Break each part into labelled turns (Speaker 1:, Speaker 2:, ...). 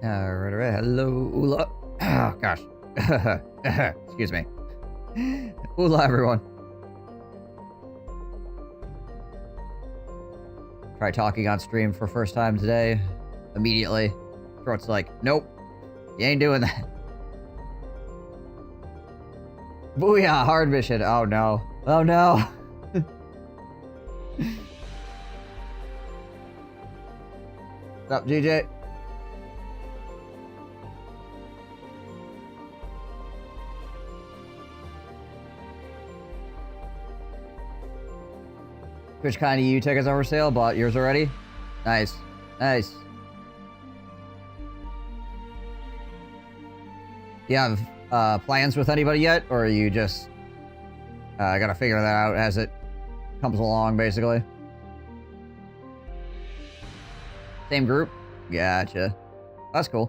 Speaker 1: Alright. Hello, Ula. Oh, gosh. Excuse me. Ula, everyone. Try talking on stream for first time today. Immediately. Throat's like, nope. You ain't doing that. Booyah, hard mission. Oh, no. Oh, no. What's up, GJ? Which kind of EU tickets are for sale? Bought yours already? Nice. Nice. You have plans with anybody yet? Or are you just gotta figure that out as it comes along, basically? Same group? Gotcha. That's cool.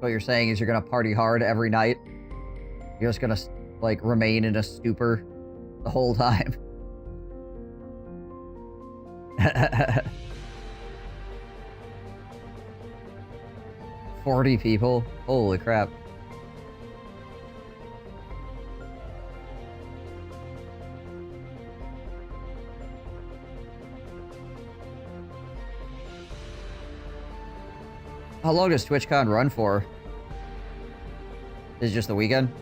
Speaker 1: What you're saying is you're gonna party hard every night? You're just gonna, like, remain in a stupor the whole time? 40 people? Holy crap. How long does TwitchCon run for? Is it just the weekend?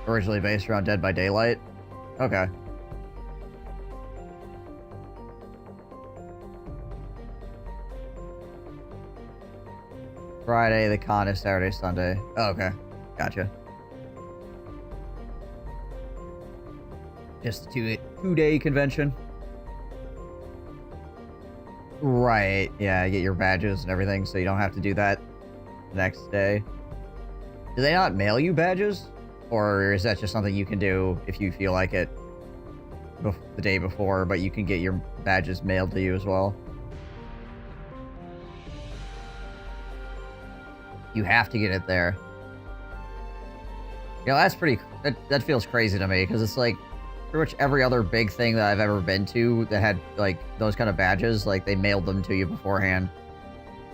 Speaker 1: Originally based around Dead by Daylight? Okay. Friday, the con is Saturday, Sunday. Oh, okay. Gotcha. Just a two-day convention. Right, yeah, get your badges and everything, so you don't have to do that the next day. Do they not mail you badges? Or is that just something you can do if you feel like it the day before, but you can get your badges mailed to you as well? You have to get it there. You know, that's pretty... That feels crazy to me, because it's like... Pretty much every other big thing that I've ever been to that had, like, those kind of badges, like, they mailed them to you beforehand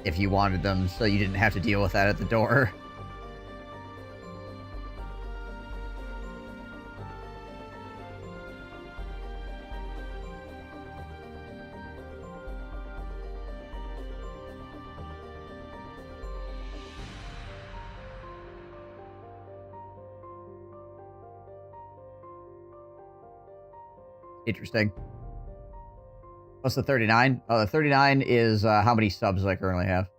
Speaker 1: if you wanted them, so you didn't have to deal with that at the door. Interesting. What's the 39? Oh, the 39 is how many subs I currently have.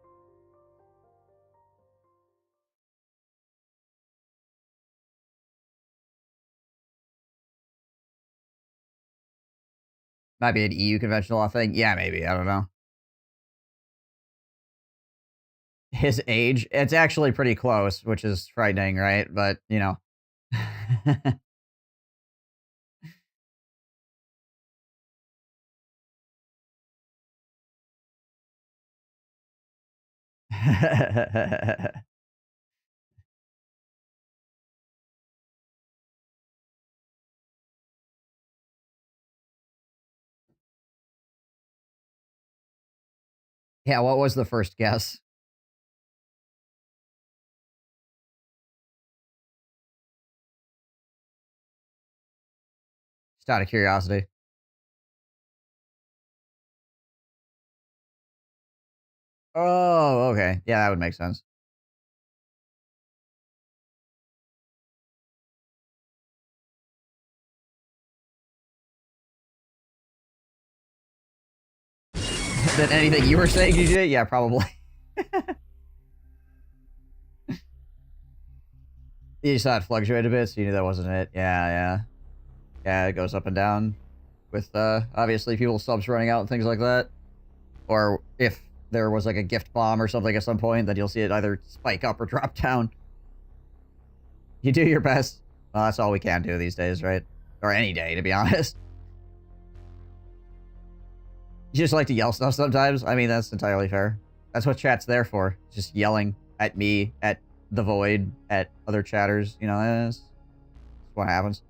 Speaker 1: Might be an EU conventional thing. Yeah, maybe. I don't know. His age? It's actually pretty close, which is frightening, right? But, you know. Yeah, what was the first guess? Just out of curiosity. Oh, okay. Yeah, that would make sense. Than anything you were saying, DJ? Yeah, probably. You saw it fluctuate a bit, so you knew that wasn't it. Yeah, yeah. Yeah, it goes up and down with, obviously people's subs running out and things like that. Or if there was, like, a gift bomb or something at some point, then you'll see it either spike up or drop down. You do your best. Well, that's all we can do these days, right? Or any day, to be honest. You just like to yell stuff sometimes? I mean, that's entirely fair. That's what chat's there for. Just yelling at me, at the void, at other chatters. You know, that's what happens.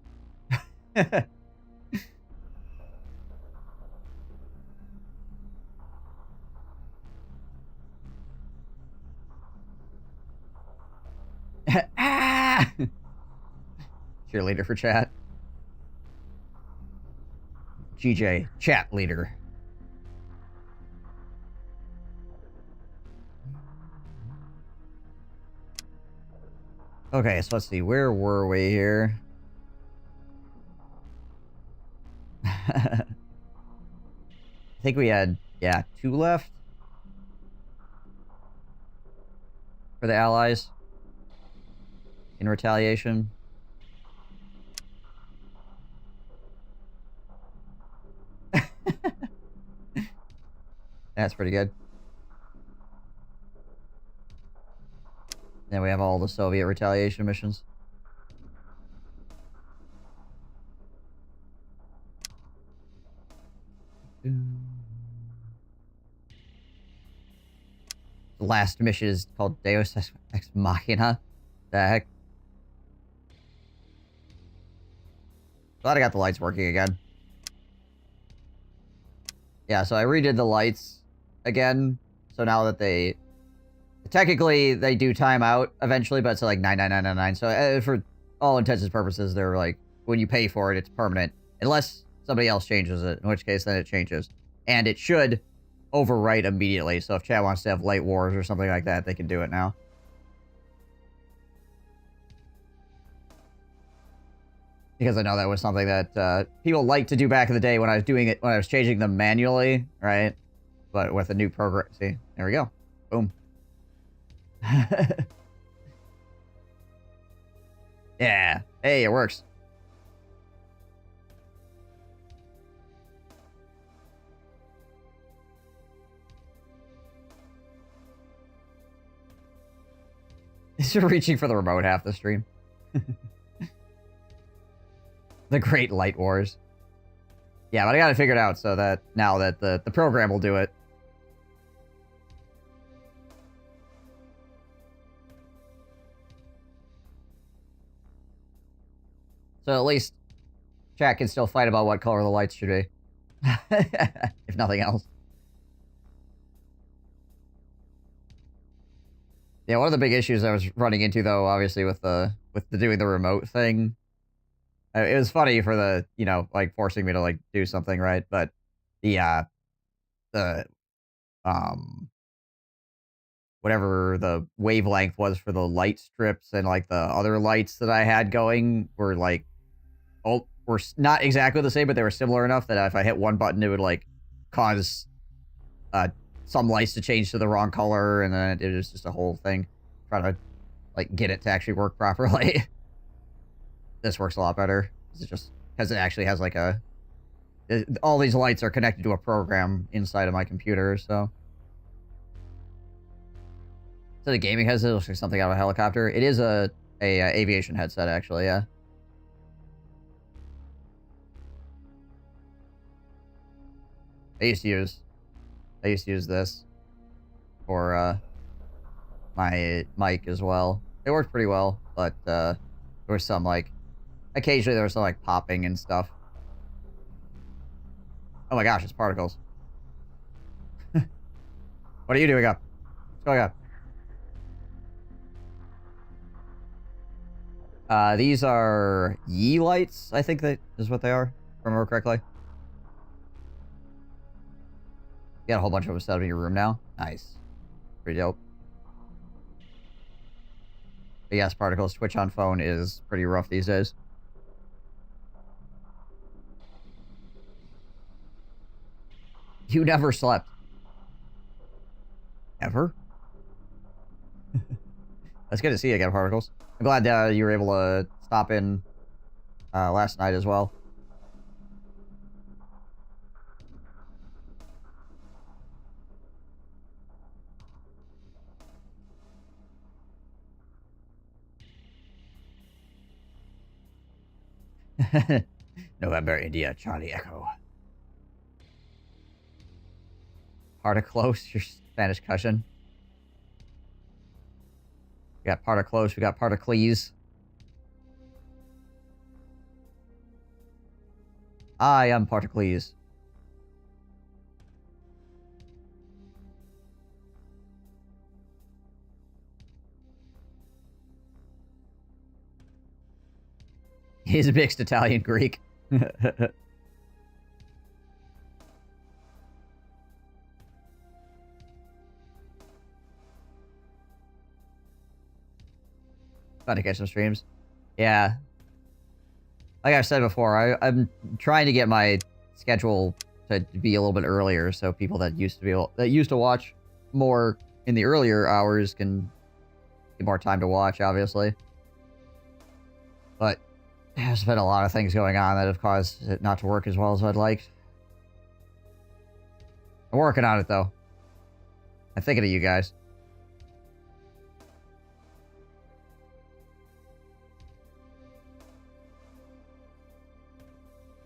Speaker 1: Ah! Cheerleader for chat. GJ, chat leader. Okay, so let's see. Where were we here? I think we had, yeah, 2 left for the allies in retaliation. That's pretty good. Then we have all the Soviet retaliation missions. The last mission is called Deus Ex Machina. The heck? Glad I got the lights working again. Yeah, so I redid the lights again. So now that they... Technically, they do time out eventually, but it's like 99999. So for all intents and purposes, they're like, when you pay for it, it's permanent. Unless somebody else changes it, in which case then it changes. And it should overwrite immediately. So if chat wants to have light wars or something like that, they can do it now. Because I know that was something that people liked to do back in the day when I was doing it, when I was changing them manually, right? But with a new program. See, there we go. Boom. Yeah. Hey, it works. You're reaching for the remote half the stream. The Great Light Wars. Yeah, but I gotta figure it out so that now that the program will do it. So at least chat can still fight about what color the lights should be. If nothing else. Yeah, one of the big issues I was running into, though, obviously, with doing the remote thing, it was funny for the, you know, like, forcing me to, like, do something, right? But the whatever the wavelength was for the light strips and, like, the other lights that I had going were, like, were not exactly the same, but they were similar enough that if I hit one button, it would, like, cause some lights to change to the wrong color, and then it was just a whole thing trying to, like, get it to actually work properly. This works a lot better. It's just because it actually has, like, all these lights are connected to a program inside of my computer, so. So the gaming headset looks like something out of a helicopter. It is a aviation headset, actually, yeah. I used to use this for my mic as well. It worked pretty well, but there was some, like, occasionally there was some, like, popping and stuff. Oh my gosh, it's particles. What are you doing up? What's going on? These are Yi lights, I think that is what they are, if I remember correctly. You got a whole bunch of them set up in your room now. Nice. Pretty dope. But yes, particles. Twitch on phone is pretty rough these days. You never slept. Ever? That's good to see you again, particles. I'm glad you were able to stop in last night as well. November, India, Charlie Echo. Hard to close your Spanish cushion. We got part of close. We got part of Cleese. I am part of Cleese. He's a mixed Italian Greek. About to catch some streams. Yeah. Like I've said before, I'm trying to get my schedule to be a little bit earlier, so people that used to watch more in the earlier hours can get more time to watch, obviously. But there's been a lot of things going on that have caused it not to work as well as I'd like. I'm working on it, though. I'm thinking of you guys.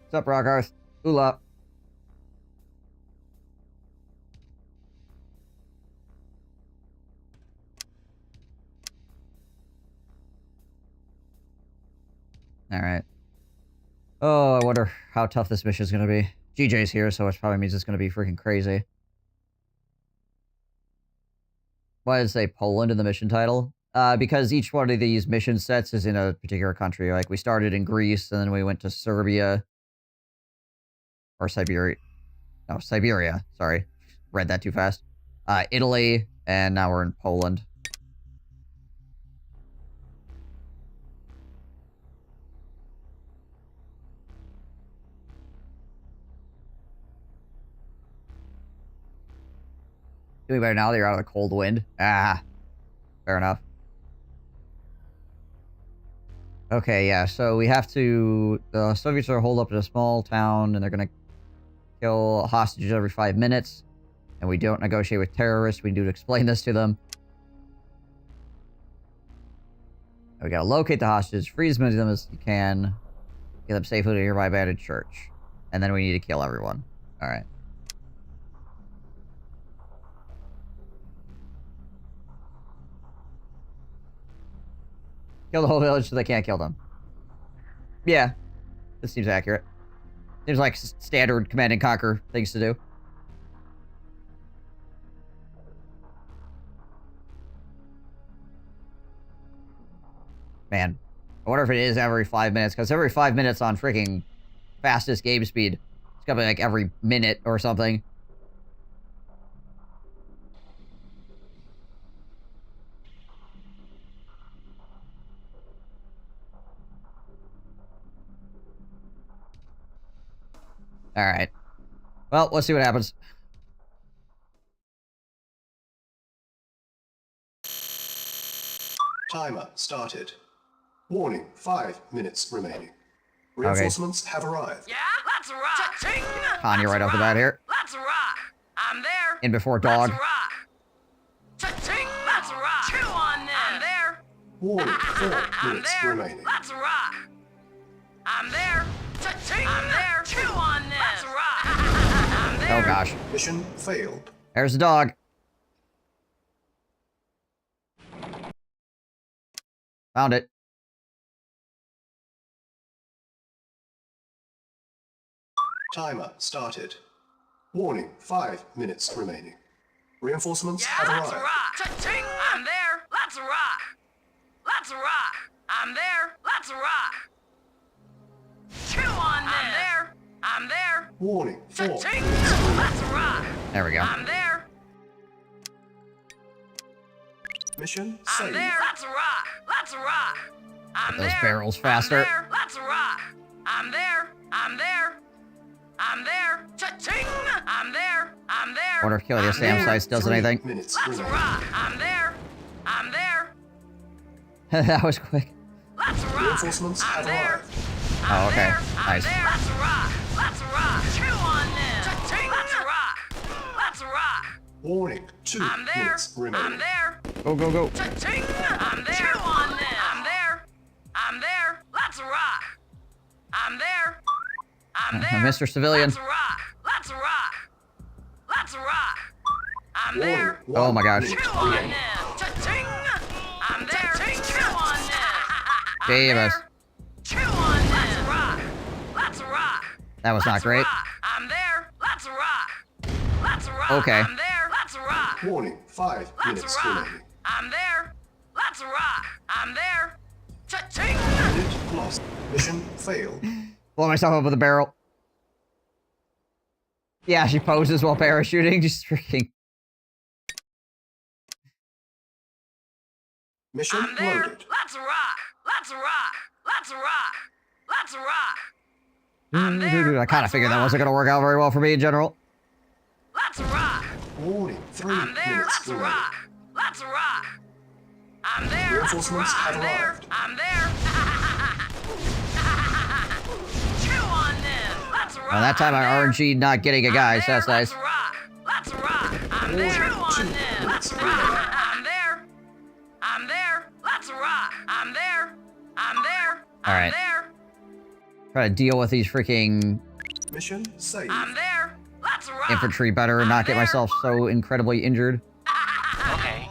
Speaker 1: What's up, Rockarth? Ula. Alright. Oh, I wonder how tough this mission is going to be. GJ's here, so it probably means it's going to be freaking crazy. Why did it say Poland in the mission title? Because each one of these mission sets is in a particular country. Like, we started in Greece, and then we went to Serbia. Or Siberia. No, Siberia. Sorry. Read that too fast. Italy, and now we're in Poland. Doing better now that you're out of the cold wind. Ah. Fair enough. Okay, yeah, so we have to... The Soviets are holed up in a small town, and they're gonna kill hostages every 5 minutes. And we don't negotiate with terrorists. We need to explain this to them. We gotta locate the hostages, freeze as many of them as you can, get them safely to a nearby abandoned church. And then we need to kill everyone. Alright. Kill the whole village so they can't kill them. Yeah. This seems accurate. Seems like standard Command and Conquer things to do. Man. I wonder if it is every 5 minutes, because every 5 minutes on freaking fastest game speed. It's gotta be like every minute or something. Alright. Well, let's see what happens.
Speaker 2: Timer started. Warning, 5 minutes remaining. Reinforcements have arrived.
Speaker 3: Yeah, let's rock. Cha-ching!
Speaker 1: Tanya right off the bat here.
Speaker 3: Let's rock. I'm there.
Speaker 1: In before dog.
Speaker 3: Let's rock. Cha-ching! Let's rock. Chew on this. I'm there.
Speaker 2: Warning, 4
Speaker 3: I'm
Speaker 2: minutes
Speaker 3: there.
Speaker 2: remaining.
Speaker 3: Let's rock. I'm there. Cha-ching! I'm there. Chew on this. Let's rock. I'm there.
Speaker 1: Oh gosh.
Speaker 2: Mission failed.
Speaker 1: There's the dog. Found it.
Speaker 2: Timer started. Warning, 5 minutes remaining. Reinforcements
Speaker 3: Yeah,
Speaker 2: have
Speaker 3: let's
Speaker 2: arrived.
Speaker 3: rock. Cha-ching! I'm there. Let's rock. Let's rock. I'm there. Let's rock. Chew on this. I'm there. I'm there.
Speaker 2: Warning, 4
Speaker 3: Cha-ching!
Speaker 2: minutes remaining.
Speaker 3: Let's rock.
Speaker 1: There we go.
Speaker 3: I'm there.
Speaker 2: Mission
Speaker 3: I'm
Speaker 2: saved.
Speaker 3: there. Let's rock. Let's rock. I'm
Speaker 1: Those
Speaker 3: there.
Speaker 1: barrels faster.
Speaker 3: I'm there. Let's rock. I'm there. I'm there. I'm there. Cha-ching! I'm there. I'm there.
Speaker 1: Wonder if killing your
Speaker 3: I'm
Speaker 1: SAM
Speaker 3: there.
Speaker 1: sites does
Speaker 2: 3
Speaker 1: anything.
Speaker 2: minutes
Speaker 3: Let's
Speaker 2: remaining.
Speaker 3: rock. I'm there. I'm there.
Speaker 1: That was quick.
Speaker 3: Let's rock.
Speaker 2: Reinforcements
Speaker 3: I'm
Speaker 2: have
Speaker 3: there.
Speaker 2: arrived.
Speaker 1: Oh,
Speaker 3: I'm
Speaker 1: okay.
Speaker 3: there. I'm
Speaker 1: Nice.
Speaker 3: there. Let's rock. Let's rock. Chew on this. Cha-ching! Let's rock. Let's rock.
Speaker 2: Warning, 2
Speaker 3: I'm there.
Speaker 2: minutes remaining.
Speaker 3: I'm there.
Speaker 1: Go, go, go.
Speaker 3: Cha-ching! I'm there. Chew on this. I'm there. I'm there. Let's rock. I'm there. I'm there.
Speaker 1: Mr. Civilian.
Speaker 3: Let's rock. Let's rock. Let's rock. I'm there.
Speaker 2: Warning,
Speaker 1: Oh my gosh.
Speaker 3: Chew on this. Cha-ching! I'm there.
Speaker 1: Davis.
Speaker 3: Chew on this. Let's rock. Let's rock.
Speaker 1: That was not
Speaker 3: Let's
Speaker 1: great.
Speaker 3: rock. I'm there. Let's rock. Let's rock.
Speaker 1: Okay.
Speaker 3: I'm there. Let's rock.
Speaker 2: Warning, 5
Speaker 3: Let's
Speaker 2: minutes
Speaker 3: rock.
Speaker 2: remaining.
Speaker 3: I'm there. Let's rock. I'm there. Cha-ching.
Speaker 2: Unit lost. Mission failed.
Speaker 1: Blow myself up with a barrel. Yeah, she poses while parachuting. Just freaking.
Speaker 2: Mission
Speaker 3: I'm there.
Speaker 2: loaded.
Speaker 3: Let's rock. Let's rock. Let's rock. Let's rock. I'm there.
Speaker 1: I kind of
Speaker 3: Let's
Speaker 1: figured that
Speaker 3: rock.
Speaker 1: wasn't going to work out very well for me in general.
Speaker 3: Let's rock.
Speaker 2: Warning, 3
Speaker 3: I'm there.
Speaker 2: minutes
Speaker 3: Let's
Speaker 2: remaining.
Speaker 3: rock. Let's rock. I'm there. Let's
Speaker 2: Reinforcements
Speaker 3: rock.
Speaker 2: have
Speaker 3: I'm there.
Speaker 2: arrived.
Speaker 3: I'm there. Chew on this. Let's rock.
Speaker 1: Well, that time
Speaker 3: I'm
Speaker 1: I
Speaker 3: there.
Speaker 1: RNG not getting a guy, so that's nice.
Speaker 3: Let's rock. Let's rock. I'm there. Chew on
Speaker 2: 2
Speaker 3: this.
Speaker 2: minutes
Speaker 3: Let's
Speaker 2: remaining.
Speaker 3: rock. I'm there. I'm there. Let's rock. I'm there. I'm there.
Speaker 1: All right.
Speaker 3: I'm there.
Speaker 1: Try to deal with these freaking
Speaker 2: Mission saved.
Speaker 3: I'm there. Let's rock.
Speaker 1: infantry better and not get myself so incredibly injured.
Speaker 3: Okay.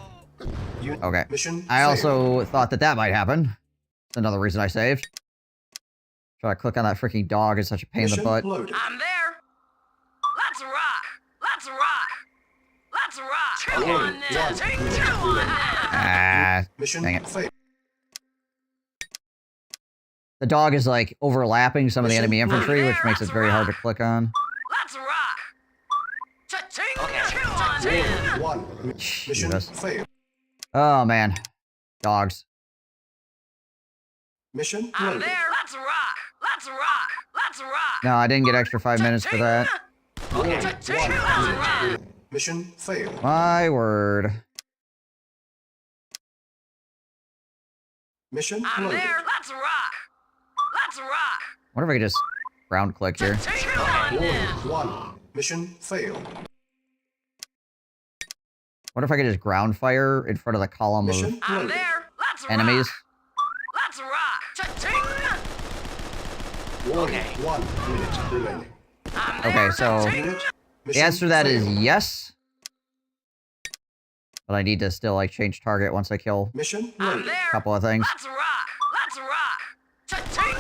Speaker 1: Okay.
Speaker 2: Mission
Speaker 1: I
Speaker 2: failed.
Speaker 1: also thought that that might happen. That's another reason I saved. Try to click on that freaking dog is such a pain in the
Speaker 2: Mission
Speaker 1: butt.
Speaker 2: loaded.
Speaker 3: I'm there. Let's rock. Let's rock. Let's rock. Chew
Speaker 2: Okay,
Speaker 3: on this.
Speaker 2: one
Speaker 3: Chew
Speaker 2: minute
Speaker 3: on
Speaker 2: remaining.
Speaker 3: this.
Speaker 1: Ah,
Speaker 2: Mission
Speaker 1: dang it.
Speaker 2: failed.
Speaker 1: the dog is like overlapping some of the enemy infantry, which makes it very hard to click on.
Speaker 3: Let's rock. Cha-ching. Chew on this.
Speaker 2: 1 mission
Speaker 1: Jesus.
Speaker 2: failed.
Speaker 1: Oh man, dogs.
Speaker 2: Mission
Speaker 3: I'm
Speaker 2: loaded.
Speaker 3: there. Let's rock. Let's rock. Let's rock.
Speaker 1: No, I didn't get extra 5 minutes for that.
Speaker 2: Warning,
Speaker 3: Cha-ching.
Speaker 2: 1
Speaker 3: Chew on
Speaker 2: minute
Speaker 3: this.
Speaker 2: remaining. Mission failed.
Speaker 1: My word.
Speaker 2: Mission
Speaker 3: I'm
Speaker 2: loaded.
Speaker 3: there. Let's rock. Let's rock.
Speaker 1: Wonder if I could just ground click here.
Speaker 3: Chew on
Speaker 2: Warning,
Speaker 3: this.
Speaker 2: 1 mission failed.
Speaker 1: Wonder if I could just ground fire in front of the column of
Speaker 2: Mission
Speaker 3: I'm
Speaker 2: loaded.
Speaker 3: there. Let's rock.
Speaker 1: enemies.
Speaker 3: Let's rock. Cha-ching.
Speaker 2: Warning, 1 minute remaining.
Speaker 3: I'm there.
Speaker 1: Okay, so
Speaker 2: Unit,
Speaker 1: the
Speaker 2: mission
Speaker 1: answer to that is
Speaker 2: failed.
Speaker 1: yes. But I need to still like change target once I kill
Speaker 2: Mission
Speaker 3: I'm
Speaker 2: loaded.
Speaker 3: there.
Speaker 1: a couple of things.
Speaker 3: Let's rock. Let's rock. Cha-ching.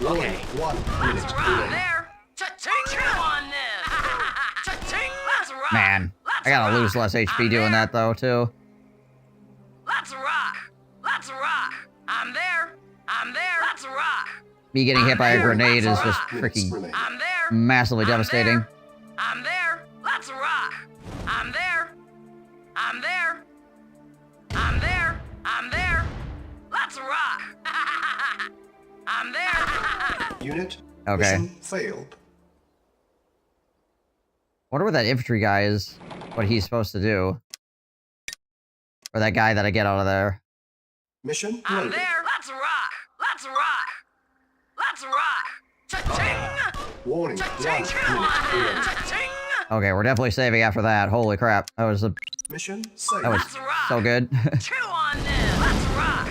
Speaker 2: Warning, 1 minute
Speaker 3: Let's rock.
Speaker 2: remaining.
Speaker 3: There. Cha-ching. Chew on this. Cha-ching. Let's rock.
Speaker 1: Man,
Speaker 3: Let's
Speaker 1: I gotta
Speaker 3: rock.
Speaker 1: lose less HP
Speaker 3: I'm
Speaker 1: doing
Speaker 3: there.
Speaker 1: that though too.
Speaker 3: Let's rock. Let's rock. I'm there. I'm there. Let's rock.
Speaker 1: Me getting hit by a grenade is just
Speaker 2: Minutes
Speaker 1: freaking
Speaker 2: remaining.
Speaker 3: I'm there.
Speaker 1: massively
Speaker 3: I'm
Speaker 1: devastating.
Speaker 3: there. I'm there. Let's rock. I'm there. I'm there. I'm there. I'm there. Let's rock. I'm there.
Speaker 2: Unit,
Speaker 1: Okay.
Speaker 2: mission failed.
Speaker 1: Wonder what that infantry guy is, what he's supposed to do. Or that guy that I get out of there.
Speaker 2: Mission
Speaker 3: I'm
Speaker 2: loaded.
Speaker 3: there. Let's rock. Let's rock. Let's rock. Cha-ching.
Speaker 2: Warning, 1
Speaker 3: Cha-ching. Chew
Speaker 2: minute
Speaker 3: on
Speaker 2: remaining.
Speaker 3: it. Cha-ching.
Speaker 1: Okay, we're definitely saving after that. Holy crap. That was
Speaker 2: Mission saved.
Speaker 1: that was
Speaker 3: Let's rock.
Speaker 1: so good.
Speaker 3: Chew on this. Let's rock.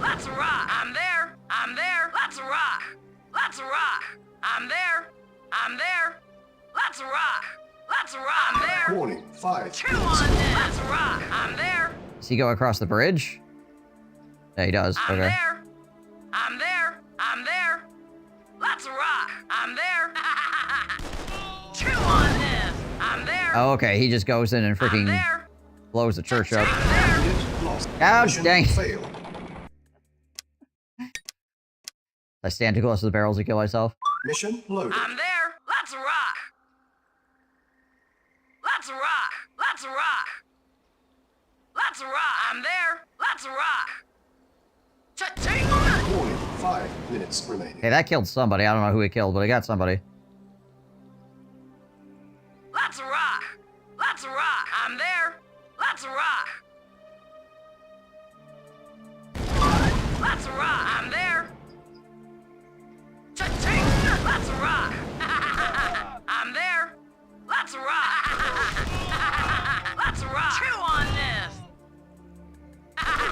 Speaker 3: Let's rock. I'm there. I'm there. Let's rock. Let's rock. I'm there. I'm there. Let's rock. Let's rock. I'm there.
Speaker 2: Warning, 5
Speaker 3: Chew
Speaker 2: minutes.
Speaker 3: on this. Let's rock. I'm there.
Speaker 1: Does he go across the bridge? Yeah, he does.
Speaker 3: I'm
Speaker 1: Okay.
Speaker 3: there. I'm there. I'm there. Let's rock. I'm there. Chew on this. I'm there.
Speaker 1: Oh, okay. He just goes in and
Speaker 3: I'm
Speaker 1: freaking
Speaker 3: there.
Speaker 1: blows the church up.
Speaker 3: I'm there.
Speaker 2: Unit lost.
Speaker 1: God
Speaker 2: Mission
Speaker 1: dang.
Speaker 2: failed.
Speaker 1: I stand too close to the barrels to kill myself.
Speaker 2: Mission loaded.
Speaker 3: I'm there. Let's rock. Let's rock. Let's rock. Let's rock. I'm there. Let's rock. Cha-ching.
Speaker 2: Warning, 5 minutes remaining.
Speaker 1: Okay, that killed somebody. I don't know who he killed, but he got somebody.
Speaker 3: Let's rock. Let's rock. I'm there. Let's rock. Let's rock. I'm there. Cha-ching. Let's rock. I'm there. Let's rock. Let's rock. Chew on this.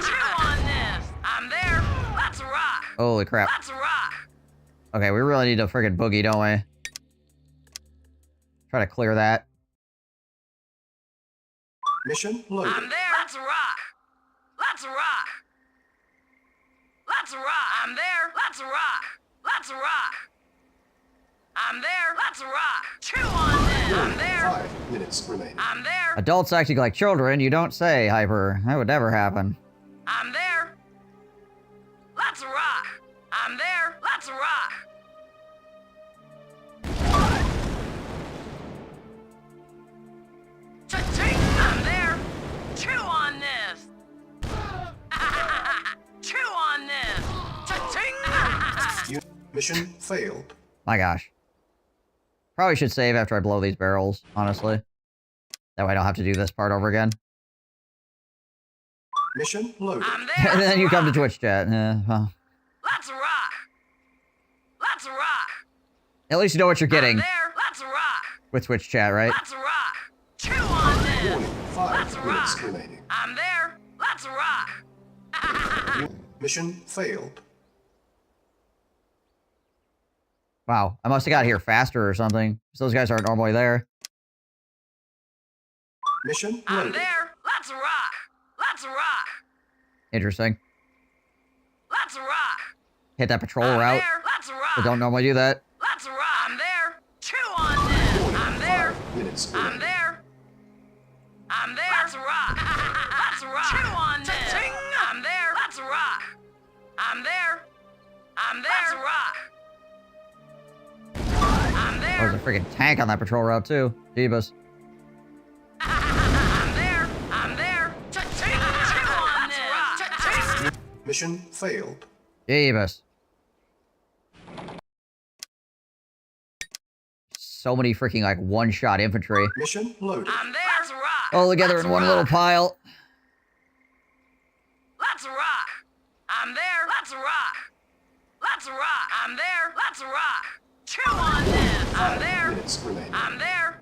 Speaker 3: Chew on this. I'm there. Let's rock.
Speaker 1: Holy crap.
Speaker 3: Let's rock.
Speaker 1: Okay, we really need a friggin' boogie, don't we? Try to clear that.
Speaker 2: Mission loaded.
Speaker 3: I'm there. Let's rock. Let's rock. Let's rock. I'm there. Let's rock. Let's rock. I'm there. Let's rock. Chew on this. I'm there.
Speaker 2: 5 minutes remaining.
Speaker 3: I'm there.
Speaker 1: Adults acting like children, you don't say, Hyper. That would never happen.
Speaker 3: I'm there. Let's rock. I'm there. Let's rock. Cha-ching! I'm there. Chew on this. Chew on this. Cha-ching!
Speaker 2: Mission failed.
Speaker 1: My gosh. Probably should save after I blow these barrels, honestly. That way I don't have to do this part over again.
Speaker 2: Mission loaded.
Speaker 3: I'm there.
Speaker 1: And then you
Speaker 3: Let's
Speaker 1: come to
Speaker 3: rock.
Speaker 1: Twitch chat. Well,
Speaker 3: Let's rock. Let's rock.
Speaker 1: at least you know what you're
Speaker 3: I'm
Speaker 1: getting
Speaker 3: there. Let's rock.
Speaker 1: with Twitch chat, right?
Speaker 3: Let's rock. Chew on this.
Speaker 2: Warning, 5
Speaker 3: Let's
Speaker 2: minutes
Speaker 3: rock.
Speaker 2: remaining.
Speaker 3: I'm there. Let's rock.
Speaker 2: Mission failed.
Speaker 1: Wow, I must have got here faster or something. 'Cause those guys aren't normally there.
Speaker 2: Mission
Speaker 3: I'm
Speaker 2: loaded.
Speaker 3: there. Let's rock. Let's rock.
Speaker 1: Interesting.
Speaker 3: Let's rock.
Speaker 1: Hit that patrol
Speaker 3: I'm
Speaker 1: route.
Speaker 3: there. Let's rock.
Speaker 1: But don't normally do that.
Speaker 3: Let's rock. I'm there. Chew on this.
Speaker 2: Warning,
Speaker 3: I'm there.
Speaker 2: 5 minutes
Speaker 3: I'm
Speaker 2: remaining.
Speaker 3: there. I'm there. Let's rock. Let's rock. Chew on this. I'm there. Let's rock. I'm there. I'm there. Let's rock. I'm
Speaker 1: There was
Speaker 3: there.
Speaker 1: a freaking tank on that patrol route, too. Jeebus.
Speaker 3: I'm there. I'm there. Cha-ching. Chew on this. Cha-ching.
Speaker 2: Mission failed.
Speaker 1: Jeebus. So many freaking, like, one-shot infantry.
Speaker 2: Mission loaded.
Speaker 3: I'm there. Let's rock.
Speaker 1: All together
Speaker 3: Let's
Speaker 1: in one
Speaker 3: rock.
Speaker 1: little pile.
Speaker 3: Let's rock. I'm there. Let's rock. Let's rock. I'm there. Let's rock. Chew on this. I'm
Speaker 2: 5
Speaker 3: there.
Speaker 2: minutes remaining.
Speaker 3: I'm there.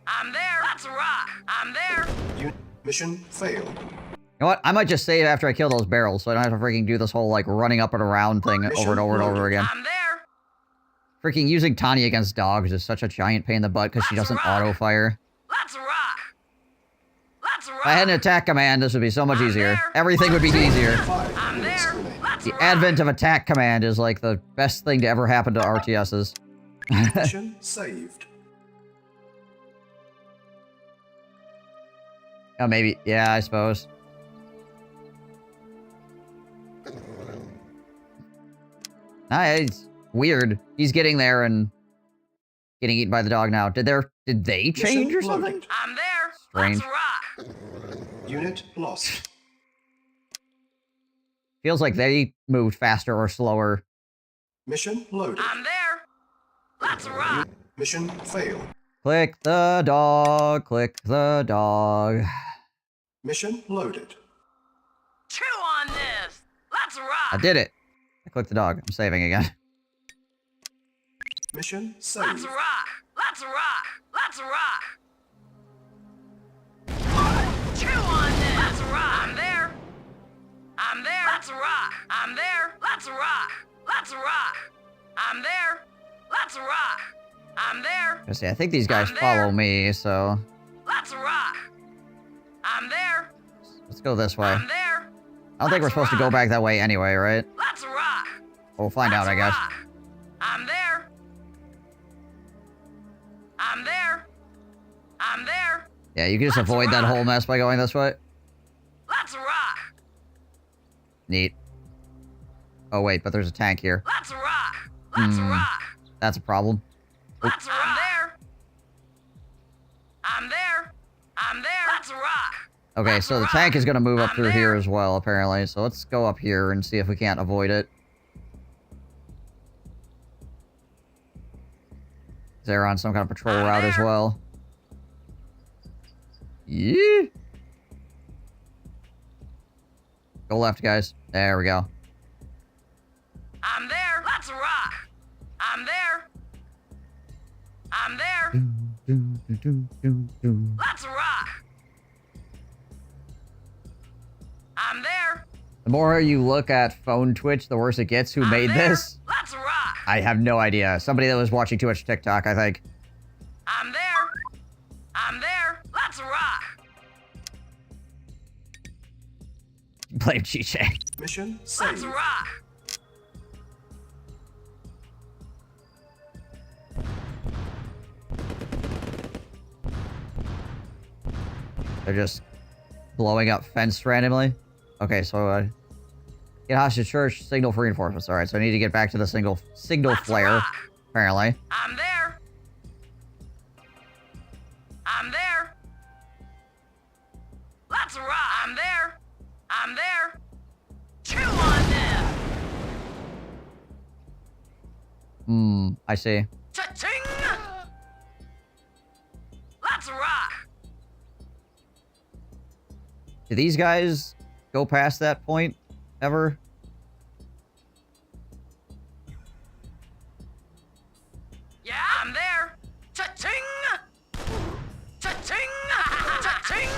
Speaker 3: I'm there. Let's rock. I'm there.
Speaker 2: Mission failed.
Speaker 1: You know what? I might just save after I kill those barrels, so I don't have to freaking do this whole, like, running up and around thing over and over and over again.
Speaker 3: I'm there.
Speaker 1: Freaking using Tanya against dogs is such a giant pain in the butt because she
Speaker 3: Let's
Speaker 1: doesn't
Speaker 3: rock.
Speaker 1: auto-fire.
Speaker 3: Let's rock. Let's rock.
Speaker 1: If I had an attack command, this would be so much
Speaker 3: I'm
Speaker 1: easier.
Speaker 3: there.
Speaker 1: Everything would be easier.
Speaker 2: 5
Speaker 3: I'm
Speaker 2: minutes
Speaker 3: there.
Speaker 2: remaining.
Speaker 3: Let's
Speaker 1: The
Speaker 3: rock.
Speaker 1: advent of attack command is, like, the best thing to ever happen to RTSs.
Speaker 2: Mission saved.
Speaker 1: Oh, maybe. Yeah, I suppose. Nah, it's weird. He's getting there and getting eaten by the dog now. Did they change or
Speaker 2: Mission
Speaker 1: something?
Speaker 2: loaded.
Speaker 3: I'm there.
Speaker 1: Strange.
Speaker 3: Let's rock.
Speaker 2: Unit lost.
Speaker 1: Feels like they moved faster or slower.
Speaker 2: Mission loaded.
Speaker 3: I'm there. Let's rock.
Speaker 2: Mission failed.
Speaker 1: Click the dog. Click the dog.
Speaker 2: Mission loaded.
Speaker 3: Chew on this. Let's rock.
Speaker 1: I did it. I clicked the dog. I'm saving again.
Speaker 2: Mission
Speaker 3: Let's
Speaker 2: saved.
Speaker 3: rock. Let's rock. Let's rock. Chew on this. Let's rock. I'm there. I'm there. Let's rock. I'm there. Let's rock. Let's rock. I'm there. Let's rock. I'm there.
Speaker 1: See, I think these guys
Speaker 3: I'm there.
Speaker 1: follow me, so
Speaker 3: Let's rock. I'm there.
Speaker 1: let's go this way.
Speaker 3: I'm there.
Speaker 1: I don't think we're
Speaker 3: Let's
Speaker 1: supposed to go
Speaker 3: rock.
Speaker 1: back that way anyway, right?
Speaker 3: Let's rock.
Speaker 1: We'll find out,
Speaker 3: Let's
Speaker 1: I guess.
Speaker 3: rock. I'm there. I'm there. I'm there.
Speaker 1: Yeah, you can just
Speaker 3: Let's
Speaker 1: avoid that
Speaker 3: rock.
Speaker 1: whole mess by going this way.
Speaker 3: Let's rock.
Speaker 1: Neat. Oh, wait, but there's a tank here.
Speaker 3: Let's rock. Let's
Speaker 1: Hmm.
Speaker 3: rock.
Speaker 1: That's a problem.
Speaker 3: Let's rock. I'm there. I'm there. I'm there. Let's rock.
Speaker 1: Okay,
Speaker 3: Let's
Speaker 1: so the
Speaker 3: rock.
Speaker 1: tank is going to move up
Speaker 3: I'm
Speaker 1: through here
Speaker 3: there.
Speaker 1: as well, apparently. So let's go up here and see if we can't avoid it. They're on some kind of patrol
Speaker 3: I'm
Speaker 1: route as
Speaker 3: there.
Speaker 1: well. Yeah. Go left, guys. There we go.
Speaker 3: I'm there. Let's rock. I'm there. I'm there. Let's rock. I'm there.
Speaker 1: The more you look at phone Twitch, the worse it gets. Who
Speaker 3: I'm
Speaker 1: made
Speaker 3: there.
Speaker 1: this?
Speaker 3: Let's rock.
Speaker 1: I have no idea. Somebody that was watching too much TikTok, I think.
Speaker 3: I'm there. I'm there. Let's rock.
Speaker 1: Blame Chiche.
Speaker 2: Mission
Speaker 3: Let's
Speaker 2: saved.
Speaker 3: rock.
Speaker 1: They're just blowing up fence randomly. Okay, so get hostage church, signal for reinforcements. Alright, so I need to get back to the signal flare, apparently.
Speaker 3: I'm there. I'm there. Let's rock. I'm there. I'm there. Chew on them.
Speaker 1: I see.
Speaker 3: Cha-ching! Let's rock.
Speaker 1: Do these guys go past that point ever?
Speaker 3: Yeah, I'm there. Cha-ching! Cha-ching! Cha-ching!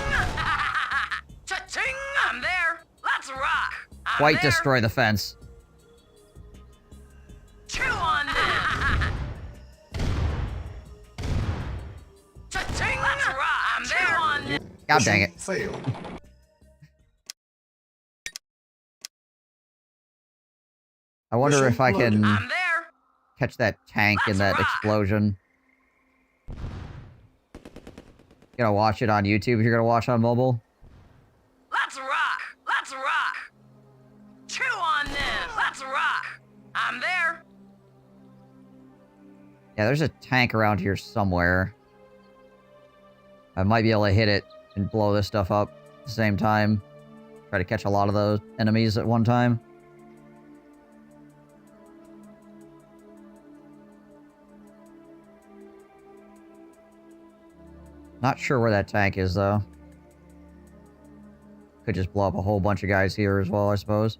Speaker 3: Cha-ching! I'm there. Let's rock. I'm
Speaker 1: Quite
Speaker 3: there.
Speaker 1: destroy the fence.
Speaker 3: Chew on them. Cha-ching! Let's rock. I'm there. Chew on them.
Speaker 1: God dang it.
Speaker 2: Failed.
Speaker 1: I wonder if I can
Speaker 3: I'm there.
Speaker 1: catch that tank in that explosion. You gonna watch it on YouTube if you're gonna watch on mobile?
Speaker 3: Let's rock. Let's rock. Chew on this. Let's rock. I'm there.
Speaker 1: Yeah, there's a tank around here somewhere. I might be able to hit it and blow this stuff up at the same time. Try to catch a lot of those enemies at one time. Not sure where that tank is, though. Could just blow up a whole bunch of guys here as well, I suppose.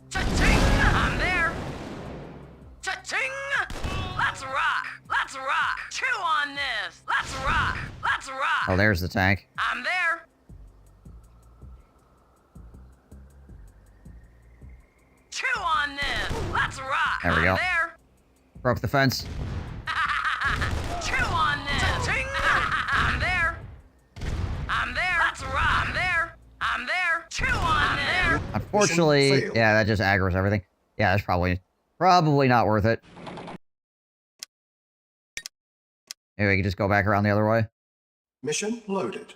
Speaker 3: Cha-ching! I'm there. Cha-ching! Let's rock. Let's rock. Chew on this. Let's rock. Let's rock.
Speaker 1: Oh, there's the tank.
Speaker 3: I'm there. Chew on this. Let's rock.
Speaker 1: There we go.
Speaker 3: I'm there.
Speaker 1: Broke the fence.
Speaker 3: Chew on this. Cha-ching! I'm there. I'm there. Let's rock. I'm there. I'm there. Chew on this.
Speaker 1: Unfortunately,
Speaker 2: Mission failed.
Speaker 1: yeah, that just aggroes everything. Yeah, that's probably not worth it. Maybe we can just go back around the other way.
Speaker 2: Mission loaded.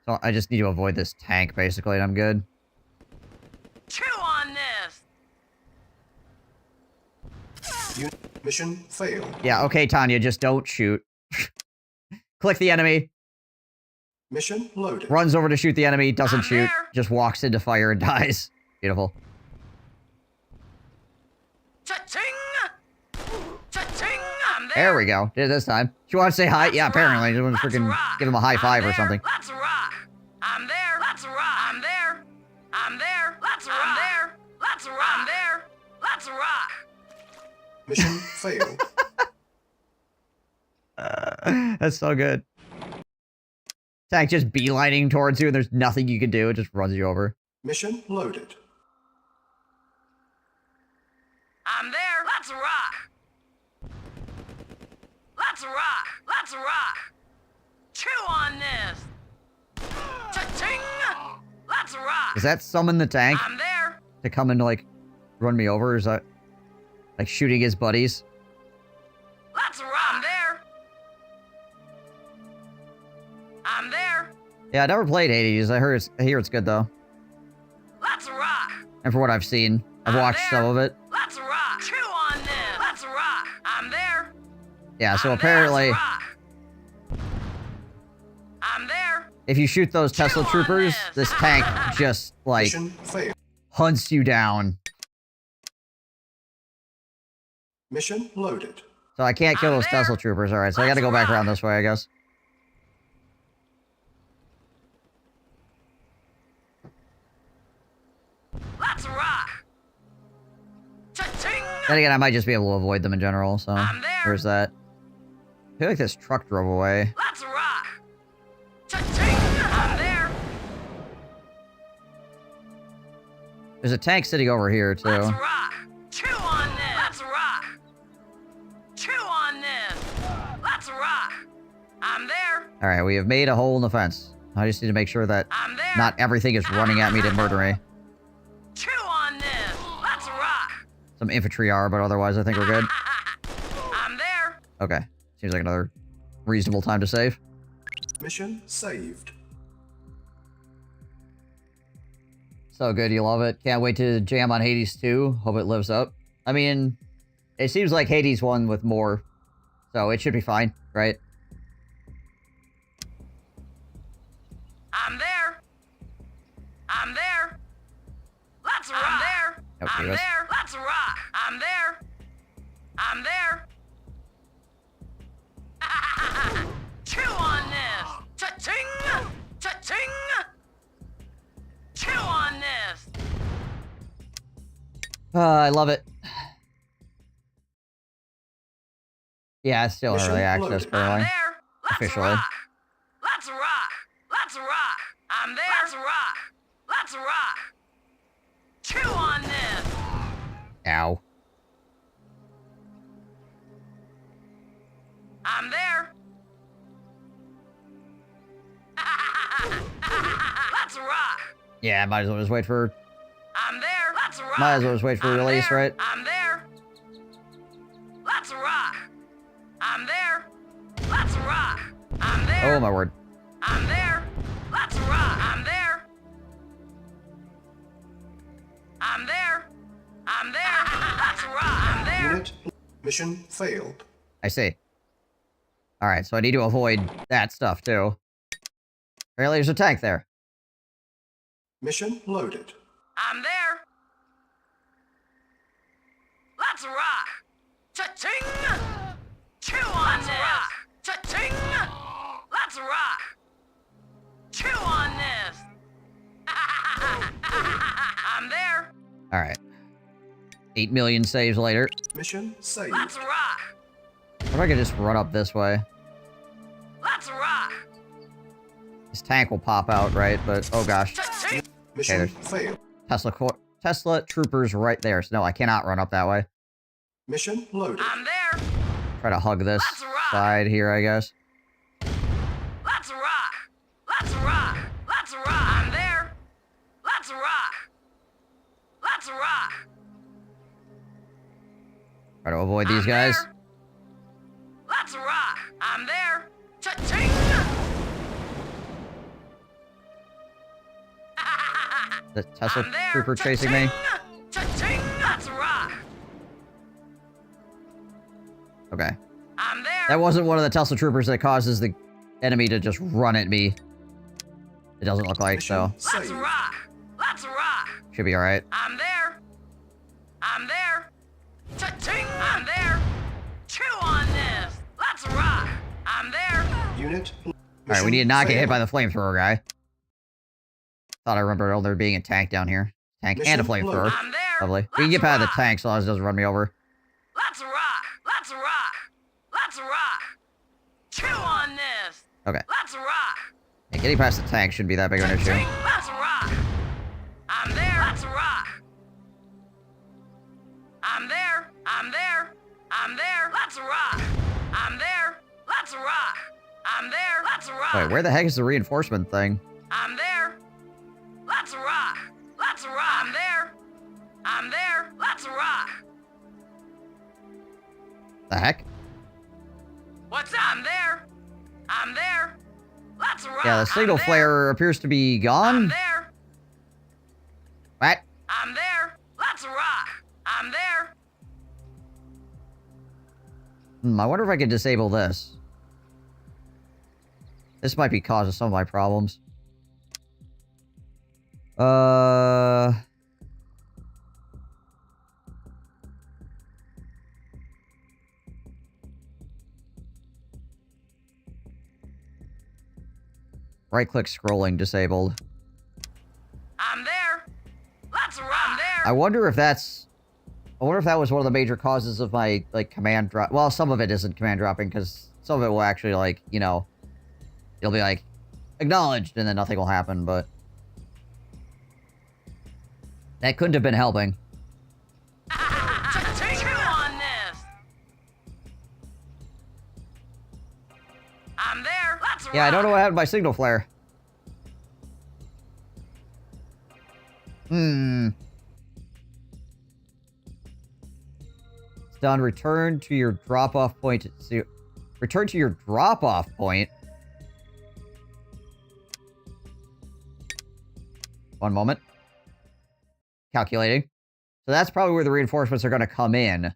Speaker 1: So I just need to avoid this tank, basically, and I'm good.
Speaker 3: Chew on this.
Speaker 2: Mission failed.
Speaker 1: Yeah, okay, Tanya, just don't shoot. Click the enemy,
Speaker 2: Mission loaded.
Speaker 1: runs over to shoot the enemy, doesn't
Speaker 3: I'm
Speaker 1: shoot,
Speaker 3: there.
Speaker 1: just walks into fire and dies. Beautiful.
Speaker 3: Cha-ching! Cha-ching! I'm there.
Speaker 1: There we go. Did it this time. You want to say hi?
Speaker 3: Let's
Speaker 1: Yeah,
Speaker 3: rock.
Speaker 1: apparently. You want to
Speaker 3: Let's
Speaker 1: freaking
Speaker 3: rock.
Speaker 1: give him a high
Speaker 3: I'm
Speaker 1: five or
Speaker 3: there.
Speaker 1: something.
Speaker 3: Let's rock. I'm there. Let's rock. I'm there. I'm there. Let's rock. I'm there. Let's rock. I'm there. Let's rock.
Speaker 2: Mission failed.
Speaker 1: That's so good. Tank just beelining towards you and there's nothing you can do. It just runs you over.
Speaker 2: Mission loaded.
Speaker 3: I'm there. Let's rock. Let's rock. Let's rock. Chew on this. Cha-ching! Let's rock.
Speaker 1: Does that summon the tank
Speaker 3: I'm there.
Speaker 1: to come and, like, run me over? Or is that, like, shooting his buddies?
Speaker 3: Let's rock. I'm there. I'm there.
Speaker 1: Yeah, I never played Hades. I hear it's good, though.
Speaker 3: Let's rock.
Speaker 1: And for what I've seen, I've
Speaker 3: I'm
Speaker 1: watched
Speaker 3: there.
Speaker 1: some of it.
Speaker 3: Let's rock. Chew on this. Let's rock. I'm there.
Speaker 1: Yeah, so
Speaker 3: I'm there.
Speaker 1: apparently,
Speaker 3: Let's rock. I'm there.
Speaker 1: if you shoot those Tesla
Speaker 3: Chew on
Speaker 1: troopers,
Speaker 3: this.
Speaker 1: this tank just, like,
Speaker 2: Mission failed.
Speaker 1: hunts you down.
Speaker 2: Mission loaded.
Speaker 1: So I can't kill
Speaker 3: I'm
Speaker 1: those
Speaker 3: there.
Speaker 1: Tesla troopers. Alright, so I
Speaker 3: Let's
Speaker 1: gotta go back
Speaker 3: rock.
Speaker 1: around this way, I guess.
Speaker 3: Let's rock. Cha-ching!
Speaker 1: Then again, I might just be able to avoid them in general, so
Speaker 3: I'm there.
Speaker 1: there's that. I feel like this truck drove away.
Speaker 3: Let's rock. Cha-ching! I'm there.
Speaker 1: There's a tank sitting over here, too.
Speaker 3: Let's rock. Chew on this. Let's rock. Chew on this. Let's rock. I'm there.
Speaker 1: Alright, we have made a hole in the fence. I just need to make sure that
Speaker 3: I'm there.
Speaker 1: not everything is running at me to murder me.
Speaker 3: Chew on this. Let's rock.
Speaker 1: So some infantry are, but otherwise I think we're good.
Speaker 3: I'm there.
Speaker 1: Okay. Seems like another reasonable time to save.
Speaker 2: Mission saved.
Speaker 1: So good, you love it. Can't wait to jam on Hades 2. Hope it lives up. I mean, it seems like Hades won with more, so it should be fine, right?
Speaker 3: I'm there. I'm there. Let's rock. I'm there.
Speaker 1: Okay,
Speaker 3: I'm there. Let's rock. I'm there. I'm there. Chew on this. Cha-ching. Cha-ching. Chew on this.
Speaker 1: I love it. Yeah, it's still in
Speaker 2: Mission
Speaker 1: early access
Speaker 2: loaded.
Speaker 3: I'm
Speaker 1: currently.
Speaker 3: there. Let's
Speaker 1: Officially.
Speaker 3: rock. Let's rock. Let's rock. I'm there. Let's rock. Let's rock. Chew on this.
Speaker 1: Ow.
Speaker 3: I'm there. Let's rock.
Speaker 1: Yeah, might as well just wait for...
Speaker 3: I'm there. Let's rock.
Speaker 1: Might as well just wait for
Speaker 3: I'm
Speaker 1: release,
Speaker 3: there.
Speaker 1: right?
Speaker 3: I'm there. Let's rock. I'm there. Let's rock. I'm there.
Speaker 1: Oh, my word.
Speaker 3: I'm there. Let's rock. I'm there. I'm there. I'm there. Let's rock. I'm there.
Speaker 2: Unit. Mission failed.
Speaker 1: I see. Alright, so I need to avoid that stuff, too. Apparently there's a tank there.
Speaker 2: Mission loaded.
Speaker 3: I'm there. Let's rock. Cha-ching. Chew on this. Rock. Cha-ching. Let's rock. Chew on this. I'm there.
Speaker 1: Alright. 8 million saves later.
Speaker 2: Mission saved.
Speaker 3: Let's rock.
Speaker 1: What if I could just run up this way?
Speaker 3: Let's rock.
Speaker 1: This tank will pop out, right? But, oh gosh.
Speaker 3: Cha-ching.
Speaker 2: Mission
Speaker 1: there's-
Speaker 2: failed.
Speaker 1: Tesla troopers right there. So no, I cannot run up that way.
Speaker 2: Mission loaded.
Speaker 3: I'm there.
Speaker 1: Try to hug this
Speaker 3: Let's rock.
Speaker 1: side here, I guess.
Speaker 3: Let's rock. Let's rock. Let's rock. I'm there. Let's rock. Let's rock.
Speaker 1: Try to avoid these
Speaker 3: I'm
Speaker 1: guys.
Speaker 3: there. Let's rock. I'm there. Cha-ching.
Speaker 1: The Tesla
Speaker 3: I'm there.
Speaker 1: trooper chasing me.
Speaker 3: Cha-ching. Let's rock.
Speaker 1: Okay.
Speaker 3: I'm there.
Speaker 1: That wasn't one of the Tesla troopers that causes the enemy to just run at me. It doesn't look like, so
Speaker 2: Mission
Speaker 3: Let's
Speaker 2: saved.
Speaker 3: rock. Let's rock.
Speaker 1: should be alright.
Speaker 3: I'm there. I'm there. Cha-ching. I'm there. Chew on this. Let's rock. I'm there.
Speaker 2: Unit.
Speaker 1: Alright, we need to not get hit by the flamethrower guy. Thought I remembered there being a tank down here. Tank and a
Speaker 2: Mission
Speaker 1: flamethrower.
Speaker 2: loaded.
Speaker 3: I'm there.
Speaker 1: Lovely. We can
Speaker 3: Let's
Speaker 1: get past the
Speaker 3: rock.
Speaker 1: tank so long as it doesn't run me over.
Speaker 3: Let's rock. Let's rock. Let's rock. Chew on this.
Speaker 1: Okay.
Speaker 3: Let's rock.
Speaker 1: Yeah, getting past the tank shouldn't be that big of an issue.
Speaker 3: Cha-ching. Let's rock. I'm there. Let's rock. I'm there. I'm there. I'm there. Let's rock. I'm there. Let's rock. I'm there. Let's rock.
Speaker 1: Wait, where the heck is the reinforcement thing?
Speaker 3: I'm there. Let's rock. Let's rock. I'm there. I'm there. Let's rock.
Speaker 1: The heck?
Speaker 3: What's up? I'm there. I'm there. Let's rock.
Speaker 1: Yeah, the signal
Speaker 3: I'm there.
Speaker 1: flare appears to be
Speaker 3: I'm
Speaker 1: gone.
Speaker 3: there.
Speaker 1: What?
Speaker 3: I'm there. Let's rock. I'm there.
Speaker 1: I wonder if I could disable this. This might be causing some of my problems. Right-click scrolling disabled.
Speaker 3: I'm there. Let's rock. I'm there.
Speaker 1: I wonder if that's... I wonder if that was one of the major causes of my, like, command drop... Well, some of it isn't command dropping, because some of it will actually, like, you know... It'll be like, acknowledged, and then nothing will happen, but... That couldn't have been helping.
Speaker 3: Chew on this. I'm there. Let's rock.
Speaker 1: Yeah, I don't know what happened to my signal flare. done, return to your drop-off point. Return to your drop-off point. One moment. Calculating. So that's probably where the reinforcements are going to come in.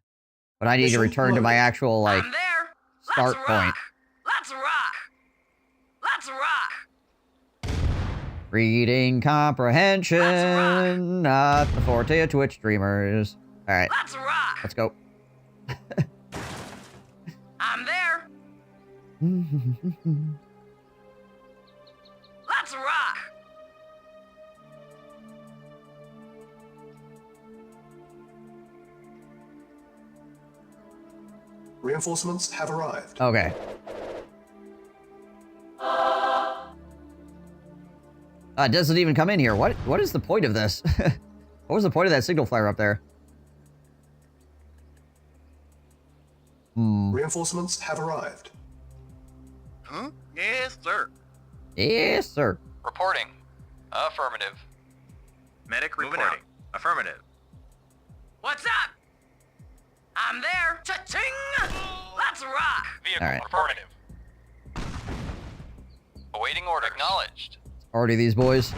Speaker 1: But I need to return to my actual, like,
Speaker 3: I'm there.
Speaker 1: start
Speaker 3: Let's
Speaker 1: point.
Speaker 3: rock. Let's rock. Let's rock.
Speaker 1: Reading comprehension, not the forte of Twitch streamers. Alright,
Speaker 3: Let's rock.
Speaker 1: let's go.
Speaker 3: I'm there. Let's rock.
Speaker 2: Reinforcements have arrived.
Speaker 1: Okay. It doesn't even come in here. What is the point of this? What was the point of that signal flare up there?
Speaker 2: Reinforcements have arrived.
Speaker 4: Huh? Yes, sir.
Speaker 1: Yes, sir.
Speaker 5: Reporting. Affirmative.
Speaker 4: Medic
Speaker 5: Moving
Speaker 4: reporting.
Speaker 5: out.
Speaker 4: Affirmative.
Speaker 3: What's up? I'm there. Cha-ching. Let's rock.
Speaker 5: Vehicle.
Speaker 1: All right.
Speaker 5: Affirmative. Awaiting order. Acknowledged.
Speaker 1: Already these boys.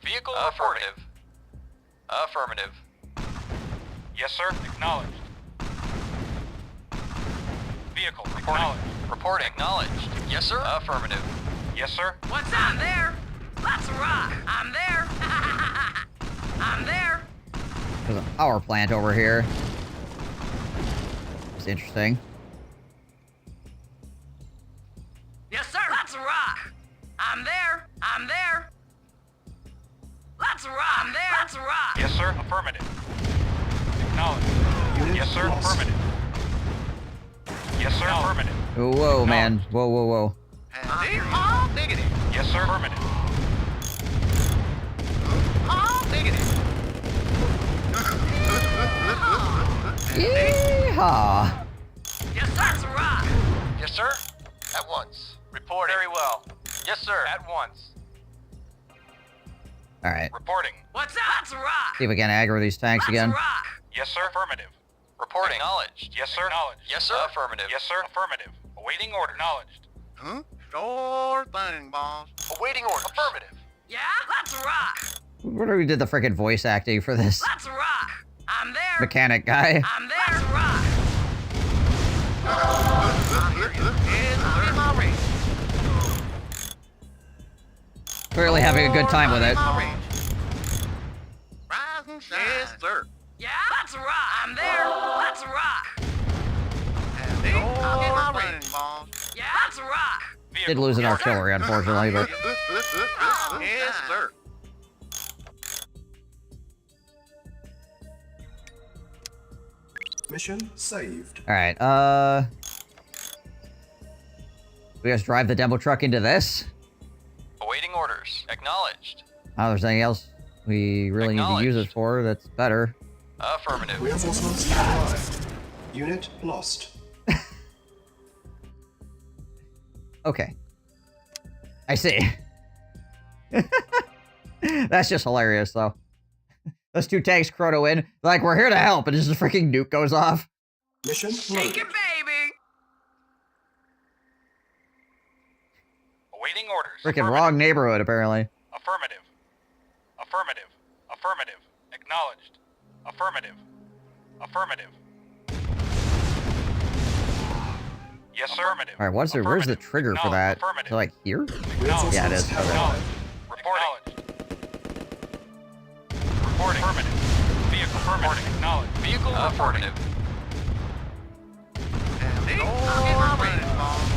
Speaker 5: Vehicle affirmative. Affirmative. Yes, sir. Acknowledged. Vehicle acknowledged. Reporting. Acknowledged. Yes, sir. Affirmative. Yes, sir.
Speaker 3: What's up? I'm there. Let's rock. I'm there. I'm there.
Speaker 1: There's a power plant over here. It's interesting.
Speaker 3: Yes, sir. Let's rock. I'm there. I'm there. Let's rock. I'm there. Let's rock.
Speaker 5: Yes, sir. Affirmative. Acknowledged. Yes, sir.
Speaker 2: Lost.
Speaker 5: Affirmative. Yes, sir. Affirmative.
Speaker 1: Oh, whoa, man. Whoa, whoa, whoa.
Speaker 4: Oh, diggity.
Speaker 5: Yes, sir. Affirmative.
Speaker 4: Oh, diggity.
Speaker 1: Yeehaw!
Speaker 3: Yes, sir. Let's rock.
Speaker 5: Yes, sir. At once. Reporting. Very well. Yes, sir. At once.
Speaker 1: Alright.
Speaker 5: Reporting.
Speaker 3: What's up? Let's rock.
Speaker 1: See if we can aggro these tanks
Speaker 3: Let's
Speaker 1: again.
Speaker 3: rock.
Speaker 5: Yes, sir. Affirmative. Reporting. Acknowledged. Yes, sir. Acknowledged. Yes, sir. Affirmative. Yes, sir. Affirmative. Awaiting order. Acknowledged.
Speaker 4: Huh? Sure thing, boss.
Speaker 5: Awaiting order. Affirmative.
Speaker 3: Yeah? Let's rock.
Speaker 1: What if we did the freaking voice acting for this
Speaker 3: Let's rock. I'm there.
Speaker 1: mechanic guy?
Speaker 3: I'm there. Let's rock.
Speaker 4: I hear you. Yes, I'm in my range.
Speaker 1: Clearly having a good time with it.
Speaker 4: My range. Rise and shine. Yes, sir.
Speaker 3: Yeah? Let's rock. I'm there. Let's rock.
Speaker 4: And then I'll get my range, boss.
Speaker 3: Yeah? Let's rock.
Speaker 1: Did lose an artillery, unfortunately, but
Speaker 4: Yes, sir.
Speaker 2: Mission saved.
Speaker 1: alright, we just drive the demo truck into this?
Speaker 5: Awaiting orders. Acknowledged.
Speaker 1: Oh, there's anything else we really need to use it for that's better.
Speaker 5: Affirmative.
Speaker 2: Reinforcements have arrived. Unit lost.
Speaker 1: Okay. I see. That's just hilarious, though. Those two tanks chrono in, like, we're here to help, and just a freaking nuke goes off.
Speaker 2: Mission
Speaker 3: Shake
Speaker 2: loaded.
Speaker 3: it, baby.
Speaker 5: Awaiting orders.
Speaker 1: Freaking
Speaker 5: Affirmative.
Speaker 1: wrong neighborhood, apparently.
Speaker 5: Affirmative. Affirmative. Affirmative. Acknowledged. Affirmative. Affirmative. Yes, sir. Affirmative.
Speaker 1: Alright, where's the trigger for that?
Speaker 5: Affirmative.
Speaker 1: So, like, here?
Speaker 2: Reinforcements
Speaker 1: Yeah, it is.
Speaker 2: have
Speaker 1: Okay.
Speaker 2: arrived.
Speaker 5: Reporting. Reporting. Affirmative. Vehicle affirmative. Acknowledged. Vehicle affirmative.
Speaker 4: And then I'll get my range, boss.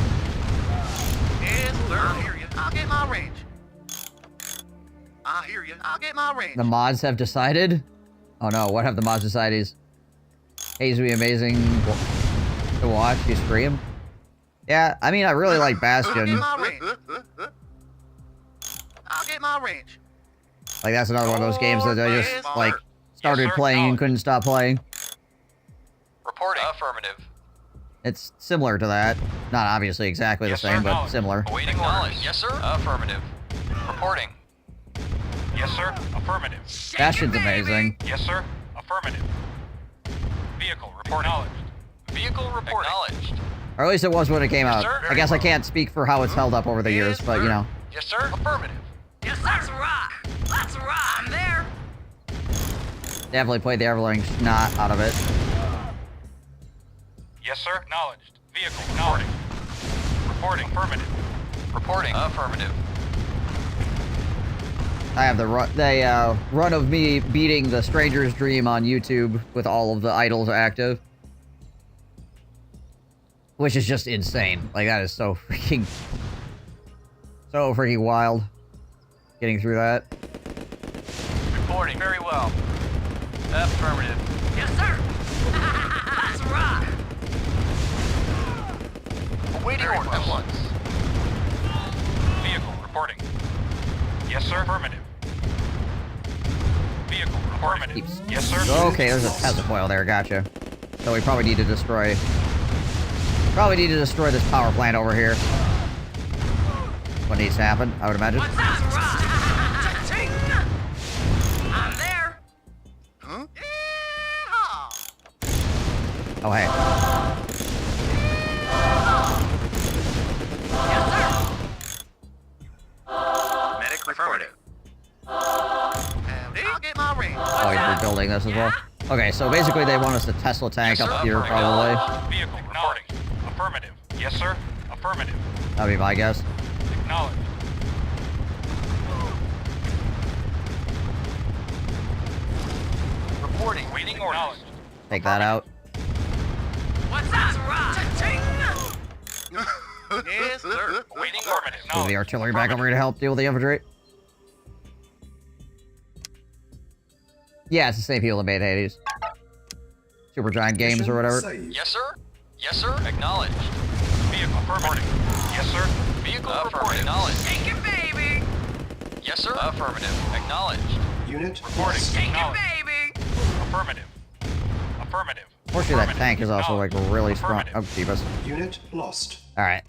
Speaker 4: Yes, sir. I hear you. I'll get my range. I hear you. I'll get my range.
Speaker 1: The mods have decided? Oh no, what have the mods decided? Hey, it's gonna be amazing to watch you stream. Yeah, I mean, I really like
Speaker 4: I'll get
Speaker 1: Bastion.
Speaker 4: my range. I'll get my range.
Speaker 1: Like, that's another one of those games that I just,
Speaker 4: Yes,
Speaker 1: like,
Speaker 4: sir.
Speaker 1: started
Speaker 5: Yes, sir.
Speaker 1: playing and couldn't stop playing.
Speaker 5: Reporting. Affirmative.
Speaker 1: It's similar to that. Not obviously exactly the
Speaker 5: Yes, sir.
Speaker 1: same, but
Speaker 5: Acknowledged.
Speaker 1: similar.
Speaker 5: Awaiting orders. Yes, sir. Affirmative. Reporting. Yes, sir. Affirmative.
Speaker 3: Shake
Speaker 1: Bastion's
Speaker 3: it, baby.
Speaker 1: amazing.
Speaker 5: Yes, sir. Affirmative. Vehicle report acknowledged. Vehicle report acknowledged.
Speaker 1: Or at least it was when it came out.
Speaker 5: sir.
Speaker 1: I guess I can't speak for how it's held up over the years, but you know.
Speaker 5: Yes, sir. Affirmative.
Speaker 3: Yes, sir. Let's rock. Let's rock. I'm there.
Speaker 1: Definitely played the ever-loving snot out of it.
Speaker 5: Yes, sir. Acknowledged. Vehicle reporting. Reporting. Affirmative. Reporting. Affirmative.
Speaker 1: I have the run of me beating the Stranger's Dream on YouTube with all of the idols active. Which is just insane. Like, that is so freaking wild. Getting through that.
Speaker 5: Reporting. Very well. Affirmative.
Speaker 3: Yes, sir. Let's rock.
Speaker 5: Awaiting orders. At once. Vehicle reporting. Yes, sir. Affirmative. Vehicle reporting.
Speaker 1: Keeps-
Speaker 5: Yes, sir.
Speaker 1: Okay, there's a Tesla coil there, gotcha. So we probably need to destroy... this power plant over here. What needs to happen, I would imagine.
Speaker 3: What's up? Rock. Cha-ching. I'm there.
Speaker 4: Huh? Yeehaw!
Speaker 1: Oh, hey.
Speaker 3: Yes, sir.
Speaker 5: Medic affirmative.
Speaker 4: And I'll get my ring.
Speaker 1: Oh, you're rebuilding this as well. Okay, so basically they want us to Tesla tank
Speaker 5: Yes, sir.
Speaker 1: up here, probably.
Speaker 5: Vehicle reporting. Affirmative. Yes, sir. Affirmative.
Speaker 1: That'd be my guess.
Speaker 5: Acknowledged. Reporting. Waiting orders.
Speaker 1: Take that out.
Speaker 3: What's up? Rock. Cha-ching.
Speaker 4: Yes, sir.
Speaker 5: Waiting affirmative.
Speaker 1: Move the artillery back over here to help deal with the infantry. Yeah, it's the same people that made Hades. Supergiant Games or whatever.
Speaker 2: Saved.
Speaker 5: Yes, sir. Yes, sir. Acknowledged. Vehicle affirmative. Yes, sir. Vehicle reporting. Acknowledged.
Speaker 3: Take it, baby.
Speaker 5: Yes, sir. Affirmative. Acknowledged.
Speaker 2: Unit
Speaker 5: Reporting.
Speaker 2: lost.
Speaker 3: Take it,
Speaker 5: Acknowledged.
Speaker 3: baby.
Speaker 5: Affirmative. Affirmative.
Speaker 1: Fortunately, that tank is also, like, really strong. Oh,
Speaker 5: Affirmative.
Speaker 1: Jeebus.
Speaker 2: Unit lost.
Speaker 1: Alright.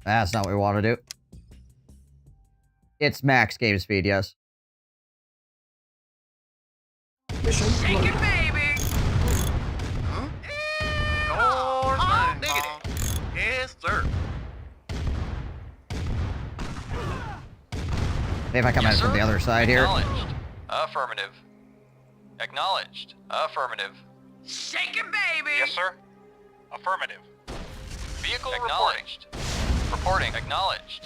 Speaker 1: That's not what we want to do. It's max game speed, yes.
Speaker 2: Mission
Speaker 3: Take
Speaker 2: loaded.
Speaker 3: it, baby.
Speaker 4: Huh? North line, diggity. Yes, sir.
Speaker 1: Maybe if I come
Speaker 5: Yes,
Speaker 1: in from
Speaker 5: sir.
Speaker 1: the other side here.
Speaker 5: Acknowledged. Affirmative. Acknowledged. Affirmative.
Speaker 3: Shake it, baby.
Speaker 5: Yes, sir. Affirmative. Vehicle acknowledged. Reporting. Acknowledged.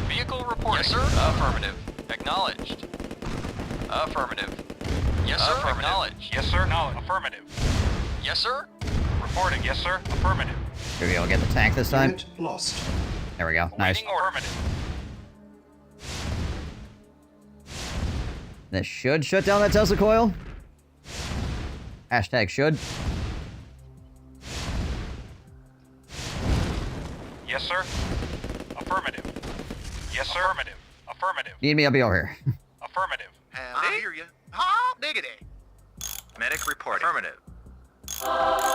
Speaker 5: Vehicle reporting. Yes, sir. Affirmative. Acknowledged. Affirmative. Yes, sir. Acknowledged. Yes, sir. Affirmative. Yes, sir. Reporting. Yes, sir. Affirmative.
Speaker 1: Should we be able to get the tank this time?
Speaker 2: Unit lost.
Speaker 1: There we go. Nice.
Speaker 5: Awaiting affirmative.
Speaker 1: This should shut down that Tesla coil. Hashtag should.
Speaker 5: Yes, sir. Affirmative. Yes, sir. Affirmative. Affirmative.
Speaker 1: Need me, I'll be over here.
Speaker 5: Affirmative.
Speaker 4: And I hear you. Hot diggity.
Speaker 5: Medic reporting. Affirmative.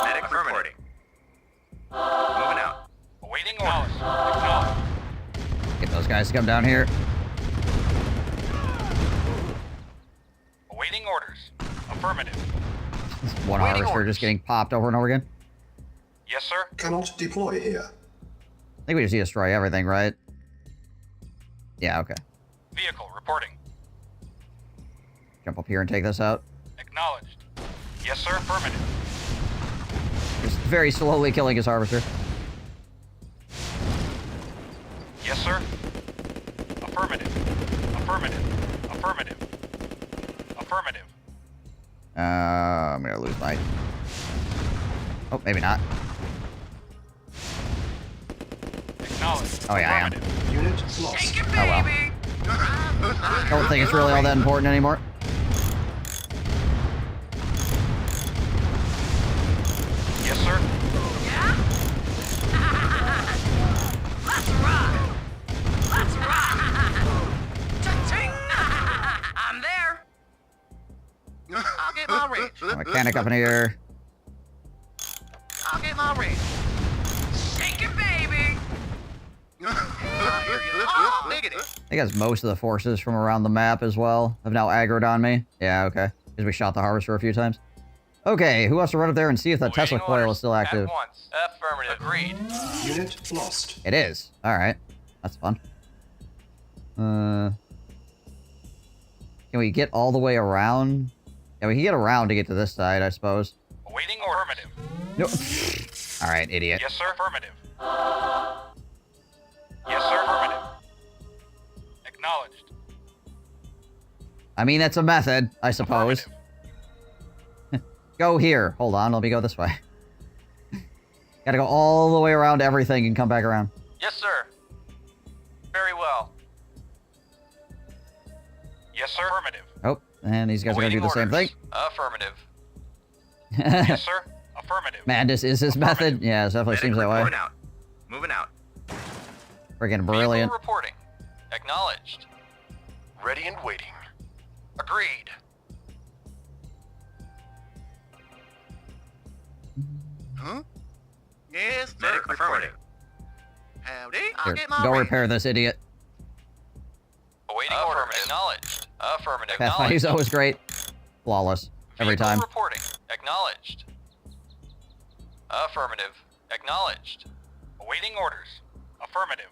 Speaker 5: Medic reporting. Moving out. Awaiting orders. Acknowledged.
Speaker 1: Get those guys to come down here.
Speaker 5: Awaiting orders. Affirmative.
Speaker 1: One
Speaker 5: Waiting
Speaker 1: harvester
Speaker 5: orders.
Speaker 1: just getting popped over and over again.
Speaker 5: Yes, sir.
Speaker 2: Cannot deploy here.
Speaker 1: I think we just need to destroy everything, right? Yeah, okay.
Speaker 5: Vehicle reporting.
Speaker 1: Jump up here and take this out.
Speaker 5: Acknowledged. Yes, sir. Affirmative.
Speaker 1: Just very slowly killing his harvester.
Speaker 5: Yes, sir. Affirmative. Affirmative. Affirmative. Affirmative.
Speaker 1: I'm gonna lose my... Oh, maybe not.
Speaker 5: Acknowledged.
Speaker 1: Oh, yeah, I am.
Speaker 5: Affirmative.
Speaker 2: Unit lost.
Speaker 3: Take it,
Speaker 1: Oh, well.
Speaker 3: baby.
Speaker 1: Don't think it's really all that important anymore.
Speaker 5: Yes, sir.
Speaker 3: Yeah? Let's rock. Let's rock. Cha-ching. I'm there.
Speaker 4: I'll get my ring.
Speaker 1: Mechanic up in here.
Speaker 4: I'll get my ring.
Speaker 3: Shake it, baby.
Speaker 4: I hear you. Hot diggity.
Speaker 1: I think that's most of the forces from around the map as well have now aggroed on me. Yeah, okay. Because we shot the harvester a few times. Okay, who wants to run up there and see if the Tesla
Speaker 5: Awaiting
Speaker 1: coil
Speaker 5: orders.
Speaker 1: is still active?
Speaker 5: At once. Affirmative. Agreed.
Speaker 2: Unit lost.
Speaker 1: It is. Alright. That's fun. Can we get all the way around? Yeah, we can get around to get to this side, I suppose.
Speaker 5: Awaiting orders.
Speaker 1: Nope. Alright, idiot.
Speaker 5: Yes, sir. Affirmative. Yes, sir. Affirmative. Acknowledged.
Speaker 1: I mean, that's a method, I suppose.
Speaker 5: Affirmative.
Speaker 1: Go here. Hold on, let me go this way. Gotta go all the way around everything and come back around.
Speaker 5: Yes, sir. Very well. Yes, sir. Affirmative.
Speaker 1: Oh, and these guys are gonna do
Speaker 5: Awaiting
Speaker 1: the same thing.
Speaker 5: orders. Affirmative. Yes, sir. Affirmative.
Speaker 1: Madness is his method? Yeah, it definitely seems that way.
Speaker 4: Moving out. Moving out.
Speaker 1: Freaking brilliant.
Speaker 5: Vehicle reporting. Acknowledged.
Speaker 2: Ready and waiting.
Speaker 5: Agreed.
Speaker 4: Huh? Yes, sir. Affirmative. Howdy. I'll
Speaker 1: Here,
Speaker 4: get my
Speaker 1: go
Speaker 4: ring.
Speaker 1: repair this idiot.
Speaker 5: Awaiting orders. Acknowledged. Affirmative.
Speaker 1: Pathfinder's always great. Flawless. Every
Speaker 5: Vehicle
Speaker 1: time.
Speaker 5: reporting. Acknowledged. Affirmative. Acknowledged. Awaiting orders. Affirmative.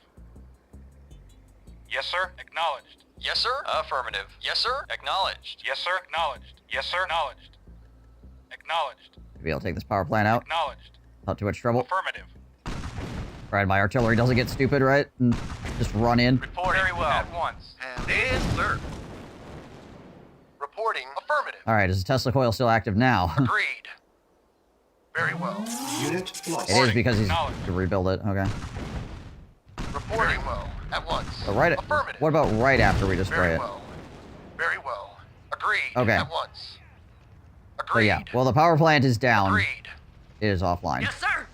Speaker 5: Yes, sir. Acknowledged. Yes, sir. Affirmative. Yes, sir. Acknowledged. Yes, sir. Acknowledged. Yes, sir. Acknowledged. Acknowledged.
Speaker 1: Maybe I'll take this power plant out.
Speaker 5: Acknowledged.
Speaker 1: Not too much trouble.
Speaker 5: Affirmative.
Speaker 1: Right, my artillery doesn't get stupid, right? And just run in.
Speaker 5: Reporting. Very well. At once.
Speaker 4: Howdy. Yes, sir.
Speaker 5: Reporting. Affirmative.
Speaker 1: Alright, is the Tesla coil still active now?
Speaker 5: Agreed. Very well.
Speaker 2: Unit lost.
Speaker 1: It is because he's
Speaker 5: Acknowledged.
Speaker 1: to rebuild it. Okay.
Speaker 5: Reporting. Very well. At once.
Speaker 1: So right.
Speaker 5: Affirmative.
Speaker 1: What about right after we destroy
Speaker 5: Very
Speaker 1: it?
Speaker 5: well. Very well. Agreed.
Speaker 1: Okay.
Speaker 5: At once.
Speaker 1: So
Speaker 5: Agreed.
Speaker 1: yeah, well the power plant is down.
Speaker 5: Agreed.
Speaker 1: It is offline.
Speaker 3: Yes, sir.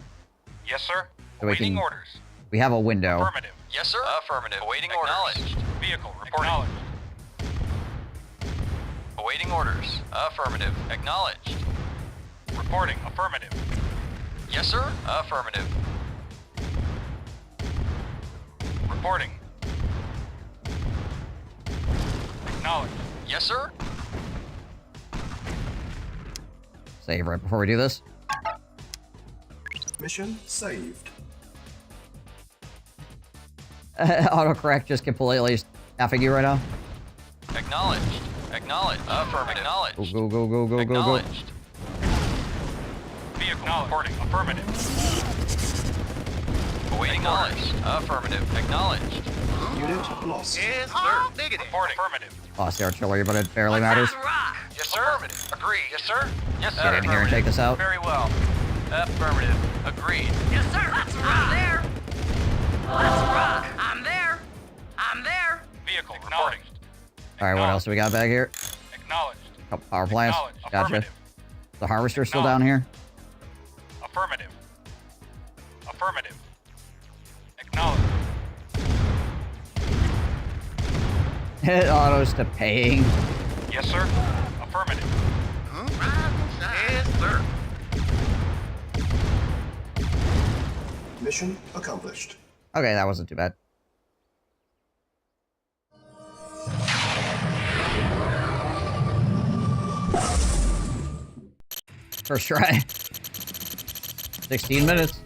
Speaker 5: Yes, sir.
Speaker 1: So we
Speaker 5: Awaiting
Speaker 1: can-
Speaker 5: orders.
Speaker 1: We have a window.
Speaker 5: Affirmative. Yes, sir. Affirmative. Awaiting orders. Vehicle reporting. Acknowledged. Awaiting orders. Affirmative. Acknowledged. Reporting. Affirmative. Yes, sir. Affirmative. Reporting. Acknowledged. Yes, sir.
Speaker 1: Save right before we do this.
Speaker 2: Mission saved.
Speaker 1: Autocorrect just completely effing you right now.
Speaker 5: Acknowledged. Acknowledged. Affirmative. Acknowledged.
Speaker 1: Go, go, go, go, go, go, go.
Speaker 5: Acknowledged. Vehicle reporting. Affirmative. Awaiting acknowledged. Affirmative. Acknowledged.
Speaker 2: Unit lost.
Speaker 4: Yes, sir. Negative.
Speaker 5: Reporting. Affirmative.
Speaker 1: Lost the artillery, but it barely matters.
Speaker 3: Let's rock.
Speaker 5: Yes, sir. Affirmative. Agreed. Yes, sir. Yes, sir.
Speaker 1: Get in here and take this out.
Speaker 5: Very well. Affirmative. Agreed.
Speaker 3: Yes, sir. Let's rock. I'm there. Let's rock. I'm there. I'm there.
Speaker 5: Vehicle reporting.
Speaker 1: Alright, what else do we got back here?
Speaker 5: Acknowledged.
Speaker 1: Couple power plants.
Speaker 5: Acknowledged.
Speaker 1: Gotcha.
Speaker 5: Affirmative.
Speaker 1: The harvester's still down here.
Speaker 5: Affirmative. Affirmative. Acknowledged.
Speaker 1: It autos to paying.
Speaker 5: Yes, sir. Affirmative.
Speaker 4: Huh? Right. Yes, sir.
Speaker 2: Mission accomplished.
Speaker 1: Okay, that wasn't too bad. First try. 16 minutes.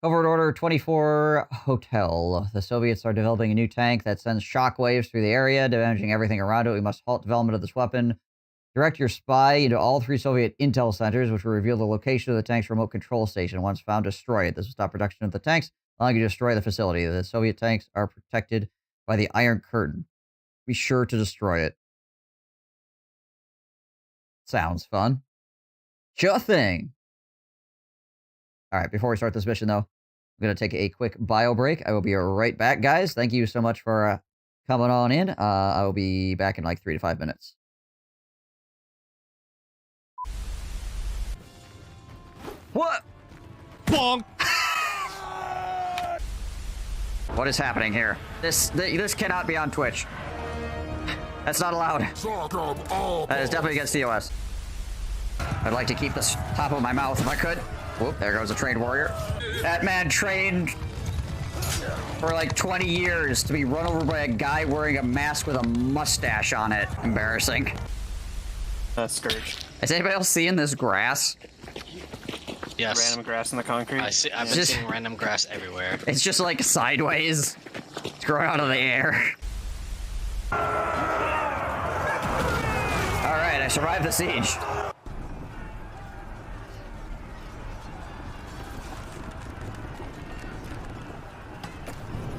Speaker 1: Covert Order 24 Hotel. The Soviets are developing a new tank that sends shockwaves through the area, damaging everything around it. We must halt development of this weapon. Direct your spy into all 3 Soviet intel centers, which will reveal the location of the tank's remote control station. Once found, destroy it. This will stop production of the tanks, allowing you to destroy the facility. The Soviet tanks are protected by the Iron Curtain. Be sure to destroy it. Sounds fun. Sure thing. All right, before we start this mission, though, I'm going to take a quick bio break. I will be right back, guys. Thank you so much for coming on in. I will be back in like 3 to 5 minutes. What?
Speaker 4: Bonk.
Speaker 1: What is happening here? This cannot be on Twitch. That's not allowed. That is definitely against TOS. I'd like to keep this top of my mouth if I could. Whoop, there goes a trained warrior. That man trained for like 20 years to be run over by a guy wearing a mask with a mustache on it. Embarrassing.
Speaker 6: Scourge.
Speaker 1: Is anybody else seeing this grass?
Speaker 7: Yes.
Speaker 6: Random grass in the concrete.
Speaker 7: I've been seeing random grass everywhere.
Speaker 1: It's just like sideways. It's growing out of the air. Alright, I survived the siege.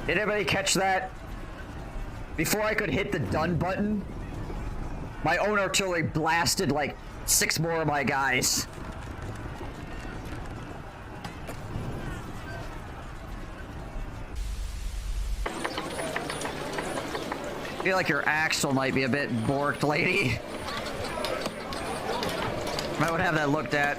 Speaker 1: Did anybody catch that? Before I could hit the done button, my own artillery blasted like 6 more of my guys. I feel like your axle might be a bit borked, lady. Might want to have that looked at.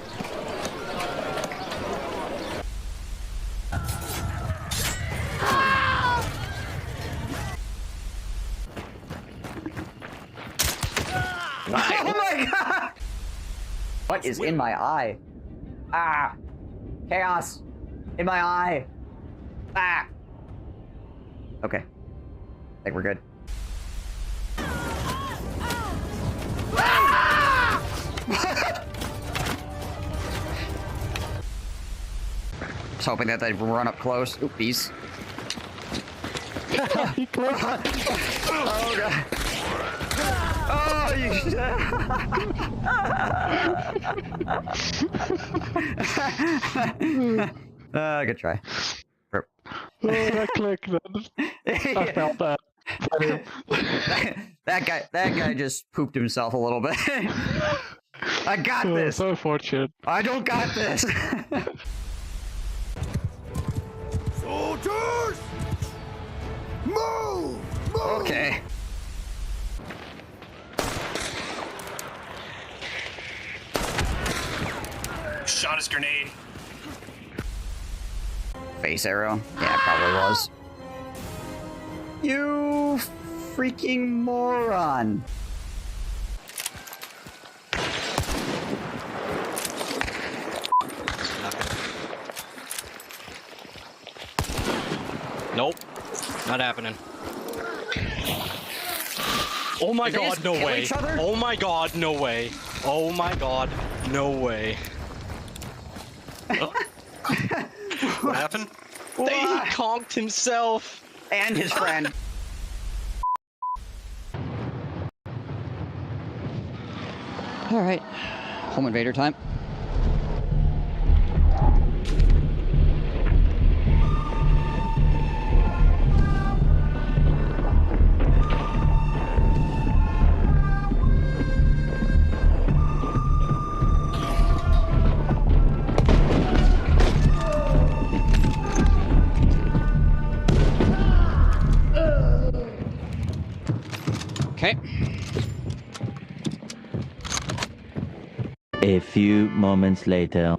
Speaker 1: Oh my god! What is in my eye? Ah! Chaos! In my eye! Ah! Okay. I think we're good. I was hoping that they'd run up close. Oopies. Oh god. Oh, you good try.
Speaker 6: Oh, that clicked. I felt that.
Speaker 1: that guy just pooped himself a little bit. I got this.
Speaker 6: So fortunate.
Speaker 1: I don't got this.
Speaker 2: Soldiers! Move!
Speaker 1: Okay.
Speaker 6: Shot his grenade.
Speaker 1: Face arrow? Yeah, it probably was. You freaking moron.
Speaker 7: Nope. Not happening. Oh my god, no way. Oh my god, no way. Oh my god, no way.
Speaker 6: What happened?
Speaker 7: He conked himself.
Speaker 1: And his friend. Alright. Home invader time. Okay.
Speaker 8: A few moments later.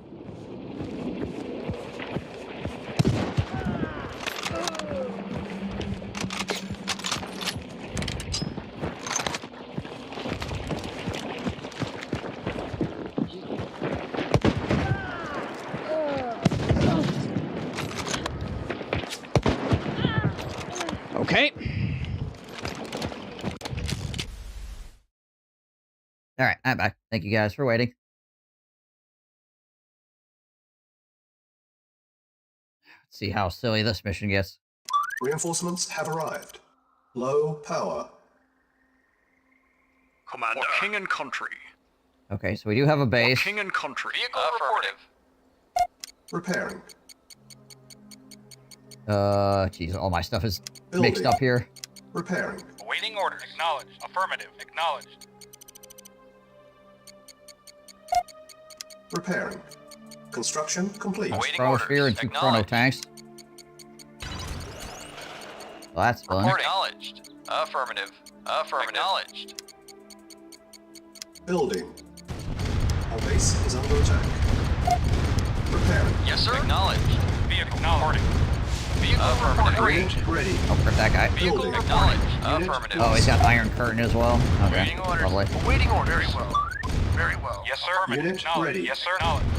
Speaker 1: Okay. All right, I'm back. Thank you guys for waiting. Let's see how silly this mission gets.
Speaker 2: Reinforcements have arrived. Low power.
Speaker 9: Commander. For king and country.
Speaker 1: Okay, so we do have a base.
Speaker 9: For king and country.
Speaker 5: Vehicle affirmative.
Speaker 2: Repairing.
Speaker 1: Geez, all my stuff is
Speaker 2: Building.
Speaker 1: mixed up here.
Speaker 2: Repairing.
Speaker 5: Awaiting orders. Acknowledged. Affirmative. Acknowledged.
Speaker 2: Repairing. Construction complete.
Speaker 5: Awaiting
Speaker 1: Chronosphere
Speaker 5: orders.
Speaker 1: and 2 chrono tanks. Well, that's fun.
Speaker 5: Report acknowledged. Affirmative. Affirmative. Acknowledged.
Speaker 2: Building. Our base is under attack. Repairing.
Speaker 5: Yes, sir. Acknowledged. Vehicle reporting. Vehicle reporting.
Speaker 2: Range ready.
Speaker 1: Oh, for that guy.
Speaker 5: Vehicle
Speaker 2: Building.
Speaker 5: acknowledged.
Speaker 2: Unit
Speaker 5: Affirmative.
Speaker 1: Oh, he's got Iron Curtain as well. Okay,
Speaker 5: Awaiting orders.
Speaker 1: lovely.
Speaker 9: Awaiting orders. Very well.
Speaker 4: Very well.
Speaker 5: Yes, sir.
Speaker 2: Unit ready.
Speaker 5: Yes, sir.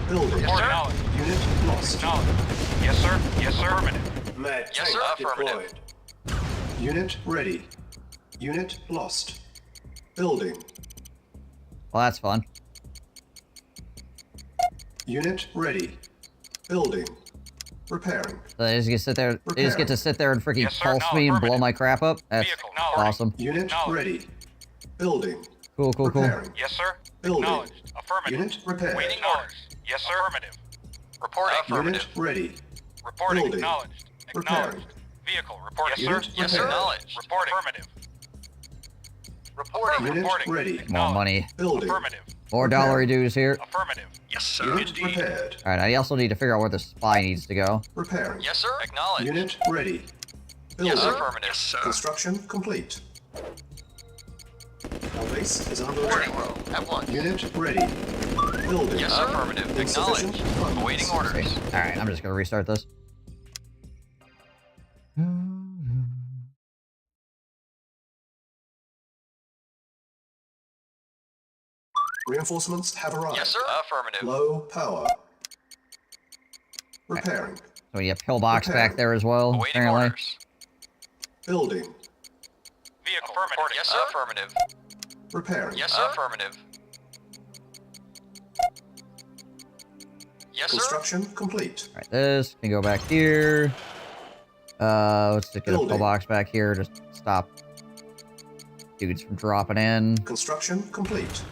Speaker 2: Building.
Speaker 5: Yes, sir.
Speaker 2: Unit lost.
Speaker 5: Yes, sir. Yes, sir. Affirmative.
Speaker 2: Mad
Speaker 5: Yes,
Speaker 2: tank
Speaker 5: sir. Affirmative.
Speaker 2: deployed. Unit ready. Unit lost. Building.
Speaker 1: Well, that's fun.
Speaker 2: Unit ready. Building. Repairing.
Speaker 1: So they just get to sit there. They just get to sit there and freaking
Speaker 5: Yes, sir.
Speaker 1: pulse
Speaker 5: No,
Speaker 1: me and blow
Speaker 5: affirmative.
Speaker 1: my crap up. That's
Speaker 5: Vehicle knowledge.
Speaker 1: awesome.
Speaker 2: Unit ready. Building.
Speaker 1: Cool, cool, cool.
Speaker 2: Repairing.
Speaker 5: Yes, sir.
Speaker 2: Building.
Speaker 5: Acknowledged. Affirmative.
Speaker 2: Unit repaired.
Speaker 5: Waiting orders. Yes, sir. Affirmative. Reporting.
Speaker 2: Unit
Speaker 5: Affirmative.
Speaker 2: ready.
Speaker 5: Reporting.
Speaker 2: Building.
Speaker 5: Acknowledged.
Speaker 2: Repairing.
Speaker 5: Acknowledged. Vehicle. Reporting. Yes,
Speaker 2: Unit
Speaker 5: sir. Yes,
Speaker 2: repaired.
Speaker 5: acknowledged. Reporting. Affirmative. Reporting.
Speaker 2: Unit
Speaker 5: Reporting.
Speaker 2: ready.
Speaker 1: More money.
Speaker 2: Building.
Speaker 5: Affirmative.
Speaker 1: More dollary dues here.
Speaker 5: Affirmative. Yes, sir.
Speaker 2: Unit repaired.
Speaker 1: Alright, I also need to figure out where the spy needs to go.
Speaker 2: Repairing.
Speaker 5: Yes, sir. Acknowledged.
Speaker 2: Unit ready. Building.
Speaker 5: Yes, sir. Affirmative. Yes, sir.
Speaker 2: Construction complete. Our base is under
Speaker 5: Very
Speaker 2: attack.
Speaker 5: well. At once.
Speaker 2: Unit ready. Building.
Speaker 5: Yes, sir. Affirmative.
Speaker 2: Insufficient
Speaker 5: Acknowledged.
Speaker 2: funds.
Speaker 5: Awaiting orders.
Speaker 1: Alright, I'm just gonna restart this.
Speaker 2: Reinforcements have arrived.
Speaker 5: Yes, sir. Affirmative.
Speaker 2: Low power. Repairing.
Speaker 1: So you have pillbox back there as well,
Speaker 5: Awaiting
Speaker 1: apparently.
Speaker 5: orders.
Speaker 2: Building.
Speaker 5: Vehicle. Affirmative. Yes, sir. Affirmative.
Speaker 2: Repairing.
Speaker 5: Yes, sir. Affirmative. Yes, sir.
Speaker 2: Construction complete.
Speaker 1: Alright, this can go back here. Let's get a
Speaker 2: Building.
Speaker 1: pillbox back here. Just stop dudes from dropping in.
Speaker 2: Construction complete.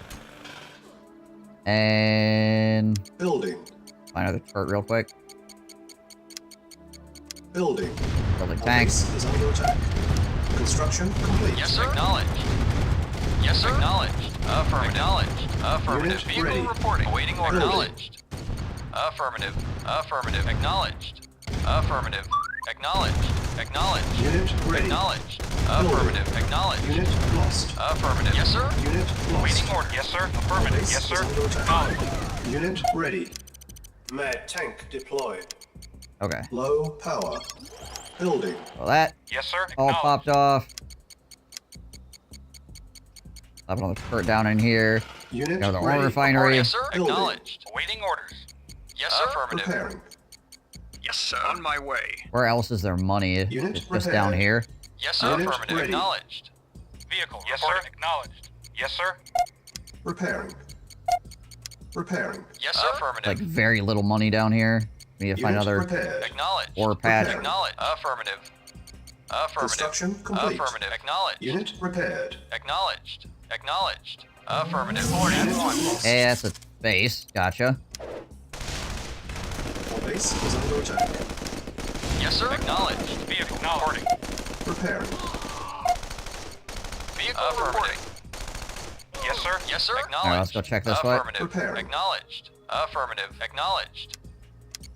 Speaker 1: And
Speaker 2: Building.
Speaker 1: find another turret real quick.
Speaker 2: Building.
Speaker 1: Building
Speaker 2: Our
Speaker 1: tanks.
Speaker 2: base is under attack. Construction complete.
Speaker 5: Yes, sir. Acknowledged. Yes, sir. Acknowledged. Affirmative. Acknowledged. Affirmative.
Speaker 2: Unit
Speaker 5: Vehicle
Speaker 2: ready.
Speaker 5: reporting. Awaiting order.
Speaker 2: Building.
Speaker 5: Acknowledged. Affirmative. Affirmative. Acknowledged. Affirmative. Acknowledged. Acknowledged.
Speaker 2: Unit ready.
Speaker 5: Acknowledged. Affirmative. Acknowledged.
Speaker 2: Unit lost.
Speaker 5: Affirmative. Yes, sir.
Speaker 2: Unit lost.
Speaker 5: Waiting order. Yes, sir.
Speaker 2: Our
Speaker 5: Affirmative.
Speaker 2: base
Speaker 5: Yes,
Speaker 2: is
Speaker 5: sir.
Speaker 2: under attack.
Speaker 5: Acknowledged.
Speaker 2: Unit ready. Mad tank deployed.
Speaker 1: Okay.
Speaker 2: Low power. Building.
Speaker 1: Well, that
Speaker 5: Yes, sir.
Speaker 1: all
Speaker 5: Acknowledged.
Speaker 1: popped off. Stop another turret down in here.
Speaker 2: Unit
Speaker 1: Go to the ore
Speaker 2: ready.
Speaker 1: refinery.
Speaker 5: Yes, sir.
Speaker 2: Building.
Speaker 5: Acknowledged. Awaiting orders. Yes, sir. Affirmative.
Speaker 2: Repairing.
Speaker 5: Yes, sir. On my way.
Speaker 1: Where else is there money?
Speaker 2: Unit
Speaker 1: It's just down
Speaker 2: repaired.
Speaker 1: here.
Speaker 5: Yes, sir.
Speaker 2: Unit
Speaker 5: Affirmative.
Speaker 2: ready.
Speaker 5: Acknowledged. Vehicle. Yes, sir. Acknowledged. Yes, sir.
Speaker 2: Repairing. Repairing.
Speaker 5: Yes, sir. Affirmative.
Speaker 1: Like very little money down here. We need to find
Speaker 2: Unit
Speaker 1: another
Speaker 2: repaired.
Speaker 5: Acknowledged.
Speaker 1: ore patch.
Speaker 2: Repairing.
Speaker 5: Acknowledged. Affirmative. Affirmative.
Speaker 2: Construction complete.
Speaker 5: Affirmative. Acknowledged.
Speaker 2: Unit repaired.
Speaker 5: Acknowledged. Acknowledged. Affirmative.
Speaker 2: Unit lost.
Speaker 1: Hey, that's a base. Gotcha.
Speaker 2: Our base is under attack.
Speaker 5: Yes, sir. Acknowledged. Vehicle reporting.
Speaker 2: Repairing.
Speaker 5: Vehicle reporting. Yes, sir. Yes, sir. Acknowledged.
Speaker 1: Alright, let's go check this way.
Speaker 5: Affirmative.
Speaker 2: Repairing.
Speaker 5: Acknowledged. Affirmative. Acknowledged.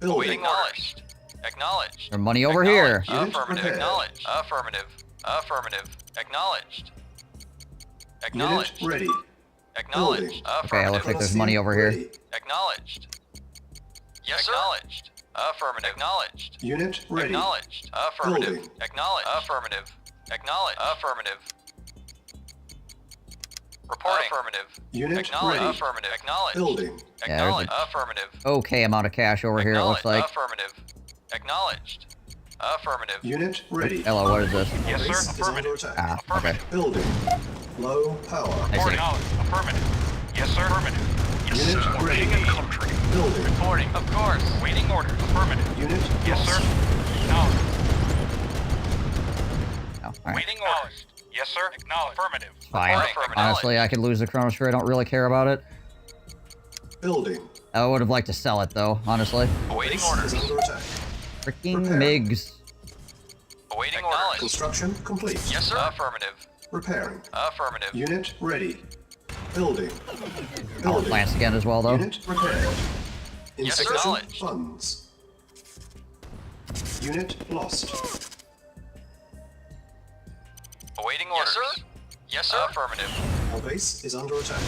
Speaker 2: Building.
Speaker 5: Awaiting orders. Acknowledged.
Speaker 1: There's money over here.
Speaker 5: Acknowledged.
Speaker 2: Unit
Speaker 5: Affirmative.
Speaker 2: repaired.
Speaker 5: Acknowledged. Affirmative. Affirmative. Acknowledged.
Speaker 2: Unit
Speaker 5: Acknowledged.
Speaker 2: ready.
Speaker 5: Acknowledged.
Speaker 2: Building.
Speaker 1: Okay,
Speaker 5: Affirmative.
Speaker 1: looks like there's money over here.
Speaker 2: Ready.
Speaker 5: Acknowledged. Yes, sir. Acknowledged. Affirmative. Acknowledged.
Speaker 2: Unit ready.
Speaker 5: Acknowledged. Affirmative.
Speaker 2: Building.
Speaker 5: Acknowledged. Affirmative. Acknowledged. Affirmative. Reporting. Affirmative.
Speaker 2: Unit
Speaker 5: Acknowledged.
Speaker 2: ready.
Speaker 5: Affirmative. Acknowledged.
Speaker 2: Building.
Speaker 5: Acknowledged. Affirmative.
Speaker 1: Okay amount of cash over here, it looks like.
Speaker 5: Affirmative. Acknowledged. Affirmative.
Speaker 2: Unit ready.
Speaker 1: Hello, what is this?
Speaker 5: Yes,
Speaker 2: Base
Speaker 5: sir.
Speaker 2: is under
Speaker 5: Affirmative.
Speaker 2: attack.
Speaker 1: Ah, okay.
Speaker 2: Building. Low power.
Speaker 1: I see.
Speaker 5: Reporting. Affirmative. Yes, sir. Affirmative. Yes,
Speaker 2: Unit
Speaker 5: sir.
Speaker 2: ready.
Speaker 5: King and country.
Speaker 2: Building.
Speaker 5: Reporting. Of course. Waiting order. Affirmative.
Speaker 2: Unit
Speaker 5: Yes,
Speaker 2: lost.
Speaker 5: sir. Acknowledged.
Speaker 1: Oh, alright.
Speaker 5: Waiting orders. Yes, sir. Acknowledged. Affirmative.
Speaker 1: Fine.
Speaker 5: Affirmative.
Speaker 1: Honestly, I could lose the Chronosphere. I don't really care about it.
Speaker 2: Building.
Speaker 1: I would have liked to sell it, though, honestly.
Speaker 5: Awaiting
Speaker 2: Base
Speaker 5: orders.
Speaker 2: is under attack.
Speaker 1: Freaking
Speaker 2: Repair.
Speaker 1: MiGs.
Speaker 5: Awaiting orders.
Speaker 2: Construction complete.
Speaker 5: Yes, sir. Affirmative.
Speaker 2: Repairing.
Speaker 5: Affirmative.
Speaker 2: Unit ready. Building.
Speaker 1: Power
Speaker 2: Building.
Speaker 1: plants again as well, though.
Speaker 2: Unit repaired.
Speaker 5: Yes, sir.
Speaker 2: Insufficient
Speaker 5: Acknowledged.
Speaker 2: funds. Unit lost.
Speaker 5: Awaiting orders. Yes, sir. Yes, sir. Affirmative.
Speaker 2: Our base is under attack.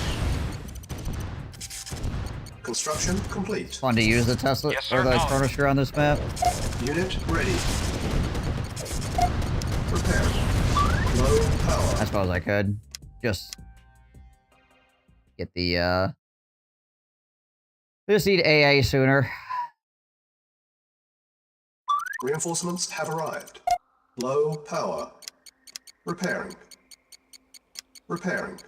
Speaker 2: Construction complete.
Speaker 1: Fun to use the Tesla
Speaker 5: Yes, sir.
Speaker 1: or the
Speaker 5: No.
Speaker 1: Chronosphere on this map.
Speaker 2: Unit ready. Repairing. Low power.
Speaker 1: I suppose I could. Just get the We just need AA sooner.
Speaker 2: Reinforcements have arrived. Low power. Repairing. Repairing.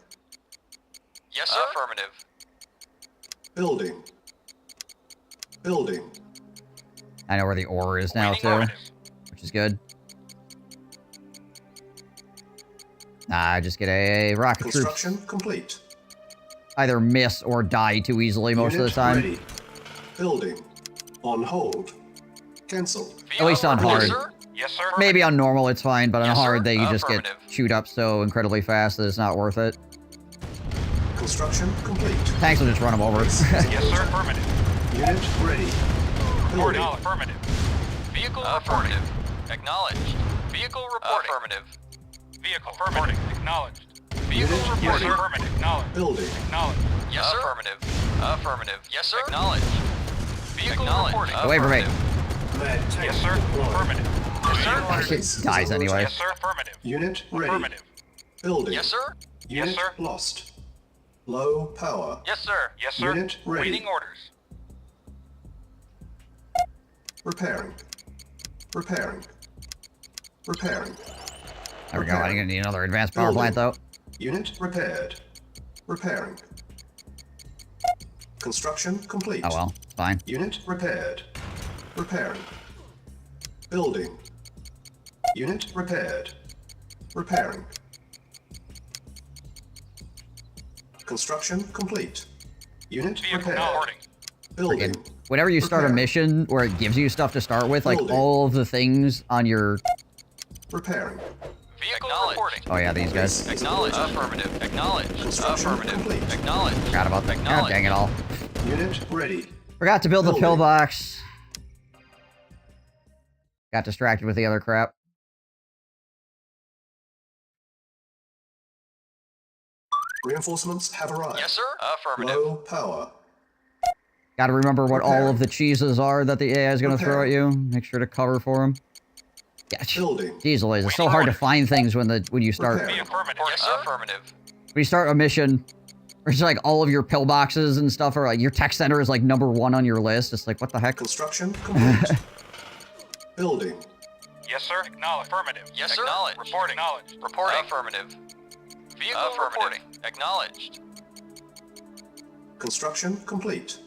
Speaker 5: Yes, sir. Affirmative.
Speaker 2: Building. Building.
Speaker 1: I know where the ore is now,
Speaker 5: Waiting
Speaker 1: too.
Speaker 5: orders.
Speaker 1: Which is good. Nah, just get a rocket troops.
Speaker 2: Construction complete.
Speaker 1: Either miss or die too easily most of the
Speaker 2: Unit
Speaker 1: time.
Speaker 2: ready. Building. On hold. Cancel.
Speaker 1: At least on hard.
Speaker 5: Yes, sir. Yes, sir.
Speaker 1: Maybe on normal it's fine, but on
Speaker 5: Yes, sir.
Speaker 1: hard they just get
Speaker 5: Affirmative.
Speaker 1: chewed up so incredibly fast that it's not worth it.
Speaker 2: Construction complete.
Speaker 1: Tanks will just run them over.
Speaker 4: Yes, sir. Affirmative.
Speaker 2: Unit ready.
Speaker 4: Reporting.
Speaker 2: Building.
Speaker 4: Affirmative.
Speaker 5: Vehicle reporting. Acknowledged. Vehicle reporting. Affirmative.
Speaker 4: Vehicle reporting. Acknowledged.
Speaker 5: Vehicle
Speaker 2: Unit
Speaker 4: Yes,
Speaker 5: reporting.
Speaker 4: sir. Affirmative. Acknowledged.
Speaker 2: Building.
Speaker 4: Acknowledged.
Speaker 5: Yes, sir. Affirmative. Affirmative. Yes, sir. Acknowledged. Vehicle reporting.
Speaker 1: Away from me.
Speaker 5: Affirmative.
Speaker 2: Mad tank
Speaker 4: Yes, sir.
Speaker 2: deployed.
Speaker 4: Affirmative.
Speaker 5: Yes, sir.
Speaker 1: That shit dies anyway.
Speaker 4: Yes, sir. Affirmative.
Speaker 2: Unit ready.
Speaker 4: Affirmative.
Speaker 2: Building.
Speaker 5: Yes, sir.
Speaker 2: Unit
Speaker 4: Yes, sir.
Speaker 2: lost. Low power.
Speaker 5: Yes, sir.
Speaker 4: Yes, sir.
Speaker 2: Unit ready.
Speaker 4: Waiting orders.
Speaker 2: Repairing. Repairing. Repairing.
Speaker 1: There we go. I'm gonna need another advanced power plant though.
Speaker 2: Unit repaired. Repairing. Construction complete.
Speaker 1: Oh well, it's fine.
Speaker 2: Unit repaired. Repairing. Building. Unit repaired. Repairing. Construction complete. Unit
Speaker 4: Vehicle
Speaker 2: repaired.
Speaker 4: reporting.
Speaker 2: Building.
Speaker 1: Whenever you start a
Speaker 2: Repairing.
Speaker 1: mission where it gives you stuff to start with, like
Speaker 2: Building.
Speaker 1: all of the things on your...
Speaker 2: Repairing.
Speaker 5: Vehicle reporting.
Speaker 1: Oh yeah, these guys.
Speaker 5: Acknowledged. Affirmative. Acknowledged.
Speaker 2: Construction
Speaker 5: Affirmative.
Speaker 2: complete.
Speaker 5: Acknowledged.
Speaker 1: Forgot about that. God dang it all.
Speaker 2: Unit ready.
Speaker 1: Forgot to build the
Speaker 2: Building.
Speaker 1: pillbox. Got distracted with the other crap.
Speaker 2: Reinforcements have arrived.
Speaker 5: Yes, sir. Affirmative.
Speaker 2: Low power.
Speaker 1: Got to remember what all
Speaker 2: Repairing.
Speaker 1: of the cheeses are that the AI is going to throw at you. Make sure to cover for them. Yeah,
Speaker 2: Building.
Speaker 1: Diesel is. It's so hard to find things when you start
Speaker 2: Repairing.
Speaker 4: Affirmative. Yes, sir.
Speaker 5: Affirmative.
Speaker 1: when you start a mission. It's like all of your pillboxes and stuff are like your tech center is like #1 on your list. It's like what the heck?
Speaker 2: Construction complete. Building.
Speaker 4: Yes, sir. Acknowledged. Affirmative.
Speaker 5: Yes, sir.
Speaker 4: Acknowledged. Reporting. Acknowledged.
Speaker 5: Reporting. Affirmative. Vehicle reporting. Acknowledged.
Speaker 2: Construction complete.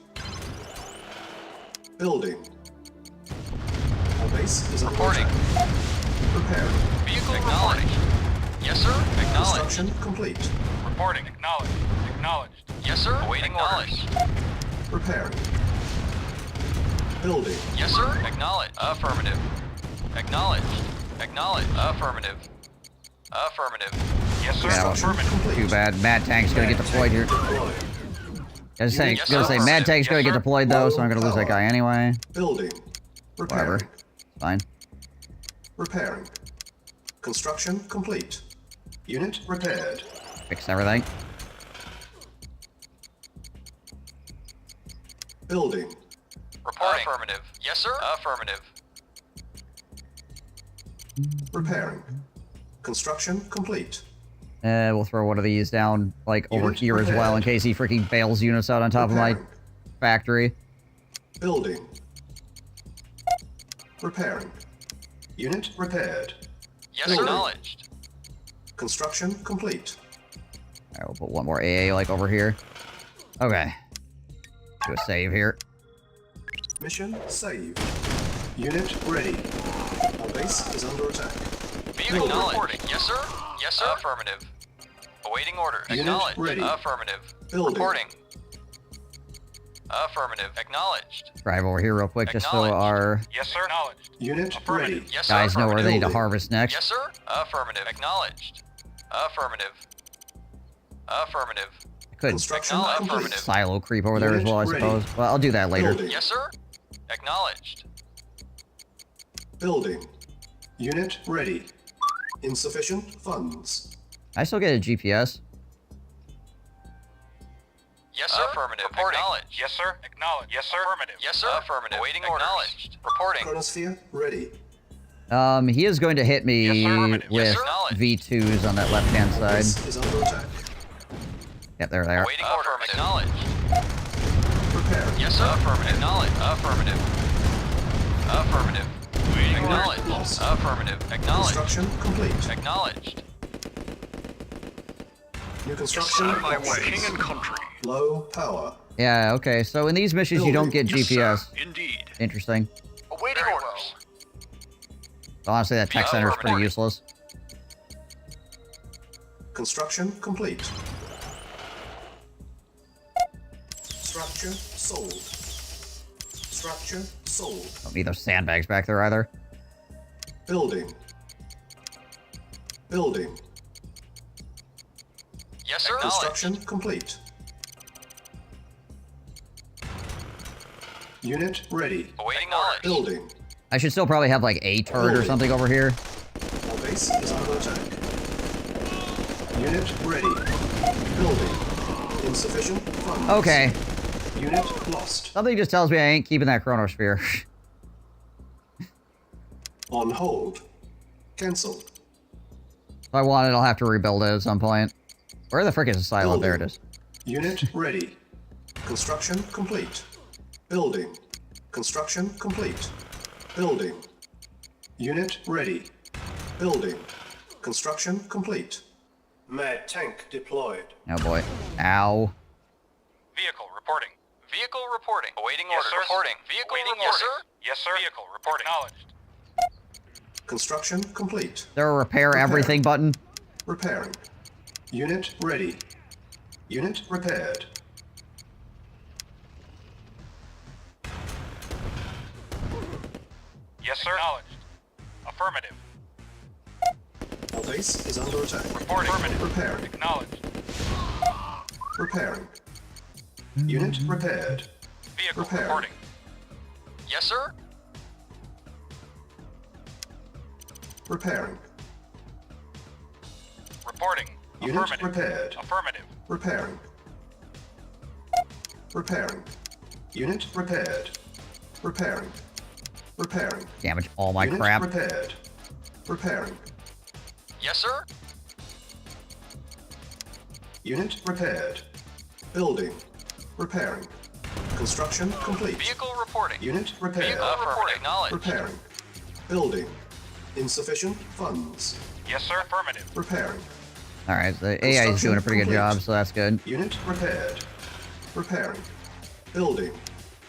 Speaker 2: Building. Our base is under
Speaker 5: Reporting.
Speaker 2: attack. Repairing.
Speaker 5: Vehicle reporting. Yes, sir. Acknowledged.
Speaker 2: Construction complete.
Speaker 4: Reporting. Acknowledged. Acknowledged.
Speaker 5: Yes, sir. Awaiting orders.
Speaker 2: Repairing. Building.
Speaker 5: Yes, sir. Acknowledged. Affirmative. Acknowledged. Acknowledged. Affirmative. Affirmative.
Speaker 4: Yes, sir.
Speaker 1: Yeah, well,
Speaker 4: Affirmative.
Speaker 2: Complete.
Speaker 1: Too bad. Mad Tank's gonna get deployed here.
Speaker 2: Deployed.
Speaker 1: I was saying,
Speaker 5: Yes,
Speaker 1: gonna
Speaker 5: sir.
Speaker 1: say Mad Tank's gonna
Speaker 5: Yes,
Speaker 1: get
Speaker 5: sir.
Speaker 1: deployed though, so I'm gonna lose that guy anyway.
Speaker 2: Building. Repairing.
Speaker 1: Whatever. Fine.
Speaker 2: Repairing. Construction complete. Unit repaired.
Speaker 1: Fixed everything.
Speaker 2: Building.
Speaker 5: Reporting. Affirmative. Yes, sir. Affirmative.
Speaker 2: Repairing. Construction complete.
Speaker 1: We'll throw one of these down, like, over
Speaker 2: Unit
Speaker 1: here as well, in
Speaker 2: repaired.
Speaker 1: case he freaking bails units out on top of my
Speaker 2: Repairing.
Speaker 1: factory.
Speaker 2: Building. Repairing. Unit repaired.
Speaker 5: Yes,
Speaker 2: Building.
Speaker 5: acknowledged.
Speaker 2: Construction complete.
Speaker 1: Alright, we'll put one more AA, like, over here. Okay. Do a save here.
Speaker 2: Mission saved. Unit ready. Our base is under attack.
Speaker 5: Vehicle
Speaker 2: Building.
Speaker 5: reporting. Yes, sir. Yes, sir. Affirmative. Awaiting orders.
Speaker 2: Unit
Speaker 5: Acknowledged.
Speaker 2: ready.
Speaker 5: Affirmative.
Speaker 2: Building.
Speaker 5: Reporting. Affirmative. Acknowledged.
Speaker 1: Drive over here real quick, just so
Speaker 5: Acknowledged.
Speaker 1: our
Speaker 4: Yes, sir. Acknowledged.
Speaker 2: Unit
Speaker 4: Affirmative.
Speaker 2: ready.
Speaker 5: Yes, sir.
Speaker 1: guys know where they need to
Speaker 5: Affirmative.
Speaker 1: harvest next.
Speaker 5: Yes, sir. Affirmative. Acknowledged. Affirmative. Affirmative.
Speaker 1: I could
Speaker 2: Construction
Speaker 5: Acknowledged.
Speaker 2: complete.
Speaker 5: Affirmative.
Speaker 1: silo creep over there as
Speaker 2: Unit
Speaker 1: well, I
Speaker 2: ready.
Speaker 1: suppose. Well, I'll do that later.
Speaker 2: Building.
Speaker 5: Yes, sir. Acknowledged.
Speaker 2: Building. Unit ready. Insufficient funds.
Speaker 1: I still get a GPS.
Speaker 5: Yes, sir. Affirmative.
Speaker 4: Reporting.
Speaker 5: Acknowledged.
Speaker 4: Yes, sir. Acknowledged. Yes, sir. Affirmative.
Speaker 5: Yes, sir. Affirmative. Awaiting orders. Acknowledged. Reporting.
Speaker 2: Chronosphere ready.
Speaker 1: He is going to hit me
Speaker 4: Yes, sir. Affirmative.
Speaker 1: with
Speaker 5: Yes, sir. Acknowledged.
Speaker 1: V2s on that left-hand
Speaker 2: Our
Speaker 1: side.
Speaker 2: base is under attack.
Speaker 1: Yep, there they are.
Speaker 5: Awaiting orders. Acknowledged.
Speaker 2: Repairing.
Speaker 5: Yes, sir. Affirmative. Acknowledge. Affirmative. Affirmative. Acknowledged.
Speaker 2: Lost.
Speaker 5: Affirmative. Acknowledged.
Speaker 2: Construction complete.
Speaker 5: Acknowledged.
Speaker 2: New construction.
Speaker 4: my way.
Speaker 2: options.
Speaker 4: King and country.
Speaker 2: Low power.
Speaker 1: Yeah, okay. So in these missions, you don't get
Speaker 2: Building.
Speaker 1: GPS.
Speaker 4: Indeed.
Speaker 1: Interesting.
Speaker 4: Awaiting orders.
Speaker 1: So honestly, that tech center is pretty
Speaker 5: Affirmative.
Speaker 1: useless.
Speaker 2: Construction complete. Structure sold. Structure sold.
Speaker 1: Don't need those sandbags back there either.
Speaker 2: Building. Building.
Speaker 5: Yes, sir.
Speaker 2: Construction complete. Unit ready.
Speaker 5: Awaiting orders.
Speaker 2: Building.
Speaker 1: I should still probably have like a turret or
Speaker 2: Building.
Speaker 1: something over here.
Speaker 2: Our base is under attack. Unit ready. Building. Insufficient funds.
Speaker 1: Okay.
Speaker 2: Unit lost.
Speaker 1: Something just tells me I ain't keeping that chronosphere.
Speaker 2: On hold. Cancel.
Speaker 1: If I want it, I'll have to rebuild it at some point. Where the frick is the silo? There it is.
Speaker 2: Unit ready. Construction complete. Building. Construction complete. Building. Unit ready. Building. Construction complete. Mad tank deployed.
Speaker 1: Oh boy. Ow.
Speaker 5: Vehicle reporting. Vehicle reporting. Awaiting
Speaker 4: Yes,
Speaker 5: orders.
Speaker 4: sir.
Speaker 5: Reporting. Vehicle
Speaker 4: Awaiting
Speaker 5: reporting.
Speaker 4: orders.
Speaker 5: Yes, sir.
Speaker 4: Yes, sir.
Speaker 5: Vehicle reporting.
Speaker 4: Acknowledged.
Speaker 2: Construction complete.
Speaker 1: Is there a repair everything button?
Speaker 2: Repairing. Unit ready. Unit repaired.
Speaker 4: Yes, sir. Acknowledged. Affirmative.
Speaker 2: Our base is under attack.
Speaker 4: Reporting. Affirmative.
Speaker 2: Repairing.
Speaker 4: Acknowledged.
Speaker 2: Repairing. Unit repaired.
Speaker 4: Vehicle
Speaker 2: Repair.
Speaker 4: reporting.
Speaker 5: Yes, sir.
Speaker 2: Repairing.
Speaker 4: Reporting.
Speaker 2: Unit
Speaker 4: Affirmative.
Speaker 2: repaired.
Speaker 4: Affirmative.
Speaker 2: Repairing. Repairing. Unit repaired. Repairing. Repairing.
Speaker 1: Damage all my
Speaker 2: Unit
Speaker 1: crap.
Speaker 2: repaired. Repairing.
Speaker 5: Yes, sir.
Speaker 2: Unit repaired. Building. Repairing. Construction complete.
Speaker 5: Vehicle reporting.
Speaker 2: Unit repaired.
Speaker 5: Vehicle reporting. Acknowledged.
Speaker 2: Repairing. Building. Insufficient funds.
Speaker 4: Yes, sir. Affirmative.
Speaker 2: Repairing.
Speaker 1: Alright, the AI is doing a pretty good job, so that's good.
Speaker 2: Unit repaired. Repairing. Building.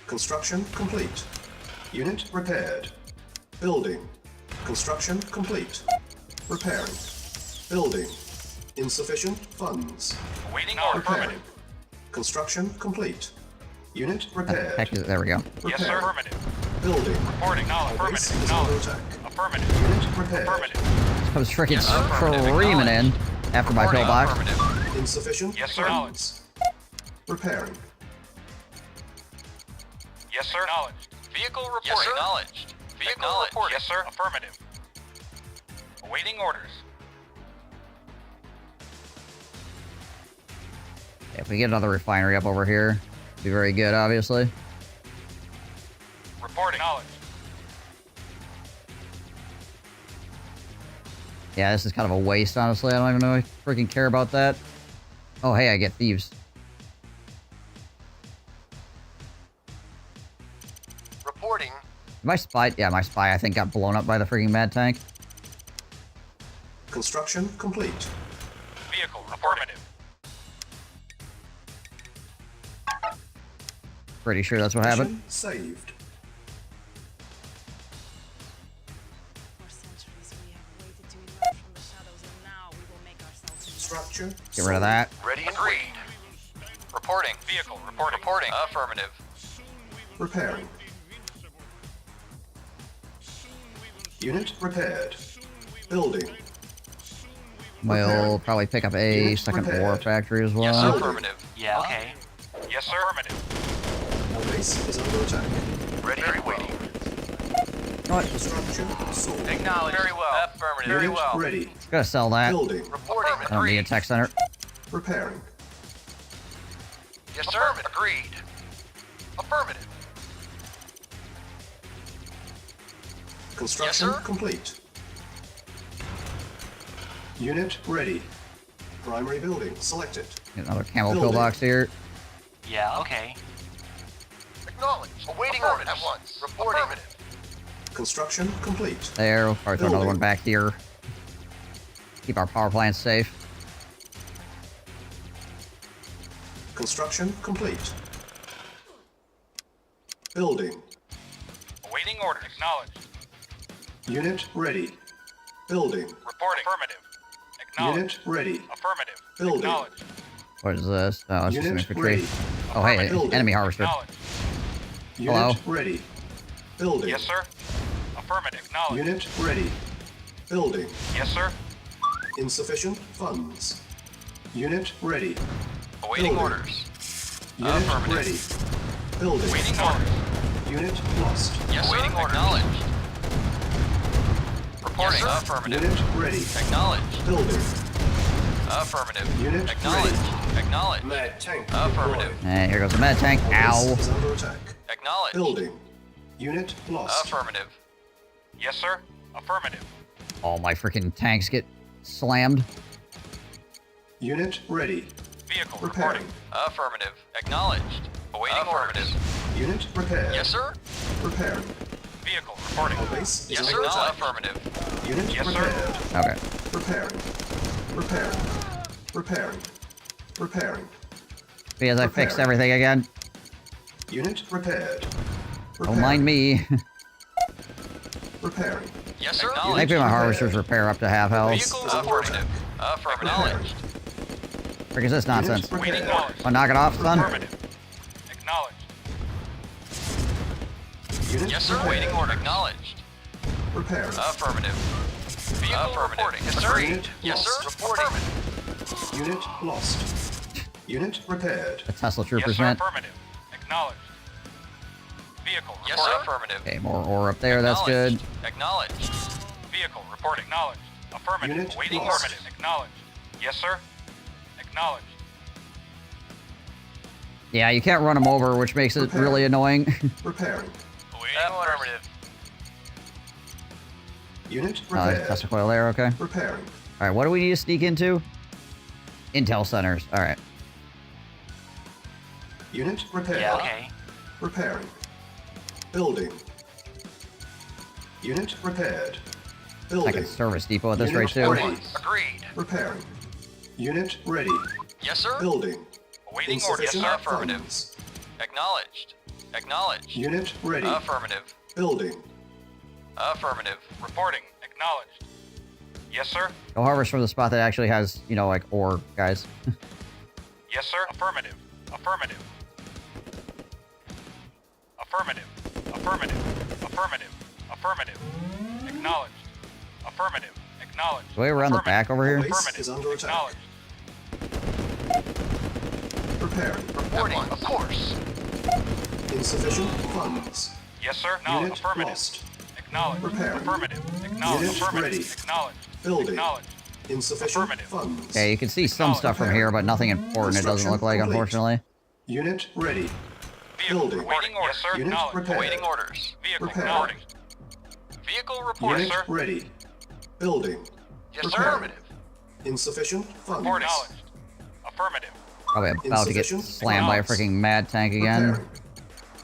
Speaker 2: Construction complete. Unit repaired. Building. Construction complete. Repairing. Building. Insufficient funds.
Speaker 4: Awaiting orders.
Speaker 2: Repairing.
Speaker 4: Affirmative.
Speaker 2: Construction complete. Unit
Speaker 1: Heck
Speaker 2: repaired.
Speaker 1: is it? There we go.
Speaker 4: Yes, sir.
Speaker 2: Repairing.
Speaker 4: Affirmative.
Speaker 2: Building.
Speaker 4: Reporting.
Speaker 2: Our
Speaker 4: Affirmative.
Speaker 2: base is under
Speaker 4: Acknowledged.
Speaker 2: attack.
Speaker 4: Affirmative.
Speaker 2: Unit repaired.
Speaker 4: Affirmative.
Speaker 1: I was freaking
Speaker 5: Yes, sir. Affirmative.
Speaker 1: screaming in after my
Speaker 5: Reporting.
Speaker 1: pillbox.
Speaker 5: Affirmative.
Speaker 2: Insufficient
Speaker 4: Yes, sir.
Speaker 2: funds. Repairing.
Speaker 4: Yes, sir. Acknowledged.
Speaker 5: Vehicle reporting.
Speaker 4: Yes, sir.
Speaker 5: Acknowledged. Vehicle
Speaker 4: Acknowledged.
Speaker 5: reporting.
Speaker 4: Yes, sir. Affirmative. Awaiting orders.
Speaker 1: If we get another refinery up over here, it'd be very good, obviously.
Speaker 4: Reporting. Acknowledged.
Speaker 1: Yeah, this is kind of a waste, honestly. I don't even know if I freaking care about that. Oh, hey, I get thieves.
Speaker 4: Reporting.
Speaker 1: My spy, yeah, my spy, I think, got blown up by the freaking mad tank.
Speaker 2: Construction complete.
Speaker 4: Vehicle. Affirmative.
Speaker 1: Pretty sure that's what happened.
Speaker 2: Mission saved.
Speaker 3: For centuries we have waited to emerge from the shadows, and now we will make ourselves
Speaker 2: Structure.
Speaker 1: Get rid of that.
Speaker 5: Ready and agreed. Reporting.
Speaker 4: Vehicle. Reporting.
Speaker 5: Reporting. Affirmative.
Speaker 2: Repairing. Unit repaired. Building.
Speaker 1: We'll probably pick up a
Speaker 2: Unit
Speaker 1: second
Speaker 2: repaired.
Speaker 1: war factory as
Speaker 5: Yes,
Speaker 1: well.
Speaker 5: sir. Affirmative.
Speaker 4: Yeah. Okay. Yes, sir. Affirmative.
Speaker 2: Our base is under attack.
Speaker 5: Ready and waiting.
Speaker 1: What?
Speaker 2: Structure sold.
Speaker 5: Acknowledged. Very well. Affirmative. Very
Speaker 2: Unit
Speaker 5: well.
Speaker 2: ready.
Speaker 1: Gotta sell that.
Speaker 2: Building.
Speaker 5: Reporting.
Speaker 1: I don't need a tech center.
Speaker 2: Repairing.
Speaker 5: Yes, sir. Agreed. Affirmative.
Speaker 2: Construction
Speaker 5: sir.
Speaker 2: complete. Unit ready. Primary building selected.
Speaker 1: Get another camel
Speaker 2: Building.
Speaker 1: pillbox here.
Speaker 4: Yeah. Okay. Acknowledged. Awaiting orders. At once. Reporting. Affirmative.
Speaker 2: Construction complete.
Speaker 1: There, we'll probably throw another
Speaker 2: Building.
Speaker 1: one back here. Keep our power plants safe.
Speaker 2: Construction complete. Building.
Speaker 5: Awaiting orders. Acknowledged.
Speaker 2: Unit ready. Building.
Speaker 5: Reporting. Affirmative. Acknowledged.
Speaker 2: Unit ready.
Speaker 5: Affirmative.
Speaker 2: Building.
Speaker 5: Acknowledged.
Speaker 1: What is this? Oh, it's just an
Speaker 2: Unit
Speaker 1: infantry.
Speaker 2: ready.
Speaker 1: Oh, hey,
Speaker 2: Building.
Speaker 1: enemy harvester.
Speaker 5: Acknowledged.
Speaker 2: Unit
Speaker 1: Hello?
Speaker 2: ready. Building.
Speaker 5: Yes, sir. Affirmative. Acknowledged.
Speaker 2: Unit ready. Building.
Speaker 5: Yes, sir.
Speaker 2: Insufficient funds. Unit ready.
Speaker 5: Awaiting
Speaker 2: Building.
Speaker 5: orders.
Speaker 2: Unit
Speaker 5: Affirmative.
Speaker 2: ready. Building.
Speaker 5: Awaiting orders.
Speaker 2: Unit lost.
Speaker 5: Yes, sir. Acknowledged. Reporting.
Speaker 4: Yes, sir.
Speaker 5: Affirmative.
Speaker 2: Unit ready.
Speaker 5: Acknowledged.
Speaker 2: Building.
Speaker 5: Affirmative.
Speaker 2: Unit
Speaker 5: Acknowledged. Acknowledged.
Speaker 2: Mad tank.
Speaker 5: Affirmative.
Speaker 1: Hey, here goes the med tank.
Speaker 2: Base
Speaker 1: Ow.
Speaker 2: is under attack.
Speaker 5: Acknowledged.
Speaker 2: Building. Unit lost.
Speaker 5: Affirmative. Yes, sir. Affirmative.
Speaker 1: All my freaking tanks get slammed.
Speaker 2: Unit ready.
Speaker 5: Vehicle
Speaker 2: Repairing.
Speaker 5: reporting. Affirmative. Acknowledged. Awaiting orders.
Speaker 2: Unit repaired.
Speaker 5: Yes, sir.
Speaker 2: Repairing.
Speaker 5: Vehicle reporting.
Speaker 2: Our base is
Speaker 5: Yes,
Speaker 2: under
Speaker 5: sir.
Speaker 2: attack.
Speaker 5: Affirmative.
Speaker 2: Unit
Speaker 5: Yes, sir.
Speaker 2: repaired.
Speaker 1: Okay.
Speaker 2: Repairing. Repairing. Repairing. Repairing.
Speaker 1: Because I fixed
Speaker 2: Repairing.
Speaker 1: everything again.
Speaker 2: Unit repaired.
Speaker 1: Don't mind me.
Speaker 2: Repairing.
Speaker 5: Yes, sir.
Speaker 1: Maybe my harvesters repair up to half health.
Speaker 5: Vehicle affirmative. Affirmative. Acknowledged.
Speaker 1: Frick is this nonsense?
Speaker 2: Unit
Speaker 5: Waiting
Speaker 2: repaired.
Speaker 5: orders.
Speaker 1: Oh, knock it off, son.
Speaker 5: Affirmative. Acknowledged.
Speaker 2: Unit
Speaker 5: Yes, sir.
Speaker 2: repaired.
Speaker 5: Waiting order. Acknowledged.
Speaker 2: Repairing.
Speaker 5: Affirmative. Vehicle reporting. Yes, sir.
Speaker 2: Unit
Speaker 5: Yes, sir.
Speaker 2: lost.
Speaker 5: Reporting.
Speaker 2: Unit lost. Unit repaired.
Speaker 1: The Tesla
Speaker 5: Yes,
Speaker 1: troopers,
Speaker 5: sir.
Speaker 1: man.
Speaker 5: Affirmative. Acknowledged. Vehicle reporting. Yes, sir. Affirmative.
Speaker 1: Okay, more ore up there. That's good.
Speaker 5: Acknowledged. Vehicle reporting. Acknowledged. Affirmative.
Speaker 2: Unit
Speaker 5: Waiting
Speaker 2: lost.
Speaker 5: affirmative. Acknowledged. Yes, sir. Acknowledged.
Speaker 1: Yeah, you can't run them over, which makes it
Speaker 2: Repair.
Speaker 1: really annoying.
Speaker 2: Repairing.
Speaker 5: Waiting affirmative.
Speaker 2: Unit
Speaker 1: Oh,
Speaker 2: repaired.
Speaker 1: Tesla coil there, okay.
Speaker 2: Repairing.
Speaker 1: Alright, what do we need to sneak into? Intel centers. Alright.
Speaker 2: Unit repaired.
Speaker 4: Yeah, okay.
Speaker 2: Repairing. Building. Unit repaired. Building.
Speaker 1: Second service depot at this
Speaker 2: Unit
Speaker 1: rate, too.
Speaker 2: ready.
Speaker 5: Agreed.
Speaker 2: Repairing. Unit ready.
Speaker 5: Yes, sir.
Speaker 2: Building.
Speaker 5: Awaiting order. Yes,
Speaker 2: Insufficient
Speaker 5: sir. Affirmative.
Speaker 2: funds.
Speaker 5: Acknowledged. Acknowledged.
Speaker 2: Unit ready.
Speaker 5: Affirmative.
Speaker 2: Building.
Speaker 5: Affirmative. Reporting. Acknowledged. Yes, sir.
Speaker 1: Go harvest from the spot that actually has, you know, like, ore, guys.
Speaker 5: Yes, sir. Affirmative. Affirmative. Affirmative. Affirmative. Affirmative. Affirmative. Acknowledged. Affirmative. Acknowledged.
Speaker 1: Way around the back over here?
Speaker 2: Base
Speaker 5: Affirmative.
Speaker 2: is under attack.
Speaker 5: Acknowledged.
Speaker 2: Repairing.
Speaker 4: Reporting, of course.
Speaker 2: Insufficient funds.
Speaker 5: Yes, sir. No.
Speaker 2: Unit
Speaker 5: Affirmative.
Speaker 2: lost.
Speaker 5: Acknowledged.
Speaker 2: Repairing.
Speaker 5: Affirmative. Acknowledged.
Speaker 2: Unit
Speaker 5: Affirmative.
Speaker 2: ready.
Speaker 5: Acknowledged.
Speaker 2: Building.
Speaker 5: Acknowledged.
Speaker 2: Insufficient
Speaker 5: Affirmative.
Speaker 2: funds.
Speaker 1: Okay, you can see some stuff from here, but nothing important, it doesn't look like,
Speaker 2: Construction
Speaker 1: unfortunately.
Speaker 2: Unit ready.
Speaker 5: Vehicle
Speaker 2: Building.
Speaker 5: reporting. Yes, sir.
Speaker 2: Unit
Speaker 5: Acknowledged.
Speaker 2: repaired.
Speaker 5: Awaiting orders. Vehicle
Speaker 2: Repaired.
Speaker 5: reporting. Vehicle reporting,
Speaker 2: Unit
Speaker 5: sir.
Speaker 2: ready. Building.
Speaker 5: Yes, sir.
Speaker 2: Repaired.
Speaker 5: Affirmative.
Speaker 2: Insufficient funds.
Speaker 5: Report acknowledged. Affirmative.
Speaker 1: Probably about to get
Speaker 2: Insufficient
Speaker 1: slammed by a
Speaker 2: funds.
Speaker 1: freaking mad tank again.
Speaker 2: Repairing.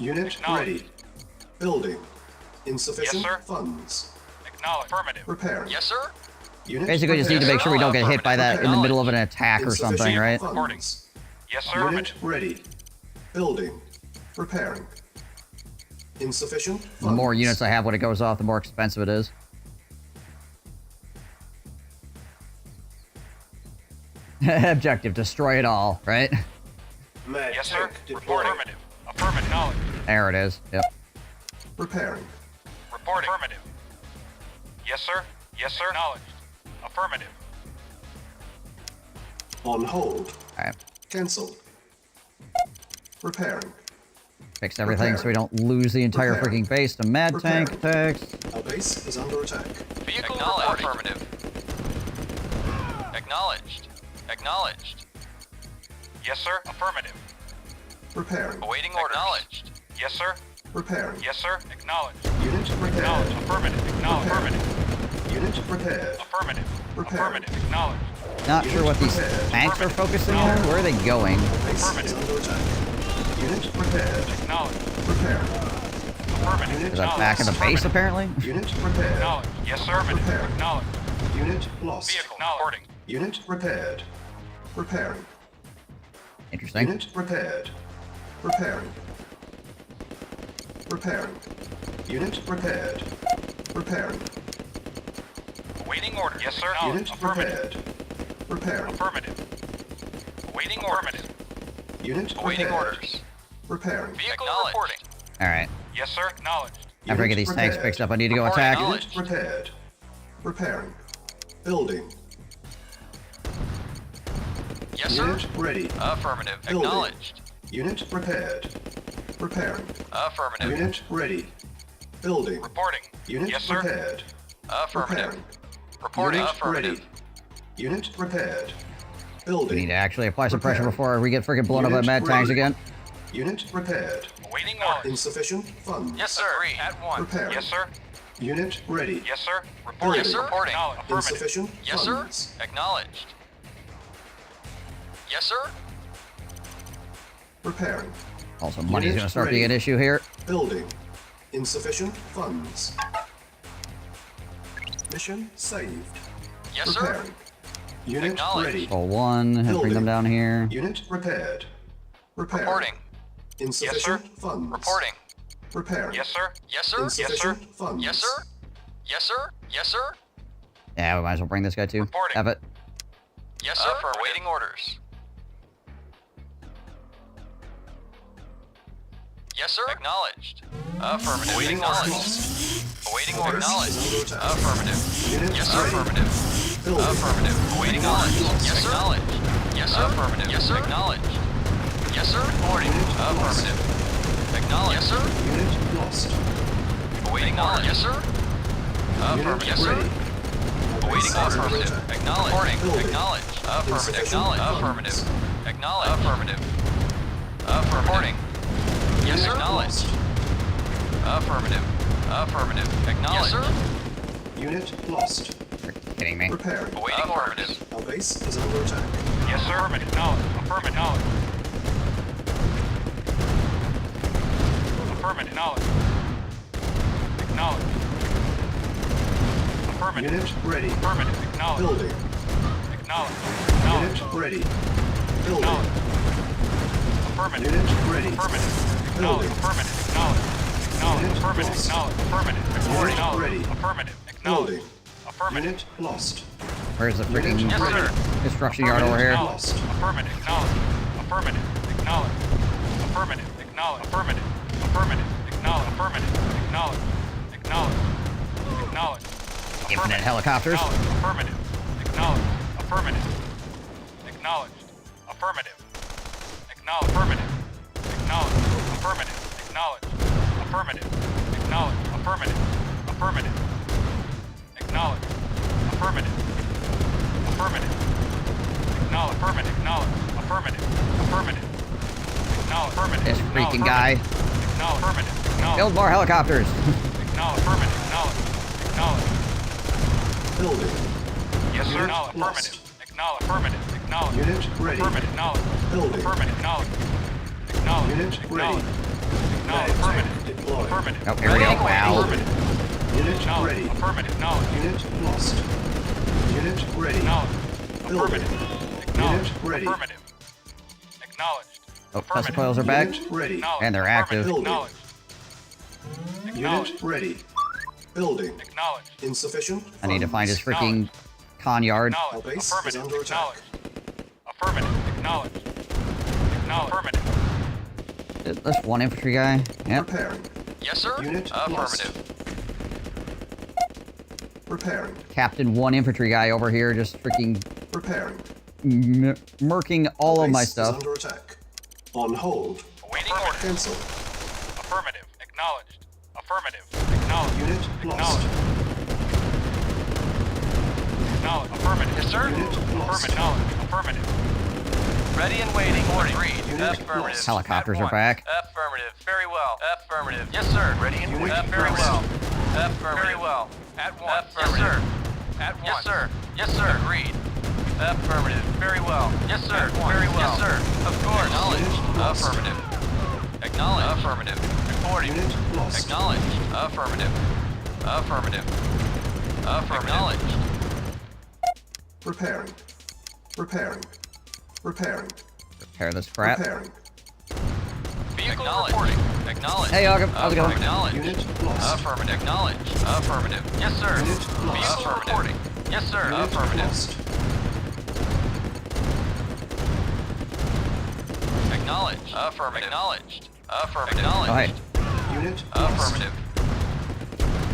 Speaker 2: Unit
Speaker 5: Acknowledged.
Speaker 2: ready. Building. Insufficient
Speaker 5: Yes, sir.
Speaker 2: funds.
Speaker 5: Acknowledged. Affirmative.
Speaker 2: Repairing.
Speaker 5: Yes, sir.
Speaker 2: Unit
Speaker 1: Basically, just need to
Speaker 2: repaired.
Speaker 1: make sure we don't get hit by that in the middle of an attack or something,
Speaker 2: Insufficient
Speaker 1: right?
Speaker 2: funds.
Speaker 5: Yes, sir.
Speaker 2: Unit
Speaker 5: Affirmative.
Speaker 2: ready. Building. Repairing. Insufficient funds.
Speaker 1: The more units I have when it goes off, the more expensive it is. Objective, destroy it all, right?
Speaker 2: Mad
Speaker 5: Yes, sir.
Speaker 2: tank
Speaker 5: Report.
Speaker 2: deployed.
Speaker 5: Affirmative. Affirmative. Acknowledged.
Speaker 1: There it is. Yep.
Speaker 2: Repairing.
Speaker 5: Reporting. Affirmative. Yes, sir. Yes, sir. Acknowledged. Affirmative.
Speaker 2: On hold.
Speaker 1: Alright.
Speaker 2: Cancel. Repairing.
Speaker 1: Fix everything so we don't lose the entire
Speaker 2: Repairing.
Speaker 1: freaking base to mad tank
Speaker 2: Repairing.
Speaker 1: attacks.
Speaker 2: Our base is under attack.
Speaker 5: Vehicle reporting. Affirmative. Acknowledged. Acknowledged. Yes, sir. Affirmative.
Speaker 2: Repairing.
Speaker 5: Awaiting orders. Acknowledged. Yes, sir.
Speaker 2: Repairing.
Speaker 5: Yes, sir. Acknowledged.
Speaker 2: Unit
Speaker 5: Acknowledged.
Speaker 2: repaired.
Speaker 5: Affirmative. Acknowledged.
Speaker 2: Repairing.
Speaker 5: Affirmative.
Speaker 2: Unit repaired.
Speaker 5: Affirmative.
Speaker 2: Repairing.
Speaker 5: Affirmative. Acknowledged.
Speaker 1: Not sure what these tanks are focusing on. Where are they going?
Speaker 2: Base is under attack. Unit repaired.
Speaker 5: Acknowledged.
Speaker 2: Repairing.
Speaker 4: Affirmative.
Speaker 1: Is that back in the base, apparently?
Speaker 2: Unit repaired.
Speaker 4: Acknowledged. Yes, sir. Affirmative.
Speaker 2: Repairing.
Speaker 4: Acknowledged.
Speaker 2: Unit lost.
Speaker 4: Vehicle reporting.
Speaker 2: Unit repaired. Repairing.
Speaker 1: Interesting.
Speaker 2: Unit repaired. Repairing. Repairing. Unit repaired. Repairing.
Speaker 4: Awaiting order. Yes, sir.
Speaker 2: Unit
Speaker 4: Affirmative.
Speaker 2: repaired. Repairing.
Speaker 4: Affirmative. Awaiting orders.
Speaker 2: Unit
Speaker 5: Awaiting
Speaker 2: repaired.
Speaker 5: orders.
Speaker 2: Repairing.
Speaker 4: Vehicle
Speaker 5: Acknowledged.
Speaker 4: reporting.
Speaker 1: Alright.
Speaker 4: Yes, sir. Acknowledged.
Speaker 1: After I get these
Speaker 2: Unit
Speaker 1: tanks
Speaker 2: repaired.
Speaker 1: fixed up, I need to go
Speaker 5: Reporting
Speaker 1: attack.
Speaker 5: knowledge.
Speaker 2: Unit repaired. Repairing. Building.
Speaker 5: Yes, sir.
Speaker 2: Unit ready.
Speaker 5: Affirmative.
Speaker 2: Building.
Speaker 5: Acknowledged.
Speaker 2: Unit repaired. Repairing.
Speaker 5: Affirmative.
Speaker 2: Unit ready. Building.
Speaker 4: Reporting.
Speaker 2: Unit
Speaker 4: Yes, sir.
Speaker 2: repaired.
Speaker 5: Affirmative.
Speaker 2: Repairing.
Speaker 5: Reporting.
Speaker 2: Unit
Speaker 5: Affirmative.
Speaker 2: ready. Unit repaired.
Speaker 1: We
Speaker 2: Building.
Speaker 1: need to actually apply some pressure
Speaker 2: Repairing.
Speaker 1: before we get freaking blown up by
Speaker 2: Unit
Speaker 1: mad tanks
Speaker 2: ready.
Speaker 1: again.
Speaker 2: Unit repaired.
Speaker 4: Awaiting orders.
Speaker 2: Insufficient funds.
Speaker 5: Yes, sir.
Speaker 4: Agreed. At one.
Speaker 2: Repairing.
Speaker 4: Yes, sir.
Speaker 2: Unit ready.
Speaker 4: Yes, sir. Reporting.
Speaker 5: Yes, sir. Reporting.
Speaker 4: Acknowledged. Affirmative.
Speaker 2: Insufficient
Speaker 5: Yes, sir.
Speaker 2: funds.
Speaker 5: Acknowledged. Yes, sir.
Speaker 2: Repairing.
Speaker 1: Also, money's
Speaker 2: Unit
Speaker 1: gonna start
Speaker 2: ready.
Speaker 1: being an issue here.
Speaker 2: Building. Insufficient funds. Mission saved.
Speaker 5: Yes, sir.
Speaker 2: Repairing. Unit
Speaker 5: Acknowledged.
Speaker 2: ready.
Speaker 1: Pull one, and bring them
Speaker 2: Building.
Speaker 1: down here.
Speaker 2: Unit repaired. Repairing.
Speaker 5: Reporting.
Speaker 2: Insufficient funds.
Speaker 5: Reporting.
Speaker 2: Repairing.
Speaker 4: Yes, sir.
Speaker 5: Yes, sir. Yes, sir.
Speaker 2: Insufficient funds.
Speaker 5: Yes, sir. Yes, sir. Yes, sir.
Speaker 1: Yeah, we might as well bring this guy too.
Speaker 4: Reporting.
Speaker 1: Have it.
Speaker 5: Yes, sir. Awaiting orders. Yes, sir. Acknowledged. Affirmative.
Speaker 2: Awaiting
Speaker 5: Acknowledged.
Speaker 2: orders.
Speaker 5: Awaiting
Speaker 2: Base
Speaker 5: orders. Acknowledged.
Speaker 2: is under attack.
Speaker 5: Affirmative.
Speaker 2: Unit
Speaker 5: Yes, sir.
Speaker 2: ready.
Speaker 5: Affirmative.
Speaker 2: Building.
Speaker 5: Affirmative. Awaiting
Speaker 2: Unit
Speaker 5: orders.
Speaker 2: lost.
Speaker 5: Yes, sir. Acknowledged. Yes, sir. Affirmative. Yes, sir. Acknowledged. Yes, sir. Reporting.
Speaker 2: Unit lost.
Speaker 5: Affirmative. Acknowledged. Yes, sir.
Speaker 2: Unit lost.
Speaker 5: Awaiting orders. Yes, sir. Affirmative. Yes, sir.
Speaker 2: ready.
Speaker 5: Awaiting
Speaker 2: Base is under
Speaker 5: affirmative.
Speaker 2: attack.
Speaker 5: Acknowledge. Reporting.
Speaker 2: Building.
Speaker 5: Acknowledge. Affirmative.
Speaker 2: Insufficient
Speaker 5: Acknowledge.
Speaker 2: funds.
Speaker 5: Affirmative. Acknowledge. Affirmative. Reporting. Yes, sir. Acknowledge.
Speaker 2: Lost.
Speaker 5: Affirmative. Affirmative. Acknowledge. Yes, sir.
Speaker 2: Unit lost.
Speaker 1: You're kidding me.
Speaker 2: Repairing.
Speaker 5: Awaiting orders.
Speaker 2: Our base is under attack.
Speaker 4: Yes, sir. Affirmative. Acknowledged. Affirmative. Acknowledged. Affirmative. Acknowledged. Acknowledged. Affirmative.
Speaker 2: Unit ready.
Speaker 4: Affirmative. Acknowledged.
Speaker 2: Building.
Speaker 4: Acknowledged. Acknowledged.
Speaker 2: Unit ready. Building.
Speaker 4: Acknowledged. Affirmative.
Speaker 2: Unit ready.
Speaker 4: Affirmative. Acknowledged.
Speaker 2: Building.
Speaker 4: Affirmative. Acknowledged. Acknowledged.
Speaker 2: Unit
Speaker 4: Affirmative.
Speaker 2: lost.
Speaker 4: Acknowledged. Affirmative.
Speaker 2: Unit
Speaker 4: Acknowledged.
Speaker 2: ready.
Speaker 4: Affirmative. Acknowledged.
Speaker 2: Building.
Speaker 4: Affirmative.
Speaker 2: Unit lost.
Speaker 1: Where's the freaking
Speaker 2: Unit
Speaker 5: Yes, sir.
Speaker 2: ready.
Speaker 1: construction yard over here?
Speaker 2: Lost.
Speaker 4: Affirmative. Acknowledged. Affirmative. Acknowledged. Affirmative. Acknowledged. Affirmative. Affirmative. Acknowledged. Affirmative. Acknowledged. Acknowledged. Acknowledged.
Speaker 1: Infinite helicopters.
Speaker 4: Affirmative. Acknowledged. Affirmative. Acknowledged. Affirmative. Acknowledged. Affirmative. Acknowledged. Affirmative. Acknowledged. Affirmative. Acknowledged. Affirmative. Affirmative. Acknowledged. Affirmative. Affirmative. Acknowledged. Affirmative. Acknowledged. Affirmative. Affirmative. Acknowledged. Affirmative.
Speaker 1: This freaking guy.
Speaker 4: Acknowledged. Affirmative. Acknowledged.
Speaker 1: Build more helicopters.
Speaker 4: Acknowledged. Affirmative. Acknowledged. Acknowledged.
Speaker 2: Building.
Speaker 4: Yes, sir.
Speaker 2: Unit
Speaker 4: Acknowledged.
Speaker 2: lost.
Speaker 4: Affirmative. Acknowledged. Affirmative. Acknowledged.
Speaker 2: Unit ready.
Speaker 4: Affirmative. Acknowledged.
Speaker 2: Building.
Speaker 4: Affirmative. Acknowledged. Acknowledged.
Speaker 2: Unit ready.
Speaker 4: Acknowledged. Acknowledged. Affirmative.
Speaker 2: Deployed.
Speaker 4: Affirmative.
Speaker 1: Oh, here we go. Wow.
Speaker 4: Affirmative.
Speaker 2: Unit
Speaker 4: Acknowledged.
Speaker 2: ready.
Speaker 4: Affirmative. Acknowledged.
Speaker 2: Unit lost. Unit ready.
Speaker 4: Acknowledged.
Speaker 2: Building.
Speaker 4: Affirmative. Acknowledged.
Speaker 2: Unit ready.
Speaker 4: Affirmative. Acknowledged.
Speaker 1: Oh, cluster coils are back.
Speaker 2: Unit ready.
Speaker 4: Acknowledged.
Speaker 1: And they're active.
Speaker 4: Affirmative.
Speaker 2: Building.
Speaker 4: Acknowledged.
Speaker 2: Unit
Speaker 4: Acknowledged.
Speaker 2: ready. Building.
Speaker 4: Acknowledged.
Speaker 2: Insufficient
Speaker 1: I need to find his
Speaker 2: funds.
Speaker 1: freaking con yard.
Speaker 2: Our
Speaker 4: Acknowledged.
Speaker 2: base is
Speaker 4: Affirmative.
Speaker 2: under attack.
Speaker 4: Acknowledged. Affirmative. Acknowledged. Acknowledged. Affirmative.
Speaker 1: This one infantry guy. Yep.
Speaker 2: Repairing.
Speaker 5: Yes, sir.
Speaker 2: Unit
Speaker 5: Affirmative.
Speaker 2: Repairing.
Speaker 1: Captain one infantry guy over here just freaking
Speaker 2: Repairing.
Speaker 1: murking all
Speaker 2: Our
Speaker 1: of my
Speaker 2: base is
Speaker 1: stuff.
Speaker 2: under attack. On hold.
Speaker 4: Awaiting orders.
Speaker 2: Cancel.
Speaker 4: Affirmative. Acknowledged. Affirmative. Acknowledged.
Speaker 2: Unit lost.
Speaker 4: Acknowledged. Affirmative.
Speaker 5: Yes, sir.
Speaker 2: Unit lost.
Speaker 4: Affirmative. Affirmative.
Speaker 5: Ready and waiting. Agreed.
Speaker 2: Unit
Speaker 5: Affirmative.
Speaker 2: lost.
Speaker 1: Helicopters
Speaker 5: At
Speaker 1: are
Speaker 5: one.
Speaker 1: back.
Speaker 5: Affirmative. Very well. Affirmative. Yes, sir. Ready and
Speaker 2: Unit
Speaker 5: waiting. Very
Speaker 2: lost.
Speaker 5: well. Affirmative. Very well. At one. Yes, sir. At one. Yes, sir. Yes, sir. Agreed. Affirmative. Very well. Yes, sir. Very well. Yes, sir. Of course. Acknowledged.
Speaker 2: Unit lost.
Speaker 5: Affirmative. Acknowledged. Affirmative. reporting.
Speaker 2: Unit lost.
Speaker 5: Acknowledged. Affirmative. Affirmative. Affirmative. Acknowledged.
Speaker 2: Repairing. Repairing. Repairing.
Speaker 1: Repair this crap.
Speaker 2: Repairing.
Speaker 5: Vehicle reporting. Acknowledged.
Speaker 1: Hey, Ogum. How's it going?
Speaker 5: Acknowledged.
Speaker 2: Unit lost.
Speaker 5: Affirmative. Acknowledged. Affirmative. Yes, sir.
Speaker 2: Unit lost.
Speaker 5: Vehicle reporting. Yes, sir.
Speaker 2: Unit
Speaker 5: Affirmative.
Speaker 2: lost.
Speaker 5: Acknowledged. Affirmative. Acknowledged. Affirmative. Acknowledged.
Speaker 1: Oh, hey.
Speaker 2: Unit lost.
Speaker 5: Affirmative.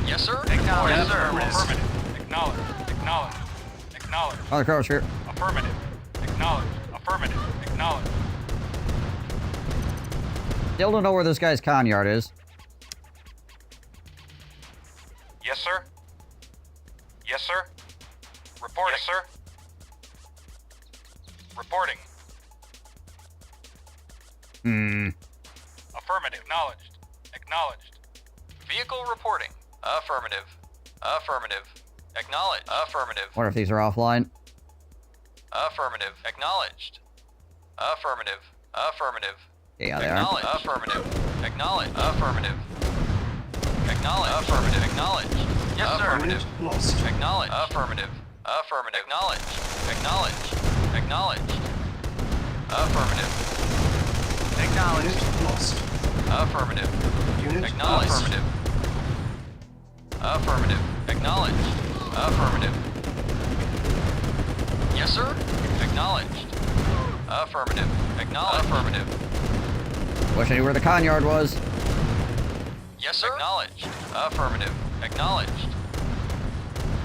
Speaker 5: Yes, sir.
Speaker 4: Acknowledged.
Speaker 5: Yes, sir.
Speaker 4: Affirmative. Acknowledged. Acknowledged. Acknowledged.
Speaker 1: Other crows here.
Speaker 4: Affirmative. Acknowledged. Affirmative. Acknowledged.
Speaker 1: Still don't know where this guy's con yard is.
Speaker 4: Yes, sir. Yes, sir. Reporting. Yes, sir. Reporting. Affirmative. Acknowledged. Acknowledged.
Speaker 5: Vehicle reporting. Affirmative. Affirmative. Acknowledged. Affirmative.
Speaker 1: Wonder if these are offline.
Speaker 5: Affirmative. Acknowledged. Affirmative. Affirmative.
Speaker 1: Yeah, they are.
Speaker 5: Acknowledge. Affirmative. Acknowledge. Affirmative. Acknowledge. Affirmative. Acknowledge. Yes, sir.
Speaker 2: Unit lost.
Speaker 5: Acknowledge. Affirmative. Affirmative. Acknowledge. Acknowledge. Acknowledge. Affirmative. Acknowledge.
Speaker 2: Unit lost.
Speaker 5: Affirmative.
Speaker 2: Unit
Speaker 5: Acknowledge.
Speaker 2: lost.
Speaker 5: Affirmative. Affirmative. Acknowledge. Affirmative. Yes, sir. Acknowledged. Affirmative. Acknowledge. Affirmative.
Speaker 1: Wish I knew where the con yard was.
Speaker 5: Yes, sir. Acknowledged. Affirmative. Acknowledged.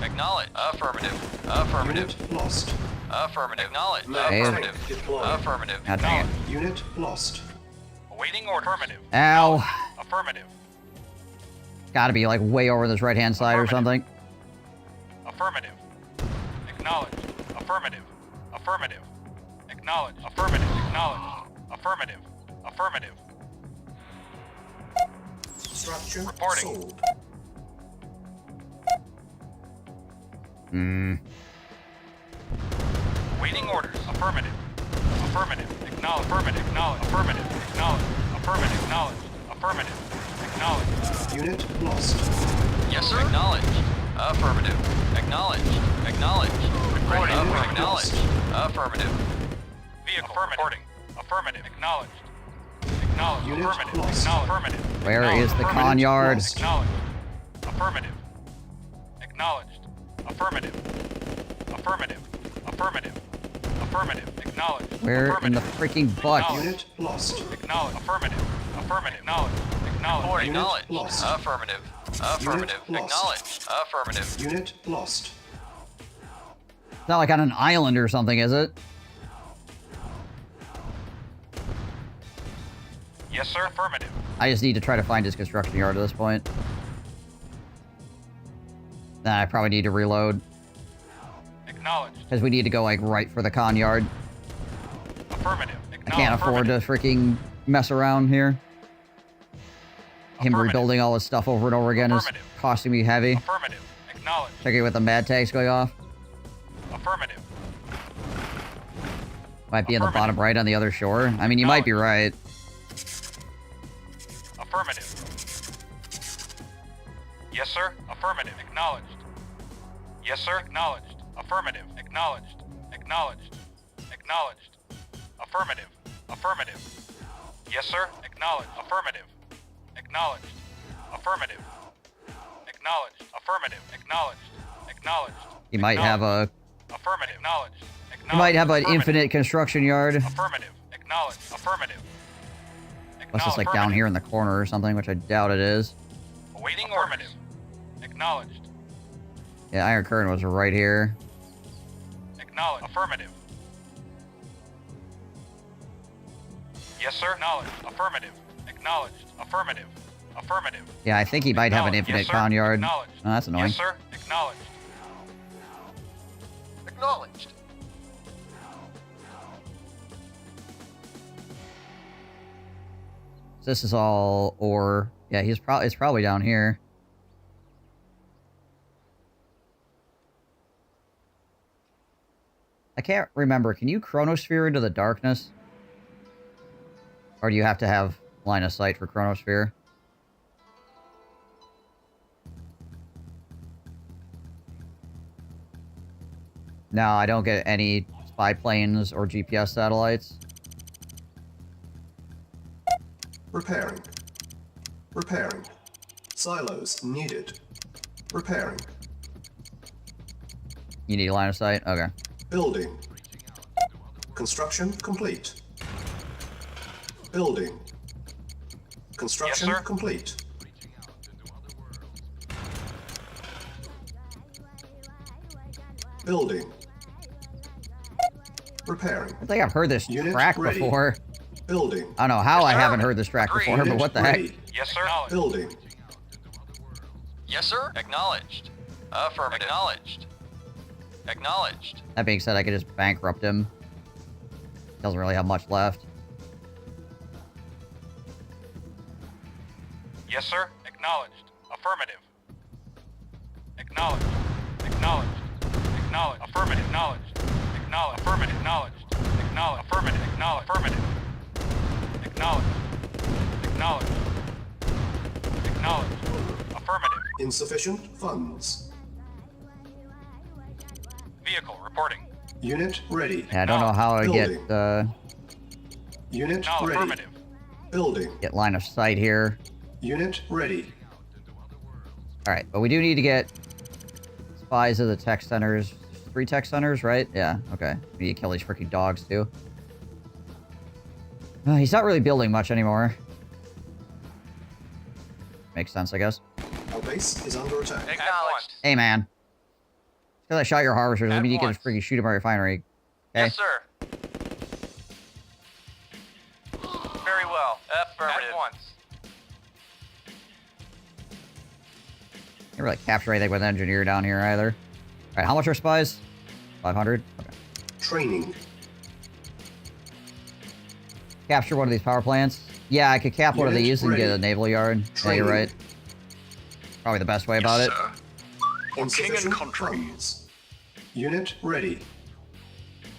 Speaker 5: Acknowledge. Affirmative. Affirmative.
Speaker 2: Unit lost.
Speaker 5: Affirmative. Acknowledge.
Speaker 1: Hey.
Speaker 5: Affirmative.
Speaker 2: Deployed.
Speaker 5: Affirmative.
Speaker 1: God dang it.
Speaker 2: Unit lost.
Speaker 4: Awaiting order. Affirmative.
Speaker 1: Ow.
Speaker 4: Affirmative.
Speaker 1: Gotta be like way over this right-hand side or something.
Speaker 4: Affirmative. Acknowledged. Affirmative. Affirmative. Acknowledged. Affirmative. Acknowledged. Affirmative. Affirmative.
Speaker 2: Structure
Speaker 4: Reporting.
Speaker 2: sold.
Speaker 4: Waiting orders. Affirmative. Affirmative. Acknowledge. Affirmative. Acknowledge. Affirmative. Acknowledge. Affirmative. Acknowledge. Affirmative. Acknowledge.
Speaker 2: Unit lost.
Speaker 5: Yes, sir. Acknowledged. Affirmative. Acknowledged. Acknowledged. Reporting.
Speaker 2: Unit
Speaker 5: Acknowledged. Affirmative.
Speaker 4: Vehicle. Affirmative. Affirmative. Acknowledged. Acknowledged.
Speaker 2: Unit
Speaker 4: Affirmative.
Speaker 2: lost.
Speaker 4: Acknowledged. Affirmative.
Speaker 1: Where
Speaker 4: Acknowledged.
Speaker 1: is the
Speaker 4: Affirmative.
Speaker 1: con yard?
Speaker 2: Lost.
Speaker 4: Acknowledged. Affirmative. Acknowledged. Affirmative. Affirmative. Affirmative. Affirmative. Acknowledged.
Speaker 1: Where in the
Speaker 4: Affirmative.
Speaker 1: freaking butt?
Speaker 2: Unit lost.
Speaker 4: Acknowledged. Affirmative. Affirmative. Acknowledged. Acknowledged.
Speaker 2: Unit
Speaker 5: Acknowledged.
Speaker 2: lost.
Speaker 5: Affirmative. Affirmative.
Speaker 2: Unit lost.
Speaker 5: Acknowledged. Affirmative.
Speaker 2: Unit lost.
Speaker 1: It's not like on an island or something, is it?
Speaker 4: Yes, sir. Affirmative.
Speaker 1: I just need to try to find his construction yard at this point. Nah, I probably need to reload.
Speaker 4: Acknowledged.
Speaker 1: Because we need to go, like, right for the con yard.
Speaker 4: Affirmative.
Speaker 1: I can't afford to freaking mess around here. Him
Speaker 4: Affirmative.
Speaker 1: rebuilding all his stuff over and over again is
Speaker 4: Affirmative.
Speaker 1: costing me heavy.
Speaker 4: Affirmative. Acknowledged.
Speaker 1: Checking with the mad tags going off.
Speaker 4: Affirmative.
Speaker 1: Might be in the
Speaker 4: Affirmative.
Speaker 1: bottom right on the other shore. I mean, you might be right.
Speaker 4: Affirmative. Yes, sir. Affirmative. Acknowledged. Yes, sir. Acknowledged. Affirmative. Acknowledged. Acknowledged. Acknowledged. Affirmative. Affirmative. Yes, sir. Acknowledged. Affirmative. Acknowledged. Affirmative. Acknowledged. Affirmative. Acknowledged. Acknowledged.
Speaker 1: He might have a...
Speaker 4: Affirmative. Acknowledged.
Speaker 1: He might have an
Speaker 4: Affirmative.
Speaker 1: infinite construction yard.
Speaker 4: Affirmative. Acknowledged. Affirmative.
Speaker 1: Unless it's like down here in the corner or something, which I doubt it is.
Speaker 4: Awaiting affirmative. Acknowledged.
Speaker 1: Yeah, Iron Curtain was right here.
Speaker 4: Acknowledged. Affirmative. Yes, sir. Acknowledged. Affirmative. Acknowledged. Affirmative. Affirmative.
Speaker 1: Yeah, I think he might have an
Speaker 4: Acknowledged.
Speaker 1: infinite
Speaker 4: Yes, sir.
Speaker 1: con yard. Oh,
Speaker 4: Acknowledged.
Speaker 1: that's annoying.
Speaker 4: Yes, sir. Acknowledged.
Speaker 5: Acknowledged.
Speaker 1: This is all ore. Yeah, it's probably down here. I can't remember. Can you chronosphere into the darkness? Or do you have to have line of sight for chronosphere? No, I don't get any spy planes or GPS satellites.
Speaker 2: Repairing. Repairing. Silos needed. Repairing.
Speaker 1: You need a line of sight? Okay.
Speaker 2: Building. Construction complete. Building. Construction
Speaker 4: Yes, sir.
Speaker 2: complete. Building. Repairing.
Speaker 1: I think I've heard this
Speaker 2: Unit
Speaker 1: track
Speaker 2: ready.
Speaker 1: before.
Speaker 2: Building.
Speaker 1: I don't know how I
Speaker 5: Yes, sir.
Speaker 1: haven't heard this track
Speaker 5: Agreed.
Speaker 1: before, but
Speaker 2: Unit
Speaker 1: what the
Speaker 2: ready.
Speaker 1: heck?
Speaker 4: Yes, sir. Acknowledged.
Speaker 2: Building.
Speaker 5: Yes, sir. Acknowledged. Affirmative. Acknowledged. Acknowledged.
Speaker 1: That being said, I could just bankrupt him. Doesn't really have much left.
Speaker 4: Yes, sir. Acknowledged. Affirmative. Acknowledged. Acknowledged. Acknowledged. Affirmative. Acknowledged. Acknowledged. Affirmative. Acknowledged. Acknowledged. Affirmative. Acknowledged. Affirmative. Acknowledged. Acknowledged. Acknowledged. Affirmative.
Speaker 2: Insufficient funds.
Speaker 4: Vehicle reporting.
Speaker 2: Unit ready.
Speaker 1: Yeah, I don't know how I
Speaker 2: Building. Unit
Speaker 4: Now
Speaker 2: ready.
Speaker 4: affirmative.
Speaker 2: Building.
Speaker 1: get line of sight here.
Speaker 2: Unit ready.
Speaker 1: Alright, but we do need to get spies of the tech centers. 3 tech centers, right? Yeah, okay. We need to kill these freaking dogs, too. He's not really building much anymore. Makes sense, I guess.
Speaker 2: Our base is under attack.
Speaker 5: Acknowledged.
Speaker 1: Hey, man. Because I shot your harvesters, doesn't
Speaker 5: At
Speaker 1: mean you can
Speaker 5: once.
Speaker 1: just freaking shoot at my refinery. Okay?
Speaker 5: Yes, sir. Very well. Affirmative. At once.
Speaker 1: Can't really capture anything with engineer down here either. Alright, how much are spies? 500? Okay.
Speaker 2: Training.
Speaker 1: Capture one of these power plants? Yeah, I could cap one of
Speaker 2: Unit
Speaker 1: these and get
Speaker 2: ready.
Speaker 1: a naval yard. Yeah, you're
Speaker 2: Training.
Speaker 1: right. Probably the best way about it.
Speaker 2: Insufficient funds. Unit ready.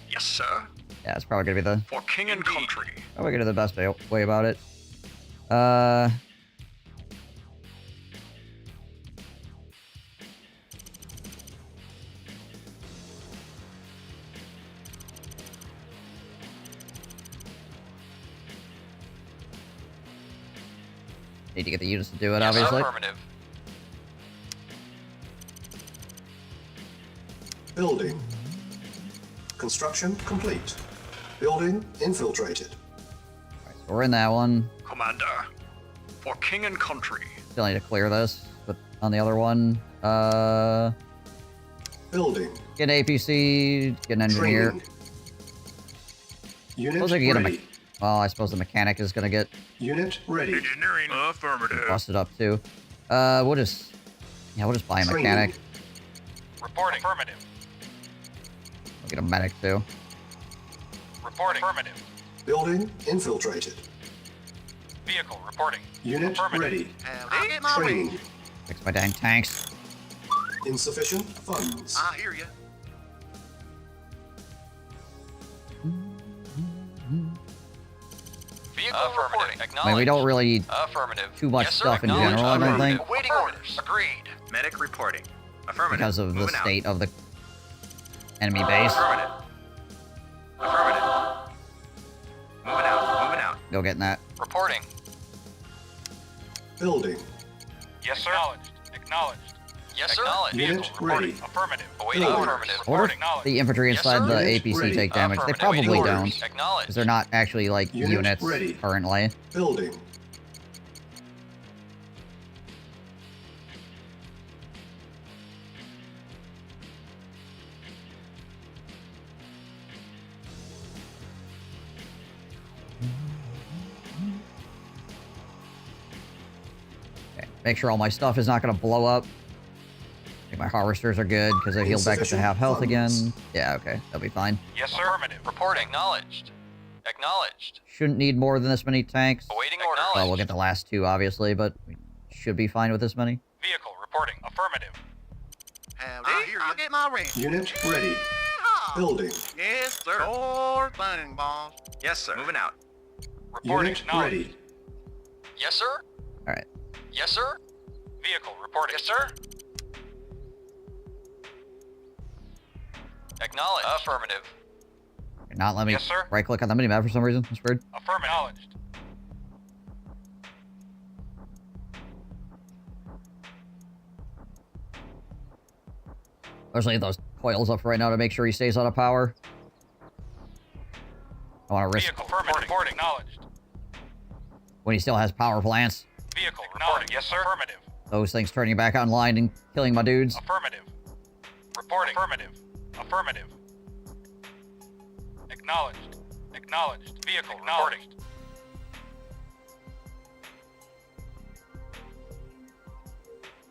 Speaker 9: Yes, sir.
Speaker 1: Yeah, it's probably gonna be the
Speaker 9: For king and country.
Speaker 1: probably gonna be the best way about it. Need to get the units to do it,
Speaker 5: Yes,
Speaker 1: obviously.
Speaker 5: affirmative.
Speaker 2: Building. Construction complete. Building infiltrated.
Speaker 1: Alright, so we're in that one.
Speaker 9: Commander. For king and country.
Speaker 1: Still need to clear this, but on the other one,
Speaker 2: Building.
Speaker 1: get an APC, get an engineer.
Speaker 2: Training. Unit
Speaker 1: Suppose I could get a
Speaker 2: ready.
Speaker 1: well, I suppose the mechanic is gonna get
Speaker 2: Unit ready.
Speaker 9: Engineering. Affirmative.
Speaker 1: busted up too. We'll just buy a
Speaker 2: Training.
Speaker 1: mechanic.
Speaker 4: Reporting. Affirmative.
Speaker 1: We'll get a medic too.
Speaker 4: Reporting. Affirmative.
Speaker 2: Building infiltrated.
Speaker 4: Vehicle reporting.
Speaker 2: Unit
Speaker 4: Affirmative.
Speaker 2: ready.
Speaker 3: I'll get my ring.
Speaker 2: Training.
Speaker 1: Fix my dang tanks.
Speaker 2: Insufficient funds.
Speaker 9: I hear you.
Speaker 5: Vehicle affirmative. Acknowledged.
Speaker 1: I mean, we don't really need
Speaker 5: Affirmative.
Speaker 1: too much
Speaker 5: Yes, sir.
Speaker 1: stuff in
Speaker 5: Acknowledged.
Speaker 1: general, I don't
Speaker 5: Affirmative.
Speaker 1: think.
Speaker 9: Awaiting orders.
Speaker 5: Agreed.
Speaker 9: Medic reporting. Affirmative.
Speaker 1: because of the
Speaker 9: Moving out.
Speaker 1: state of the enemy base.
Speaker 9: Affirmative. Affirmative. Moving out. Moving out.
Speaker 1: Go getting that.
Speaker 5: Reporting.
Speaker 2: Building.
Speaker 4: Yes, sir. Acknowledged. Acknowledged.
Speaker 5: Yes, sir.
Speaker 4: Acknowledged.
Speaker 2: Unit
Speaker 4: Vehicle
Speaker 2: ready.
Speaker 4: reporting. Affirmative.
Speaker 5: Awaiting
Speaker 2: Building.
Speaker 5: affirmative.
Speaker 1: I wonder if
Speaker 4: Acknowledged.
Speaker 1: the infantry
Speaker 5: Yes,
Speaker 1: inside
Speaker 5: sir.
Speaker 1: the
Speaker 2: Unit
Speaker 1: APC
Speaker 2: ready.
Speaker 1: take damage. They
Speaker 5: Affirmative.
Speaker 1: probably
Speaker 5: Awaiting
Speaker 2: orders.
Speaker 1: don't.
Speaker 5: Acknowledged.
Speaker 1: Because they're not actually, like,
Speaker 2: Unit
Speaker 1: units
Speaker 2: ready.
Speaker 1: currently.
Speaker 2: Building.
Speaker 1: Okay. Make sure all my stuff is not going to blow up. I think my harvesters are good because they heal back up to half health again.
Speaker 2: Insufficient
Speaker 1: Yeah, okay. That'll be fine.
Speaker 4: Yes, sir. Affirmative.
Speaker 5: Reporting. Acknowledged. Acknowledged.
Speaker 1: Shouldn't need more than this many tanks.
Speaker 5: Awaiting orders.
Speaker 1: Well, we'll get the last 2, obviously, but we should be fine with this many.
Speaker 4: Vehicle reporting. Affirmative.
Speaker 3: I'll get my ring.
Speaker 2: Unit ready. Building.
Speaker 3: Yes, sir. Sure thing, boss.
Speaker 9: Yes, sir. Moving out.
Speaker 4: Reporting.
Speaker 2: Unit
Speaker 4: Acknowledged.
Speaker 2: ready.
Speaker 5: Yes, sir.
Speaker 1: Alright.
Speaker 5: Yes, sir.
Speaker 4: Vehicle reporting.
Speaker 5: Yes, sir. Acknowledged. Affirmative.
Speaker 1: Not let me
Speaker 4: Yes, sir.
Speaker 1: right-click on the minimap for some reason. That's weird.
Speaker 4: Affirmative. Acknowledged.
Speaker 1: Let's leave those coils up for right now to make sure he stays out of power. I want to risk
Speaker 4: Vehicle reporting. Acknowledged.
Speaker 1: when he still has power plants.
Speaker 4: Vehicle reporting. Yes, sir. Affirmative.
Speaker 1: Those things turning back online and killing my dudes.
Speaker 4: Affirmative. Reporting. Affirmative. Affirmative. Acknowledged. Acknowledged. Vehicle acknowledged.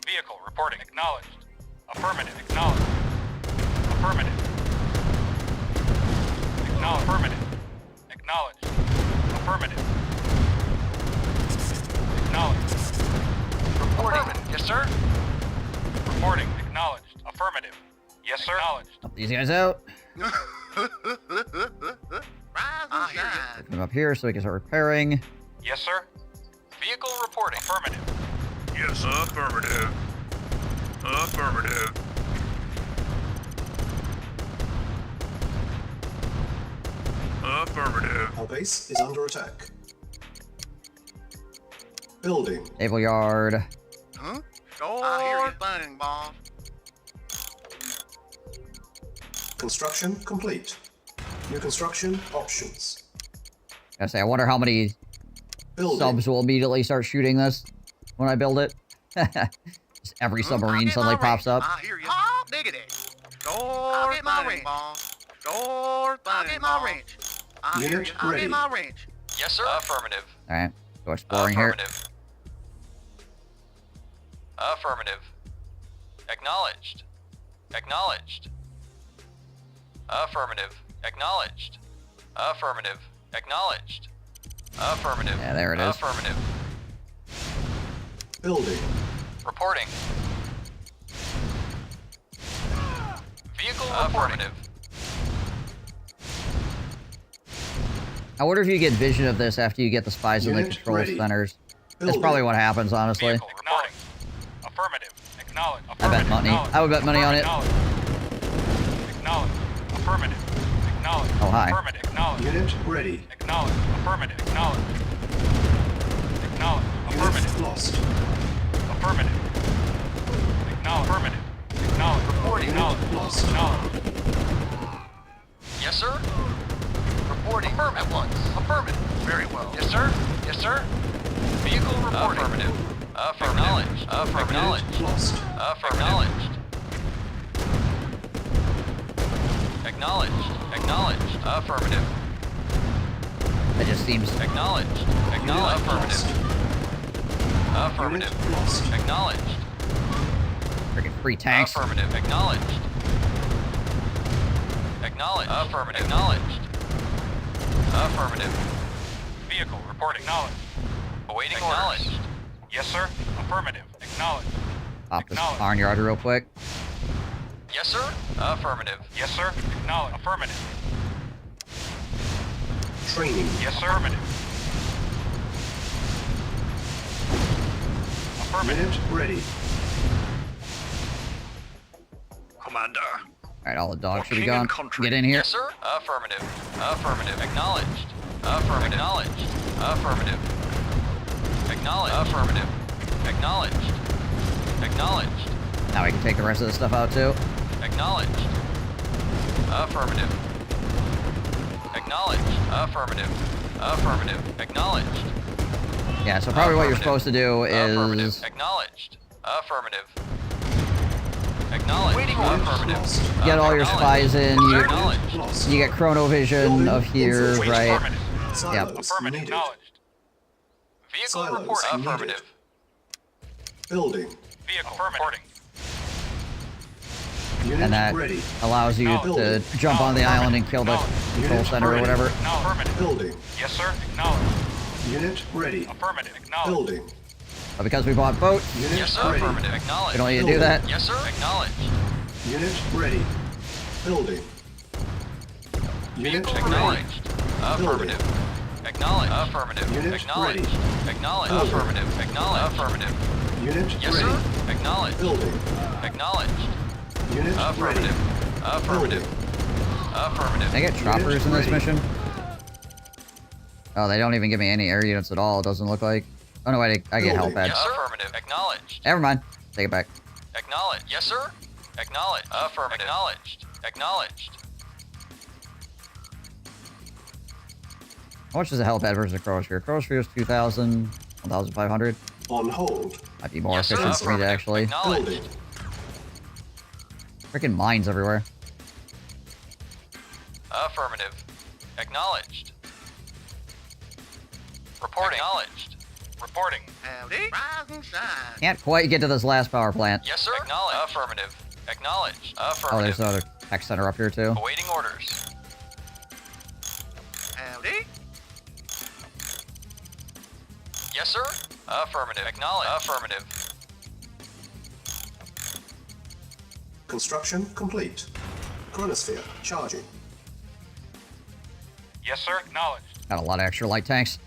Speaker 4: Vehicle reporting. Acknowledged. Affirmative. Acknowledged. Affirmative. Acknowledged. Affirmative. Acknowledged. Affirmative. Acknowledged.
Speaker 5: Reporting. Yes, sir.
Speaker 4: Reporting. Acknowledged. Affirmative. Yes, sir. Acknowledged.
Speaker 1: Help these guys out. Put them up here so we can start repairing.
Speaker 4: Yes, sir.
Speaker 5: Vehicle reporting.
Speaker 4: Affirmative.
Speaker 9: Yes, affirmative. Affirmative. Affirmative.
Speaker 2: Our base is under attack. Building.
Speaker 1: Naval yard.
Speaker 9: Huh?
Speaker 10: I hear you bang, boss.
Speaker 2: Construction complete. New construction options.
Speaker 1: I say, I wonder how many
Speaker 2: Building.
Speaker 1: subs will immediately start shooting this when I build it. Just every submarine suddenly pops up.
Speaker 10: I hear you. Oh, diggity. I'll get my wrench. I'll get my wrench. I hear
Speaker 2: Unit
Speaker 10: you. I'll
Speaker 2: ready.
Speaker 10: get my wrench.
Speaker 5: Yes, sir. Affirmative.
Speaker 1: Alright, go exploring here.
Speaker 5: Affirmative. Affirmative. Acknowledged. Acknowledged. Affirmative. Acknowledged. Affirmative. Acknowledged. Affirmative.
Speaker 1: Yeah, there it is.
Speaker 5: Affirmative.
Speaker 2: Building.
Speaker 5: Reporting. Vehicle affirmative.
Speaker 1: I wonder if you get vision of this after you get the spies in the
Speaker 2: Unit
Speaker 1: control
Speaker 2: ready.
Speaker 1: centers. That's
Speaker 2: Building.
Speaker 1: probably what happens, honestly.
Speaker 4: Vehicle reporting. Affirmative. Acknowledged.
Speaker 1: I bet money. I would bet money on it.
Speaker 4: Acknowledged. Affirmative. Acknowledged.
Speaker 1: Oh, hi.
Speaker 4: Affirmative. Acknowledged.
Speaker 2: Unit ready.
Speaker 4: Acknowledged. Affirmative. Acknowledged. Acknowledged.
Speaker 2: Unit
Speaker 4: Affirmative.
Speaker 2: lost.
Speaker 4: Affirmative. Acknowledged. Affirmative. Acknowledged.
Speaker 5: Reporting.
Speaker 4: Acknowledged.
Speaker 2: Lost.
Speaker 4: Acknowledged.
Speaker 5: Yes, sir. Reporting. Affirmative. At once. Affirmative.
Speaker 10: Very well.
Speaker 5: Yes, sir. Yes, sir. Vehicle reporting. Affirmative. Acknowledged. Acknowledged.
Speaker 2: Unit lost.
Speaker 5: Acknowledged. Acknowledged. Acknowledged. Affirmative.
Speaker 1: It just seems...
Speaker 5: Acknowledged. Acknowledged. Affirmative. Affirmative.
Speaker 2: Unit lost.
Speaker 5: Acknowledged.
Speaker 1: Freaking free tanks.
Speaker 5: Affirmative. Acknowledged. Acknowledged. Affirmative. Acknowledged. Affirmative.
Speaker 4: Vehicle reporting. Acknowledged.
Speaker 5: Awaiting
Speaker 4: Acknowledged.
Speaker 5: orders.
Speaker 4: Yes, sir. Affirmative. Acknowledged.
Speaker 1: Pop this
Speaker 4: Acknowledged.
Speaker 1: barnyard real quick.
Speaker 5: Yes, sir. Affirmative.
Speaker 4: Yes, sir. Acknowledged. Affirmative.
Speaker 2: Training.
Speaker 4: Yes, sir. Affirmative. Affirmative.
Speaker 2: Unit ready.
Speaker 9: Commander.
Speaker 1: Alright, all the dogs should be
Speaker 9: King and
Speaker 1: gone.
Speaker 9: country.
Speaker 1: Get in here.
Speaker 5: Yes, sir. Affirmative. Affirmative. Acknowledged. Affirmative. Acknowledged. Affirmative. Acknowledged. Affirmative. Acknowledged. Acknowledged.
Speaker 1: Now we can take the rest of the stuff out, too.
Speaker 5: Acknowledged. Affirmative. Acknowledged. Affirmative. Affirmative. Acknowledged.
Speaker 1: Yeah, so probably what you're
Speaker 5: Affirmative.
Speaker 1: supposed to do
Speaker 5: Affirmative.
Speaker 1: is...
Speaker 5: Acknowledged. Affirmative. Acknowledged. Affirmative.
Speaker 2: Lost.
Speaker 1: Get all your spies in. You,
Speaker 5: Acknowledged.
Speaker 2: Lost.
Speaker 1: you get chronovision of here,
Speaker 2: Wait,
Speaker 1: right?
Speaker 4: Affirmative.
Speaker 2: Silos
Speaker 4: Affirmative.
Speaker 2: needed.
Speaker 4: Acknowledged.
Speaker 5: Vehicle
Speaker 2: Silos
Speaker 5: report.
Speaker 2: needed.
Speaker 5: Affirmative.
Speaker 2: Building.
Speaker 4: Vehicle reporting.
Speaker 2: Unit
Speaker 1: And that
Speaker 2: ready.
Speaker 1: allows you to
Speaker 2: Building.
Speaker 1: jump on the island and kill the control
Speaker 2: Unit
Speaker 1: center or
Speaker 2: ready.
Speaker 1: whatever.
Speaker 4: Affirmative.
Speaker 2: Building.
Speaker 4: Yes, sir. Acknowledged.
Speaker 2: Unit ready.
Speaker 4: Affirmative. Acknowledged.
Speaker 2: Building.
Speaker 1: But because we bought boats,
Speaker 2: Unit
Speaker 5: Yes, sir.
Speaker 2: ready.
Speaker 5: Affirmative.
Speaker 1: we
Speaker 5: Acknowledged.
Speaker 1: don't need to do that.
Speaker 5: Yes, sir. Acknowledged.
Speaker 2: Unit ready. Building. Unit
Speaker 5: Vehicle
Speaker 2: ready.
Speaker 5: acknowledged. Affirmative. Acknowledged. Affirmative.
Speaker 2: Unit
Speaker 5: Acknowledged.
Speaker 2: ready.
Speaker 5: Acknowledged.
Speaker 2: Building.
Speaker 5: Affirmative. Acknowledged. Affirmative.
Speaker 2: Unit
Speaker 5: Yes,
Speaker 2: ready.
Speaker 5: sir. Acknowledged.
Speaker 2: Building.
Speaker 5: Acknowledged.
Speaker 2: Unit ready.
Speaker 5: Affirmative. Affirmative. Affirmative.
Speaker 1: Can I get choppers in this mission? Oh, they don't even give me any air units at all, it doesn't look like. Oh no, I get helipad.
Speaker 5: Yes, sir. Affirmative. Acknowledged.
Speaker 1: Never mind. Take it back.
Speaker 5: Acknowledged. Yes, sir. Acknowledged. Affirmative. Acknowledged. Acknowledged.
Speaker 1: How much is a helipad versus a chronosphere? Chronosphere is 2,000, 1,500.
Speaker 2: On hold.
Speaker 1: Might be more
Speaker 5: Yes, sir.
Speaker 1: efficient for me to actually.
Speaker 5: Acknowledged.
Speaker 1: Freaking mines everywhere.
Speaker 5: Affirmative. Acknowledged. Reporting. Acknowledged.
Speaker 4: Reporting.
Speaker 10: Howdy. Rise and shine.
Speaker 1: Can't quite get to this last power plant.
Speaker 5: Yes, sir. Acknowledged. Affirmative. Acknowledged.
Speaker 1: Oh,
Speaker 5: Affirmative.
Speaker 1: there's another tech center up here too.
Speaker 5: Awaiting orders.
Speaker 10: Howdy.
Speaker 5: Yes, sir. Affirmative. Acknowledged. Affirmative.
Speaker 2: Construction complete. Chronosphere charging.
Speaker 4: Yes, sir. Acknowledged.
Speaker 1: Got a lot of extra light tanks.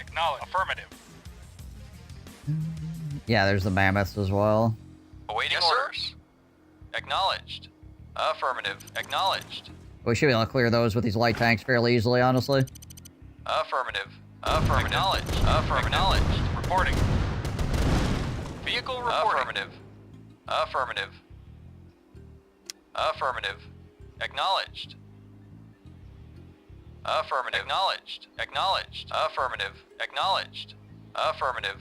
Speaker 4: Acknowledged. Affirmative.
Speaker 1: Yeah, there's the mammoths as well.
Speaker 5: Awaiting orders. Acknowledged. Affirmative. Acknowledged.
Speaker 1: We should be able to clear those with these light tanks fairly easily, honestly.
Speaker 5: Affirmative. Affirmative. Acknowledged. Affirmative. Acknowledged.
Speaker 4: Reporting.
Speaker 5: Vehicle reporting. Affirmative. Affirmative. Affirmative. Acknowledged. Affirmative. Acknowledged. Acknowledged. Affirmative. Acknowledged. Affirmative.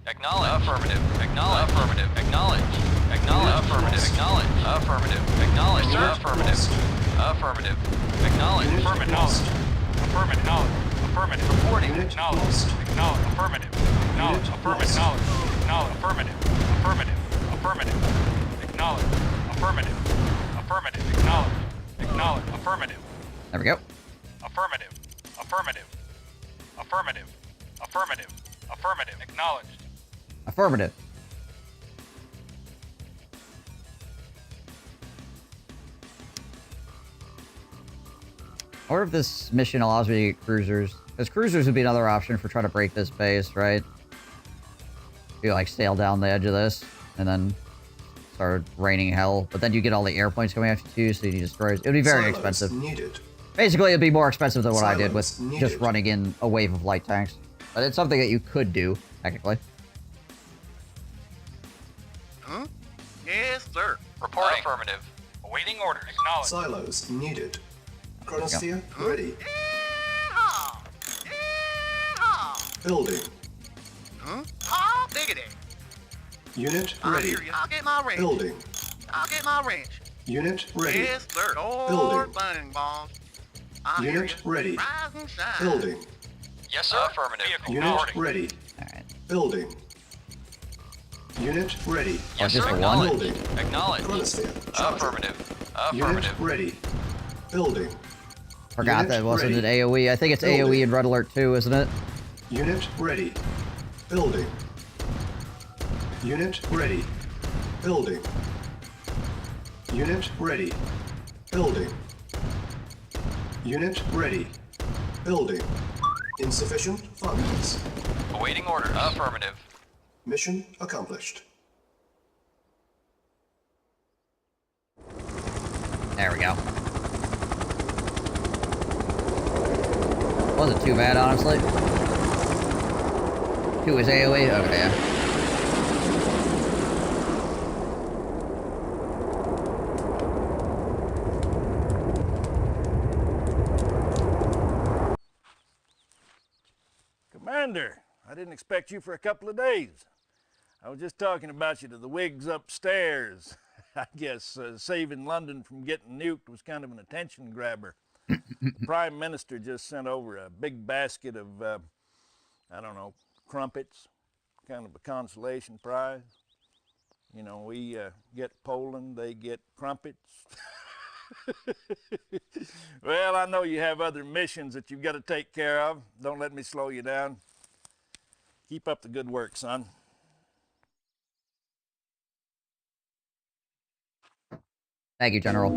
Speaker 5: Acknowledged. Affirmative. Acknowledged. Affirmative. Acknowledged. Acknowledged. Affirmative. Acknowledged. Affirmative. Acknowledged. Affirmative. Affirmative. Acknowledged.
Speaker 4: Affirmative. Affirmative. Acknowledged. Affirmative.
Speaker 5: Reporting.
Speaker 4: Acknowledged. Acknowledged. Affirmative. Acknowledged. Affirmative. Acknowledged. Affirmative. Affirmative. Affirmative. Acknowledged. Affirmative. Affirmative. Acknowledged. Acknowledged. Affirmative.
Speaker 1: There we go.
Speaker 4: Affirmative. Affirmative. Affirmative. Affirmative. Affirmative. Acknowledged.
Speaker 1: Affirmative. Or if this mission allows me to get cruisers. Because cruisers would be another option for trying to break this base, right? You like sail down the edge of this and then start raining hell. But then you get all the airplanes coming after you, so you need destroyers. It would be very expensive.
Speaker 2: Needed.
Speaker 1: Basically, it'd be more expensive than what I did with
Speaker 2: Silence
Speaker 1: just
Speaker 2: needed.
Speaker 1: running in a wave of light tanks. But it's something that you could do, technically.
Speaker 10: Huh? Yes, sir.
Speaker 5: Reporting. Affirmative.
Speaker 4: Awaiting orders. Acknowledged.
Speaker 2: Silos needed. Chronosphere ready.
Speaker 10: Yeehaw! Yeehaw!
Speaker 2: Building.
Speaker 10: Huh? Oh, diggity.
Speaker 2: Unit
Speaker 10: I
Speaker 2: ready.
Speaker 10: hear you. I'll get my wrench.
Speaker 2: Building.
Speaker 10: I'll get my wrench.
Speaker 2: Unit ready.
Speaker 10: Yes, sir.
Speaker 2: Building.
Speaker 10: Door burning balls. I hear
Speaker 2: Unit
Speaker 10: you.
Speaker 2: ready.
Speaker 10: Rise and shine.
Speaker 2: Building.
Speaker 5: Yes, sir. Affirmative.
Speaker 4: Vehicle
Speaker 2: Unit
Speaker 4: reporting.
Speaker 2: ready.
Speaker 1: Alright.
Speaker 2: Building. Unit ready.
Speaker 5: Yes,
Speaker 1: just
Speaker 5: sir.
Speaker 1: the one?
Speaker 5: Acknowledged. Acknowledged.
Speaker 2: Chronosphere charging.
Speaker 5: Affirmative.
Speaker 2: Unit
Speaker 5: Affirmative.
Speaker 2: ready. Building.
Speaker 1: Forgot
Speaker 2: Unit
Speaker 1: that it wasn't an
Speaker 2: ready.
Speaker 1: AoE. I think it's
Speaker 2: Building.
Speaker 1: AoE in Red Alert 2, isn't it?
Speaker 2: Unit ready. Building. Unit ready. Building. Unit ready. Building. Unit ready. Building. Insufficient funds.
Speaker 5: Awaiting orders. Affirmative.
Speaker 2: Mission accomplished.
Speaker 1: There we go. Wasn't too bad, honestly. 2 is AoE? Okay, yeah.
Speaker 11: Commander, I didn't expect you for a couple of days. I was just talking about you to the wigs upstairs. I guess saving London from getting nuked was kind of an attention grabber. The Prime Minister just sent over a big basket of, I don't know, crumpets, kind of a consolation prize. You know, we get Poland, they get crumpets. Well, I know you have other missions that you've got to take care of. Don't let me slow you down. Keep up the good work, son.
Speaker 1: Thank you, General.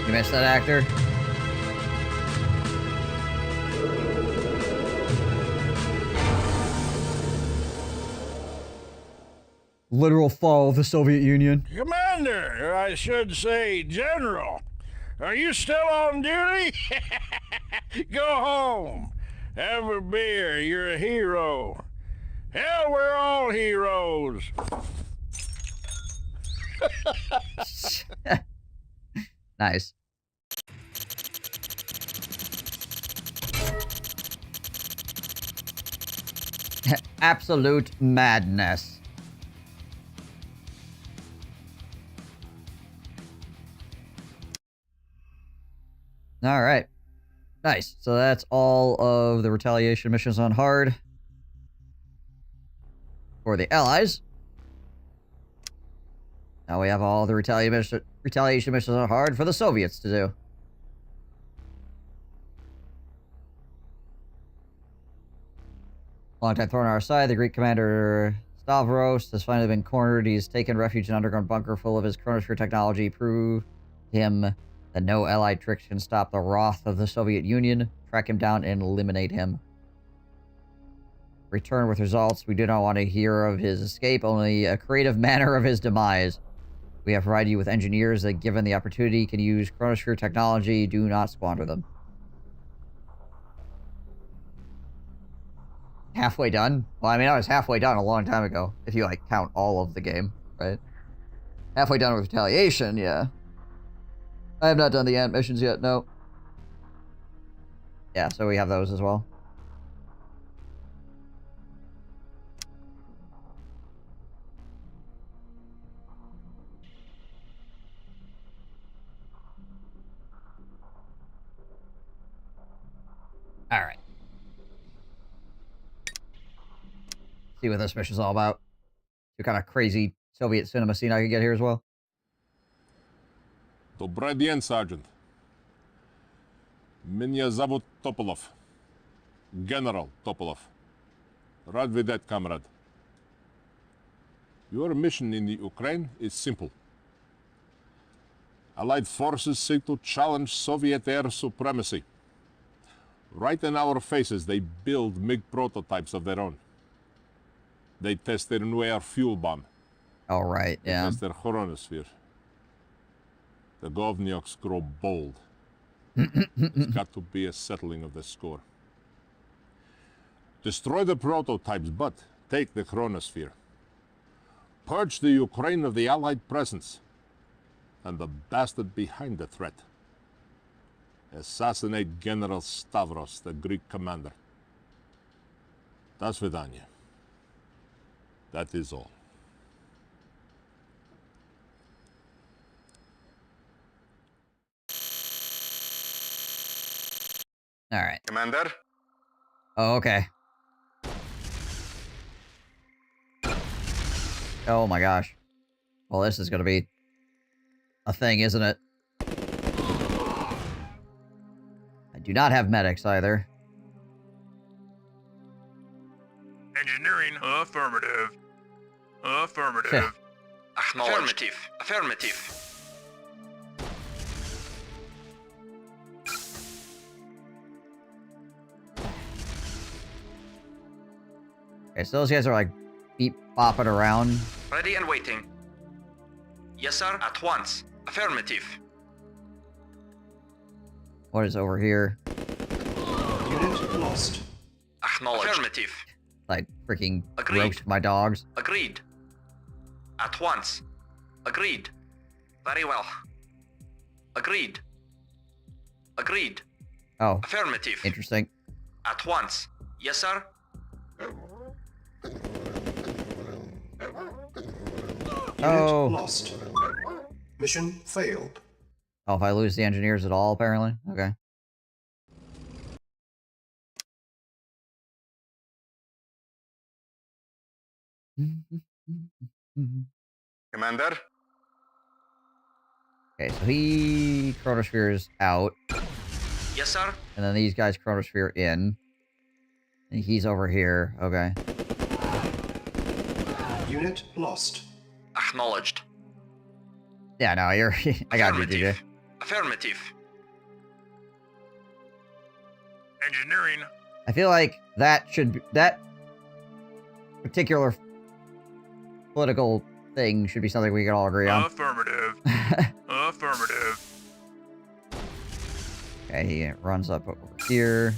Speaker 1: You missed that, actor? Literal fall of the Soviet Union.
Speaker 11: Commander, or I should say General, are you still on duty? Go home. Have a beer. You're a hero. Hell, we're all heroes.
Speaker 1: Nice. Absolute madness. All right. Nice. So that's all of the retaliation missions on hard for the Allies. Now we have all the retaliation missions on hard for the Soviets to do. Long time thrown on our side, the Greek commander Stavros has finally been cornered. He's taken refuge in an underground bunker full of his chronosphere technology. Prove him that no Allied tricks can stop the wrath of the Soviet Union. Track him down and eliminate him. Return with results. We do not want to hear of his escape, only a creative manner of his demise. We have provided you with engineers that, given the opportunity, can use chronosphere technology. Do not squander them. Halfway done? Well, I mean, I was halfway done a long time ago, if you, like, count all of the game, right? Halfway done with Retaliation, yeah. I have not done the Ant missions yet, no. Yeah, so we have those as well. Alright. See what this mission's all about. See what kind of crazy Soviet cinema scene I could get here as well.
Speaker 12: Добрый день, Sergeant. Меня зовут Topolov. General Topolov. Rad видеть, comrade. Your mission in the Ukraine is simple. Allied forces seek to challenge Soviet air supremacy. Right in our faces, they build MiG prototypes of their own. They test their new air fuel bomb.
Speaker 1: All right, yeah.
Speaker 12: They test their chronosphere. The Govnyuks grow bold. There's got to be a settling of the score. Destroy the prototypes, but take the chronosphere. Purge the Ukraine of the Allied presence and the bastard behind the threat. Assassinate General Stavros, the Greek commander. До свидания. That is all.
Speaker 1: All right.
Speaker 10: Commander?
Speaker 1: Oh, okay. Oh my gosh. Well, this is going to be a thing, isn't it? I do not have medics either.
Speaker 9: Engineering, affirmative. Affirmative.
Speaker 10: Affirmative. Affirmative.
Speaker 1: Okay, so those guys are like beep bopping around.
Speaker 10: Ready and waiting. Yes, sir. At once. Affirmative.
Speaker 1: What is over here?
Speaker 2: Unit lost.
Speaker 10: Acknowledged. Affirmative.
Speaker 1: Like freaking
Speaker 10: Agreed.
Speaker 1: roast my dogs.
Speaker 10: Agreed. At once. Agreed. Very well. Agreed. Agreed.
Speaker 1: Oh.
Speaker 10: Affirmative.
Speaker 1: Interesting.
Speaker 10: At once. Yes, sir.
Speaker 1: Oh.
Speaker 2: Unit lost. Mission failed.
Speaker 1: Oh, if I lose the engineers at all, apparently? Okay.
Speaker 10: Commander?
Speaker 1: Okay, so he chronosphere's out.
Speaker 10: Yes, sir.
Speaker 1: And then these guys chronosphere in. And he's over here. Okay.
Speaker 2: Unit lost.
Speaker 10: Acknowledged.
Speaker 1: Yeah, no, you're... I got you, DJ.
Speaker 10: Affirmative.
Speaker 9: Engineering.
Speaker 1: I feel like that particular political thing should be something we can all agree on.
Speaker 9: Affirmative. Affirmative.
Speaker 1: Okay, he runs up over here.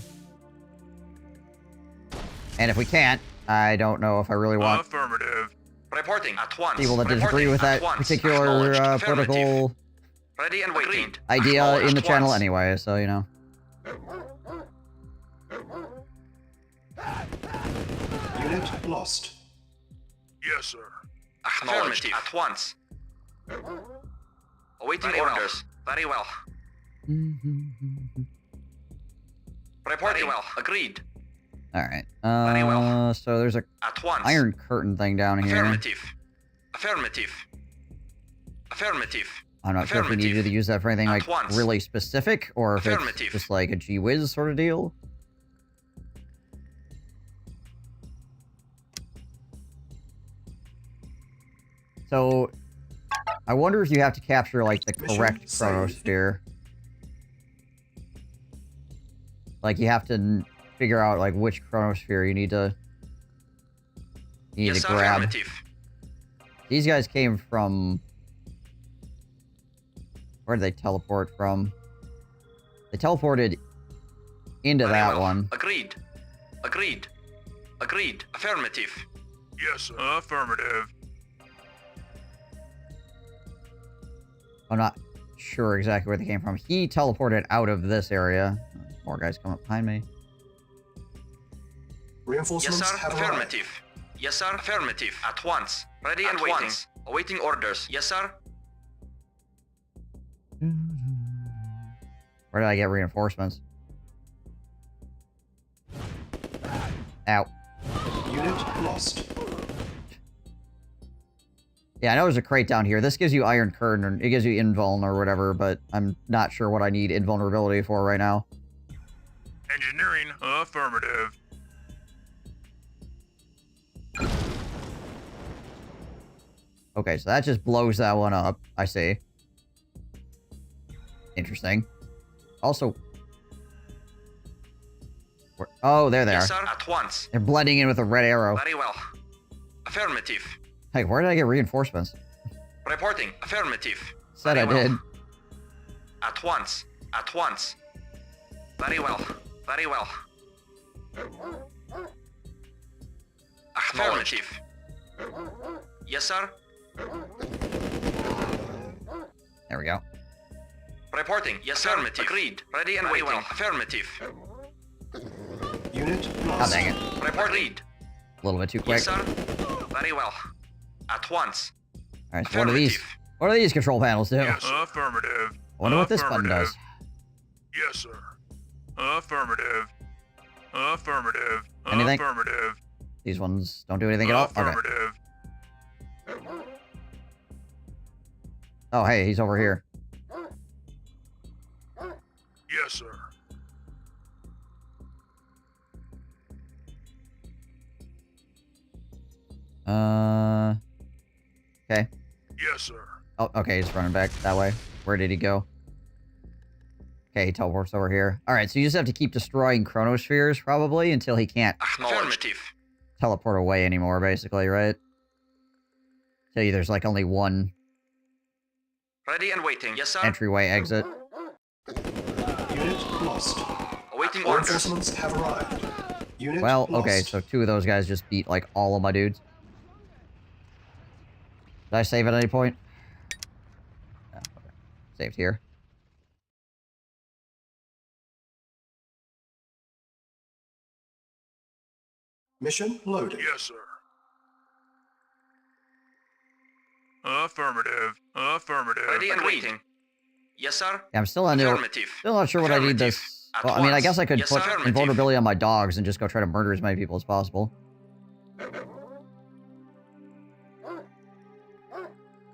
Speaker 1: And if we can't, I don't know if I really want
Speaker 9: Affirmative.
Speaker 10: Reporting at once.
Speaker 1: people that disagree
Speaker 10: Reporting
Speaker 1: with that
Speaker 10: at once.
Speaker 1: particular
Speaker 10: Acknowledged.
Speaker 1: political
Speaker 10: Ready and waiting.
Speaker 1: idea in the
Speaker 10: Acknowledged
Speaker 1: channel
Speaker 10: once.
Speaker 1: anyway, so you know.
Speaker 2: Unit lost.
Speaker 9: Yes, sir.
Speaker 10: Acknowledged at once. Awaiting orders. Very well. Reporting well. Agreed.
Speaker 1: Alright.
Speaker 10: Very well.
Speaker 1: So there's a
Speaker 10: At once.
Speaker 1: iron curtain thing down here.
Speaker 10: Affirmative. Affirmative. Affirmative.
Speaker 1: I'm not sure if we needed to use that for anything
Speaker 10: At
Speaker 1: like
Speaker 10: once.
Speaker 1: really specific, or if it's
Speaker 10: Affirmative.
Speaker 1: just like a gee whiz sort of deal. So, I wonder if you have to capture like the correct chronosphere. Like you have to figure out like which chronosphere you need to
Speaker 10: Yes,
Speaker 1: grab.
Speaker 10: affirmative.
Speaker 1: These guys came from... Where did they teleport from? They teleported into
Speaker 10: Very
Speaker 1: that
Speaker 10: well.
Speaker 1: one.
Speaker 10: Agreed. Agreed. Agreed. Affirmative.
Speaker 9: Yes, sir. Affirmative.
Speaker 1: I'm not sure exactly where they came from. He teleported out of this area. More guys come up behind me.
Speaker 2: Reinforcements
Speaker 10: Yes, sir.
Speaker 2: have arrived.
Speaker 10: Affirmative. Yes, sir. Affirmative. At once. Ready and waiting. Once. Awaiting orders. Yes, sir.
Speaker 1: Where did I get reinforcements? Ow.
Speaker 2: Unit lost.
Speaker 1: Yeah, I know there's a crate down here. This gives you Iron Curtain, or it gives you Invuln or whatever, but I'm not sure what I need Invulnerability for right now.
Speaker 9: Engineering. Affirmative.
Speaker 1: Okay, so that just blows that one up. I see. Interesting. Also... Oh, there they
Speaker 10: Yes,
Speaker 1: are.
Speaker 10: sir. At once.
Speaker 1: They're blending in with a red arrow.
Speaker 10: Very well. Affirmative.
Speaker 1: Hey, where did I get reinforcements?
Speaker 10: Reporting. Affirmative.
Speaker 1: Said
Speaker 10: Very
Speaker 1: I
Speaker 10: well.
Speaker 1: did.
Speaker 10: At once. At once. Very well. Very well. Affirmative. Yes, sir.
Speaker 1: There we go.
Speaker 10: Reporting. Yes, sir. Affirmative. Agreed. Ready and waiting. Well. Affirmative.
Speaker 2: Unit
Speaker 1: Oh,
Speaker 2: lost.
Speaker 1: dang it.
Speaker 10: Report. Agreed.
Speaker 1: A little bit too quick.
Speaker 10: Yes, sir. Very well. At once.
Speaker 1: Alright, so what do these control panels do?
Speaker 9: Yes, affirmative.
Speaker 1: I wonder what this button does.
Speaker 9: Yes, sir. Affirmative. Affirmative.
Speaker 1: Anything?
Speaker 9: Affirmative.
Speaker 1: These ones don't do anything at all? Okay.
Speaker 9: Affirmative.
Speaker 1: Oh, hey, he's over here.
Speaker 9: Yes, sir.
Speaker 1: Okay.
Speaker 9: Yes, sir.
Speaker 1: Oh, okay, he's running back that way. Where did he go? Okay, he teleports over here. Alright, so you just have to keep destroying chronospheres, probably, until he can't
Speaker 10: Affirmative.
Speaker 1: teleport away anymore, basically, right? Tell you there's, like, only one
Speaker 10: Ready and waiting. Yes, sir.
Speaker 1: entryway exit.
Speaker 2: Unit lost.
Speaker 10: Awaiting orders.
Speaker 2: Reinforcements have arrived. Unit
Speaker 1: Well,
Speaker 2: lost.
Speaker 1: okay, so two of those guys just beat, like, all of my dudes. Did I save at any point? No, okay. Saved here.
Speaker 2: Mission loaded.
Speaker 9: Yes, sir. Affirmative. Affirmative.
Speaker 10: Ready and waiting. Yes, sir.
Speaker 1: Yeah, I'm still not sure what I need this. Well, I mean, I guess I could
Speaker 10: Yes,
Speaker 1: put
Speaker 10: sir.
Speaker 1: invulnerability on my dogs and just go try to murder as many people as possible.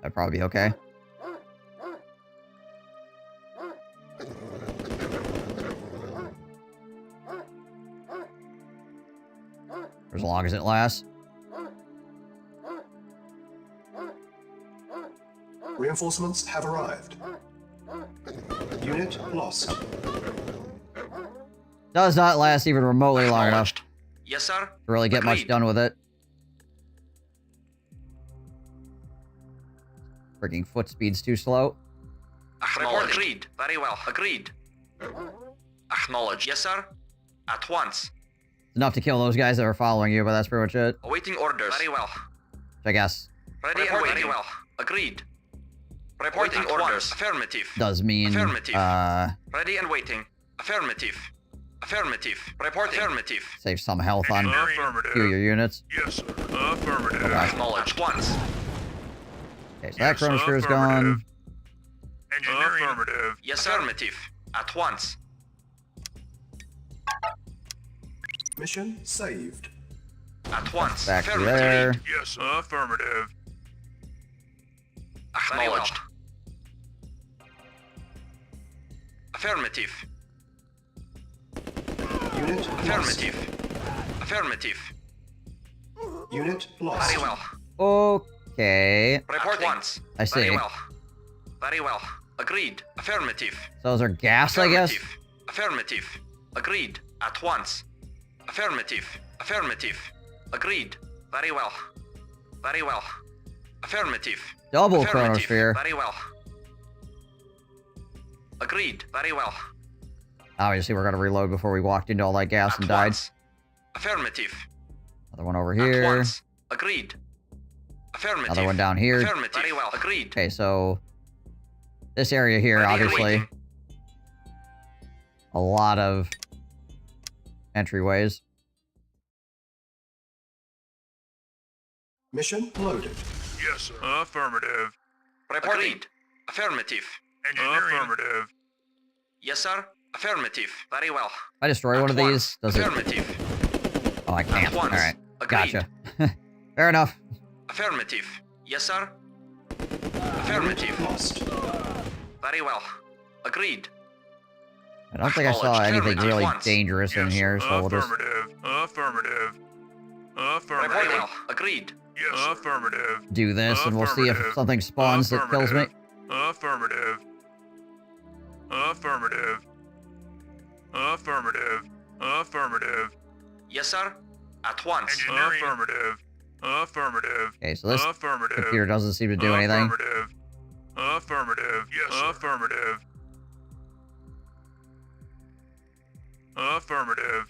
Speaker 1: That'd probably be okay. For as long as it lasts.
Speaker 2: Reinforcements have arrived. Unit lost.
Speaker 1: Does not last even remotely long enough to
Speaker 10: Yes, sir.
Speaker 1: really get much
Speaker 10: Agreed.
Speaker 1: done with it. Freaking foot speed's too slow.
Speaker 10: Report agreed. Very well. Agreed. Acknowledged. Yes, sir. At once.
Speaker 1: Enough to kill those guys that are following you, but that's pretty much it.
Speaker 10: Awaiting orders. Very well.
Speaker 1: I guess
Speaker 10: Ready and waiting. Very well. Agreed. Reporting orders. Affirmative.
Speaker 1: does mean,
Speaker 10: Affirmative. Ready and waiting. Affirmative. Affirmative. Reporting. Affirmative.
Speaker 1: save some health on a few of your units.
Speaker 9: Yes, sir. Affirmative.
Speaker 10: Acknowledged. At once.
Speaker 1: Okay, so that chronosphere is gone.
Speaker 9: Engineering. Affirmative.
Speaker 10: Yes, sir. Affirmative. At once.
Speaker 2: Mission saved.
Speaker 10: At once.
Speaker 1: Back to
Speaker 10: Affirmative.
Speaker 1: there.
Speaker 9: Yes, sir. Affirmative.
Speaker 10: Acknowledged. Affirmative.
Speaker 2: Unit lost.
Speaker 10: Affirmative. Affirmative.
Speaker 2: Unit lost.
Speaker 10: Very well.
Speaker 1: Okay.
Speaker 10: Report once.
Speaker 1: I see.
Speaker 10: Very well. Very well. Agreed. Affirmative.
Speaker 1: So those are gas, I guess?
Speaker 10: Affirmative. Affirmative. Agreed. At once. Affirmative. Affirmative. Agreed. Very well. Very well. Affirmative.
Speaker 1: Double
Speaker 10: Affirmative.
Speaker 1: chronosphere.
Speaker 10: Very well. Agreed. Very well.
Speaker 1: Obviously, we're gonna reload before we walked into all that gas
Speaker 10: At
Speaker 1: and died.
Speaker 10: once. Affirmative.
Speaker 1: Another one over
Speaker 10: At
Speaker 1: here.
Speaker 10: once. Agreed. Affirmative.
Speaker 1: Another one down here.
Speaker 10: Affirmative. Very well. Agreed.
Speaker 1: Okay, so this area here,
Speaker 10: Ready and
Speaker 1: obviously,
Speaker 10: waiting.
Speaker 1: a lot of entryways.
Speaker 2: Mission loaded.
Speaker 9: Yes, sir. Affirmative.
Speaker 10: Reporting. Affirmative.
Speaker 9: Engineering. Affirmative.
Speaker 10: Yes, sir. Affirmative. Very well.
Speaker 1: If I destroy one of these, does it?
Speaker 10: Affirmative.
Speaker 1: Oh, I can't.
Speaker 10: once.
Speaker 1: Alright.
Speaker 10: Agreed.
Speaker 1: Gotcha. Fair enough.
Speaker 10: Affirmative. Yes, sir. Affirmative.
Speaker 2: Lost.
Speaker 10: Very well. Agreed.
Speaker 1: I don't think I saw anything really dangerous in
Speaker 9: Yes,
Speaker 1: here, so we'll just...
Speaker 9: Affirmative. Affirmative.
Speaker 10: Very
Speaker 9: Affirmative.
Speaker 10: well. Agreed.
Speaker 9: Yes, sir. Affirmative.
Speaker 1: do this, and we'll see if
Speaker 9: Affirmative.
Speaker 1: something spawns that kills me.
Speaker 9: Affirmative. Affirmative. Affirmative. Affirmative.
Speaker 10: Yes, sir. At once.
Speaker 9: Engineering. Affirmative. Affirmative.
Speaker 1: Okay, so this
Speaker 9: Affirmative.
Speaker 1: computer doesn't seem to do anything.
Speaker 9: Affirmative. Affirmative. Yes, sir. Affirmative. Affirmative.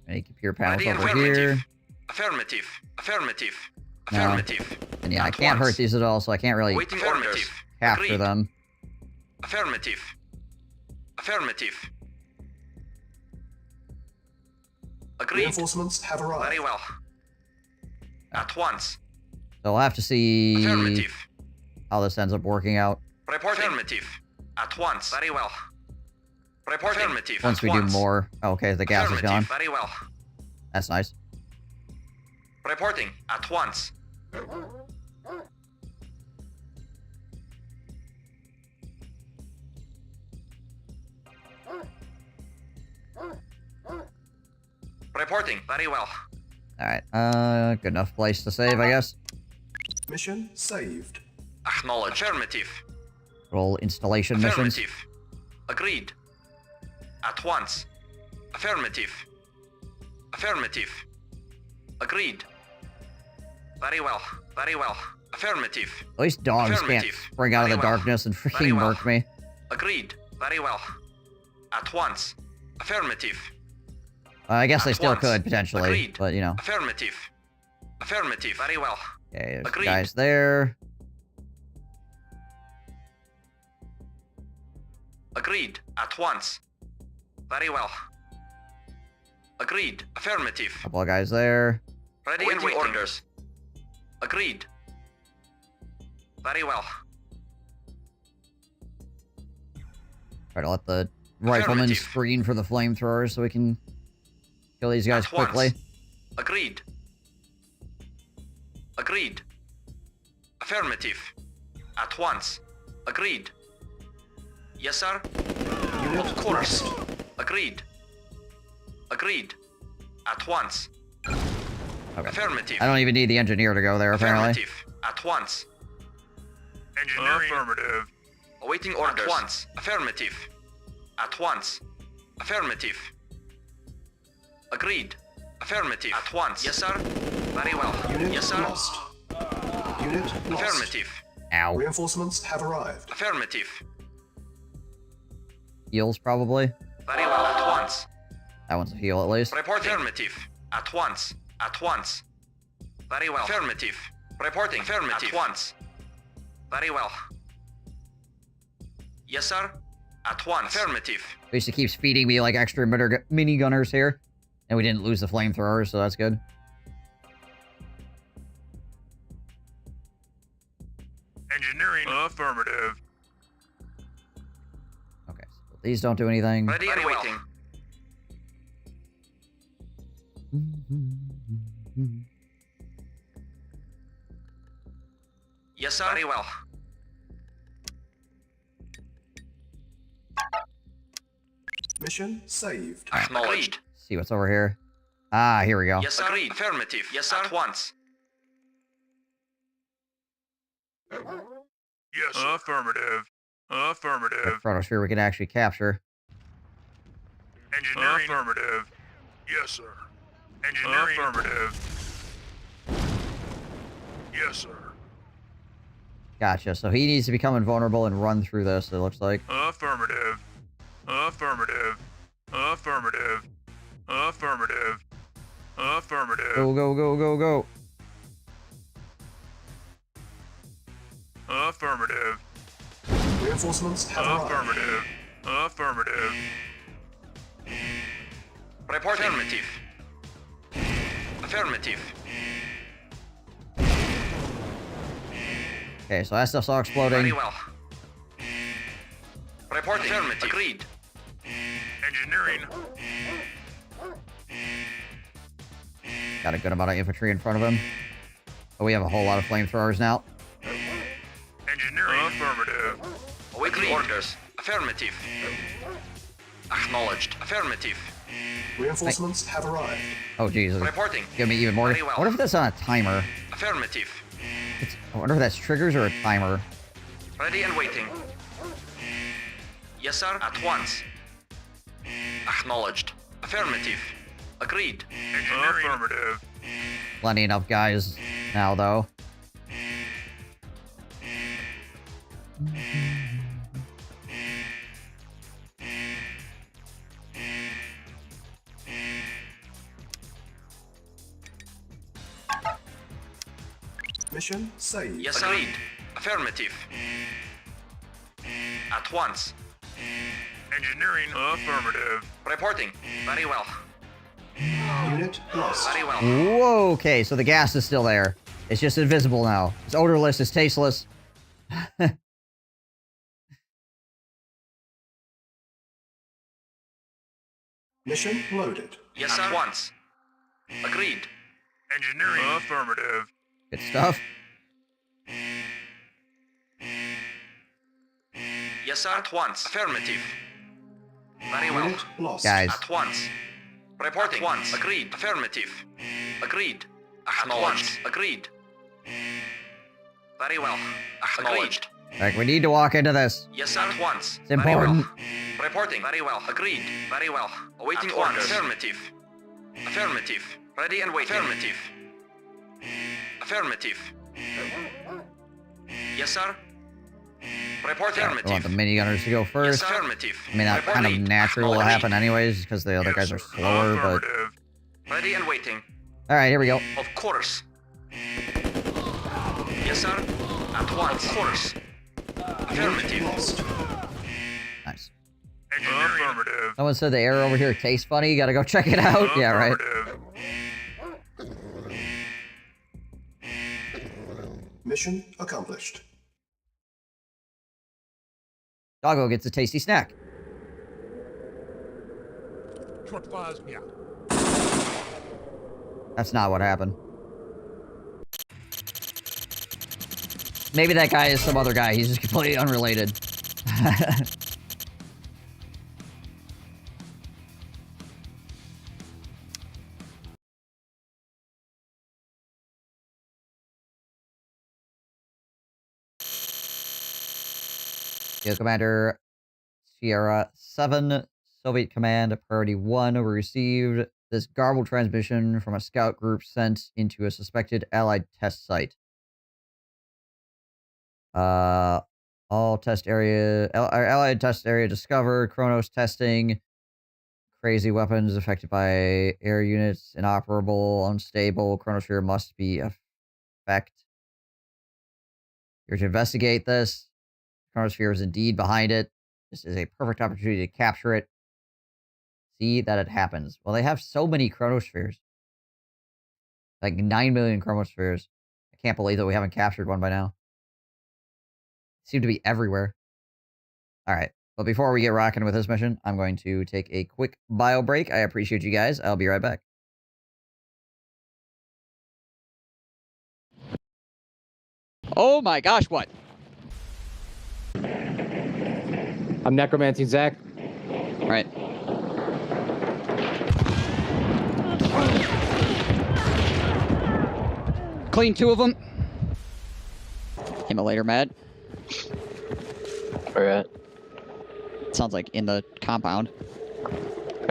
Speaker 1: Any computer panels
Speaker 10: Ready.
Speaker 1: over
Speaker 10: Affirmative.
Speaker 1: here.
Speaker 10: Affirmative. Affirmative.
Speaker 1: No.
Speaker 10: Affirmative.
Speaker 1: And yeah, I
Speaker 10: At
Speaker 1: can't
Speaker 10: once.
Speaker 1: hurt these at all, so I can't really
Speaker 10: Waiting orders.
Speaker 1: capture
Speaker 10: Agreed.
Speaker 1: them.
Speaker 10: Affirmative. Affirmative. Agreed.
Speaker 2: Reinforcements have arrived.
Speaker 10: Very well. At once.
Speaker 1: So we'll have to see
Speaker 10: Affirmative.
Speaker 1: how this ends up working out
Speaker 10: Reporting. Affirmative. At once. Very well. Reporting. Affirmative.
Speaker 1: once
Speaker 10: At
Speaker 1: we
Speaker 10: once.
Speaker 1: do more. Oh, okay, the gas is gone.
Speaker 10: Affirmative. Very well.
Speaker 1: That's nice.
Speaker 10: Reporting. At once. Reporting. Very well.
Speaker 1: Alright, good enough place to save, I guess.
Speaker 2: Mission saved.
Speaker 10: Acknowledge. Affirmative.
Speaker 1: Roll installation missions.
Speaker 10: Affirmative. Agreed. At once. Affirmative. Affirmative. Agreed. Very well. Very well. Affirmative.
Speaker 1: At least dogs can't
Speaker 10: Affirmative.
Speaker 1: spring out of the
Speaker 10: Very well.
Speaker 1: darkness and
Speaker 10: Very
Speaker 1: freaking
Speaker 10: well.
Speaker 1: murk me.
Speaker 10: Agreed. Very well. At once. Affirmative.
Speaker 1: I guess they
Speaker 10: At
Speaker 1: still
Speaker 10: once.
Speaker 1: could, potentially,
Speaker 10: Agreed.
Speaker 1: but you know.
Speaker 10: Affirmative. Affirmative. Very well.
Speaker 1: Okay, there's the
Speaker 10: Agreed.
Speaker 1: guys there.
Speaker 10: Agreed. At once. Very well. Agreed. Affirmative.
Speaker 1: Couple of guys there.
Speaker 10: Ready and waiting. Orders. Agreed. Very well.
Speaker 1: Try to let the rifleman
Speaker 10: Affirmative.
Speaker 1: screen for the flamethrowers so we can kill these guys
Speaker 10: At once.
Speaker 1: quickly.
Speaker 10: Agreed. Agreed. Affirmative. At once. Agreed. Yes, sir.
Speaker 2: Unit
Speaker 10: Of course.
Speaker 2: lost.
Speaker 10: Agreed. Agreed. At once.
Speaker 1: Okay.
Speaker 10: Affirmative.
Speaker 1: I don't even need the engineer to go there, apparently.
Speaker 10: Affirmative. At once.
Speaker 9: Engineering. Affirmative.
Speaker 5: Awaiting orders. At once. Affirmative. At once. Affirmative. Agreed. Affirmative. At once. Yes, sir. Very well.
Speaker 2: Unit
Speaker 5: yes, sir.
Speaker 2: lost. Unit lost.
Speaker 5: Affirmative.
Speaker 1: Ow.
Speaker 2: Reinforcements have arrived.
Speaker 5: Affirmative.
Speaker 1: Heals, probably.
Speaker 5: Very well. At once.
Speaker 1: That one's a heal, at least.
Speaker 5: Reporting. Affirmative. At once. At once. Very well. Affirmative. Reporting. Affirmative. At once. Very well. Yes, sir. At once. Affirmative.
Speaker 1: At least it keeps feeding me like extra mini gunners here. And we didn't lose the flamethrowers, so that's good.
Speaker 9: Engineering. Affirmative.
Speaker 1: Okay, so these don't do anything.
Speaker 5: Ready and waiting. Yes, sir. Very well.
Speaker 2: Mission saved.
Speaker 5: Acknowledged.
Speaker 1: See what's over here. Ah, here we go.
Speaker 5: Yes, sir. Agreed. Affirmative. Yes, sir. At once.
Speaker 9: Yes, sir. Affirmative. Affirmative.
Speaker 1: That photosphere we can actually capture.
Speaker 9: Engineering. Affirmative. Yes, sir. Engineering. Affirmative. Yes, sir.
Speaker 1: Gotcha. So he needs to become invulnerable and run through this, it looks like.
Speaker 9: Affirmative. Affirmative. Affirmative. Affirmative. Affirmative.
Speaker 1: Go, go, go, go, go.
Speaker 9: Affirmative.
Speaker 2: Reinforcements have arrived.
Speaker 9: Affirmative. Affirmative.
Speaker 5: Report. Affirmative. Affirmative.
Speaker 1: Okay, so that stuff's all exploding.
Speaker 5: Very well. Report. Affirmative. Agreed.
Speaker 9: Engineering.
Speaker 1: Got a good amount of infantry in front of him. But we have a whole lot of flamethrowers now.
Speaker 9: Engineering. Affirmative.
Speaker 5: Awaiting orders. Affirmative. Acknowledged. Affirmative.
Speaker 2: Reinforcements have arrived.
Speaker 1: Oh, Jesus.
Speaker 5: Reporting.
Speaker 1: Give me even more.
Speaker 5: Very well.
Speaker 1: I wonder if that's on a timer.
Speaker 5: Affirmative.
Speaker 1: I wonder if that's triggers or a timer.
Speaker 5: Ready and waiting. Yes, sir. At once. Acknowledged. Affirmative. Agreed.
Speaker 9: Engineering. Affirmative.
Speaker 1: Plenty enough guys now, though.
Speaker 2: Mission saved.
Speaker 5: Yes, sir. Agreed. Affirmative. At once.
Speaker 9: Engineering. Affirmative.
Speaker 5: Reporting. Very well.
Speaker 2: Unit lost.
Speaker 5: Very well.
Speaker 1: Whoa, okay, so the gas is still there. It's just invisible now. It's odorless, it's tasteless.
Speaker 2: Mission loaded.
Speaker 5: Yes, sir. At once. Agreed.
Speaker 9: Engineering. Affirmative.
Speaker 1: Good stuff.
Speaker 5: Yes, sir. At once. Affirmative. Very well.
Speaker 2: Unit lost.
Speaker 1: Guys.
Speaker 5: At once. Reporting. At once. Agreed. Affirmative. Agreed. Acknowledged. Agreed. Very well. Acknowledged.
Speaker 1: Like, we need to walk into this.
Speaker 5: Yes, sir. At once.
Speaker 1: It's important.
Speaker 5: Very well. Reporting. Very well. Agreed. Very well. Awaiting orders. Affirmative. Affirmative. Ready and waiting. Affirmative. Affirmative. Yes, sir. Report.
Speaker 1: I
Speaker 5: Affirmative.
Speaker 1: want the minigunners to go
Speaker 5: Yes,
Speaker 1: first.
Speaker 5: affirmative.
Speaker 1: I mean, that kind of natural will happen anyways, because the other guys are slower, but...
Speaker 9: Affirmative.
Speaker 5: Ready and waiting.
Speaker 1: Alright, here we go.
Speaker 5: Of course. Yes, sir. At once. Of course. Affirmative.
Speaker 2: Lost.
Speaker 1: Nice.
Speaker 9: Affirmative.
Speaker 1: Someone said the arrow over here tastes funny, you gotta go check it out. Yeah, right.
Speaker 9: Affirmative.
Speaker 2: Mission accomplished.
Speaker 1: Doggo gets a tasty snack. That's not what happened. Maybe that guy is some other guy. He's just completely unrelated. Field Commander Sierra 7, Soviet Command, Priority 1, we received this garbled transmission from a scout group sent into a suspected Allied test site. All test area, Allied test area discovered, Kronos testing, crazy weapons affected by air units, inoperable, unstable, Chronosphere must be effect. You're to investigate this. Chronosphere is indeed behind it. This is a perfect opportunity to capture it. See that it happens. Well, they have so many Chronospheres. Like 9 million Chronospheres. I can't believe that we haven't captured one by now. Seem to be everywhere. Alright, but before we get rocking with this mission, I'm going to take a quick bio break. I appreciate you guys. I'll be right back.
Speaker 13: Oh my gosh, what?
Speaker 14: I'm necromancing Zach.
Speaker 13: Right. Clean 2 of them. Immolator mad.
Speaker 14: Where at?
Speaker 13: Sounds like in the compound.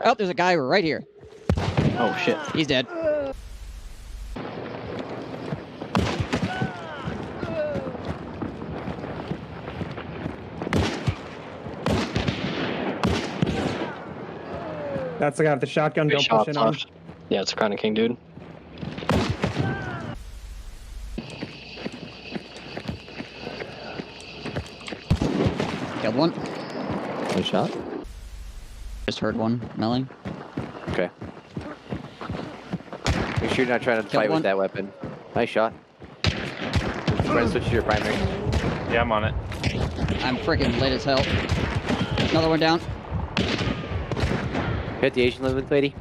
Speaker 13: Oh, there's a guy right here.
Speaker 14: Oh shit.
Speaker 13: He's dead.
Speaker 15: That's the guy with the shotgun. Don't push in on him.
Speaker 14: Yeah, it's Crown King, dude.
Speaker 13: Killed one.
Speaker 14: Nice shot.
Speaker 13: Just heard one melling.
Speaker 14: Okay. Make sure you're not trying to fight with that weapon. Nice shot. Try to switch to your primary.
Speaker 16: Yeah, I'm on it.
Speaker 13: I'm freaking lit as hell. Another one down.
Speaker 14: Hit the Asian lady.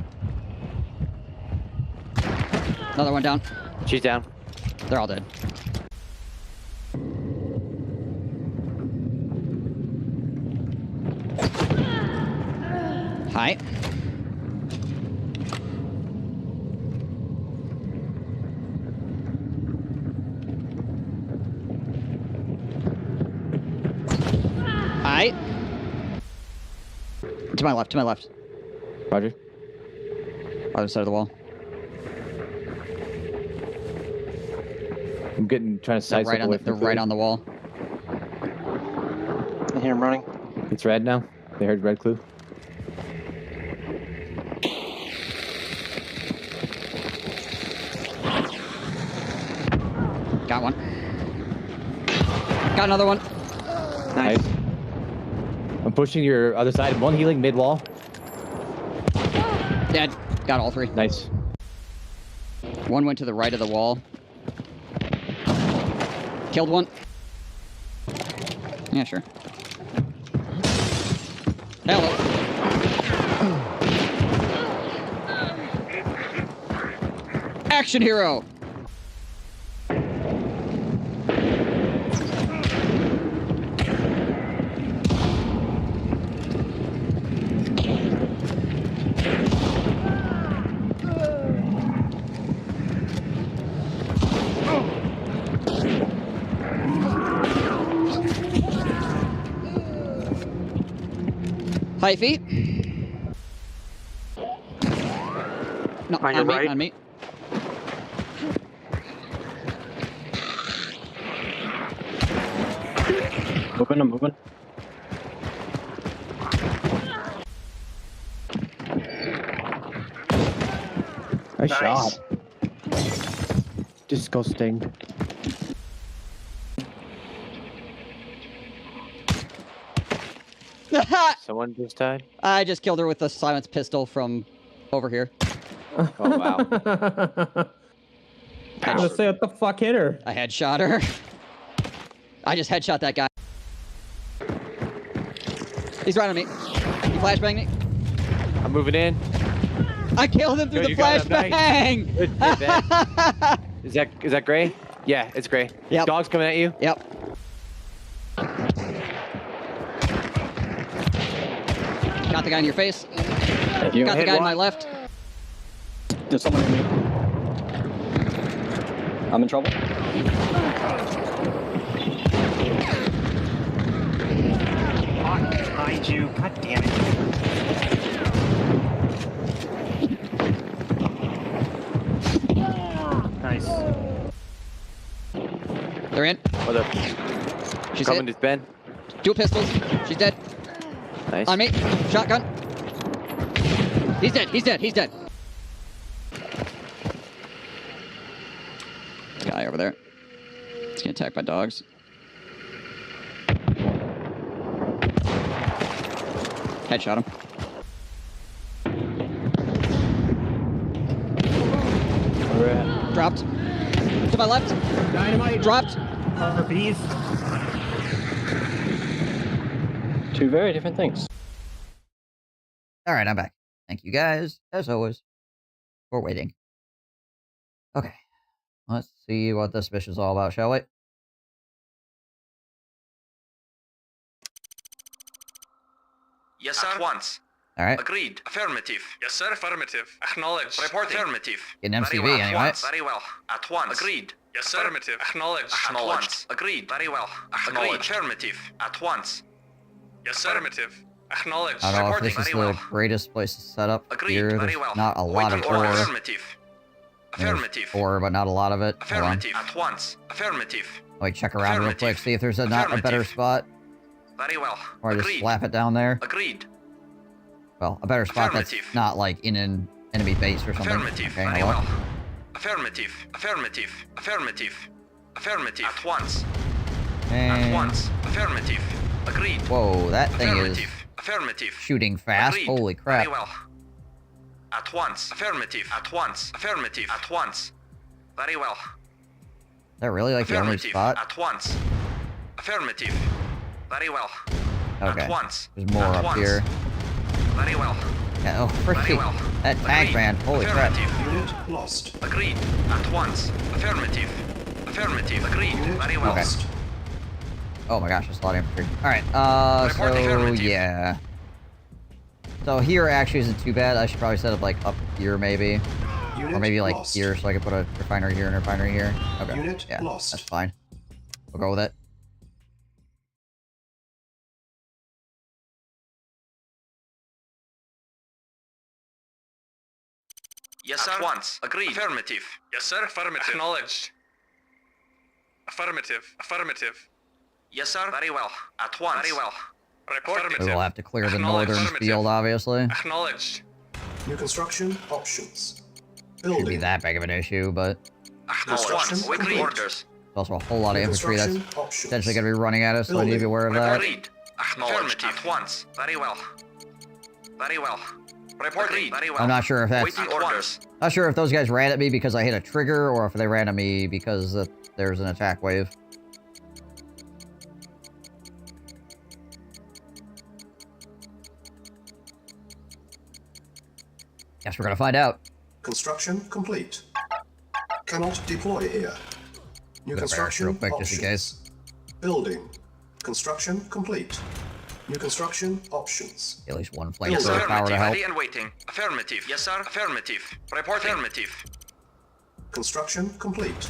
Speaker 13: Another one down.
Speaker 14: She's down.
Speaker 13: They're all dead. Hi. Hi. To my left, to my left.
Speaker 14: Roger.
Speaker 13: Other side of the wall.
Speaker 14: I'm trying to side
Speaker 13: right on the, they're right on the wall.
Speaker 14: I hear him running. It's red now. They heard red clue.
Speaker 13: Got one. Got another one.
Speaker 14: Nice. I'm pushing your other side. One healing mid wall.
Speaker 13: Dead. Got all 3.
Speaker 14: Nice.
Speaker 13: One went to the right of the wall. Killed one. Yeah, sure. Hello. Action hero. High feet. No,
Speaker 14: on your
Speaker 13: me,
Speaker 14: right.
Speaker 13: on me.
Speaker 14: Moving, I'm moving. Nice shot. Disgusting. Someone just died?
Speaker 13: I just killed her with the silence pistol from over here.
Speaker 14: Oh, wow.
Speaker 15: I was gonna say, what the fuck hit her?
Speaker 13: I headshot her. I just headshot that guy. He's right on me. He flashbanged me.
Speaker 14: I'm moving in.
Speaker 13: I killed him through the flashbang!
Speaker 14: Is that gray? Yeah, it's gray.
Speaker 13: Yep.
Speaker 14: Dog's coming at you?
Speaker 13: Yep. Got the guy in your face. Got the guy on my left.
Speaker 14: There's someone in me. I'm in trouble.
Speaker 16: behind you. God damn it. Nice.
Speaker 13: They're in.
Speaker 14: What up?
Speaker 13: She's
Speaker 14: coming
Speaker 13: hit.
Speaker 14: to Ben.
Speaker 13: Dual pistols. She's dead.
Speaker 14: Nice.
Speaker 13: On me. Shotgun. He's dead. He's dead. He's dead. Guy over there. He's getting attacked by dogs. Headshot him. Dropped. To my left.
Speaker 15: Dynamite.
Speaker 13: Dropped.
Speaker 15: RPs.
Speaker 16: Two very different things.
Speaker 1: Alright, I'm back. Thank you guys, as always, for waiting. Okay. Let's see what this mission's all about, shall we?
Speaker 10: Yes, sir. At once.
Speaker 1: Alright.
Speaker 10: Agreed. Affirmative.
Speaker 4: Yes, sir. Affirmative. Acknowledged.
Speaker 10: Reporting. Affirmative.
Speaker 1: Getting MCV
Speaker 10: Very well.
Speaker 1: anyway.
Speaker 10: At once. Very well. At once. Agreed.
Speaker 4: Yes, sir. Affirmative. Acknowledged.
Speaker 10: At once. Agreed. Very well. Agreed. Affirmative. At once.
Speaker 4: Yes, sir. Affirmative. Acknowledged.
Speaker 1: I don't know if
Speaker 10: Reporting.
Speaker 1: this is
Speaker 10: Very
Speaker 1: the
Speaker 10: well.
Speaker 1: greatest place to set up.
Speaker 10: Agreed.
Speaker 1: Here,
Speaker 10: Very
Speaker 1: there's
Speaker 10: well.
Speaker 1: not a lot of
Speaker 10: Waiting order.
Speaker 1: ore.
Speaker 10: Affirmative.
Speaker 1: There's
Speaker 10: Affirmative.
Speaker 1: ore, but not a lot of it. Hold on.
Speaker 10: Affirmative. At once. Affirmative.
Speaker 1: Wait, check around real quick,
Speaker 10: Affirmative.
Speaker 1: see if there's not a better
Speaker 10: Affirmative.
Speaker 1: spot.
Speaker 10: Very well.
Speaker 1: Or just
Speaker 10: Agreed.
Speaker 1: slap it down there.
Speaker 10: Agreed.
Speaker 1: Well, a better spot that's
Speaker 10: Affirmative.
Speaker 1: not like in an enemy base or something.
Speaker 10: Affirmative.
Speaker 1: Okay,
Speaker 10: Very
Speaker 1: now
Speaker 10: well.
Speaker 1: what?
Speaker 10: Affirmative. Affirmative. Affirmative. Affirmative. At once. At
Speaker 1: And...
Speaker 10: once. Affirmative. Agreed.
Speaker 1: Whoa, that thing is
Speaker 10: Affirmative. Affirmative.
Speaker 1: shooting fast.
Speaker 10: Agreed.
Speaker 1: Holy crap.
Speaker 10: Very well. At once. Affirmative. At once. Affirmative. At once. Very well.
Speaker 1: Is that really like the only
Speaker 10: Affirmative.
Speaker 1: spot?
Speaker 10: At once. Affirmative. Very well.
Speaker 1: Okay.
Speaker 10: At once.
Speaker 1: There's more
Speaker 10: At
Speaker 1: up
Speaker 10: once.
Speaker 1: here.
Speaker 10: Very well.
Speaker 1: Yeah, oh,
Speaker 10: Very
Speaker 1: freaking
Speaker 10: well.
Speaker 1: that tank,
Speaker 10: Agreed.
Speaker 1: man. Holy crap.
Speaker 10: Affirmative.
Speaker 2: Unit lost.
Speaker 10: Agreed. At once. Affirmative. Affirmative. Agreed.
Speaker 2: Unit
Speaker 10: Very well.
Speaker 2: lost.
Speaker 1: Oh my gosh, there's a lot of infantry. Alright,
Speaker 10: Reporting
Speaker 1: so
Speaker 10: affirmative.
Speaker 1: yeah. So here actually isn't too bad. I should probably set up like up here maybe.
Speaker 2: Unit
Speaker 1: Or maybe like
Speaker 2: lost.
Speaker 1: here so I could put a refinery here and a refinery here. Okay.
Speaker 2: Unit
Speaker 1: Yeah,
Speaker 2: lost.
Speaker 1: that's fine. We'll go with it.
Speaker 10: Yes, sir. At once. Agreed. Affirmative.
Speaker 4: Yes, sir. Affirmative. Acknowledged. Affirmative. Affirmative.
Speaker 10: Yes, sir. Very well. At once. Very well.
Speaker 4: Report.
Speaker 1: We will have to clear the
Speaker 4: Acknowledged.
Speaker 1: northern
Speaker 4: Affirmative.
Speaker 1: field, obviously.
Speaker 4: Acknowledged.
Speaker 2: New construction options.
Speaker 1: Shouldn't be
Speaker 2: Building.
Speaker 1: that big of an issue, but
Speaker 10: Acknowledged.
Speaker 2: Construction
Speaker 10: Agreed.
Speaker 2: complete.
Speaker 10: Orders.
Speaker 1: there's also a whole lot of infantry that's
Speaker 2: Construction options.
Speaker 1: potentially going to be running at us, so I need to be aware of that.
Speaker 10: Agreed. Acknowledged. At once. Very well. Very well. Reporting. Very well.
Speaker 1: I'm not sure if that's...
Speaker 10: Waiting orders.
Speaker 1: Not sure if those guys ran at me because I hit a trigger, or if they ran at me because there's an attack wave. Guess we're gonna find out.
Speaker 2: Construction complete. Cannot deploy here. New
Speaker 1: Gonna barrage
Speaker 2: construction
Speaker 1: real quick, just in
Speaker 2: options. Building. Construction complete. New construction options.
Speaker 1: At least one
Speaker 10: Yes, sir.
Speaker 1: flamethrower power to help.
Speaker 10: Ready and waiting. Affirmative. Yes, sir. Affirmative. Reporting. Affirmative.
Speaker 2: Construction complete.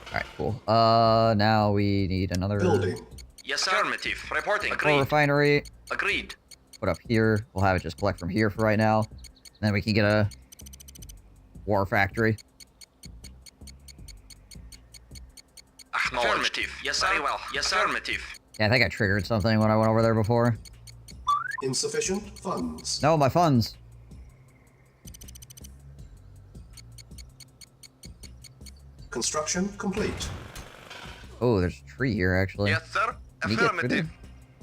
Speaker 1: Alright, cool. Now we need another
Speaker 2: Building.
Speaker 10: Yes, sir. Affirmative. Reporting.
Speaker 1: ore
Speaker 10: Agreed.
Speaker 1: refinery.
Speaker 10: Agreed.
Speaker 1: Put up here. We'll have it just collect from here for right now. And then we can get a war factory.
Speaker 10: Affirmative. Yes, sir. Very well. Yes, sir. Affirmative.
Speaker 1: Yeah, I think I triggered something when I went over there before.
Speaker 2: Insufficient funds.
Speaker 1: No, my funds.
Speaker 2: Construction complete.
Speaker 1: Oh, there's a tree here, actually.
Speaker 10: Yes, sir.
Speaker 1: Can you get through there?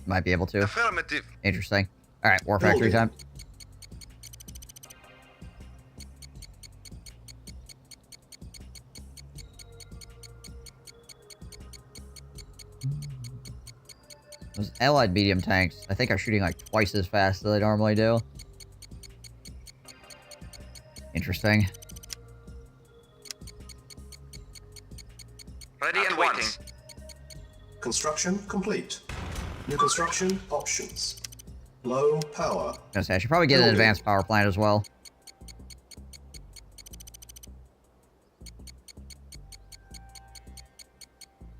Speaker 1: Might be able to.
Speaker 10: Affirmative.
Speaker 1: Interesting. Alright, war factory
Speaker 2: Building.
Speaker 1: time. Those allied medium tanks, I think, are shooting like twice as fast as they normally do. Interesting.
Speaker 10: Ready and waiting.
Speaker 2: Construction complete. New construction options. Low power.
Speaker 1: I should probably get an
Speaker 2: Building.
Speaker 1: advanced power plant as well.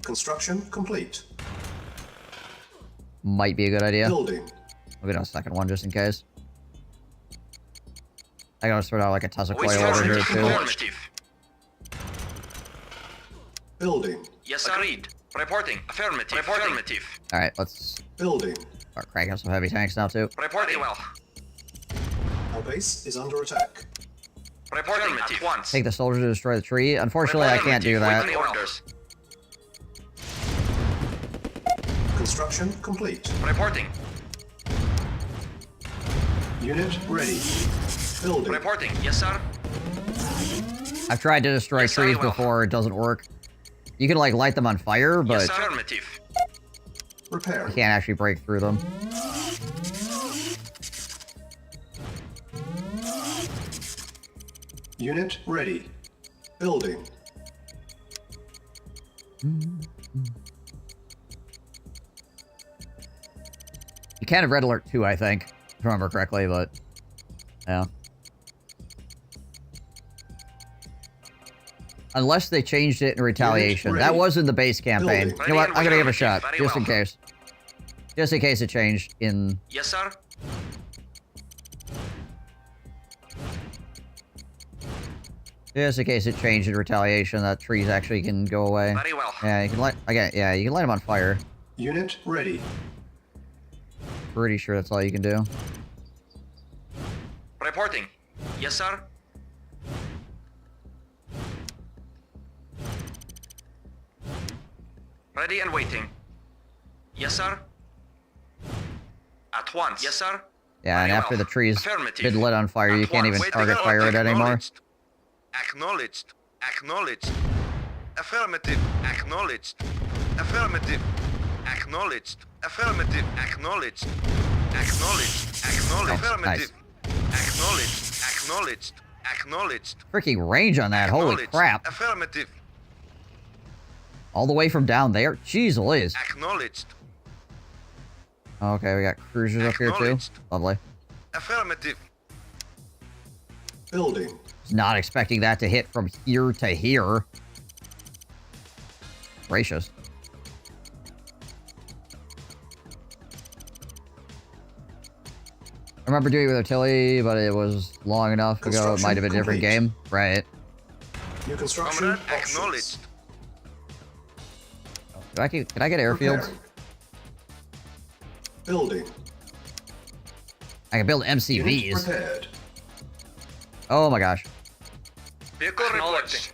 Speaker 2: Construction complete.
Speaker 1: Might be a good idea.
Speaker 2: Building.
Speaker 1: Maybe not a second one, just in case. I gotta sort out like a Tesla coil over here, too.
Speaker 2: Building.
Speaker 5: Yes, sir. Agreed. Reporting. Affirmative. Affirmative.
Speaker 1: Alright, let's
Speaker 2: Building.
Speaker 1: start cranking up some heavy tanks now, too.
Speaker 5: Reporting well.
Speaker 2: Our base is under attack.
Speaker 5: Reporting at once.
Speaker 1: Take the soldier to destroy the tree. Unfortunately, I can't do that.
Speaker 5: Orders.
Speaker 2: Construction complete.
Speaker 5: Reporting.
Speaker 2: Unit ready. Building.
Speaker 5: Reporting. Yes, sir.
Speaker 1: I've tried to destroy trees before, it doesn't work. You can, like, light them on fire, but
Speaker 5: Yes, affirmative.
Speaker 2: Repair.
Speaker 1: you can't actually break through them.
Speaker 2: Unit ready. Building.
Speaker 1: You can have Red Alert 2, I think, if I remember correctly, but... yeah. Unless they changed it in Retaliation. That was in the base campaign.
Speaker 2: Building.
Speaker 1: You know what? I'm gonna give it a shot, just in case. Just in case it changed in...
Speaker 5: Yes, sir.
Speaker 1: Just in case it changed in Retaliation, that trees actually can go away.
Speaker 5: Very well.
Speaker 1: Yeah, you can light... Again, yeah, you can light them on fire.
Speaker 2: Unit ready.
Speaker 1: Pretty sure that's all you can do.
Speaker 5: Reporting. Yes, sir. Ready and waiting. Yes, sir. At once. Yes, sir.
Speaker 1: Yeah, and after the tree's been lit on fire, you can't even target fire it anymore.
Speaker 10: Acknowledged. Acknowledged. Affirmative. Acknowledged. Affirmative. Acknowledged. Affirmative. Acknowledged. Acknowledged. Acknowledged. Affirmative. Acknowledged. Acknowledged. Acknowledged.
Speaker 1: Freaking range on that, holy crap.
Speaker 10: Affirmative.
Speaker 1: All the way from down there? Jeez Liz.
Speaker 10: Acknowledged.
Speaker 1: Okay, we got cruisers up here too. Lovely.
Speaker 10: Affirmative.
Speaker 2: Building.
Speaker 1: Was not expecting that to hit from here to here. Gracious. I remember doing it with Artillery, but it was long enough ago. It might have been a different game. Right.
Speaker 2: New construction
Speaker 10: acknowledged.
Speaker 1: Can I get airfields?
Speaker 2: Building.
Speaker 1: I can build
Speaker 2: Unit
Speaker 1: MCVs.
Speaker 2: prepared.
Speaker 1: Oh my gosh.
Speaker 5: Vehicle acknowledged.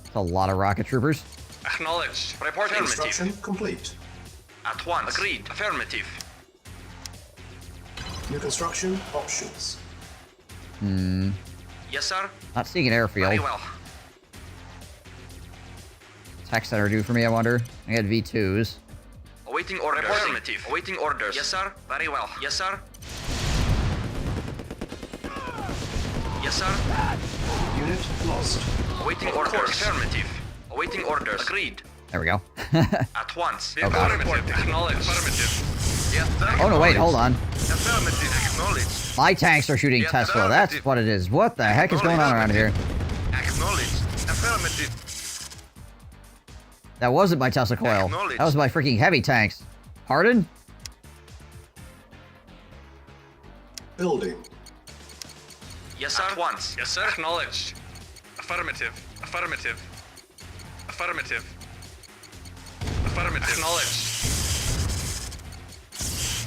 Speaker 1: That's a lot of rocket troopers.
Speaker 5: Acknowledged. Reporting.
Speaker 2: Construction complete.
Speaker 5: At once. Agreed. Affirmative.
Speaker 2: New construction options.
Speaker 5: Yes, sir.
Speaker 1: Not seeing an airfield.
Speaker 5: Very well.
Speaker 1: Tech center due for me, I wonder. I had V2s.
Speaker 5: Awaiting orders. Affirmative. Awaiting orders. Yes, sir. Very well. Yes, sir. Yes, sir.
Speaker 2: Unit lost.
Speaker 5: Awaiting orders. Affirmative. Awaiting orders. Agreed.
Speaker 1: There we go.
Speaker 5: At once.
Speaker 1: Oh, God.
Speaker 5: Acknowledged. Affirmative. Yes, sir.
Speaker 1: Oh no, wait, hold on.
Speaker 10: Affirmative. Acknowledged.
Speaker 1: My tanks are shooting Tesla. That's what it is. What the heck is going on around here?
Speaker 10: Acknowledged. Affirmative.
Speaker 1: That wasn't my Tesla coil. That was my freaking heavy tanks. Pardon?
Speaker 2: Building.
Speaker 5: Yes, sir. At once. Yes, sir. Acknowledged. Affirmative. Affirmative. Affirmative. Affirmative. Acknowledged.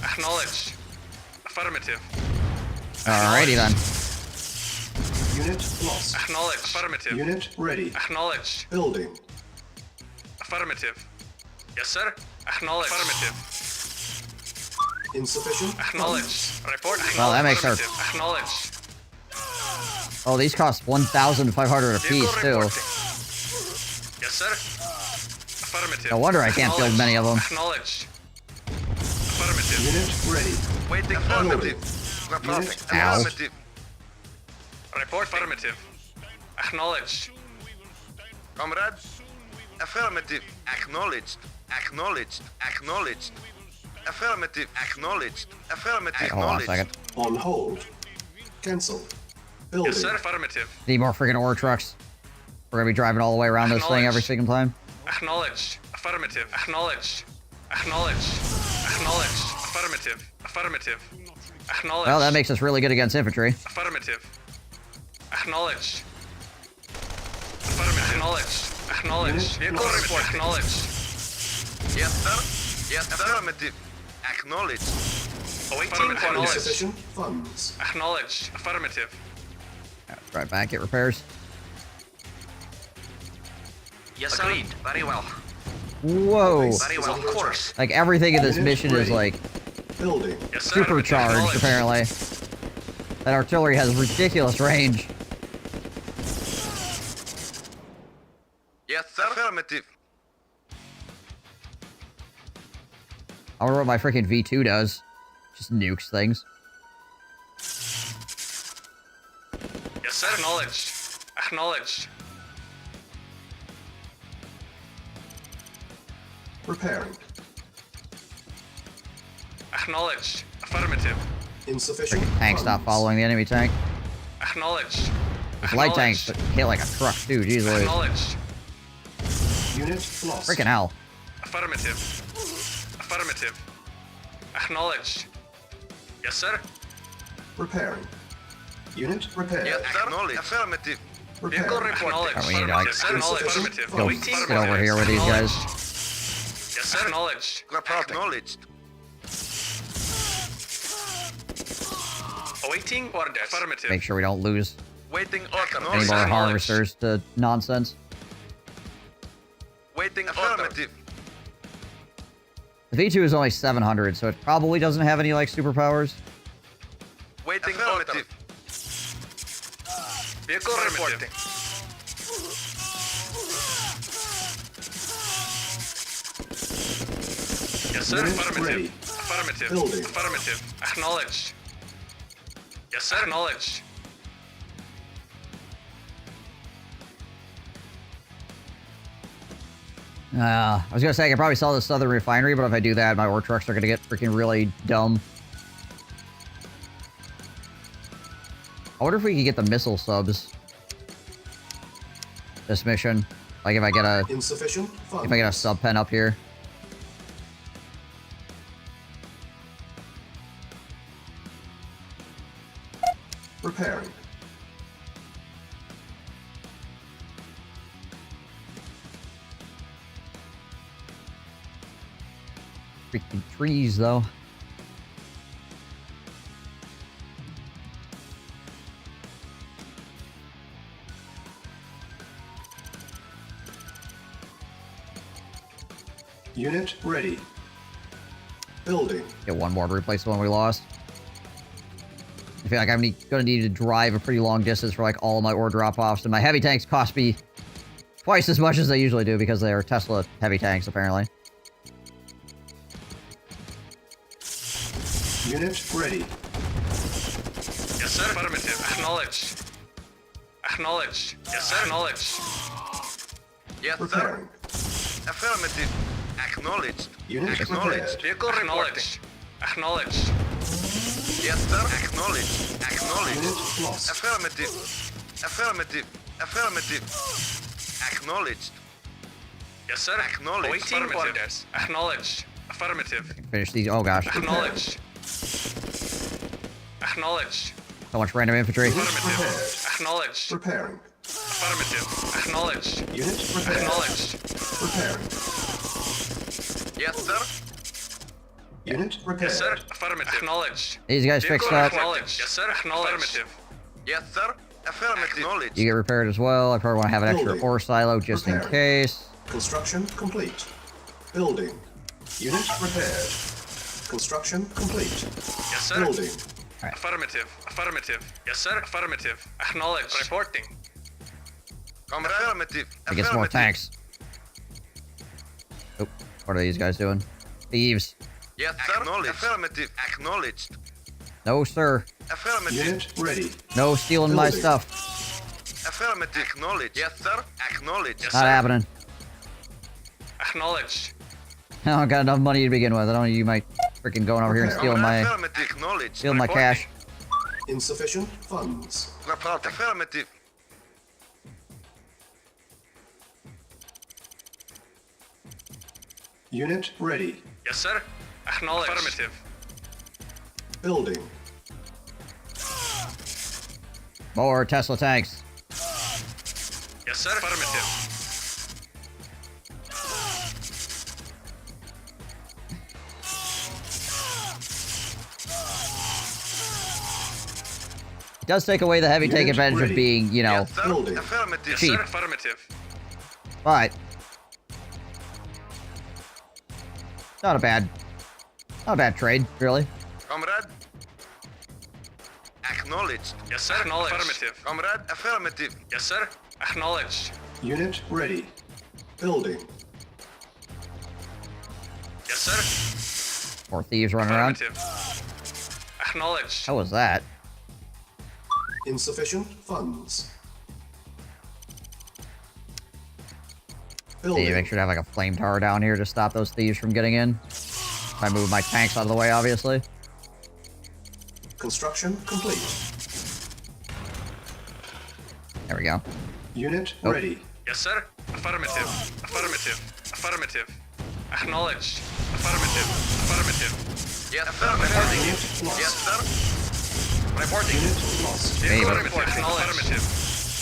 Speaker 5: Acknowledged. Affirmative.
Speaker 1: Alrighty then.
Speaker 2: Unit lost.
Speaker 5: Acknowledged. Affirmative.
Speaker 2: Unit ready.
Speaker 5: Acknowledged.
Speaker 2: Building.
Speaker 5: Affirmative. Yes, sir. Acknowledged. Affirmative.
Speaker 2: Insufficient.
Speaker 5: Acknowledged. Report.
Speaker 1: Well, that makes her...
Speaker 5: Acknowledged.
Speaker 1: Oh, these cost 1,500 apiece, too.
Speaker 5: Yes, sir. Affirmative.
Speaker 1: No wonder I can't build many of them.
Speaker 5: Acknowledged. Affirmative.
Speaker 2: Unit ready.
Speaker 10: Waiting. Affirmative. Reporting.
Speaker 1: Ow.
Speaker 10: Affirmative.
Speaker 5: Report. Affirmative. Acknowledged.
Speaker 10: Comrades. Affirmative. Acknowledged. Acknowledged. Acknowledged. Affirmative. Acknowledged. Affirmative.
Speaker 1: Hey, hold on a second.
Speaker 2: On hold. Cancel. Building.
Speaker 5: Yes, sir. Affirmative.
Speaker 1: Need more freaking ore trucks. We're gonna be driving all the way around this thing every single time.
Speaker 5: Acknowledged. Affirmative. Acknowledged. Acknowledged. Acknowledged.
Speaker 4: Affirmative. Affirmative. Acknowledged.
Speaker 1: Well, that makes us really good against infantry.
Speaker 4: Affirmative. Acknowledged. Affirmative. Acknowledged. Acknowledged. Vehicle report. Acknowledged.
Speaker 10: Yes, sir. Yes, affirmative. Acknowledged.
Speaker 4: Awaiting. Acknowledged.
Speaker 2: Insufficient funds.
Speaker 4: Acknowledged. Affirmative.
Speaker 1: Right back, get repairs.
Speaker 10: Yes, agreed. Very well.
Speaker 1: Whoa.
Speaker 10: Very well, of course.
Speaker 1: Like, everything in this mission is, like,
Speaker 2: Building.
Speaker 4: Yes, sir.
Speaker 1: supercharged, apparently. That artillery has ridiculous range.
Speaker 10: Yes, sir. Affirmative.
Speaker 1: I wonder what my freaking V2 does. Just nukes things.
Speaker 4: Yes, sir. Acknowledged. Acknowledged.
Speaker 2: Repairing.
Speaker 4: Acknowledged. Affirmative.
Speaker 2: Insufficient
Speaker 1: Tank stop following the enemy tank.
Speaker 4: Acknowledged.
Speaker 1: This light tank hit like a truck too, jeez Louise.
Speaker 4: Acknowledged.
Speaker 2: Unit lost.
Speaker 1: Freaking hell.
Speaker 4: Affirmative. Affirmative. Acknowledged. Yes, sir.
Speaker 2: Repairing. Unit repaired.
Speaker 10: Yes, acknowledged. Affirmative.
Speaker 4: Vehicle report.
Speaker 1: Alright, we need to, like,
Speaker 4: Yes, sir. Affirmative.
Speaker 1: go get over here with these guys.
Speaker 4: Yes, sir. Acknowledged.
Speaker 10: Acknowledged.
Speaker 4: Awaiting orders. Affirmative.
Speaker 1: Make sure we don't lose
Speaker 10: Waiting
Speaker 1: any
Speaker 10: order.
Speaker 1: more harvesters to nonsense.
Speaker 10: Waiting affirmative.
Speaker 1: The V2 is only 700, so it probably doesn't have any, like, superpowers.
Speaker 10: Waiting affirmative.
Speaker 4: Vehicle reporting. Yes, sir.
Speaker 2: Unit
Speaker 4: Affirmative.
Speaker 2: ready.
Speaker 4: Affirmative.
Speaker 2: Building.
Speaker 4: Affirmative. Acknowledged. Yes, sir. Acknowledged.
Speaker 1: I was gonna say I could probably sell the southern refinery, but if I do that, my ore trucks are gonna get freaking really dumb. I wonder if we could get the missile subs. This mission. Like if I get a...
Speaker 2: Insufficient funds.
Speaker 1: If I get a sub pen up here.
Speaker 2: Repairing.
Speaker 1: Freaking trees, though.
Speaker 2: Unit ready. Building.
Speaker 1: Get one more to replace the one we lost. I feel like I'm gonna need to drive a pretty long distance for like all of my ore drop-offs, and my heavy tanks cost me twice as much as they usually do because they are Tesla heavy tanks, apparently.
Speaker 2: Unit ready.
Speaker 4: Yes, sir. Affirmative. Acknowledged. Acknowledged. Yes, sir. Acknowledged.
Speaker 10: Yes,
Speaker 2: Repairing.
Speaker 10: sir. Affirmative. Acknowledged.
Speaker 2: Unit
Speaker 10: Acknowledged.
Speaker 4: Vehicle acknowledged. Acknowledged.
Speaker 10: Yes, sir. Acknowledged. Acknowledged.
Speaker 2: Unit lost.
Speaker 10: Affirmative. Affirmative. Affirmative. Acknowledged.
Speaker 4: Yes, sir.
Speaker 10: Acknowledged.
Speaker 4: Awaiting
Speaker 10: Affirmative.
Speaker 4: orders. Acknowledged. Affirmative.
Speaker 1: Finish these. Oh gosh.
Speaker 4: Acknowledged. Acknowledged.
Speaker 1: So much random infantry.
Speaker 4: Affirmative. Acknowledged.
Speaker 2: Repairing.
Speaker 4: Affirmative. Acknowledged.
Speaker 2: Unit repaired.
Speaker 4: Acknowledged.
Speaker 2: Repairing.
Speaker 10: Yes, sir.
Speaker 2: Unit repaired.
Speaker 4: Yes, sir. Affirmative. Acknowledged.
Speaker 1: These guys fixed
Speaker 4: Vehicle
Speaker 1: up.
Speaker 4: acknowledged. Yes, sir. Affirmative.
Speaker 10: Yes, sir. Affirmative. Acknowledged.
Speaker 1: You get repaired as well. I probably want to have an extra
Speaker 2: Building.
Speaker 1: ore silo just in
Speaker 2: Repairing.
Speaker 1: case.
Speaker 2: Construction complete. Building. Unit repaired. Construction complete.
Speaker 4: Yes, sir.
Speaker 2: Building.
Speaker 4: Affirmative. Affirmative. Yes, sir. Affirmative. Acknowledged. Reporting.
Speaker 10: Affirmative.
Speaker 1: To get some more tanks. Oh, what are these guys doing? Thieves.
Speaker 10: Yes, sir. Acknowledged. Affirmative. Acknowledged.
Speaker 1: No, sir.
Speaker 10: Affirmative.
Speaker 2: Unit ready.
Speaker 1: No stealing my
Speaker 2: Building.
Speaker 1: stuff.
Speaker 10: Affirmative. Acknowledged. Yes, sir. Acknowledged. Yes,
Speaker 1: Not
Speaker 10: sir.
Speaker 1: happening.
Speaker 4: Acknowledged.
Speaker 1: I don't got enough money to begin with. I don't know you might freaking going over here and stealing my
Speaker 10: Affirmative. Acknowledged.
Speaker 1: stealing my cash.
Speaker 2: Insufficient funds.
Speaker 10: Affirmative.
Speaker 2: Unit ready.
Speaker 4: Yes, sir. Acknowledged. Affirmative.
Speaker 2: Building.
Speaker 1: More Tesla tanks.
Speaker 4: Yes, sir. Affirmative.
Speaker 1: It does take away the heavy take advantage of being, you know,
Speaker 10: Affirmative.
Speaker 1: cheap.
Speaker 4: Affirmative.
Speaker 1: But not a bad trade, really.
Speaker 10: Comrade. Acknowledged.
Speaker 4: Yes, sir. Acknowledged. Affirmative.
Speaker 10: Comrade. Affirmative.
Speaker 4: Yes, sir. Acknowledged.
Speaker 2: Unit ready. Building.
Speaker 4: Yes, sir.
Speaker 1: More thieves running around.
Speaker 4: Affirmative. Acknowledged.
Speaker 1: How was that?
Speaker 2: Insufficient funds.
Speaker 1: Need
Speaker 2: Building.
Speaker 1: to make sure to have like a flame tower down here to stop those thieves from getting in. If I move my tanks out of the way, obviously.
Speaker 2: Construction complete.
Speaker 1: There we go.
Speaker 2: Unit
Speaker 1: Oh.
Speaker 2: ready.
Speaker 4: Yes, sir. Affirmative. Affirmative. Affirmative. Acknowledged. Affirmative. Affirmative.
Speaker 10: Yes, affirmative.
Speaker 2: Unit lost.
Speaker 10: Yes, sir. Reporting.
Speaker 2: Unit lost.
Speaker 1: Maybe.
Speaker 4: Affirmative. Acknowledged.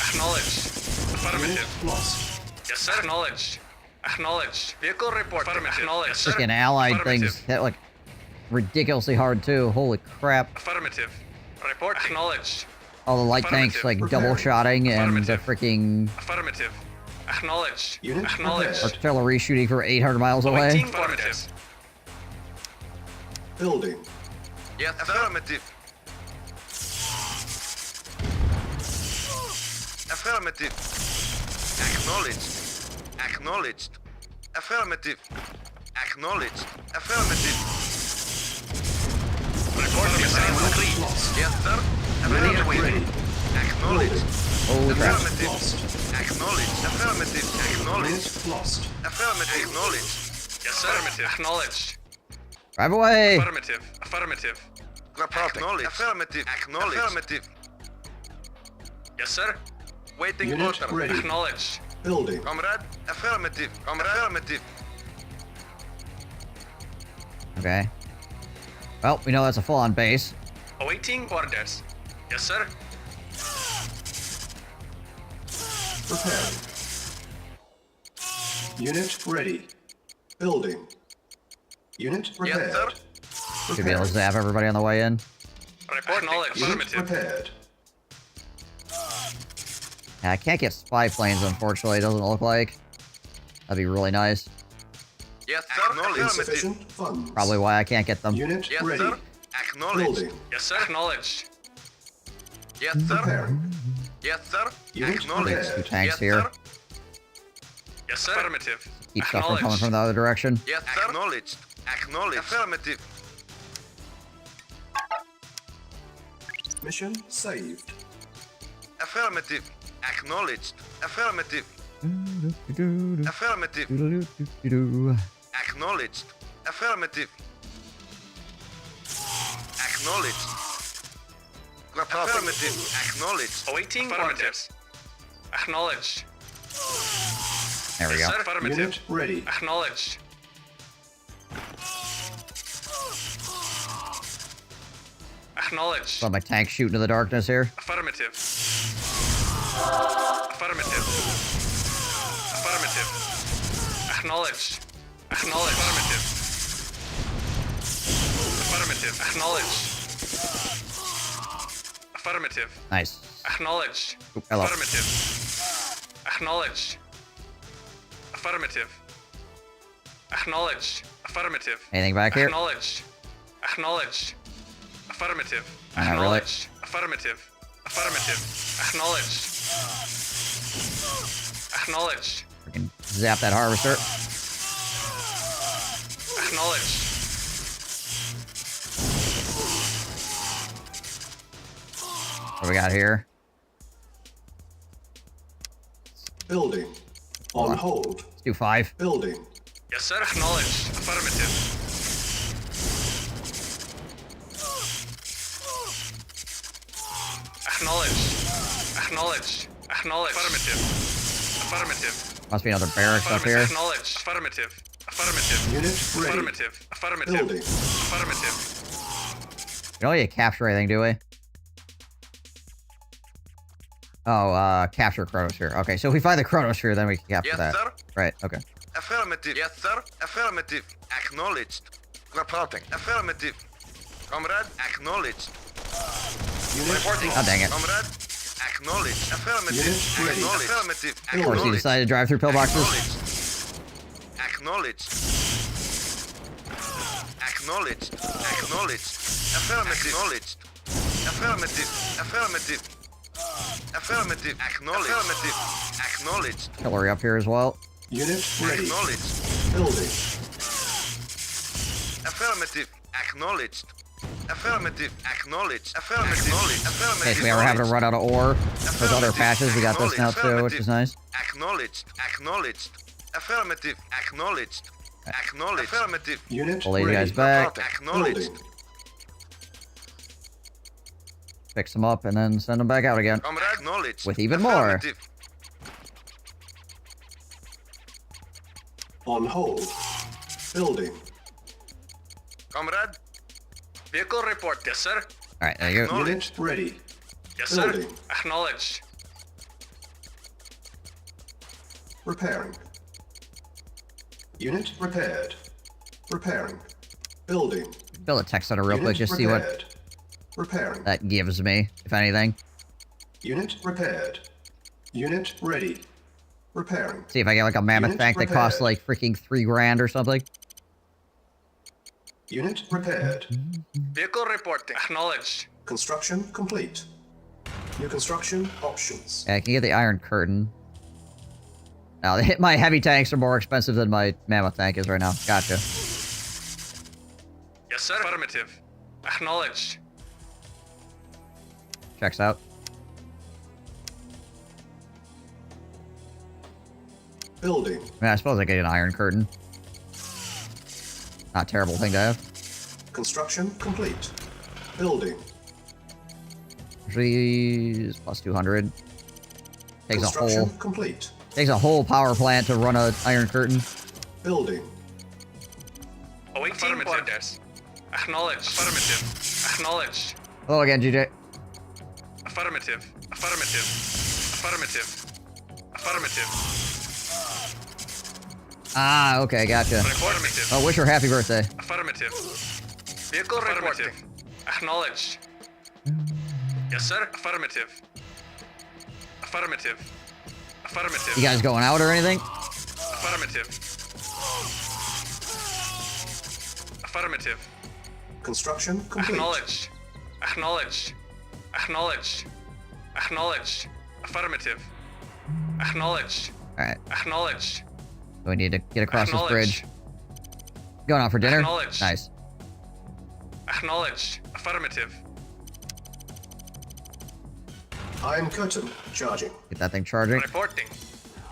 Speaker 4: Acknowledged.
Speaker 2: Unit
Speaker 4: Affirmative.
Speaker 2: lost.
Speaker 4: Yes, sir. Acknowledged. Acknowledged. Vehicle report. Affirmative. Acknowledged. Yes, sir.
Speaker 1: Freaking allied
Speaker 4: Affirmative.
Speaker 1: things hit like ridiculously hard too. Holy crap.
Speaker 4: Affirmative. Report. Acknowledged.
Speaker 1: All the light tanks like
Speaker 2: Affirmative.
Speaker 1: double shotting and the
Speaker 4: Affirmative.
Speaker 1: freaking
Speaker 4: Affirmative. Acknowledged.
Speaker 2: Unit
Speaker 4: Acknowledged.
Speaker 2: prepared.
Speaker 1: artillery shooting for 800 miles away.
Speaker 4: Awaiting orders.
Speaker 2: Building.
Speaker 10: Yes, affirmative. Affirmative. Acknowledged. Acknowledged. Affirmative. Acknowledged. Affirmative.
Speaker 4: Report missile complete.
Speaker 2: Lost.
Speaker 10: Yes, sir.
Speaker 2: Unit
Speaker 10: Affirmative.
Speaker 2: ready.
Speaker 10: Acknowledged.
Speaker 1: Holy crap.
Speaker 10: Affirmative.
Speaker 2: Lost.
Speaker 10: Acknowledged. Affirmative. Acknowledged.
Speaker 2: Unit lost.
Speaker 10: Affirmative. Acknowledged.
Speaker 4: Yes, sir. Affirmative. Acknowledged.
Speaker 1: Drive away.
Speaker 4: Affirmative. Affirmative.
Speaker 10: Acknowledged. Affirmative. Acknowledged. Affirmative.
Speaker 4: Yes, sir.
Speaker 10: Waiting
Speaker 2: Unit
Speaker 10: order.
Speaker 2: ready.
Speaker 4: Acknowledged.
Speaker 2: Building.
Speaker 10: Comrade. Affirmative. Comrade. Affirmative.
Speaker 1: Okay. Well, we know that's a full-on base.
Speaker 4: Awaiting orders. Yes, sir.
Speaker 2: Preparing. Unit ready. Building. Unit prepared.
Speaker 10: sir.
Speaker 1: Should be able to zap everybody on the way in.
Speaker 4: Report knowledge.
Speaker 2: Unit
Speaker 4: Affirmative.
Speaker 2: prepared.
Speaker 1: Yeah, I can't get spy planes, unfortunately. It doesn't look like. That'd be really nice.
Speaker 10: Yes, sir. Acknowledged.
Speaker 2: Insufficient funds.
Speaker 1: Probably why I can't get them.
Speaker 2: Unit
Speaker 10: Yes,
Speaker 2: ready.
Speaker 10: sir. Acknowledged.
Speaker 2: Building.
Speaker 4: Yes, sir. Acknowledged.
Speaker 10: Yes, sir.
Speaker 2: Preparing.
Speaker 10: Yes, sir.
Speaker 2: Unit
Speaker 10: Acknowledged.
Speaker 2: prepared.
Speaker 1: Two tanks
Speaker 10: Yes,
Speaker 1: here.
Speaker 10: sir.
Speaker 4: Yes, sir. Affirmative.
Speaker 1: Keep stuff from coming from the other direction.
Speaker 10: Yes, sir. Acknowledged. Acknowledged. Affirmative.
Speaker 2: Mission saved.
Speaker 10: Affirmative. Acknowledged. Affirmative. Affirmative. Acknowledged. Affirmative. Acknowledged. Affirmative. Acknowledged.
Speaker 4: Awaiting orders. Acknowledged.
Speaker 1: There we
Speaker 4: Yes,
Speaker 1: go.
Speaker 4: sir. Affirmative.
Speaker 2: Unit ready.
Speaker 4: Acknowledged. Acknowledged.
Speaker 1: Saw my tank shoot into the darkness here.
Speaker 4: Affirmative. Affirmative. Affirmative. Acknowledged. Acknowledged. Affirmative. Affirmative. Acknowledged. Affirmative.
Speaker 1: Nice.
Speaker 4: Acknowledged.
Speaker 1: Oop, hello.
Speaker 4: Affirmative. Acknowledged. Affirmative. Acknowledged. Affirmative.
Speaker 1: Anything back here?
Speaker 4: Acknowledged. Acknowledged. Affirmative.
Speaker 1: Not really.
Speaker 4: Acknowledged. Affirmative. Affirmative. Acknowledged. Acknowledged.
Speaker 1: Freaking zap that harvester.
Speaker 4: Acknowledged.
Speaker 1: What do we got here?
Speaker 2: Building. On hold.
Speaker 1: Let's do 5.
Speaker 2: Building.
Speaker 4: Yes, sir. Acknowledged. Affirmative. Acknowledged. Acknowledged. Acknowledged. Affirmative. Affirmative.
Speaker 1: Must be another barracks up here.
Speaker 4: Acknowledged. Affirmative. Affirmative.
Speaker 2: Unit ready.
Speaker 4: Affirmative. Affirmative.
Speaker 2: Building.
Speaker 4: Affirmative.
Speaker 1: don't need to capture anything, do we? Oh, capture chronosphere. Okay, so if we find the chronosphere, then we can capture that.
Speaker 10: Sir.
Speaker 1: Right, okay.
Speaker 10: Affirmative. Yes, sir. Affirmative. Acknowledged. Reporting. Affirmative. Comrade, acknowledged. Reporting.
Speaker 1: Oh, dang it.
Speaker 10: Comrade, acknowledged. Affirmative.
Speaker 2: Unit ready.
Speaker 10: Acknowledged. Affirmative.
Speaker 1: Of course, he decided to drive through pillboxes.
Speaker 10: Acknowledged. Acknowledged. Acknowledged. Affirmative. Acknowledged. Affirmative. Affirmative. Affirmative. Acknowledged. Affirmative. Acknowledged.
Speaker 1: Artillery up here as well.
Speaker 2: Unit ready.
Speaker 10: Acknowledged.
Speaker 2: Building.
Speaker 10: Affirmative. Acknowledged. Affirmative. Acknowledged. Affirmative. Affirmative.
Speaker 1: In case we ever have to run out of ore. Those other patches, we got this now too, which is nice.
Speaker 10: Acknowledged. Acknowledged. Affirmative. Acknowledged. Acknowledged. Affirmative.
Speaker 2: Unit
Speaker 1: Pull these
Speaker 2: ready.
Speaker 1: guys back.
Speaker 10: Acknowledged.
Speaker 1: Fix them up and then send them back out again.
Speaker 10: Acknowledged.
Speaker 1: With even more.
Speaker 2: On hold. Building.
Speaker 10: Comrade. Vehicle report. Yes, sir.
Speaker 1: Alright, there you go.
Speaker 2: Unit ready.
Speaker 10: Yes,
Speaker 2: Building.
Speaker 10: sir. Acknowledged.
Speaker 2: Repairing. Unit repaired. Repairing. Building.
Speaker 1: Build a tech center real quick, just see what
Speaker 2: repairing.
Speaker 1: that gives me, if anything.
Speaker 2: Unit repaired. Unit ready. Repairing.
Speaker 1: See if I get like a mammoth
Speaker 2: Unit
Speaker 1: tank that costs
Speaker 2: repaired.
Speaker 1: like freaking $3 grand or something.
Speaker 2: Unit repaired.
Speaker 10: Vehicle reporting. Acknowledged.
Speaker 2: Construction complete. New construction options.
Speaker 1: Yeah, I can get the iron curtain. Now, my heavy tanks are more expensive than my mammoth tank is right now. Gotcha.
Speaker 10: Yes, sir. Affirmative. Acknowledged.
Speaker 1: Checks out.
Speaker 2: Building.
Speaker 1: I mean, I suppose I get an iron curtain. Not a terrible thing to have.
Speaker 2: Construction complete. Building.
Speaker 1: Trees plus 200. Takes a
Speaker 2: Construction
Speaker 1: whole
Speaker 2: complete.
Speaker 1: takes a whole power plant to run a iron curtain.
Speaker 2: Building.
Speaker 10: Awaiting orders. Acknowledged. Affirmative. Acknowledged.
Speaker 1: Hello again, GJ.
Speaker 10: Affirmative. Affirmative. Affirmative. Affirmative.
Speaker 1: Ah, okay, gotcha.
Speaker 10: Affirmative.
Speaker 1: Oh, wish her happy birthday.
Speaker 10: Affirmative. Vehicle reporting. Acknowledged. Yes, sir. Affirmative. Affirmative. Affirmative.
Speaker 1: You guys going out or anything?
Speaker 10: Affirmative. Affirmative.
Speaker 2: Construction complete.
Speaker 10: Acknowledged. Acknowledged. Acknowledged. Acknowledged. Affirmative. Acknowledged.
Speaker 1: Alright.
Speaker 10: Acknowledged.
Speaker 1: So we need to get across this
Speaker 10: Acknowledged.
Speaker 1: bridge. Going out for dinner?
Speaker 10: Acknowledged.
Speaker 1: Nice.
Speaker 10: Acknowledged. Affirmative.
Speaker 2: Iron curtain charging.
Speaker 1: Get that thing charging.
Speaker 10: Reporting.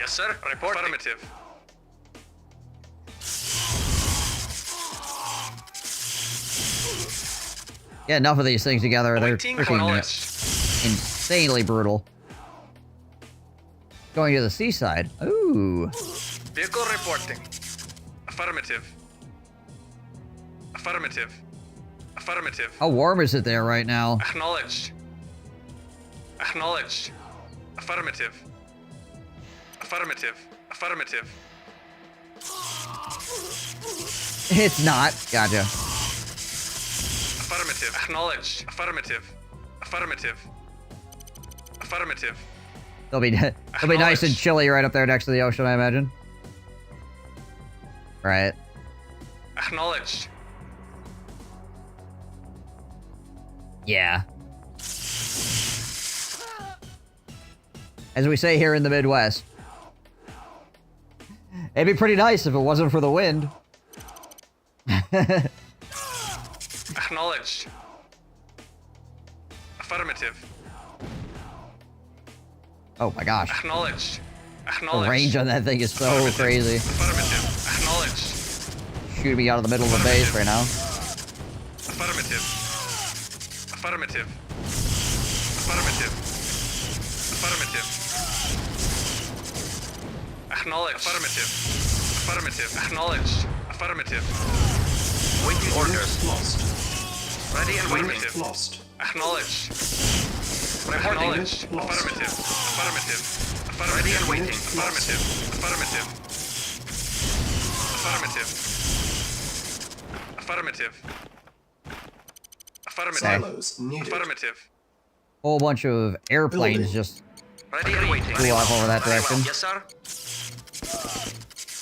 Speaker 10: Yes, sir. Report. Affirmative.
Speaker 1: Get enough of these things together. They're
Speaker 10: Awaiting
Speaker 1: freaking
Speaker 10: acknowledged.
Speaker 1: insanely brutal. Going to the seaside. Ooh.
Speaker 10: Vehicle reporting. Affirmative. Affirmative. Affirmative.
Speaker 1: How warm is it there right now?
Speaker 10: Acknowledged. Acknowledged. Affirmative. Affirmative. Affirmative.
Speaker 1: It's not. Gotcha.
Speaker 10: Affirmative. Acknowledged. Affirmative. Affirmative. Affirmative.
Speaker 1: It'll be nice and chilly right up there next to the ocean, I imagine. Right.
Speaker 10: Acknowledged.
Speaker 1: Yeah. As we say here in the Midwest. It'd be pretty nice if it wasn't for the wind.
Speaker 10: Acknowledged. Affirmative.
Speaker 1: Oh my gosh.
Speaker 10: Acknowledged.
Speaker 1: The
Speaker 10: Acknowledged.
Speaker 1: range on that thing is so crazy.
Speaker 10: Affirmative. Acknowledged.
Speaker 1: Shooting me out of the middle of the base right now.
Speaker 10: Affirmative. Affirmative. Affirmative. Affirmative. Acknowledged. Affirmative. Affirmative. Acknowledged. Affirmative. Waiting orders.
Speaker 2: Lost.
Speaker 10: Ready and waiting.
Speaker 2: Unit lost.
Speaker 10: Acknowledged.
Speaker 2: Acknowledged.
Speaker 10: Affirmative. Affirmative. Affirmative. Ready and waiting. Affirmative. Affirmative. Affirmative. Affirmative. Affirmative.
Speaker 2: Silos needed.
Speaker 10: Affirmative.
Speaker 1: Whole bunch of airplanes just
Speaker 10: Ready and waiting.
Speaker 1: flew off over that direction.
Speaker 10: Yes, sir.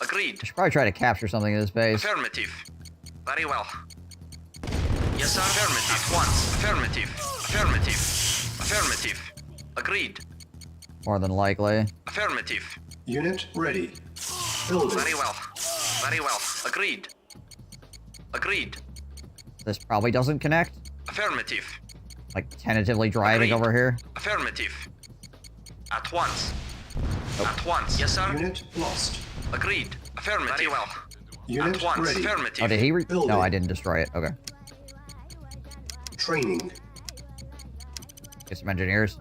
Speaker 10: Agreed.
Speaker 1: I should probably try to capture something in this base.
Speaker 10: Affirmative. Very well. Yes, sir. Affirmative. At once. Affirmative. Affirmative. Affirmative. Agreed.
Speaker 1: More than likely.
Speaker 10: Affirmative.
Speaker 2: Unit ready. Building.
Speaker 10: Very well. Very well. Agreed. Agreed.
Speaker 1: This probably doesn't connect.
Speaker 10: Affirmative.
Speaker 1: Like tentatively driving over here.
Speaker 10: Affirmative. At once. At once. Yes, sir.
Speaker 2: Unit lost.
Speaker 10: Agreed. Affirmative. Very well.
Speaker 2: Unit
Speaker 10: At once.
Speaker 2: ready.
Speaker 10: Affirmative.
Speaker 1: Oh, did he
Speaker 2: Building.
Speaker 1: No, I didn't destroy it. Okay.
Speaker 2: Training.
Speaker 1: Get some engineers.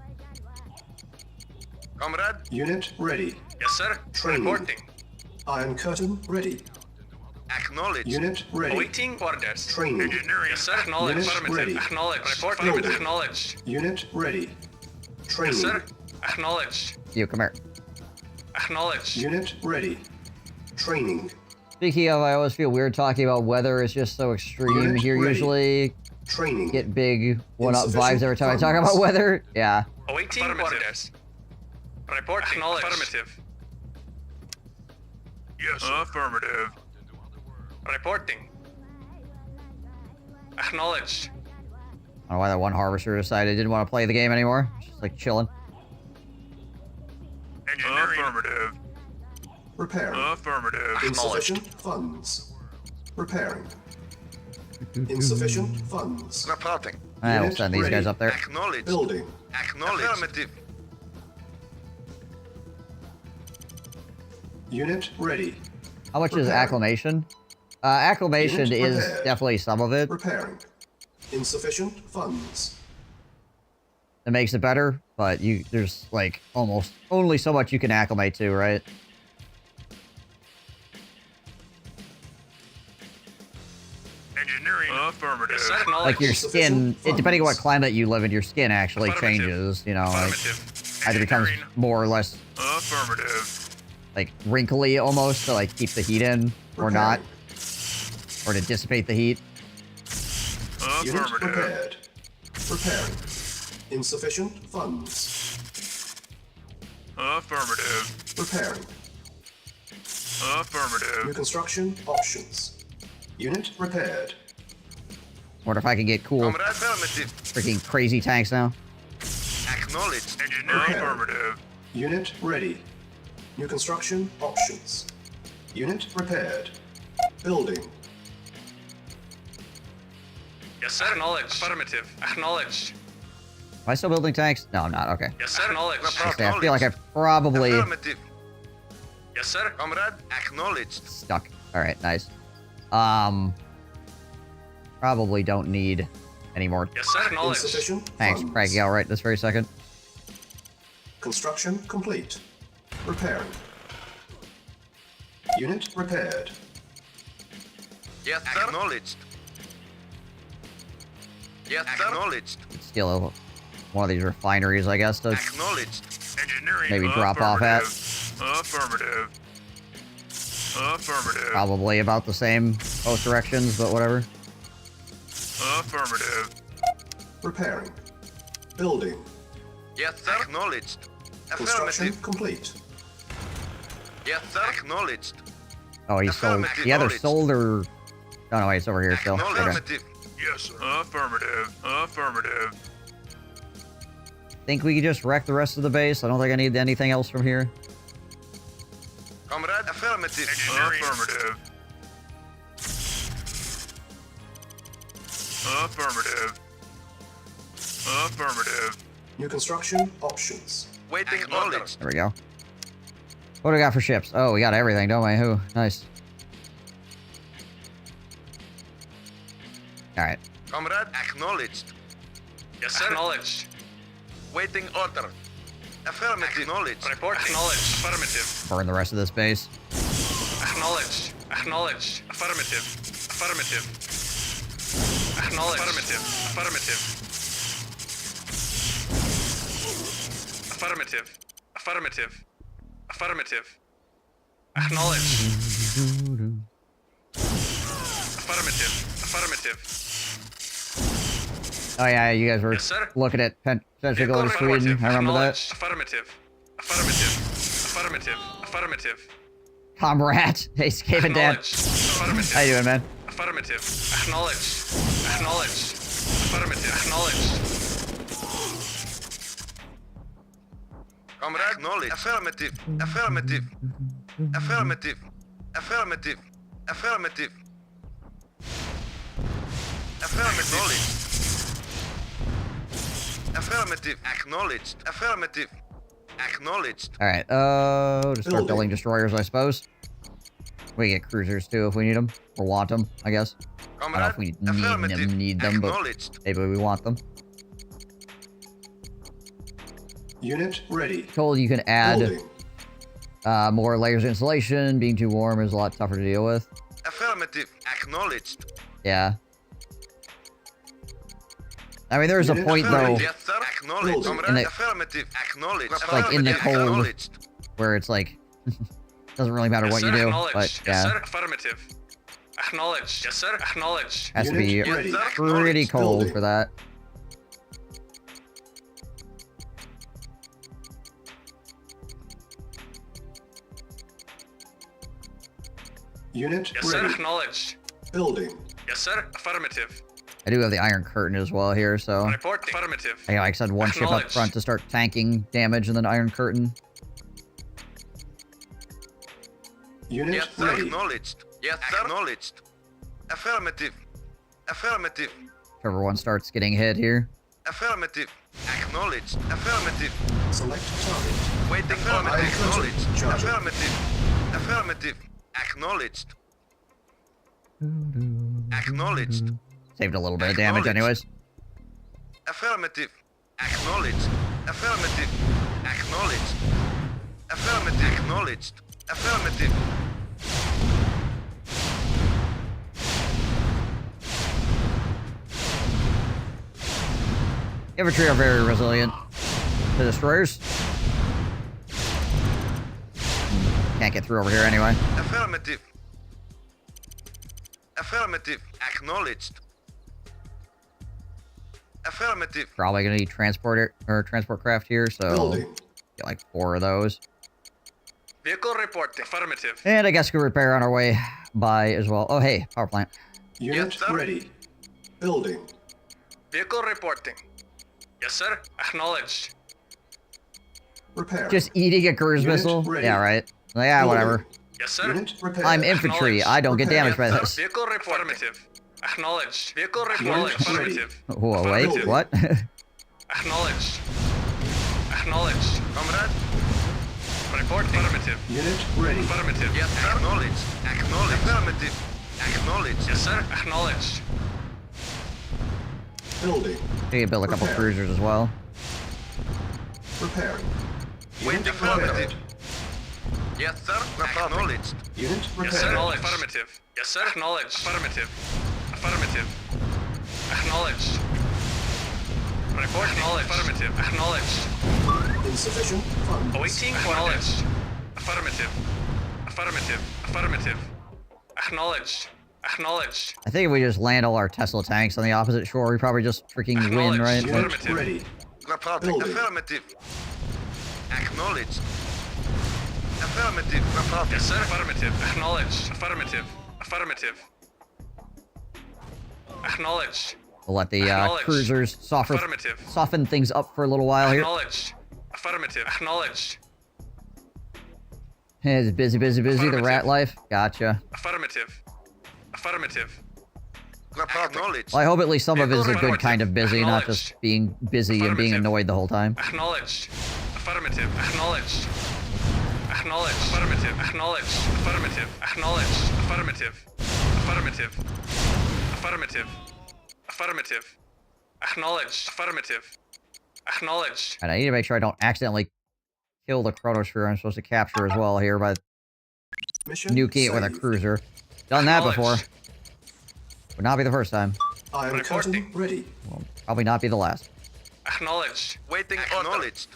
Speaker 10: Comrade.
Speaker 2: Unit ready.
Speaker 10: Yes, sir.
Speaker 2: Training.
Speaker 10: Reporting.
Speaker 2: Iron curtain ready.
Speaker 10: Acknowledge.
Speaker 2: Unit ready.
Speaker 10: Awaiting orders.
Speaker 2: Training.
Speaker 10: Engineering. Yes, sir. Acknowledge.
Speaker 2: Unit
Speaker 10: Affirmative.
Speaker 2: ready.
Speaker 10: Acknowledge. Reporting.
Speaker 2: Building.
Speaker 10: Acknowledged.
Speaker 2: Unit ready. Training.
Speaker 10: Yes, sir. Acknowledged.
Speaker 1: You come here.
Speaker 10: Acknowledged.
Speaker 2: Unit ready. Training.
Speaker 1: Speaking of, I always feel weird talking about weather. It's just so extreme.
Speaker 2: Unit
Speaker 1: Here
Speaker 2: ready.
Speaker 1: usually
Speaker 2: Training.
Speaker 1: get big one-up
Speaker 2: Insufficient
Speaker 1: vibes every time I talk
Speaker 2: funds.
Speaker 1: about weather. Yeah.
Speaker 10: Awaiting orders. Reporting. Acknowledged. Affirmative.
Speaker 9: Yes, sir. Affirmative.
Speaker 10: Reporting. Acknowledged.
Speaker 1: I don't know why that one harvester decided he didn't want to play the game anymore. Just like chilling.
Speaker 9: Engineering. Affirmative.
Speaker 2: Repairing.
Speaker 9: Affirmative.
Speaker 2: Insufficient funds. Repairing. Insufficient funds.
Speaker 10: Reporting.
Speaker 1: I will
Speaker 2: Unit
Speaker 1: send these
Speaker 2: ready.
Speaker 1: guys up there.
Speaker 10: Acknowledged.
Speaker 2: Building.
Speaker 10: Acknowledged. Affirmative.
Speaker 2: Unit ready.
Speaker 1: How much is
Speaker 2: Repairing.
Speaker 1: acclamation? Acclamation
Speaker 2: Unit
Speaker 1: is
Speaker 2: prepared.
Speaker 1: definitely some of it.
Speaker 2: Repairing. Insufficient funds.
Speaker 1: It makes it better, but there's like almost only so much you can acclimate to, right?
Speaker 9: Engineering. Affirmative.
Speaker 10: Yes, sir. Acknowledged.
Speaker 1: Like your skin,
Speaker 2: Insufficient
Speaker 1: depending on what
Speaker 2: funds.
Speaker 1: climate you live in, your skin actually
Speaker 10: Affirmative.
Speaker 1: changes, you know, like
Speaker 10: Affirmative.
Speaker 1: either becomes
Speaker 9: Engineering.
Speaker 1: more or less
Speaker 9: Affirmative.
Speaker 1: like wrinkly almost to like keep the heat in or not,
Speaker 2: Repairing.
Speaker 1: or to dissipate the heat.
Speaker 2: Unit
Speaker 9: Affirmative.
Speaker 2: prepared. Repairing. Insufficient funds.
Speaker 9: Affirmative.
Speaker 2: Repairing.
Speaker 9: Affirmative.
Speaker 2: New construction options. Unit repaired.
Speaker 1: Wonder if I can get cool
Speaker 10: Comrade. Affirmative.
Speaker 1: freaking crazy tanks now.
Speaker 10: Acknowledged.
Speaker 9: Engineering.
Speaker 2: Repair.
Speaker 9: Affirmative.
Speaker 2: Unit ready. New construction options. Unit repaired. Building.
Speaker 10: Yes, sir. Acknowledged. Affirmative. Acknowledged.
Speaker 1: Am I still building tanks? No, I'm not. Okay.
Speaker 10: Yes, sir. Acknowledged.
Speaker 1: Okay, I feel like I probably
Speaker 10: Affirmative. Yes, sir. Comrade. Acknowledged.
Speaker 1: stuck. All right, nice. Probably don't need any more
Speaker 10: Yes, sir. Acknowledged.
Speaker 2: Insufficient
Speaker 1: tanks
Speaker 2: funds.
Speaker 1: cranking out right this very second.
Speaker 2: Construction complete. Repairing. Unit repaired.
Speaker 10: Yes, sir. Acknowledged. Yes, sir. Acknowledged.
Speaker 1: Steal one of these refineries, I guess, to
Speaker 10: Acknowledged.
Speaker 9: Engineering.
Speaker 1: maybe drop off at.
Speaker 9: Affirmative. Affirmative.
Speaker 1: Probably about the same both directions, but whatever.
Speaker 9: Affirmative.
Speaker 2: Repairing. Building.
Speaker 10: Yes, sir. Acknowledged.
Speaker 2: Construction
Speaker 10: Affirmative.
Speaker 2: complete.
Speaker 10: Yes, sir. Acknowledged.
Speaker 1: Oh, he sold. He either sold or. Oh no, wait, it's over here still. Okay.
Speaker 10: Affirmative.
Speaker 9: Yes, sir. Affirmative. Affirmative.
Speaker 1: Think we could just wreck the rest of the base? I don't think I need anything else from here.
Speaker 10: Comrade. Affirmative.
Speaker 9: Engineering. Affirmative. Affirmative. Affirmative.
Speaker 2: New construction options.
Speaker 10: Waiting orders.
Speaker 1: There we go. What do we got for ships? Oh, we got everything, don't we? Who? Nice. Alright.
Speaker 10: Comrade. Acknowledged. Yes, sir. Acknowledged. Waiting order. Affirmative. Acknowledged. Report. Acknowledged. Affirmative.
Speaker 1: Burn the rest of this base.
Speaker 10: Acknowledged. Acknowledged. Affirmative. Affirmative.
Speaker 4: Acknowledged. Affirmative. Affirmative. Affirmative. Affirmative. Affirmative. Acknowledged. Affirmative. Affirmative.
Speaker 1: Oh yeah, you guys were
Speaker 4: Yes, sir.
Speaker 1: looking at potentially going to
Speaker 4: Vehicle
Speaker 1: Sweden. I remember that.
Speaker 4: Affirmative. Affirmative. Affirmative. Affirmative.
Speaker 1: Comrade, hey, Skaven Dan.
Speaker 4: Affirmative.
Speaker 1: How you doing, man?
Speaker 4: Affirmative. Acknowledged. Acknowledged. Affirmative. Acknowledged.
Speaker 10: Comrade, acknowledged. Affirmative. Affirmative. Affirmative. Affirmative. Affirmative. Affirmative. Affirmative. Acknowledged. Affirmative. Acknowledged.
Speaker 1: All right. We'll just start building destroyers, I suppose. We get cruisers too if we need them or want them. I guess. I don't know if we need them, but maybe we want them.
Speaker 2: Unit ready.
Speaker 1: Told you can add
Speaker 2: Building.
Speaker 1: more layers of insulation. Being too warm is a lot tougher to deal with.
Speaker 10: Affirmative. Acknowledged.
Speaker 1: Yeah. I mean, there's a point though.
Speaker 10: Yes, sir. Acknowledged.
Speaker 1: In the,
Speaker 10: Affirmative. Acknowledged.
Speaker 1: like in the cold, where it's like doesn't really matter what you do, but yeah.
Speaker 4: Yes, sir. Affirmative. Acknowledged. Yes, sir. Acknowledged.
Speaker 1: Has to be pretty cold for that.
Speaker 2: Unit
Speaker 4: Yes, sir.
Speaker 2: ready.
Speaker 4: Acknowledged.
Speaker 2: Building.
Speaker 4: Yes, sir. Affirmative.
Speaker 1: I do have the Iron Curtain as well here, so
Speaker 4: Report. Affirmative.
Speaker 1: I like I said, one ship up
Speaker 4: Acknowledged.
Speaker 1: front to start tanking damage, and then Iron Curtain.
Speaker 2: Unit
Speaker 10: Yes, sir.
Speaker 2: ready.
Speaker 10: Acknowledged. Yes, sir. Acknowledged. Affirmative. Affirmative.
Speaker 1: Whichever one starts getting hit here.
Speaker 10: Affirmative. Acknowledged. Affirmative.
Speaker 2: Select target.
Speaker 10: Waiting.
Speaker 2: Affirmative.
Speaker 10: Acknowledged.
Speaker 2: Charging.
Speaker 10: Affirmative. Affirmative. Acknowledged. Acknowledged.
Speaker 1: Saved a little bit of damage, anyways.
Speaker 10: Affirmative. Acknowledged. Affirmative. Acknowledged. Affirmative. Acknowledged. Affirmative.
Speaker 1: Infantry are very resilient. The destroyers can't get through over here anyway.
Speaker 10: Affirmative. Affirmative. Acknowledged. Affirmative.
Speaker 1: Probably gonna need transport craft here, so
Speaker 2: Building.
Speaker 1: get like 4 of those.
Speaker 4: Vehicle reporting. Affirmative.
Speaker 1: And I guess we repair on our way by as well. Oh hey, power plant.
Speaker 2: Unit
Speaker 10: Yes, sir.
Speaker 2: ready. Building.
Speaker 4: Vehicle reporting. Yes, sir. Acknowledged.
Speaker 2: Repair.
Speaker 1: Just eating a cruise
Speaker 2: Unit
Speaker 1: missile?
Speaker 2: ready.
Speaker 1: Yeah, right. Yeah,
Speaker 2: Building.
Speaker 1: whatever.
Speaker 4: Yes, sir.
Speaker 2: Unit repair.
Speaker 1: I'm infantry. I don't get damaged by
Speaker 4: Yes, sir.
Speaker 1: this.
Speaker 4: Vehicle reporting. Affirmative. Acknowledged. Vehicle
Speaker 2: Unit
Speaker 4: reporting.
Speaker 2: ready.
Speaker 4: Affirmative.
Speaker 1: Whoa, wait,
Speaker 2: Building.
Speaker 1: what?
Speaker 4: Acknowledged. Acknowledged.
Speaker 10: Comrade.
Speaker 4: Reporting. Affirmative.
Speaker 2: Unit ready.
Speaker 4: Affirmative.
Speaker 10: Yes, sir. Acknowledged. Acknowledged. Affirmative. Acknowledged.
Speaker 4: Yes, sir. Acknowledged.
Speaker 2: Building.
Speaker 1: We can build a couple
Speaker 2: Repair.
Speaker 1: cruisers as well.
Speaker 2: Repairing.
Speaker 10: Waiting.
Speaker 2: Unit
Speaker 10: Affirmative.
Speaker 2: repaired.
Speaker 10: Yes, sir. Acknowledged.
Speaker 2: Unit
Speaker 4: Yes, sir.
Speaker 2: repaired.
Speaker 4: Acknowledged. Affirmative. Yes, sir. Acknowledged. Affirmative. Affirmative. Acknowledged. Report. Acknowledged. Affirmative. Acknowledged.
Speaker 2: Insufficient funds.
Speaker 4: Awaiting. Acknowledged. Affirmative. Affirmative. Affirmative. Acknowledged. Acknowledged.
Speaker 1: I think if we just land all our Tesla tanks on the opposite shore, we probably just freaking win, right?
Speaker 2: Unit
Speaker 4: Affirmative.
Speaker 2: ready.
Speaker 10: Reporting.
Speaker 2: Building.
Speaker 10: Affirmative. Acknowledged. Affirmative. Reporting.
Speaker 4: Yes, sir. Affirmative. Acknowledged. Affirmative. Affirmative. Acknowledged.
Speaker 1: We'll let the
Speaker 4: Acknowledged.
Speaker 1: cruisers
Speaker 4: Affirmative.
Speaker 1: soften things up for a little while here.
Speaker 4: Acknowledged. Affirmative. Acknowledged.
Speaker 1: It's busy, busy, busy. The
Speaker 4: Affirmative.
Speaker 1: rat life. Gotcha.
Speaker 4: Affirmative. Affirmative.
Speaker 10: Acknowledged.
Speaker 1: Well, I hope at least some of it is a good
Speaker 4: Affirmative.
Speaker 1: kind of busy, not just being busy and being
Speaker 4: Affirmative.
Speaker 1: annoyed the whole time.
Speaker 4: Acknowledged. Affirmative. Acknowledged. Acknowledged. Affirmative. Acknowledged. Affirmative. Acknowledged. Affirmative. Affirmative. Affirmative. Affirmative. Acknowledged. Affirmative. Acknowledged.
Speaker 1: And I need to make sure I don't accidentally kill the chronosphere I'm supposed to capture as well here by
Speaker 2: Mission
Speaker 1: nuking it with a
Speaker 2: saved.
Speaker 1: cruiser. Done that before.
Speaker 4: Acknowledged.
Speaker 1: Would not be the first time.
Speaker 2: Iron curtain ready.
Speaker 1: Will probably not be the last.
Speaker 10: Acknowledged. Waiting acknowledged.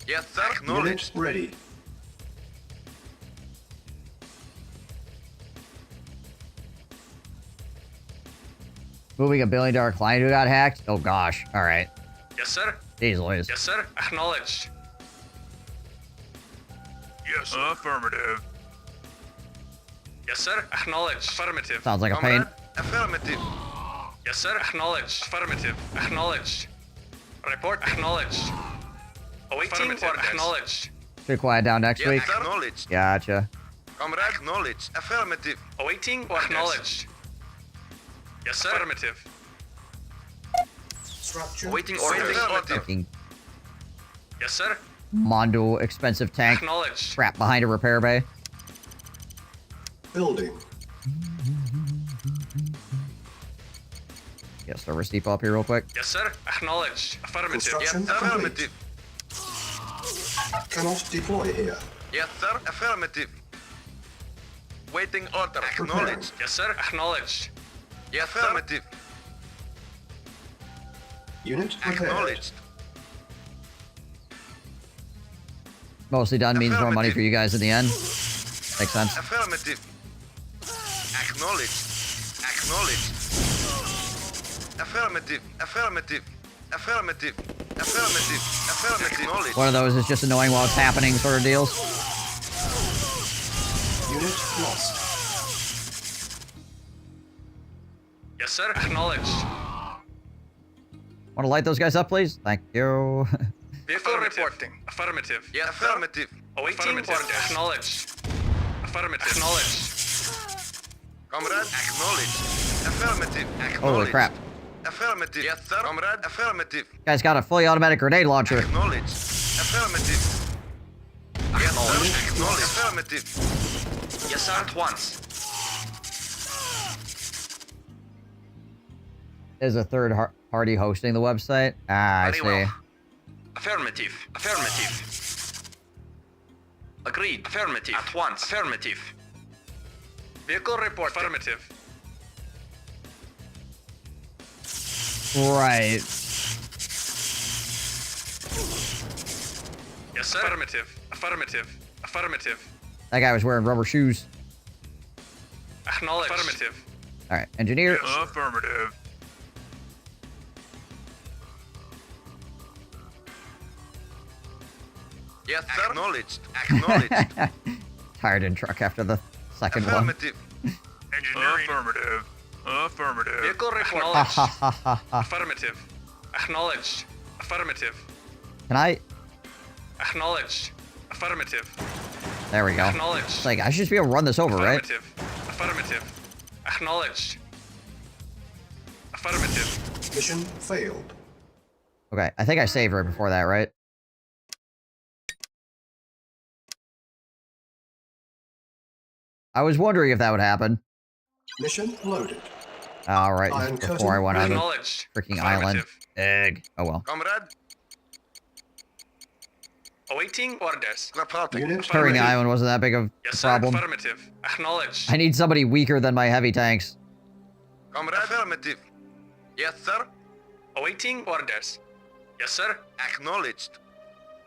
Speaker 10: Yes, sir.
Speaker 2: Unit
Speaker 10: Acknowledged.
Speaker 2: ready.
Speaker 1: Moving a $1 billion client who got hacked? Oh gosh. Alright.
Speaker 10: Yes, sir.
Speaker 1: Jeez Louise.
Speaker 10: Yes, sir. Acknowledged.
Speaker 9: Yes, affirmative.
Speaker 10: Yes, sir. Acknowledged. Affirmative.
Speaker 1: Sounds like a pain.
Speaker 10: Affirmative. Yes, sir. Acknowledged. Affirmative. Acknowledged. Report acknowledged. Awaiting orders. Acknowledged.
Speaker 1: Should quiet down next week.
Speaker 10: Acknowledged.
Speaker 1: Gotcha.
Speaker 10: Comrade. Acknowledged. Affirmative. Awaiting orders. Acknowledged. Yes, sir. Affirmative.
Speaker 2: Structure.
Speaker 10: Awaiting orders.
Speaker 1: Fucking
Speaker 10: Yes, sir.
Speaker 1: Mondo expensive tank
Speaker 10: Acknowledged.
Speaker 1: trapped behind a repair bay.
Speaker 2: Building.
Speaker 1: Get a service depot up here real quick.
Speaker 10: Yes, sir. Acknowledged. Affirmative.
Speaker 2: Construction
Speaker 10: Yes,
Speaker 2: complete.
Speaker 10: affirmative.
Speaker 2: Cannot deploy here.
Speaker 10: Yes, sir. Affirmative. Waiting order. Acknowledged. Yes, sir. Acknowledged. Yes, affirmative.
Speaker 2: Unit prepared.
Speaker 10: Acknowledged.
Speaker 1: Mostly done means more money for you guys in the end. Makes sense.
Speaker 10: Affirmative. Acknowledged. Acknowledged. Affirmative. Affirmative. Affirmative. Affirmative. Affirmative. Acknowledged.
Speaker 1: One of those is just annoying while it's happening sort of deals.
Speaker 2: Unit lost.
Speaker 10: Yes, sir. Acknowledged.
Speaker 1: Want to light those guys up, please? Thank you.
Speaker 10: Vehicle reporting. Affirmative. Yes, affirmative. Awaiting order. Acknowledged. Affirmative. Acknowledged. Comrade. Acknowledged. Affirmative. Acknowledged.
Speaker 1: Holy crap.
Speaker 10: Affirmative. Yes, sir. Comrade. Affirmative.
Speaker 1: Guy's got a fully automatic grenade launcher.
Speaker 10: Acknowledged. Affirmative. Yes, sir. Acknowledged. Affirmative. Yes, sir. At once.
Speaker 1: There's a third party hosting the website. Ah, I
Speaker 10: Very
Speaker 1: see.
Speaker 10: well. Affirmative. Affirmative. Agreed. Affirmative. At once. Affirmative. Vehicle report. Affirmative.
Speaker 1: Right.
Speaker 10: Yes, sir. Affirmative. Affirmative. Affirmative.
Speaker 1: That guy was wearing rubber shoes.
Speaker 10: Acknowledged. Affirmative.
Speaker 1: Alright, engineer.
Speaker 9: Affirmative.
Speaker 10: Yes, sir. Acknowledged. Acknowledged.
Speaker 1: Tired in truck after the second one.
Speaker 10: Affirmative.
Speaker 9: Engineering. Affirmative. Affirmative.
Speaker 10: Vehicle report. Acknowledged. Affirmative. Acknowledged. Affirmative.
Speaker 1: Can I?
Speaker 10: Acknowledged. Affirmative.
Speaker 1: There we go.
Speaker 10: Acknowledged.
Speaker 1: It's like, I should just be able to run this over, right?
Speaker 10: Affirmative. Affirmative. Acknowledged. Affirmative.
Speaker 2: Mission failed.
Speaker 1: Okay, I think I saved right before that, right? I was wondering if that would happen.
Speaker 2: Mission loaded.
Speaker 1: Alright,
Speaker 2: Iron
Speaker 1: before I went on the
Speaker 10: Acknowledged.
Speaker 1: freaking island. Egg. Oh well.
Speaker 10: Comrade. Awaiting orders. Reporting.
Speaker 2: Unit
Speaker 1: Carrying the
Speaker 2: ready.
Speaker 1: island wasn't that big of a
Speaker 10: Yes, sir.
Speaker 1: problem.
Speaker 10: Affirmative. Acknowledged.
Speaker 1: I need somebody weaker than my heavy tanks.
Speaker 10: Comrade. Affirmative. Yes, sir. Awaiting orders. Yes, sir. Acknowledged.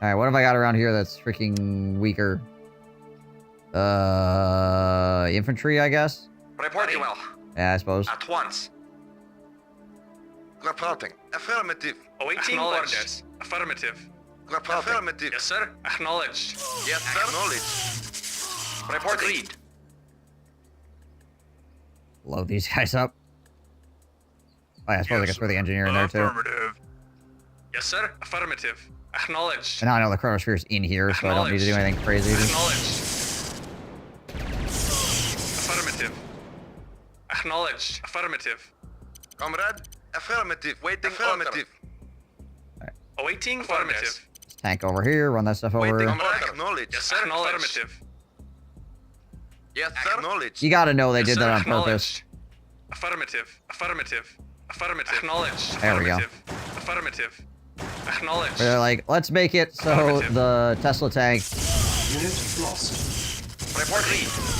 Speaker 1: Alright, what have I got around here that's freaking weaker? Infantry, I guess?
Speaker 10: Reporting well.
Speaker 1: Yeah, I suppose.
Speaker 10: At once. Reporting. Affirmative. Awaiting orders. Affirmative. Reporting. Affirmative. Yes, sir. Acknowledged. Yes, sir. Acknowledged. Report. Agreed.
Speaker 1: Load these guys up. Oh, yeah, I suppose I can throw the engineer in there, too.
Speaker 9: Affirmative.
Speaker 10: Yes, sir. Affirmative. Acknowledged.
Speaker 1: And now I know the chronosphere's in here, so I don't need to do anything crazy.
Speaker 10: Acknowledged. Affirmative. Acknowledged. Affirmative. Comrade. Affirmative. Waiting. Affirmative. Awaiting. Affirmative.
Speaker 1: Tank over here, run that stuff over.
Speaker 10: Acknowledged. Yes, sir. Affirmative. Yes, sir. Acknowledged.
Speaker 1: You gotta know they
Speaker 10: Yes,
Speaker 1: did
Speaker 10: sir.
Speaker 1: that on purpose.
Speaker 10: Affirmative. Affirmative. Affirmative. Acknowledged.
Speaker 1: There we go.
Speaker 10: Affirmative. Acknowledged.
Speaker 1: Where they're like, let's make it so
Speaker 10: Affirmative.
Speaker 1: the Tesla tank
Speaker 2: Unit lost.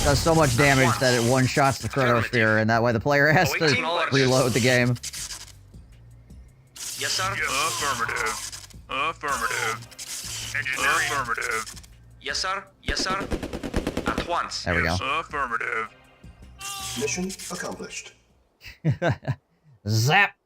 Speaker 1: Does so much damage that it one-shots the chronosphere, and that way the player has to reload the game.
Speaker 10: Yes, sir.
Speaker 9: Affirmative. Affirmative. Engineering. Affirmative.
Speaker 10: Yes, sir. Yes, sir. At once.
Speaker 1: There we go.
Speaker 9: Affirmative.
Speaker 2: Mission accomplished.
Speaker 1: Zap!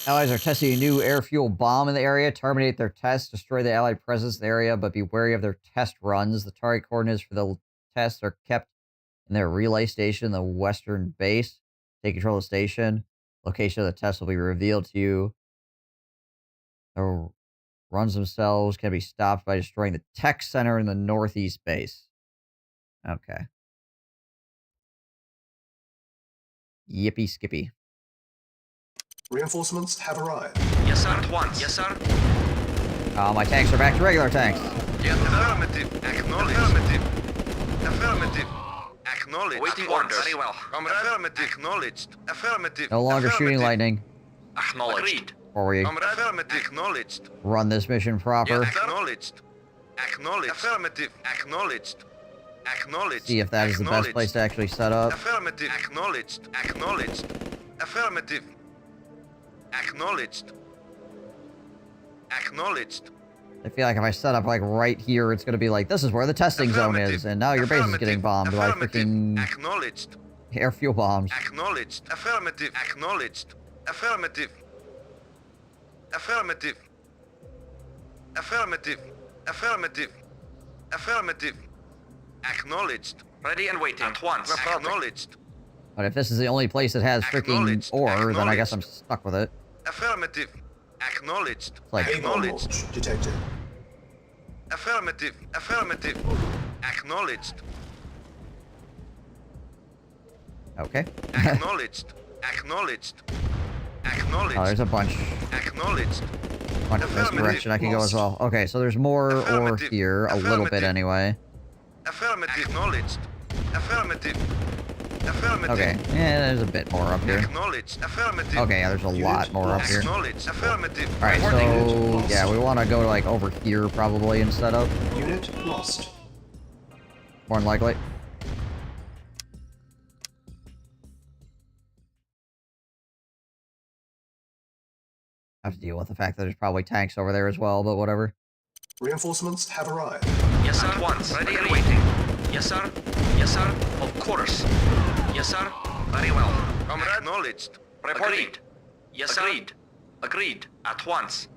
Speaker 1: Allies are testing a new air-fuel bomb in the area. Terminate their tests, destroy the Allied presence in the area, but be wary of their test runs. The target coordinates for the tests are kept in their relay station in the western base. Take control of the station. Location of the test will be revealed to you. The runs themselves can be stopped by destroying the tech center in the northeast base. Okay. Yippee skippy.
Speaker 2: Reinforcements have arrived.
Speaker 10: Yes, sir. At once. Yes, sir.
Speaker 1: Oh, my tanks are back to regular tanks.
Speaker 10: Yes, affirmative. Acknowledge. Affirmative. Affirmative. Acknowledge. Waiting orders. Very well. Affirmative. Acknowledged. Affirmative.
Speaker 1: No longer shooting lightning.
Speaker 10: Acknowledged. Agreed.
Speaker 1: Before we
Speaker 10: Affirmative. Acknowledged.
Speaker 1: run this mission proper.
Speaker 10: Yes, acknowledged. Acknowledged. Affirmative. Acknowledged. Acknowledged.
Speaker 1: See if that is the best place to actually set up.
Speaker 10: Affirmative. Acknowledged. Acknowledged. Affirmative. Acknowledged. Acknowledged.
Speaker 1: I feel like if I set up like right here, it's gonna be like, this is where the testing zone is, and now your base is getting bombed by freaking
Speaker 10: acknowledged
Speaker 1: air fuel bombs.
Speaker 10: Acknowledged. Affirmative. Acknowledged. Affirmative. Affirmative. Affirmative. Affirmative. Affirmative. Acknowledged. Ready and waiting. At once. Acknowledged.
Speaker 1: But if this is the only place that has freaking ore, then I guess I'm stuck with it.
Speaker 10: Affirmative. Acknowledged.
Speaker 1: Like,
Speaker 10: acknowledged.
Speaker 2: Detected.
Speaker 10: Affirmative. Affirmative. Acknowledged.
Speaker 1: Okay.
Speaker 10: Acknowledged. Acknowledged. Acknowledged.
Speaker 1: Oh, there's a bunch.
Speaker 10: Acknowledged.
Speaker 1: Bunch in this direction I can go as well. Okay, so there's more ore here, a little bit anyway.
Speaker 10: Affirmative. Acknowledged. Affirmative. Affirmative.
Speaker 1: Okay, yeah, there's a bit more up here.
Speaker 10: Acknowledged. Affirmative.
Speaker 1: Okay, yeah, there's a lot more up here.
Speaker 10: Acknowledged. Affirmative.
Speaker 1: Alright, so yeah, we want to go like over here probably instead of.
Speaker 2: Unit lost.
Speaker 1: More than likely. I have to deal with the fact that there's probably tanks over there as well, but whatever.
Speaker 2: Reinforcements have arrived.
Speaker 10: Yes, sir. At once. Ready and waiting. Yes, sir. Yes, sir. Of course. Yes, sir. Very well. Acknowledged. Reporting. Yes, sir. Agreed. Agreed. At once.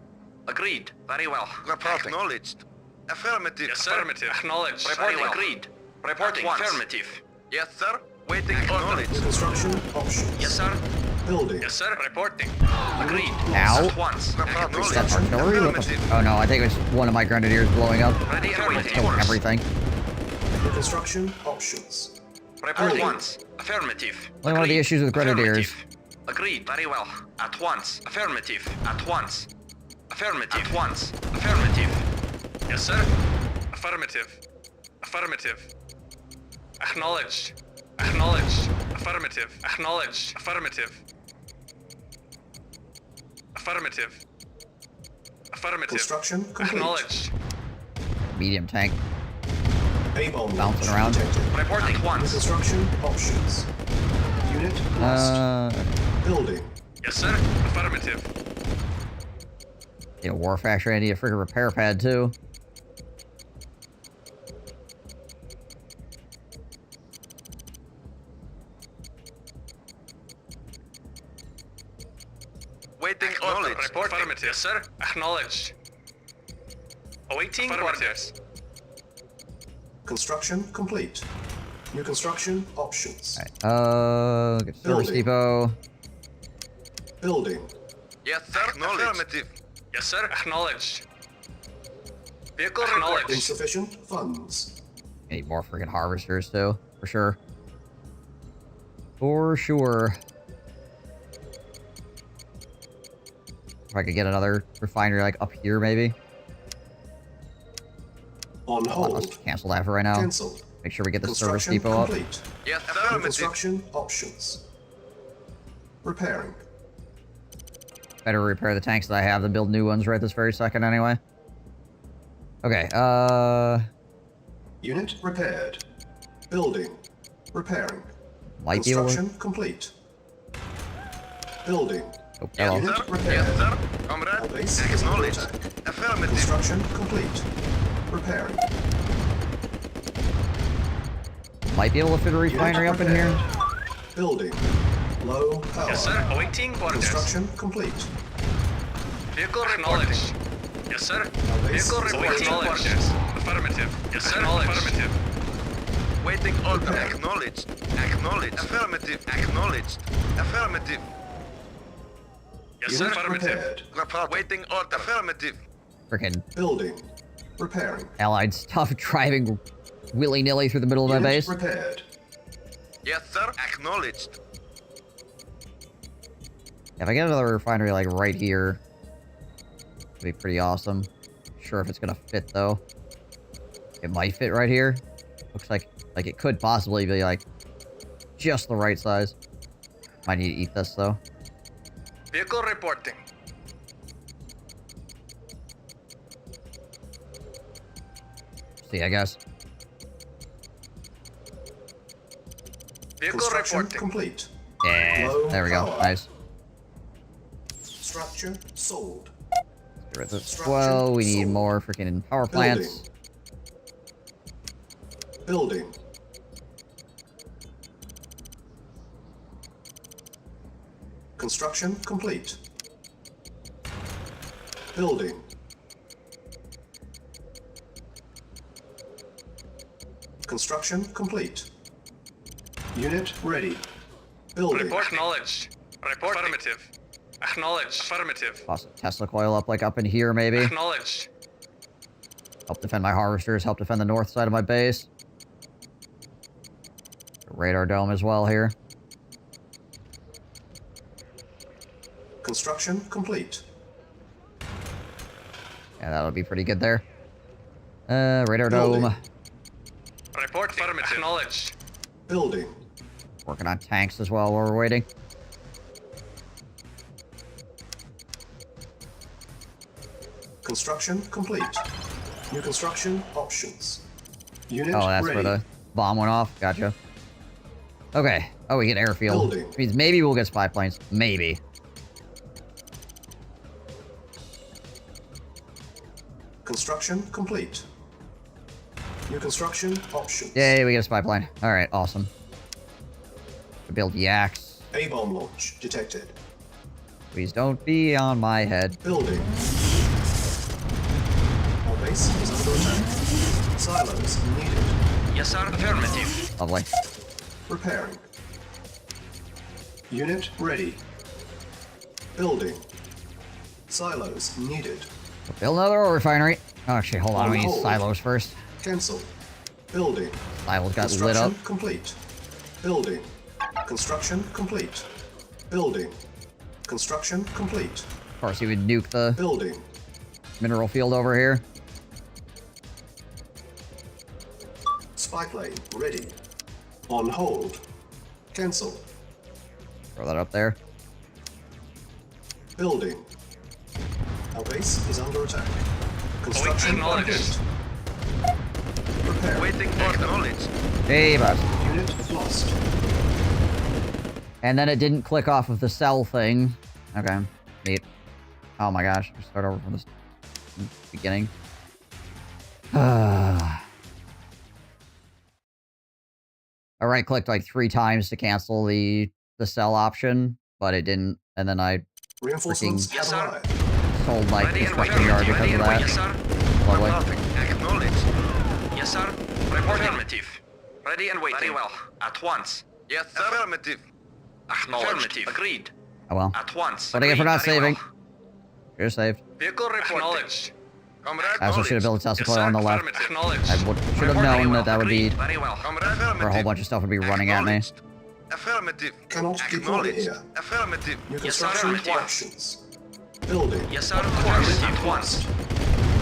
Speaker 10: Agreed. Very well. Reporting. Acknowledged. Affirmative. Yes, sir. Affirmative. Acknowledged. Reporting. Well. Agreed. Reporting. Affirmative. Yes, sir. Waiting. Acknowledged.
Speaker 2: Construction options.
Speaker 10: Yes, sir.
Speaker 2: Building.
Speaker 10: Yes, sir. Reporting. Agreed.
Speaker 1: Ow.
Speaker 10: At once.
Speaker 1: Is that artillery? What the oh no, I think it was one of my grenadiers blowing up.
Speaker 10: Ready and waiting.
Speaker 1: Killing everything.
Speaker 2: Construction options.
Speaker 10: Report once. Affirmative.
Speaker 1: Only one of the issues with grenadiers.
Speaker 10: Agreed. Very well. At once. Affirmative. At once. Affirmative. At once. Affirmative. Yes, sir. Affirmative. Affirmative. Acknowledged. Acknowledged. Affirmative. Acknowledged. Affirmative. Affirmative. Affirmative.
Speaker 2: Construction complete.
Speaker 10: Acknowledged.
Speaker 1: Medium tank.
Speaker 2: A-bomb
Speaker 1: bouncing around.
Speaker 10: Reporting at once.
Speaker 2: Construction options. Unit lost. Building.
Speaker 10: Yes, sir. Affirmative.
Speaker 1: Yeah, war factory. I need a freaking repair pad too.
Speaker 10: Waiting order. Report. Affirmative. Yes, sir. Acknowledged. Awaiting orders.
Speaker 2: Construction complete. New construction options.
Speaker 1: Alright, get service depot.
Speaker 2: Building.
Speaker 10: Yes, sir. Affirmative. Yes, sir. Acknowledged. Vehicle acknowledged.
Speaker 2: Insufficient funds.
Speaker 1: I need more freaking harvesters, too. For sure. For sure. If I could get another refinery, like, up here, maybe.
Speaker 2: On hold.
Speaker 1: Let's cancel that for right now.
Speaker 2: Cancelled.
Speaker 1: Make sure we get the service
Speaker 2: Construction
Speaker 1: depot up.
Speaker 2: complete.
Speaker 10: Yes,
Speaker 2: New construction options. Repairing.
Speaker 1: Better repair the tanks that I have than build new ones right this very second, anyway. Okay,
Speaker 2: Unit repaired. Building. Repairing.
Speaker 1: Might be able to...
Speaker 2: Construction complete. Building.
Speaker 1: Oh, hello.
Speaker 2: Unit repaired. All base is under attack. Construction complete. Repairing.
Speaker 1: Might be able to fit a refinery up in here.
Speaker 2: Building. Low power.
Speaker 10: Yes, sir. Awaiting orders.
Speaker 2: Construction complete.
Speaker 10: Vehicle acknowledged. Yes, sir. Vehicle reporting orders. Affirmative. Yes, sir. Affirmative. Waiting order. Acknowledged. Acknowledged. Affirmative. Acknowledged. Affirmative. Yes, sir. Affirmative. Waiting order. Affirmative.
Speaker 1: Freaking
Speaker 2: Building. Repairing.
Speaker 1: allied stuff driving willy-nilly through the middle of my base.
Speaker 2: Repaired.
Speaker 10: Yes, sir. Acknowledged.
Speaker 1: If I get another refinery, like, right here, it'd be pretty awesome. Sure if it's gonna fit, though. It might fit right here. Looks like it could possibly be, like, just the right size. Might need to eat this, though.
Speaker 10: Vehicle reporting.
Speaker 1: See, I guess.
Speaker 10: Vehicle
Speaker 2: Construction
Speaker 10: reporting.
Speaker 2: complete.
Speaker 1: Yeah,
Speaker 2: Low
Speaker 1: there we go.
Speaker 2: power.
Speaker 1: Nice.
Speaker 2: Structure sold.
Speaker 1: Get rid of this. Well, we need more freaking power plants.
Speaker 2: Building. Construction complete. Building. Construction complete. Unit ready. Building.
Speaker 10: Report knowledge. Report affirmative. Acknowledge. Affirmative.
Speaker 1: Toss a Tesla coil up, like, up in here, maybe.
Speaker 10: Acknowledge.
Speaker 1: Help defend my harvesters, help defend the north side of my base. Radar dome as well here.
Speaker 2: Construction complete.
Speaker 1: Yeah, that'll be pretty good there. Radar
Speaker 2: Building.
Speaker 1: dome.
Speaker 10: Report affirmative. Acknowledge.
Speaker 2: Building.
Speaker 1: Working on tanks as well while we're waiting.
Speaker 2: Construction complete. New construction options. Unit
Speaker 1: Oh, that's
Speaker 2: ready.
Speaker 1: where the bomb went off. Gotcha. Okay. Oh, we get airfield.
Speaker 2: Building.
Speaker 1: Which means maybe we'll get spy planes. Maybe.
Speaker 2: Construction complete. New construction options.
Speaker 1: Yay, we get a spy plane. Alright, awesome. We build yaks.
Speaker 2: A-bomb launch detected.
Speaker 1: Please don't be on my head.
Speaker 2: Building. Our base is under attack. Silos needed.
Speaker 10: Yes, sir. Affirmative.
Speaker 1: Lovely.
Speaker 2: Repairing. Unit ready. Building. Silos needed.
Speaker 1: Build another oil refinery. Oh, actually, hold on. We need
Speaker 2: hold.
Speaker 1: silos first.
Speaker 2: Cancel. Building.
Speaker 1: Silos got lit up.
Speaker 2: Construction complete. Building. Construction complete. Building. Construction complete.
Speaker 1: Of course, he would nuke the
Speaker 2: Building.
Speaker 1: mineral field over here.
Speaker 2: Spy plane ready. On hold. Cancel.
Speaker 1: Throw that up there.
Speaker 2: Building. Our base is under attack. Construction complete. Repair.
Speaker 10: Waiting for acknowledged.
Speaker 1: Hey, bud.
Speaker 2: Unit lost.
Speaker 1: And then it didn't click off of the cell thing. Okay. Neat. Oh my gosh. Let's start over from the beginning. I right-clicked like 3 times to cancel the cell option, but it didn't. And then I
Speaker 2: Reinforcements
Speaker 10: Yes, sir.
Speaker 2: arrived.
Speaker 1: sold my
Speaker 10: Ready and
Speaker 1: construction
Speaker 10: waiting.
Speaker 1: yard because
Speaker 10: Ready
Speaker 1: of
Speaker 10: and
Speaker 1: that.
Speaker 10: waiting. Yes, sir.
Speaker 1: Lovely.
Speaker 10: Reporting. Acknowledged. Yes, sir. Report affirmative. Ready and waiting. Very well. At once. Yes, sir. Affirmative. Acknowledged. Affirmative. Agreed.
Speaker 1: Oh well.
Speaker 10: At once.
Speaker 1: What do you get for not
Speaker 10: Very
Speaker 1: saving?
Speaker 10: well.
Speaker 1: You're saved.
Speaker 10: Vehicle reporting. Acknowledged.
Speaker 1: I also should have built a Tesla coil on the left. I should have known that that would be... Where a whole bunch of stuff would be running at me.
Speaker 10: Affirmative.
Speaker 2: Cannot deploy here.
Speaker 10: Affirmative.
Speaker 2: New
Speaker 10: Yes, sir.
Speaker 2: construction options. Building.
Speaker 10: Yes, sir. Of course. At once.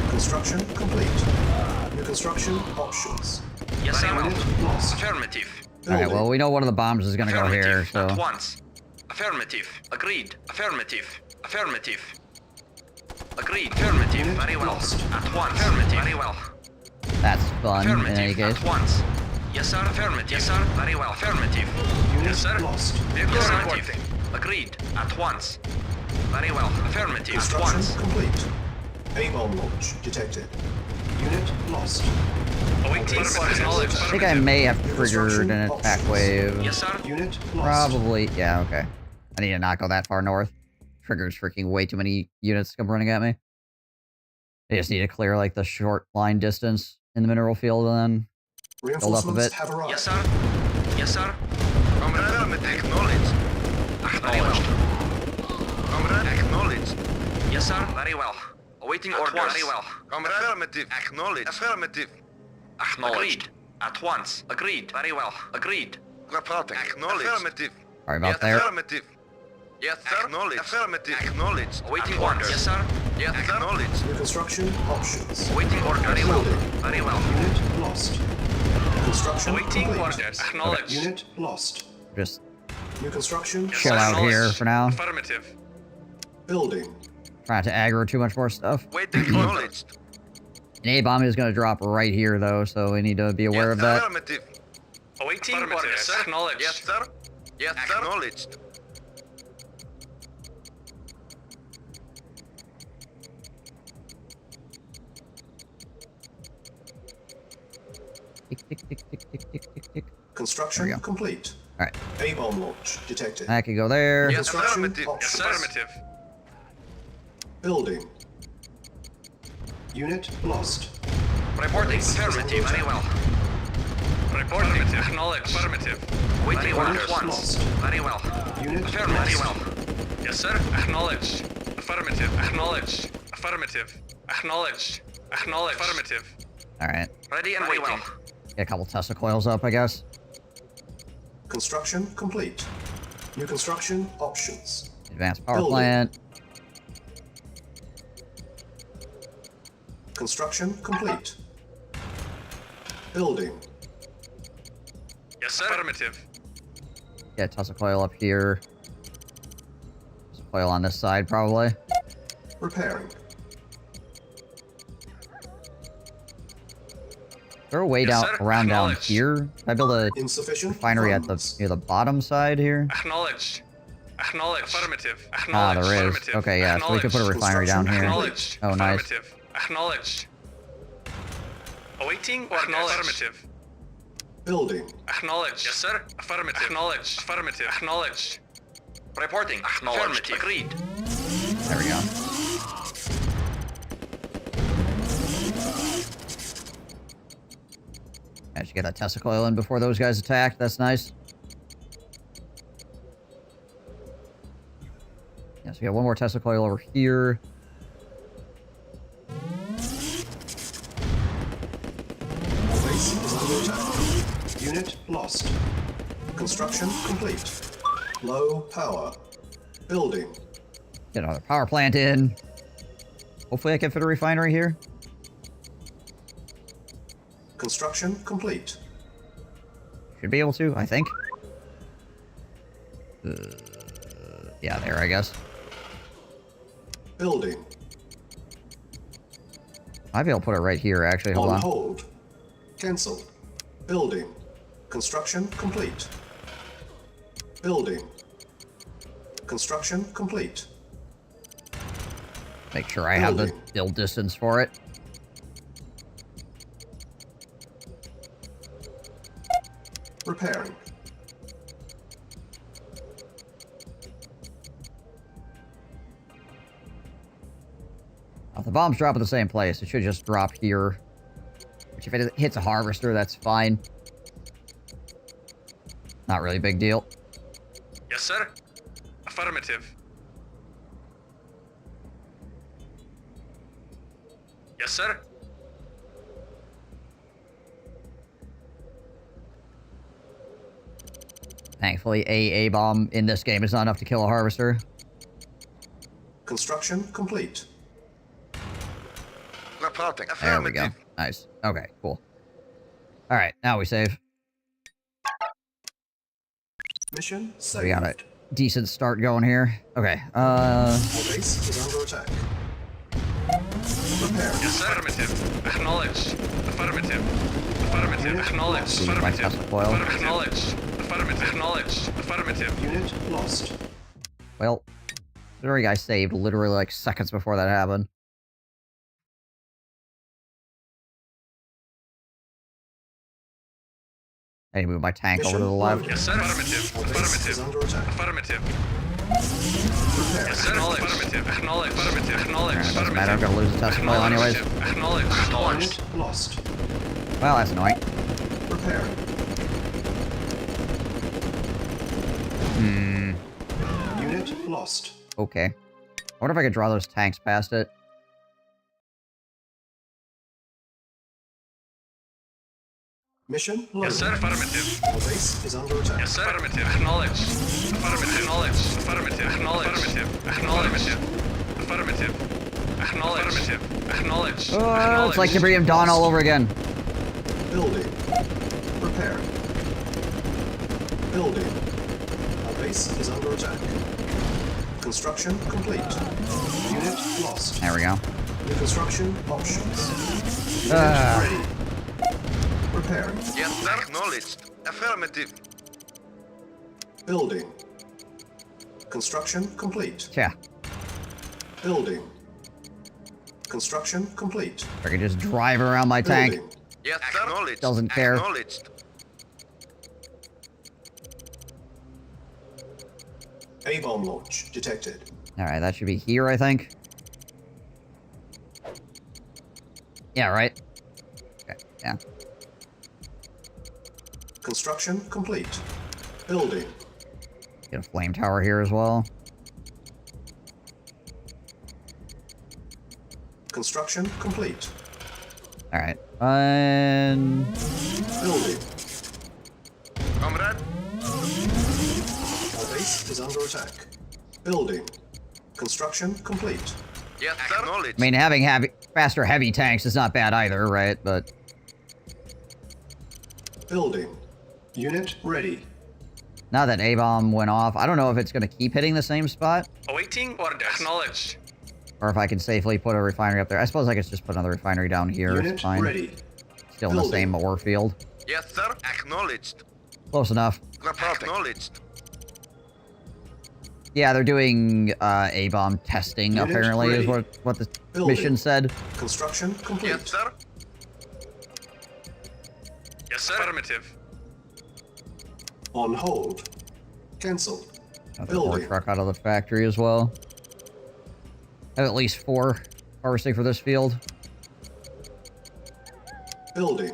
Speaker 2: Construction complete. New construction options.
Speaker 10: Yes, sir.
Speaker 2: Unit lost.
Speaker 10: Affirmative.
Speaker 1: Alright, well, we know one of the bombs is gonna go here, so...
Speaker 10: At once. Affirmative. Agreed. Affirmative. Affirmative. Agreed. Affirmative. Very well. At once. Affirmative. Very well.
Speaker 1: That's fun, in any case.
Speaker 10: At once. Yes, sir. Affirmative. Yes, sir. Very well. Affirmative. Yes, sir.
Speaker 2: Lost.
Speaker 10: Affirmative. Agreed. At once. Very well. Affirmative. At
Speaker 2: Construction
Speaker 10: once.
Speaker 2: complete. A-bomb launch detected. Unit lost.
Speaker 10: Awaiting
Speaker 1: I think I may have triggered an attack wave.
Speaker 10: Yes, sir.
Speaker 2: Unit lost.
Speaker 1: Probably. Yeah, okay. I need to not go that far north. Triggers freaking way too many units to come running at me. I just need to clear, like, the short line distance in the mineral field and then build up a bit.
Speaker 2: Have arrived.
Speaker 10: Yes, sir. Yes, sir. Comrade, acknowledged. Acknowledged. Comrade, acknowledged. Yes, sir. Very well. Awaiting orders. Very well. Comrade, affirmative. Acknowledged. Affirmative. Acknowledged. Agreed. At once. Agreed. Very well. Agreed. Reporting. Acknowledged. Affirmative.
Speaker 1: Sorry about there.
Speaker 10: Affirmative. Yes, sir. Acknowledged. Affirmative. Acknowledged. Awaiting orders. Yes, sir. Yes, acknowledged.
Speaker 2: New construction options.
Speaker 10: Awaiting orders. Very well. Very well.
Speaker 2: Unit lost. Construction
Speaker 10: Awaiting
Speaker 2: complete.
Speaker 10: orders. Acknowledged.
Speaker 2: Unit lost.
Speaker 1: Just
Speaker 2: New construction.
Speaker 1: chill out here for now.
Speaker 10: Affirmative.
Speaker 2: Building.
Speaker 1: Trying to aggro too much more stuff.
Speaker 10: Waiting acknowledged.
Speaker 1: An A-bomb is going to drop right here, though, so we need to be aware of that.
Speaker 10: Affirmative. Awaiting orders. Yes, sir. Acknowledged. Yes, sir. Yes, sir. Acknowledged.
Speaker 1: Tick, tick, tick, tick, tick, tick, tick, tick.
Speaker 2: Construction complete.
Speaker 1: Alright.
Speaker 2: A-bomb launch detected.
Speaker 1: I could go there.
Speaker 10: Yes,
Speaker 2: Construction
Speaker 10: affirmative.
Speaker 2: options.
Speaker 10: Yes, affirmative.
Speaker 2: Building. Unit lost.
Speaker 10: Reporting. Affirmative. Very well. Reporting. Acknowledged. Affirmative. Waiting orders. Once. Very well.
Speaker 2: Unit
Speaker 10: Affirmative.
Speaker 2: lost.
Speaker 10: Very well. Yes, sir. Acknowledged. Affirmative. Acknowledged. Affirmative. Acknowledged. Acknowledged. Affirmative.
Speaker 1: Alright.
Speaker 10: Ready and waiting.
Speaker 1: Get a couple Tesla coils up, I guess.
Speaker 2: Construction complete. New construction options.
Speaker 1: Advanced power
Speaker 2: Building.
Speaker 1: plant.
Speaker 2: Construction complete. Building.
Speaker 10: Yes, sir. Affirmative.
Speaker 1: Get a Tesla coil up here. Tesla coil on this side, probably.
Speaker 2: Repairing.
Speaker 1: They're way
Speaker 10: Yes,
Speaker 1: down
Speaker 10: sir.
Speaker 1: around down
Speaker 10: Acknowledged.
Speaker 1: here. I build a
Speaker 2: Insufficient
Speaker 1: refinery at the
Speaker 2: funds.
Speaker 1: near the bottom side here.
Speaker 10: Acknowledged. Acknowledged. Affirmative.
Speaker 1: Ah,
Speaker 10: Acknowledged.
Speaker 1: there is.
Speaker 10: Affirmative.
Speaker 1: Okay, yeah, so we could put a refinery down here.
Speaker 10: Acknowledged.
Speaker 1: Oh, nice.
Speaker 10: Affirmative. Acknowledged. Awaiting orders. Affirmative.
Speaker 2: Building.
Speaker 10: Acknowledged. Yes, sir. Affirmative. Acknowledged. Affirmative. Acknowledged. Reporting. Acknowledged. Agreed.
Speaker 1: There we go. I should get that Tesla coil in before those guys attack. That's nice. Yeah, so we got one more Tesla coil over here.
Speaker 2: Base is under attack. Unit lost. Construction complete. Low power. Building.
Speaker 1: Get another power plant in. Hopefully I can fit a refinery here.
Speaker 2: Construction complete.
Speaker 1: Should be able to, I think. Yeah, there, I guess.
Speaker 2: Building.
Speaker 1: Might be able to put it right here, actually. Hold on.
Speaker 2: Hold. Cancel. Building. Construction complete. Building. Construction complete.
Speaker 1: Make sure I have the
Speaker 2: Building.
Speaker 1: build distance for it.
Speaker 2: Repairing.
Speaker 1: If the bombs drop at the same place, it should just drop here. Which if it hits a harvester, that's fine. Not really a big deal.
Speaker 10: Yes, sir. Affirmative. Yes, sir.
Speaker 1: Thankfully, a bomb in this game is not enough to kill a harvester.
Speaker 2: Construction complete.
Speaker 10: Reporting.
Speaker 1: There we go. Nice. Okay, cool. All right, now we save.
Speaker 2: Mission saved.
Speaker 1: We got a decent start going here. Okay.
Speaker 2: Our base is under attack. Prepare.
Speaker 10: Yes, sir. Affirmative. Acknowledged. Affirmative. Affirmative. Acknowledged. Affirmative. Acknowledged. Affirmative. Acknowledged. Affirmative.
Speaker 2: Unit lost.
Speaker 1: Well, the guy saved literally like seconds before that happened. I need to move my tank over to the left.
Speaker 10: Yes, sir. Affirmative. Affirmative. Affirmative. Yes, sir. Affirmative. Acknowledge. Affirmative. Acknowledge.
Speaker 1: Doesn't matter, I'm gonna lose the test coil anyways.
Speaker 10: Acknowledge. Acknowledged.
Speaker 2: Lost.
Speaker 1: Well, that's annoying.
Speaker 2: Prepare. Unit lost.
Speaker 1: Okay. I wonder if I could draw those tanks past it.
Speaker 2: Mission loaded.
Speaker 10: Yes, sir. Affirmative.
Speaker 2: Our base is under attack.
Speaker 10: Yes, sir. Affirmative. Acknowledge. Affirmative. Acknowledge. Affirmative. Acknowledge. Affirmative. Acknowledge. Affirmative. Acknowledge. Affirmative. Acknowledge.
Speaker 1: Oh, it's like Tiberian Dawn all over again.
Speaker 2: Building. Prepare. Building. Our base is under attack. Construction complete. Unit lost.
Speaker 1: There we go.
Speaker 2: New construction options. Unit ready. Prepare.
Speaker 10: Yes, sir. Acknowledged. Affirmative.
Speaker 2: Building. Construction complete.
Speaker 1: Yeah.
Speaker 2: Building. Construction complete.
Speaker 1: I could just drive around my tank.
Speaker 10: Yes, sir. Acknowledged.
Speaker 1: Doesn't care.
Speaker 10: Acknowledged.
Speaker 2: A-bomb launch detected.
Speaker 1: Alright, that should be here, I think. Yeah, right? Okay, yeah.
Speaker 2: Construction complete. Building.
Speaker 1: Get a flame tower here as well.
Speaker 2: Construction complete.
Speaker 1: Alright, and...
Speaker 2: Building.
Speaker 10: Comrade.
Speaker 2: Our base is under attack. Building. Construction complete.
Speaker 10: Yes, sir. Acknowledged.
Speaker 1: I mean, having faster heavy tanks is not bad either, right? But...
Speaker 2: Building. Unit ready.
Speaker 1: Now that A-bomb went off, I don't know if it's going to keep hitting the same spot.
Speaker 10: Awaiting order. Acknowledged.
Speaker 1: Or if I can safely put a refinery up there. I suppose I could just put another refinery down here.
Speaker 2: Unit
Speaker 1: it's fine.
Speaker 2: ready.
Speaker 1: Still in the same ore field.
Speaker 10: Yes, sir. Acknowledged.
Speaker 1: Close enough.
Speaker 10: Acknowledged.
Speaker 1: Yeah, they're doing A-bomb testing,
Speaker 2: Unit
Speaker 1: apparently,
Speaker 2: ready.
Speaker 1: is what the
Speaker 2: Building.
Speaker 1: mission said.
Speaker 2: Construction complete.
Speaker 10: Yes, sir. Yes, sir. Affirmative.
Speaker 2: On hold. Cancel.
Speaker 1: Another ore truck out of the factory as well. I have at least 4 harvesting for this field.
Speaker 2: Building.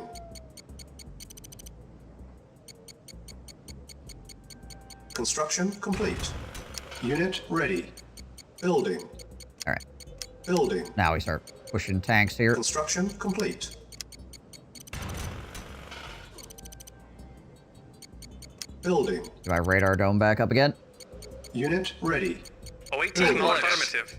Speaker 2: Construction complete. Unit ready. Building.
Speaker 1: Alright.
Speaker 2: Building.
Speaker 1: Now we start pushing tanks here.
Speaker 2: Construction complete. Building.
Speaker 1: Do my radar dome back up again?
Speaker 2: Unit ready.
Speaker 10: Awaiting order. Affirmative.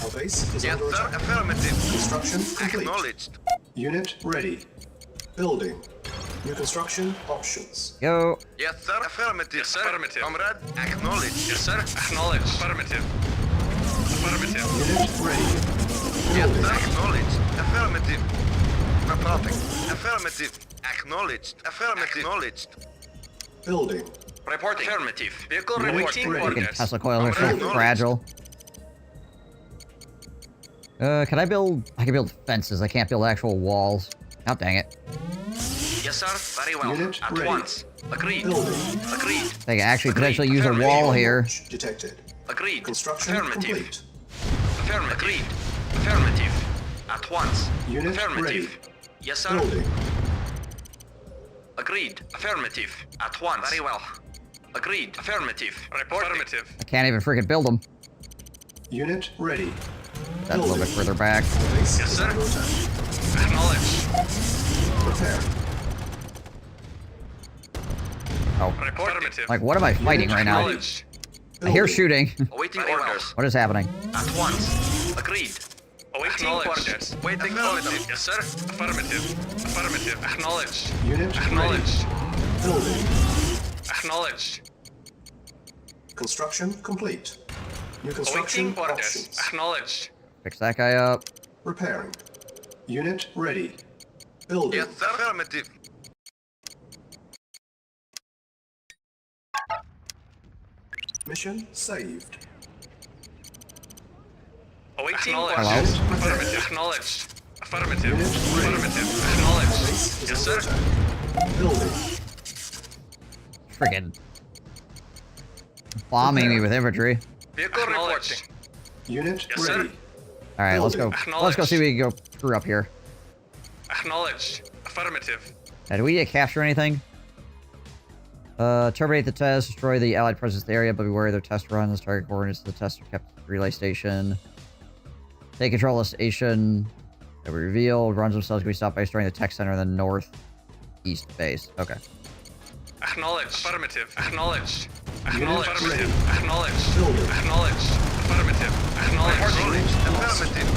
Speaker 2: Our base is
Speaker 10: Yes,
Speaker 2: under
Speaker 10: sir.
Speaker 2: attack.
Speaker 10: Affirmative.
Speaker 2: Construction complete.
Speaker 10: Acknowledged.
Speaker 2: Unit ready. Building. New construction options.
Speaker 1: Go.
Speaker 10: Yes, sir. Affirmative. Yes, sir. Affirmative. Comrade. Acknowledged. Yes, sir. Acknowledged. Affirmative. Affirmative.
Speaker 2: Unit ready.
Speaker 10: Yes,
Speaker 2: Building.
Speaker 10: sir. Acknowledged. Affirmative. Reporting. Affirmative. Acknowledged. Affirmative. Acknowledged.
Speaker 2: Building.
Speaker 10: Reporting. Affirmative. Vehicle
Speaker 2: Unit
Speaker 10: reporting
Speaker 2: ready.
Speaker 1: Freaking
Speaker 10: orders.
Speaker 1: Tesla coils are so
Speaker 10: Acknowledged.
Speaker 1: fragile. Can I build... I can build fences. I can't build actual walls. Oh, dang it.
Speaker 10: Yes, sir. Very well.
Speaker 2: Unit
Speaker 10: At
Speaker 2: ready.
Speaker 10: once. Agreed.
Speaker 2: Building.
Speaker 10: Agreed.
Speaker 1: I can actually
Speaker 10: Agreed.
Speaker 1: potentially use a
Speaker 10: Affirmative.
Speaker 1: wall here.
Speaker 2: Launch detected.
Speaker 10: Agreed.
Speaker 2: Construction
Speaker 10: Affirmative.
Speaker 2: complete.
Speaker 10: Affirmative. Agreed. Affirmative. At once.
Speaker 2: Unit
Speaker 10: Affirmative.
Speaker 2: ready.
Speaker 10: Yes, sir.
Speaker 2: Building.
Speaker 10: Agreed. Affirmative. At once. Very well. Agreed. Affirmative. Report. Affirmative.
Speaker 1: I can't even freaking build them.
Speaker 2: Unit ready.
Speaker 1: That's a little bit further back.
Speaker 2: Base
Speaker 10: Yes,
Speaker 2: is
Speaker 10: sir.
Speaker 2: under attack.
Speaker 10: Acknowledged.
Speaker 2: Prepare.
Speaker 1: Oh.
Speaker 10: Reporting.
Speaker 1: Like, what am I fighting right now?
Speaker 10: Acknowledged.
Speaker 1: I hear shooting.
Speaker 10: Awaiting orders.
Speaker 1: What is happening?
Speaker 10: At once. Agreed. Awaiting orders. Waiting orders. Yes, sir. Affirmative. Affirmative. Acknowledged.
Speaker 2: Unit
Speaker 10: Acknowledged.
Speaker 2: ready. Building.
Speaker 10: Acknowledged.
Speaker 2: Construction complete. New construction
Speaker 10: Awaiting orders.
Speaker 2: options.
Speaker 10: Acknowledged.
Speaker 1: Fix that guy up.
Speaker 2: Repairing. Unit ready. Building.
Speaker 10: Yes, sir. Affirmative.
Speaker 2: Mission saved.
Speaker 10: Awaiting
Speaker 1: Hello?
Speaker 10: orders. Affirmative. Acknowledged. Affirmative. Affirmative. Acknowledged.
Speaker 2: Base is
Speaker 10: Yes,
Speaker 2: under
Speaker 10: sir.
Speaker 2: attack. Building.
Speaker 1: Friggin' bombing me with infantry.
Speaker 10: Vehicle reporting.
Speaker 2: Unit
Speaker 10: Yes, sir.
Speaker 2: ready.
Speaker 1: All right, let's go. Let's go see if we can go through up here.
Speaker 10: Acknowledged. Affirmative.
Speaker 1: Now, do we get capture anything? Terminate the test, destroy the allied presence in the area, but beware of their test runs. Target coordinates of the test are kept at the relay station. Take control of the station that we reveal. Runs themselves can be stopped by destroying the tech center in the northeast base. Okay.
Speaker 10: Acknowledged. Affirmative. Acknowledged.
Speaker 2: Unit
Speaker 10: Acknowledged.
Speaker 2: ready.
Speaker 10: Acknowledged.
Speaker 2: Building.
Speaker 10: Acknowledged. Affirmative. Acknowledged. Affirmative.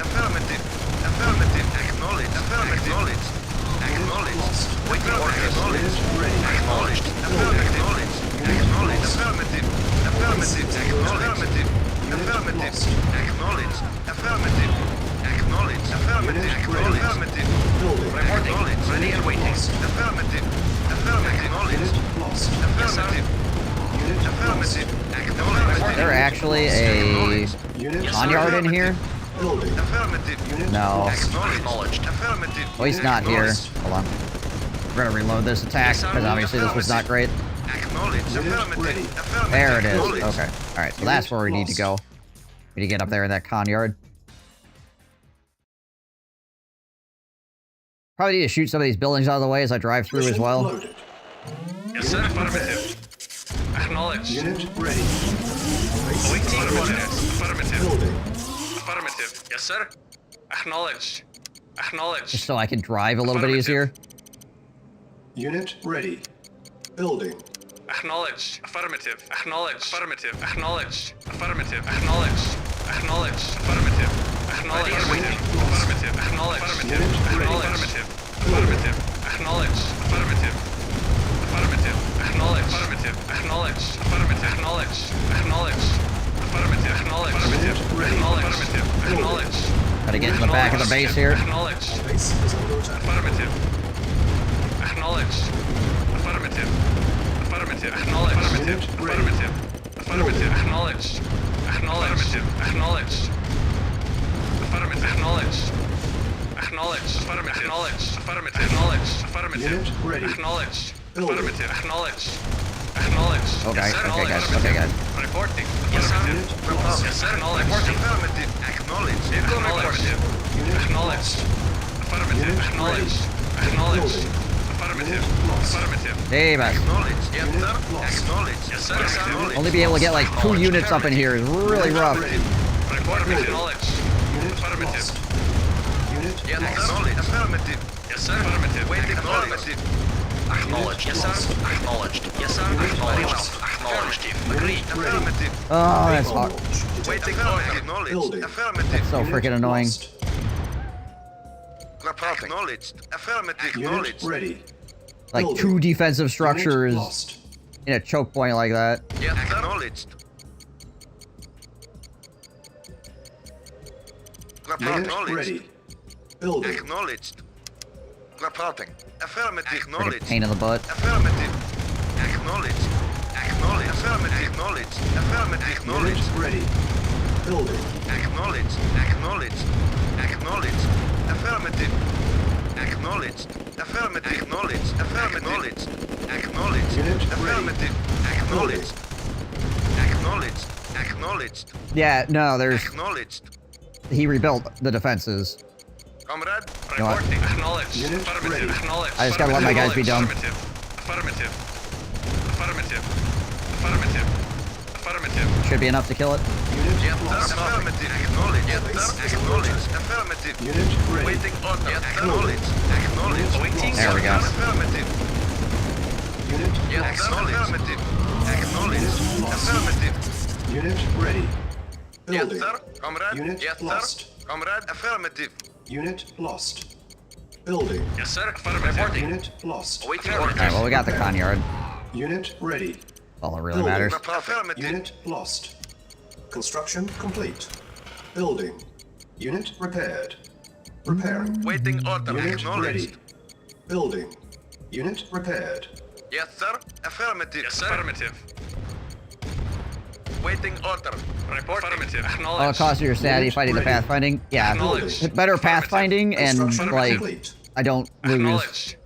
Speaker 10: Affirmative. Affirmative. Acknowledged. Affirmative. Acknowledged. Waiting orders. Acknowledged. Acknowledged. Acknowledged. Acknowledged. Affirmative. Affirmative. Affirmative. Affirmative. Acknowledged. Affirmative. Acknowledged. Affirmative. Affirmative.
Speaker 2: Building.
Speaker 10: Reporting. Ready and waiting. Affirmative. Affirmative. Acknowledged.
Speaker 2: Lost.
Speaker 10: Affirmative.
Speaker 2: Unit
Speaker 10: Acknowledged. Acknowledged.
Speaker 1: There actually a
Speaker 2: Unit
Speaker 1: Onyard in here?
Speaker 2: building.
Speaker 10: Affirmative.
Speaker 2: Unit
Speaker 1: No.
Speaker 10: Acknowledged. Affirmative.
Speaker 1: Oh, he's not here. Hold on. We're gonna reload this attack, because obviously this was not great.
Speaker 10: Acknowledged.
Speaker 2: Unit
Speaker 10: Affirmative.
Speaker 2: ready.
Speaker 10: Affirmative.
Speaker 1: There it is.
Speaker 10: Acknowledged.
Speaker 1: Okay. Alright, so that's where we need to go. We need to get up there in that con yard. Probably need to shoot some of these buildings out of the way as I drive through as
Speaker 2: Mission
Speaker 1: well.
Speaker 2: loaded.
Speaker 10: Yes, sir. Affirmative. Acknowledged.
Speaker 2: Unit ready. Base
Speaker 10: Awaiting
Speaker 2: under
Speaker 10: orders.
Speaker 2: attack.
Speaker 10: Affirmative.
Speaker 2: Building.
Speaker 10: Affirmative. Yes, sir. Acknowledged. Acknowledged.
Speaker 1: Just so I can drive a little bit easier.
Speaker 2: Unit ready. Building.
Speaker 10: Acknowledged. Affirmative. Acknowledged. Affirmative. Acknowledged. Affirmative. Acknowledged. Acknowledged. Affirmative. Acknowledged. Affirmative. Acknowledged. Affirmative. Affirmative. Affirmative. Acknowledged. Affirmative. Affirmative. Acknowledged. Affirmative. Acknowledged. Affirmative. Acknowledged. Acknowledged. Affirmative. Acknowledged. Affirmative. Acknowledged.
Speaker 1: Gotta get in the back of the base here.
Speaker 10: Acknowledged.
Speaker 2: Base is under attack.
Speaker 10: Affirmative. Acknowledged. Affirmative. Affirmative. Acknowledged. Affirmative. Affirmative. Affirmative. Acknowledged. Acknowledged. Acknowledged. Affirmative. Acknowledged. Acknowledged. Affirmative. Acknowledged. Affirmative. Acknowledged. Affirmative.
Speaker 2: Unit ready.
Speaker 10: Acknowledged.
Speaker 2: Building.
Speaker 10: Affirmative. Acknowledged. Acknowledged.
Speaker 1: Okay,
Speaker 10: Yes, sir.
Speaker 1: okay, guys,
Speaker 10: Acknowledged.
Speaker 1: okay, guys.
Speaker 10: Reporting. Yes, sir. Yes, sir. Acknowledged. Reporting. Affirmative. Acknowledged. Acknowledged. Acknowledged. Affirmative. Acknowledged. Acknowledged. Affirmative. Affirmative.
Speaker 1: Hey, man.
Speaker 10: Acknowledged. Yes, sir. Acknowledged. Yes, sir. Acknowledged.
Speaker 1: Only be able to get like 2 units up in here is really rough.
Speaker 10: Reporting. Acknowledged.
Speaker 2: Unit
Speaker 10: Affirmative.
Speaker 2: lost. Unit
Speaker 10: Yes,
Speaker 2: lost.
Speaker 10: acknowledged. Affirmative. Yes, sir. Affirmative. Waiting. Affirmative. Acknowledged. Yes, sir. Acknowledged. Yes, sir. Acknowledged. Acknowledged. Agreed. Affirmative.
Speaker 1: Oh, that's hard.
Speaker 10: Waiting. Acknowledged.
Speaker 2: Building.
Speaker 10: Affirmative.
Speaker 1: That's so freaking annoying.
Speaker 2: Lost.
Speaker 10: Acknowledged. Affirmative.
Speaker 2: Unit
Speaker 10: Acknowledged.
Speaker 2: ready.
Speaker 1: Like
Speaker 2: Building.
Speaker 1: 2 defensive
Speaker 2: Unit
Speaker 1: structures
Speaker 2: lost.
Speaker 1: in a choke point like that.
Speaker 10: Yes, acknowledged.
Speaker 2: Unit ready. Building.
Speaker 10: Acknowledged. Reporting. Affirmative.
Speaker 1: Freaking
Speaker 10: Acknowledged.
Speaker 1: pain in the butt.
Speaker 10: Affirmative. Acknowledged. Acknowledged. Affirmative. Acknowledged. Affirmative. Acknowledged.
Speaker 2: Unit ready. Building.
Speaker 10: Acknowledged. Acknowledged. Acknowledged. Affirmative. Acknowledged. Affirmative. Acknowledged. Affirmative. Acknowledged.
Speaker 2: Unit
Speaker 10: Affirmative. Acknowledged. Acknowledged. Acknowledged.
Speaker 1: Yeah, no, there's...
Speaker 10: Acknowledged.
Speaker 1: He rebuilt the defenses.
Speaker 10: Comrade,
Speaker 1: You know what?
Speaker 10: reporting. Acknowledged.
Speaker 2: Unit
Speaker 10: Affirmative.
Speaker 2: ready.
Speaker 10: Acknowledged.
Speaker 1: I just gotta let my guys be dumb.
Speaker 10: Affirmative. Affirmative. Affirmative. Affirmative. Affirmative.
Speaker 1: Should be enough to kill it.
Speaker 10: Yes, sir. Affirmative. Acknowledge. Yes, sir. Acknowledge. Affirmative.
Speaker 2: Unit ready.
Speaker 10: Waiting order. Acknowledge. Acknowledge. Waiting
Speaker 1: There we go.
Speaker 10: Affirmative.
Speaker 2: Unit
Speaker 10: Yes,
Speaker 2: lost.
Speaker 10: affirmative. Acknowledge. Affirmative.
Speaker 2: Unit ready.
Speaker 10: Yes,
Speaker 2: Building.
Speaker 10: sir. Comrade.
Speaker 2: Unit
Speaker 10: Yes,
Speaker 2: lost.
Speaker 10: sir. Comrade. Affirmative.
Speaker 2: Unit lost. Building.
Speaker 10: Yes, sir. Affirmative.
Speaker 2: Unit lost.
Speaker 10: Waiting
Speaker 1: All
Speaker 10: orders.
Speaker 1: right, well, we got the con yard.
Speaker 2: Unit ready.
Speaker 1: All that really
Speaker 2: Building.
Speaker 1: matters.
Speaker 10: Affirmative.
Speaker 2: Unit lost. Construction complete. Building. Unit repaired. Repairing.
Speaker 10: Waiting order.
Speaker 2: Unit
Speaker 10: Acknowledged.
Speaker 2: ready. Building. Unit repaired.
Speaker 10: Yes, sir. Affirmative. Yes, sir. Affirmative. Waiting order. Report. Affirmative.
Speaker 1: Oh, it costs you your sanity fighting the pathfinding? Yeah.
Speaker 10: Acknowledged.
Speaker 1: Better pathfinding and,
Speaker 2: Construction
Speaker 1: like,
Speaker 2: complete.
Speaker 1: I don't lose
Speaker 10: Acknowledged.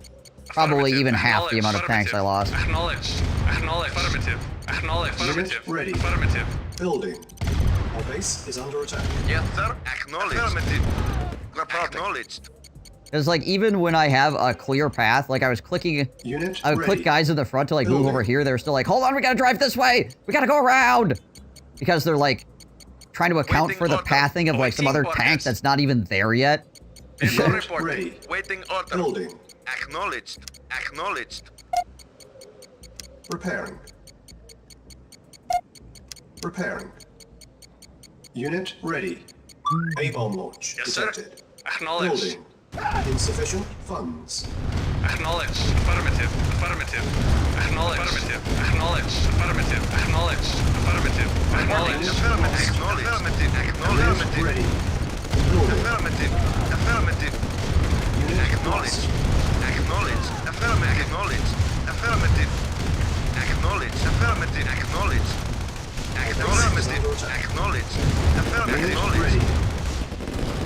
Speaker 1: probably even half the amount of tanks I lost.
Speaker 10: Acknowledged. Acknowledged. Affirmative. Acknowledged.
Speaker 2: Unit
Speaker 10: Affirmative.
Speaker 2: ready.
Speaker 10: Affirmative.
Speaker 2: Building. Our base is under attack.
Speaker 10: Yes, sir. Acknowledged. Affirmative. Acknowledged.
Speaker 1: Because, like, even when I have a clear path, like, I was clicking...
Speaker 2: Unit
Speaker 1: I would click
Speaker 2: ready.
Speaker 1: guys in the front to, like, move
Speaker 2: Building.
Speaker 1: over here. They're still like, hold on, we gotta drive this way! We gotta go around! Because they're, like, trying to account
Speaker 10: Waiting
Speaker 1: for the
Speaker 10: order.
Speaker 1: pathing of, like, some other
Speaker 10: Waiting
Speaker 1: tank
Speaker 10: orders.
Speaker 1: that's not even there yet.
Speaker 10: Vehicle
Speaker 2: Unit
Speaker 10: reporting.
Speaker 2: ready.
Speaker 10: Waiting order.
Speaker 2: Building.
Speaker 10: Acknowledged. Acknowledged.
Speaker 2: Repairing. Repairing. Unit ready. A-bomb launch
Speaker 10: Yes, sir.
Speaker 2: detected.
Speaker 10: Acknowledged.
Speaker 2: Building. Insufficient funds.
Speaker 10: Acknowledged. Affirmative. Affirmative. Acknowledged. Affirmative. Acknowledged. Affirmative. Acknowledged. Affirmative. Acknowledged. Affirmative. Acknowledged.
Speaker 2: Unit
Speaker 10: Acknowledged.
Speaker 2: ready. Building.
Speaker 10: Affirmative. Affirmative.
Speaker 2: Unit
Speaker 10: Acknowledged.
Speaker 2: lost.
Speaker 10: Acknowledged. Affirmative. Acknowledged. Affirmative. Acknowledged. Affirmative. Acknowledged. Acknowledged. Acknowledged. Affirmative.
Speaker 2: Unit
Speaker 10: Acknowledged.
Speaker 2: ready.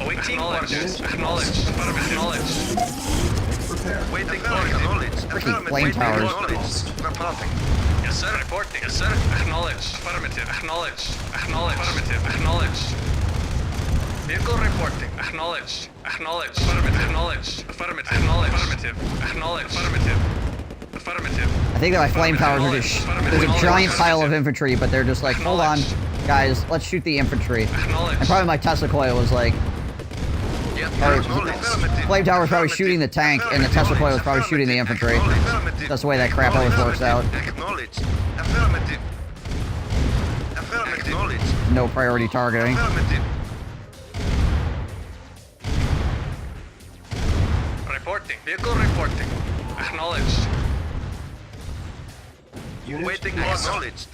Speaker 10: Awaiting orders. Acknowledged. Affirmative. Acknowledged.
Speaker 2: Repair.
Speaker 10: Waiting order. Acknowledged.
Speaker 1: Freaking flame towers.
Speaker 10: Acknowledged. Reporting. Yes, sir. Reporting. Yes, sir. Acknowledged. Affirmative. Acknowledged. Acknowledged. Affirmative. Acknowledged. Vehicle reporting. Acknowledged. Acknowledged. Affirmative. Acknowledged. Affirmative. Acknowledged. Affirmative. Acknowledged. Affirmative. Affirmative.
Speaker 1: I think that my flame towers are just... There's a giant pile of infantry, but they're just like, hold on, guys, let's shoot the infantry.
Speaker 10: Acknowledged.
Speaker 1: And probably my Tesla coil was like...
Speaker 10: Yes,
Speaker 1: Or,
Speaker 10: acknowledged.
Speaker 1: flame tower was probably shooting the tank, and the Tesla coil was probably shooting the infantry. That's the way that crap always works out.
Speaker 10: Acknowledged. Affirmative. Affirmative. Acknowledged.
Speaker 1: No priority targeting.
Speaker 10: Affirmative. Reporting. Vehicle reporting. Acknowledged.
Speaker 2: Unit
Speaker 10: Waiting.
Speaker 2: lost.
Speaker 10: Acknowledged.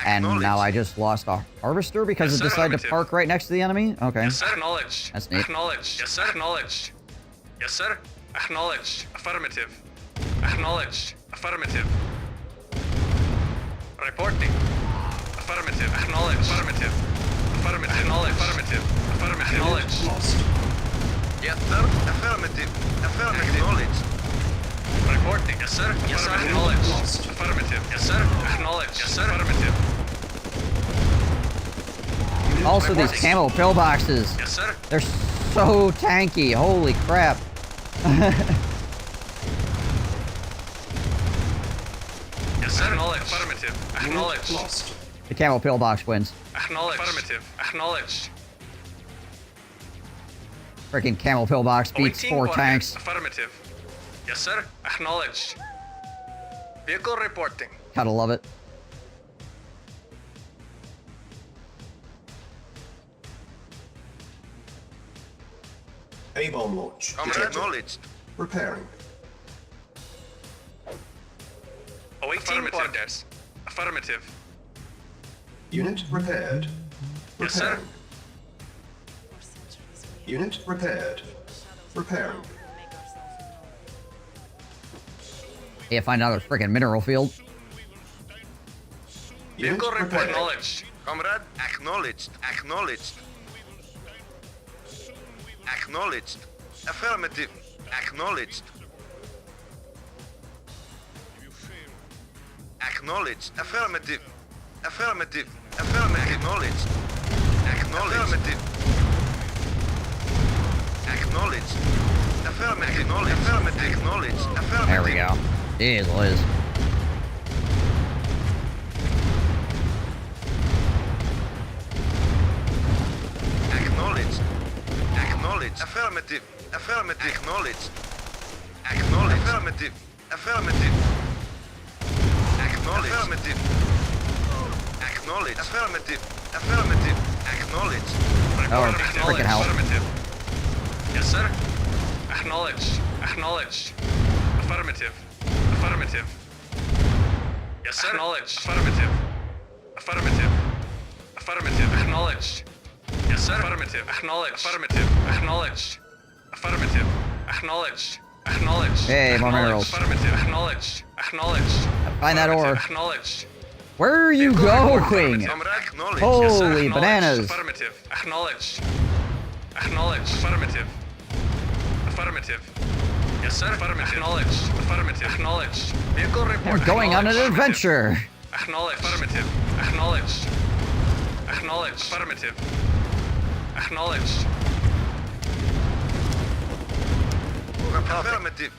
Speaker 1: And now I just lost a harvester because
Speaker 10: Yes,
Speaker 1: it
Speaker 10: sir.
Speaker 1: decided to
Speaker 10: Affirmative.
Speaker 1: park right next to the enemy? Okay.
Speaker 10: Yes, sir. Acknowledged.
Speaker 1: That's neat.
Speaker 10: Acknowledged. Yes, sir. Acknowledged. Yes, sir. Acknowledged. Affirmative. Acknowledged. Affirmative. Reporting. Affirmative. Acknowledged. Affirmative. Affirmative. Acknowledged. Affirmative. Affirmative. Acknowledged.
Speaker 2: Lost.
Speaker 10: Yes, sir. Affirmative. Affirmative. Acknowledged. Reporting. Yes, sir. Yes, sir. Acknowledged.
Speaker 2: Lost.
Speaker 10: Affirmative. Yes, sir. Acknowledged. Yes, sir. Affirmative.
Speaker 1: Also, these camo pillboxes.
Speaker 10: Yes, sir.
Speaker 1: They're so tanky. Holy crap.
Speaker 10: Yes, sir. Acknowledged. Affirmative.
Speaker 2: Unit
Speaker 10: Acknowledged.
Speaker 2: lost.
Speaker 1: The camo pillbox wins.
Speaker 10: Acknowledged. Affirmative. Acknowledged.
Speaker 1: Freaking camo pillbox beats
Speaker 10: Awaiting
Speaker 1: 4
Speaker 10: orders.
Speaker 1: tanks.
Speaker 10: Affirmative. Yes, sir. Acknowledged. Vehicle reporting.
Speaker 1: Gotta love it.
Speaker 2: A-bomb launch
Speaker 10: Comrade.
Speaker 2: detected.
Speaker 10: Acknowledged.
Speaker 2: Repairing.
Speaker 10: Awaiting orders. Affirmative.
Speaker 2: Unit repaired.
Speaker 10: Yes, sir.
Speaker 2: Repairing. Unit repaired. Repairing.
Speaker 1: Yeah, find another freaking mineral field.
Speaker 2: Unit
Speaker 10: Vehicle report.
Speaker 2: repaired.
Speaker 10: Acknowledged. Comrade. Acknowledged. Acknowledged. Acknowledged. Affirmative. Acknowledged. Acknowledged. Affirmative. Affirmative. Affirmative. Acknowledged. Acknowledged. Acknowledged. Affirmative. Acknowledged. Affirmative. Acknowledged. Affirmative.
Speaker 1: There we go. Jeez, Liz.
Speaker 10: Acknowledged. Acknowledged. Affirmative. Affirmative. Acknowledged. Affirmative. Acknowledged. Affirmative. Affirmative. Acknowledged.
Speaker 1: Oh, freaking hell.
Speaker 10: Affirmative. Yes, sir. Acknowledged. Acknowledged. Affirmative. Affirmative. Yes, sir. Acknowledged. Affirmative. Affirmative. Affirmative. Acknowledged. Yes, sir. Affirmative. Acknowledged. Affirmative. Acknowledged. Affirmative. Acknowledged. Acknowledged.
Speaker 1: Hey, more minerals.
Speaker 10: Affirmative. Acknowledged. Acknowledged.
Speaker 1: Find that ore.
Speaker 10: Acknowledged.
Speaker 1: Where are you going? Holy bananas.
Speaker 10: Affirmative. Acknowledged. Acknowledged. Affirmative. Affirmative. Yes, sir. Affirmative. Acknowledged. Affirmative. Acknowledged. Vehicle report.
Speaker 1: We're going on an adventure.
Speaker 10: Acknowledged. Affirmative. Acknowledged. Acknowledged. Affirmative. Acknowledged. Affirmative.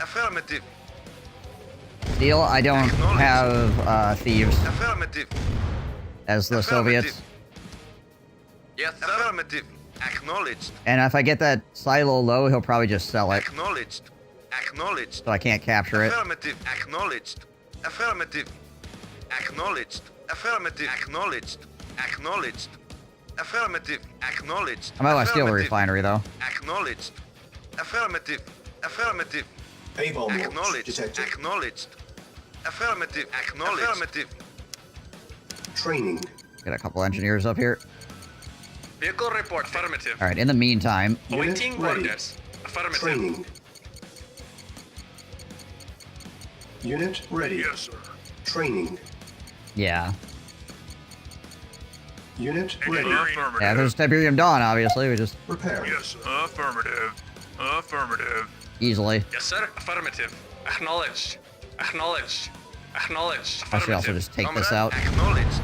Speaker 10: Affirmative.
Speaker 1: Deal, I don't have thieves
Speaker 10: Affirmative.
Speaker 1: as the Soviets.
Speaker 10: Yes, sir. Affirmative. Acknowledged.
Speaker 1: And if I get that silo low, he'll probably just sell it.
Speaker 10: Acknowledged. Acknowledged.
Speaker 1: So I can't capture it.
Speaker 10: Affirmative. Acknowledged. Affirmative. Acknowledged. Affirmative. Acknowledged. Acknowledged. Affirmative. Acknowledged.
Speaker 1: I might want to steal the refinery, though.
Speaker 10: Acknowledged. Affirmative. Affirmative.
Speaker 2: A-bomb
Speaker 10: Acknowledged.
Speaker 2: detected.
Speaker 10: Acknowledged. Affirmative. Acknowledged. Affirmative.
Speaker 2: Training.
Speaker 1: Get a couple engineers up here.
Speaker 10: Vehicle report. Affirmative.
Speaker 1: Alright, in the meantime...
Speaker 10: Awaiting orders. Affirmative.
Speaker 2: Training. Unit ready.
Speaker 9: Yes, sir.
Speaker 2: Training.
Speaker 1: Yeah.
Speaker 2: Unit ready.
Speaker 9: Affirmative.
Speaker 1: Yeah, there's Tiberian Dawn, obviously. We just...
Speaker 2: Repair.
Speaker 9: Yes, sir. Affirmative. Affirmative.
Speaker 1: Easily.
Speaker 10: Yes, sir. Affirmative. Acknowledged. Acknowledged. Acknowledged.
Speaker 1: I should also just take this out.
Speaker 10: Acknowledged.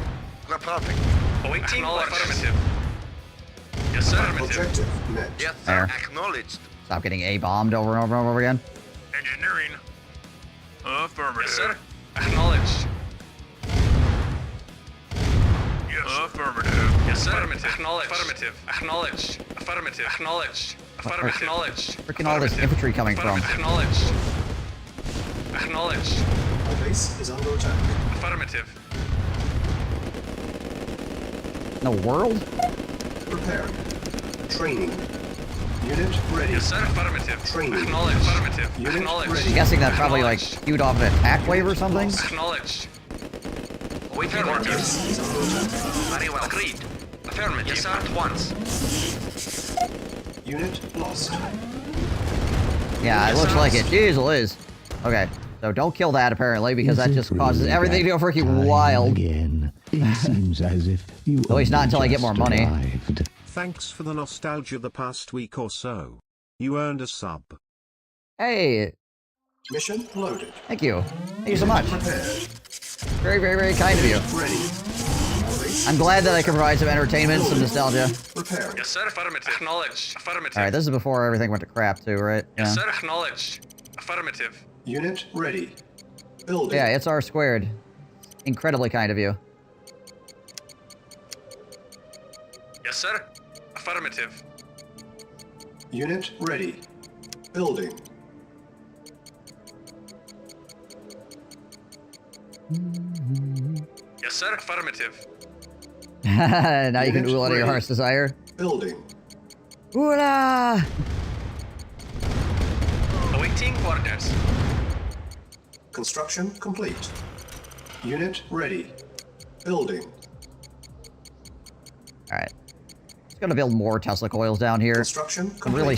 Speaker 10: Reporting. Awaiting affirmative. Yes, sir. Affirmative.
Speaker 2: Objective met.
Speaker 10: Yes,
Speaker 1: There.
Speaker 10: sir. Acknowledged.
Speaker 1: Stop getting A-bombed over and over and over again.
Speaker 9: Engineering. Affirmative.
Speaker 10: Yes, sir. Acknowledged.
Speaker 9: Yes, affirmative.
Speaker 10: Yes, sir. Affirmative. Acknowledged. Affirmative. Acknowledged. Affirmative. Acknowledged. Affirmative. Acknowledged.
Speaker 1: Freaking all this infantry coming from.
Speaker 10: Acknowledged. Acknowledged.
Speaker 2: Our base is under attack.
Speaker 10: Affirmative.
Speaker 1: In the world?
Speaker 2: Prepare. Training. Unit ready.
Speaker 10: Yes, sir. Affirmative.
Speaker 2: Training.
Speaker 10: Acknowledged. Affirmative.
Speaker 2: Unit
Speaker 10: Acknowledged.
Speaker 2: ready.
Speaker 1: I'm guessing that probably, like, queued off an attack wave or something?
Speaker 10: Acknowledged. Awaiting
Speaker 2: Our
Speaker 10: orders.
Speaker 2: base is under attack.
Speaker 10: Very well. Agreed. Affirmative. Yes, sir. At once.
Speaker 2: Unit lost.
Speaker 1: Yeah, it looks like it. Jeez Liz. Okay, so don't kill that, apparently, because that just causes everything to go freaking wild.
Speaker 17: Again. It seems as if you
Speaker 1: At least not until I get more money.
Speaker 17: arrived.
Speaker 18: Thanks for the nostalgia the past week or so. You earned a sub.
Speaker 1: Hey,
Speaker 2: Mission loaded.
Speaker 1: thank you. Thank you so much.
Speaker 2: Prepared.
Speaker 1: Very, very, very kind of you.
Speaker 2: Ready. Our base
Speaker 1: I'm glad that I can provide some entertainment, some nostalgia.
Speaker 2: Prepare.
Speaker 10: Yes, sir. Affirmative. Acknowledged. Affirmative.
Speaker 1: Alright, this is before everything went to crap, too, right?
Speaker 10: Yes, sir. Acknowledged. Affirmative.
Speaker 2: Unit ready. Building.
Speaker 1: Yeah, it's R². Incredibly kind of you.
Speaker 10: Yes, sir. Affirmative.
Speaker 2: Unit ready. Building.
Speaker 10: Yes, sir. Affirmative.
Speaker 1: Now you can
Speaker 2: Unit
Speaker 1: ooh out of your
Speaker 2: ready.
Speaker 1: heart's desire.
Speaker 2: Building.
Speaker 1: Ooh-la!
Speaker 10: Awaiting orders.
Speaker 2: Construction complete. Unit ready. Building.
Speaker 1: Alright. Just gonna build more Tesla coils down here.
Speaker 2: Construction complete.
Speaker 1: I'm really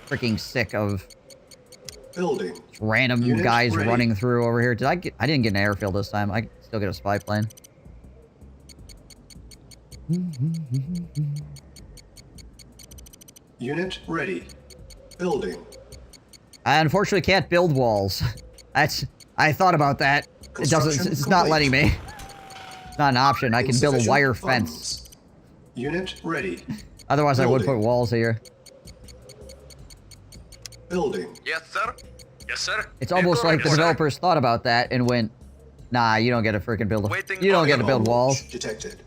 Speaker 1: freaking sick of
Speaker 2: Building.
Speaker 1: random
Speaker 2: Unit
Speaker 1: guys
Speaker 2: ready.
Speaker 1: running through over here. I didn't get an airfield this time. I still get a spy plane.
Speaker 2: Unit ready. Building.
Speaker 1: I unfortunately can't build walls. I thought about that. It doesn't, it's not letting me. It's not an option. I can build a
Speaker 2: Insufficient
Speaker 1: wire
Speaker 2: funds.
Speaker 1: fence.
Speaker 2: Unit ready.
Speaker 1: Otherwise I would put
Speaker 2: Building.
Speaker 1: walls here.
Speaker 2: Building.
Speaker 10: Yes, sir. Yes, sir.
Speaker 1: It's almost like the
Speaker 10: Yes, sir.
Speaker 1: developers thought about that and went, nah, you don't get to freaking build
Speaker 10: Waiting
Speaker 1: you don't
Speaker 10: order.
Speaker 1: get to build walls.
Speaker 2: Detected.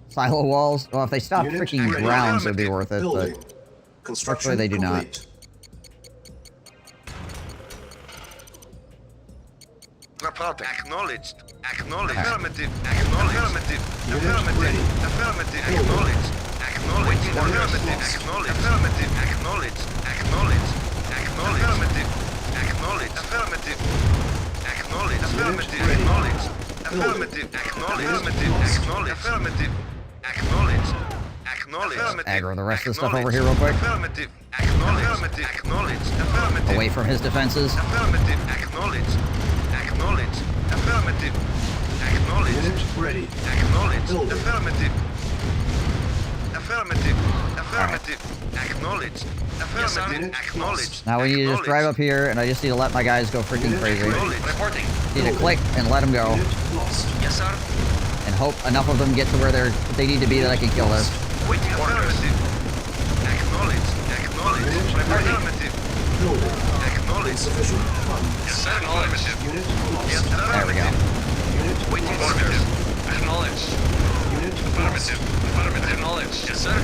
Speaker 1: Silo walls. Well, if they stopped
Speaker 2: Unit
Speaker 1: freaking
Speaker 2: ready.
Speaker 1: grounds, it'd be worth it,
Speaker 2: Building.
Speaker 1: but
Speaker 2: Construction
Speaker 1: hopefully they do not.
Speaker 2: complete.
Speaker 10: Reporting. Acknowledged. Acknowledged. Affirmative. Acknowledged. Affirmative. Affirmative. Affirmative. Acknowledged. Acknowledged. Affirmative. Acknowledged. Affirmative. Acknowledged. Acknowledged. Acknowledged. Affirmative. Acknowledged. Affirmative. Acknowledged. Affirmative. Acknowledged. Affirmative. Acknowledged. Affirmative. Acknowledged. Affirmative. Acknowledged. Acknowledged.
Speaker 1: Aggro the rest of the stuff over here real quick.
Speaker 10: Affirmative. Acknowledged. Acknowledged. Affirmative.
Speaker 1: Away from his defenses.
Speaker 10: Affirmative. Acknowledged. Acknowledged. Affirmative. Acknowledged.
Speaker 2: Unit ready.
Speaker 10: Acknowledged.
Speaker 2: Building.
Speaker 10: Affirmative. Affirmative. Affirmative. Acknowledged. Affirmative. Acknowledged.
Speaker 1: Now we need to just drive up here, and I just need to let my guys go freaking crazy.
Speaker 10: Reporting.
Speaker 1: Need to click and let them go.
Speaker 10: Yes, sir.
Speaker 1: And hope enough of them get to where they need to be that I can kill this.
Speaker 10: Waiting orders. Acknowledged. Acknowledged. Affirmative.
Speaker 2: Building.
Speaker 10: Acknowledged.
Speaker 2: Sufficient funds.
Speaker 10: Yes, sir. Acknowledged.
Speaker 2: Unit lost.
Speaker 10: Yes, sir.
Speaker 1: There we go.
Speaker 2: Unit
Speaker 10: Waiting
Speaker 2: lost.
Speaker 10: orders. Acknowledged.
Speaker 2: Unit
Speaker 10: Affirmative. Affirmative. Acknowledged. Yes, sir.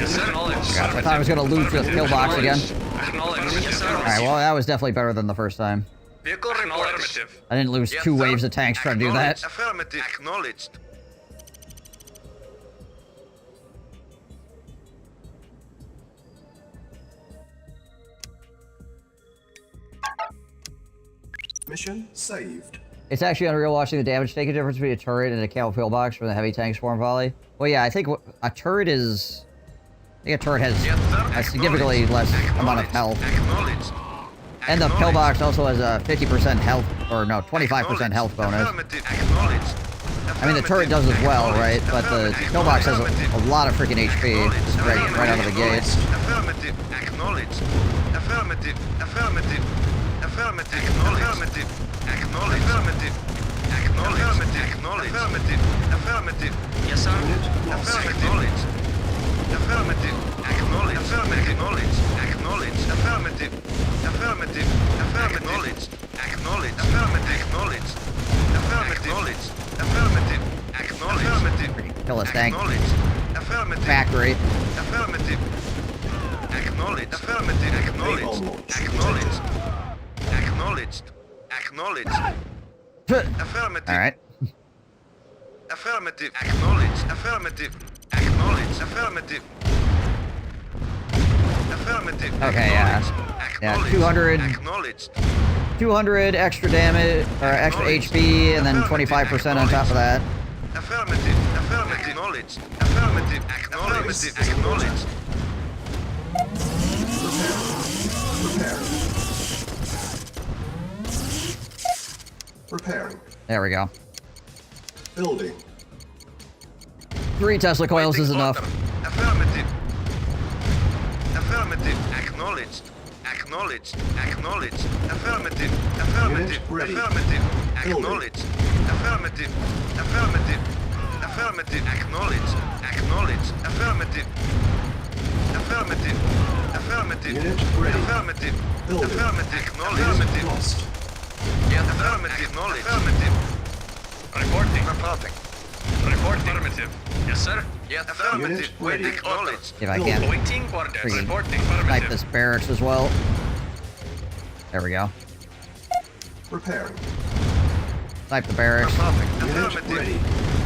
Speaker 10: Yes, sir. Acknowledged.
Speaker 1: God, I thought I was gonna lose the pillbox again.
Speaker 10: Acknowledged. Yes, sir.
Speaker 1: Alright, well that was definitely better than the first time.
Speaker 10: Vehicle acknowledged.
Speaker 1: I didn't lose
Speaker 10: Yes,
Speaker 1: two
Speaker 10: sir.
Speaker 1: waves of tanks trying to do that.
Speaker 10: Affirmative. Acknowledged.
Speaker 2: Mission saved.
Speaker 1: It's actually unreal watching the damage taken difference between a turret and a camel pillbox from the heavy tank swarm volley. Well, yeah, I think a turret is... I think a turret has a significantly less amount of health.
Speaker 10: Acknowledged.
Speaker 1: And the pillbox also has a 50% health, or no, 25% health bonus.
Speaker 10: Affirmative. Acknowledged.
Speaker 1: I mean, the turret does as well, right? But the pillbox has a lot of freaking HP right out of the gate.
Speaker 10: Affirmative. Acknowledged. Affirmative. Affirmative. Affirmative. Affirmative. Acknowledged. Affirmative. Acknowledged. Acknowledged. Affirmative. Affirmative. Yes, sir. Affirmative. Affirmative. Acknowledged. Affirmative. Acknowledged. Affirmative. Affirmative. Affirmative. Acknowledged. Affirmative. Acknowledged. Affirmative. Affirmative. Acknowledged. Affirmative.
Speaker 1: Kill this tank.
Speaker 10: Acknowledged. Affirmative.
Speaker 1: Factory.
Speaker 10: Affirmative. Acknowledged. Affirmative. Acknowledged. Acknowledged. Acknowledged. Acknowledged. Affirmative.
Speaker 1: Alright.
Speaker 10: Affirmative. Acknowledged. Affirmative. Acknowledged. Affirmative. Affirmative.
Speaker 1: Okay, yeah, 200,
Speaker 10: Acknowledged.
Speaker 1: 200 extra damage, or extra HP, and then 25% on top of that.
Speaker 10: Affirmative. Affirmative. Acknowledged. Affirmative. Acknowledged. Acknowledged.
Speaker 2: Repairing.
Speaker 1: There we go.
Speaker 2: Building.
Speaker 1: 3 Tesla coils is enough.
Speaker 10: Affirmative. Affirmative. Acknowledged. Acknowledged. Acknowledged. Affirmative. Affirmative. Affirmative. Acknowledged. Affirmative. Affirmative. Affirmative. Acknowledged. Acknowledged. Affirmative. Affirmative. Affirmative.
Speaker 2: Unit ready.
Speaker 10: Affirmative.
Speaker 2: Building.
Speaker 10: Affirmative. Acknowledged.
Speaker 2: Lost.
Speaker 10: Yes, affirmative. Acknowledged. Affirmative. Reporting. Reporting. Report affirmative. Yes, sir. Yes, affirmative.
Speaker 2: Unit ready.
Speaker 10: Acknowledged.
Speaker 1: If I can
Speaker 10: Waiting orders.
Speaker 1: freaking
Speaker 10: Reporting.
Speaker 1: snipe
Speaker 10: Affirmative.
Speaker 1: this barracks as well. There we go.
Speaker 2: Repairing.
Speaker 1: Snipe the barracks.
Speaker 10: Affirmative.
Speaker 2: ready.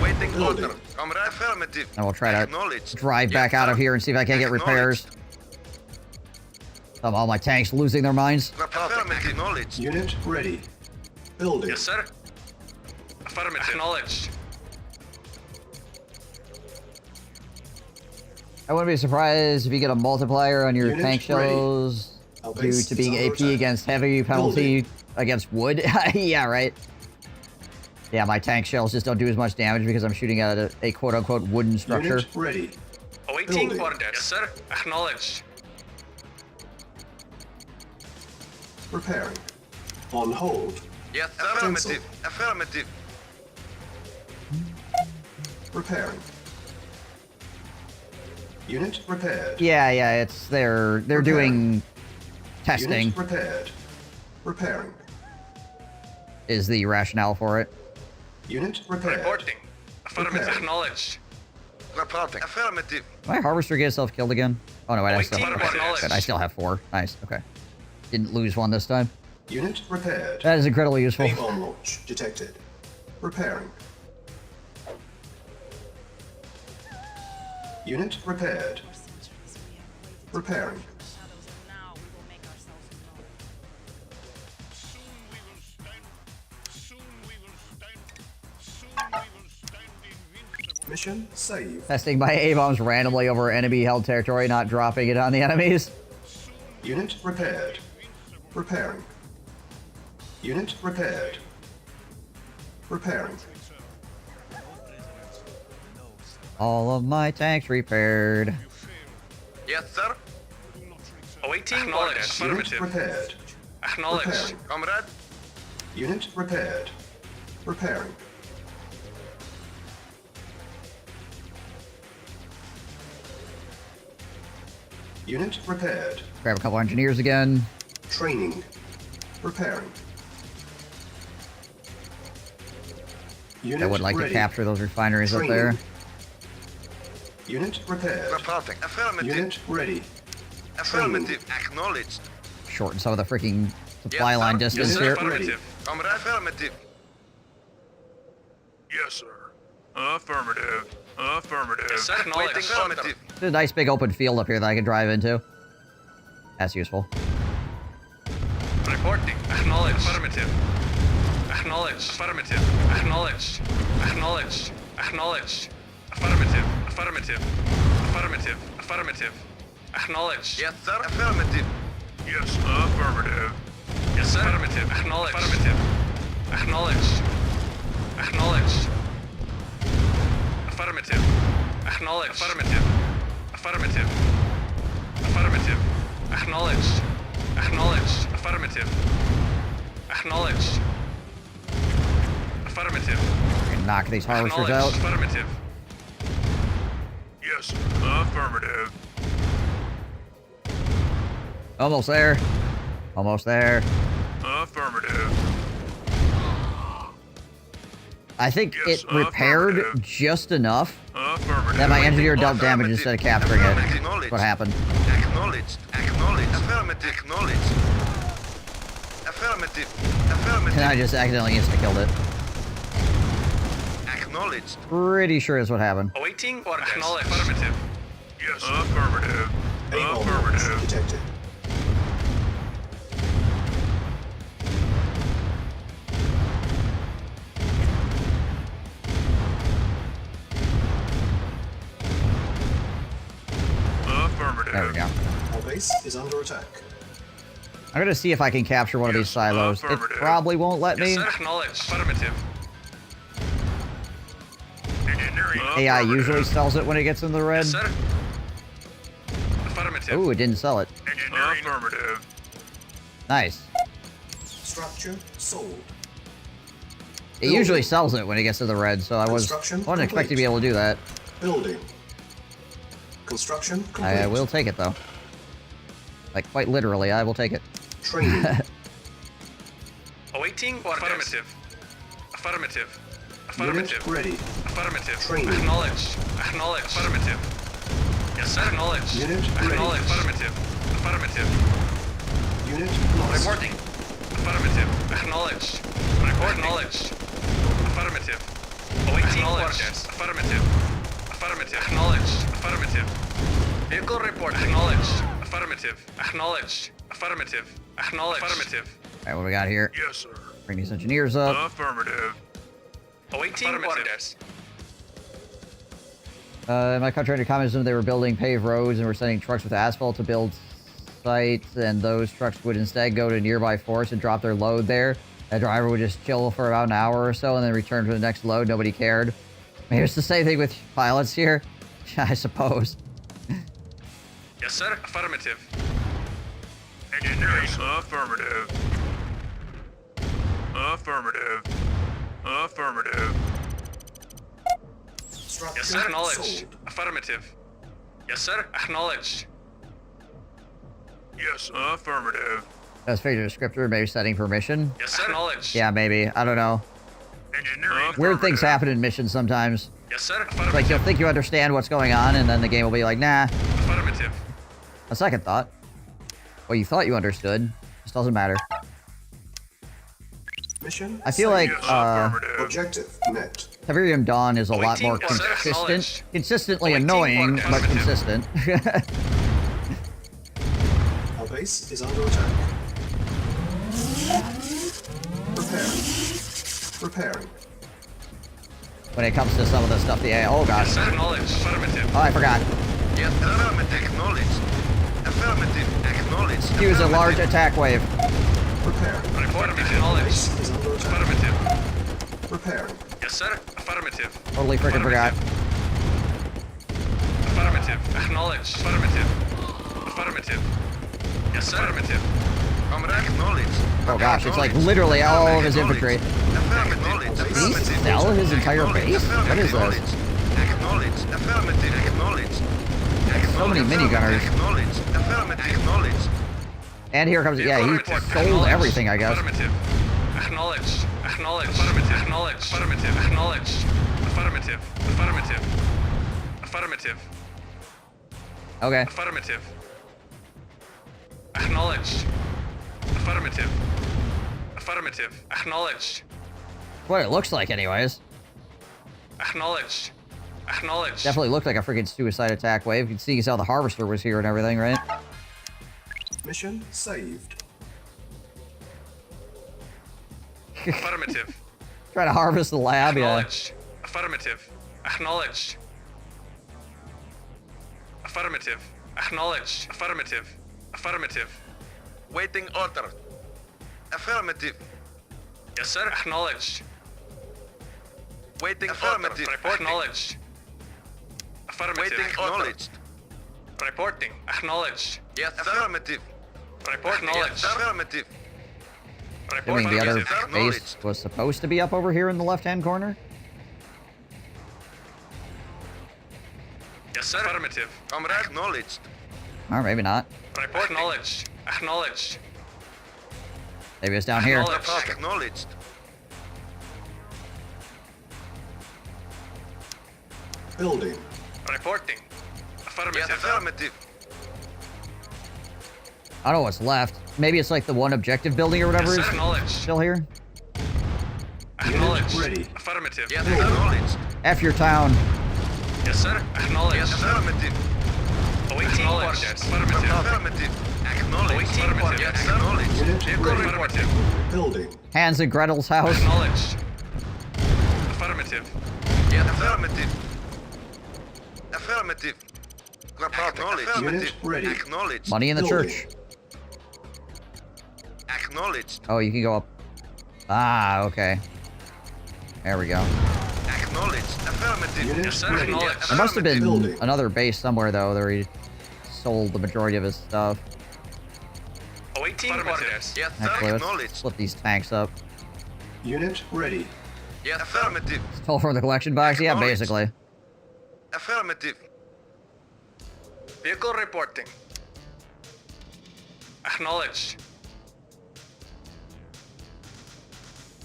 Speaker 10: Waiting
Speaker 2: Building.
Speaker 10: order. Comrade. Affirmative.
Speaker 1: And we'll try to
Speaker 10: Acknowledged.
Speaker 1: drive back
Speaker 10: Yes,
Speaker 1: out of
Speaker 10: sir.
Speaker 1: here and see if I can't get repairs. All my tanks losing their minds.
Speaker 10: Affirmative. Acknowledged.
Speaker 2: Unit ready. Building.
Speaker 10: Yes, sir. Affirmative. Acknowledged.
Speaker 1: I wouldn't be surprised if you get a multiplier on your
Speaker 2: Unit
Speaker 1: tank
Speaker 2: ready.
Speaker 1: shells
Speaker 2: Our
Speaker 1: due
Speaker 2: base
Speaker 1: to
Speaker 2: is
Speaker 1: being
Speaker 2: under
Speaker 1: AP
Speaker 2: attack.
Speaker 1: against heavy penalty against wood. Yeah, right. Yeah, my tank shells just don't do as much damage because I'm shooting at a quote-unquote wooden structure.
Speaker 2: Unit ready.
Speaker 10: Awaiting
Speaker 2: Building.
Speaker 10: orders. Yes, sir. Acknowledged.
Speaker 2: Repairing. On hold.
Speaker 10: Yes, affirmative. Affirmative.
Speaker 2: Repairing. Unit repaired.
Speaker 1: Yeah, it's they're doing testing
Speaker 2: Unit repaired. Repairing.
Speaker 1: is the rationale for it.
Speaker 2: Unit repaired.
Speaker 10: Reporting. Affirmative.
Speaker 2: Repairing.
Speaker 10: Acknowledged. Reporting. Affirmative.
Speaker 1: Did my harvester get itself killed again? Oh no, wait, I still,
Speaker 10: Waiting for knowledge.
Speaker 1: good, I still have 4. Nice, okay. Didn't lose one this time.
Speaker 2: Unit repaired.
Speaker 1: That is incredibly useful.
Speaker 2: A-bomb launch detected. Repairing. Unit repaired. Repairing. Mission saved.
Speaker 1: Testing my A-bombs randomly over enemy-held territory, not dropping it on the enemies.
Speaker 2: Unit repaired. Repairing. Unit repaired. Repairing.
Speaker 1: All of my tanks repaired.
Speaker 10: Yes, sir. Awaiting
Speaker 2: Acknowledged.
Speaker 10: orders.
Speaker 2: Unit repaired.
Speaker 10: Acknowledged.
Speaker 2: Repairing.
Speaker 10: Comrade.
Speaker 2: Unit repaired. Repairing. Unit repaired.
Speaker 1: Grab a couple engineers again.
Speaker 2: Training. Repairing. Unit
Speaker 1: I would like
Speaker 2: ready.
Speaker 1: to capture those refineries
Speaker 2: Training.
Speaker 1: up there.
Speaker 2: Unit repaired.
Speaker 10: Reporting. Affirmative.
Speaker 2: Unit ready.
Speaker 10: Affirmative. Acknowledged.
Speaker 1: Shorten some of the freaking supply
Speaker 10: Yes,
Speaker 1: line
Speaker 10: sir.
Speaker 1: distance
Speaker 10: Yes, sir.
Speaker 1: here.
Speaker 10: Affirmative. Comrade. Affirmative.
Speaker 9: Yes, sir. Affirmative. Affirmative.
Speaker 10: Yes, sir. Waiting. Affirmative.
Speaker 1: There's a nice big open field up here that I can drive into. That's useful.
Speaker 10: Reporting. Acknowledged. Affirmative. Acknowledged. Affirmative. Acknowledged. Acknowledged. Acknowledged. Affirmative. Affirmative. Affirmative. Affirmative. Acknowledged. Yes, sir. Affirmative.
Speaker 9: Yes, affirmative.
Speaker 10: Yes, sir. Affirmative. Acknowledged. Affirmative. Acknowledged. Acknowledged. Affirmative. Acknowledged. Affirmative. Affirmative. Affirmative. Acknowledged. Acknowledged. Affirmative. Acknowledged. Affirmative.
Speaker 1: And knock these harvesters out.
Speaker 10: Affirmative.
Speaker 9: Yes, affirmative.
Speaker 1: Almost there. Almost there.
Speaker 9: Affirmative.
Speaker 1: I think
Speaker 9: Yes,
Speaker 1: it repaired
Speaker 9: affirmative.
Speaker 1: just enough
Speaker 9: Affirmative.
Speaker 1: that my engineer dealt damage instead of capturing it. That's what happened.
Speaker 10: Acknowledged. Acknowledged. Affirmative. Acknowledged. Affirmative. Affirmative.
Speaker 1: And I just accidentally insta-killed it.
Speaker 10: Acknowledged.
Speaker 1: Pretty sure that's what happened.
Speaker 10: Awaiting orders. Acknowledged. Affirmative.
Speaker 9: Yes, affirmative.
Speaker 2: A-bomb launch
Speaker 9: Affirmative.
Speaker 2: detected.
Speaker 9: Affirmative.
Speaker 1: There we go.
Speaker 2: Our base is under attack.
Speaker 1: I'm gonna see if I can capture one of these silos. It
Speaker 9: affirmative.
Speaker 1: probably won't let me.
Speaker 10: Yes, sir. Acknowledged. Affirmative.
Speaker 9: Engineering.
Speaker 1: AI usually
Speaker 9: Affirmative.
Speaker 1: sells it when it gets in the red.
Speaker 10: Yes, sir. Affirmative.
Speaker 1: Ooh, it didn't sell it.
Speaker 9: Engineering. Affirmative.
Speaker 1: Nice.
Speaker 2: Structure sold.
Speaker 1: It usually sells it when it gets to the red, so I wasn't expecting to be able to do that.
Speaker 2: Building. Construction complete.
Speaker 1: I will take it though. Like quite literally, I will take it.
Speaker 2: Training.
Speaker 10: Awaiting orders. Affirmative. Affirmative. Affirmative.
Speaker 2: Unit ready.
Speaker 10: Affirmative.
Speaker 2: Training.
Speaker 10: Acknowledged. Acknowledged. Affirmative. Yes, sir. Acknowledged.
Speaker 2: Unit ready.
Speaker 10: Acknowledged. Affirmative. Affirmative.
Speaker 2: Unit lost.
Speaker 10: Reporting. Affirmative. Acknowledged. Report acknowledged. Affirmative. Awaiting orders. Affirmative. Affirmative. Acknowledged. Affirmative. Vehicle report. Acknowledged. Affirmative. Acknowledged. Affirmative. Acknowledged. Affirmative.
Speaker 1: Alright, what do we got here?
Speaker 9: Yes, sir.
Speaker 1: Bring these engineers up.
Speaker 9: Affirmative.
Speaker 10: Awaiting orders.
Speaker 1: In my country under communism, they were building paved roads and were sending trucks with asphalt to build sites, and those trucks would instead go to nearby forests and drop their load there. A driver would just chill for about an hour or so and then return to the next load. Nobody cared. I mean, it's the same thing with pilots here, I suppose.
Speaker 10: Yes, sir. Affirmative.
Speaker 9: Engineering. Affirmative. Affirmative. Affirmative.
Speaker 2: Structure
Speaker 10: Yes, sir. Acknowledged.
Speaker 2: sold.
Speaker 10: Affirmative. Yes, sir. Acknowledged.
Speaker 9: Yes, affirmative.
Speaker 1: Let's figure descriptor, maybe setting permission.
Speaker 10: Yes, sir. Acknowledged.
Speaker 1: Yeah, maybe. I don't know.
Speaker 9: Engineering.
Speaker 1: Weird things happen in missions sometimes.
Speaker 10: Yes, sir.
Speaker 1: It's
Speaker 10: Affirmative.
Speaker 1: like you'll think you understand what's going on, and then the game will be like, nah.
Speaker 10: Affirmative.
Speaker 1: A second thought. What you thought you understood just doesn't matter.
Speaker 2: Mission.
Speaker 1: I feel like
Speaker 2: objective met.
Speaker 1: Tiberian Dawn is a lot more consistent. Consistently annoying, but consistent.
Speaker 2: Our base is under attack. Preparing.
Speaker 1: When it comes to some of the stuff, oh gosh. Oh, I forgot.
Speaker 10: Yes, affirmative. Acknowledged. Affirmative. Acknowledged.
Speaker 1: Use a large attack wave.
Speaker 10: Acknowledged. Affirmative.
Speaker 2: Preparing.
Speaker 10: Yes, sir. Affirmative.
Speaker 1: Totally freaking forgot.
Speaker 10: Affirmative. Acknowledged. Affirmative. Affirmative. Yes, sir. Affirmative. Comrade, acknowledged.
Speaker 1: Oh gosh, it's like literally all of his infantry. Did he sell his entire base? What is this?
Speaker 10: Acknowledged. Affirmative. Acknowledged.
Speaker 1: So many minigunners.
Speaker 10: Acknowledged. Affirmative. Acknowledged.
Speaker 1: And here comes, yeah, he sold everything, I guess.
Speaker 10: Affirmative. Acknowledged. Acknowledged. Affirmative. Acknowledged. Affirmative. Acknowledged. Affirmative. Affirmative. Affirmative.
Speaker 1: Okay.
Speaker 10: Affirmative. Acknowledged. Affirmative. Affirmative. Acknowledged.
Speaker 1: What it looks like, anyways.
Speaker 10: Acknowledged. Acknowledged.
Speaker 1: Definitely looked like a freaking suicide attack wave. You can see how the harvester was here and everything, right?
Speaker 2: Mission saved.
Speaker 10: Affirmative.
Speaker 1: Trying to harvest the lab, yeah.
Speaker 10: Acknowledged. Affirmative. Acknowledged. Affirmative. Acknowledged. Affirmative. Affirmative. Waiting order. Affirmative. Yes, sir. Acknowledged. Waiting affirmative. Report acknowledged. Affirmative. Waiting acknowledged. Reporting. Acknowledged. Yes, affirmative. Report acknowledged. Affirmative.
Speaker 1: Doing the other base was supposed to be up over here in the left-hand corner.
Speaker 10: Yes, sir. Affirmative. Comrade acknowledged.
Speaker 1: Or maybe not.
Speaker 10: Report acknowledged. Acknowledged.
Speaker 1: Maybe it's down here.
Speaker 10: Acknowledged.
Speaker 2: Building.
Speaker 10: Reporting. Affirmative. Yes, affirmative.
Speaker 1: I don't know what's left. Maybe it's like the one objective building or whatever
Speaker 10: Yes, sir.
Speaker 1: is still here.
Speaker 10: Acknowledged. Ready. Affirmative. Yes, acknowledged.
Speaker 1: F your town.
Speaker 10: Yes, sir. Acknowledged. Yes, affirmative. Awaiting orders. Affirmative. Affirmative. Acknowledged. Awaiting orders. Yes, acknowledged. Affirmative.
Speaker 2: Building.
Speaker 1: Hans and Gretel's house.
Speaker 10: Acknowledged. Affirmative. Yes, affirmative. Affirmative. Acknowledged.
Speaker 2: Unit ready.
Speaker 10: Acknowledged.
Speaker 1: Money in the church.
Speaker 10: Acknowledged.
Speaker 1: Oh, you can go up. Ah, okay. There we go.
Speaker 10: Acknowledged. Affirmative. Yes, sir. Acknowledged.
Speaker 1: There must have been another base somewhere, though, where he sold the majority of his stuff.
Speaker 10: Awaiting orders. Yes, sir.
Speaker 1: Actually, let's
Speaker 10: Acknowledged.
Speaker 1: split these tanks up.
Speaker 2: Unit ready.
Speaker 10: Yes, affirmative.
Speaker 1: Stole from the collection box? Yeah, basically.
Speaker 10: Affirmative. Vehicle reporting. Acknowledged.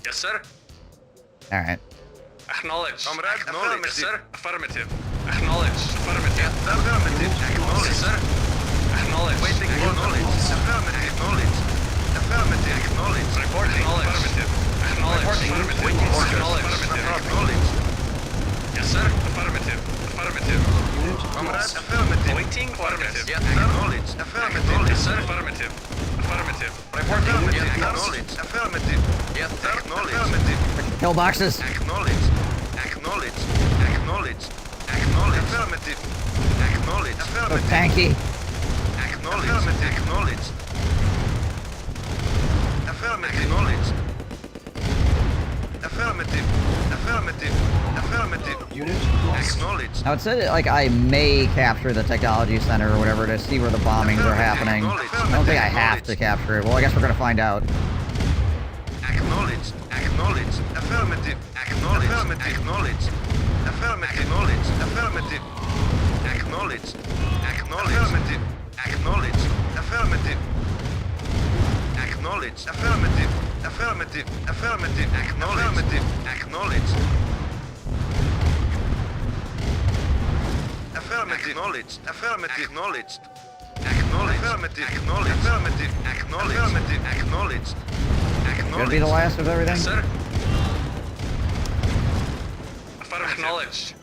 Speaker 10: Yes, sir.
Speaker 1: Alright.
Speaker 10: Acknowledged. Comrade, acknowledged. Yes, sir. Affirmative. Acknowledged. Affirmative. Yes, affirmative. Acknowledged. Yes, sir. Acknowledged. Waiting. Acknowledged. Affirmative. Acknowledged. Affirmative. Acknowledged. Reporting. Acknowledged. Affirmative. Acknowledged. Affirmative. Waiting. Acknowledged. Acknowledged. Yes, sir. Affirmative. Affirmative. Comrade, affirmative. Waiting. Affirmative. Yes, acknowledged. Affirmative. Yes, sir. Affirmative. Affirmative. Reporting. Yes, acknowledged. Affirmative. Yes, sir. Affirmative.
Speaker 1: Pillboxes.
Speaker 10: Acknowledged. Acknowledged. Acknowledged. Acknowledged. Affirmative. Acknowledged.
Speaker 1: So
Speaker 10: Affirmative.
Speaker 1: tanky.
Speaker 10: Acknowledged. Acknowledged. Affirmative. Acknowledged. Affirmative. Affirmative. Affirmative.
Speaker 2: Unit lost.
Speaker 10: Acknowledged.
Speaker 1: Now it said, like, I may capture the technology center or whatever to see where the bombings are happening. I don't think I have to capture it. Well, I guess we're gonna find out.
Speaker 10: Acknowledged. Acknowledged. Affirmative. Acknowledged. Acknowledged. Affirmative. Acknowledged. Affirmative. Acknowledged. Acknowledged. Acknowledged. Affirmative. Acknowledged. Affirmative. Affirmative. Affirmative. Acknowledged. Acknowledged. Affirmative. Acknowledged. Affirmative. Acknowledged. Acknowledged. Affirmative. Acknowledged. Affirmative. Acknowledged. Affirmative. Acknowledged.
Speaker 1: Gonna be the last of everything?
Speaker 10: Yes, sir. Acknowledged.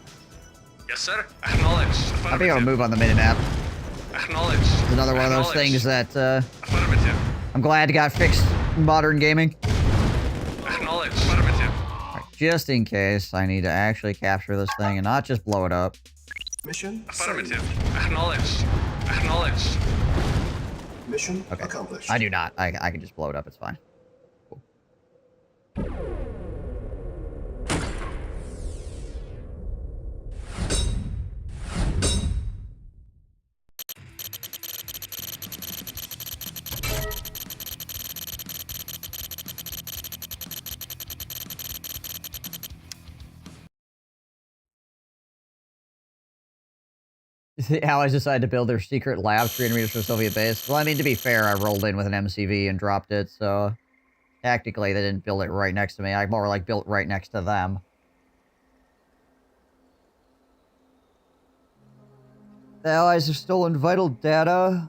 Speaker 10: Yes, sir. Acknowledged.
Speaker 1: I think I'll move on the minimap.
Speaker 10: Acknowledged.
Speaker 1: It's another one of those things that,
Speaker 10: Affirmative.
Speaker 1: I'm glad got fixed in modern gaming.
Speaker 10: Acknowledged. Affirmative.
Speaker 1: Right, just in case I need to actually capture this thing and not just blow it up.
Speaker 2: Mission
Speaker 10: affirmative. Acknowledged. Acknowledged.
Speaker 2: Mission accomplished.
Speaker 1: I do not. I can just blow it up. It's fine. Cool. The Allies decided to build their secret lab 300 meters from the Soviet base. Well, I mean, to be fair, I rolled in with an MCV and dropped it, so tactically they didn't build it right next to me. I more like built right next to them. The Allies have stolen vital data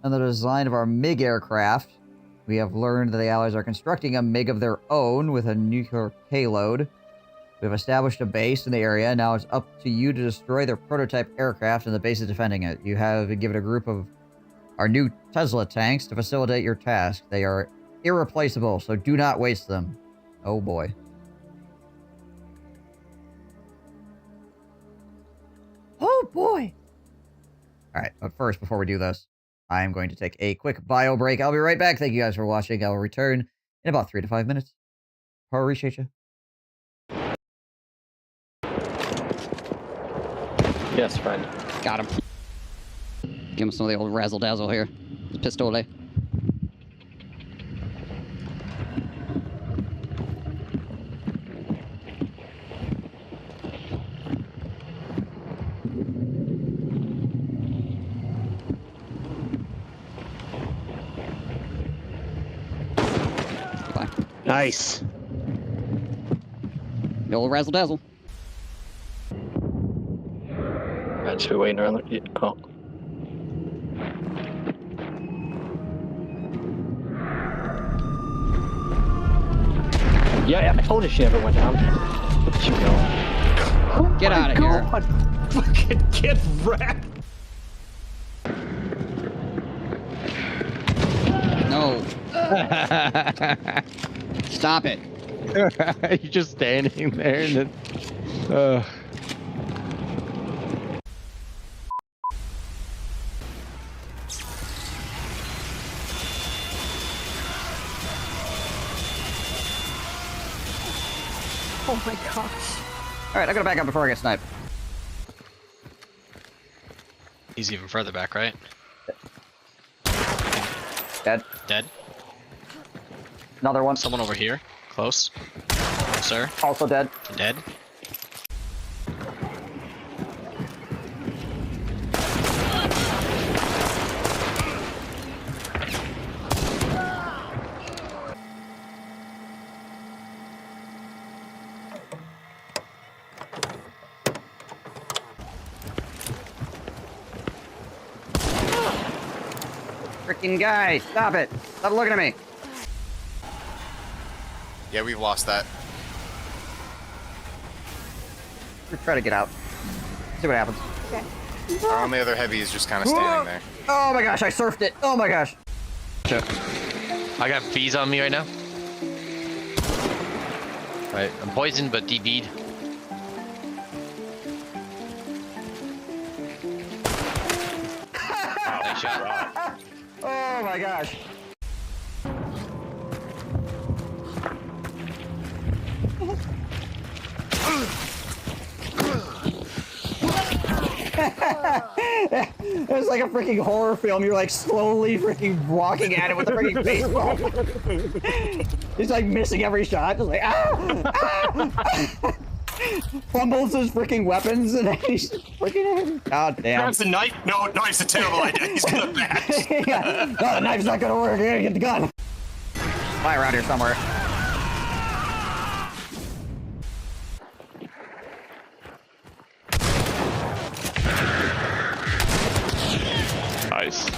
Speaker 1: on the design of our MiG aircraft. We have learned that the Allies are constructing a MiG of their own with a nuclear payload. We have established a base in the area. Now it's up to you to destroy their prototype aircraft, and the base is defending it. You have been given a group of our new Tesla tanks to facilitate your task. They are irreplaceable, so do not waste them. Oh boy. Oh boy! Alright, but first, before we do this, I am going to take a quick bio break. I'll be right back. Thank you guys for watching. I will return in about 3 to 5 minutes. I appreciate you.
Speaker 16: Yes, friend.
Speaker 13: Got him. Give him some of the old razzle-dazzle here. Pistole. Bye.
Speaker 7: Nice.
Speaker 13: The old razzle-dazzle.
Speaker 16: That's who waiting around the... Oh. Yeah, I told you she never went down. Look at you go.
Speaker 13: Get out of here.
Speaker 7: Fucking get wrecked.
Speaker 13: No. Stop it.
Speaker 7: You're just standing there and then...
Speaker 19: Oh my gosh.
Speaker 1: Alright, I gotta back up before I get sniped.
Speaker 5: He's even further back, right?
Speaker 1: Dead.
Speaker 5: Dead.
Speaker 1: Another one.
Speaker 5: Someone over here. Close. Sir.
Speaker 1: Also dead.
Speaker 5: Dead.
Speaker 1: Freaking guy, stop it. Stop looking at me.
Speaker 20: Yeah, we've lost that.
Speaker 1: Try to get out. See what happens.
Speaker 19: Okay.
Speaker 20: Our only other heavy is just kind of standing there.
Speaker 1: Oh my gosh, I surfed it. Oh my gosh.
Speaker 5: I got V's on me right now. Alright, I'm poisoned but DB'd. Nice shot.
Speaker 1: Oh my gosh. It's like a freaking horror film. You're like slowly freaking walking at it with a freaking baseball. He's like missing every shot. Just like fumbles his freaking weapons and he's freaking. God damn.
Speaker 10: Grabs the knife. No, knife's a terrible idea. He's gonna bash.
Speaker 1: Yeah. No, the knife's not gonna work. You gotta get the gun. Fly around here somewhere.
Speaker 6: Nice.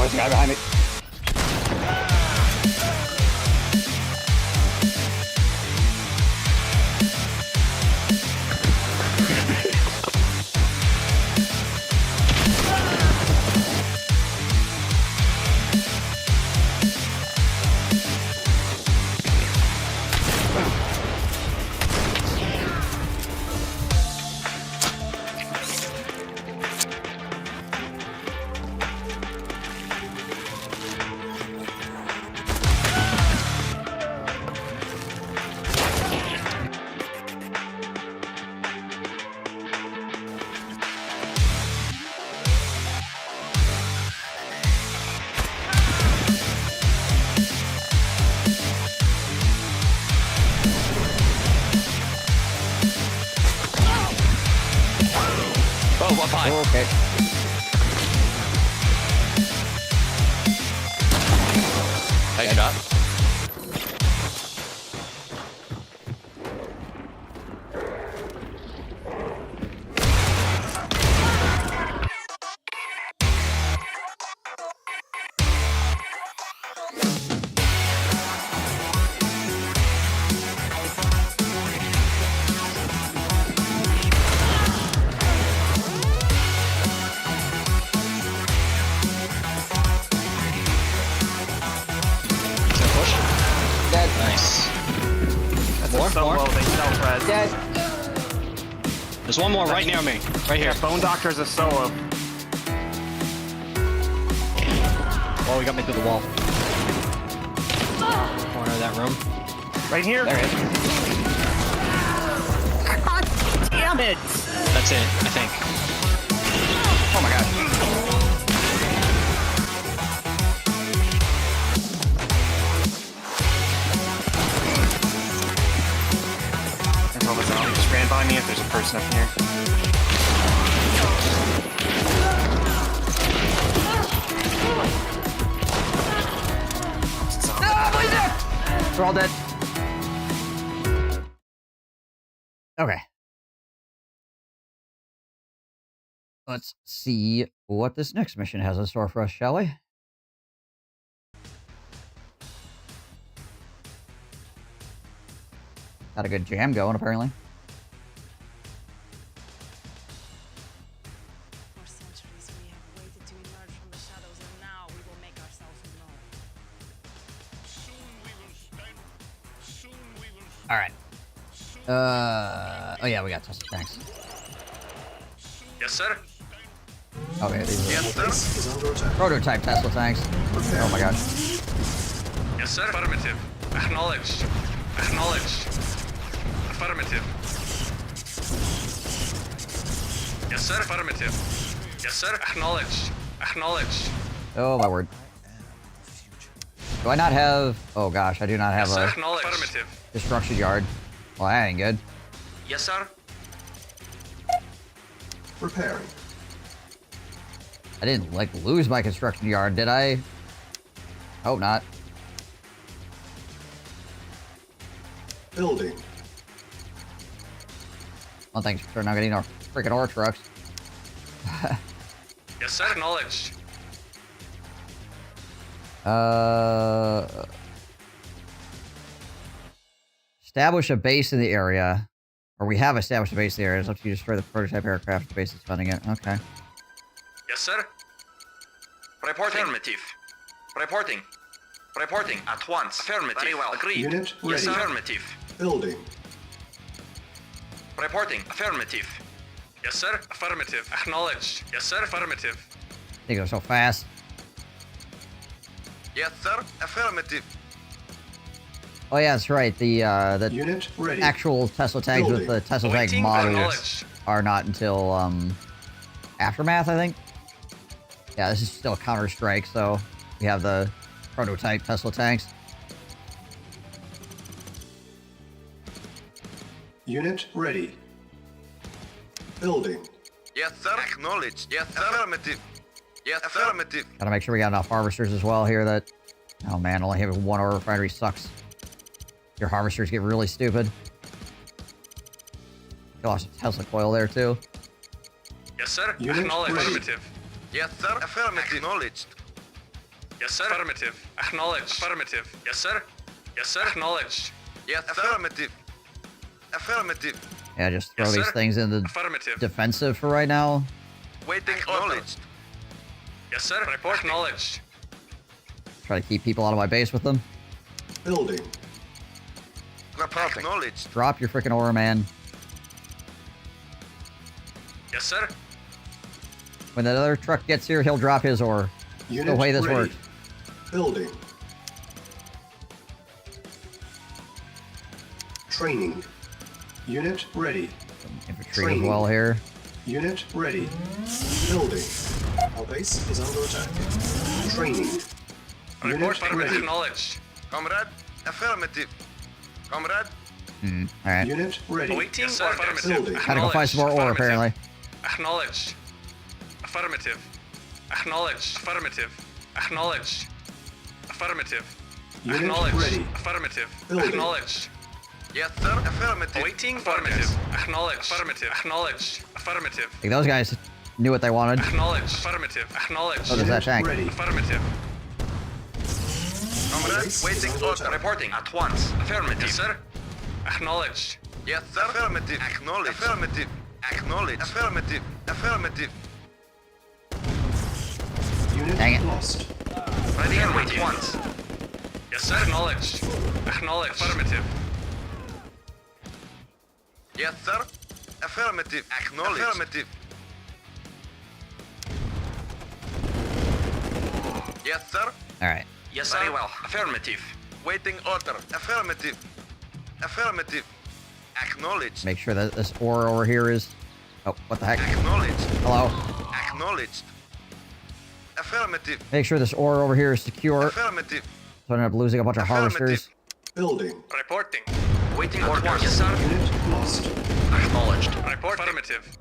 Speaker 1: there's a guy behind me.
Speaker 5: Oh, up high.
Speaker 1: Oh, okay.
Speaker 5: Nice shot. Nice.
Speaker 16: That's
Speaker 5: More?
Speaker 16: so
Speaker 5: More?
Speaker 16: low, they self-res.
Speaker 1: Dead.
Speaker 7: There's one more right near me. Right here.
Speaker 16: Yeah, Bone Doctor's a solo.
Speaker 13: Oh, he got me through the wall.
Speaker 7: Corner of that room.
Speaker 16: Right here.
Speaker 13: There it is.
Speaker 16: God damn it!
Speaker 7: That's it, I think.
Speaker 1: Oh my god.
Speaker 16: Control the zone. Just ran by me if there's a person up here.
Speaker 1: We're all dead. Okay. Let's see what this next mission has in store for us, shall we? Got a good jam going, apparently.
Speaker 3: For centuries we have waited to emerge from the shadows, and now we will make ourselves known.
Speaker 1: All right. Oh yeah, we got Tesla tanks.
Speaker 10: Yes, sir.
Speaker 1: Okay, these are
Speaker 10: Yes, sir.
Speaker 2: Is under attack.
Speaker 1: prototype Tesla tanks. Oh my god.
Speaker 10: Yes, sir. Affirmative. Acknowledged. Acknowledged. Affirmative. Yes, sir. Affirmative. Yes, sir. Acknowledged. Acknowledged.
Speaker 1: Oh my word. Do I not have? Oh gosh, I do not have
Speaker 10: Yes, sir.
Speaker 1: a
Speaker 10: Acknowledged. Affirmative.
Speaker 1: destruction yard. Well, that ain't good.
Speaker 10: Yes, sir.
Speaker 2: Repairing.
Speaker 1: I didn't like lose my construction yard, did I? Hope not.
Speaker 2: Building.
Speaker 1: Well, thanks for not getting our freaking ore trucks.
Speaker 10: Yes, sir. Acknowledged.
Speaker 1: Establish a base in the area. Or we have established a base in the area. It's up to you to destroy the prototype aircraft. The base is funding it. Okay.
Speaker 10: Yes, sir. Reporting. Affirmative. Reporting. Reporting at once. Affirmative. Very well. Agreed.
Speaker 2: Unit
Speaker 10: Yes,
Speaker 2: ready.
Speaker 10: affirmative.
Speaker 2: Building.
Speaker 10: Reporting. Affirmative. Yes, sir. Affirmative. Acknowledged. Yes, sir. Affirmative.
Speaker 1: They go so fast.
Speaker 10: Yes, sir. Affirmative.
Speaker 1: Oh yeah, that's right. The
Speaker 2: Unit ready.
Speaker 1: actual Tesla tanks with the Tesla tank
Speaker 10: Awaiting
Speaker 1: models
Speaker 10: acknowledged.
Speaker 1: are not until Aftermath, I think. Yeah, this is still Counter-Strike, so we have the prototype Tesla tanks.
Speaker 2: Unit ready. Building.
Speaker 10: Yes, sir. Acknowledged. Yes, sir. Affirmative. Yes, affirmative.
Speaker 1: Gotta make sure we got enough harvesters as well here that... Oh man, only having one ore refinery sucks. Your harvesters get really stupid. You lost a Tesla coil there too.
Speaker 10: Yes, sir.
Speaker 2: Unit
Speaker 10: Acknowledged.
Speaker 2: ready.
Speaker 10: Affirmative. Yes, sir. Affirmative. Acknowledged. Yes, sir. Affirmative. Acknowledged. Affirmative. Yes, sir. Yes, sir. Acknowledged. Yes, sir. Affirmative. Affirmative.
Speaker 1: Yeah, just throw
Speaker 10: Yes,
Speaker 1: these
Speaker 10: sir.
Speaker 1: things in the
Speaker 10: Affirmative.
Speaker 1: defensive for right now.
Speaker 10: Waiting. Acknowledged. Yes, sir. Report. Acknowledged.
Speaker 1: Try to keep people out of my base with them.
Speaker 2: Building.
Speaker 10: Acknowledged.
Speaker 1: Drop your freaking aura, man.
Speaker 10: Yes, sir.
Speaker 1: When that other truck gets here, he'll drop his ore.
Speaker 2: Unit
Speaker 1: The way this
Speaker 2: ready.
Speaker 1: works.
Speaker 2: Building. Training. Unit ready.
Speaker 1: Infantry as well here.
Speaker 2: Unit ready. Building. Our base is under attack. Training.
Speaker 10: Report.
Speaker 2: Unit
Speaker 10: Affirmative.
Speaker 2: ready.
Speaker 10: Acknowledged. Comrade. Affirmative. Comrade.
Speaker 1: Alright.
Speaker 2: Unit ready.
Speaker 10: Awaiting. Yes, sir. Affirmative.
Speaker 2: Building.
Speaker 1: Had to go find some more ore, apparently.
Speaker 10: Acknowledged. Affirmative. Acknowledged. Affirmative. Acknowledged. Affirmative.
Speaker 2: Unit
Speaker 10: Acknowledged.
Speaker 2: ready.
Speaker 10: Affirmative.
Speaker 2: Building.
Speaker 10: Acknowledged. Yes, sir. Affirmative. Awaiting. Affirmative. Acknowledged. Affirmative. Acknowledged. Affirmative.
Speaker 1: Like, those guys knew what they wanted.
Speaker 10: Acknowledged. Affirmative. Acknowledged.
Speaker 1: So does that tank.
Speaker 2: Ready.
Speaker 10: Affirmative. Comrade,
Speaker 2: Base
Speaker 10: waiting
Speaker 2: is under
Speaker 10: order.
Speaker 2: attack.
Speaker 10: Reporting at once. Affirmative. Yes, sir. Acknowledged. Yes, sir. Affirmative. Acknowledged. Affirmative. Acknowledged. Affirmative. Affirmative.
Speaker 2: Unit
Speaker 1: Dang it.
Speaker 2: lost.
Speaker 10: Ready and wait once. Yes, sir. Acknowledged. Acknowledged. Affirmative. Yes, sir. Affirmative. Acknowledged. Affirmative. Yes, sir.
Speaker 1: Alright.
Speaker 10: Yes, sir. Very well. Affirmative. Waiting order. Affirmative. Affirmative. Acknowledged.
Speaker 1: Make sure that this ore over here is... Oh, what the heck?
Speaker 10: Acknowledged.
Speaker 1: Hello?
Speaker 10: Acknowledged. Affirmative.
Speaker 1: Make sure this ore over here is secure,
Speaker 10: Affirmative.
Speaker 1: so I don't end up losing a bunch of harvesters.
Speaker 2: Building.
Speaker 10: Reporting. Waiting order. Yes, sir.
Speaker 2: Unit lost.
Speaker 10: Acknowledged. Report. Affirmative.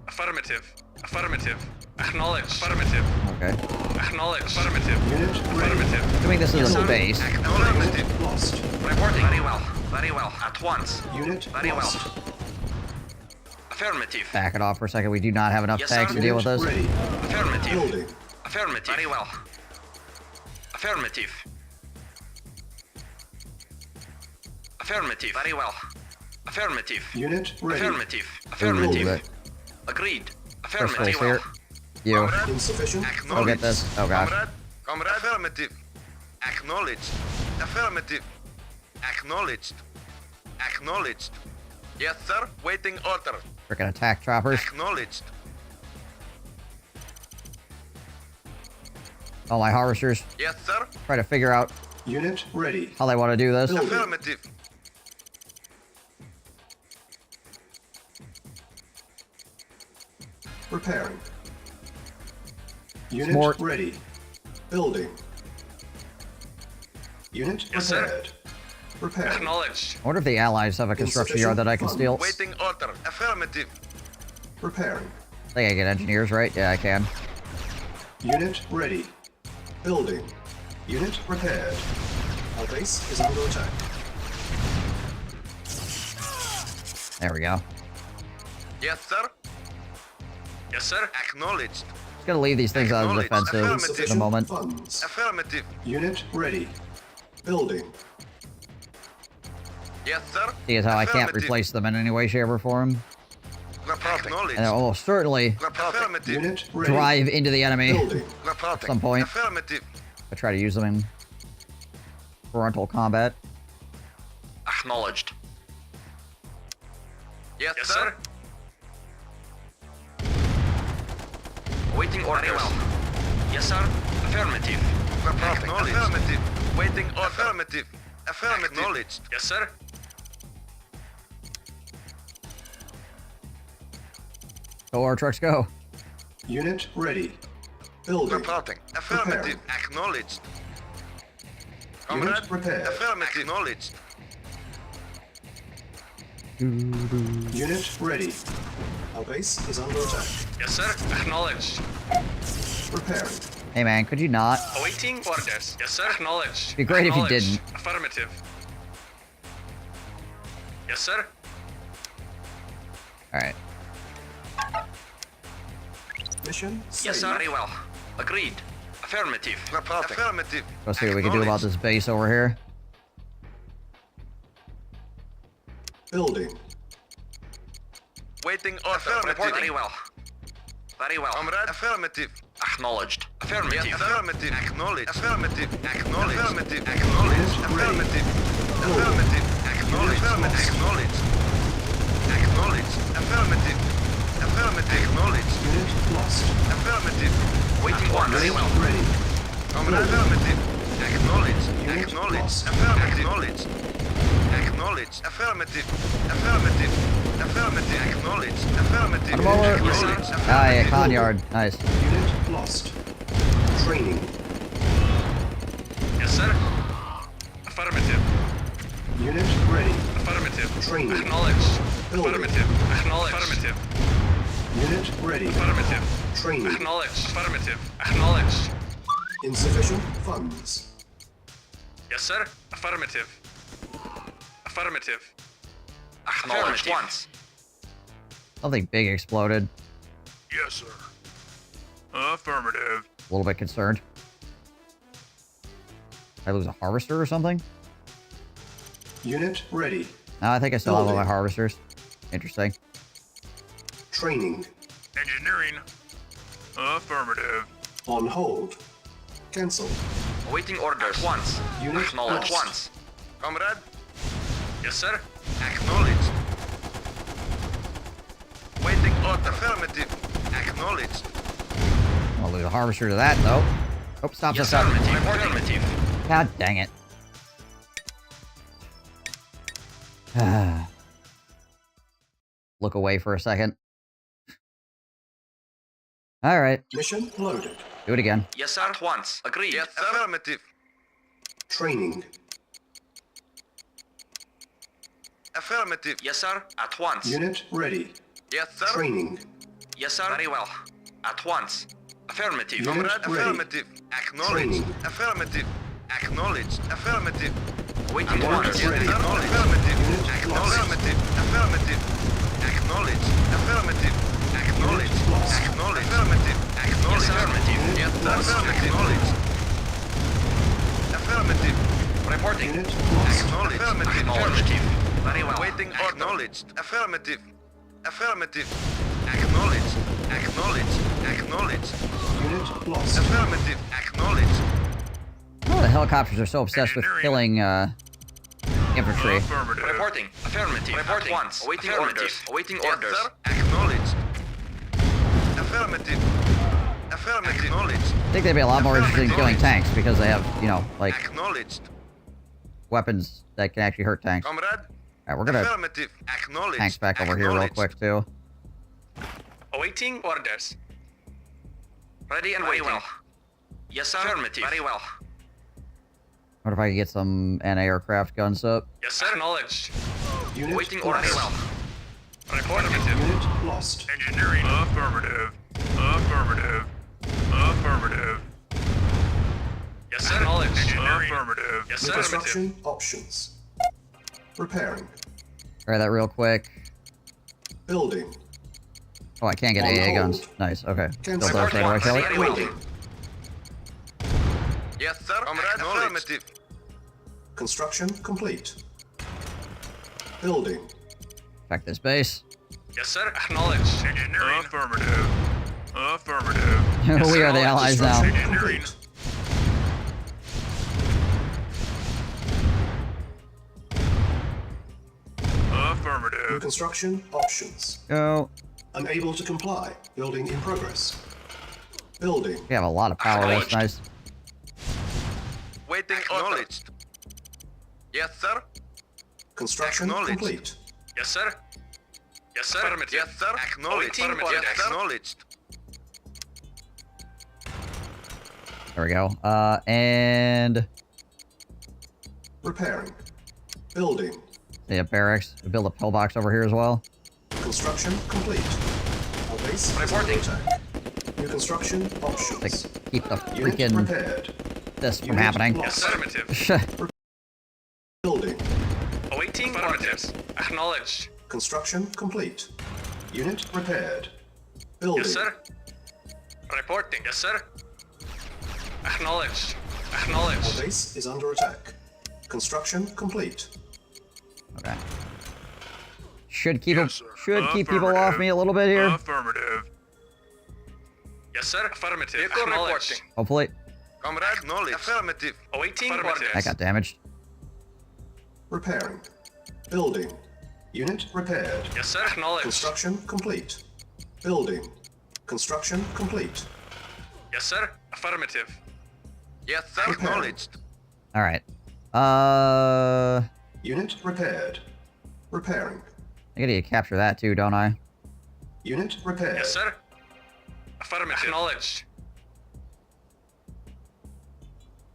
Speaker 10: Affirmative. Affirmative. Acknowledged. Affirmative.
Speaker 1: Okay.
Speaker 10: Acknowledged. Affirmative.
Speaker 2: Unit ready.
Speaker 10: Affirmative.
Speaker 1: Assuming this is a
Speaker 10: sir.
Speaker 1: base.
Speaker 10: Affirmative.
Speaker 2: Lost.
Speaker 10: Reporting. Very well. Very well. At once.
Speaker 2: Unit
Speaker 10: Very
Speaker 2: lost.
Speaker 10: well. Affirmative.
Speaker 1: Back it off for a second. We do not have enough
Speaker 10: Yes,
Speaker 1: tanks
Speaker 10: sir.
Speaker 1: to deal with this.
Speaker 2: Ready.
Speaker 10: Affirmative.
Speaker 2: Building.
Speaker 10: Affirmative. Very well. Affirmative. Affirmative. Very well. Affirmative.
Speaker 2: Unit ready.
Speaker 10: Affirmative.
Speaker 1: Ooh,
Speaker 10: Affirmative.
Speaker 1: that
Speaker 10: Agreed.
Speaker 1: first
Speaker 10: Affirmative.
Speaker 1: place here. You.
Speaker 2: Insufficient.
Speaker 1: Go get this. Oh gosh.
Speaker 10: Comrade. Affirmative. Acknowledged. Affirmative. Acknowledged. Acknowledged. Yes, sir. Waiting order.
Speaker 1: Freaking attack choppers.
Speaker 10: Acknowledged.
Speaker 1: All my harvesters.
Speaker 10: Yes, sir.
Speaker 1: Try to figure out
Speaker 2: Unit ready.
Speaker 1: how they want to do this.
Speaker 2: Building.
Speaker 10: Affirmative.
Speaker 2: Repairing. Unit
Speaker 1: Smart.
Speaker 2: ready. Building. Unit
Speaker 10: Yes,
Speaker 2: repaired. Repairing.
Speaker 10: Acknowledged.
Speaker 1: I wonder if the allies have a construction yard that I can steal.
Speaker 10: Waiting order. Affirmative.
Speaker 2: Repairing.
Speaker 1: I think I get engineers, right? Yeah, I can.
Speaker 2: Unit ready. Building. Unit repaired. Our base is under attack.
Speaker 1: There we go.
Speaker 10: Yes, sir. Yes, sir. Acknowledged.
Speaker 1: Just gonna leave these things out of the defensive for the moment.
Speaker 2: Funds.
Speaker 10: Affirmative.
Speaker 2: Unit ready. Building.
Speaker 10: Yes, sir.
Speaker 1: See as how I can't
Speaker 10: Affirmative.
Speaker 1: replace them in any way, shape, or form.
Speaker 10: Acknowledged.
Speaker 1: And they'll almost certainly
Speaker 10: Affirmative.
Speaker 2: Unit ready.
Speaker 1: drive into the enemy
Speaker 2: Building.
Speaker 1: at some point.
Speaker 10: Affirmative.
Speaker 1: I try to use them in frontal combat.
Speaker 10: Acknowledged. Yes, sir. Waiting orders. Very well. Yes, sir. Affirmative. Acknowledged. Affirmative. Waiting order. Affirmative. Affirmative. Acknowledged. Yes, sir.
Speaker 1: Go, our trucks, go.
Speaker 2: Unit ready. Building.
Speaker 10: Reporting. Affirmative. Acknowledged.
Speaker 2: Unit repaired.
Speaker 10: Affirmative. Acknowledged.
Speaker 2: Unit ready. Our base is under attack.
Speaker 10: Yes, sir. Acknowledged.
Speaker 2: Repairing.
Speaker 1: Hey man, could you not?
Speaker 10: Awaiting orders. Yes, sir. Acknowledged.
Speaker 1: Be great if you
Speaker 10: Acknowledged.
Speaker 1: didn't.
Speaker 10: Affirmative. Yes, sir.
Speaker 1: Alright.
Speaker 2: Mission
Speaker 10: Yes, sir.
Speaker 2: saved.
Speaker 10: Very well. Agreed. Affirmative. Affirmative.
Speaker 1: Let's see what we can do about this base over here.
Speaker 2: Building.
Speaker 10: Waiting order. Reporting. Very well. Very well. Comrade. Affirmative. Acknowledged. Affirmative. Yes, affirmative. Acknowledged. Affirmative. Acknowledged. Affirmative. Acknowledged. Affirmative. Affirmative. Acknowledged. Acknowledged. Acknowledged. Affirmative. Affirmative. Acknowledged.
Speaker 2: Unit lost.
Speaker 10: Affirmative. Waiting order. Very well.
Speaker 2: Ready.
Speaker 10: Comrade. Affirmative. Acknowledged.
Speaker 2: Unit
Speaker 10: Acknowledged.
Speaker 2: lost.
Speaker 10: Affirmative. Acknowledged. Acknowledged. Affirmative. Affirmative. Affirmative. Acknowledged. Affirmative.
Speaker 1: Come over.
Speaker 10: Acknowledged.
Speaker 1: Ah, yeah, con yard. Nice.
Speaker 2: Unit lost. Training.
Speaker 10: Yes, sir. Affirmative.
Speaker 2: Unit ready.
Speaker 10: Affirmative.
Speaker 2: Training.
Speaker 10: Acknowledged.
Speaker 2: Building.
Speaker 10: Affirmative. Acknowledged. Affirmative.
Speaker 2: Unit ready.
Speaker 10: Affirmative.
Speaker 2: Training.
Speaker 10: Acknowledged. Affirmative. Acknowledged.
Speaker 2: Insufficient funds.
Speaker 10: Yes, sir. Affirmative. Affirmative. Acknowledged once.
Speaker 1: Something big exploded.
Speaker 9: Yes, sir. Affirmative.
Speaker 1: A little bit concerned. Did I lose a harvester or something?
Speaker 2: Unit ready.
Speaker 1: No, I think I still have all my
Speaker 2: Building.
Speaker 1: harvesters. Interesting.
Speaker 2: Training.
Speaker 9: Engineering. Affirmative.
Speaker 2: On hold. Cancel.
Speaker 10: Awaiting orders once.
Speaker 2: Unit
Speaker 10: Acknowledged
Speaker 2: lost.
Speaker 10: once. Comrade. Yes, sir. Acknowledged. Waiting order. Affirmative. Acknowledged.
Speaker 1: I'll lose a harvester to that, though. Oh, stop,
Speaker 10: Yes,
Speaker 1: stop, stop.
Speaker 10: affirmative. Affirmative.
Speaker 1: God dang it. Look away for a second. Alright.
Speaker 2: Mission loaded.
Speaker 1: Do it again.
Speaker 10: Yes, sir. At once. Agreed. Yes, sir. Affirmative.
Speaker 2: Training.
Speaker 10: Affirmative. Yes, sir. At once.
Speaker 2: Unit ready.
Speaker 10: Yes, sir.
Speaker 2: Training.
Speaker 10: Yes, sir. Very well. At once. Affirmative.
Speaker 2: Unit
Speaker 10: Comrade.
Speaker 2: ready.
Speaker 10: Affirmative. Acknowledged.
Speaker 2: Training.
Speaker 10: Affirmative. Acknowledged. Affirmative. Waiting
Speaker 2: Unit
Speaker 10: orders.
Speaker 2: ready.
Speaker 10: Acknowledged. Affirmative.
Speaker 2: Unit lost.
Speaker 10: Affirmative. Affirmative. Acknowledged. Affirmative. Acknowledged.
Speaker 2: Unit lost.
Speaker 10: Acknowledged. Affirmative. Acknowledged. Affirmative. Yes, sir. Affirmative. Affirmative. Reporting.
Speaker 2: Unit lost.
Speaker 10: Acknowledged. Affirmative. Very well. Waiting order. Acknowledged. Affirmative. Affirmative. Acknowledged. Acknowledged. Acknowledged.
Speaker 2: Unit lost.
Speaker 10: Affirmative. Acknowledged.
Speaker 1: Oh, the helicopters are so obsessed with killing, infantry.
Speaker 9: Affirmative.
Speaker 10: Reporting. Affirmative. Reporting. Once. Awaiting orders. Awaiting orders. Acknowledged. Affirmative. Affirmative. Acknowledged.
Speaker 1: I think they'd be a lot more interested in killing tanks because they have, you know, like,
Speaker 10: Acknowledged.
Speaker 1: weapons that can actually hurt tanks.
Speaker 10: Comrade.
Speaker 1: Alright, we're gonna
Speaker 10: Affirmative. Acknowledged.
Speaker 1: tanks back over here real quick, too.
Speaker 10: Awaiting orders. Ready and waiting. Well. Yes, sir. Affirmative. Very well.
Speaker 1: What if I could get some anti-aircraft guns up?
Speaker 10: Yes, sir. Acknowledged.
Speaker 2: Unit
Speaker 10: Waiting
Speaker 2: lost.
Speaker 10: orders. Very well. Affirmative.
Speaker 2: Unit lost.
Speaker 9: Engineering. Affirmative. Affirmative. Affirmative.
Speaker 10: Yes, sir. Acknowledged.
Speaker 9: Engineering. Affirmative.
Speaker 10: Yes, sir. Affirmative.
Speaker 2: Construction options. Repairing.
Speaker 1: Try that real quick.
Speaker 2: Building.
Speaker 1: Oh, I can't get
Speaker 2: On
Speaker 1: AA
Speaker 2: hold.
Speaker 1: guns. Nice, okay. Still
Speaker 2: Cancel.
Speaker 1: does that, do I kill it?
Speaker 2: Waiting.
Speaker 10: Yes, sir. Comrade. Affirmative.
Speaker 2: Construction complete. Building.
Speaker 1: Check this base.
Speaker 10: Yes, sir. Acknowledged.
Speaker 9: Engineering. Affirmative. Affirmative.
Speaker 1: We are the allies now.
Speaker 9: Engineering. Affirmative.
Speaker 2: Construction options.
Speaker 1: Go.
Speaker 2: Unable to comply. Building in progress. Building.
Speaker 1: We have a lot of power, that's nice.
Speaker 10: Waiting acknowledged. Yes, sir.
Speaker 2: Construction complete.
Speaker 10: Yes, sir. Yes, sir. Affirmative. Yes, sir. Acknowledged. Affirmative. Acknowledged.
Speaker 1: There we go. And...
Speaker 2: Repairing. Building.
Speaker 1: Yeah, barracks. We build a pillbox over here as well.
Speaker 2: Construction complete. Our base is under attack. New construction options.
Speaker 1: Like, keep the
Speaker 2: Unit
Speaker 1: freaking...
Speaker 2: repaired.
Speaker 1: this from
Speaker 2: Unit
Speaker 1: happening.
Speaker 2: lost.
Speaker 10: Affirmative.
Speaker 2: Building.
Speaker 10: Awaiting orders. Acknowledged.
Speaker 2: Construction complete. Unit repaired. Building.
Speaker 10: Yes, sir. Reporting. Yes, sir. Acknowledged.
Speaker 2: Our
Speaker 10: Acknowledged.
Speaker 2: base is under attack. Construction complete.
Speaker 1: Okay. Should keep keep people off me a little bit here.
Speaker 9: Affirmative.
Speaker 10: Yes, sir. Affirmative. Vehicle reporting.
Speaker 1: Hopefully.
Speaker 10: Comrade, acknowledged. Affirmative. Awaiting orders.
Speaker 1: I got damaged.
Speaker 2: Repairing. Building. Unit repaired.
Speaker 10: Yes, sir. Acknowledged.
Speaker 2: Construction complete. Building. Construction complete.
Speaker 10: Yes, sir. Affirmative. Yes, sir.
Speaker 2: Repairing.
Speaker 10: Acknowledged.
Speaker 1: All right.
Speaker 2: Unit repaired. Repairing.
Speaker 1: I gotta capture that too, don't I?
Speaker 2: Unit repaired.
Speaker 10: Yes, sir. Affirmative. Acknowledged.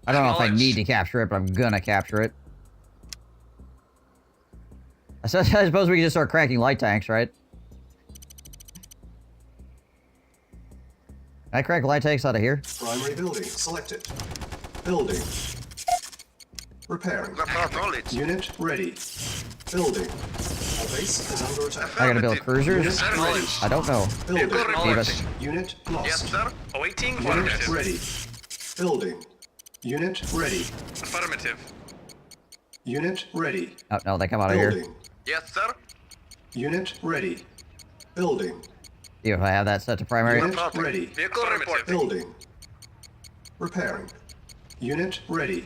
Speaker 1: I don't know if I need to capture it, but I'm gonna capture it. I suppose we can just start cracking light tanks, right? Can I crack light tanks out of here?
Speaker 2: Primary building selected. Building. Repairing. Unit ready. Building. Our base is under attack.
Speaker 1: I gotta build cruisers? I don't know.
Speaker 2: Building.
Speaker 1: Davis.
Speaker 2: Unit lost.
Speaker 10: Yes, sir. Awaiting
Speaker 2: Unit
Speaker 10: affirmative.
Speaker 2: ready. Building. Unit ready.
Speaker 10: Affirmative.
Speaker 2: Unit ready.
Speaker 1: Oh, no, they come out of here.
Speaker 2: Building.
Speaker 10: Yes, sir.
Speaker 2: Unit ready. Building.
Speaker 1: See if I have that set to primary.
Speaker 2: Unit ready.
Speaker 10: Vehicle reporting.
Speaker 2: Building. Repairing. Unit ready.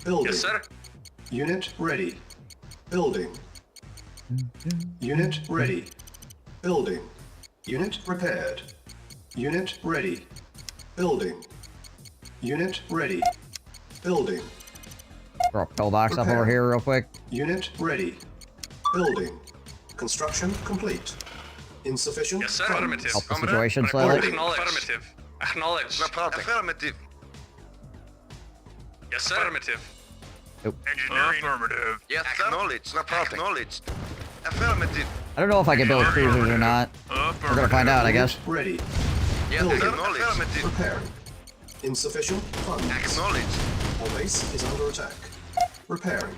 Speaker 2: Building.
Speaker 10: Yes, sir.
Speaker 2: Unit ready. Building. Unit ready. Building. Unit repaired. Unit ready. Building. Unit ready. Building.
Speaker 1: Throw a pillbox up over here real quick.
Speaker 2: Unit ready. Building. Construction complete. Insufficient.
Speaker 10: Yes, sir.
Speaker 2: funds.
Speaker 10: Affirmative.
Speaker 1: Help the situation slightly.
Speaker 10: Acknowledged. Affirmative. Acknowledged. Affirmative. Yes, sir. Affirmative.
Speaker 9: Engineering. Affirmative.
Speaker 10: Yes, sir. Acknowledged. Acknowledged. Affirmative.
Speaker 1: I don't know if I can build cruisers or not. We're gonna find out, I guess.
Speaker 2: Ready.
Speaker 10: Yes,
Speaker 2: Building.
Speaker 10: acknowledged.
Speaker 2: Repairing. Insufficient funds.
Speaker 10: Acknowledged.
Speaker 2: Our base is under attack. Repairing.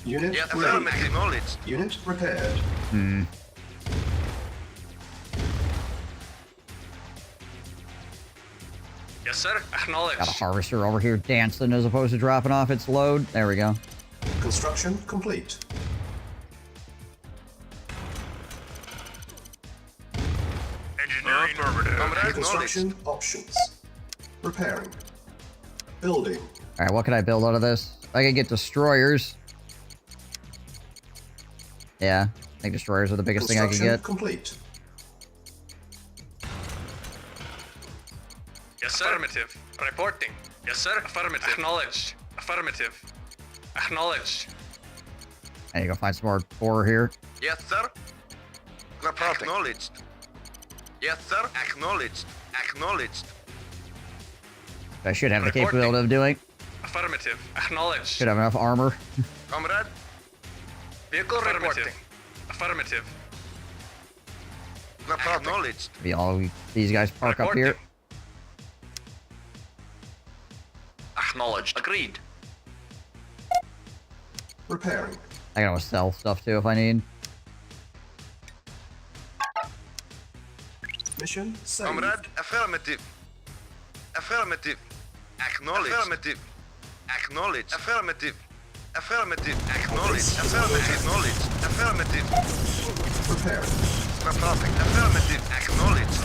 Speaker 2: Unit
Speaker 10: Yes,
Speaker 2: ready.
Speaker 10: affirmative. Acknowledged.
Speaker 2: Unit repaired.
Speaker 1: Hmm.
Speaker 10: Yes, sir. Acknowledged.
Speaker 1: Got a harvester over here dancing as opposed to dropping off its load. There we go.
Speaker 2: Construction complete.
Speaker 9: Engineering. Affirmative.
Speaker 2: Construction options. Repairing. Building.
Speaker 1: Alright, what can I build out of this? I can get destroyers. Yeah, I think destroyers are the biggest thing I can
Speaker 2: Construction
Speaker 1: get.
Speaker 2: complete.
Speaker 10: Yes, sir. Affirmative. Reporting. Yes, sir. Affirmative. Acknowledged. Affirmative. Acknowledged.
Speaker 1: I need to go find some more ore here.
Speaker 10: Yes, sir. Reporting. Acknowledged. Yes, sir. Acknowledged. Acknowledged.
Speaker 1: I should have the capability of doing.
Speaker 10: Affirmative. Acknowledged.
Speaker 1: Should have enough armor.
Speaker 10: Comrade. Vehicle reporting. Affirmative. Acknowledged.
Speaker 1: Maybe all these guys park up here.
Speaker 10: Acknowledged. Agreed.
Speaker 2: Repairing.
Speaker 1: I can always sell stuff too if I need.
Speaker 2: Mission saved.
Speaker 10: Comrade. Affirmative. Affirmative. Acknowledged. Affirmative. Acknowledged. Affirmative. Affirmative. Acknowledged. Affirmative. Acknowledged. Affirmative.
Speaker 2: Repairing.
Speaker 10: Reporting. Affirmative. Acknowledged.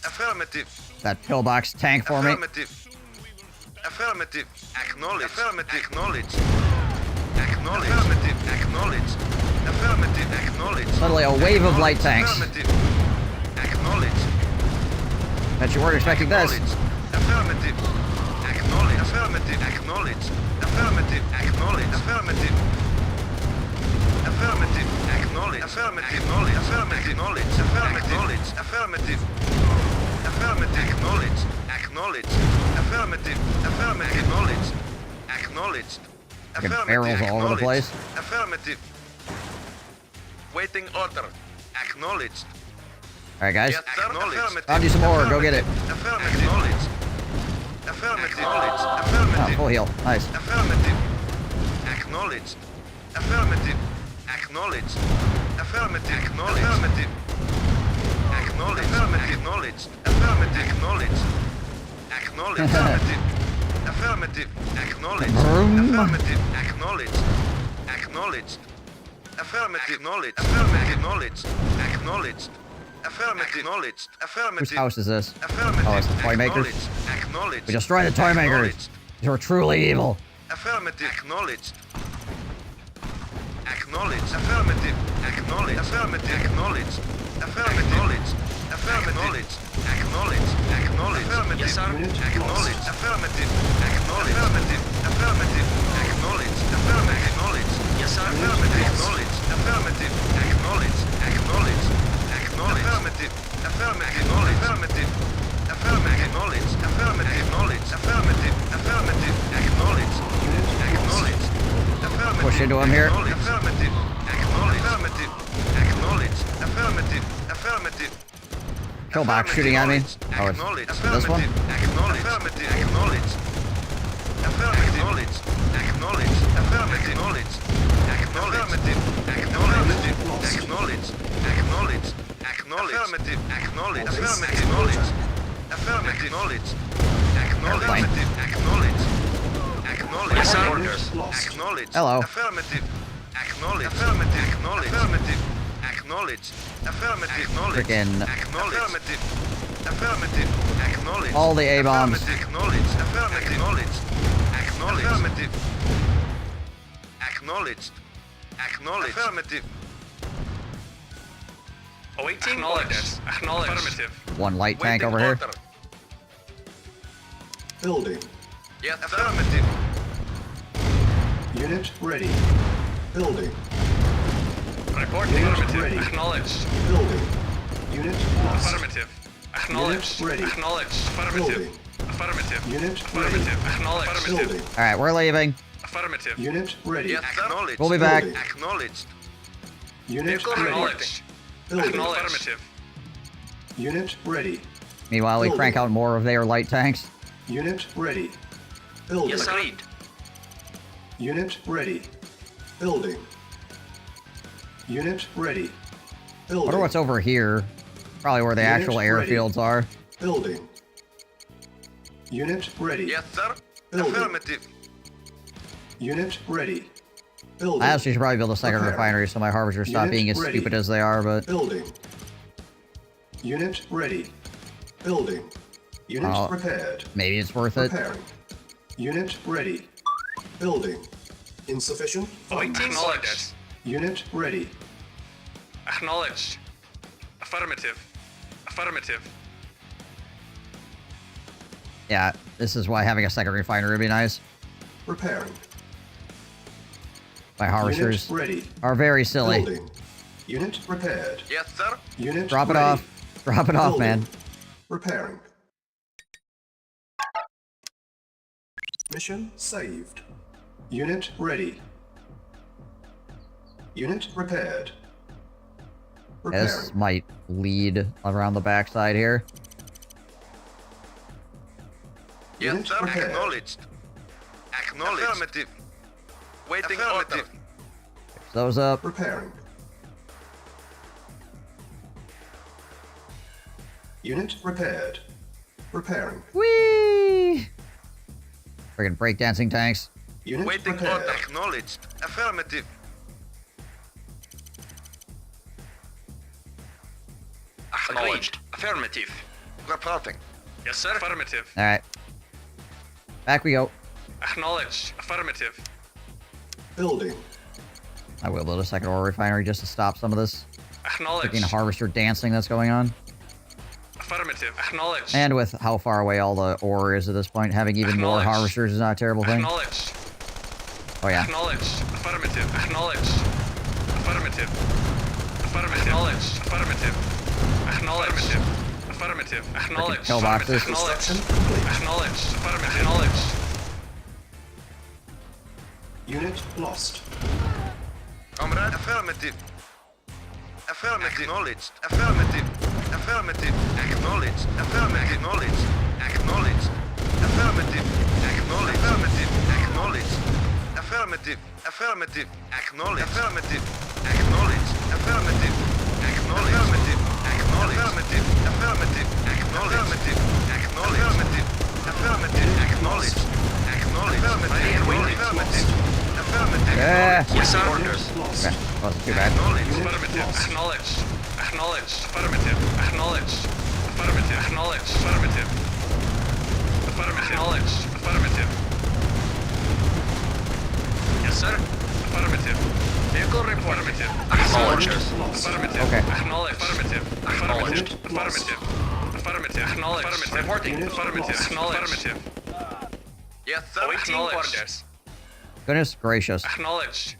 Speaker 10: Affirmative.
Speaker 1: That pillbox tank for me.
Speaker 10: Affirmative. Affirmative. Acknowledged. Affirmative. Acknowledged. Acknowledged. Affirmative. Acknowledged. Affirmative. Acknowledged.
Speaker 1: Suddenly a wave of light tanks.
Speaker 10: Affirmative. Acknowledged.
Speaker 1: Bet you weren't expecting this.
Speaker 10: Affirmative. Acknowledge. Affirmative. Acknowledge. Affirmative. Acknowledge. Affirmative. Affirmative. Acknowledge. Affirmative. Acknowledge. Affirmative. Acknowledge. Affirmative. Affirmative. Affirmative. Acknowledge. Acknowledge. Affirmative. Affirmative. Acknowledge. Acknowledged.
Speaker 1: Fucking barrels all over the place.
Speaker 10: Affirmative. Waiting order. Acknowledged.
Speaker 1: Alright, guys.
Speaker 10: Yes, sir.
Speaker 1: Found you some more. Go get it.
Speaker 10: Affirmative. Acknowledged. Affirmative. Affirmative.
Speaker 1: Oh, full heal. Nice.
Speaker 10: Affirmative. Acknowledged. Affirmative. Acknowledged. Affirmative. Acknowledged. Affirmative. Acknowledged. Affirmative. Acknowledged. Affirmative. Acknowledged. Acknowledged. Affirmative. Affirmative. Acknowledged. Affirmative. Acknowledged. Acknowledged. Affirmative. Acknowledged. Affirmative. Acknowledged. Acknowledged. Affirmative. Acknowledged. Affirmative.
Speaker 1: Whose house is this?
Speaker 10: Affirmative.
Speaker 1: Oh, it's the toy makers.
Speaker 10: Acknowledged.
Speaker 1: We destroy the toy makers. You're truly evil.
Speaker 10: Affirmative. Acknowledged. Acknowledged. Affirmative. Acknowledged. Affirmative. Acknowledged. Affirmative. Acknowledged. Affirmative. Acknowledged. Acknowledged. Affirmative. Yes, sir. Acknowledged. Affirmative. Acknowledged. Affirmative. Affirmative. Acknowledged. Affirmative. Acknowledged. Yes, sir. Affirmative. Acknowledged. Affirmative. Acknowledged. Acknowledged. Acknowledged. Affirmative. Affirmative. Affirmative. Affirmative. Acknowledged. Affirmative. Acknowledged. Affirmative. Affirmative. Acknowledged. Acknowledged. Affirmative.
Speaker 1: Push into him here.
Speaker 10: Affirmative. Acknowledged. Affirmative. Acknowledged. Affirmative. Affirmative.
Speaker 1: Killbox shooting at me. Oh, it's this one?
Speaker 10: Acknowledged. Affirmative. Acknowledged. Affirmative. Acknowledged. Affirmative. Acknowledged. Acknowledged. Acknowledged. Acknowledged. Acknowledged. Acknowledged. Affirmative. Acknowledged. Affirmative. Acknowledged. Affirmative. Acknowledged. Acknowledged. Acknowledged. Acknowledged. Yes, sir. Acknowledged.
Speaker 1: Hello.
Speaker 10: Affirmative. Acknowledged. Affirmative. Acknowledged. Affirmative. Acknowledged. Affirmative. Acknowledged.
Speaker 1: Freaking
Speaker 10: Affirmative. Affirmative. Acknowledged.
Speaker 1: all the A-bombs.
Speaker 10: Acknowledged. Affirmative. Acknowledged. Acknowledged. Affirmative. Acknowledged. Acknowledged. Affirmative. Awaiting orders. Acknowledged. Affirmative.
Speaker 1: One light tank over here.
Speaker 2: Building.
Speaker 10: Yes, affirmative.
Speaker 2: Unit ready. Building.
Speaker 10: Reporting. Affirmative. Acknowledged.
Speaker 2: Building. Unit lost.
Speaker 10: Affirmative. Acknowledged.
Speaker 2: Unit ready.
Speaker 10: Acknowledged. Affirmative.
Speaker 2: Building.
Speaker 10: Affirmative.
Speaker 2: Unit
Speaker 10: Affirmative. Acknowledged.
Speaker 2: Building.
Speaker 1: All right, we're leaving.
Speaker 10: Affirmative.
Speaker 2: Unit ready.
Speaker 10: Yes, acknowledged.
Speaker 1: We'll be back.
Speaker 2: Building.
Speaker 10: Acknowledged.
Speaker 2: Unit ready.
Speaker 10: Acknowledged.
Speaker 2: Building.
Speaker 10: Affirmative.
Speaker 2: Unit ready.
Speaker 1: Meanwhile, we
Speaker 2: Building.
Speaker 1: crank out more of their light tanks.
Speaker 2: Unit ready. Building.
Speaker 10: Yes, agreed.
Speaker 2: Unit ready. Building. Unit ready.
Speaker 1: I
Speaker 2: Building.
Speaker 1: wonder what's over here. Probably where the
Speaker 2: Unit
Speaker 1: actual
Speaker 2: ready.
Speaker 1: airfields are.
Speaker 2: Building. Unit ready.
Speaker 10: Yes, sir.
Speaker 2: Building.
Speaker 10: Affirmative.
Speaker 2: Unit ready. Building.
Speaker 1: I actually should probably build a second
Speaker 2: Preparing.
Speaker 1: refinery so my harvesters stop
Speaker 2: Unit
Speaker 1: being as
Speaker 2: ready.
Speaker 1: stupid as they are, but...
Speaker 2: Building. Unit ready. Building. Unit
Speaker 1: Oh,
Speaker 2: prepared.
Speaker 1: maybe it's worth it.
Speaker 2: Preparing. Unit ready. Building. Insufficient funds.
Speaker 10: Awaiting orders.
Speaker 2: Unit ready.
Speaker 10: Acknowledged. Affirmative. Affirmative.
Speaker 1: Yeah, this is why having a second refinery would be nice.
Speaker 2: Repairing.
Speaker 1: My harvesters
Speaker 2: Unit ready.
Speaker 1: are very silly.
Speaker 2: Building. Unit repaired.
Speaker 10: Yes, sir.
Speaker 2: Unit
Speaker 1: Drop it
Speaker 2: ready.
Speaker 1: off. Drop it off,
Speaker 2: Building.
Speaker 1: man.
Speaker 2: Repairing. Mission saved. Unit ready. Unit repaired.
Speaker 1: Yeah, this might lead around the backside here.
Speaker 10: Yes,
Speaker 2: Unit
Speaker 10: sir.
Speaker 2: prepared.
Speaker 10: Acknowledged. Acknowledged. Affirmative. Waiting order.
Speaker 1: Fix those up.
Speaker 2: Repairing. Unit repaired. Repairing.
Speaker 1: Whee! Friggin' breakdancing tanks.
Speaker 2: Unit
Speaker 10: Waiting
Speaker 2: repaired.
Speaker 10: order. Acknowledged. Affirmative. Acknowledged. Affirmative. Reporting. Yes, sir. Affirmative.
Speaker 1: Alright. Back we go.
Speaker 10: Acknowledged. Affirmative.
Speaker 2: Building.
Speaker 1: I will build a second ore refinery just to stop some of this
Speaker 10: Acknowledged.
Speaker 1: freaking harvester dancing that's going on.
Speaker 10: Affirmative. Acknowledged.
Speaker 1: And with how far away all the ore is at this point, having even more
Speaker 10: Acknowledged.
Speaker 1: harvesters is not a terrible thing.
Speaker 10: Acknowledged.
Speaker 1: Oh yeah.
Speaker 10: Acknowledged. Affirmative. Acknowledged. Affirmative. Affirmative. Acknowledged. Affirmative. Acknowledged. Affirmative. Acknowledged.
Speaker 1: Pillboxes.
Speaker 10: Acknowledged. Acknowledged. Affirmative. Acknowledged.
Speaker 2: Unit lost.
Speaker 10: Comrade. Affirmative. Affirmative. Acknowledged. Affirmative. Affirmative. Acknowledged. Affirmative. Acknowledged. Acknowledged. Affirmative. Acknowledged. Affirmative. Acknowledged. Affirmative. Affirmative. Acknowledged. Affirmative. Acknowledged. Affirmative. Acknowledged. Affirmative. Acknowledged. Affirmative. Affirmative. Acknowledged. Affirmative. Acknowledged. Affirmative. Yes, sir. Orders.
Speaker 2: Lost.
Speaker 1: Okay, wasn't too bad.
Speaker 10: Affirmative. Acknowledged. Acknowledged. Affirmative. Acknowledged. Affirmative. Acknowledged. Affirmative. Affirmative. Acknowledged. Affirmative. Yes, sir. Affirmative. Vehicle report. Affirmative. Acknowledged. Affirmative.
Speaker 1: Okay.
Speaker 10: Acknowledged. Affirmative. Affirmative. Affirmative. Affirmative. Acknowledged. Affirmative. Reporting. Affirmative. Acknowledged. Affirmative. Yes, sir. Acknowledged.
Speaker 1: Goodness gracious.
Speaker 10: Acknowledged.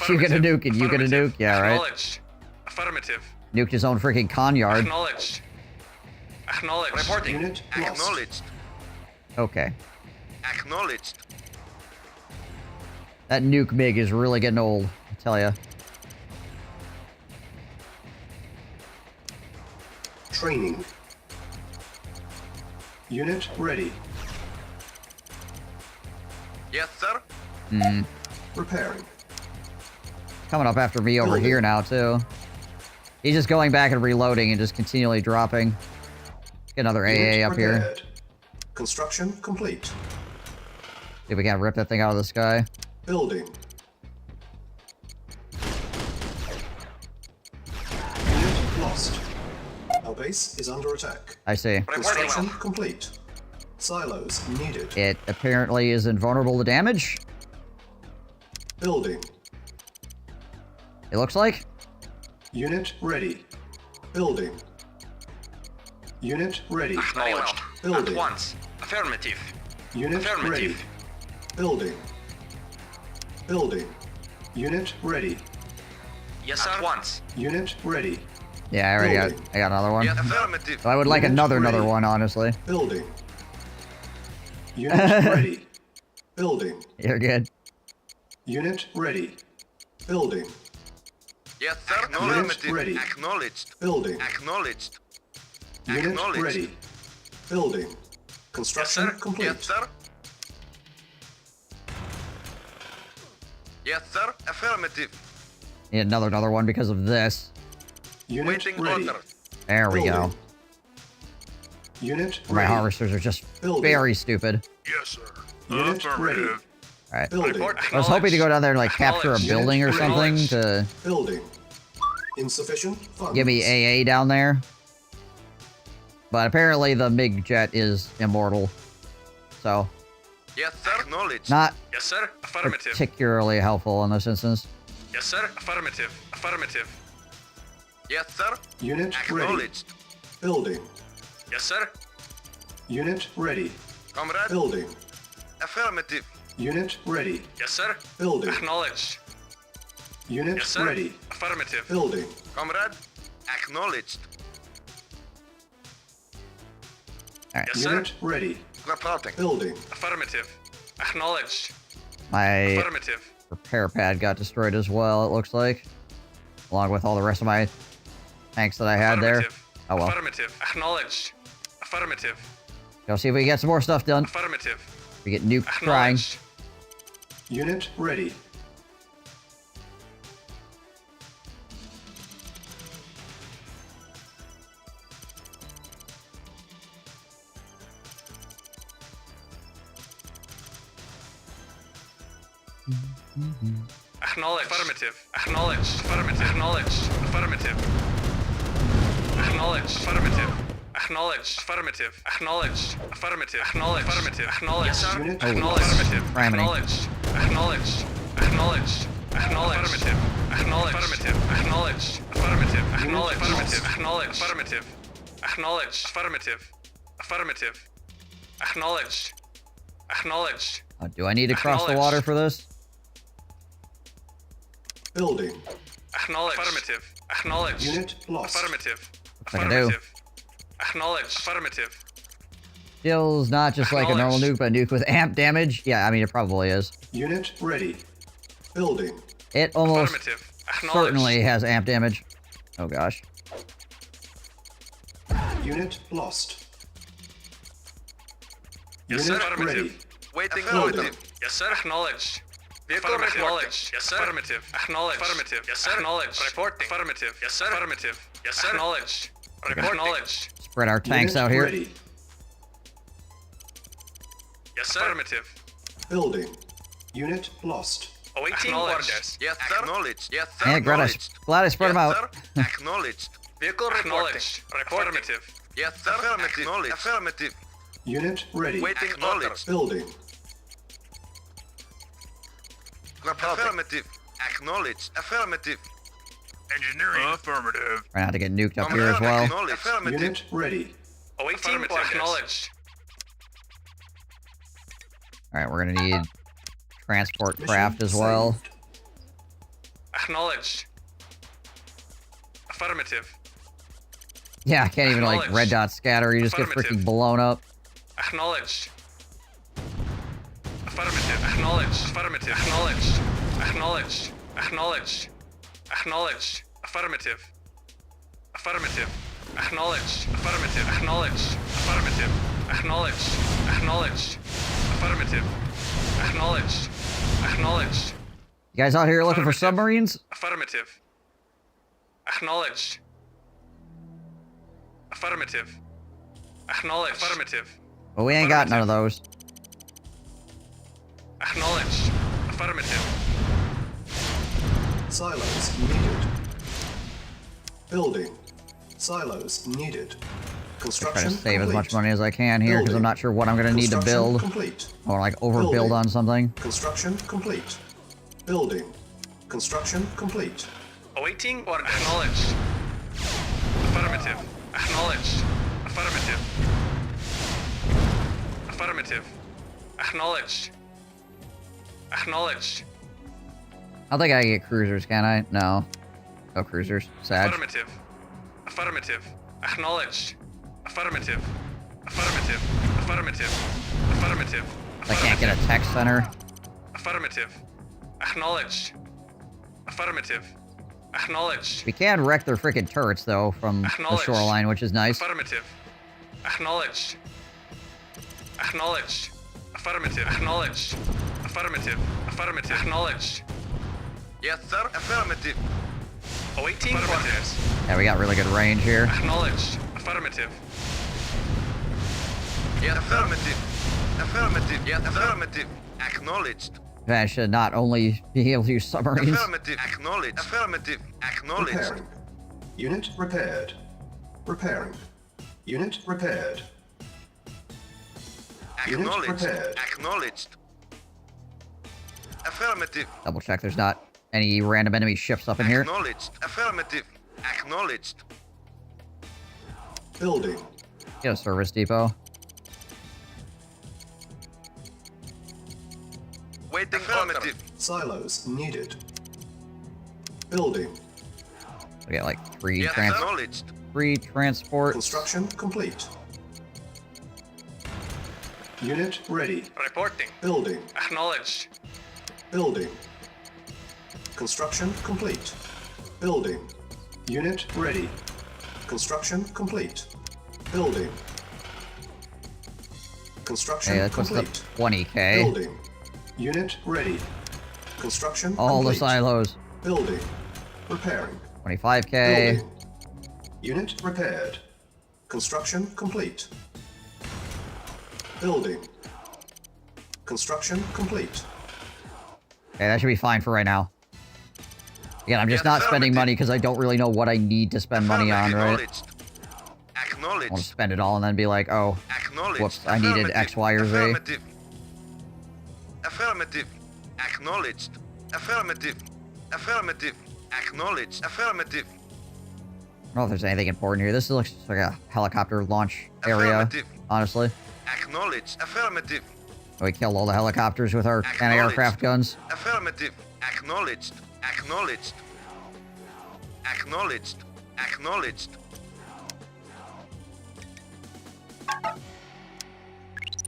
Speaker 1: You get a nuke and you get a nuke? Yeah, right?
Speaker 10: Acknowledged. Affirmative.
Speaker 1: Nuked his own freaking con yard.
Speaker 10: Acknowledged. Acknowledged. Reporting.
Speaker 2: Unit lost.
Speaker 10: Acknowledged.
Speaker 1: Okay.
Speaker 10: Acknowledged.
Speaker 1: That nuke MiG is really getting old, I tell ya.
Speaker 2: Training. Unit ready.
Speaker 10: Yes, sir.
Speaker 1: Hmm.
Speaker 2: Repairing.
Speaker 1: Coming up after me over here now, too. He's just going back and reloading and just continually dropping. Get another AA up here.
Speaker 2: Construction complete.
Speaker 1: See if we can't rip that thing out of the sky.
Speaker 2: Building. Unit lost. Our base is under attack.
Speaker 1: I see.
Speaker 2: Construction complete. Silos needed.
Speaker 1: It apparently is invulnerable to damage.
Speaker 2: Building.
Speaker 1: It looks like.
Speaker 2: Unit ready. Building. Unit ready.
Speaker 10: Acknowledged.
Speaker 2: Building.
Speaker 10: At once. Affirmative.
Speaker 2: Unit
Speaker 10: Affirmative.
Speaker 2: ready. Building. Building. Unit ready.
Speaker 10: Yes, sir. At once.
Speaker 2: Unit ready.
Speaker 1: Yeah, I already got. I got another one.
Speaker 10: Yes, affirmative.
Speaker 1: So I would like
Speaker 2: Unit
Speaker 1: another
Speaker 2: ready.
Speaker 1: one, honestly.
Speaker 2: Building. Unit ready. Building.
Speaker 1: You're good.
Speaker 2: Unit ready. Building.
Speaker 10: Yes, sir.
Speaker 2: Unit ready.
Speaker 10: Acknowledged.
Speaker 2: Building.
Speaker 10: Acknowledged.
Speaker 2: Unit
Speaker 10: Acknowledged.
Speaker 2: ready. Building. Construction
Speaker 10: Yes, sir.
Speaker 2: complete.
Speaker 10: Yes, sir. Yes, sir. Affirmative.
Speaker 1: Need another one because of this.
Speaker 2: Unit
Speaker 10: Waiting
Speaker 2: ready.
Speaker 10: order.
Speaker 1: There we go.
Speaker 2: Building. Unit
Speaker 1: My
Speaker 2: ready.
Speaker 1: harvesters are just
Speaker 2: Building.
Speaker 1: very stupid.
Speaker 9: Yes, sir.
Speaker 2: Unit ready.
Speaker 1: Alright.
Speaker 2: Building.
Speaker 1: I was hoping to go down there and like capture a building or something to
Speaker 2: Building. Insufficient funds.
Speaker 1: give me AA down there. But apparently the MiG jet is immortal. So,
Speaker 10: Yes, sir. Acknowledged.
Speaker 1: not
Speaker 10: Yes, sir. Affirmative.
Speaker 1: particularly helpful in this instance.
Speaker 10: Yes, sir. Affirmative. Affirmative. Yes, sir.
Speaker 2: Unit ready.
Speaker 10: Acknowledged.
Speaker 2: Building.
Speaker 10: Yes, sir.
Speaker 2: Unit ready.
Speaker 10: Comrade.
Speaker 2: Building.
Speaker 10: Affirmative.
Speaker 2: Unit ready.
Speaker 10: Yes, sir.
Speaker 2: Building.
Speaker 10: Acknowledged.
Speaker 2: Unit
Speaker 10: Yes, sir.
Speaker 2: ready.
Speaker 10: Affirmative.
Speaker 2: Building.
Speaker 10: Comrade. Acknowledged.
Speaker 1: Alright.
Speaker 10: Yes, sir.
Speaker 2: Unit ready.
Speaker 10: Reporting.
Speaker 2: Building.
Speaker 10: Affirmative. Acknowledged.
Speaker 1: My
Speaker 10: Affirmative.
Speaker 1: repair pad got destroyed as well, it looks like. Along with all the rest of my tanks that I had there.
Speaker 10: Affirmative.
Speaker 1: Oh well.
Speaker 10: Affirmative. Acknowledged. Affirmative.
Speaker 1: Go see if we can get some more stuff done.
Speaker 10: Affirmative.
Speaker 1: We get nuked trying.
Speaker 10: Acknowledged.
Speaker 2: Unit ready.
Speaker 10: Acknowledged. Affirmative. Acknowledged. Affirmative. Acknowledged. Affirmative. Acknowledged. Affirmative. Acknowledged. Affirmative. Acknowledged. Affirmative. Acknowledged. Affirmative. Acknowledged. Yes, sir.
Speaker 2: Unit
Speaker 10: Acknowledged. Affirmative.
Speaker 1: Criminy.
Speaker 10: Acknowledged. Acknowledged. Acknowledged. Acknowledged. Affirmative. Acknowledged. Affirmative. Acknowledged. Affirmative. Acknowledged. Affirmative. Acknowledged. Affirmative. Acknowledged. Affirmative. Affirmative. Acknowledged. Acknowledged.
Speaker 1: Do I need to cross the water for this?
Speaker 2: Building.
Speaker 10: Acknowledged. Affirmative. Acknowledged.
Speaker 2: Unit lost.
Speaker 10: Affirmative.
Speaker 1: Looks like I do.
Speaker 10: Affirmative. Acknowledged. Affirmative.
Speaker 1: Feels not just like a normal nuke, but a nuke with amp damage. Yeah, I mean, it probably is.
Speaker 2: Unit ready. Building.
Speaker 1: It almost
Speaker 10: Affirmative. Acknowledged.
Speaker 1: certainly has amp damage. Oh gosh.
Speaker 2: Unit lost.
Speaker 10: Yes, sir.
Speaker 2: Unit
Speaker 10: Affirmative.
Speaker 2: ready.
Speaker 10: Waiting
Speaker 2: Building.
Speaker 10: order. Yes, sir. Acknowledged. Vehicle acknowledged. Yes, sir. Affirmative. Acknowledged. Affirmative. Yes, sir. Acknowledged. Reporting. Affirmative. Yes, sir. Affirmative. Yes, sir. Acknowledged. Report acknowledged.
Speaker 1: Spread our tanks
Speaker 2: Unit
Speaker 1: out here.
Speaker 2: ready.
Speaker 10: Yes, sir. Affirmative.
Speaker 2: Building. Unit lost.
Speaker 10: Awaiting orders. Yes, sir. Acknowledged. Yes, sir.
Speaker 1: Yeah, glad I spread them out.
Speaker 10: Acknowledged. Vehicle acknowledged. Affirmative. Yes, sir. Affirmative. Acknowledged. Affirmative.
Speaker 2: Unit ready.
Speaker 10: Waiting orders.
Speaker 2: Building.
Speaker 10: Affirmative. Acknowledged. Affirmative.
Speaker 9: Engineering. Affirmative.
Speaker 1: Trying not to get nuked up here as well.
Speaker 10: Affirmative.
Speaker 2: Unit ready.
Speaker 10: Awaiting orders. Acknowledged.
Speaker 1: Alright, we're gonna need transport craft as well.
Speaker 10: Acknowledged. Affirmative.
Speaker 1: Yeah, I can't even like red dot scatter, you just get freaking blown up.
Speaker 10: Acknowledged. Affirmative. Acknowledged. Affirmative. Acknowledged. Acknowledged. Acknowledged. Acknowledged. Affirmative. Affirmative. Acknowledged. Affirmative. Acknowledged. Affirmative. Acknowledged. Acknowledged. Affirmative. Acknowledged. Acknowledged.
Speaker 1: You guys out here looking for submarines?
Speaker 10: Affirmative. Acknowledged. Affirmative. Acknowledged. Affirmative.
Speaker 1: Well, we ain't got none of those.
Speaker 10: Acknowledged. Affirmative.
Speaker 2: Silos needed. Building. Silos needed. Construction
Speaker 1: Try to save
Speaker 2: complete.
Speaker 1: as much money as I can here because I'm not sure what I'm gonna need to build.
Speaker 2: Complete.
Speaker 1: Or like overbuild on something.
Speaker 2: Construction complete. Building. Construction complete.
Speaker 10: Awaiting order. Acknowledged. Affirmative. Acknowledged. Affirmative. Affirmative. Acknowledged. Acknowledged.
Speaker 1: I don't think I can get cruisers, can I? No. No cruisers. Sad.
Speaker 10: Affirmative. Affirmative. Acknowledged. Affirmative. Affirmative. Affirmative. Affirmative.
Speaker 1: I can't get a tech center.
Speaker 10: Affirmative. Acknowledged. Affirmative. Acknowledged.
Speaker 1: We can wreck their freaking turrets though from the shoreline, which is nice.
Speaker 10: Affirmative. Acknowledged. Acknowledged. Affirmative. Acknowledged. Affirmative. Affirmative. Acknowledged. Yes, sir. Affirmative. Awaiting orders.
Speaker 1: Yeah, we got really good range here.
Speaker 10: Acknowledged. Affirmative. Yes, affirmative. Affirmative. Yes, affirmative. Acknowledged.
Speaker 1: I should not only be able to use submarines.
Speaker 10: Affirmative. Acknowledged. Affirmative. Acknowledged.
Speaker 2: Repairing. Unit repaired. Repairing. Unit repaired.
Speaker 10: Acknowledged.
Speaker 2: Unit repaired.
Speaker 10: Acknowledged. Affirmative.
Speaker 1: Double check there's not any random enemy ships up in here.
Speaker 10: Acknowledged. Affirmative. Acknowledged.
Speaker 2: Building.
Speaker 1: Get a service depot.
Speaker 10: Waiting. Affirmative.
Speaker 2: Silos needed. Building.
Speaker 1: We got like three
Speaker 10: acknowledged.
Speaker 1: transport.
Speaker 2: Construction complete. Unit ready.
Speaker 10: Reporting.
Speaker 2: Building.
Speaker 10: Acknowledged.
Speaker 2: Building. Construction complete. Building. Unit ready. Construction complete. Building. Construction
Speaker 1: Hey, that puts up
Speaker 2: complete.
Speaker 1: 20k.
Speaker 2: Building. Unit ready. Construction
Speaker 1: All
Speaker 2: complete.
Speaker 1: the silos.
Speaker 2: Building. Repairing.
Speaker 1: 25k.
Speaker 2: Building. Unit repaired. Construction complete. Building. Construction complete.
Speaker 1: Okay, that should be fine for right now. Again, I'm just not spending money because I don't really know what I need to spend money on, right?
Speaker 10: Acknowledged.
Speaker 1: I want to spend it all and then be like, oh, whoops, I needed X, Y, or Z.
Speaker 10: Affirmative. Affirmative. Acknowledged. Affirmative. Affirmative. Acknowledged. Affirmative.
Speaker 1: I don't know if there's anything important here. This looks like a helicopter launch area, honestly.
Speaker 10: Acknowledged. Affirmative.
Speaker 1: We killed all the helicopters with our anti-aircraft guns.
Speaker 10: Affirmative. Acknowledged. Acknowledged. Acknowledged. Acknowledged.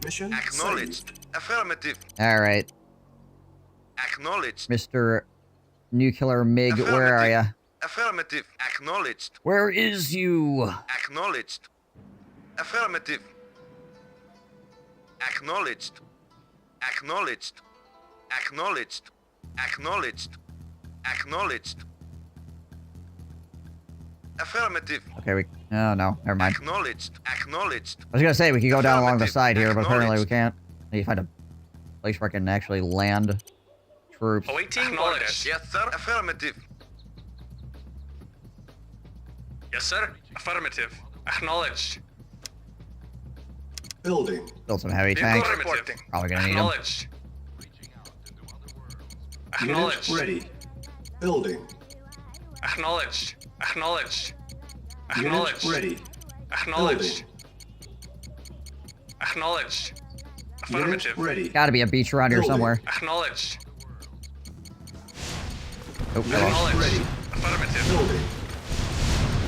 Speaker 2: Mission
Speaker 10: acknowledged.
Speaker 2: saved.
Speaker 10: Affirmative.
Speaker 1: Alright.
Speaker 10: Acknowledged.
Speaker 1: Mr. Nuclear MiG, where are ya?
Speaker 10: Affirmative. Acknowledged.
Speaker 1: Where is you?
Speaker 10: Acknowledged. Affirmative. Acknowledged. Acknowledged. Acknowledged. Acknowledged. Acknowledged. Affirmative.
Speaker 1: Okay, we... Oh, no. Never mind.
Speaker 10: Acknowledged. Acknowledged.
Speaker 1: I was gonna say, we could go down along the side here, but apparently we can't. I need to find a place where I can actually land troops.
Speaker 10: Awaiting orders. Yes, sir. Affirmative. Yes, sir. Affirmative. Acknowledged.
Speaker 2: Building.
Speaker 1: Build some heavy tanks. Probably gonna need them.
Speaker 10: Acknowledged.
Speaker 2: Unit
Speaker 10: Acknowledged.
Speaker 2: ready. Building.
Speaker 10: Acknowledged. Acknowledged.
Speaker 2: Unit
Speaker 10: Acknowledged.
Speaker 2: ready.
Speaker 10: Acknowledged. Acknowledged.
Speaker 2: Unit
Speaker 10: Affirmative.
Speaker 2: ready.
Speaker 1: Gotta be a beach around here
Speaker 2: Building.
Speaker 1: somewhere.
Speaker 10: Acknowledged.
Speaker 1: Oh, hello.
Speaker 10: Acknowledged.
Speaker 2: Ready.
Speaker 10: Affirmative.
Speaker 2: Building.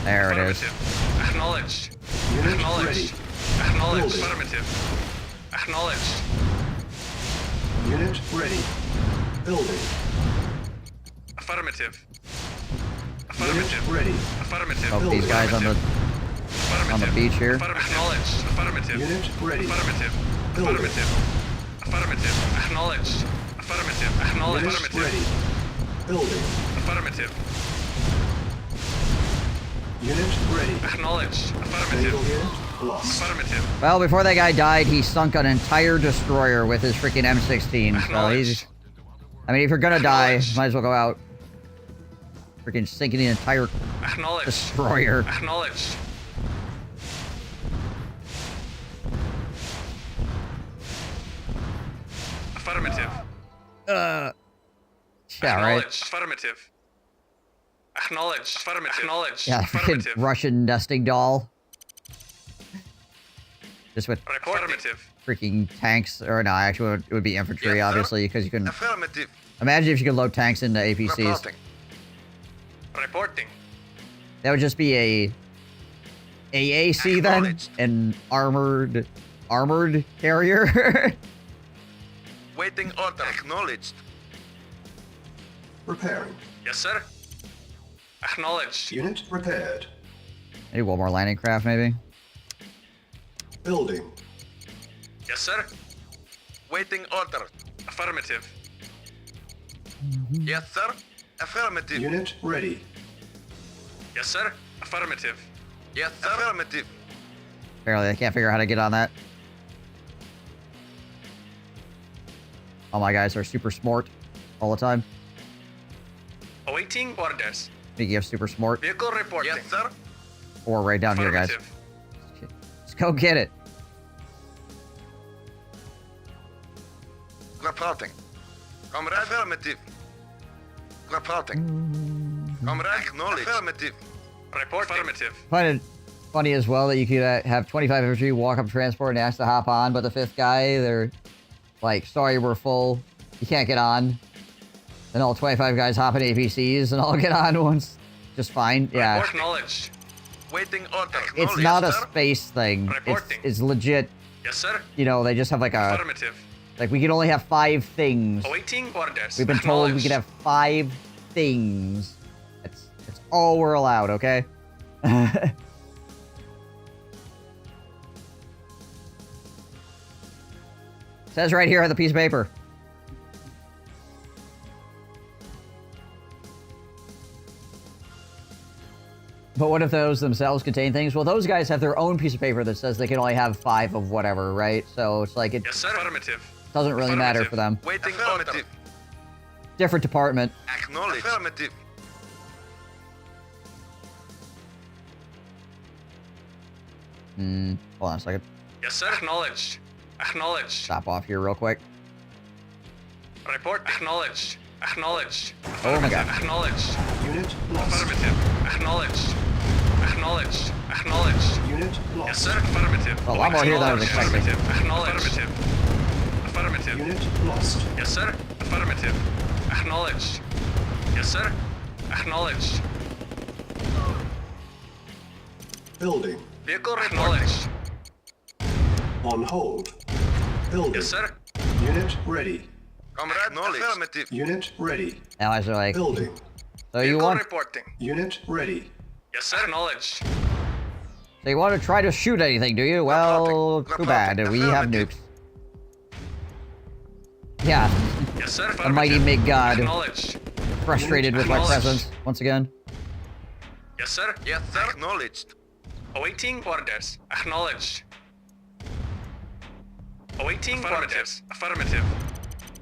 Speaker 1: There it is.
Speaker 10: Affirmative. Acknowledged.
Speaker 2: Unit
Speaker 10: Acknowledged.
Speaker 2: ready.
Speaker 10: Acknowledged.
Speaker 2: Building.
Speaker 10: Affirmative. Acknowledged.
Speaker 2: Unit ready. Building.
Speaker 10: Affirmative.
Speaker 2: Unit
Speaker 10: Affirmative.
Speaker 2: ready.
Speaker 10: Affirmative.
Speaker 1: Oh, these guys on the beach here.
Speaker 10: Acknowledged. Affirmative.
Speaker 2: Unit ready.
Speaker 10: Affirmative.
Speaker 2: Building.
Speaker 10: Affirmative. Affirmative. Acknowledged. Affirmative. Acknowledged.
Speaker 2: Unit
Speaker 10: Affirmative.
Speaker 2: ready. Building.
Speaker 10: Affirmative.
Speaker 2: Unit ready.
Speaker 10: Acknowledged.
Speaker 2: Naval
Speaker 10: Affirmative.
Speaker 2: unit lost.
Speaker 10: Affirmative.
Speaker 1: Well, before that guy died, he sunk an entire destroyer with his freaking M16. So he's... I mean, if you're gonna die, might as well go out. Freaking sinking the entire
Speaker 10: Acknowledged.
Speaker 1: destroyer.
Speaker 10: Acknowledged. Affirmative.
Speaker 1: Yeah, right.
Speaker 10: Acknowledged. Affirmative. Acknowledged. Affirmative. Acknowledged.
Speaker 1: Yeah, freaking
Speaker 10: Affirmative.
Speaker 1: Russian nesting doll. Just with
Speaker 10: Affirmative.
Speaker 1: freaking tanks, or no, actually it would be infantry,
Speaker 10: Yes, sir.
Speaker 1: obviously, because you can...
Speaker 10: Affirmative.
Speaker 1: Imagine if you could load tanks into APCs.
Speaker 10: Reporting. Reporting.
Speaker 1: That would just be a AAC then, an armored carrier.
Speaker 10: Waiting order. Acknowledged.
Speaker 2: Repairing.
Speaker 10: Yes, sir. Acknowledged.
Speaker 2: Unit repaired.
Speaker 1: Maybe one more landing craft, maybe.
Speaker 2: Building.
Speaker 10: Yes, sir. Waiting order. Affirmative. Yes, sir. Affirmative.
Speaker 2: Unit ready.
Speaker 10: Yes, sir. Affirmative. Yes, sir. Affirmative.
Speaker 1: Apparently, I can't figure out how to get on that. All my guys are super smart all the time.
Speaker 10: Awaiting orders.
Speaker 1: Speaking of super smart,
Speaker 10: Vehicle reporting. Yes, sir.
Speaker 1: or right down here, guys.
Speaker 10: Affirmative.
Speaker 1: Let's go get it.
Speaker 10: Reporting. Comrade. Affirmative. Reporting. Comrade. Acknowledged. Affirmative. Report. Affirmative.
Speaker 1: Find it funny as well that you could have 25 infantry walk up transport and ask to hop on, but the fifth guy, they're like, sorry, we're full. You can't get on. Then all 25 guys hop in APCs and all get on once. Just fine. Yeah.
Speaker 10: Report knowledge. Waiting order.
Speaker 1: It's not a space thing. It's legit.
Speaker 10: Yes, sir.
Speaker 1: You know, they just have like a...
Speaker 10: Affirmative.
Speaker 1: Like, we can only have 5 things.
Speaker 10: Awaiting orders.
Speaker 1: We've been told we can have 5 things. That's all we're allowed, okay? Says right here on the piece of paper. But what if those themselves contain things? Well, those guys have their own piece of paper that says they can only have 5 of whatever, right? So it's like it
Speaker 10: Yes, sir. Affirmative.
Speaker 1: doesn't really matter for them.
Speaker 10: Waiting order.
Speaker 1: Different department.
Speaker 10: Acknowledge. Affirmative.
Speaker 1: Hold on a second.
Speaker 10: Yes, sir. Acknowledged. Acknowledged.
Speaker 1: Stop off here real quick.
Speaker 10: Report. Acknowledged. Acknowledged.
Speaker 1: Oh my god.
Speaker 10: Acknowledged.
Speaker 2: Unit lost.
Speaker 10: Affirmative. Acknowledged. Acknowledged. Acknowledged.
Speaker 2: Unit lost.
Speaker 10: Yes, sir. Affirmative.
Speaker 1: A lot more here than I was expecting.
Speaker 10: Affirmative. Acknowledged. Affirmative.
Speaker 2: Unit lost.
Speaker 10: Yes, sir. Affirmative. Acknowledged. Yes, sir. Acknowledged.
Speaker 2: Building.
Speaker 10: Vehicle acknowledged.
Speaker 2: On hold. Building.
Speaker 10: Yes, sir.
Speaker 2: Unit ready.
Speaker 10: Comrade, affirmative.
Speaker 2: Unit ready.
Speaker 1: Allies are like,
Speaker 2: Building.
Speaker 1: so you want,
Speaker 10: reporting.
Speaker 2: Unit ready.
Speaker 10: Yes, sir. Acknowledged.
Speaker 1: so you want to try to shoot anything, do you? Well, too bad. We have nukes. Yeah.
Speaker 10: Yes, sir.
Speaker 1: A mighty MiG god.
Speaker 10: Acknowledged.
Speaker 1: Frustrated with my presence once again.
Speaker 10: Yes, sir. Yes, sir. Acknowledged. Awaiting orders. Acknowledged. Awaiting orders. Affirmative.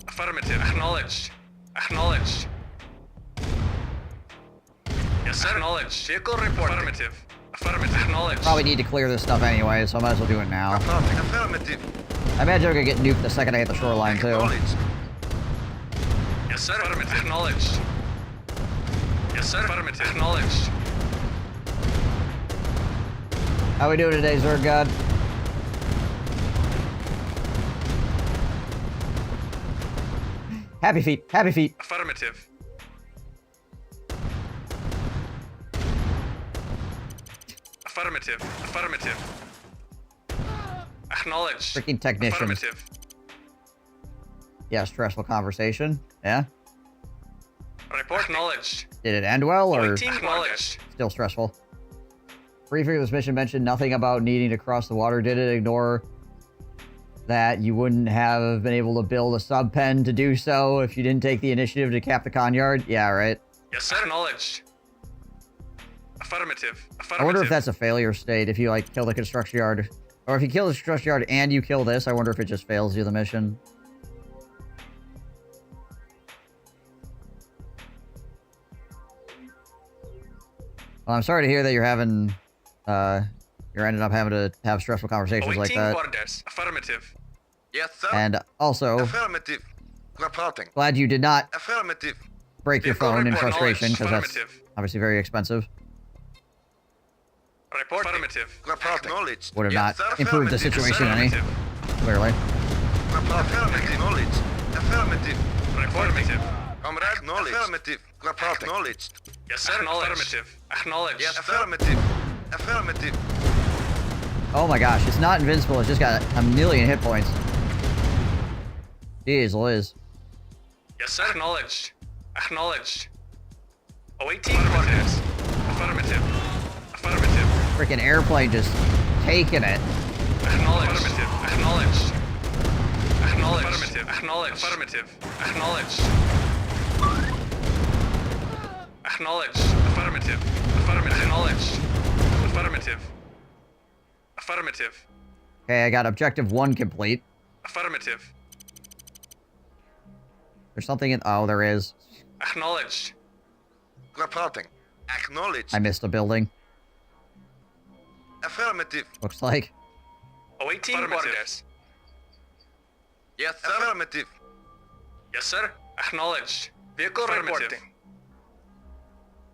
Speaker 10: Affirmative. Acknowledged. Acknowledged. Yes, sir. Acknowledged. Vehicle reporting. Affirmative. Affirmative. Acknowledged.
Speaker 1: Probably need to clear this stuff anyway, so I might as well do it now.
Speaker 10: Affirmative.
Speaker 1: I imagine I'm gonna get nuked the second I hit the shoreline, too.
Speaker 10: Yes, sir. Affirmative. Acknowledged. Yes, sir. Affirmative. Acknowledged.
Speaker 1: How we doing today, Zerg God? Happy feet. Happy feet.
Speaker 10: Affirmative. Affirmative. Affirmative. Acknowledged.
Speaker 1: Freaking technician.
Speaker 10: Affirmative.
Speaker 1: Yeah, stressful conversation. Yeah?
Speaker 10: Report acknowledged.
Speaker 1: Did it end well, or
Speaker 10: Acknowledged.
Speaker 1: still stressful? Briefing of this mission mentioned nothing about needing to cross the water. Did it ignore that you wouldn't have been able to build a sub-pen to do so if you didn't take the initiative to cap the con yard? Yeah, right.
Speaker 10: Yes, sir. Acknowledged. Affirmative. Affirmative.
Speaker 1: I wonder if that's a failure state, if you, like, kill the construction yard. Or if you kill the construction yard and you kill this, I wonder if it just fails you the mission. Well, I'm sorry to hear that you're having, you're ending up having to have stressful conversations like that.
Speaker 10: Orders. Affirmative. Yes, sir.
Speaker 1: And also,
Speaker 10: Affirmative. Reporting.
Speaker 1: glad you did not
Speaker 10: Affirmative.
Speaker 1: break your phone in frustration, because that's
Speaker 10: Affirmative.
Speaker 1: obviously very expensive.
Speaker 10: Report. Affirmative. Acknowledged.
Speaker 1: Would have
Speaker 10: Yes,
Speaker 1: not
Speaker 10: sir.
Speaker 1: improved the
Speaker 10: Affirmative.
Speaker 1: situation any,
Speaker 10: Affirmative.
Speaker 1: clearly.
Speaker 10: Affirmative. Acknowledged. Affirmative. Affirmative. Comrade. Acknowledged. Affirmative. Reporting. Acknowledged. Yes, sir. Affirmative. Acknowledged. Yes, affirmative. Affirmative.
Speaker 1: Oh my gosh, it's not invincible, it's just got a million hit points. Jeez, Liz.
Speaker 10: Yes, sir. Acknowledged. Acknowledged. Awaiting orders. Affirmative. Affirmative.
Speaker 1: Freaking airplane just taking it.
Speaker 10: Acknowledged. Affirmative. Acknowledged. Acknowledged. Affirmative. Acknowledged. Affirmative. Acknowledged. Acknowledged. Affirmative. Affirmative. Acknowledged. Affirmative. Affirmative.
Speaker 1: Okay, I got objective 1 complete.
Speaker 10: Affirmative.
Speaker 1: There's something in... Oh, there is.
Speaker 10: Acknowledged. Reporting. Acknowledged.
Speaker 1: I missed a building.
Speaker 10: Affirmative.
Speaker 1: Looks like.
Speaker 10: Awaiting orders. Yes, sir. Affirmative. Yes, sir. Acknowledged. Vehicle reporting.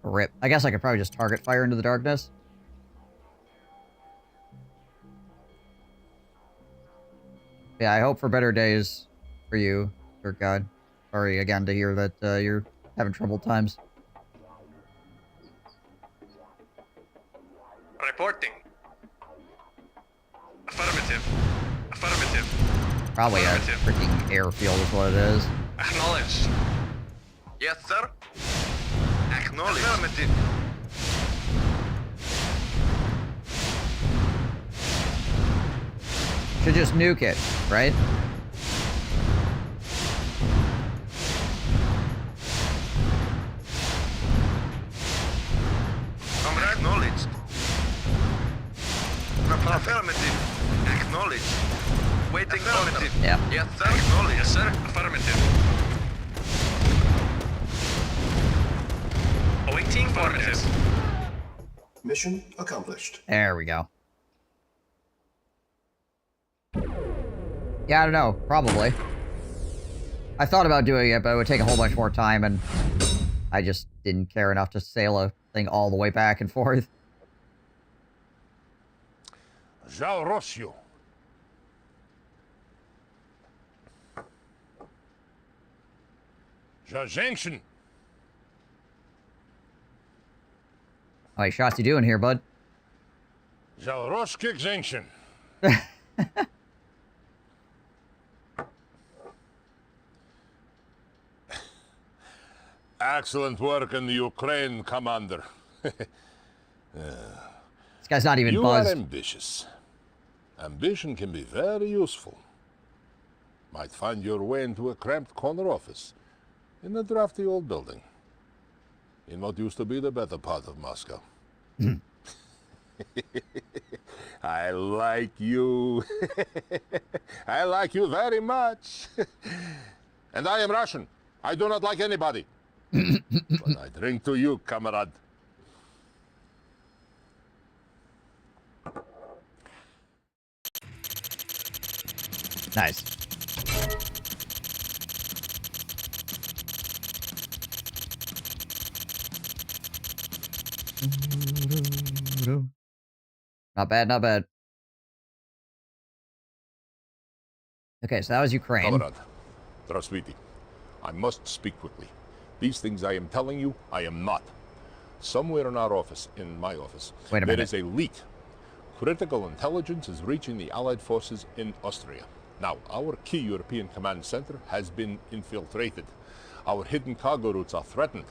Speaker 1: Rip. I guess I could probably just target fire into the darkness. Yeah, I hope for better days for you, dear God. Sorry again to hear that you're having troubled times.
Speaker 10: Reporting. Affirmative. Affirmative.
Speaker 1: Probably a freaking airfield is what it is.
Speaker 10: Acknowledged. Yes, sir. Acknowledged. Affirmative.
Speaker 1: Should just nuke it, right?
Speaker 10: Comrade. Acknowledged. Affirmative. Acknowledged. Waiting. Affirmative.
Speaker 1: Yeah.
Speaker 10: Yes, sir. Acknowledged. Yes, sir. Affirmative. Awaiting orders.
Speaker 2: Mission accomplished.
Speaker 1: There we go. Yeah, I don't know. Probably. I thought about doing it, but it would take a whole bunch more time, and I just didn't care enough to sail a thing all the way back and forth.
Speaker 12: Rossio. Junction.
Speaker 1: How many shots you doing here, bud?
Speaker 12: Roskik Junction. Excellent work in the Ukraine, Commander.
Speaker 1: This guy's not even buzzed.
Speaker 12: You are ambitious. Ambition can be very useful. Might find your way into a cramped corner office in a drafty old building in what used to be the better part of Moscow. I like you. I like you very much. And I am Russian. I do not like anybody. But I drink to you, comrade.
Speaker 1: Nice. Not bad, not bad. Okay, so that was Ukraine.
Speaker 12: Comrade, Здравствуйте. I must speak quickly. These things I am telling you, I am not. Somewhere in our office, in my office,
Speaker 1: Wait a minute.
Speaker 12: there is a leak. Critical intelligence is reaching the Allied forces in Austria. Now, our key European command center has been infiltrated. Our hidden cargo routes are threatened.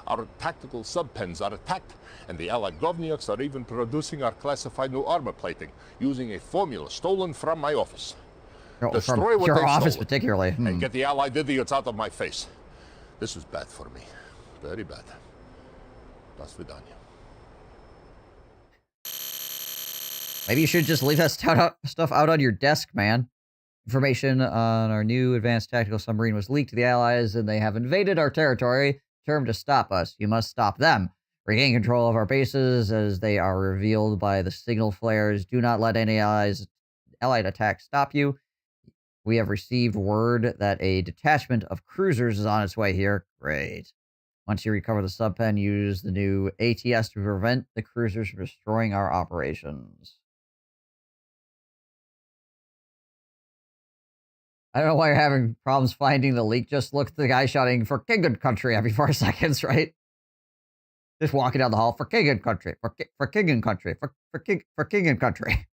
Speaker 12: Our tactical subpens are attacked, and the Allied Govniaks are even producing our classified new armor plating, using a formula stolen from my office. Destroy what
Speaker 1: your
Speaker 12: they've
Speaker 1: office
Speaker 12: stolen,
Speaker 1: particularly.
Speaker 12: and get the Allied idiots out of my face. This is bad for me. Very bad. До свидания.
Speaker 1: Maybe you should just leave that stuff out on your desk, man. Information on our new advanced tactical submarine was leaked to the Allies, and they have invaded our territory, determined to stop us. You must stop them. Regain control of our bases as they are revealed by the signal flares. Do not let any Allied attack stop you. We have received word that a detachment of cruisers is on its way here. Great. Once you recover the subpen, use the new ATS to prevent the cruisers from destroying our operations. I don't know why you're having problems finding the leak. Just look at the guy shouting for King and Country every 4 seconds, right? Just walking down the hall for King and Country, for King and Country, for King and Country.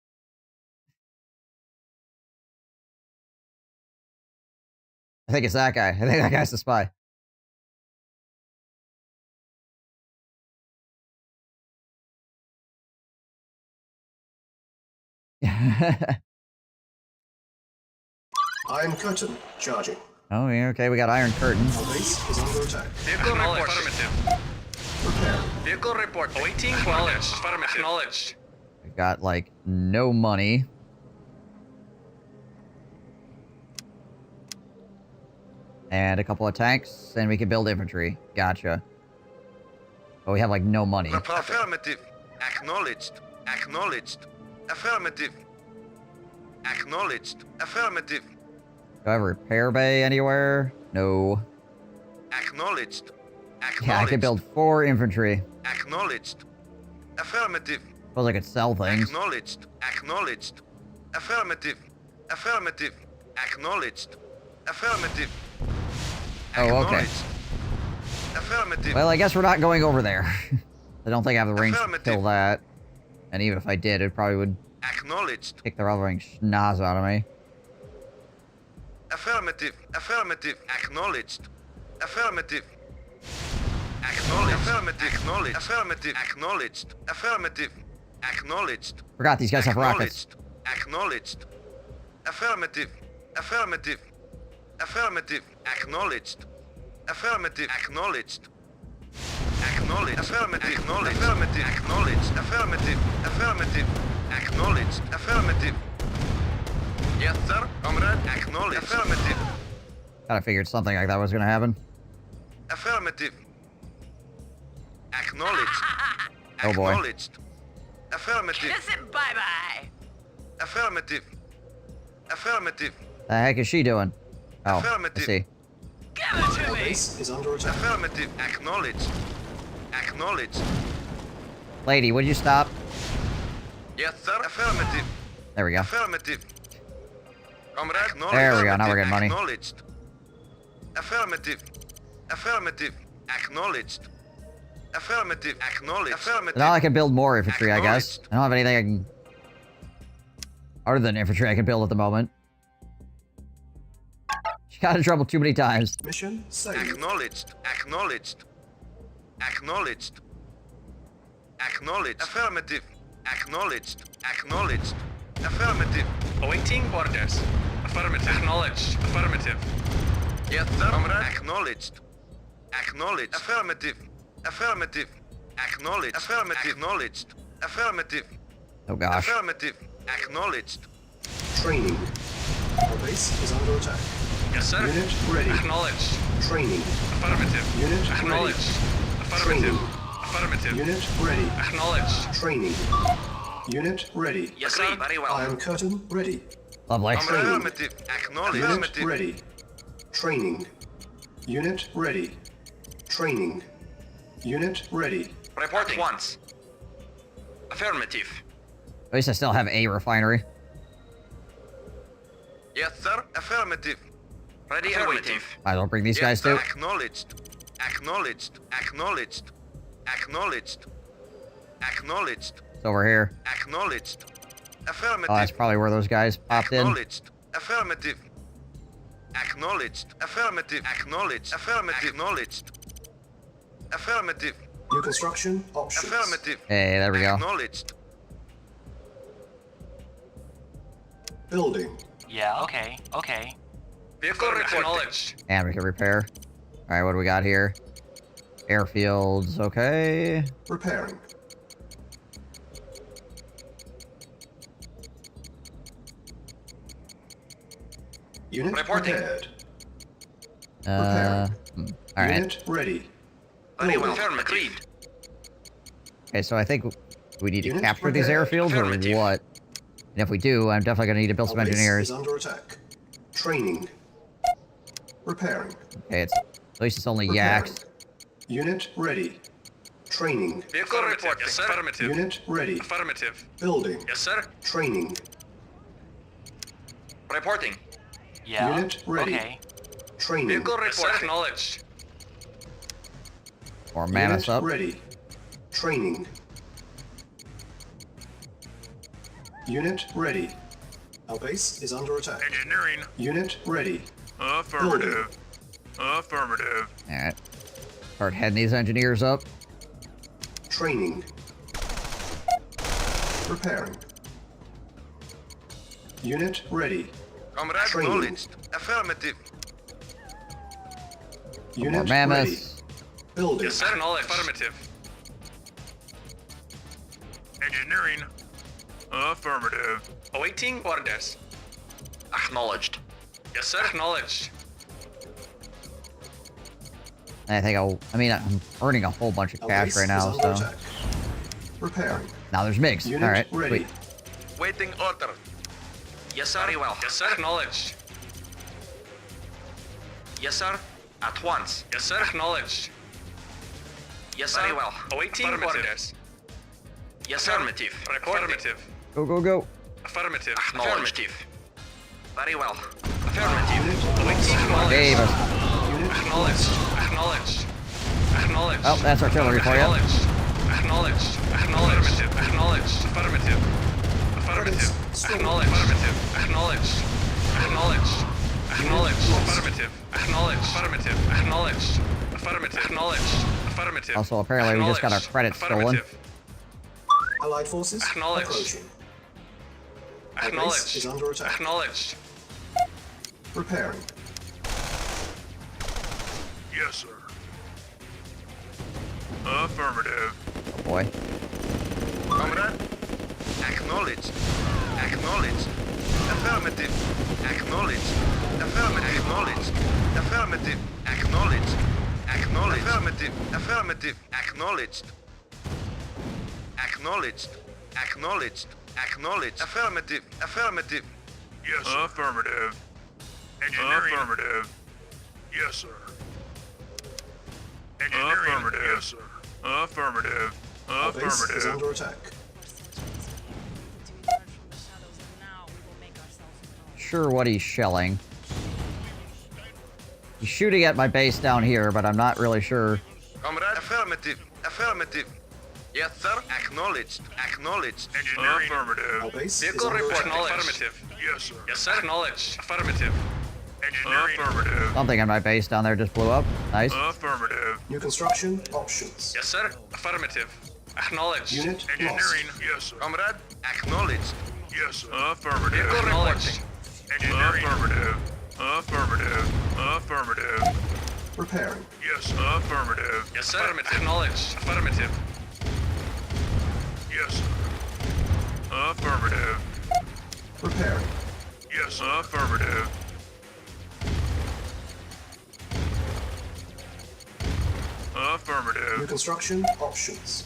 Speaker 1: I think it's that guy. I think that guy's the spy.
Speaker 2: Iron Curtain charging.
Speaker 1: Oh, yeah, okay, we got Iron Curtain.
Speaker 2: Our base is under attack.
Speaker 10: Vehicle report. Affirmative. Vehicle report. Awaiting acknowledged. Affirmative. Acknowledged.
Speaker 1: We got, like, no money. And a couple of tanks, and we can build infantry. Gotcha. But we have, like, no money.
Speaker 10: Affirmative. Acknowledged. Acknowledged. Affirmative. Acknowledged. Affirmative.
Speaker 1: Do I have a repair bay anywhere? No.
Speaker 10: Acknowledged. Acknowledged.
Speaker 1: Yeah, I can build 4 infantry.
Speaker 10: Acknowledged. Affirmative.
Speaker 1: Suppose I could sell things.
Speaker 10: Acknowledged. Acknowledged. Affirmative. Affirmative. Acknowledged. Affirmative.
Speaker 1: Oh, okay.
Speaker 10: Affirmative.
Speaker 1: Well, I guess we're not going over there. I don't think I have the range to kill that. And even if I did, it probably would
Speaker 10: acknowledged.
Speaker 1: Kick the rubber schnoz out of me.
Speaker 10: Affirmative. Affirmative. Acknowledged. Affirmative. Acknowledged. Affirmative. Acknowledged. Affirmative. Acknowledged. Affirmative. Acknowledged.
Speaker 1: Forgot these guys have rockets.
Speaker 10: Acknowledged. Affirmative. Affirmative. Affirmative. Acknowledged. Affirmative. Acknowledged. Acknowledged. Affirmative. Acknowledged. Affirmative. Acknowledged. Affirmative. Affirmative. Acknowledged. Affirmative. Yes, sir. Comrade. Acknowledged. Affirmative.
Speaker 1: Kinda figured something like that was gonna happen.
Speaker 10: Affirmative. Acknowledged.
Speaker 1: Oh boy.
Speaker 10: Acknowledged. Affirmative.
Speaker 3: Kiss it bye-bye.
Speaker 10: Affirmative. Affirmative.
Speaker 1: The heck is she doing? Oh,
Speaker 10: Affirmative.
Speaker 1: I see.
Speaker 3: Give it to
Speaker 2: Our
Speaker 3: me.
Speaker 2: base is under attack.
Speaker 10: Affirmative. Acknowledged. Acknowledged.
Speaker 1: Lady, would you stop?
Speaker 10: Yes, sir. Affirmative.
Speaker 1: There we go.
Speaker 10: Affirmative. Comrade.
Speaker 1: There we go. Now we're getting money.
Speaker 10: Acknowledged. Affirmative. Affirmative. Acknowledged. Affirmative. Acknowledged. Affirmative.
Speaker 1: Now I can build more infantry, I guess. I don't have anything I can... Other than infantry I can build at the moment. She got in trouble too many times.
Speaker 2: Mission saved.
Speaker 10: Acknowledged. Acknowledged. Acknowledged. Acknowledged. Affirmative. Acknowledged. Acknowledged. Affirmative. Awaiting orders. Affirmative. Acknowledged. Affirmative. Yes, sir. Comrade. Acknowledged. Acknowledged. Affirmative. Affirmative. Acknowledged. Affirmative. Acknowledged. Affirmative.
Speaker 1: Oh gosh.
Speaker 10: Affirmative. Acknowledged.
Speaker 2: Training. Our base is under attack.
Speaker 10: Yes, sir.
Speaker 2: Unit ready.
Speaker 10: Acknowledged.
Speaker 2: Training.
Speaker 10: Affirmative.
Speaker 2: Unit
Speaker 10: Acknowledged.
Speaker 2: ready.
Speaker 10: Affirmative.
Speaker 2: Training.
Speaker 10: Affirmative.
Speaker 2: Unit ready.
Speaker 10: Acknowledged.
Speaker 2: Training. Unit ready.
Speaker 10: Yes, sir. Very well.
Speaker 2: Iron curtain ready.
Speaker 1: Lovely.
Speaker 10: Affirmative. Acknowledged.
Speaker 2: Unit
Speaker 10: Affirmative.
Speaker 2: ready. Training. Unit ready. Training. Unit ready.
Speaker 10: Report once. Affirmative.
Speaker 1: At least I still have a refinery.
Speaker 10: Yes, sir. Affirmative. Ready and waiting.
Speaker 1: Might as well bring these guys too.
Speaker 10: Acknowledged. Acknowledged. Acknowledged. Acknowledged. Acknowledged.
Speaker 1: It's over here.
Speaker 10: Acknowledged. Affirmative.
Speaker 1: Oh, that's probably where those guys popped in.
Speaker 10: Acknowledged. Affirmative. Acknowledged. Affirmative. Acknowledged. Affirmative. Acknowledged. Affirmative.
Speaker 2: New construction options.
Speaker 10: Affirmative.
Speaker 1: Hey, there we go.
Speaker 10: Acknowledged.
Speaker 2: Building.
Speaker 7: Yeah, okay, okay.
Speaker 10: Vehicle acknowledged.
Speaker 1: And we can repair. Alright, what do we got here? Airfields, okay.
Speaker 2: Repairing. Unit
Speaker 10: Reporting.
Speaker 2: prepared.
Speaker 1: Alright.
Speaker 2: Unit ready.
Speaker 10: Very well. Agreed.
Speaker 1: Okay, so I think we need to
Speaker 2: Unit
Speaker 1: capture these
Speaker 2: prepared.
Speaker 1: airfields or
Speaker 10: Affirmative.
Speaker 1: what? And if we do, I'm definitely going to need to build some
Speaker 2: Our base
Speaker 1: engineers.
Speaker 2: is under attack. Training. Repairing.
Speaker 1: Okay, at least it's only
Speaker 2: Repairing.
Speaker 1: yaks.
Speaker 2: Unit ready. Training.
Speaker 10: Vehicle report. Yes, sir. Affirmative.
Speaker 2: Unit ready.
Speaker 10: Affirmative.
Speaker 2: Building.
Speaker 10: Yes, sir.
Speaker 2: Training.
Speaker 10: Reporting.
Speaker 7: Yeah,
Speaker 2: Unit ready.
Speaker 7: okay.
Speaker 2: Training.
Speaker 10: Vehicle report. Acknowledged.
Speaker 1: Or man us
Speaker 2: Unit
Speaker 1: up.
Speaker 2: ready. Training. Unit ready. Our base is under attack.
Speaker 9: Engineering.
Speaker 2: Unit ready.
Speaker 9: Affirmative. Affirmative.
Speaker 1: Alright. Start heading these engineers up.
Speaker 2: Training. Repairing. Unit ready.
Speaker 10: Comrade
Speaker 2: Training.
Speaker 10: acknowledged. Affirmative.
Speaker 1: More
Speaker 2: Unit ready.
Speaker 1: mammoths.
Speaker 2: Building.
Speaker 10: Yes, sir. Knowledge. Affirmative.
Speaker 9: Engineering. Affirmative.
Speaker 10: Awaiting orders. Acknowledged. Yes, sir. Acknowledged.
Speaker 1: I think I'm earning a whole bunch of
Speaker 2: Our
Speaker 1: cash
Speaker 2: base
Speaker 1: right
Speaker 2: is
Speaker 1: now,
Speaker 2: under
Speaker 1: so.
Speaker 2: attack. Repairing.
Speaker 1: Now there's MiGs.
Speaker 2: Unit
Speaker 1: Alright,
Speaker 2: ready.
Speaker 1: sweet.
Speaker 10: Waiting order. Yes, sir. Very well. Yes, sir. Acknowledged. Yes, sir. At once. Yes, sir. Acknowledged. Yes, sir. Very well. Awaiting orders. Yes, sir. Affirmative. Affirmative.
Speaker 1: Go, go, go.
Speaker 10: Affirmative. Affirmative. Very well. Affirmative. Awaiting
Speaker 1: Gave
Speaker 10: orders.
Speaker 1: us.
Speaker 10: Acknowledged. Acknowledged. Acknowledged.
Speaker 1: Oh, that's artillery for you.
Speaker 10: Acknowledged. Acknowledged. Acknowledged. Acknowledged. Affirmative. Affirmative. Acknowledged. Affirmative. Acknowledged. Acknowledged. Acknowledged. Affirmative. Acknowledged. Affirmative. Acknowledged. Affirmative. Acknowledged. Affirmative.
Speaker 1: Also, apparently we just got our credits stolen.
Speaker 2: Allied forces
Speaker 10: Acknowledged.
Speaker 2: approaching. Our base
Speaker 10: Acknowledged.
Speaker 2: is under attack.
Speaker 10: Acknowledged.
Speaker 2: Repairing.
Speaker 9: Yes, sir. Affirmative.
Speaker 1: Oh boy.
Speaker 10: Comrade. Acknowledged. Acknowledged. Affirmative. Acknowledged. Affirmative. Acknowledged. Affirmative. Acknowledged. Acknowledged. Affirmative. Affirmative. Acknowledged. Acknowledged. Acknowledged. Acknowledged. Affirmative. Affirmative.
Speaker 9: Yes, sir. Affirmative. Engineering. Affirmative. Yes, sir. Engineering. Affirmative. Yes, sir. Affirmative.
Speaker 2: Our base is
Speaker 9: Affirmative.
Speaker 2: under attack.
Speaker 1: Sure what he's shelling. He's shooting at my base down here, but I'm not really sure.
Speaker 10: Comrade. Affirmative. Affirmative. Yes, sir. Acknowledged. Acknowledged.
Speaker 9: Engineering. Affirmative.
Speaker 2: Our base is
Speaker 10: Vehicle
Speaker 2: under
Speaker 10: report.
Speaker 2: attack.
Speaker 10: Affirmative.
Speaker 9: Yes, sir.
Speaker 10: Yes, sir. Acknowledged. Affirmative.
Speaker 9: Engineering. Affirmative.
Speaker 1: Something on my base down there just blew up. Nice.
Speaker 9: Affirmative.
Speaker 2: New construction options.
Speaker 10: Yes, sir. Affirmative. Acknowledged.
Speaker 2: Unit
Speaker 9: Engineering.
Speaker 2: lost.
Speaker 9: Yes, sir.
Speaker 10: Comrade. Acknowledged.
Speaker 9: Yes, sir. Affirmative.
Speaker 10: Vehicle reporting.
Speaker 9: Engineering. Affirmative. Affirmative. Affirmative.
Speaker 2: Repairing.
Speaker 9: Yes, sir. Affirmative.
Speaker 10: Yes, sir. Affirmative. Acknowledged. Affirmative.
Speaker 9: Yes, sir. Affirmative.
Speaker 2: Repairing.
Speaker 9: Yes, Yes, affirmative. Affirmative.
Speaker 2: New construction options.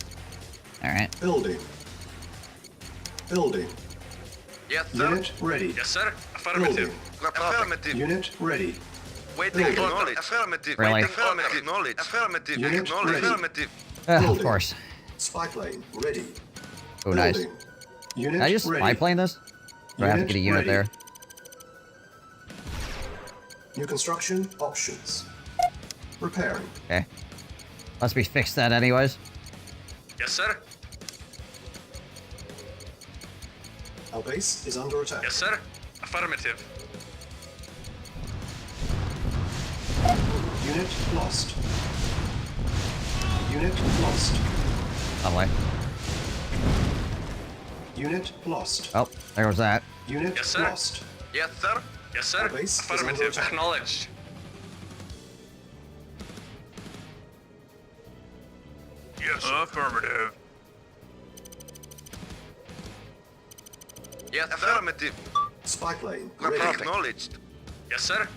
Speaker 1: Alright.
Speaker 2: Building. Building.
Speaker 10: Yes, sir.
Speaker 2: Unit ready.
Speaker 10: Yes, sir. Affirmative. Affirmative.
Speaker 2: Unit ready.
Speaker 10: Waiting
Speaker 2: Building.
Speaker 10: order. Affirmative.
Speaker 1: Really?
Speaker 10: Waiting order. Acknowledge. Affirmative.
Speaker 2: Unit
Speaker 10: Acknowledge.
Speaker 2: ready.
Speaker 10: Affirmative.
Speaker 1: Of course.
Speaker 2: Spy plane ready.
Speaker 1: Oh, nice.
Speaker 2: Building. Unit
Speaker 1: Can I just
Speaker 2: ready.
Speaker 1: spy plane this? Or I have to
Speaker 2: Unit
Speaker 1: get a unit
Speaker 2: ready.
Speaker 1: there?
Speaker 2: New construction options. Repairing.
Speaker 1: Okay. Must be fixed that anyways.
Speaker 10: Yes, sir.
Speaker 2: Our base is under attack.
Speaker 10: Yes, sir. Affirmative.
Speaker 2: Unit lost. Unit lost.
Speaker 1: Lovely.
Speaker 2: Unit lost.
Speaker 1: Oh, there was that.
Speaker 2: Unit
Speaker 10: Yes, sir.
Speaker 2: lost.
Speaker 10: Yes, sir. Yes, sir.
Speaker 2: Our base is under
Speaker 10: Affirmative.
Speaker 2: attack.
Speaker 10: Acknowledged.
Speaker 9: Yes, affirmative.
Speaker 10: Yes, affirmative.
Speaker 2: Spy plane
Speaker 10: Reporting.
Speaker 2: ready.
Speaker 10: Acknowledged. Yes, sir.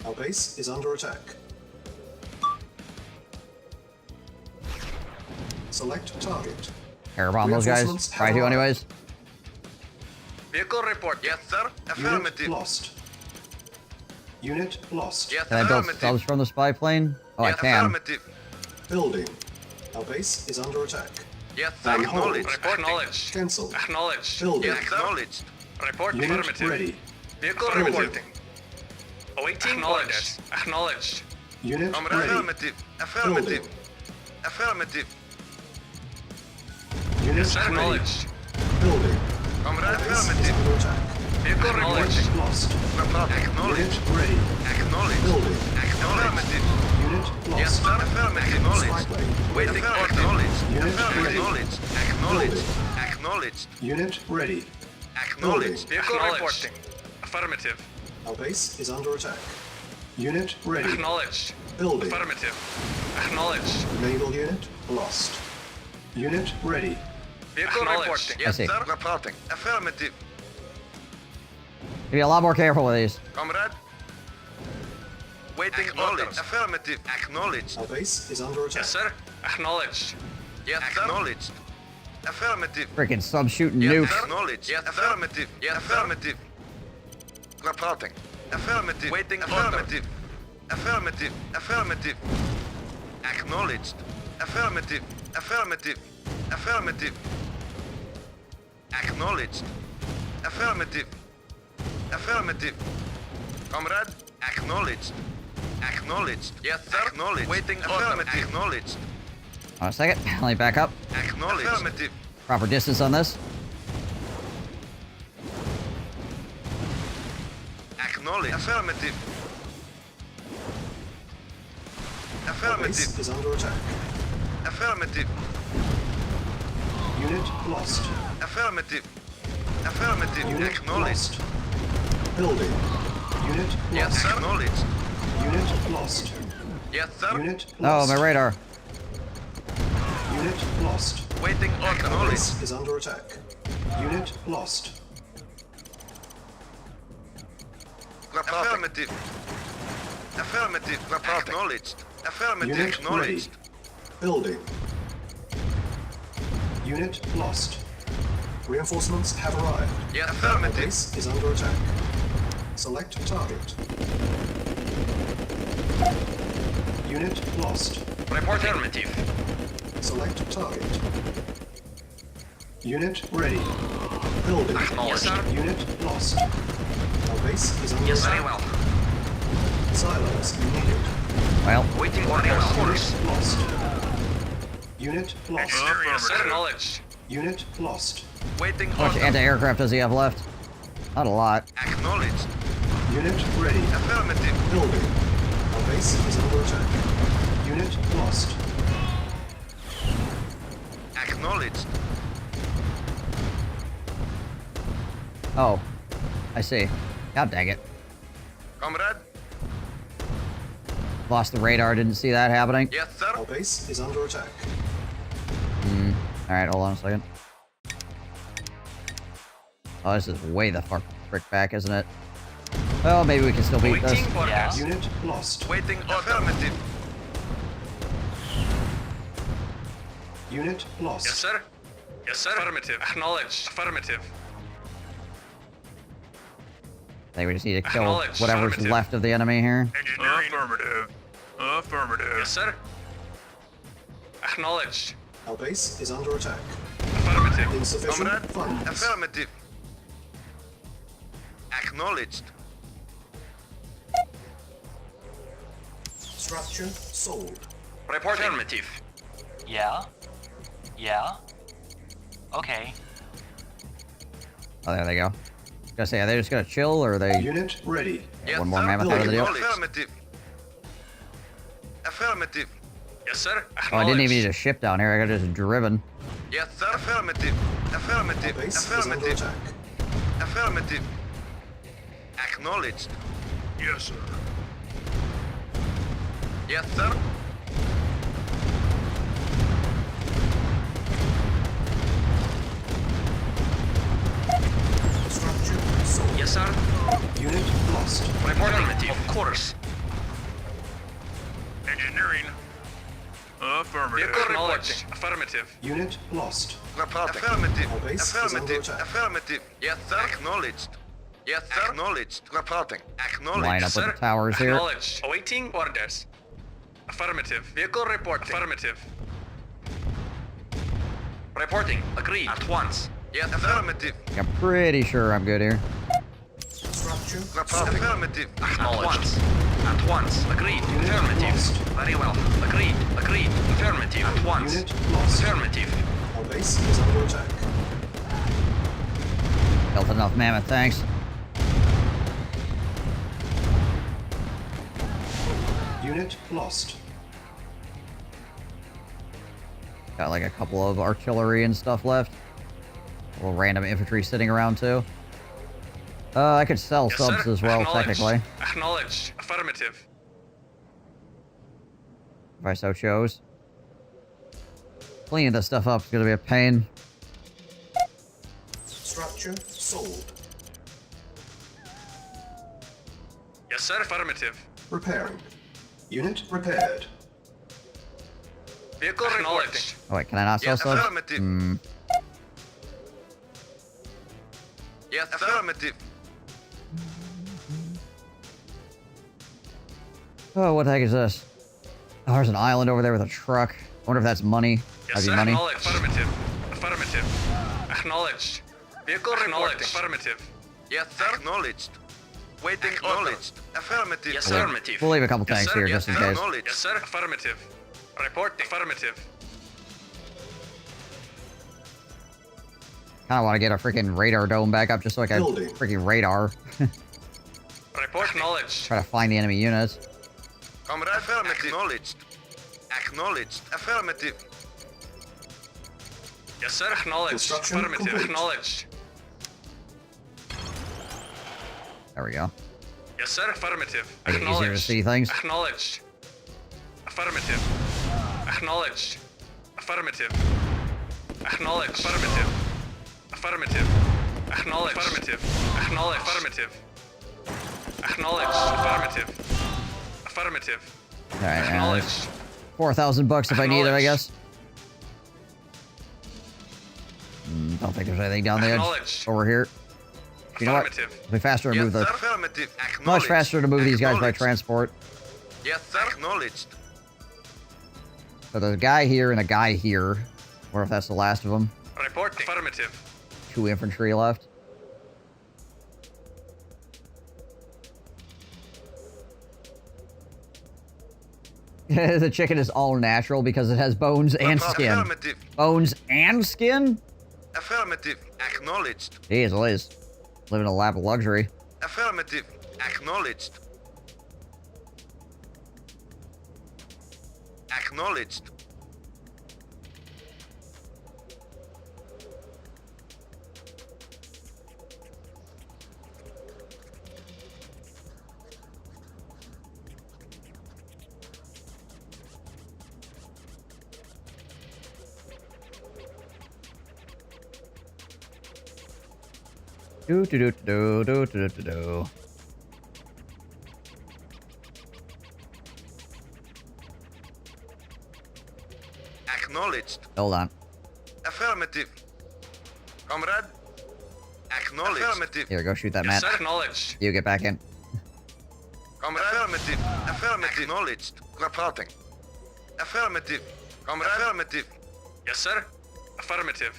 Speaker 2: Our base is under attack. Select target.
Speaker 1: Air bomb those guys.
Speaker 2: Reinforcements
Speaker 1: Try
Speaker 2: have
Speaker 1: to
Speaker 2: arrived.
Speaker 1: anyways.
Speaker 10: Vehicle report. Yes, sir. Affirmative.
Speaker 2: Unit lost. Unit lost.
Speaker 10: Yes,
Speaker 1: Can I build
Speaker 10: affirmative.
Speaker 1: subs from the spy plane? Oh,
Speaker 10: Yes,
Speaker 1: I can.
Speaker 10: affirmative.
Speaker 2: Building. Our base is under attack.
Speaker 10: Yes, sir.
Speaker 2: On hold.
Speaker 10: Acknowledged. Report acknowledged.
Speaker 2: Cancel.
Speaker 10: Acknowledged.
Speaker 2: Building.
Speaker 10: Yes, acknowledged. Report
Speaker 2: Unit
Speaker 10: affirmative.
Speaker 2: ready.
Speaker 10: Vehicle
Speaker 2: Affirmative.
Speaker 10: reporting. Awaiting orders. Acknowledged.
Speaker 2: Unit
Speaker 10: Comrade.
Speaker 2: ready.
Speaker 10: Affirmative. Affirmative.
Speaker 2: Building.
Speaker 10: Affirmative.
Speaker 2: Unit
Speaker 10: Yes, sir.
Speaker 2: ready.
Speaker 10: Acknowledged.
Speaker 2: Building.
Speaker 10: Comrade.
Speaker 2: Our base is
Speaker 10: Affirmative.
Speaker 2: under attack.
Speaker 10: Vehicle
Speaker 2: Unit
Speaker 10: reporting.
Speaker 2: lost.
Speaker 10: Acknowledged.
Speaker 2: Unit ready.
Speaker 10: Acknowledged.
Speaker 2: Building.
Speaker 10: Acknowledged.
Speaker 2: Unit lost.
Speaker 10: Yes, sir. Affirmative.
Speaker 2: Spy
Speaker 10: Acknowledged.
Speaker 2: plane.
Speaker 10: Waiting order. Acknowledged.
Speaker 2: Unit
Speaker 10: Affirmative.
Speaker 2: ready.
Speaker 10: Acknowledged. Acknowledged.
Speaker 2: Building.
Speaker 10: Acknowledged.
Speaker 2: Unit ready.
Speaker 10: Acknowledged.
Speaker 2: Building.
Speaker 10: Vehicle reporting. Affirmative.
Speaker 2: Our base is under attack. Unit ready.
Speaker 10: Acknowledged.
Speaker 2: Building.
Speaker 10: Affirmative. Acknowledged.
Speaker 2: Naval unit lost. Unit ready.
Speaker 10: Vehicle reporting. Yes,
Speaker 1: see.
Speaker 10: sir. Reporting. Affirmative.
Speaker 1: Be a lot more careful with these.
Speaker 10: Comrade. Waiting orders. Affirmative. Acknowledged.
Speaker 2: Our base is under attack.
Speaker 10: Yes, sir. Acknowledged. Yes, sir. Acknowledged. Affirmative.
Speaker 1: Freaking sub shooting
Speaker 10: Yes,
Speaker 1: nukes.
Speaker 10: sir. Acknowledged. Yes, affirmative. Yes, affirmative. Reporting. Affirmative. Waiting. Affirmative. Affirmative. Affirmative. Acknowledged. Affirmative. Affirmative. Affirmative. Acknowledged. Affirmative. Affirmative. Comrade. Acknowledged. Acknowledged. Yes, sir. Acknowledged. Waiting. Affirmative. Acknowledged.
Speaker 1: Hold on a second. Let me back up.
Speaker 10: Acknowledged. Affirmative.
Speaker 1: Proper distance on this.
Speaker 10: Acknowledged. Affirmative.
Speaker 2: Our base
Speaker 10: Affirmative.
Speaker 2: is under attack.
Speaker 10: Affirmative.
Speaker 2: Unit lost.
Speaker 10: Affirmative. Affirmative.
Speaker 2: Unit
Speaker 10: Acknowledged.
Speaker 2: lost. Building. Unit
Speaker 10: Yes,
Speaker 2: lost.
Speaker 10: sir. Acknowledged.
Speaker 2: Unit lost.
Speaker 10: Yes, sir.
Speaker 2: Unit
Speaker 1: Oh,
Speaker 2: lost.
Speaker 1: my radar.
Speaker 2: Unit lost.
Speaker 10: Waiting.
Speaker 2: Our
Speaker 10: Acknowledged.
Speaker 2: base is under attack. Unit lost.
Speaker 10: Affirmative. Affirmative. Acknowledged. Affirmative.
Speaker 2: Unit
Speaker 10: Acknowledged.
Speaker 2: ready. Building. Unit lost. Reinforcements have arrived.
Speaker 10: Yes,
Speaker 2: Our
Speaker 10: affirmative.
Speaker 2: base is under attack. Select target. Unit lost.
Speaker 10: Report affirmative.
Speaker 2: Select target. Unit ready. Building.
Speaker 10: Yes, sir.
Speaker 2: Unit lost. Our base is under
Speaker 10: Yes,
Speaker 2: attack.
Speaker 10: very well.
Speaker 2: Silos needed.
Speaker 1: Well,
Speaker 10: Waiting for your orders.
Speaker 2: Unit lost. Unit lost.
Speaker 10: Yes, sir. Acknowledged.
Speaker 2: Unit lost.
Speaker 10: Waiting
Speaker 1: how much
Speaker 10: order.
Speaker 1: anti-aircraft does he have left? Not a lot.
Speaker 10: Acknowledged.
Speaker 2: Unit ready.
Speaker 10: Affirmative.
Speaker 2: Building. Our base is under attack. Unit lost.
Speaker 10: Acknowledged.
Speaker 1: Oh, I see. God dang it.
Speaker 10: Comrade.
Speaker 1: Lost the radar. Didn't see that happening.
Speaker 10: Yes, sir.
Speaker 2: Our base is under attack.
Speaker 1: Alright, hold on a second. Oh, this is way the frick back, isn't it? Well, maybe we can still beat this.
Speaker 2: Yeah. Unit lost.
Speaker 10: Waiting affirmative.
Speaker 2: Unit lost.
Speaker 10: Yes, sir. Yes, sir. Affirmative. Acknowledged. Affirmative.
Speaker 1: I think we just need to kill whatever's left of the enemy here.
Speaker 9: Affirmative. Affirmative.
Speaker 10: Yes, sir. Acknowledged.
Speaker 2: Our base is under attack.
Speaker 10: Affirmative.
Speaker 2: Insufficient
Speaker 10: Comrade.
Speaker 2: funds.
Speaker 10: Affirmative. Acknowledged.
Speaker 2: Structure sold.
Speaker 10: Report affirmative.
Speaker 21: Yeah? Yeah? Okay.
Speaker 1: Oh, there they go. Gonna say, are they just gonna chill, or are they...
Speaker 2: Unit ready.
Speaker 1: One more mammoth out of the deal?
Speaker 10: Affirmative. Affirmative. Yes, sir.
Speaker 1: Oh, I didn't even need a ship down here. I got just driven.
Speaker 10: Yes, sir. Affirmative. Affirmative.
Speaker 2: Our base is under
Speaker 10: Affirmative.
Speaker 2: attack.
Speaker 10: Affirmative. Acknowledged.
Speaker 9: Yes, sir.
Speaker 10: Yes, sir.
Speaker 2: Structure sold.
Speaker 10: Yes, sir.
Speaker 2: Unit lost.
Speaker 10: Reporting. Of course.
Speaker 9: Engineering. Affirmative.
Speaker 10: Vehicle acknowledged. Affirmative.
Speaker 2: Unit lost.
Speaker 10: Reporting. Affirmative.
Speaker 2: Our base is under
Speaker 10: Affirmative.
Speaker 2: attack.
Speaker 10: Affirmative. Yes, sir. Acknowledged. Yes, sir. Acknowledged. Reporting. Acknowledged.
Speaker 1: Line up with
Speaker 10: sir.
Speaker 1: the towers here.
Speaker 10: Acknowledged. Awaiting orders. Affirmative. Vehicle report. Affirmative. Reporting. Agreed. At once. Yes, affirmative.
Speaker 1: I'm pretty sure I'm good here.
Speaker 2: Structure
Speaker 10: Reporting. Affirmative. At once. At once. Agreed. Affirmative. Very well. Agreed. Agreed. Affirmative. At once.
Speaker 2: Unit lost.
Speaker 10: Affirmative.
Speaker 2: Our base is under attack.
Speaker 1: Built enough mammoth, thanks.
Speaker 2: Unit lost.
Speaker 1: Got like a couple of artillery and stuff left. A little random infantry sitting around too. I could sell
Speaker 10: Yes,
Speaker 1: subs
Speaker 10: sir.
Speaker 1: as well,
Speaker 10: Acknowledged.
Speaker 1: technically.
Speaker 10: Acknowledged. Affirmative.
Speaker 1: If I so chose. Cleaning this stuff up is gonna be a pain.
Speaker 2: Structure sold.
Speaker 10: Yes, sir. Affirmative.
Speaker 2: Repairing. Unit repaired.
Speaker 10: Vehicle acknowledged.
Speaker 1: Oh wait, can I not sell
Speaker 10: Yes,
Speaker 1: subs?
Speaker 10: affirmative.
Speaker 1: Hmm.
Speaker 10: Yes, affirmative.
Speaker 1: Oh, what the heck is this? Oh, there's an island over there with a truck. I wonder if that's money.
Speaker 10: Yes,
Speaker 1: Might be
Speaker 10: sir.
Speaker 1: money.
Speaker 10: Acknowledged. Affirmative. Affirmative. Acknowledged. Vehicle acknowledged. Affirmative. Yes, sir. Acknowledged. Waiting acknowledged. Affirmative. Yes,
Speaker 1: We'll-
Speaker 10: affirmative.
Speaker 1: we'll leave a couple
Speaker 10: Yes,
Speaker 1: tanks
Speaker 10: sir.
Speaker 1: here
Speaker 10: Yes,
Speaker 1: just in
Speaker 10: sir.
Speaker 1: case.
Speaker 10: Acknowledged. Yes, sir. Affirmative. Report affirmative.
Speaker 1: Kind of want to get a freaking radar dome back up just so I can
Speaker 2: Building.
Speaker 1: freaking radar.
Speaker 10: Report acknowledged.
Speaker 1: Try to find the enemy units.
Speaker 10: Comrade affirmative. Acknowledged. Acknowledged. Affirmative. Yes, sir. Acknowledged.
Speaker 2: Construction
Speaker 10: Affirmative.
Speaker 2: complete.
Speaker 10: Acknowledged.
Speaker 1: There we go.
Speaker 10: Yes, sir. Affirmative.
Speaker 1: Make it easier to
Speaker 10: Acknowledged.
Speaker 1: see things.
Speaker 10: Acknowledged. Affirmative. Acknowledged. Affirmative. Acknowledged. Affirmative. Affirmative. Acknowledged. Affirmative. Acknowledged. Affirmative. Acknowledged. Affirmative. Affirmative.
Speaker 1: Alright,
Speaker 10: Acknowledged.
Speaker 1: 4,000 bucks if I need it, I guess. Don't think there's anything down the edge
Speaker 10: Acknowledged.
Speaker 1: over here. You know what?
Speaker 10: Affirmative.
Speaker 1: It'll be faster to move the...
Speaker 10: Yes, sir. Affirmative.
Speaker 1: Much
Speaker 10: Acknowledged.
Speaker 1: faster to move these guys by
Speaker 10: Acknowledged.
Speaker 1: transport.
Speaker 10: Yes, sir. Acknowledged.
Speaker 1: So there's a guy here and a guy here. Or if that's the last of them.
Speaker 10: Report affirmative.
Speaker 1: 2 infantry left. The chicken is all natural because it has bones and skin.
Speaker 10: Affirmative.
Speaker 1: Bones and skin?
Speaker 10: Affirmative. Acknowledged.
Speaker 1: Jeez Liz. Living a lap of luxury.
Speaker 10: Affirmative. Acknowledged. Acknowledged.
Speaker 1: Do do do do do do do do.
Speaker 10: Acknowledged.
Speaker 1: Hold on.
Speaker 10: Affirmative. Comrade. Acknowledged. Affirmative.
Speaker 1: Here, go shoot that
Speaker 10: Yes,
Speaker 1: man.
Speaker 10: sir. Acknowledged.
Speaker 1: You get back in.
Speaker 10: Comrade. Affirmative. Affirmative. Acknowledged. Reporting. Affirmative. Comrade. Affirmative. Yes, sir. Affirmative.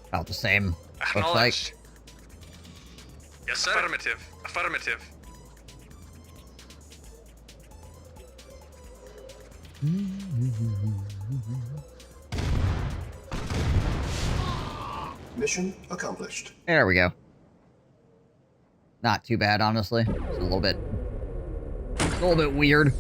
Speaker 1: About the same. Looks like.
Speaker 10: Acknowledged. Yes, sir. Affirmative. Affirmative.
Speaker 2: Mission accomplished.
Speaker 1: There we go. Not too bad, honestly. It's a little bit weird.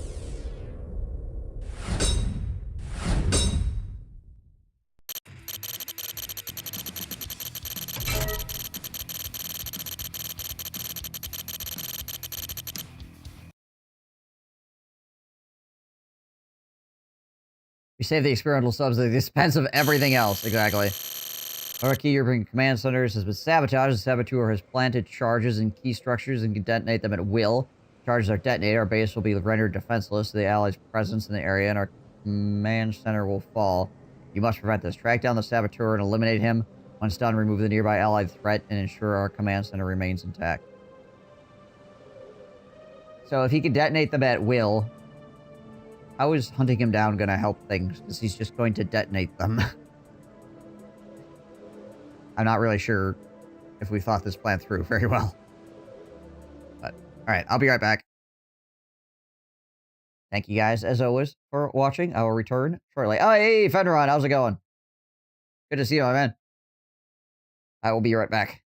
Speaker 1: You save the experimental subs at the expense of everything else. Exactly. Our key European command centers has been sabotaged. The saboteur has planted charges in key structures and can detonate them at will. Charges are detonated. Our base will be rendered defenseless to the Allies' presence in the area, and our command center will fall. You must prevent this. Track down the saboteur and eliminate him. Once done, remove the nearby Allied threat and ensure our command center remains intact. So if he can detonate them at will, how is hunting him down going to help things? Because he's just going to detonate them. I'm not really sure if we thought this plan through very well. But, alright, I'll be right back. Thank you guys, as always, for watching. I will return shortly. Oh, hey, Fenderon, how's it going? Good to see you, my man. I will be right back.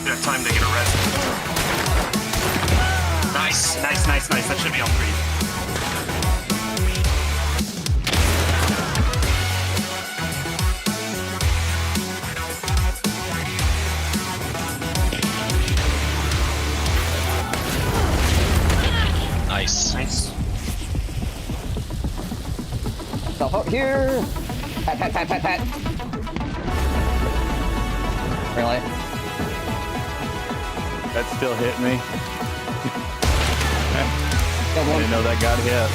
Speaker 9: You have time to get a rest. Nice, nice, nice, nice. That should be on 3.
Speaker 7: Nice.
Speaker 9: Nice.
Speaker 1: Stop up here! Pat, pat, pat, pat, pat. Really?
Speaker 6: That still hit me. I didn't know that got hit.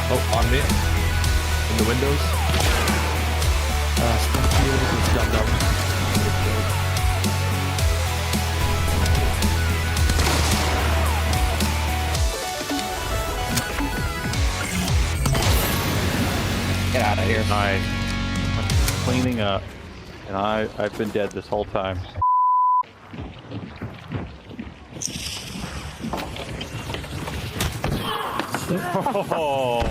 Speaker 8: Oh, on me. In the windows. It's jumped up.
Speaker 1: Get out of here.
Speaker 6: Nice. I'm cleaning up. And I've been dead this whole time. Oh.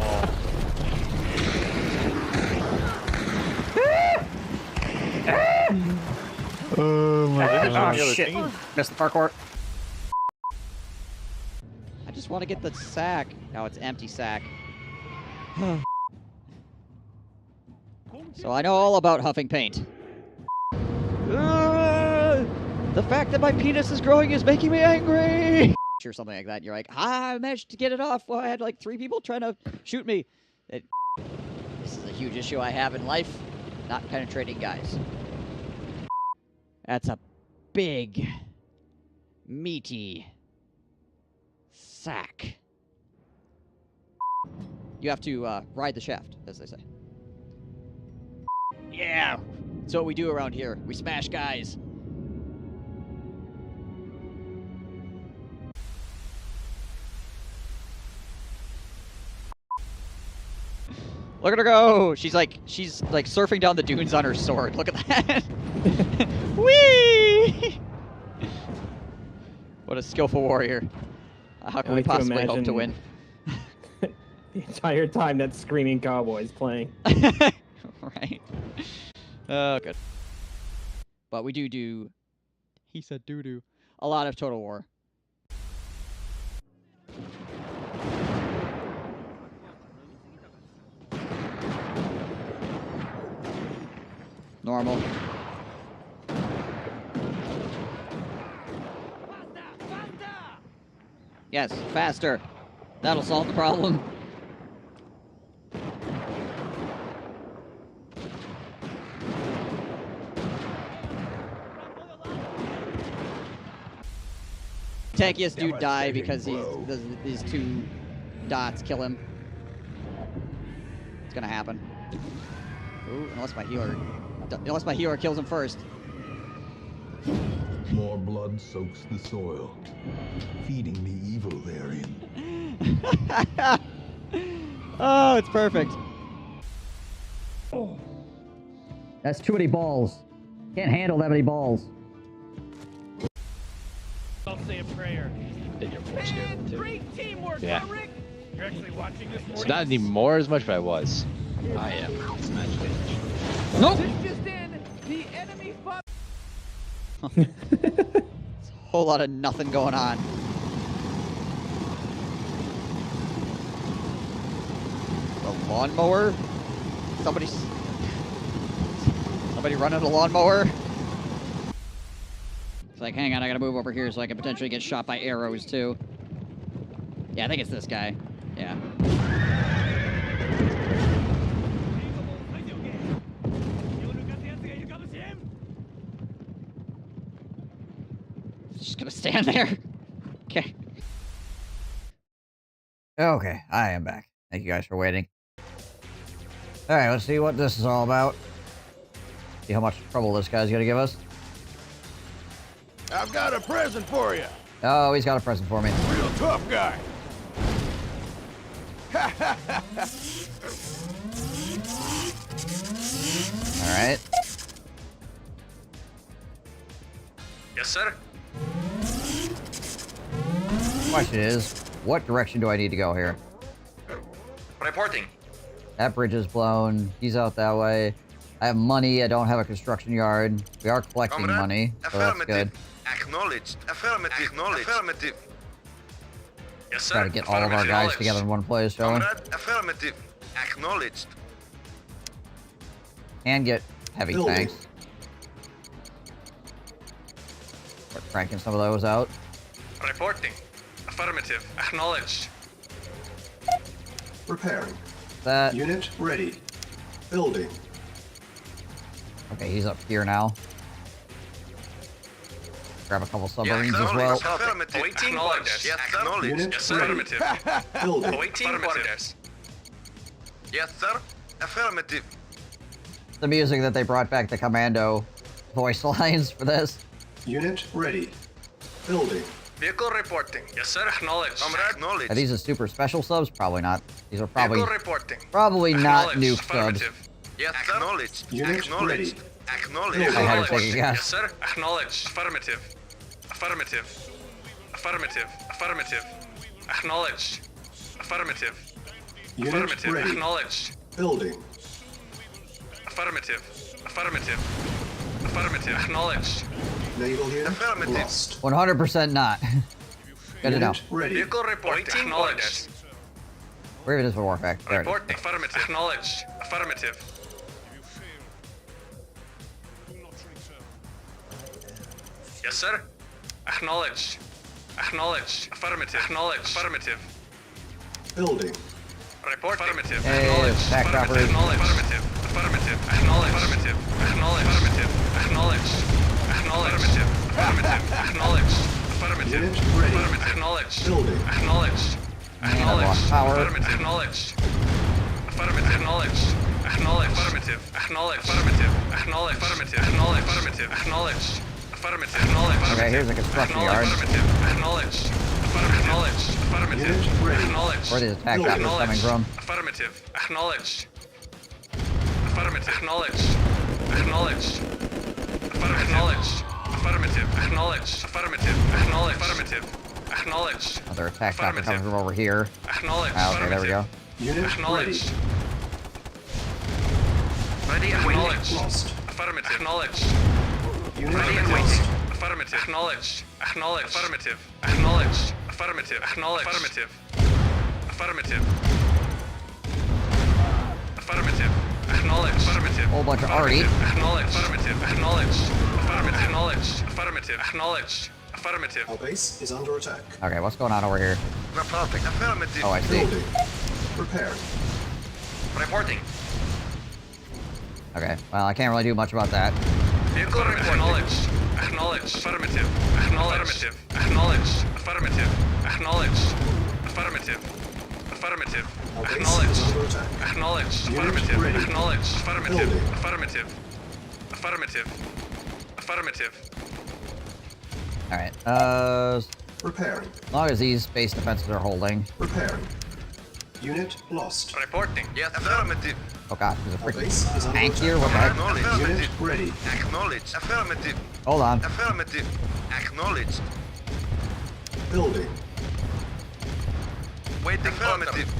Speaker 6: Oh my god.
Speaker 1: Oh shit. Missed the parkour.
Speaker 13: I just want to get the sack. Now it's empty sack. So I know all about huffing paint. The fact that my penis is growing is making me angry! Or something like that, and you're like, I managed to get it off. Well, I had like 3 people trying to shoot me. This is a huge issue I have in life. Not penetrating guys. That's a big, meaty sack. You have to ride the shaft, as they say. Yeah! That's what we do around here. We smash guys. Look at her go! She's like surfing down the dunes on her sword. Look at that! Whee! What a skillful warrior. How can we possibly hope to win?
Speaker 15: The entire time that Screaming Cowboy's playing.
Speaker 13: Right. Oh, good. But we do... He said doo-doo. A lot of Total War. Normal. Yes, faster. That'll solve the problem. Tankiest dude die because these two dots kill him. It's gonna happen. Ooh, unless my healer kills him first.
Speaker 17: More blood soaks the soil, feeding the evil therein.
Speaker 13: Oh, it's perfect.
Speaker 1: That's too many balls. Can't handle that many balls.
Speaker 11: I'll say a prayer. Great teamwork,
Speaker 14: Yeah.
Speaker 11: Rick. You're actually watching this
Speaker 14: It's not anymore as much, but I was. I am.
Speaker 13: Nope.
Speaker 11: This just in. The enemy fought.
Speaker 13: It's a whole lot of nothing going on. The lawnmower? Somebody running a lawnmower? It's like, hang on, I gotta move over here so I can potentially get shot by arrows too. Yeah, I think it's this guy. Yeah. Just gonna stand there. Okay.
Speaker 1: Okay, I am back. Thank you guys for waiting. Alright, let's see what this is all about. See how much trouble this guy's gonna give us.
Speaker 9: I've got a present for you.
Speaker 1: Oh, he's got a present for me.
Speaker 9: Real tough guy.
Speaker 1: Alright.
Speaker 10: Yes, sir.
Speaker 1: Question is, what direction do I need to go here?
Speaker 10: Reporting.
Speaker 1: That bridge is blown. He's out that way. I have money. I don't have a construction yard. We are collecting money, so that's good.
Speaker 10: Acknowledged. Affirmative. Acknowledged. Affirmative. Yes, sir.
Speaker 1: Try to get all of our guys together in one place, shall we?
Speaker 10: Affirmative. Acknowledged.
Speaker 1: And get heavy
Speaker 10: Building.
Speaker 1: tanks. Start cranking some of those out.
Speaker 10: Reporting. Affirmative. Acknowledged.
Speaker 2: Repairing.
Speaker 1: That.
Speaker 2: Unit ready. Building.
Speaker 1: Okay, he's up here now. Grab a couple submarines as well.
Speaker 10: Affirmative. Awaiting orders. Yes, acknowledged.
Speaker 2: Unit
Speaker 10: Yes, sir.
Speaker 2: ready.
Speaker 10: Affirmative.
Speaker 2: Building.
Speaker 10: Awaiting orders. Yes, sir. Affirmative.
Speaker 1: The music that they brought back the commando voice lines for this.
Speaker 2: Unit ready. Building.
Speaker 10: Vehicle reporting. Yes, sir. Acknowledged. Acknowledged.
Speaker 1: Are these the super special subs? Probably not. These are probably
Speaker 10: Vehicle reporting.
Speaker 1: probably not
Speaker 10: Acknowledged.
Speaker 1: nuke subs.
Speaker 10: Affirmative. Yes, sir. Acknowledged.
Speaker 2: Unit
Speaker 10: Acknowledged.
Speaker 2: ready.
Speaker 10: Acknowledged.
Speaker 1: I had to take a guess.
Speaker 10: Yes, sir. Acknowledged. Affirmative. Affirmative. Affirmative. Affirmative. Acknowledged. Affirmative.
Speaker 2: Unit
Speaker 10: Affirmative.
Speaker 2: ready.
Speaker 10: Acknowledged.
Speaker 2: Building.
Speaker 10: Affirmative. Affirmative. Affirmative. Acknowledged.
Speaker 2: Naval unit
Speaker 10: Affirmative.
Speaker 2: lost.
Speaker 1: 100% not. Good to know.
Speaker 2: Unit ready.
Speaker 10: Vehicle reporting. Acknowledged.
Speaker 1: Where is the war fact? There it is.
Speaker 10: Reporting. Affirmative. Acknowledged. Affirmative. Yes, sir. Acknowledged. Acknowledged. Affirmative. Acknowledged. Affirmative.
Speaker 2: Building.
Speaker 10: Report. Affirmative.
Speaker 1: Hey,
Speaker 10: Acknowledged.
Speaker 1: back
Speaker 10: Affirmative.
Speaker 1: operation.
Speaker 10: Acknowledged. Affirmative. Affirmative. Acknowledged. Affirmative. Acknowledged. Affirmative. Acknowledged. Acknowledged. Affirmative. Acknowledged. Affirmative.
Speaker 2: Unit ready.
Speaker 10: Affirmative. Acknowledged.
Speaker 2: Building.
Speaker 10: Acknowledged.
Speaker 1: Man, I've lost power.
Speaker 10: Affirmative. Acknowledged. Affirmative. Acknowledged. Acknowledged. Affirmative. Acknowledged. Affirmative. Acknowledged. Affirmative. Acknowledged. Affirmative. Acknowledged. Affirmative. Acknowledged.
Speaker 1: Okay, here's a construction yard.
Speaker 10: Affirmative. Acknowledged. Acknowledged. Affirmative.
Speaker 2: Unit ready.
Speaker 10: Acknowledged.
Speaker 1: Where are these attack choppers coming from?
Speaker 10: Affirmative. Acknowledged. Affirmative. Acknowledged. Acknowledged. Affirmative. Acknowledged. Affirmative. Acknowledged. Affirmative. Acknowledged. Affirmative. Acknowledged.
Speaker 1: Another attack chopper coming from over here.
Speaker 10: Acknowledged.
Speaker 1: Ah, okay, there we go.
Speaker 2: Unit ready.
Speaker 10: Acknowledged. Ready and acknowledged.
Speaker 2: Lost.
Speaker 10: Affirmative. Acknowledged.
Speaker 2: Unit
Speaker 10: Ready and
Speaker 2: lost.
Speaker 10: waiting. Affirmative. Acknowledged. Acknowledged. Affirmative. Acknowledged. Affirmative. Acknowledged. Affirmative. Affirmative. Affirmative. Acknowledged. Affirmative.
Speaker 1: Whole bunch of arty.
Speaker 10: Acknowledged. Affirmative. Acknowledged. Affirmative. Acknowledged. Affirmative. Acknowledged.
Speaker 5: Affirmative.
Speaker 2: Our base is under attack.
Speaker 1: Okay, what's going on over here?
Speaker 10: Reporting. Affirmative.
Speaker 1: Oh, I see.
Speaker 2: Building. Repairing.
Speaker 10: Reporting.
Speaker 1: Okay, well, I can't really do much about that.
Speaker 5: Vehicle acknowledged. Acknowledged. Affirmative. Acknowledged. Acknowledged. Affirmative. Acknowledged. Affirmative. Affirmative.
Speaker 2: Our base
Speaker 5: Acknowledged.
Speaker 2: is under attack.
Speaker 5: Acknowledged.
Speaker 2: Unit
Speaker 5: Affirmative.
Speaker 2: ready.
Speaker 5: Acknowledged. Affirmative.
Speaker 2: Building.
Speaker 5: Affirmative. Affirmative. Affirmative.
Speaker 1: Alright,
Speaker 2: Repairing.
Speaker 1: as long as these base defenses are holding.
Speaker 2: Repairing. Unit lost.
Speaker 5: Reporting.
Speaker 10: Yes, affirmative.
Speaker 1: Oh god, there's a
Speaker 2: Our base
Speaker 1: freaking
Speaker 2: is under
Speaker 1: tank
Speaker 2: attack.
Speaker 1: here? What the heck?
Speaker 10: Acknowledged.
Speaker 2: Unit
Speaker 10: Affirmative.
Speaker 2: ready.
Speaker 10: Acknowledged. Affirmative.
Speaker 1: Hold on.
Speaker 10: Affirmative. Acknowledged.
Speaker 2: Building.
Speaker 10: Waiting. Affirmative.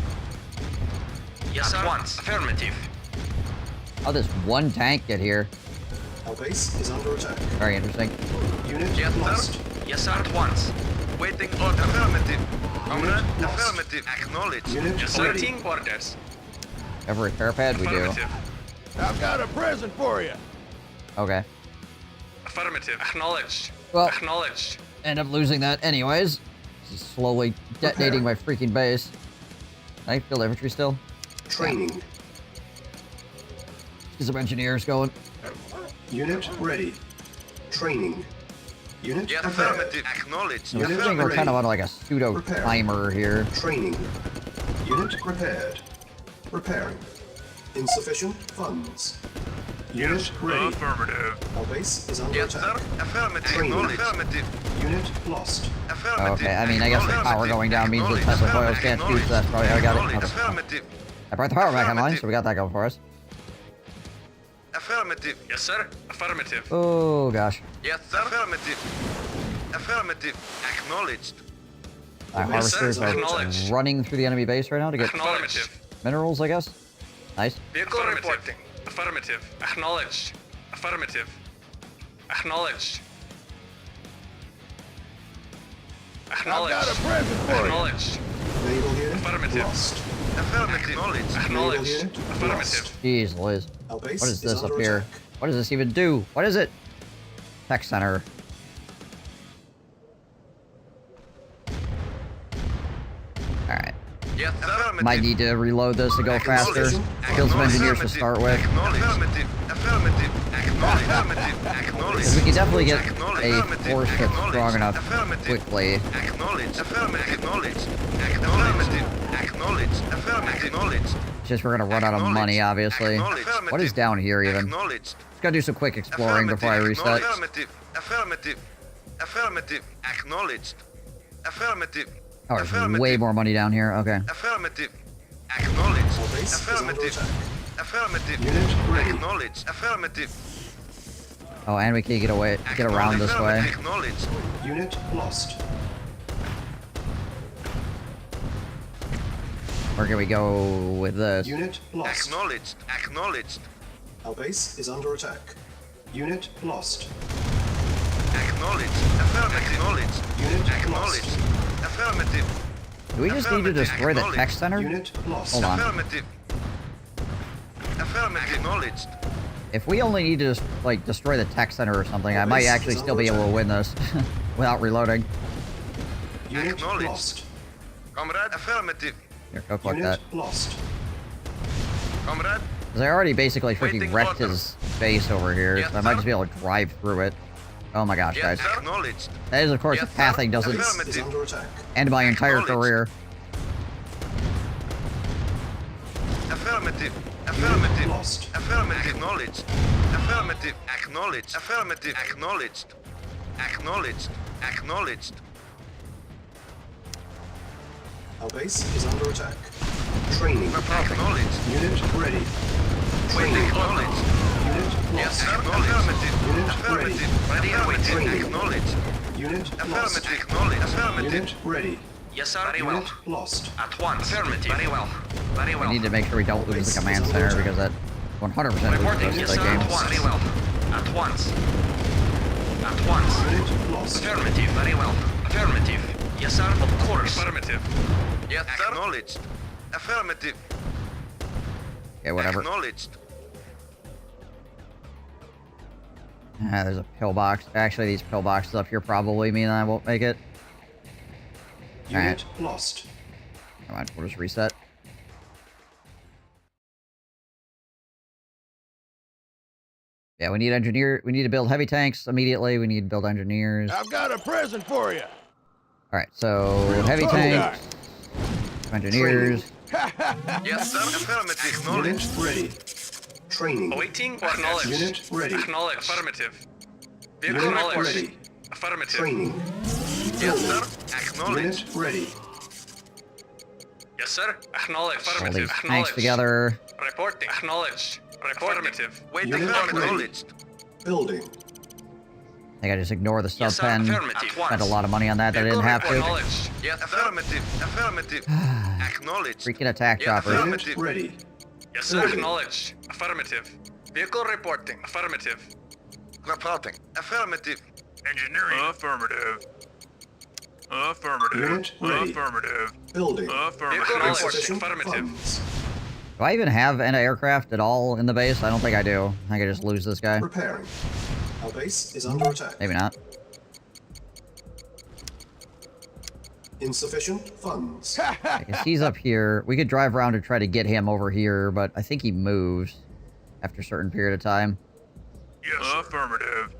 Speaker 10: Yes, sir. At once. Affirmative.
Speaker 1: How does one tank get here?
Speaker 2: Our base is under attack.
Speaker 1: Very interesting.
Speaker 2: Unit
Speaker 10: Yes,
Speaker 2: lost.
Speaker 10: sir. Yes, sir. At once. Waiting order. Affirmative.
Speaker 2: Unit lost.
Speaker 10: Affirmative. Acknowledged.
Speaker 2: Unit
Speaker 10: Yes,
Speaker 2: ready.
Speaker 10: waiting orders.
Speaker 1: Have a repair pad? We do.
Speaker 5: Affirmative.
Speaker 12: I've got a present for you.
Speaker 1: Okay.
Speaker 5: Affirmative. Acknowledged.
Speaker 1: Well-
Speaker 5: Acknowledged.
Speaker 1: End up losing that anyways. This is slowly detonating my freaking base. Can I feel infantry still?
Speaker 2: Training.
Speaker 1: Get some engineers going.
Speaker 2: Unit ready. Training. Unit
Speaker 10: Yes,
Speaker 2: prepared.
Speaker 10: affirmative. Acknowledged.
Speaker 1: I think we're kind of on like a pseudo
Speaker 2: Repair.
Speaker 1: timer here.
Speaker 2: Training. Unit repaired. Repairing. Insufficient funds. Unit ready.
Speaker 9: Affirmative.
Speaker 2: Our base is under
Speaker 10: Yes, sir.
Speaker 2: attack.
Speaker 10: Affirmative.
Speaker 2: Training.
Speaker 10: Affirmative.
Speaker 2: Unit lost.
Speaker 10: Affirmative.
Speaker 1: Okay, I mean, I guess the power going down means the Tesla coils can't shoot, so that's probably how I got it. Okay.
Speaker 10: Affirmative.
Speaker 1: I brought the power back online, so we got that going for us.
Speaker 10: Affirmative.
Speaker 5: Yes, sir. Affirmative.
Speaker 1: Oh gosh.
Speaker 10: Yes, sir. Affirmative. Affirmative. Acknowledged.
Speaker 1: My
Speaker 5: Yes, sir.
Speaker 1: harvesters are
Speaker 5: Acknowledged.
Speaker 1: running through the enemy base right now to get
Speaker 5: Affirmative.
Speaker 1: minerals, I guess. Nice.
Speaker 5: Vehicle reporting. Affirmative. Acknowledged. Affirmative. Acknowledged. Acknowledged. Acknowledged.
Speaker 2: Naval unit
Speaker 5: Affirmative.
Speaker 2: lost.
Speaker 10: Affirmative. Acknowledged.
Speaker 2: Naval
Speaker 5: Acknowledged.
Speaker 2: unit
Speaker 5: Affirmative.
Speaker 2: lost.
Speaker 1: Jeez, Liz.
Speaker 2: Our base
Speaker 1: What is this up
Speaker 2: under
Speaker 1: here?
Speaker 2: attack.
Speaker 1: What does this even do? What is it? Tech center. Alright.
Speaker 10: Yes, affirmative.
Speaker 1: Might need to reload this to go faster. Kill some engineers to start with.
Speaker 10: Affirmative. Affirmative. Acknowledged. Affirmative. Acknowledged.
Speaker 1: Because we can definitely get a
Speaker 10: Affirmative.
Speaker 1: force that's strong enough
Speaker 10: Affirmative.
Speaker 1: quickly.
Speaker 10: Acknowledged. Affirmative. Acknowledged. Affirmative. Acknowledged. Affirmative. Acknowledged.
Speaker 1: It's just we're gonna run out of money, obviously.
Speaker 10: Acknowledged.
Speaker 1: What is down here even?
Speaker 10: Acknowledged.
Speaker 1: Just gotta do some quick exploring before I reset.
Speaker 10: Affirmative. Affirmative. Affirmative. Acknowledged. Affirmative.
Speaker 1: Oh, there's way more money down here. Okay.
Speaker 10: Affirmative. Acknowledged.
Speaker 2: Our base is under
Speaker 10: Affirmative.
Speaker 2: attack.
Speaker 10: Affirmative.
Speaker 2: Unit ready.
Speaker 10: Acknowledged. Affirmative.
Speaker 1: Oh, and we can get around this way.
Speaker 10: Acknowledged.
Speaker 2: Unit lost.
Speaker 1: Where can we go with this?
Speaker 2: Unit lost.
Speaker 10: Acknowledged. Acknowledged.
Speaker 2: Our base is under attack. Unit lost.
Speaker 10: Acknowledged. Affirmative. Acknowledged.
Speaker 2: Unit
Speaker 10: Acknowledged.
Speaker 2: lost.
Speaker 10: Affirmative.
Speaker 1: Do we just need to destroy the tech center?
Speaker 2: Unit lost.
Speaker 1: Hold on.
Speaker 10: Affirmative. Affirmative. Acknowledged.
Speaker 1: If we only need to just, like, destroy the tech center or something, I might actually still be able to win this without reloading.
Speaker 2: Unit
Speaker 10: Acknowledged.
Speaker 2: lost.
Speaker 10: Comrade. Affirmative.
Speaker 1: Here, go collect
Speaker 2: Unit
Speaker 1: that.
Speaker 2: lost.
Speaker 10: Comrade.
Speaker 1: Because I already basically freaking
Speaker 10: Waiting
Speaker 1: wrecked
Speaker 10: order.
Speaker 1: his base over here,
Speaker 10: Yes,
Speaker 1: so I might
Speaker 10: sir.
Speaker 1: just be able to drive through it. Oh my gosh,
Speaker 10: Yes,
Speaker 1: guys.
Speaker 10: acknowledged.
Speaker 1: That is, of course,
Speaker 10: Yes,
Speaker 1: if
Speaker 10: sir.
Speaker 1: pathing doesn't
Speaker 2: Base is
Speaker 10: Affirmative.
Speaker 2: under attack.
Speaker 1: end my entire
Speaker 10: Acknowledged.
Speaker 1: career.
Speaker 10: Affirmative. Affirmative.
Speaker 2: Lost.
Speaker 10: Affirmative. Acknowledged. Affirmative. Acknowledged. Affirmative. Acknowledged. Acknowledged. Acknowledged.
Speaker 2: Our base is under attack. Training.
Speaker 10: Acknowledged.
Speaker 2: Unit ready.
Speaker 10: Waiting. Acknowledged.
Speaker 2: Unit
Speaker 10: Yes,
Speaker 2: lost.
Speaker 10: acknowledged.
Speaker 2: Unit
Speaker 10: Affirmative. Ready and waiting.
Speaker 2: Training.
Speaker 10: Acknowledged.
Speaker 2: Unit lost.
Speaker 10: Affirmative. Acknowledged. Affirmative.
Speaker 2: Unit ready.
Speaker 10: Yes, sir. Very well.
Speaker 2: Unit lost.
Speaker 10: At once. Affirmative. Very well. Very
Speaker 1: We
Speaker 10: well.
Speaker 1: need to make sure we don't lose the command center, because that 100%
Speaker 10: Reporting.
Speaker 1: loses
Speaker 10: Yes,
Speaker 1: us
Speaker 10: sir.
Speaker 1: that
Speaker 10: At
Speaker 1: game.
Speaker 10: once. Very well. At once. At once.
Speaker 2: Unit lost.
Speaker 10: Affirmative. Very well. Affirmative. Yes, sir. Of course.
Speaker 5: Affirmative.
Speaker 10: Yes, sir. Acknowledged. Affirmative.
Speaker 1: Okay, whatever.
Speaker 10: Acknowledged.
Speaker 1: There's a pillbox. Actually, these pillboxes up here probably mean I won't make it.
Speaker 2: Unit lost.
Speaker 1: Come on, we'll just reset. Yeah, we need engineer. We need to build heavy tanks immediately. We need to build engineers.
Speaker 4: I've got a present for you.
Speaker 1: All right, so heavy tanks, engineers.
Speaker 10: Yes, sir. Affirmative. Acknowledged.
Speaker 2: Unit ready. Training.
Speaker 10: Awaiting. Acknowledged.
Speaker 2: Unit ready.
Speaker 10: Acknowledged. Affirmative. Vehicle
Speaker 2: Unit
Speaker 10: acknowledged.
Speaker 2: ready.
Speaker 10: Affirmative.
Speaker 2: Training.
Speaker 10: Yes, sir. Acknowledged.
Speaker 2: Unit ready.
Speaker 10: Yes, sir. Acknowledged.
Speaker 1: All
Speaker 10: Affirmative.
Speaker 1: these tanks together.
Speaker 10: Reporting. Acknowledged. Affirmative. Waiting.
Speaker 2: Unit
Speaker 10: Acknowledged.
Speaker 2: Building.
Speaker 1: I think I just ignore the sub
Speaker 10: Yes, sir.
Speaker 1: pen.
Speaker 10: Affirmative.
Speaker 1: Spent a lot of money on that I didn't have to.
Speaker 10: Acknowledged. Yes, affirmative. Affirmative. Acknowledged.
Speaker 1: Freaking attack
Speaker 10: Yes,
Speaker 1: chopper.
Speaker 10: affirmative.
Speaker 2: Ready.
Speaker 10: Yes, sir. Acknowledged. Affirmative. Vehicle reporting. Affirmative. Reporting. Affirmative.
Speaker 9: Engineering. Affirmative. Affirmative.
Speaker 2: Unit ready.
Speaker 9: Affirmative.
Speaker 2: Building.
Speaker 9: Affirmative.
Speaker 10: Vehicle reporting.
Speaker 2: Insufficient
Speaker 10: Affirmative.
Speaker 2: funds.
Speaker 1: Do I even have an aircraft at all in the base? I don't think I do. I think I just lose this guy.
Speaker 2: Repairing. Our base is under attack.
Speaker 1: Maybe not.
Speaker 2: Insufficient funds.
Speaker 1: I guess he's up here. We could drive around to try to get him over here, but I think he moves after a certain period of time.
Speaker 9: Yes, affirmative.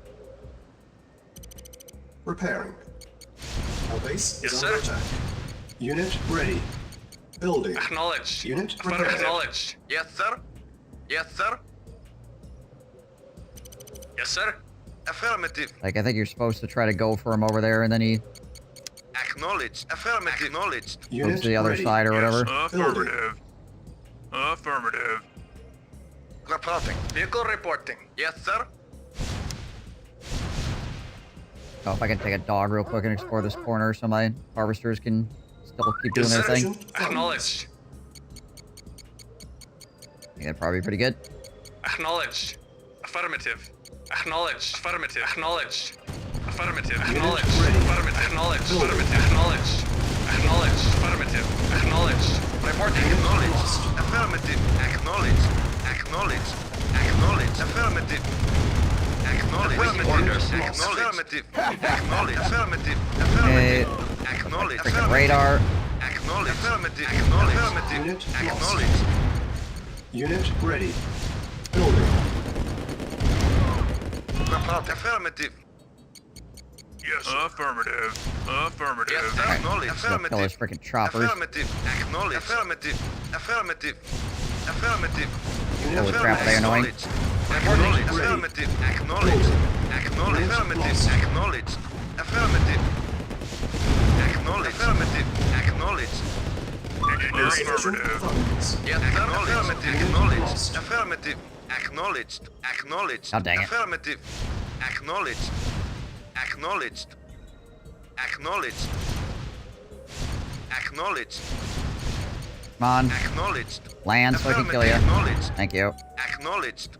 Speaker 2: Repairing. Our base
Speaker 10: Yes,
Speaker 2: is under
Speaker 10: sir.
Speaker 2: attack. Unit ready. Building.
Speaker 10: Acknowledged.
Speaker 2: Unit
Speaker 10: Affirmative.
Speaker 2: repaired.
Speaker 10: Acknowledged. Yes, sir. Yes, sir. Yes, sir. Affirmative.
Speaker 1: Like, I think you're supposed to try to go for him over there, and then he
Speaker 10: Acknowledged. Affirmative. Acknowledged.
Speaker 1: moves
Speaker 2: Unit
Speaker 1: to the other
Speaker 2: ready.
Speaker 1: side or whatever.
Speaker 9: Affirmative. Affirmative.
Speaker 10: Reporting. Vehicle reporting. Yes, sir.
Speaker 1: Oh, if I can take a dog real quick and explore this corner so my harvesters can still keep doing their thing.
Speaker 10: Acknowledged.
Speaker 1: I think that'd probably be pretty good.
Speaker 10: Acknowledged. Affirmative. Acknowledged. Affirmative. Acknowledged. Affirmative. Acknowledged. Affirmative. Acknowledged. Affirmative. Acknowledged. Acknowledged. Affirmative. Acknowledged. Reporting. Acknowledged. Affirmative. Acknowledged. Acknowledged. Acknowledged. Affirmative. Acknowledged. Orders. Affirmative. Acknowledged. Affirmative.
Speaker 1: Hey,
Speaker 10: Affirmative. Acknowledged.
Speaker 1: freaking radar.
Speaker 10: Acknowledged. Affirmative. Acknowledged.
Speaker 2: Unit
Speaker 10: Acknowledged.
Speaker 2: Unit ready. Building.
Speaker 10: Report. Affirmative.
Speaker 9: Yes, affirmative. Affirmative.
Speaker 10: Yes, sir. Acknowledged.
Speaker 1: Let's go kill his freaking choppers.
Speaker 10: Affirmative. Acknowledged. Affirmative. Affirmative. Affirmative.
Speaker 1: Holy crap, are they annoying?
Speaker 10: Acknowledged. Affirmative. Acknowledged. Acknowledged. Affirmative. Acknowledged. Affirmative. Acknowledged. Affirmative. Acknowledged.
Speaker 9: Affirmative.
Speaker 2: Funds.
Speaker 10: Yes, sir. Affirmative. Acknowledged. Affirmative. Acknowledged. Acknowledged.
Speaker 1: Oh, dang it.
Speaker 10: Affirmative. Acknowledged. Acknowledged. Acknowledged. Acknowledged.
Speaker 1: Come on.
Speaker 10: Acknowledged.
Speaker 1: Land so I can kill you.
Speaker 10: Acknowledged.
Speaker 1: Thank you.
Speaker 10: Acknowledged.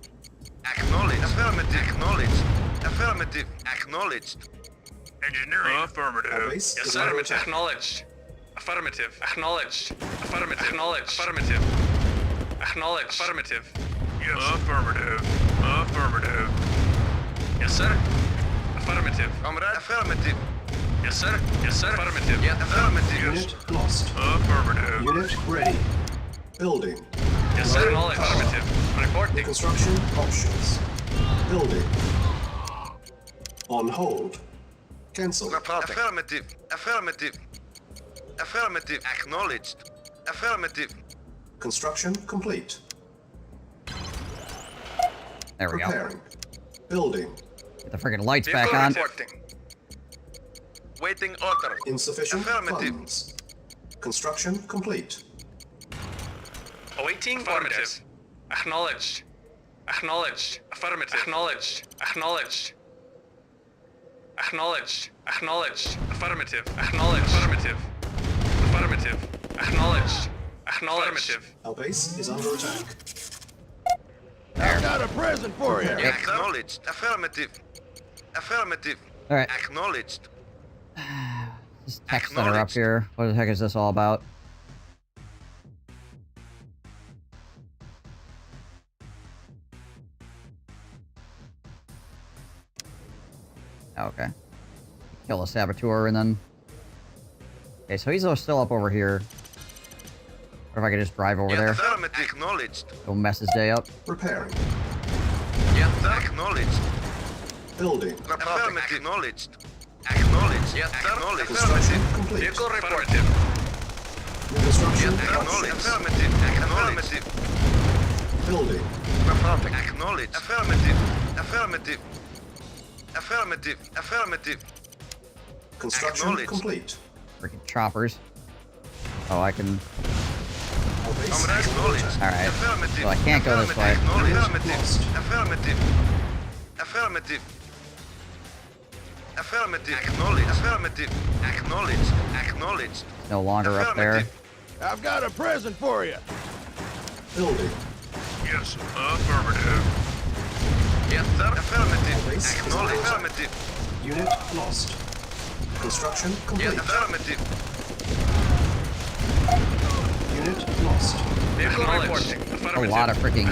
Speaker 10: Acknowledged. Affirmative. Acknowledged. Affirmative. Acknowledged.
Speaker 9: Engineering.
Speaker 2: Our
Speaker 9: Affirmative.
Speaker 2: base
Speaker 10: Yes,
Speaker 2: is
Speaker 10: sir.
Speaker 2: under attack.
Speaker 10: Acknowledged. Affirmative. Acknowledged. Affirmative. Acknowledged. Affirmative. Acknowledged. Affirmative.
Speaker 9: Yes. Affirmative. Affirmative.
Speaker 10: Yes, sir. Affirmative. Comrade. Affirmative. Yes, sir. Yes, sir. Affirmative. Yes, affirmative.
Speaker 2: Unit lost.
Speaker 9: Affirmative.
Speaker 2: Unit ready. Building.
Speaker 10: Yes, sir. Acknowledged. Affirmative. Reporting.
Speaker 2: Construction options. Building. On hold. Cancel.
Speaker 10: Affirmative. Affirmative. Affirmative. Acknowledged. Affirmative.
Speaker 2: Construction complete.
Speaker 1: There we go.
Speaker 2: Preparing. Building.
Speaker 1: Get the freaking lights back on.
Speaker 10: Reporting. Waiting order.
Speaker 2: Insufficient
Speaker 10: Affirmative.
Speaker 2: funds. Construction complete.
Speaker 10: Awaiting affirmative. Acknowledged. Acknowledged. Affirmative. Acknowledged. Acknowledged. Acknowledged. Acknowledged. Affirmative. Acknowledged. Affirmative. Affirmative. Acknowledged. Acknowledged.
Speaker 2: Our base is under attack.
Speaker 4: I've got a present for you.
Speaker 10: Acknowledged. Affirmative. Affirmative.
Speaker 1: All right.
Speaker 10: Acknowledged.
Speaker 1: This text that are up here. What the heck is this all about? Oh, okay. Kill a saboteur and then... Okay, so he's still up over here. Or if I could just drive over there.
Speaker 10: Affirmative. Acknowledged.
Speaker 1: Go mess his day up.
Speaker 2: Repairing.
Speaker 10: Yes, sir. Acknowledged.
Speaker 2: Building.
Speaker 10: Affirmative. Acknowledged. Acknowledged. Yes, sir. Acknowledged.
Speaker 2: Construction
Speaker 10: Affirmative.
Speaker 2: complete.
Speaker 10: Vehicle reported.
Speaker 2: Construction
Speaker 10: Yes, acknowledged. Affirmative. Affirmative.
Speaker 2: Building.
Speaker 10: Affirmative. Acknowledged. Affirmative. Affirmative. Affirmative. Affirmative.
Speaker 2: Construction complete.
Speaker 1: Freaking choppers. Oh, I can...
Speaker 10: Acknowledged.
Speaker 1: Alright. So I can't go this way.
Speaker 10: Affirmative. Affirmative. Affirmative. Affirmative. Acknowledged. Affirmative. Acknowledged. Acknowledged.
Speaker 1: No longer up there.
Speaker 4: I've got a present for you.
Speaker 2: Building.
Speaker 9: Yes, affirmative.
Speaker 10: Yes, sir. Affirmative. Acknowledged. Affirmative.
Speaker 2: Unit lost. Construction complete.
Speaker 10: Yes, affirmative.
Speaker 2: Unit lost.
Speaker 10: Vehicle reporting.
Speaker 1: A lot of freaking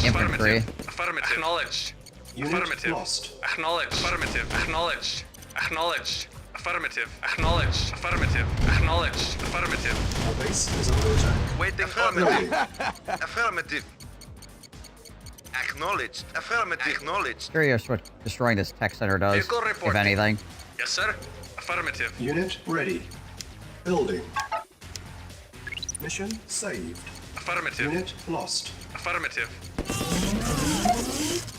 Speaker 1: infantry.
Speaker 10: Affirmative. Acknowledged.
Speaker 2: Unit lost.
Speaker 10: Acknowledged. Affirmative. Acknowledged. Acknowledged. Affirmative. Acknowledged. Affirmative. Acknowledged. Affirmative.
Speaker 2: Our base is under attack.
Speaker 10: Waiting. Affirmative. Affirmative. Acknowledged. Affirmative. Acknowledged.
Speaker 1: Curious what destroying this tech center does,
Speaker 10: Vehicle
Speaker 1: if
Speaker 10: reporting.
Speaker 1: anything.
Speaker 10: Yes, sir. Affirmative.
Speaker 2: Unit ready. Building. Mission saved.
Speaker 10: Affirmative.
Speaker 2: Unit lost.
Speaker 10: Affirmative.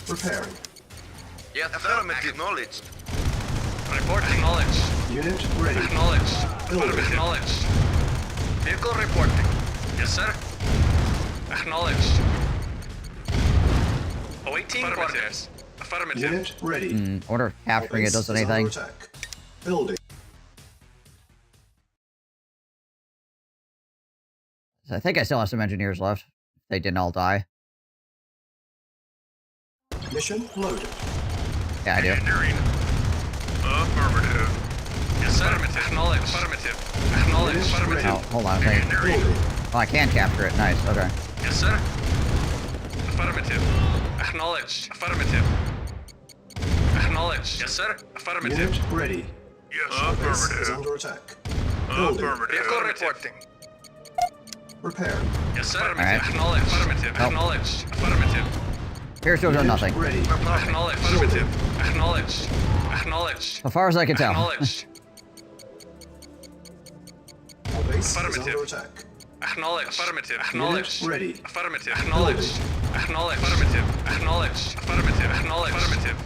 Speaker 2: Repairing.
Speaker 10: Yes, affirmative. Acknowledged. Report acknowledged.
Speaker 2: Unit ready.
Speaker 10: Acknowledged.
Speaker 2: Building.
Speaker 10: Acknowledged. Vehicle reporting. Yes, sir. Acknowledged. Awaiting orders. Affirmative.
Speaker 2: Unit ready.
Speaker 1: I wonder if capturing it does
Speaker 2: Base is under
Speaker 1: anything.
Speaker 2: attack. Building.
Speaker 1: I think I still have some engineers left. They didn't all die.
Speaker 2: Mission loaded.
Speaker 1: Yeah, I do.
Speaker 9: Engineering. Affirmative.
Speaker 10: Yes, sir. Acknowledged. Affirmative. Acknowledged. Affirmative.
Speaker 1: Oh, hold on a second.
Speaker 2: Building.
Speaker 1: Oh, I can capture it. Nice. Okay.
Speaker 10: Yes, sir. Affirmative. Acknowledged. Affirmative. Acknowledged. Yes, sir. Affirmative.
Speaker 2: Unit ready.
Speaker 9: Yes,
Speaker 2: Our base is
Speaker 9: affirmative.
Speaker 2: under attack. Building.
Speaker 9: Affirmative.
Speaker 10: Vehicle reporting.
Speaker 2: Repairing.
Speaker 10: Yes, sir.
Speaker 1: Alright.
Speaker 10: Acknowledged. Affirmative.
Speaker 1: Nope.
Speaker 10: Acknowledged. Affirmative.
Speaker 1: Here's still done nothing.
Speaker 2: Ready.
Speaker 10: Acknowledged. Affirmative. Acknowledged. Acknowledged.
Speaker 1: So far as I can tell.
Speaker 10: Acknowledged.
Speaker 2: Our base is
Speaker 10: Affirmative.
Speaker 2: under attack.
Speaker 10: Acknowledged. Affirmative.
Speaker 2: Unit
Speaker 10: Acknowledged.
Speaker 2: ready.
Speaker 10: Affirmative. Acknowledged. Acknowledged. Affirmative. Acknowledged. Affirmative. Acknowledged. Affirmative.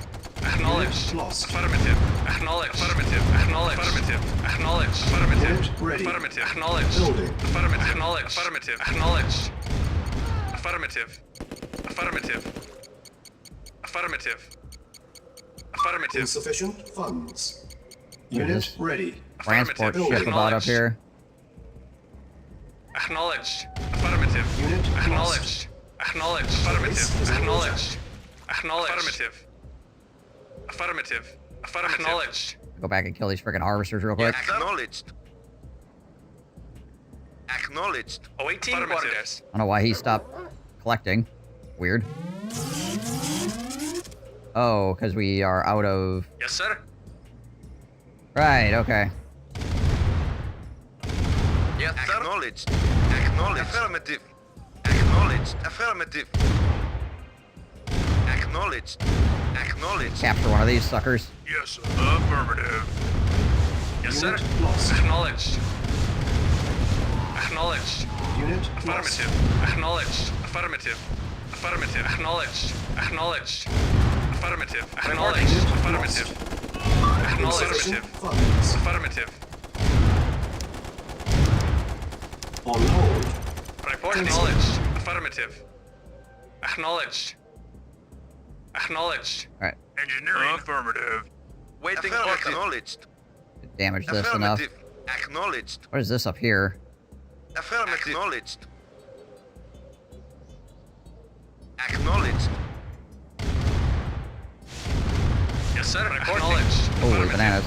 Speaker 10: Acknowledged.
Speaker 2: Unit lost.
Speaker 10: Affirmative. Acknowledged. Affirmative. Acknowledged. Affirmative. Acknowledged. Affirmative.
Speaker 2: Unit ready.
Speaker 10: Affirmative. Acknowledged.
Speaker 2: Building.
Speaker 10: Affirmative. Acknowledged. Affirmative. Acknowledged. Affirmative. Affirmative. Affirmative. Affirmative.
Speaker 2: Insufficient funds.
Speaker 1: What is
Speaker 2: Unit
Speaker 1: this?
Speaker 2: ready.
Speaker 1: Transport
Speaker 10: Affirmative.
Speaker 1: ship about up here.
Speaker 10: Acknowledged. Affirmative.
Speaker 2: Unit
Speaker 10: Acknowledged. Acknowledged. Affirmative. Acknowledged. Acknowledged. Affirmative. Affirmative. Affirmative. Acknowledged.
Speaker 1: Go back and kill these freaking harvesters real quick.
Speaker 10: Acknowledged. Acknowledged. Awaiting orders.
Speaker 1: I don't know why he stopped collecting. Weird. Oh, because we are out of...
Speaker 10: Yes, sir.
Speaker 1: Right, okay.
Speaker 10: Yes, sir. Acknowledged. Acknowledged. Affirmative. Acknowledged. Affirmative. Acknowledged. Acknowledged.
Speaker 1: Capture one of these suckers.
Speaker 9: Yes, affirmative.
Speaker 10: Yes, sir.
Speaker 2: Unit lost.
Speaker 10: Acknowledged. Acknowledged.
Speaker 2: Unit lost.
Speaker 10: Affirmative. Acknowledged. Affirmative. Affirmative. Acknowledged. Acknowledged. Affirmative. Acknowledged. Affirmative. Acknowledged.
Speaker 2: Insufficient funds.
Speaker 10: Affirmative.
Speaker 2: On hold.
Speaker 10: Report acknowledged. Affirmative. Acknowledged. Acknowledged.
Speaker 1: Alright.
Speaker 9: Engineering. Affirmative.
Speaker 10: Waiting for acknowledged.
Speaker 1: Damage this enough.
Speaker 10: Affirmative. Acknowledged.
Speaker 1: What is this up here?
Speaker 10: Affirmative. Acknowledged. Acknowledged. Yes, sir. Acknowledged.
Speaker 1: Holy bananas.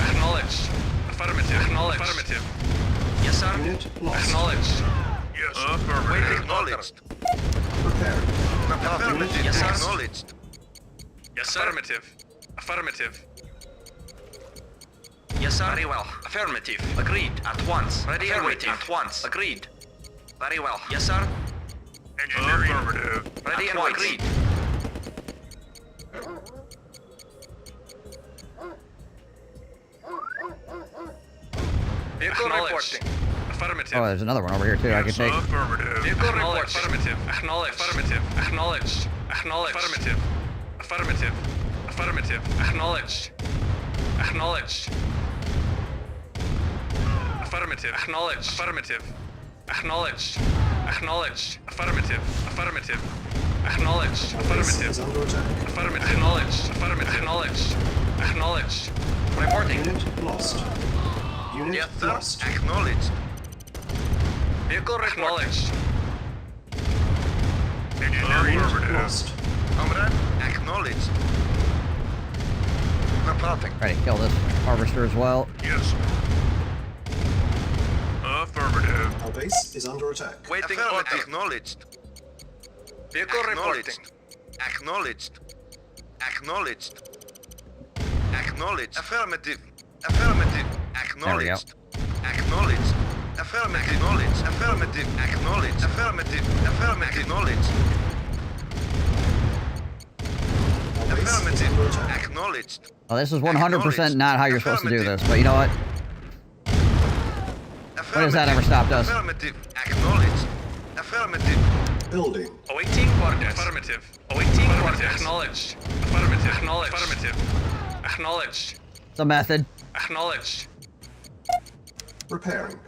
Speaker 10: Acknowledged. Affirmative. Acknowledged. Affirmative. Yes, sir.
Speaker 2: Unit lost.
Speaker 10: Acknowledged.
Speaker 9: Yes,
Speaker 10: Waiting.
Speaker 9: affirmative.
Speaker 10: Acknowledged.
Speaker 2: Prepared.
Speaker 10: Affirmative.
Speaker 2: Yes, sir.
Speaker 10: Acknowledged. Yes, sir. Affirmative. Affirmative. Yes, sir. Very well. Affirmative. Agreed. At once. Ready and waiting. At once. Agreed. Very well. Yes, sir.
Speaker 9: Engineering. Affirmative.
Speaker 10: Ready and agreed. Vehicle reporting. Affirmative.
Speaker 1: Oh, there's another one over here too. I can take.
Speaker 9: Affirmative.
Speaker 10: Vehicle report. Affirmative. Acknowledge. Affirmative. Acknowledge. Acknowledge. Affirmative. Affirmative. Affirmative. Acknowledge. Acknowledge. Affirmative. Acknowledge. Affirmative. Acknowledge. Acknowledge. Affirmative. Affirmative. Acknowledge. Affirmative. Affirmative. Acknowledge. Affirmative. Acknowledge. Acknowledge. Reporting.
Speaker 2: Unit lost. Unit
Speaker 10: Yes, sir.
Speaker 2: lost.
Speaker 10: Acknowledged. Vehicle acknowledged.
Speaker 9: Engineering.
Speaker 2: Lost.
Speaker 10: Comrade, acknowledged. Reporting.
Speaker 1: Try to kill this harvester as well.
Speaker 9: Yes. Affirmative.
Speaker 2: Our base is under attack.
Speaker 10: Waiting order. Acknowledged. Vehicle reporting. Acknowledged. Acknowledged. Acknowledged. Affirmative. Affirmative. Acknowledged. Acknowledged. Affirmative. Acknowledged. Affirmative. Acknowledged. Affirmative. Affirmative. Acknowledged. Affirmative. Acknowledged.
Speaker 1: Well, this is 100% not how you're supposed to do this, but you know what? When has that ever stopped us?
Speaker 10: Affirmative. Acknowledged. Affirmative.
Speaker 2: Building.
Speaker 10: Awaiting orders. Affirmative. Awaiting orders. Acknowledged. Affirmative. Acknowledged. Affirmative. Acknowledged.
Speaker 1: It's a method.
Speaker 10: Acknowledged.
Speaker 2: Repairing.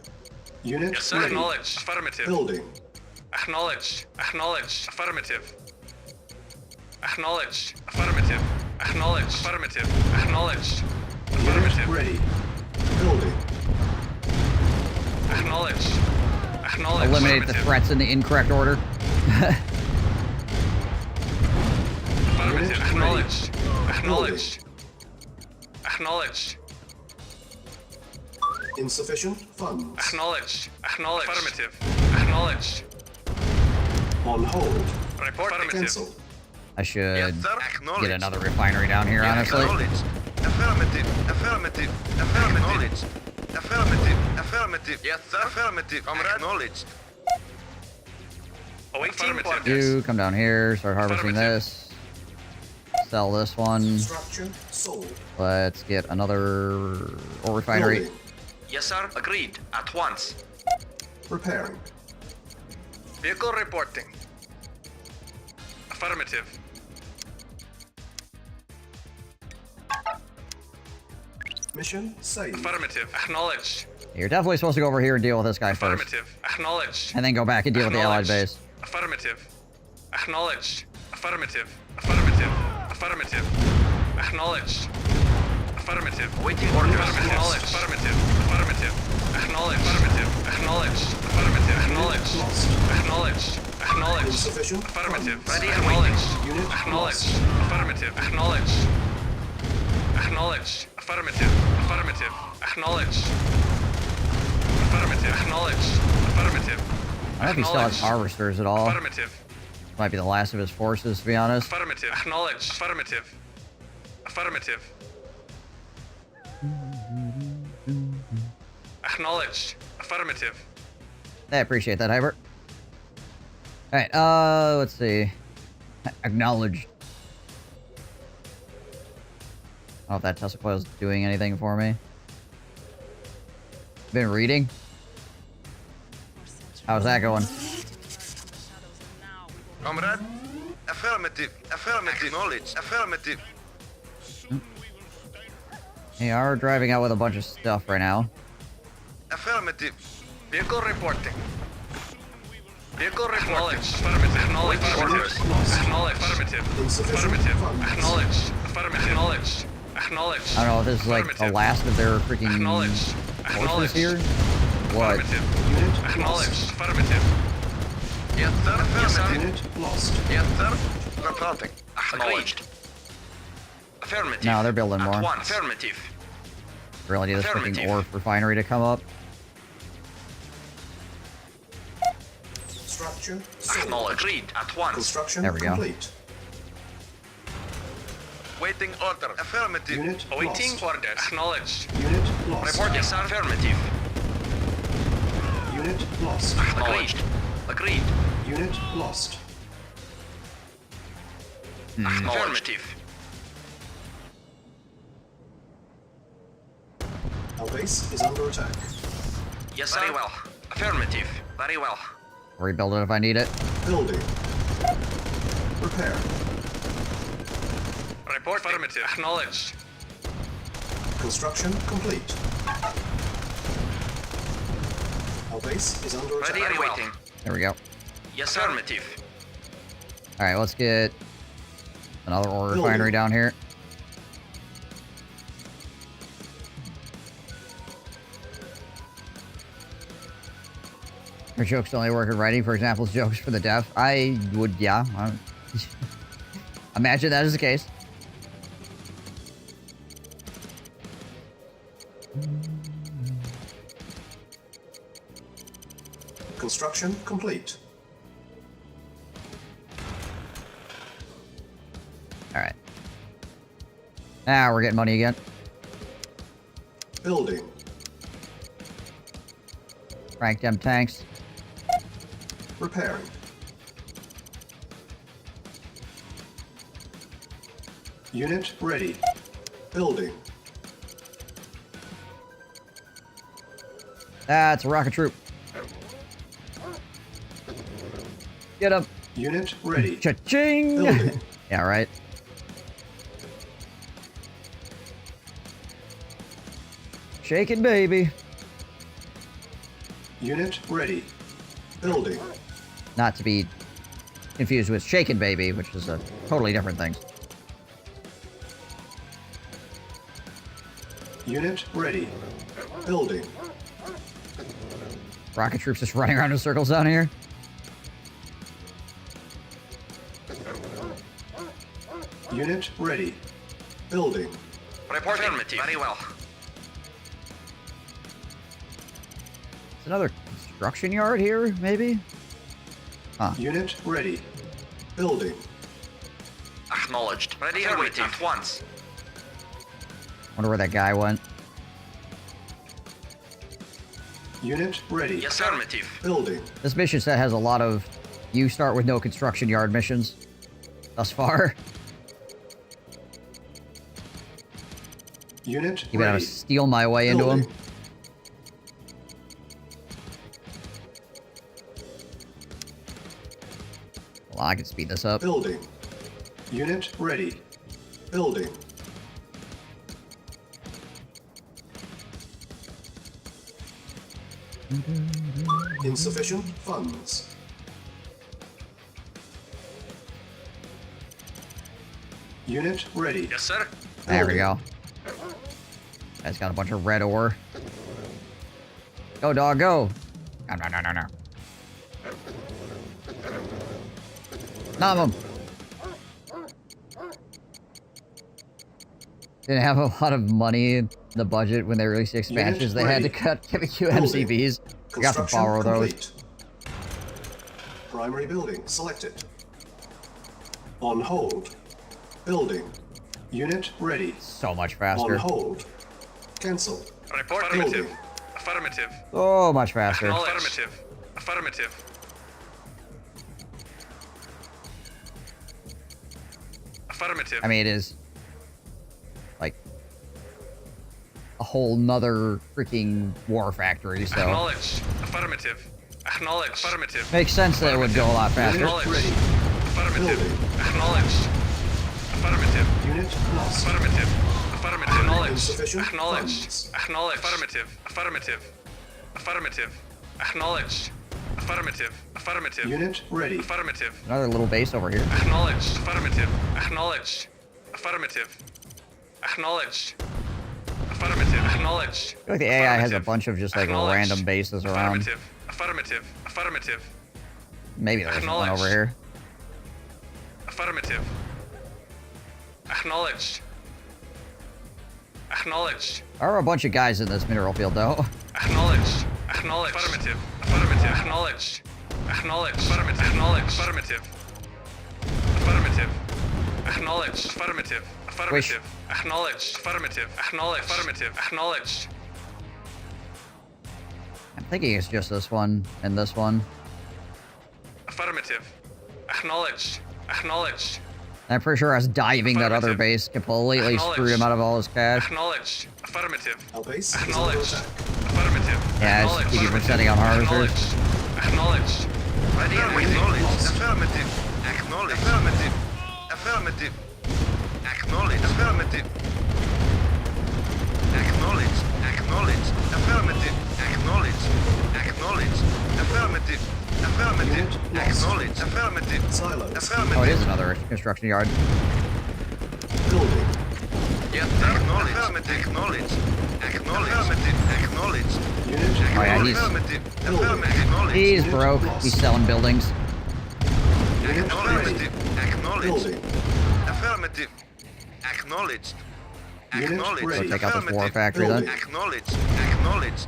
Speaker 2: Unit
Speaker 10: Yes, sir.
Speaker 2: ready.
Speaker 10: Acknowledged. Affirmative.
Speaker 2: Building.
Speaker 10: Acknowledged. Acknowledged. Affirmative. Acknowledged. Affirmative. Acknowledged. Affirmative. Acknowledged.
Speaker 2: Unit
Speaker 10: Affirmative.
Speaker 2: ready. Building.
Speaker 10: Acknowledged. Acknowledged.
Speaker 1: Eliminate the
Speaker 10: Affirmative.
Speaker 1: threats in the incorrect order.
Speaker 10: Affirmative.
Speaker 2: Unit
Speaker 10: Acknowledged.
Speaker 2: ready.
Speaker 10: Acknowledged. Acknowledged.
Speaker 2: Insufficient funds.
Speaker 10: Acknowledged. Acknowledged. Affirmative. Acknowledged.
Speaker 2: On hold.
Speaker 10: Report. Affirmative.
Speaker 2: Cancel.
Speaker 1: I should
Speaker 10: Yes, sir.
Speaker 1: get
Speaker 10: Acknowledged.
Speaker 1: another refinery down here, honestly.
Speaker 10: Acknowledged. Affirmative. Affirmative. Affirmative. Acknowledged. Affirmative. Affirmative. Yes, sir. Affirmative. Acknowledged. Awaiting orders.
Speaker 1: You come down here, start harvesting
Speaker 10: Affirmative.
Speaker 1: this. Sell this one.
Speaker 2: Structure sold.
Speaker 1: Let's get another ore refinery.
Speaker 2: Building.
Speaker 10: Yes, sir. Agreed. At once.
Speaker 2: Repairing.
Speaker 10: Vehicle reporting. Affirmative.
Speaker 2: Mission saved.
Speaker 10: Affirmative. Acknowledged.
Speaker 1: You're definitely supposed to go over here and deal with this guy first.
Speaker 10: Affirmative. Acknowledged.
Speaker 1: And then go back and deal with the allied base.
Speaker 10: Affirmative. Acknowledged. Affirmative. Affirmative. Affirmative. Acknowledged. Affirmative. Waiting orders. Acknowledged. Affirmative. Affirmative. Acknowledged. Affirmative. Acknowledged. Affirmative. Acknowledged.
Speaker 2: Lost.
Speaker 10: Acknowledged. Acknowledged.
Speaker 2: Insufficient
Speaker 10: Affirmative.
Speaker 2: funds.
Speaker 10: Ready and acknowledged.
Speaker 2: Unit
Speaker 10: Acknowledged.
Speaker 2: lost.
Speaker 10: Affirmative. Acknowledged. Acknowledged. Affirmative. Affirmative. Acknowledged. Affirmative. Acknowledged. Affirmative.
Speaker 1: I don't know if he still has harvesters at all.
Speaker 10: Affirmative.
Speaker 1: Might be the last of his forces, to be honest.
Speaker 10: Affirmative. Acknowledged. Affirmative. Affirmative. Acknowledged. Affirmative.
Speaker 1: I appreciate that, Hybert. Alright, let's see. Acknowledged. I don't know if that Tesla coil is doing anything for me. Been reading? How's that going?
Speaker 10: Comrade. Affirmative. Affirmative. Acknowledged. Affirmative.
Speaker 1: They are driving out with a bunch of stuff right now.
Speaker 10: Affirmative. Vehicle reporting. Vehicle reporting. Affirmative. Acknowledged. Acknowledged. Affirmative. Affirmative. Acknowledged. Affirmative. Acknowledged. Acknowledged.
Speaker 1: I don't know if this is like the last of their freaking forces here. What?
Speaker 10: Affirmative. Acknowledged. Affirmative. Yes, sir. Affirmative.
Speaker 2: Unit lost.
Speaker 10: Yes, sir. Reporting. Acknowledged. Affirmative.
Speaker 1: No, they're building more.
Speaker 10: Affirmative.
Speaker 1: Really need this freaking ore refinery to come up.
Speaker 2: Structure
Speaker 10: Acknowledged. Agreed. At once.
Speaker 2: Construction
Speaker 1: There we go.
Speaker 2: complete.
Speaker 10: Waiting order. Affirmative.
Speaker 2: Unit
Speaker 10: Awaiting
Speaker 2: lost.
Speaker 10: orders. Acknowledged.
Speaker 2: Unit lost.
Speaker 10: Report, yes, sir. Affirmative.
Speaker 2: Unit lost.
Speaker 10: Acknowledged. Agreed.
Speaker 2: Unit lost.
Speaker 10: Affirmative.
Speaker 2: Our base is under attack.
Speaker 10: Yes, sir. Very well. Affirmative. Very well.
Speaker 1: Rebuild it if I need it.
Speaker 2: Building. Repair.
Speaker 10: Report. Affirmative. Acknowledged.
Speaker 2: Construction complete. Our base is under attack.
Speaker 10: Ready and waiting.
Speaker 1: There we go.
Speaker 10: Yes, affirmative.
Speaker 1: All right, let's get another ore refinery down here. Are jokes only work in writing, for example, jokes for the deaf? I would, yeah. Imagine that is the case.
Speaker 2: Construction complete.
Speaker 1: Alright. Now we're getting money again.
Speaker 2: Building.
Speaker 1: Crank them tanks.
Speaker 2: Repairing. Unit ready. Building.
Speaker 1: That's a rocket troop. Get him.
Speaker 2: Unit ready.
Speaker 1: Cha-ching!
Speaker 2: Building.
Speaker 1: Yeah, right. Shaking baby.
Speaker 2: Unit ready. Building.
Speaker 1: Not to be confused with shaken baby, which is a totally different thing.
Speaker 2: Unit ready. Building.
Speaker 1: Rocket troops just running around in circles down here.
Speaker 2: Unit ready. Building.
Speaker 10: Report affirmative. Very well.
Speaker 1: It's another construction yard here, maybe? Huh.
Speaker 2: Unit ready. Building.
Speaker 10: Acknowledged. Ready and waiting at once.
Speaker 1: Wonder where that guy went.
Speaker 2: Unit ready.
Speaker 10: Yes, affirmative.
Speaker 2: Building.
Speaker 1: This mission set has a lot of you start with no construction yard missions thus far.
Speaker 2: Unit
Speaker 1: You better
Speaker 2: ready.
Speaker 1: steal my way into
Speaker 2: Building.
Speaker 1: them. Well, I can speed this up.
Speaker 2: Building. Unit ready. Building. Insufficient funds. Unit ready.
Speaker 10: Yes, sir.
Speaker 1: There we go. That's got a bunch of red ore. Go, dog, go. No, no, no, no, no. Nom 'em. Didn't have a lot of money in the budget when they released the expansions. They had to cut giving you MCBs. You got to borrow those.
Speaker 2: Primary building selected. On hold. Building. Unit ready.
Speaker 1: So much faster.
Speaker 2: On hold. Cancel.
Speaker 10: Report
Speaker 2: Building.
Speaker 10: affirmative.
Speaker 1: So much faster.
Speaker 10: Affirmative. Affirmative. Affirmative.
Speaker 1: I mean, it is like a whole nother freaking war factory, so
Speaker 10: Acknowledged. Affirmative. Acknowledged. Affirmative.
Speaker 1: makes sense that it would go a lot faster.
Speaker 10: Acknowledged. Affirmative. Acknowledged. Affirmative.
Speaker 2: Unit lost.
Speaker 10: Affirmative. Affirmative. Acknowledged.
Speaker 2: Insufficient
Speaker 10: Acknowledged.
Speaker 2: funds.
Speaker 10: Acknowledged. Affirmative. Affirmative. Affirmative. Acknowledged. Affirmative. Affirmative.
Speaker 2: Unit ready.
Speaker 10: Affirmative.
Speaker 1: Another little base over here.
Speaker 10: Acknowledged. Affirmative. Acknowledged. Affirmative. Acknowledged. Affirmative. Acknowledged.
Speaker 1: I feel like the AI has a bunch of just like
Speaker 10: Acknowledged.
Speaker 1: random bases around.
Speaker 10: Affirmative. Affirmative. Affirmative.
Speaker 1: Maybe there's one over
Speaker 10: Acknowledged.
Speaker 1: here.
Speaker 10: Affirmative. Acknowledged. Acknowledged.
Speaker 1: There are a bunch of guys in this mineral field, though.
Speaker 10: Acknowledged. Acknowledged. Affirmative. Affirmative. Acknowledged. Acknowledged. Affirmative. Acknowledged. Affirmative. Affirmative. Acknowledged. Affirmative. Affirmative. Acknowledged. Affirmative. Acknowledged. Affirmative. Acknowledged.
Speaker 1: thinking it's just this one and this one.
Speaker 10: Affirmative. Acknowledged. Acknowledged.
Speaker 1: I'm pretty sure us diving that other base completely screwed him out of all his cash.
Speaker 10: Acknowledged. Affirmative.
Speaker 2: Our base is under
Speaker 10: Acknowledged.
Speaker 2: attack.
Speaker 10: Affirmative.
Speaker 1: Yeah, just keep you from setting on harvesters.
Speaker 10: Acknowledged. Acknowledged. Affirmative. Acknowledged. Affirmative. Affirmative. Acknowledged. Affirmative. Acknowledged. Acknowledged. Affirmative. Acknowledged. Acknowledged. Affirmative. Affirmative. Acknowledged. Affirmative.
Speaker 2: Silos.
Speaker 10: Affirmative.
Speaker 1: Oh, it is another construction yard.
Speaker 2: Building.
Speaker 10: Yes, acknowledged. Affirmative. Acknowledged. Acknowledged. Affirmative. Acknowledged.
Speaker 1: Oh yeah, he's broke. He's selling buildings.
Speaker 10: Acknowledged. Acknowledged. Affirmative. Acknowledged. Acknowledged.
Speaker 1: Let's take out this war factory then.
Speaker 10: Acknowledged. Acknowledged.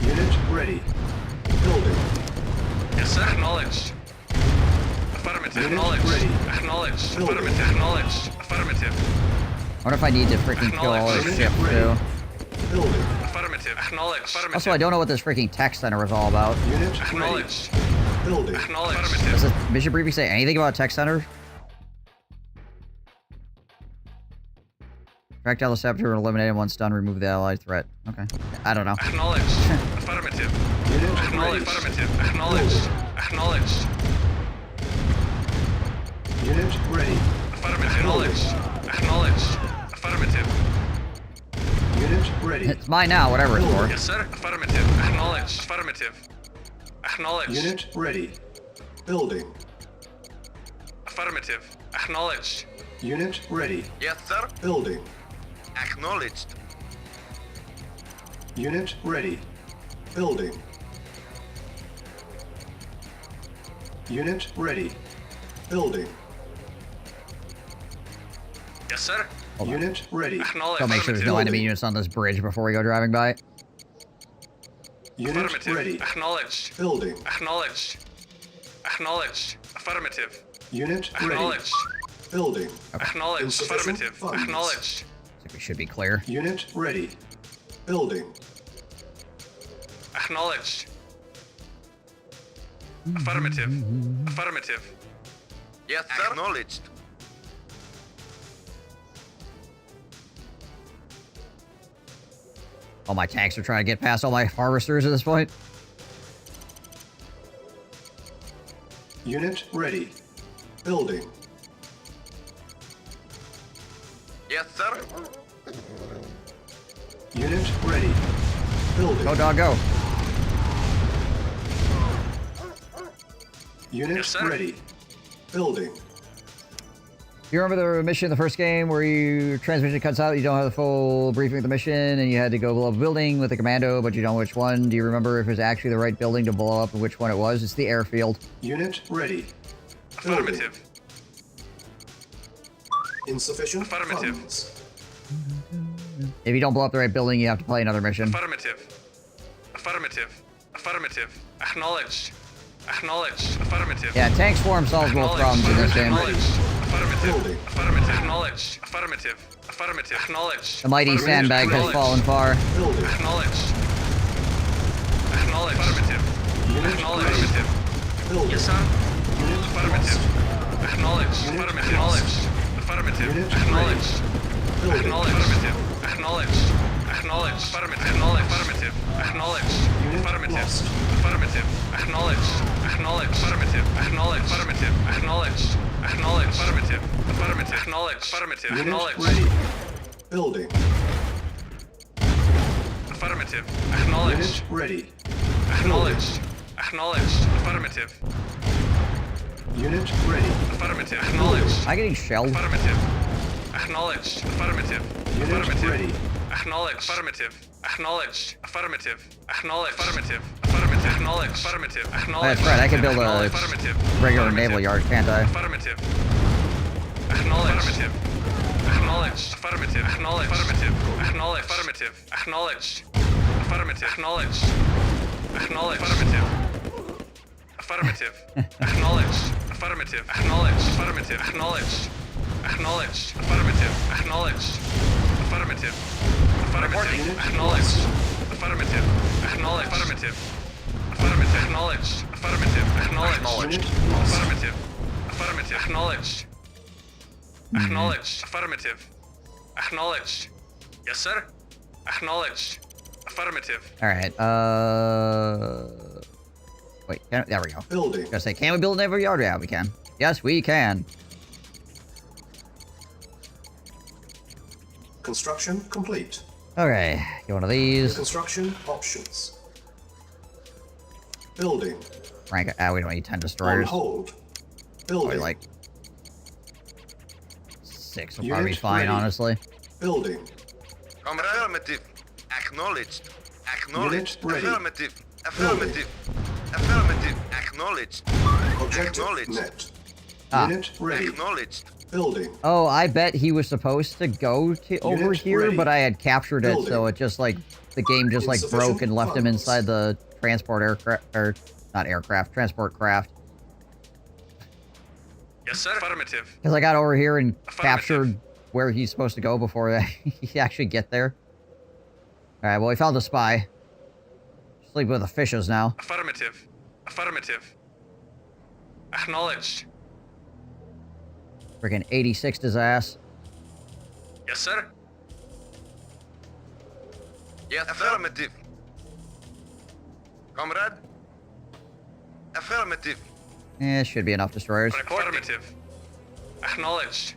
Speaker 2: Unit ready. Building.
Speaker 10: Yes, sir. Acknowledged. Affirmative.
Speaker 2: Unit
Speaker 10: Acknowledged.
Speaker 2: ready.
Speaker 10: Acknowledged.
Speaker 2: Building.
Speaker 10: Affirmative. Acknowledged. Affirmative.
Speaker 1: I wonder if I need to freaking kill all this shit too.
Speaker 2: Building.
Speaker 10: Affirmative. Acknowledged. Affirmative.
Speaker 1: Also, I don't know what this freaking tech center is all about.
Speaker 2: Unit ready.
Speaker 10: Acknowledged.
Speaker 2: Building.
Speaker 10: Acknowledged.
Speaker 1: Does the mission briefing say anything about a tech center? Track down the saboteur and eliminate him. Once done, remove the allied threat. Okay. I don't know.
Speaker 10: Acknowledged. Affirmative. Acknowledged. Affirmative. Acknowledged. Acknowledged.
Speaker 2: Unit ready.
Speaker 10: Affirmative. Acknowledged. Acknowledged. Affirmative.
Speaker 2: Unit ready.
Speaker 1: It's mine now, whatever it's for.
Speaker 10: Yes, sir. Affirmative. Acknowledged. Affirmative. Acknowledged.
Speaker 2: Unit ready. Building.
Speaker 10: Affirmative. Acknowledged.
Speaker 2: Unit ready.
Speaker 10: Yes, sir.
Speaker 2: Building.
Speaker 10: Acknowledged.
Speaker 2: Unit ready. Building. Unit ready. Building.
Speaker 10: Yes, sir.
Speaker 2: Unit ready.
Speaker 10: Acknowledged.
Speaker 1: Gotta make sure there's no enemy units on this bridge before we go driving by it.
Speaker 2: Unit
Speaker 10: Affirmative.
Speaker 2: ready.
Speaker 10: Acknowledged.
Speaker 2: Building.
Speaker 10: Acknowledged. Acknowledged. Affirmative.
Speaker 2: Unit ready.
Speaker 10: Acknowledged.
Speaker 2: Building.
Speaker 10: Acknowledged.
Speaker 2: Insufficient
Speaker 10: Affirmative.
Speaker 2: funds.
Speaker 10: Acknowledged.
Speaker 1: I think we should be clear.
Speaker 2: Unit ready. Building.
Speaker 10: Acknowledged. Affirmative. Affirmative. Yes, sir. Acknowledged.
Speaker 1: All my tanks are trying to get past all my harvesters at this point.
Speaker 2: Unit ready. Building.
Speaker 10: Yes, sir.
Speaker 2: Unit ready. Building.
Speaker 1: Go, dog, go.
Speaker 2: Unit
Speaker 10: Yes, sir.
Speaker 2: ready. Building.
Speaker 1: You remember the mission in the first game where your transmission cuts out, you don't have the full briefing of the mission, and you had to go blow up a building with a commando, but you don't know which one? Do you remember if it was actually the right building to blow up and which one it was? It's the airfield.
Speaker 2: Unit ready.
Speaker 10: Affirmative.
Speaker 2: Insufficient
Speaker 10: Affirmative.
Speaker 2: funds.
Speaker 1: If you don't blow up the right building, you have to play another mission.
Speaker 10: Affirmative. Affirmative. Affirmative. Acknowledged. Acknowledged. Affirmative.
Speaker 1: Yeah, tank swarm solves both problems in this game.
Speaker 10: Affirmative. Affirmative. Acknowledged. Affirmative. Affirmative. Acknowledged.
Speaker 1: The mighty sandbag has fallen far.
Speaker 10: Acknowledged. Acknowledged. Affirmative. Acknowledged. Yes, sir. Affirmative. Acknowledged. Affirmative. Acknowledged. Affirmative. Acknowledged. Acknowledged. Affirmative. Acknowledged. Acknowledged. Affirmative. Acknowledged. Affirmative. Affirmative. Acknowledged. Acknowledged. Affirmative. Acknowledged. Affirmative. Acknowledged. Acknowledged. Affirmative. Affirmative. Acknowledged. Affirmative.
Speaker 2: Unit
Speaker 10: Acknowledged.
Speaker 2: ready. Building.
Speaker 10: Affirmative. Acknowledged.
Speaker 2: Unit ready.
Speaker 10: Acknowledged. Acknowledged. Affirmative.
Speaker 2: Unit ready.
Speaker 10: Affirmative. Acknowledged.
Speaker 1: Am I getting shelled?
Speaker 10: Affirmative. Acknowledged. Affirmative.
Speaker 2: Unit
Speaker 10: Affirmative.
Speaker 2: ready.
Speaker 10: Acknowledged. Affirmative. Acknowledged. Affirmative. Acknowledged. Affirmative. Affirmative. Acknowledged. Affirmative.
Speaker 1: Oh,
Speaker 10: Acknowledged.
Speaker 1: that's right, I can build a
Speaker 10: Affirmative.
Speaker 1: regular naval yard, can't I?
Speaker 10: Affirmative. Acknowledged. Acknowledged. Affirmative. Acknowledged. Affirmative. Acknowledged. Affirmative. Acknowledged. Affirmative. Acknowledged. Acknowledged. Affirmative. Affirmative. Acknowledged. Affirmative. Acknowledged. Affirmative. Acknowledged. Acknowledged. Affirmative. Acknowledged. Affirmative. Affirmative. Acknowledged. Affirmative. Acknowledged. Affirmative. Affirmative. Acknowledged. Affirmative. Acknowledged. Affirmative. Affirmative. Acknowledged. Acknowledged. Affirmative. Acknowledged. Yes, sir. Acknowledged. Affirmative.
Speaker 1: All right. Wait. There we go.
Speaker 2: Building.
Speaker 1: Gonna say, can we build in every yard? Yeah, we can. Yes, we can.
Speaker 2: Construction complete.
Speaker 1: Okay. Get one of these.
Speaker 2: Construction options. Building.
Speaker 1: Rank. We don't need 10
Speaker 2: On
Speaker 1: destroyers.
Speaker 2: hold.
Speaker 1: Probably
Speaker 2: Building.
Speaker 1: like 6 will
Speaker 2: Unit
Speaker 1: probably be fine,
Speaker 2: ready.
Speaker 1: honestly.
Speaker 2: Building.
Speaker 10: Affirmative. Acknowledged. Acknowledged.
Speaker 2: Unit ready.
Speaker 10: Affirmative. Affirmative. Affirmative. Acknowledged.
Speaker 2: Objective
Speaker 10: Acknowledged.
Speaker 2: met.
Speaker 1: Ah.
Speaker 2: Unit ready.
Speaker 10: Acknowledged.
Speaker 2: Building.
Speaker 1: Oh, I bet he was supposed to go to over
Speaker 2: Unit
Speaker 1: here,
Speaker 2: ready.
Speaker 1: but I had captured it,
Speaker 2: Building.
Speaker 1: so it just like the game just like
Speaker 2: Insufficient
Speaker 1: broke and left him
Speaker 2: funds.
Speaker 1: inside the transport aircraft, or not aircraft, transport craft.
Speaker 10: Yes, sir. Affirmative.
Speaker 1: Because I got over here and
Speaker 10: Affirmative.
Speaker 1: captured where he's supposed to go before he actually get there. All right, well, we found the spy. Sleep with the fishes now.
Speaker 10: Affirmative. Affirmative. Acknowledged.
Speaker 1: Freaking 86'd his ass.
Speaker 10: Yes, sir. Yes, affirmative. Comrade. Affirmative.
Speaker 1: Eh, should be enough destroyers.
Speaker 10: Affirmative. Acknowledged.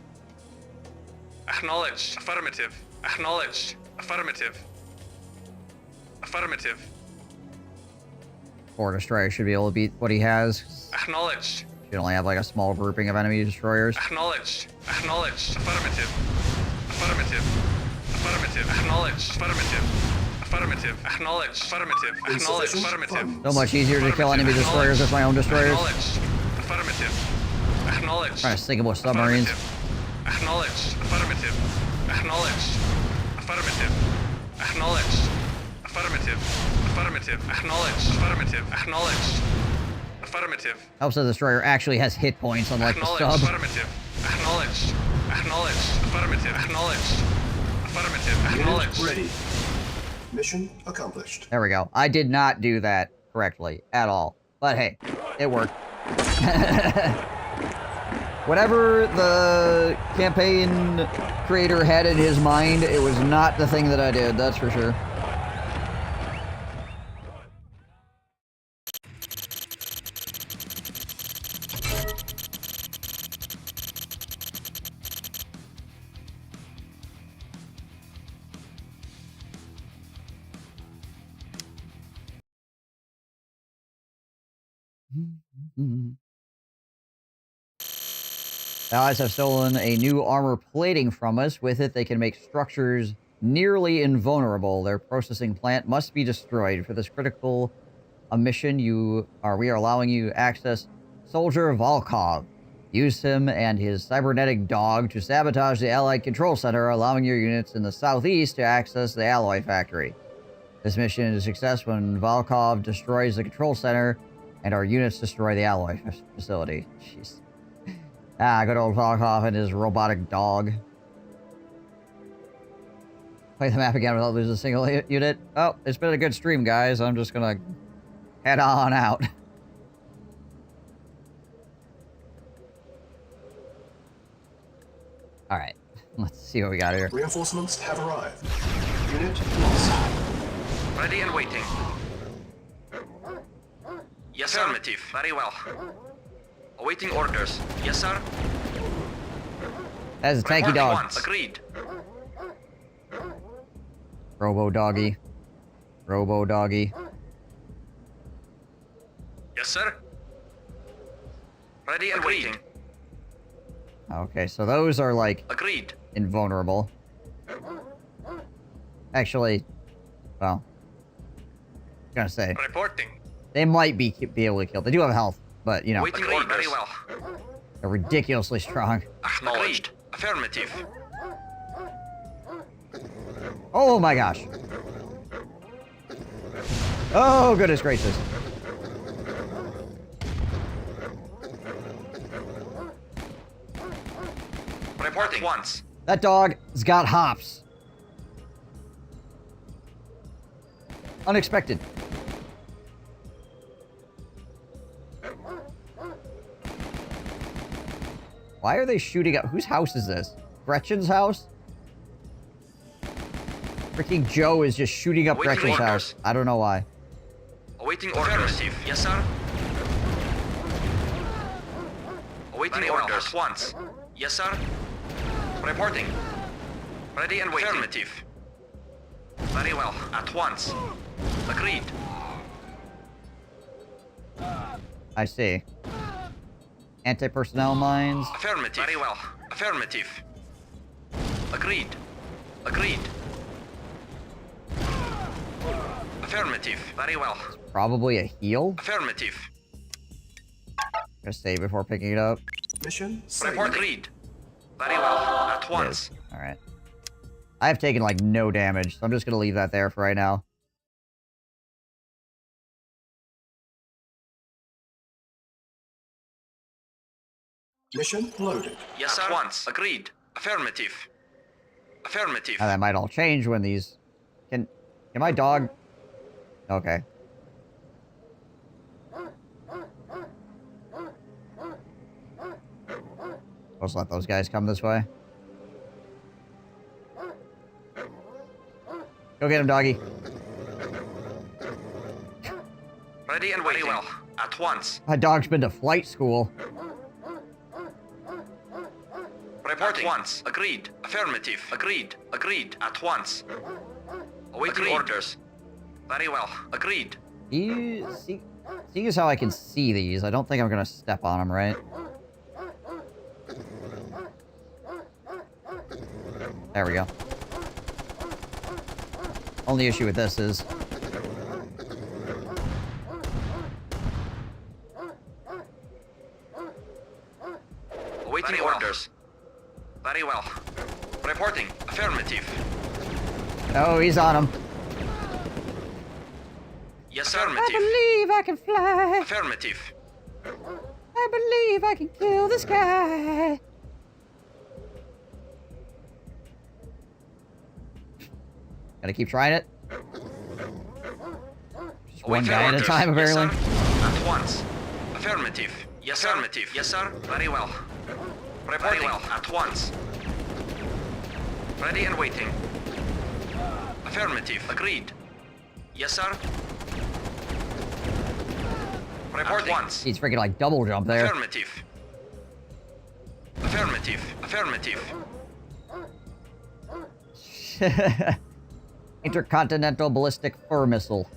Speaker 10: Acknowledged. Affirmative. Acknowledged. Affirmative. Affirmative.
Speaker 1: 4 destroyers should be able to beat what he has.
Speaker 10: Acknowledged.
Speaker 1: Should only have like a small grouping of enemy destroyers.
Speaker 10: Acknowledged. Acknowledged. Affirmative. Affirmative. Affirmative. Acknowledged. Affirmative. Affirmative. Acknowledged. Affirmative. Acknowledged. Affirmative.
Speaker 1: So much easier to kill enemy destroyers with my own destroyers.
Speaker 10: Acknowledged. Affirmative. Acknowledged.
Speaker 1: Trying to sink them with submarines.
Speaker 10: Acknowledged. Affirmative. Acknowledged. Affirmative. Acknowledged. Affirmative. Affirmative. Acknowledged. Affirmative. Acknowledged. Affirmative.
Speaker 1: Helps the destroyer actually has hit points unlike the
Speaker 10: Acknowledged.
Speaker 1: sub.
Speaker 10: Affirmative. Acknowledged. Acknowledged. Affirmative. Acknowledged. Affirmative. Acknowledged.
Speaker 2: Unit ready. Mission accomplished.
Speaker 1: There we go. I did not do that correctly at all. But hey, it worked. Whatever the campaign creator had in his mind, it was not the thing that I did, that's for sure. Allies have stolen a new armor plating from us. With it, they can make structures nearly invulnerable. Their processing plant must be destroyed. For this critical mission, we are allowing you access Soldier Volkov. Use him and his cybernetic dog to sabotage the Allied control center, allowing your units in the southeast to access the alloy factory. This mission is a success when Volkov destroys the control center and our units destroy the alloy facility. Jeez. Ah, good old Volkov and his robotic dog. Play the map again without losing a single unit. Oh, it's been a good stream, guys. I'm just gonna head on out. Alright, let's see what we got here.
Speaker 2: Reinforcements have arrived. Unit lost.
Speaker 10: Ready and waiting. Yes, sir. Affirmative. Very well. Awaiting orders. Yes, sir.
Speaker 1: That's a tanky dog.
Speaker 10: Once. Agreed.
Speaker 1: Robo doggy. Robo doggy.
Speaker 10: Yes, sir. Ready and waiting.
Speaker 1: Okay, so those are like
Speaker 10: Agreed.
Speaker 1: Invulnerable. Actually, well, I'm gonna say
Speaker 10: Reporting.
Speaker 1: they might be able to kill. They do have health, but you know,
Speaker 10: Waiting orders. Very well.
Speaker 1: they're ridiculously strong.
Speaker 10: Acknowledged. Affirmative.
Speaker 1: Oh my gosh. Oh goodness gracious.
Speaker 10: Reporting once.
Speaker 1: That dog has got hops. Unexpected. Why are they shooting up? Whose house is this? Gretchen's house? Freaking Joe is just shooting up Gretchen's house. I don't know why.
Speaker 10: Awaiting orders. Yes, sir. Awaiting orders. At once. Yes, sir. Reporting. Ready and waiting. Affirmative. Very well. At once. Agreed.
Speaker 1: I see. Anti-personnel mines.
Speaker 10: Affirmative. Very well. Affirmative. Agreed. Agreed. Affirmative. Very well.
Speaker 1: Probably a heal.
Speaker 10: Affirmative.
Speaker 1: Gonna save before picking it up.
Speaker 2: Mission
Speaker 10: report. Agreed. Very well. At once.
Speaker 1: All right. I have taken like no damage, so I'm just gonna leave that there for right now.
Speaker 2: Mission loaded.
Speaker 10: Yes, sir. At once. Agreed. Affirmative. Affirmative.
Speaker 1: Now that might all change when these... Can my dog... Okay. Let's let those guys come this way. Go get him, doggy.
Speaker 10: Ready and waiting. Well. At once.
Speaker 1: My dog's been to flight school.
Speaker 10: Report once. Agreed. Affirmative. Agreed. Agreed. At once. Awaiting orders. Very well. Agreed.
Speaker 1: Seeing as how I can see these, I don't think I'm gonna step on them, right? There we go. Only issue with this is...
Speaker 10: Awaiting orders. Very well. Reporting. Affirmative.
Speaker 1: Oh, he's on him.
Speaker 10: Yes, affirmative.
Speaker 1: I believe I can fly.
Speaker 10: Affirmative.
Speaker 1: I believe I can kill this guy. Gotta keep trying it. Just one guy at a time, apparently.
Speaker 10: At once. Affirmative. Yes, affirmative. Yes, sir. Very well. Reporting. Very well. At once. Ready and waiting. Affirmative. Agreed. Yes, sir. Report once.
Speaker 1: He's freaking like double jump there.
Speaker 10: Affirmative. Affirmative. Affirmative.
Speaker 1: Intercontinental ballistic fur missile.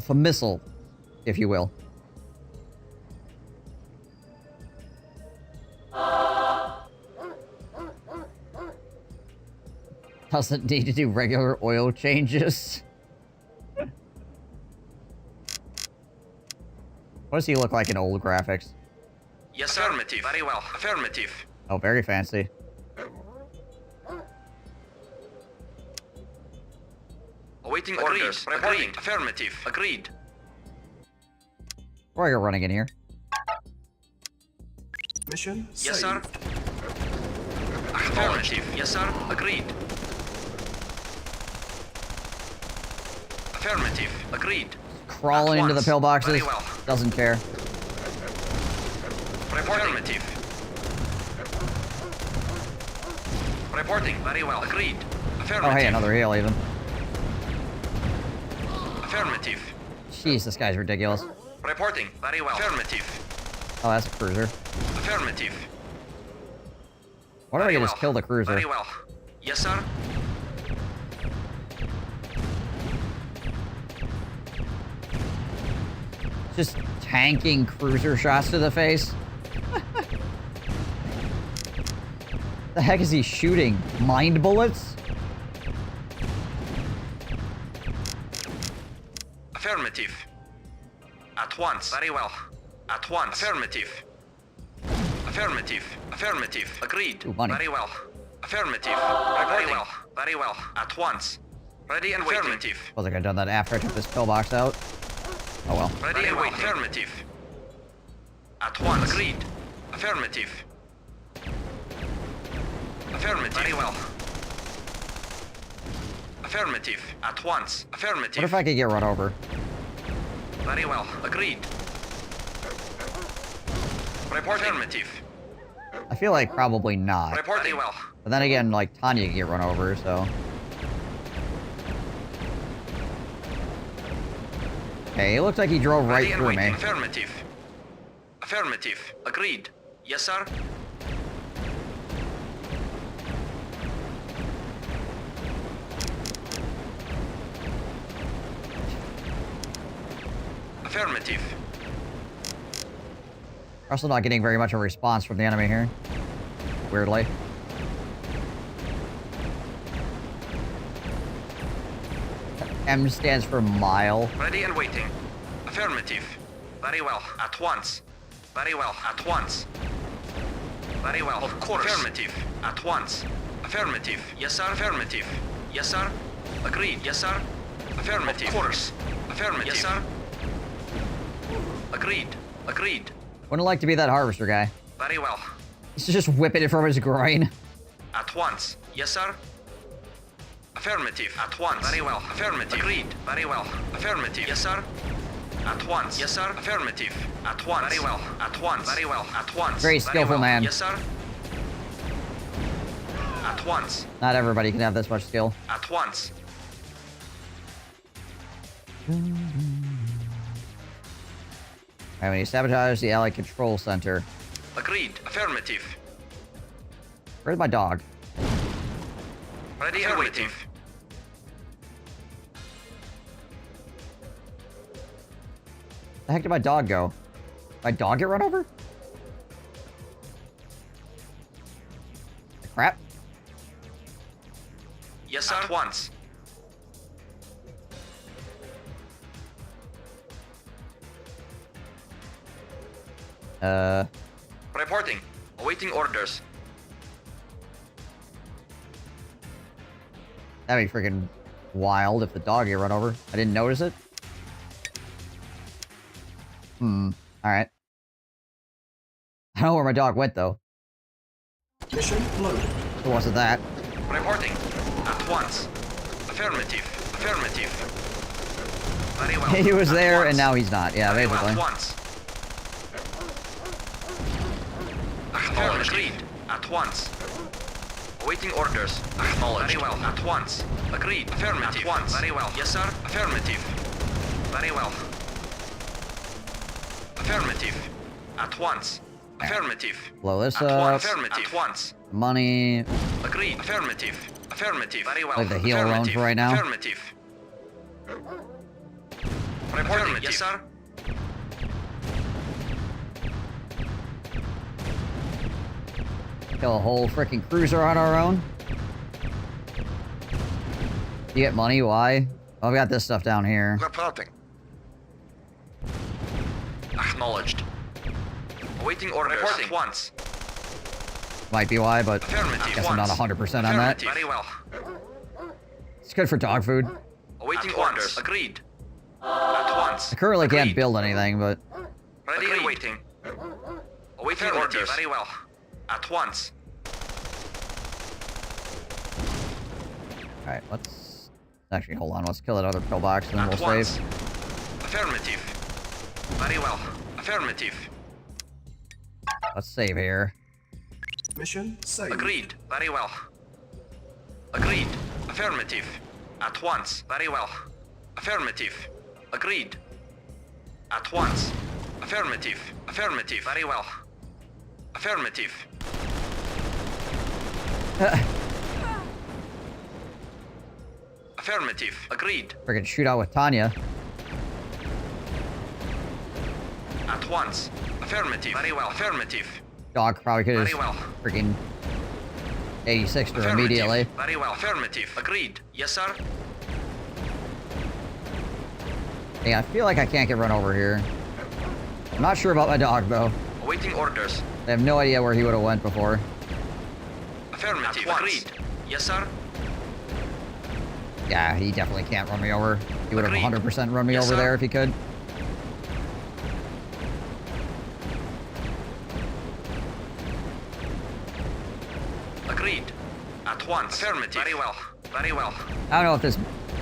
Speaker 1: A missile, if you will. Doesn't need to do regular oil changes. What does he look like in old graphics?
Speaker 10: Yes, affirmative. Very well. Affirmative.
Speaker 1: Oh, very fancy.
Speaker 10: Awaiting orders. Reporting. Affirmative. Agreed.
Speaker 1: Where are you running in here?
Speaker 2: Mission
Speaker 10: yes, sir. Affirmative. Yes, sir. Agreed. Affirmative. Agreed.
Speaker 1: Crawling into the pillboxes.
Speaker 10: Very well.
Speaker 1: Doesn't care.
Speaker 10: Reporting. Reporting. Very well. Agreed. Affirmative.
Speaker 1: Oh, hey, another heal even.
Speaker 10: Affirmative.
Speaker 1: Jeez, this guy's ridiculous.
Speaker 10: Reporting. Very well. Affirmative.
Speaker 1: Oh, that's a cruiser.
Speaker 10: Affirmative.
Speaker 1: Why don't I just kill the cruiser?
Speaker 10: Very well. Yes, sir.
Speaker 1: Just tanking cruiser shots to the face. The heck is he shooting? Mind bullets?
Speaker 10: Affirmative. At once. Very well. At once. Affirmative. Affirmative. Affirmative. Agreed.
Speaker 1: Ooh, money.
Speaker 10: Very well. Affirmative. Very well. Very well. At once. Ready and waiting. Affirmative.
Speaker 1: Was I could have done that after I took this pillbox out? Oh well.
Speaker 10: Ready and waiting. Affirmative. At once. Agreed. Affirmative. Affirmative. Very well. Affirmative. At once. Affirmative.
Speaker 1: What if I could get run over?
Speaker 10: Very well. Agreed. Report. Affirmative.
Speaker 1: I feel like probably not.
Speaker 10: Report. Very well.
Speaker 1: But then again, like, Tanya can get run over, so... Hey, it looks like he drove right through me.
Speaker 10: Affirmative. Affirmative. Agreed. Yes, sir. Affirmative.
Speaker 1: Also not getting very much of a response from the enemy here. Weirdly. M stands for mile.
Speaker 10: Ready and waiting. Affirmative. Very well. At once. Very well. At once. Very well. Of course. Affirmative. At once. Affirmative. Yes, sir. Affirmative. Yes, sir. Agreed. Yes, sir. Affirmative. Of course. Affirmative. Yes, sir. Agreed. Agreed.
Speaker 1: Wouldn't like to be that harvester guy.
Speaker 10: Very well.
Speaker 1: He's just whipping it from his groin.
Speaker 10: At once. Yes, sir. Affirmative. At once. Very well. Affirmative. Agreed. Very well. Affirmative. Yes, sir. At once. Yes, sir. Affirmative. At once. Very well. At once. Very well. At once.
Speaker 1: Very skillful man.
Speaker 10: Yes, sir. At once.
Speaker 1: Not everybody can have this much skill.
Speaker 10: At once.
Speaker 1: Alright, when you sabotage the Allied Control Center.
Speaker 10: Agreed. Affirmative.
Speaker 1: Where's my dog?
Speaker 10: Ready and waiting.
Speaker 1: The heck did my dog go? My dog get run over? Crap.
Speaker 10: Yes, sir. At once. Reporting. Awaiting orders.
Speaker 1: That'd be freaking wild if the dog get run over. I didn't notice it. Alright. I don't know where my dog went, though.
Speaker 2: Mission loaded.
Speaker 1: It wasn't that.
Speaker 10: Reporting. At once. Affirmative. Affirmative. Very well.
Speaker 1: He was
Speaker 10: At
Speaker 1: there,
Speaker 10: once.
Speaker 1: and now he's not. Yeah,
Speaker 10: Very
Speaker 1: basically.
Speaker 10: well. At once. Acknowledged. Agreed. At once. Awaiting orders. Acknowledged. Very well. At once. Agreed. Affirmative. At once. Very well. Yes, sir. Affirmative. Very well. Affirmative. At once. Affirmative.
Speaker 1: Blow this
Speaker 10: At
Speaker 1: up.
Speaker 10: once. Affirmative. At once.
Speaker 1: Money.
Speaker 10: Agreed. Affirmative. Affirmative. Very well.
Speaker 1: Like the heal round for right now.
Speaker 10: Affirmative. Reporting. Yes, sir.
Speaker 1: Kill a whole freaking cruiser on our own. You get money? Why? Oh, we got this stuff down here.
Speaker 10: Reporting. Acknowledged. Awaiting orders. Reporting. At once.
Speaker 1: Might be why, but
Speaker 10: Affirmative.
Speaker 1: I guess I'm not 100% on that.
Speaker 10: Very well.
Speaker 1: It's good for dog food.
Speaker 10: Awaiting orders. Agreed. At once.
Speaker 1: I currently can't
Speaker 10: Agreed.
Speaker 1: build anything, but...
Speaker 10: Ready and waiting. Awaiting orders. Very well. At once.
Speaker 1: Alright, let's... Actually, hold on. Let's kill that other pillbox, and then
Speaker 10: At
Speaker 1: we'll
Speaker 10: once.
Speaker 1: save.
Speaker 10: Affirmative. Very well. Affirmative.
Speaker 1: Let's save here.
Speaker 2: Mission saved.
Speaker 10: Agreed. Very well. Agreed. Affirmative. At once. Very well. Affirmative. Agreed. At once. Affirmative. Affirmative. Very well. Affirmative. Affirmative. Agreed.
Speaker 1: Freaking shootout with Tanya.
Speaker 10: At once. Affirmative. Very well. Affirmative.
Speaker 1: Dog probably could have
Speaker 10: Very well.
Speaker 1: freaking 86 her
Speaker 10: Affirmative.
Speaker 1: immediately.
Speaker 10: Very well. Affirmative. Agreed. Yes, sir.
Speaker 1: Yeah, I feel like I can't get run over here. I'm not sure about my dog, though.
Speaker 10: Awaiting orders.
Speaker 1: I have no idea where he would have went before.
Speaker 10: Affirmative. Agreed. Yes, sir.
Speaker 1: Yeah, he definitely can't run me over. He would have
Speaker 10: Agreed.
Speaker 1: 100% run me
Speaker 10: Yes,
Speaker 1: over
Speaker 10: sir.
Speaker 1: there if he could.
Speaker 10: Agreed. At once. Affirmative. Very well. Very well.
Speaker 1: I don't know if this,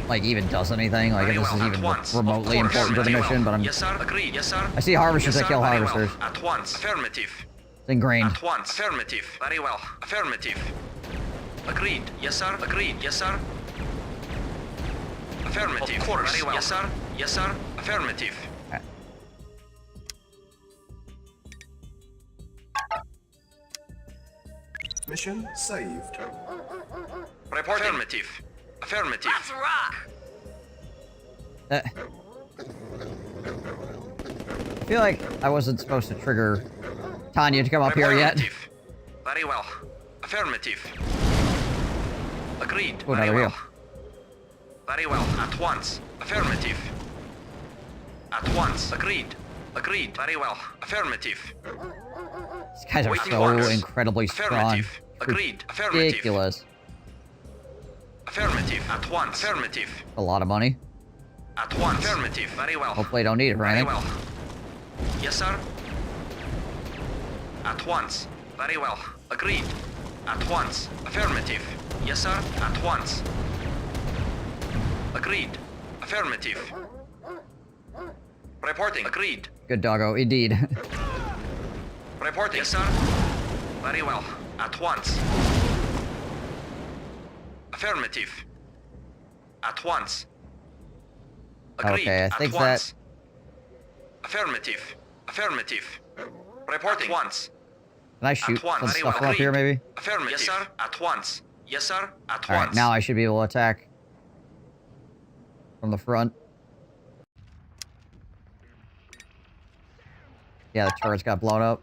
Speaker 1: like, even does anything. Like, if this is even remotely important to the mission, but I'm...
Speaker 10: Yes, sir. Agreed. Yes, sir.
Speaker 1: I see harvesters that kill
Speaker 10: Very
Speaker 1: harvesters.
Speaker 10: well. At once. Affirmative.
Speaker 1: It's ingrained.
Speaker 10: At once. Affirmative. Very well. Affirmative. Agreed. Yes, sir. Agreed. Yes, sir. Affirmative. Of course. Very well. Yes, sir. Yes, sir. Affirmative.
Speaker 1: Okay.
Speaker 2: Mission saved.
Speaker 10: Reporting. Affirmative. Affirmative.
Speaker 3: Let's rock.
Speaker 1: I feel like I wasn't supposed to trigger Tanya to come up here yet.
Speaker 10: Very well. Affirmative. Agreed.
Speaker 1: Oh,
Speaker 10: Very
Speaker 1: no,
Speaker 10: well. Very well. At once. Affirmative. At once. Agreed. Agreed. Very well. Affirmative.
Speaker 1: These guys are
Speaker 10: Waiting
Speaker 1: so
Speaker 10: orders.
Speaker 1: incredibly strong.
Speaker 10: Affirmative. Agreed. Affirmative.
Speaker 1: Ridiculous.
Speaker 10: Affirmative. At once. Affirmative.
Speaker 1: A lot of money.
Speaker 10: At once. Affirmative. Very well.
Speaker 1: Hopefully I don't need it for
Speaker 10: Very
Speaker 1: anything.
Speaker 10: well. Yes, sir. At once. Very well. Agreed. At once. Affirmative. Yes, sir. At once. Agreed. Affirmative. Reporting. Agreed.
Speaker 1: Good doggo, indeed.
Speaker 10: Reporting. Yes, sir. Very well. At once. Affirmative. At once. Agreed.
Speaker 1: Okay, I think
Speaker 10: at once.
Speaker 1: that...
Speaker 10: Affirmative. Affirmative. Reporting. At once.
Speaker 1: Can I shoot
Speaker 10: At once.
Speaker 1: some
Speaker 10: Very
Speaker 1: stuff
Speaker 10: well.
Speaker 1: up here,
Speaker 10: Agreed.
Speaker 1: maybe?
Speaker 10: Affirmative. Yes, sir. At once. Yes, sir. At
Speaker 1: Alright,
Speaker 10: once.
Speaker 1: now I should be able to attack from the front. Yeah, the turrets got blown up.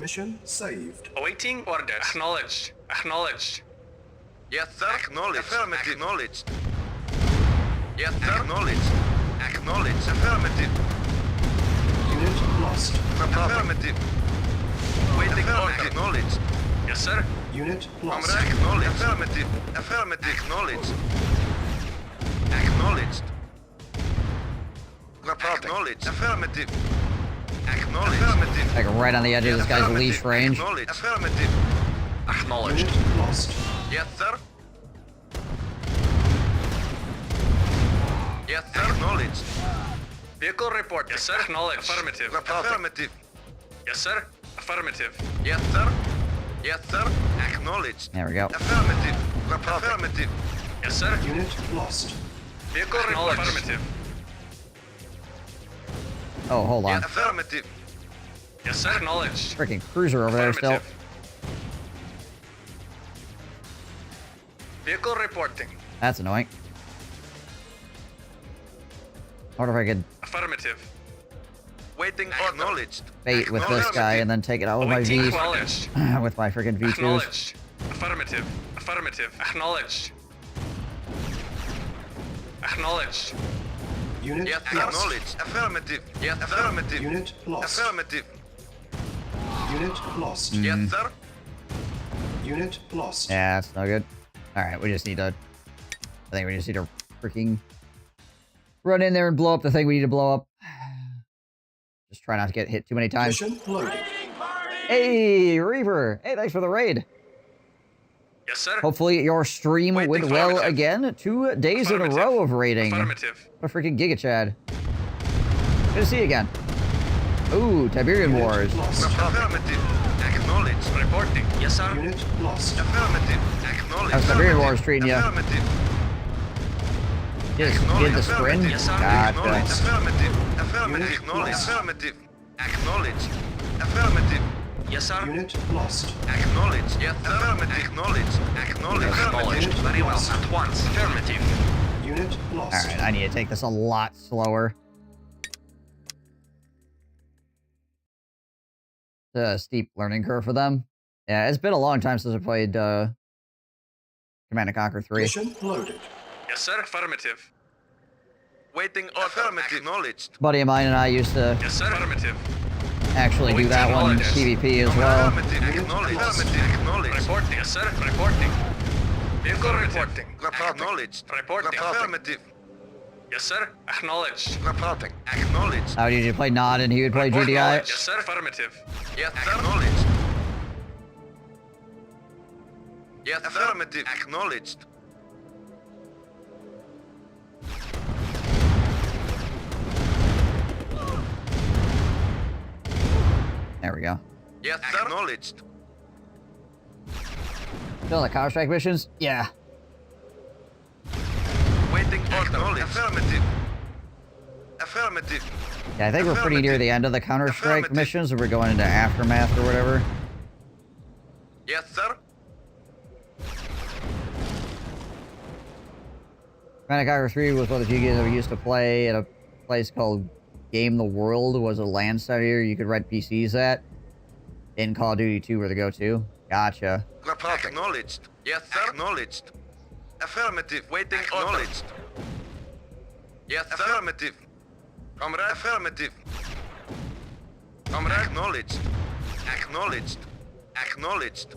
Speaker 2: Mission saved.
Speaker 10: Awaiting orders. Acknowledged. Acknowledged. Yes, sir. Acknowledged. Affirmative. Acknowledged. Yes, sir. Acknowledged. Acknowledged. Affirmative.
Speaker 2: Unit lost.
Speaker 10: Affirmative. Waiting order. Acknowledged. Yes, sir.
Speaker 2: Unit lost.
Speaker 10: Acknowledged. Affirmative. Affirmative. Acknowledged. Acknowledged. Acknowledged. Affirmative. Acknowledged. Affirmative.
Speaker 1: Like right on the edge of this guy's leash range.
Speaker 10: Acknowledged. Affirmative. Acknowledged.
Speaker 2: Unit lost.
Speaker 10: Yes, sir. Yes, sir. Acknowledged. Vehicle report. Yes, sir. Acknowledged. Affirmative. Affirmative. Yes, sir. Affirmative. Yes, sir. Yes, sir. Acknowledged.
Speaker 1: There we go.
Speaker 10: Affirmative. Affirmative. Yes, sir.
Speaker 2: Unit lost.
Speaker 10: Vehicle report. Affirmative.
Speaker 1: Oh, hold on.
Speaker 10: Affirmative. Yes, sir. Acknowledged.
Speaker 1: Freaking cruiser over there still.
Speaker 10: Vehicle reporting.
Speaker 1: That's annoying. I wonder if I could
Speaker 10: Affirmative. Waiting. Acknowledged.
Speaker 1: bait with this guy and then take it out with my V.
Speaker 10: Acknowledged.
Speaker 1: With my freaking V2s.
Speaker 10: Acknowledged. Affirmative. Affirmative. Acknowledged. Acknowledged.
Speaker 2: Unit
Speaker 10: Yes,
Speaker 2: lost.
Speaker 10: acknowledged. Affirmative. Yes, affirmative.
Speaker 2: Unit lost.
Speaker 10: Affirmative.
Speaker 2: Unit lost.
Speaker 10: Yes, sir.
Speaker 2: Unit lost.
Speaker 1: Yeah, that's no good. Alright, we just need to... I think we just need to freaking... run in there and blow up the thing we need to blow up. Just try not to get hit too many times.
Speaker 2: Mission loaded.
Speaker 1: Hey, Reaver! Hey, thanks for the raid.
Speaker 10: Yes, sir.
Speaker 1: Hopefully your stream went well again. 2 days in a row of raiding.
Speaker 10: Affirmative.
Speaker 1: What a freaking Giga Chad. Good to see you again. Ooh, Tiberian Wars.
Speaker 2: Lost.
Speaker 10: Affirmative. Acknowledged. Reporting. Yes, sir.
Speaker 2: Unit lost.
Speaker 10: Affirmative. Acknowledged.
Speaker 1: How's Tiberian Wars treating you?
Speaker 10: Affirmative.
Speaker 1: Just did the sprint?
Speaker 10: Yes, sir.
Speaker 1: Gotcha.
Speaker 10: Affirmative. Affirmative. Acknowledged. Affirmative. Acknowledged. Affirmative. Yes, sir.
Speaker 2: Unit lost.
Speaker 10: Acknowledged. Yes, sir. Affirmative. Acknowledged. Acknowledged. Acknowledged. Very well. At once. Affirmative.
Speaker 2: Unit lost.
Speaker 1: Alright, I need to take this a lot slower. It's a steep learning curve for them. Yeah, it's been a long time since I played Command & Conquer 3.
Speaker 2: Mission loaded.
Speaker 10: Yes, sir. Affirmative. Waiting order. Affirmative. Acknowledged.
Speaker 1: Buddy of mine and I used to
Speaker 10: Yes, sir. Affirmative.
Speaker 1: actually do that one in PvP as well.
Speaker 10: Affirmative. Acknowledged. Affirmative. Acknowledged. Reporting. Yes, sir. Reporting. Vehicle reporting. Acknowledged. Reporting. Affirmative. Yes, sir. Acknowledged. Reporting. Acknowledged.
Speaker 1: I would usually play Nod and he would play GDI.
Speaker 10: Yes, sir. Affirmative. Yes, sir. Acknowledged. Yes, affirmative. Acknowledged.
Speaker 1: There we go.
Speaker 10: Yes, sir. Acknowledged.
Speaker 1: Still the Counter-Strike missions? Yeah.
Speaker 10: Waiting order. Affirmative. Affirmative.
Speaker 1: Yeah, I think we're pretty near the end of the Counter-Strike missions, and we're going into Aftermath or whatever.
Speaker 10: Yes, sir.
Speaker 1: Command & Conquer 3 was one of the few games that we used to play at a place called Game the World. It was a LAN center you could rent PCs at. In Call of Duty 2 were the go-to. Gotcha.
Speaker 10: Acknowledged. Yes, sir. Acknowledged. Affirmative. Waiting. Acknowledged. Yes, sir. Affirmative. Comrade. Affirmative. Comrade. Acknowledged. Acknowledged. Acknowledged.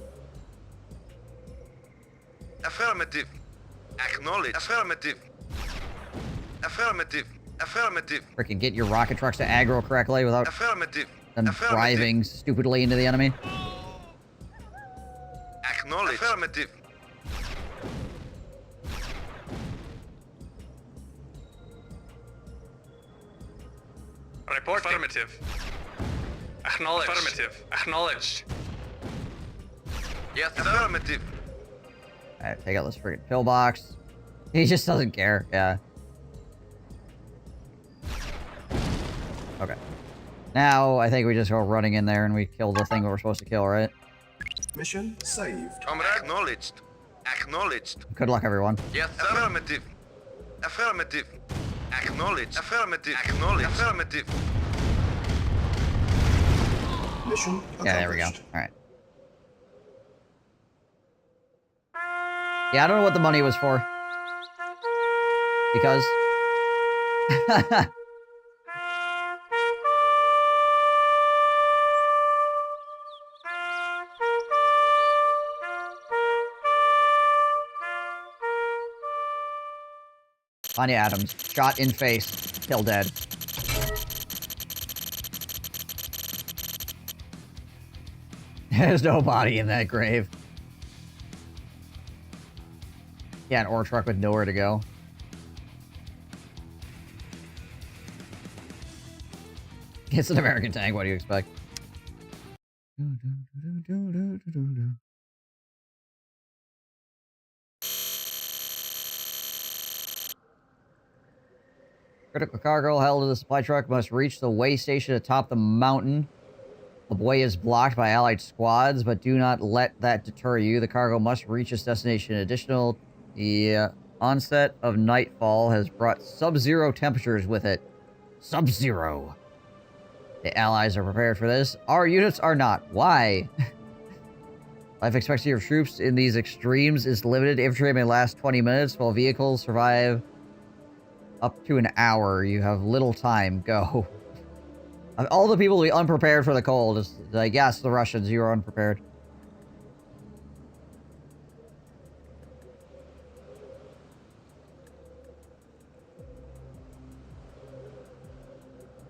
Speaker 10: Affirmative. Acknowledged. Affirmative. Affirmative. Affirmative.
Speaker 1: Freaking get your rocket trucks to aggro correctly without
Speaker 10: Affirmative.
Speaker 1: them driving stupidly into the enemy.
Speaker 10: Acknowledged. Affirmative.
Speaker 5: Report. Affirmative. Acknowledged. Affirmative. Acknowledged.
Speaker 10: Yes, affirmative.
Speaker 1: Alright, take out this freaking pillbox. He just doesn't care, yeah. Okay. Now, I think we just go running in there and we kill the thing that we're supposed to kill, right?
Speaker 2: Mission saved.
Speaker 10: Comrade. Acknowledged. Acknowledged.
Speaker 1: Good luck, everyone.
Speaker 10: Yes, sir. Affirmative. Affirmative. Acknowledged. Affirmative. Acknowledged. Affirmative.
Speaker 2: Mission accomplished.
Speaker 1: Yeah, there we go. Alright. Yeah, I don't know what the money was for. Because... Anya Adams, shot in face, still dead. There's no body in that grave. Yeah, an ore truck with nowhere to go. It's an American tank, what do you expect? Critical cargo held in the supply truck must reach the way station atop the mountain. The way is blocked by allied squads, but do not let that deter you. The cargo must reach its destination. Additional, the onset of nightfall has brought sub-zero temperatures with it. Sub-zero. The allies are prepared for this. Our units are not. Why? Life expectancy of troops in these extremes is limited. Infantry may last 20 minutes, while vehicles survive up to an hour. You have little time. Go. All the people will be unprepared for the cold. It's like, yes, the Russians, you are unprepared.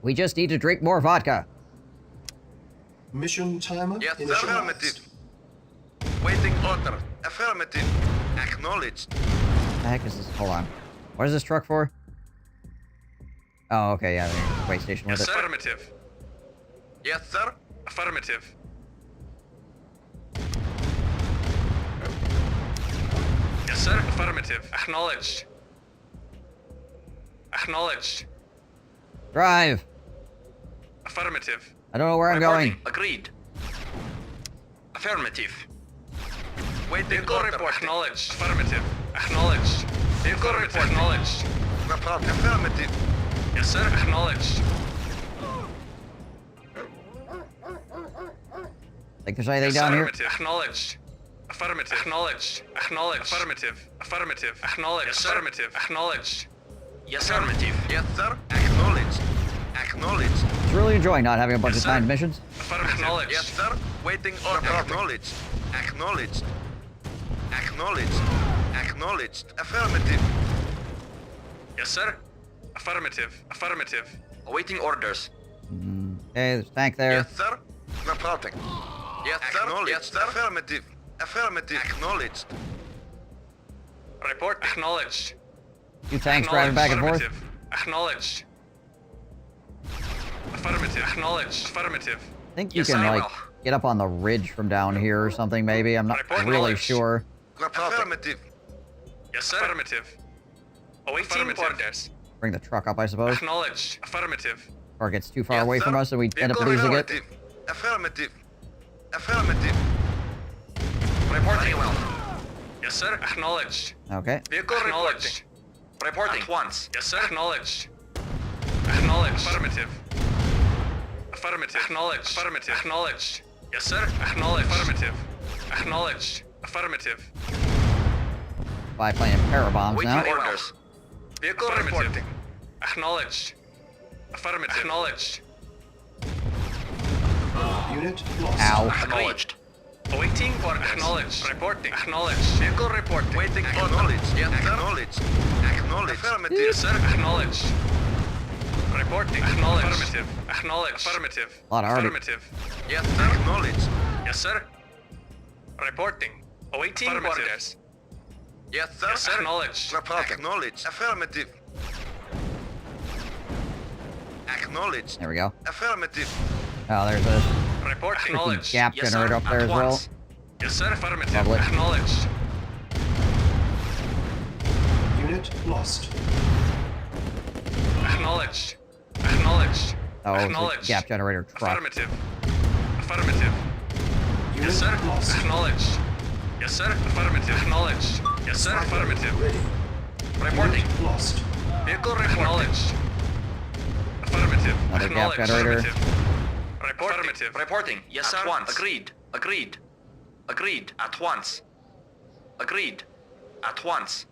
Speaker 1: We just need to drink more vodka.
Speaker 2: Mission timer
Speaker 10: Yes,
Speaker 2: initialized.
Speaker 10: affirmative. Waiting order. Affirmative. Acknowledged.
Speaker 1: What the heck is this? Hold on. What is this truck for? Oh, okay, yeah, there's a way station with
Speaker 10: Yes,
Speaker 1: it.
Speaker 10: sir. Affirmative. Yes, sir. Affirmative. Yes, sir. Affirmative. Acknowledged. Acknowledged.
Speaker 1: Drive!
Speaker 10: Affirmative.
Speaker 1: I don't know where I'm going.
Speaker 10: Agreed. Affirmative. Waiting order. Acknowledged. Affirmative. Acknowledged. Vehicle report. Acknowledged. No problem. Affirmative. Yes, sir. Acknowledged.
Speaker 1: Think there's anything down here?
Speaker 10: Affirmative. Acknowledged. Affirmative. Acknowledged. Acknowledged. Affirmative. Affirmative. Acknowledged. Yes, affirmative. Acknowledged. Yes, affirmative. Yes, sir. Acknowledged. Acknowledged.
Speaker 1: I was really enjoying not having a bunch of timed missions.
Speaker 10: Affirmative. Acknowledged. Yes, sir. Waiting order. Acknowledged. Acknowledged. Acknowledged. Acknowledged. Affirmative. Yes, sir. Affirmative. Affirmative. Awaiting orders.
Speaker 1: Okay, there's a tank there.
Speaker 10: Yes, sir. No problem. Yes, sir. Yes, sir. Affirmative. Affirmative. Acknowledged. Report acknowledged.
Speaker 1: Two tanks driving back and forth.
Speaker 10: Acknowledged. Affirmative. Acknowledged. Affirmative.
Speaker 1: I think you can, like, get up on the ridge from down here or something, maybe. I'm not really sure.
Speaker 10: Affirmative. Yes, sir. Affirmative. Awaiting orders.
Speaker 1: Bring the truck up, I suppose.
Speaker 10: Acknowledged. Affirmative.
Speaker 1: Or it gets too far away from us and we end up losing it.
Speaker 10: Affirmative. Affirmative. Reporting well. Yes, sir. Acknowledged.
Speaker 1: Okay.
Speaker 10: Vehicle acknowledged. Reporting. At once. Yes, sir. Acknowledged. Acknowledged. Affirmative. Affirmative. Acknowledged. Affirmative. Acknowledged. Yes, sir. Acknowledged. Affirmative. Acknowledged. Affirmative.
Speaker 1: Biplane and parabombs now.
Speaker 10: Orders. Vehicle reporting. Acknowledged. Affirmative. Acknowledged.
Speaker 2: Unit lost.
Speaker 1: Ow.
Speaker 10: Acknowledged. Awaiting orders. Acknowledged. Reporting. Acknowledged. Vehicle reporting. Waiting. Acknowledged. Yes, acknowledged. Acknowledged. Affirmative. Yes, sir. Acknowledged. Reporting. Acknowledged. Affirmative. Acknowledged. Affirmative.
Speaker 1: A lot of already.
Speaker 10: Affirmative. Yes, sir. Acknowledged. Yes, sir. Reporting. Awaiting orders. Yes, sir. Yes, sir. Acknowledged. Acknowledged. Affirmative. Acknowledged.
Speaker 1: There we go.
Speaker 10: Affirmative.
Speaker 1: Oh, there's a
Speaker 10: Report acknowledged.
Speaker 1: gap
Speaker 10: Yes,
Speaker 1: generator
Speaker 10: sir.
Speaker 1: up there
Speaker 10: At
Speaker 1: as well.
Speaker 10: once. Yes, sir. Affirmative.
Speaker 1: Lovely.
Speaker 10: Acknowledged.
Speaker 2: Unit lost.
Speaker 10: Acknowledged. Acknowledged.
Speaker 1: Oh, it's a
Speaker 10: Acknowledged.
Speaker 1: gap generator truck.
Speaker 10: Affirmative. Affirmative.
Speaker 2: Unit
Speaker 10: Yes, sir.
Speaker 2: lost.
Speaker 10: Acknowledged. Yes, sir. Affirmative. Acknowledged. Yes, sir. Affirmative.
Speaker 2: Ready.
Speaker 10: Reporting.
Speaker 2: Unit lost.
Speaker 10: Vehicle acknowledged. Affirmative.
Speaker 1: Another gap
Speaker 10: Acknowledged.
Speaker 1: generator.
Speaker 10: Affirmative. Affirmative. Reporting. Yes, sir. At once. Agreed. Agreed. Agreed. At once. Agreed. At once.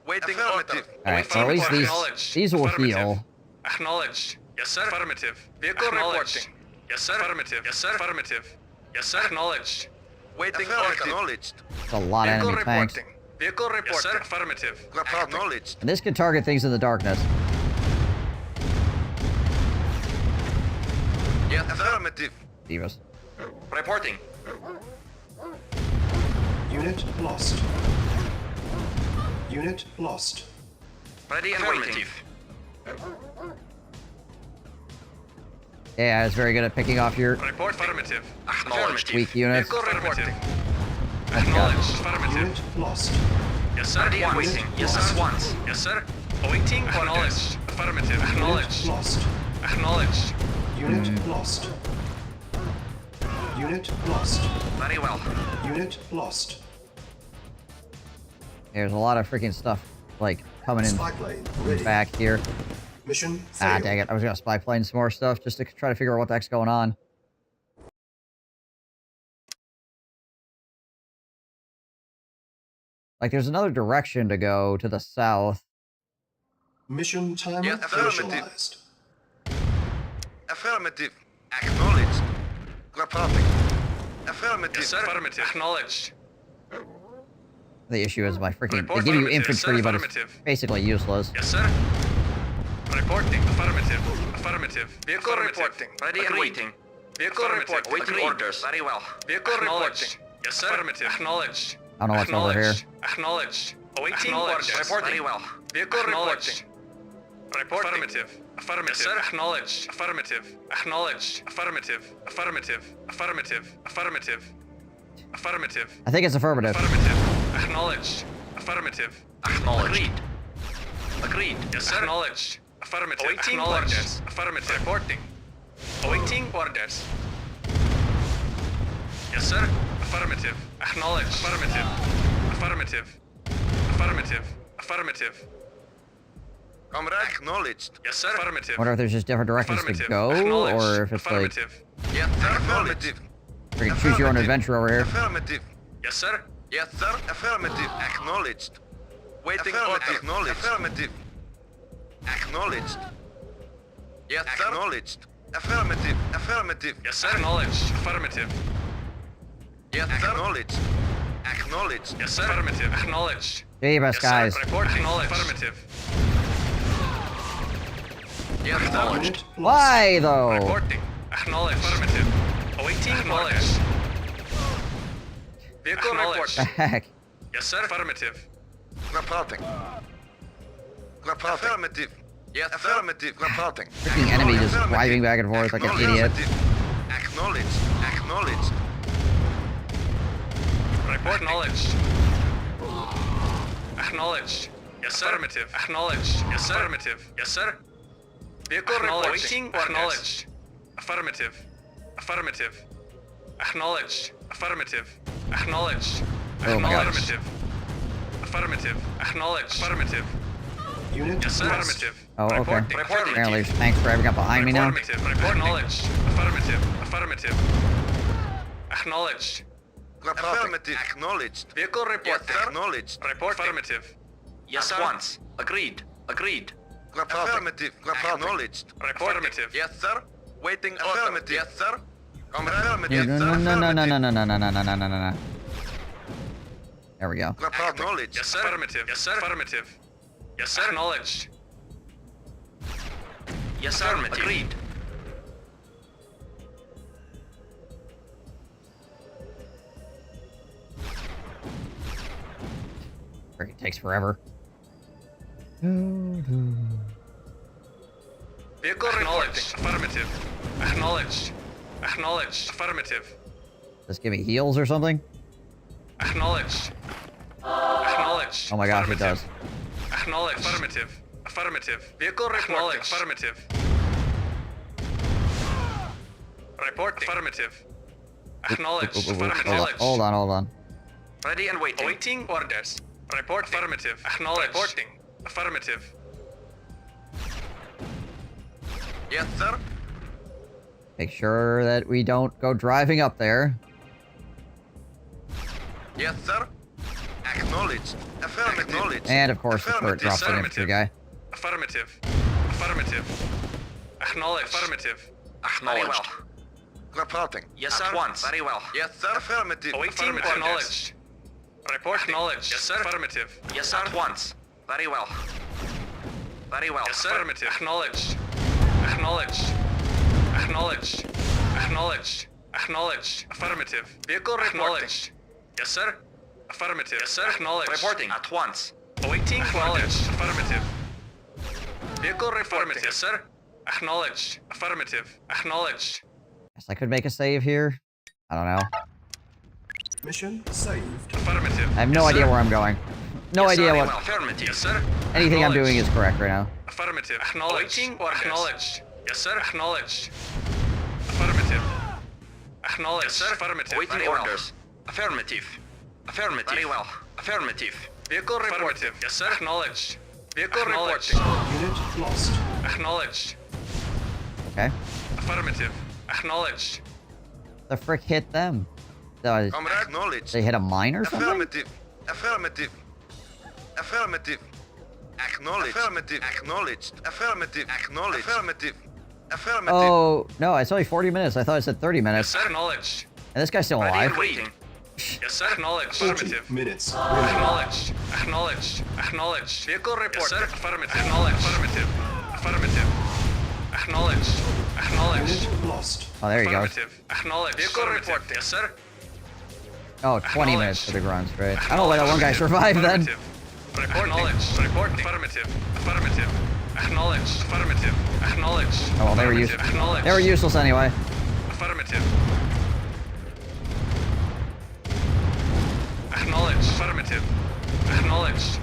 Speaker 10: Waiting. Affirmative.
Speaker 1: Alright, so at least these will heal.
Speaker 10: Acknowledged. Yes, sir. Affirmative. Vehicle reporting. Yes, sir. Affirmative. Yes, sir. Affirmative. Yes, sir. Acknowledged. Waiting. Acknowledged.
Speaker 1: It's a lot of enemy tanks.
Speaker 10: Vehicle reporting. Yes, sir. Affirmative. Acknowledged.
Speaker 1: And this can target things in the darkness.
Speaker 10: Yes, affirmative.
Speaker 1: Divas.
Speaker 10: Reporting.
Speaker 2: Unit lost. Unit lost.
Speaker 10: Ready and waiting.
Speaker 1: Yeah, it's very good at picking off your
Speaker 10: Report affirmative. Acknowledged.
Speaker 1: weak units.
Speaker 10: Vehicle reporting. Acknowledged. Affirmative.
Speaker 2: Unit lost.
Speaker 10: Yes, sir. Ready and waiting. Yes, sir. Once. Yes, sir. Awaiting. Acknowledged. Affirmative. Acknowledged.
Speaker 2: Unit lost.
Speaker 10: Acknowledged.
Speaker 2: Unit lost. Unit lost.
Speaker 10: Very well.
Speaker 2: Unit lost.
Speaker 1: There's a lot of freaking stuff, like, coming in
Speaker 2: Spy plane ready.
Speaker 1: back here.
Speaker 2: Mission
Speaker 1: Ah,
Speaker 2: failed.
Speaker 1: dang it. I was gonna spy plane some more stuff just to try to figure out what the heck's going on. Like, there's another direction to go to the south.
Speaker 2: Mission timer
Speaker 10: Yes, affirmative.
Speaker 2: initialized.
Speaker 10: Affirmative. Acknowledged. Reporting. Affirmative. Yes, sir. Affirmative. Acknowledged.
Speaker 1: The issue is my freaking...
Speaker 10: Report
Speaker 1: They give you
Speaker 10: affirmative.
Speaker 1: infantry,
Speaker 10: Yes, sir.
Speaker 1: but it's
Speaker 10: Affirmative.
Speaker 1: basically useless.
Speaker 10: Yes, sir. Reporting. Affirmative. Affirmative. Vehicle reporting. Ready and waiting. Vehicle reporting. Waiting orders. Very well. Vehicle reporting. Yes, sir. Affirmative. Acknowledged.
Speaker 1: I don't know what's over here.
Speaker 10: Acknowledged. Awaiting orders. Reporting. Very well. Vehicle reporting. Reporting. Affirmative. Affirmative. Yes, sir. Acknowledged. Affirmative. Acknowledged. Affirmative. Affirmative. Affirmative. Affirmative. Affirmative.
Speaker 1: I think it's affirmative.
Speaker 10: Affirmative. Acknowledged. Affirmative. Acknowledged. Agreed. Agreed. Yes, sir. Acknowledged. Affirmative. Awaiting orders. Affirmative. Reporting. Awaiting orders. Yes, sir. Affirmative. Acknowledged. Affirmative. Affirmative. Affirmative. Affirmative. Comrade. Acknowledged. Yes, sir. Affirmative.
Speaker 1: I wonder if there's just different directions to go, or if it's like...
Speaker 10: Yes, sir. Affirmative.
Speaker 1: You can choose your own adventure over here.
Speaker 10: Affirmative. Yes, sir. Yes, sir. Affirmative. Acknowledged. Waiting order. Acknowledged. Affirmative. Acknowledged. Yes, sir. Acknowledged. Affirmative. Affirmative. Yes, sir. Acknowledged. Affirmative. Yes, sir. Acknowledged. Acknowledged. Yes, sir. Affirmative. Acknowledged.
Speaker 1: Jeebus, guys.
Speaker 10: Report acknowledged. Affirmative. Yes, acknowledged.
Speaker 1: Why, though?
Speaker 10: Reporting. Acknowledged. Affirmative. Awaiting acknowledged. Vehicle
Speaker 5: Acknowledged.
Speaker 1: The
Speaker 10: reporting.
Speaker 1: heck?
Speaker 10: Yes, sir. Affirmative. Reporting. Affirmative. Yes, affirmative. Reporting.
Speaker 1: Freaking enemy just driving back and forth like an idiot.
Speaker 10: Acknowledged. Acknowledged.
Speaker 5: Report acknowledged. Acknowledged. Yes, sir. Affirmative. Acknowledged. Yes, sir. Affirmative. Yes, sir.
Speaker 10: Vehicle
Speaker 5: Acknowledging.
Speaker 10: reporting.
Speaker 5: Acknowledged. Affirmative. Affirmative. Acknowledged. Affirmative. Acknowledged.
Speaker 1: Oh my gosh.
Speaker 5: Affirmative. Affirmative. Acknowledged. Affirmative.
Speaker 2: Unit
Speaker 5: Yes, sir.
Speaker 2: lost.
Speaker 5: Affirmative.
Speaker 1: Oh, okay.
Speaker 5: Reporting.
Speaker 1: Apparently there's tanks driving up behind me now.
Speaker 5: Affirmative. Report knowledge. Affirmative. Affirmative. Acknowledged.
Speaker 10: Affirmative. Acknowledged.
Speaker 5: Vehicle report.
Speaker 10: Yes, sir. Acknowledged.
Speaker 5: Report affirmative.
Speaker 10: Yes, sir. Once. Agreed. Agreed. Affirmative. Acknowledged.
Speaker 5: Report affirmative.
Speaker 10: Yes, sir. Waiting affirmative. Yes, sir. Affirmative.
Speaker 1: No, no, no, no, no, no, no, no, no, no, no, no, no, no. There we go.
Speaker 10: Acknowledged.
Speaker 5: Yes, sir. Affirmative. Yes, sir. Affirmative. Yes, sir. Acknowledged.
Speaker 10: Yes, sir. Agreed.
Speaker 1: Freaking takes forever.
Speaker 5: Vehicle acknowledged. Affirmative. Acknowledged. Acknowledged. Affirmative.
Speaker 1: Just give me heals or something?
Speaker 5: Acknowledged. Acknowledged.
Speaker 1: Oh my gosh, it does.
Speaker 5: Acknowledged. Affirmative. Affirmative. Vehicle report. Affirmative. Report. Affirmative. Acknowledged. Affirmative.
Speaker 1: Hold on.
Speaker 10: Ready and waiting.
Speaker 5: Awaiting orders. Report. Affirmative. Acknowledged. Reporting. Affirmative.
Speaker 10: Yes, sir.
Speaker 1: Make sure that we don't go driving up there.
Speaker 10: Yes, sir. Acknowledged. Affirmative. Acknowledged.
Speaker 1: And of course the turret drops an infantry guy.
Speaker 5: Affirmative. Affirmative. Acknowledged. Affirmative.
Speaker 10: Very well. Reporting. Yes, sir. Once. Very well. Yes, sir. Affirmative.
Speaker 5: Awaiting
Speaker 10: Affirmative.
Speaker 5: acknowledged. Report acknowledged. Yes, sir. Affirmative.
Speaker 10: Yes, sir. At once. Very well. Very well.
Speaker 5: Yes, sir. Affirmative. Acknowledged. Acknowledged. Acknowledged. Acknowledged. Acknowledged. Affirmative. Vehicle acknowledged. Yes, sir. Affirmative. Yes, sir. Acknowledged.
Speaker 10: Reporting. At once.
Speaker 5: Awaiting acknowledged. Affirmative. Vehicle reporting. Yes, sir. Acknowledged. Affirmative. Acknowledged.
Speaker 1: Guess I could make a save here. I don't know.
Speaker 2: Mission saved.
Speaker 5: Affirmative.
Speaker 1: I have no idea where I'm going. No idea what.
Speaker 5: Affirmative. Yes, sir.
Speaker 1: Anything I'm doing is correct right now.
Speaker 5: Affirmative. Acknowledged. Acknowledged. Yes, sir. Acknowledged. Affirmative. Acknowledged. Yes, sir. Affirmative.
Speaker 10: Waiting orders. Affirmative. Affirmative. Very well. Affirmative.
Speaker 5: Vehicle reporting. Yes, sir. Acknowledged. Vehicle reporting.
Speaker 2: Unit lost.
Speaker 5: Acknowledged.
Speaker 1: Okay.
Speaker 5: Affirmative. Acknowledged.
Speaker 1: The frick hit them?
Speaker 10: Acknowledged.
Speaker 1: They hit a mine or something?
Speaker 10: Affirmative. Affirmative. Affirmative. Acknowledged. Affirmative. Acknowledged. Affirmative. Acknowledged. Affirmative. Affirmative.
Speaker 1: Oh, no, it's only 40 minutes. I thought it said 30 minutes.
Speaker 5: Yes, sir. Acknowledged.
Speaker 1: And this guy's still alive?
Speaker 5: Waiting. Yes, sir. Acknowledged.
Speaker 2: 40
Speaker 5: Affirmative.
Speaker 2: minutes.
Speaker 5: Acknowledged. Acknowledged. Acknowledged. Vehicle report. Yes, sir. Affirmative. Acknowledged. Affirmative. Affirmative. Acknowledged. Acknowledged.
Speaker 2: Unit lost.
Speaker 1: Oh, there you go.
Speaker 5: Affirmative. Acknowledged. Vehicle report. Yes, sir.
Speaker 1: Oh, 20 minutes for the grunts, right? I don't know why that one guy survived then.
Speaker 5: Report knowledge. Report affirmative. Affirmative. Acknowledged. Affirmative. Acknowledged.
Speaker 1: Oh, well, they were useless. They were useless anyway.
Speaker 5: Affirmative. Acknowledged. Affirmative. Acknowledged.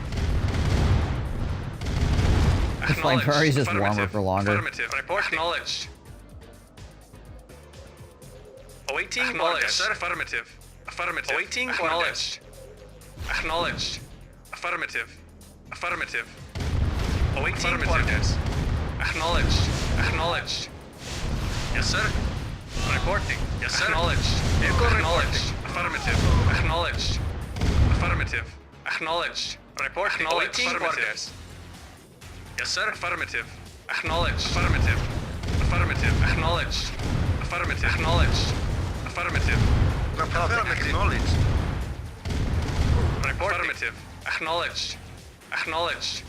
Speaker 1: This flame's just warmer for longer.
Speaker 5: Affirmative. Report acknowledged. Awaiting orders. Sir. Affirmative. Affirmative. Awaiting acknowledged. Acknowledged. Affirmative. Affirmative. Awaiting orders. Acknowledged. Acknowledged. Yes, sir. Reporting. Yes, sir. Acknowledged. Vehicle acknowledged. Affirmative. Acknowledged. Affirmative. Acknowledged. Report acknowledged. Affirmative. Yes, sir. Affirmative. Acknowledged. Affirmative. Affirmative. Acknowledged. Affirmative. Acknowledged. Affirmative.
Speaker 10: Acknowledged.
Speaker 5: Report. Affirmative. Acknowledged. Acknowledged.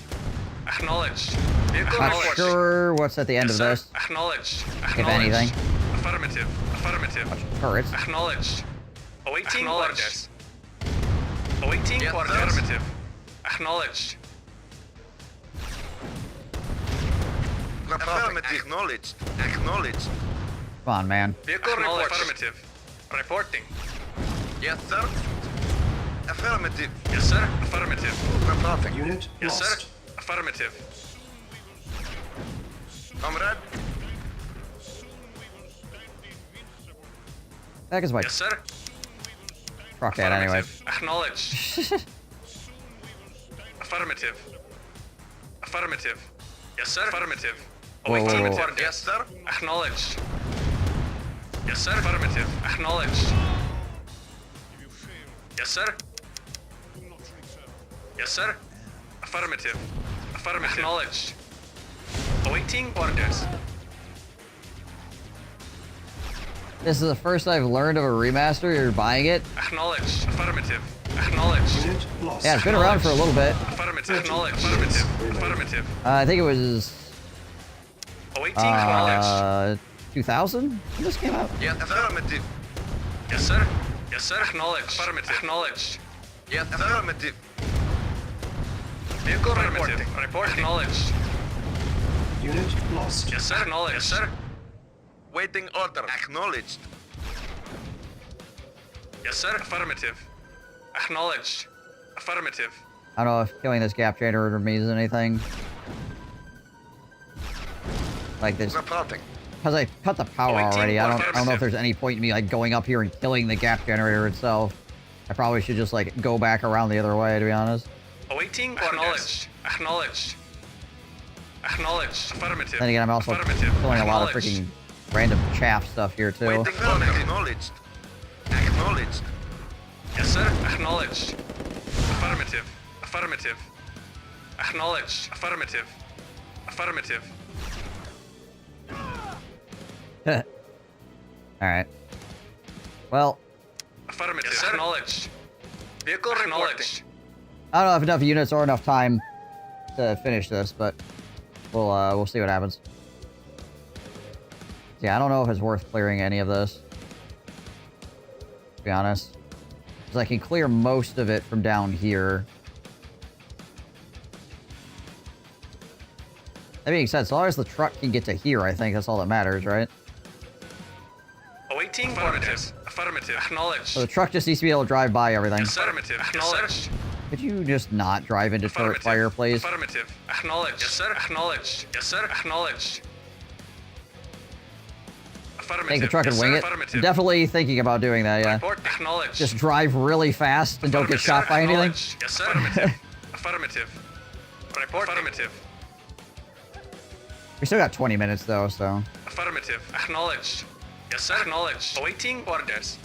Speaker 5: Acknowledged. Vehicle
Speaker 1: Not
Speaker 5: acknowledged.
Speaker 1: sure what's at the end
Speaker 5: Yes,
Speaker 1: of
Speaker 5: sir.
Speaker 1: this.
Speaker 5: Acknowledged.
Speaker 1: If anything.
Speaker 5: Affirmative. Affirmative.
Speaker 1: Turrets.
Speaker 5: Acknowledged. Awaiting orders.
Speaker 10: Awaiting orders. Affirmative. Acknowledged. Affirmative. Acknowledged. Acknowledged.
Speaker 1: Come on, man.
Speaker 10: Vehicle report. Affirmative. Reporting. Yes, sir. Affirmative. Yes, sir. Affirmative. Reporting.
Speaker 2: Unit
Speaker 10: Yes,
Speaker 2: lost.
Speaker 10: sir. Affirmative. Comrade.
Speaker 1: That is my
Speaker 10: Yes, sir.
Speaker 1: truck at anyway.
Speaker 10: Affirmative. Acknowledged. Affirmative. Affirmative. Yes, sir. Affirmative.
Speaker 1: Whoa, whoa,
Speaker 10: Awaiting
Speaker 1: whoa.
Speaker 10: report. Yes, sir. Acknowledged. Yes, sir. Affirmative. Acknowledged. Yes, sir. Yes, sir. Affirmative. Affirmative. Acknowledged. Awaiting orders.
Speaker 1: This is the first I've learned of a remaster. You're buying it?
Speaker 10: Acknowledged. Affirmative. Acknowledged.
Speaker 2: Unit lost.
Speaker 1: Yeah, it's been around for a little bit.
Speaker 10: Affirmative. Acknowledged. Affirmative. Affirmative.
Speaker 1: I think it was
Speaker 10: Awaiting acknowledged.
Speaker 1: 2000 when this came out.
Speaker 10: Yes, affirmative. Yes, sir. Yes, sir. Acknowledged. Affirmative. Acknowledged. Yes, affirmative. Vehicle reporting. Report acknowledged.
Speaker 2: Unit lost.
Speaker 10: Yes, sir. Acknowledged. Yes, sir. Waiting order. Acknowledged. Yes, sir. Affirmative. Acknowledged. Affirmative.
Speaker 1: I don't know if killing this gap generator means anything. Like this.
Speaker 10: Reporting.
Speaker 1: Because I cut the power already, I don't know if there's any point in me like going up here and killing the gap generator itself. I probably should just like go back around the other way, to be honest.
Speaker 10: Awaiting acknowledged. Acknowledged. Acknowledged. Affirmative.
Speaker 1: Then again, I'm also killing a lot of freaking random chaff stuff here too.
Speaker 10: Waiting order. Acknowledged. Acknowledged. Yes, sir. Acknowledged. Affirmative. Affirmative. Acknowledged. Affirmative. Affirmative.
Speaker 1: Alright. Well,
Speaker 10: Affirmative. Yes, sir. Acknowledged. Vehicle acknowledged.
Speaker 1: I don't know if enough units or enough time to finish this, but we'll see what happens. Yeah, I don't know if it's worth clearing any of this, to be honest. Because I can clear most of it from down here. That being said, so long as the truck can get to here, I think that's all that matters, right?
Speaker 10: Awaiting affirmative. Affirmative. Acknowledged.
Speaker 1: So the truck just needs to be able to drive by everything.
Speaker 10: Yes, sir. Affirmative. Acknowledged.
Speaker 1: Could you just not drive into turret fire, please?
Speaker 10: Affirmative. Acknowledged. Yes, sir. Acknowledged. Yes, sir. Acknowledged. Affirmative.
Speaker 1: Take the truck and
Speaker 10: yes,
Speaker 1: wing
Speaker 10: sir.
Speaker 1: it.
Speaker 10: Affirmative.
Speaker 1: Definitely thinking about doing that, yeah.
Speaker 10: Report acknowledged.
Speaker 1: Just drive really fast and don't get shot by anything.
Speaker 10: Yes, sir. Affirmative. Affirmative. Report affirmative.
Speaker 1: We still got 20 minutes though, so.
Speaker 10: Affirmative. Acknowledged. Yes, sir. Acknowledged. Awaiting orders.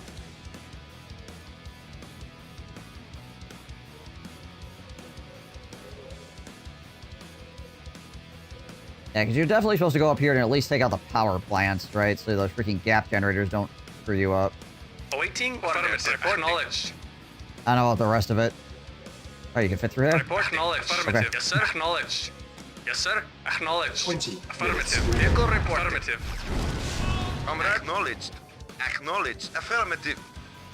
Speaker 1: Yeah, because you're definitely supposed to go up here and at least take out the power plants, right? So the freaking gap generators don't screw you up.
Speaker 10: Awaiting orders. Report acknowledged.
Speaker 1: I don't know about the rest of it. Oh, you can fit through there?
Speaker 10: Report acknowledged. Affirmative.
Speaker 1: Okay.
Speaker 10: Yes, sir. Acknowledged. Yes, sir. Acknowledged.
Speaker 2: 20.
Speaker 10: Affirmative. Vehicle report. Affirmative. Acknowledged. Acknowledged. Affirmative.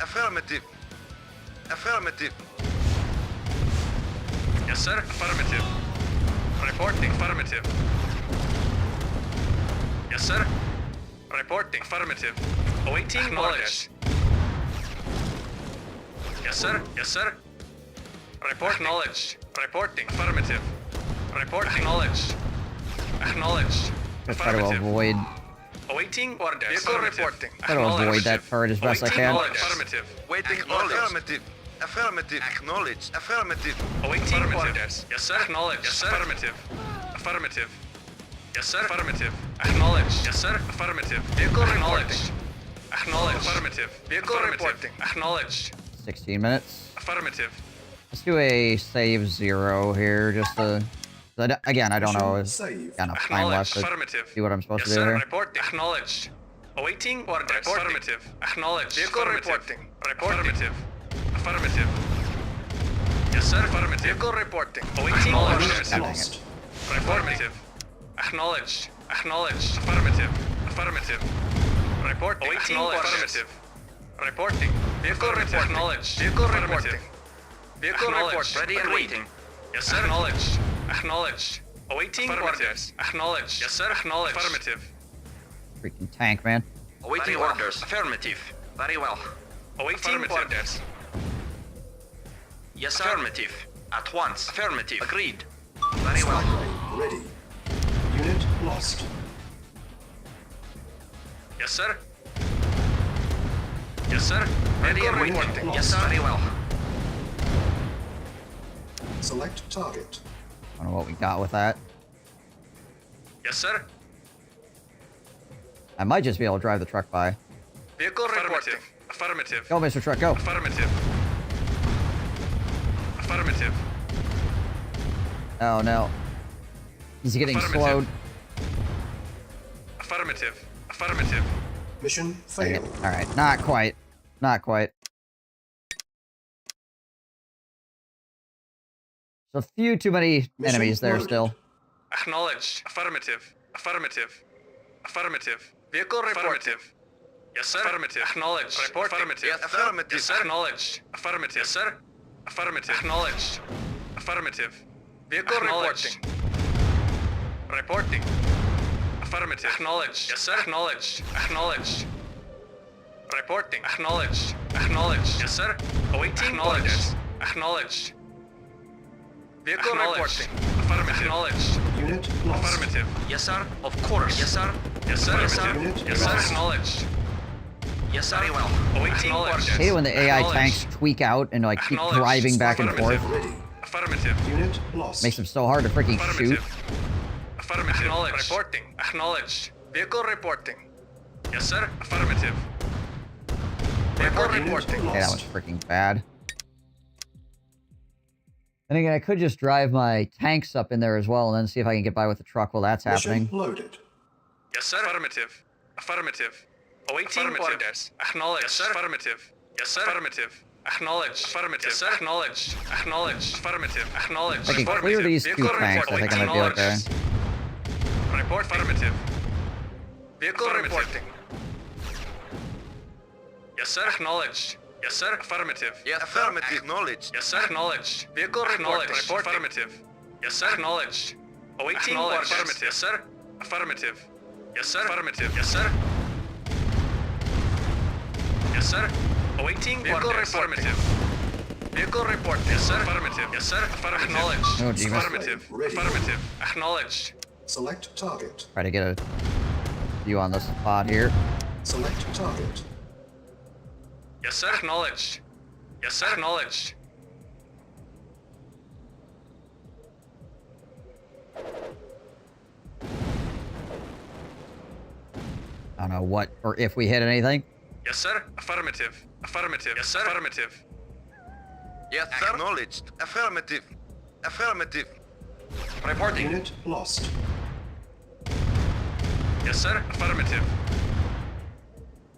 Speaker 10: Affirmative. Affirmative. Yes, sir. Affirmative. Reporting. Affirmative. Yes, sir. Reporting. Affirmative. Awaiting orders. Yes, sir. Yes, sir. Report acknowledged. Reporting. Affirmative. Report acknowledged. Acknowledged.
Speaker 1: Just try to avoid.
Speaker 10: Awaiting orders. Vehicle reporting.
Speaker 1: Try to avoid that turret as best I can.
Speaker 10: Affirmative. Waiting orders. Affirmative. Affirmative. Acknowledged. Affirmative. Awaiting orders. Yes, sir. Acknowledged. Yes, sir. Affirmative. Affirmative. Yes, sir. Affirmative. Acknowledged. Yes, sir. Affirmative. Vehicle acknowledged. Acknowledged. Affirmative. Vehicle reporting. Acknowledged.
Speaker 1: 16 minutes.
Speaker 10: Affirmative.
Speaker 1: Let's do a save 0 here, just to... Again, I don't know if got enough time left to do what I'm supposed to do here.
Speaker 10: Report acknowledged. Awaiting orders. Affirmative. Acknowledged. Vehicle reporting. Affirmative. Affirmative. Yes, sir. Affirmative. Vehicle reporting. Awaiting orders. Affirmative. Acknowledged. Acknowledged. Affirmative. Affirmative. Reporting. Awaiting affirmative. Reporting. Vehicle report. Acknowledged. Vehicle reporting. Vehicle report ready and waiting. Yes, sir. Acknowledged. Acknowledged. Awaiting orders. Acknowledged. Yes, sir. Acknowledged. Affirmative.
Speaker 1: Freaking tank, man.
Speaker 10: Awaiting orders. Affirmative. Very well. Awaiting orders. Yes, sir. Affirmative. At once. Affirmative. Agreed. Very well.
Speaker 2: Ready. Unit lost.
Speaker 10: Yes, sir. Yes, sir. Ready and waiting. Yes, sir. Very well.
Speaker 2: Select target.
Speaker 1: I don't know what we got with that.
Speaker 10: Yes, sir.
Speaker 1: I might just be able to drive the truck by.
Speaker 10: Vehicle reporting. Affirmative.
Speaker 1: Go, Mr. Truck, go.
Speaker 10: Affirmative. Affirmative.
Speaker 1: Oh, no. He's getting slowed.
Speaker 10: Affirmative. Affirmative.
Speaker 2: Mission failed.
Speaker 1: Alright, not quite. Not quite. There's a few too many enemies there still.
Speaker 10: Acknowledged. Affirmative. Affirmative. Affirmative. Vehicle reportive. Yes, sir. Affirmative. Acknowledged. Report. Affirmative. Yes, affirmative. Yes, sir. Acknowledged. Affirmative. Yes, sir. Affirmative. Acknowledged. Affirmative. Vehicle reporting. Reporting. Affirmative. Acknowledged. Yes, sir. Acknowledged. Acknowledged. Reporting. Acknowledged. Acknowledged. Yes, sir. Awaiting orders. Acknowledged. Vehicle reporting. Affirmative. Acknowledged.
Speaker 2: Unit lost.
Speaker 10: Affirmative. Yes, sir. Of course. Yes, sir. Yes, sir. Yes, sir. Yes, sir. Acknowledged. Yes, sir. Very well. Awaiting orders.
Speaker 1: I hate when the AI tanks tweak out and like keep driving back and forth.
Speaker 10: Affirmative.
Speaker 2: Unit lost.
Speaker 1: Makes them so hard to freaking shoot.
Speaker 10: Affirmative. Acknowledged. Reporting. Acknowledged. Vehicle reporting. Yes, sir. Affirmative. Vehicle reporting.
Speaker 1: Yeah, that was freaking bad. And again, I could just drive my tanks up in there as well and then see if I can get by with the truck while that's happening.
Speaker 2: Loaded.
Speaker 10: Yes, sir. Affirmative. Affirmative. Awaiting orders. Acknowledged. Yes, sir. Affirmative. Yes, sir. Affirmative. Acknowledged. Affirmative. Yes, sir. Acknowledged. Acknowledged. Affirmative. Acknowledged.
Speaker 1: I can clear these two tanks. I think I might be okay.
Speaker 10: Report. Affirmative. Vehicle reporting. Yes, sir. Acknowledged. Yes, sir. Affirmative. Yes, affirmative. Acknowledged. Yes, sir. Acknowledged. Vehicle reporting. Report. Affirmative. Yes, sir. Acknowledged. Awaiting orders. Affirmative. Yes, sir. Affirmative. Yes, sir. Affirmative. Yes, sir. Yes, sir. Awaiting vehicle affirmative. Vehicle report. Yes, sir. Affirmative. Yes, sir. Affirmative. Acknowledged.
Speaker 1: Oh, geez.
Speaker 10: Affirmative. Affirmative. Acknowledged.
Speaker 2: Select target.
Speaker 1: Try to get a view on this spot here.
Speaker 2: Select target.
Speaker 10: Yes, sir. Acknowledged. Yes, sir. Acknowledged.
Speaker 1: I don't know what or if we hit anything.
Speaker 10: Yes, sir. Affirmative. Affirmative. Yes, sir. Affirmative. Yes, sir. Acknowledged. Affirmative. Affirmative. Reporting.
Speaker 2: Unit lost.
Speaker 10: Yes, sir. Affirmative.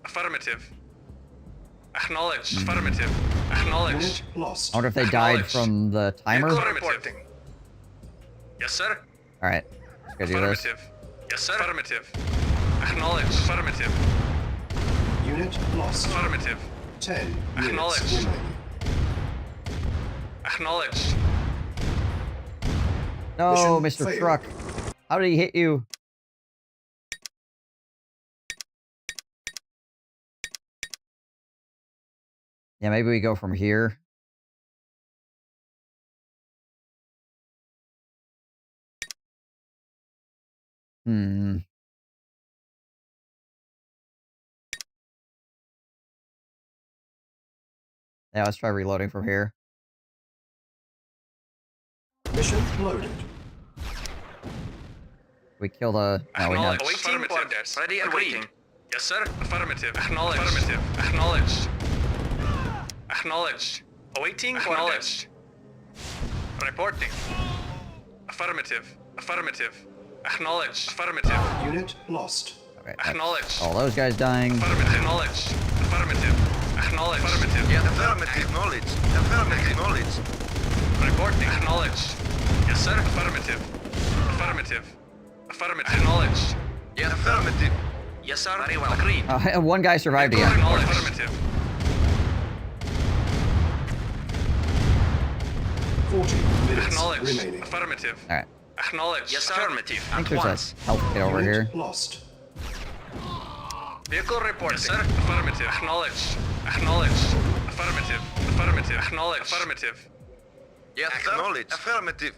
Speaker 10: Affirmative. Acknowledged. Affirmative. Acknowledged.
Speaker 2: Unit lost.
Speaker 1: I wonder if they died from the timer.
Speaker 10: Vehicle reporting. Yes, sir.
Speaker 1: All right, let's go do this.
Speaker 10: Affirmative. Yes, sir. Affirmative. Acknowledged. Affirmative.
Speaker 2: Unit lost.
Speaker 10: Affirmative.
Speaker 2: 10
Speaker 10: Acknowledged.
Speaker 2: units remaining.
Speaker 10: Acknowledged.
Speaker 1: No,
Speaker 2: Mission
Speaker 1: Mr.
Speaker 2: failed.
Speaker 1: Truck. How did he hit you? Yeah, maybe we go from here. Hmm. Yeah, let's try reloading from here.
Speaker 2: Mission loaded.
Speaker 1: We kill the... No, we don't.
Speaker 10: Awaiting orders. Ready and waiting. Yes, sir. Affirmative. Acknowledged. Affirmative. Acknowledged. Acknowledged. Awaiting orders. Reporting. Affirmative. Affirmative. Acknowledged. Affirmative.
Speaker 2: Unit lost.
Speaker 1: Okay,
Speaker 10: Acknowledged.
Speaker 1: all those guys dying.
Speaker 10: Affirmative. Acknowledged. Affirmative. Acknowledged. Affirmative. Yes, affirmative. Acknowledged. Affirmative. Acknowledged. Reporting. Acknowledged. Yes, sir. Affirmative. Affirmative. Affirmative. Acknowledged. Yes, affirmative. Yes, sir. Very well. Agreed.
Speaker 1: One guy survived again.
Speaker 10: Affirmative.
Speaker 2: 40 minutes
Speaker 10: Acknowledged.
Speaker 2: remaining.
Speaker 10: Affirmative.
Speaker 1: Alright.
Speaker 10: Acknowledged. Yes, sir. Affirmative.
Speaker 1: I think
Speaker 10: At
Speaker 1: there's
Speaker 10: once.
Speaker 1: a health kit over
Speaker 2: Unit
Speaker 1: here.
Speaker 2: lost.
Speaker 10: Vehicle reporting. Yes, sir. Affirmative. Acknowledged. Acknowledged. Affirmative. Affirmative. Acknowledged. Affirmative.
Speaker 18: Yes, acknowledged. Affirmative.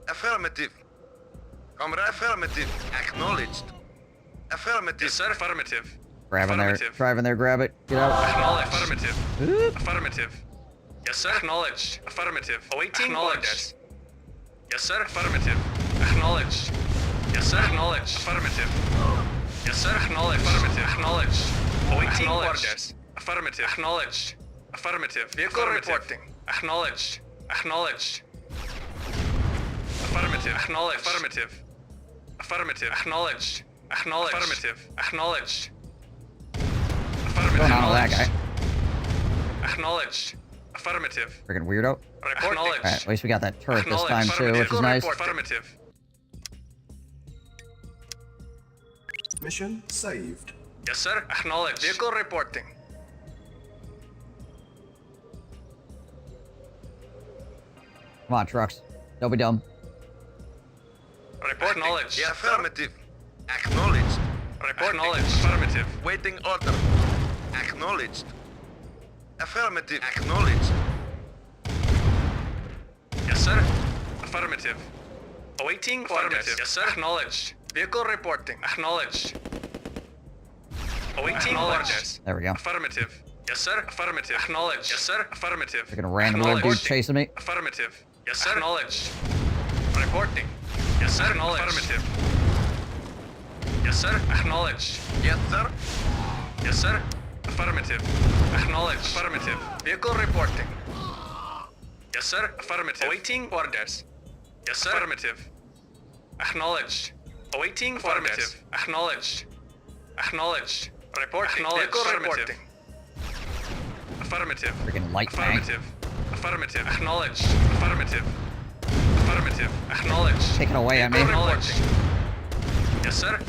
Speaker 18: Affirmative. Comrade, affirmative. Acknowledged. Affirmative.
Speaker 10: Yes, sir. Affirmative.
Speaker 1: Grab in there. Drive in there, grab it. Get out.
Speaker 10: Acknowledged. Affirmative. Affirmative. Yes, sir. Acknowledged. Affirmative. Awaiting orders. Yes, sir. Affirmative. Acknowledged. Yes, sir. Acknowledged. Affirmative. Yes, sir. Acknowledged. Affirmative. Acknowledged. Awaiting orders. Affirmative. Acknowledged. Affirmative. Vehicle reporting. Acknowledged. Acknowledged. Affirmative. Acknowledged. Affirmative. Affirmative. Acknowledged. Acknowledged. Affirmative. Acknowledged. Affirmative.
Speaker 1: What's going on with that guy?
Speaker 10: Acknowledged. Affirmative.
Speaker 1: Freaking weirdo.
Speaker 10: Acknowledged.
Speaker 1: Alright, at least we got that turret this time too, which is nice.
Speaker 10: Affirmative.
Speaker 2: Mission saved.
Speaker 10: Yes, sir. Acknowledged. Vehicle reporting.
Speaker 1: Come on, trucks. Don't be dumb.
Speaker 10: Report knowledge.
Speaker 18: Yeah, affirmative. Acknowledged.
Speaker 10: Report knowledge. Affirmative.
Speaker 18: Waiting order. Acknowledged. Affirmative. Acknowledged.
Speaker 10: Yes, sir. Affirmative. Awaiting orders. Yes, sir. Acknowledged. Vehicle reporting. Acknowledged. Awaiting orders.
Speaker 1: There we go.
Speaker 10: Affirmative. Yes, sir. Affirmative. Acknowledged. Yes, sir. Affirmative.
Speaker 1: Freaking random little dude chasing me.
Speaker 10: Affirmative. Yes, sir. Acknowledged. Reporting. Yes, sir. Acknowledged. Affirmative. Yes, sir. Acknowledged.
Speaker 18: Yes, sir.
Speaker 10: Yes, sir. Affirmative. Acknowledged. Affirmative. Vehicle reporting. Yes, sir. Affirmative. Awaiting orders. Yes, sir. Affirmative. Acknowledged. Awaiting orders. Acknowledged. Acknowledged. Report. Acknowledged. Vehicle reporting. Affirmative.
Speaker 1: Freaking light tank.
Speaker 10: Affirmative. Affirmative. Acknowledged. Affirmative. Affirmative. Acknowledged.
Speaker 1: Take it away at me.
Speaker 10: Acknowledged. Yes, sir.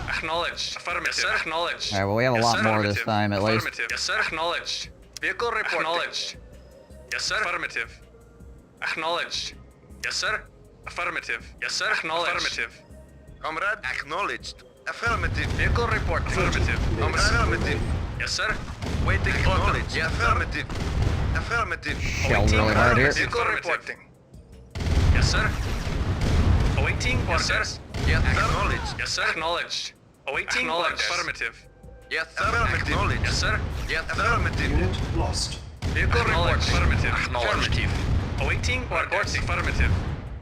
Speaker 10: Acknowledged. Affirmative. Yes, sir. Acknowledged.
Speaker 1: Alright, well we have a lot more this time at least.
Speaker 10: Affirmative. Yes, sir. Acknowledged. Vehicle report. Acknowledged. Yes, sir. Affirmative. Acknowledged. Yes, sir. Affirmative. Yes, sir. Acknowledged. Affirmative.
Speaker 18: Comrade, acknowledged. Affirmative.
Speaker 10: Vehicle report. Affirmative.
Speaker 18: Comrade, affirmative.
Speaker 10: Yes, sir.
Speaker 18: Waiting acknowledged. Yeah, affirmative. Affirmative.
Speaker 1: Shelled really hard here.
Speaker 10: Vehicle reporting. Yes, sir. Awaiting orders.
Speaker 18: Yes, acknowledged.
Speaker 10: Yes, sir. Acknowledged. Awaiting orders. Affirmative.
Speaker 18: Yes, sir. Affirmative.
Speaker 10: Yes, sir.
Speaker 18: Yes, affirmative.
Speaker 2: Unit lost.
Speaker 10: Vehicle report. Affirmative. Affirmative. Awaiting orders. Affirmative.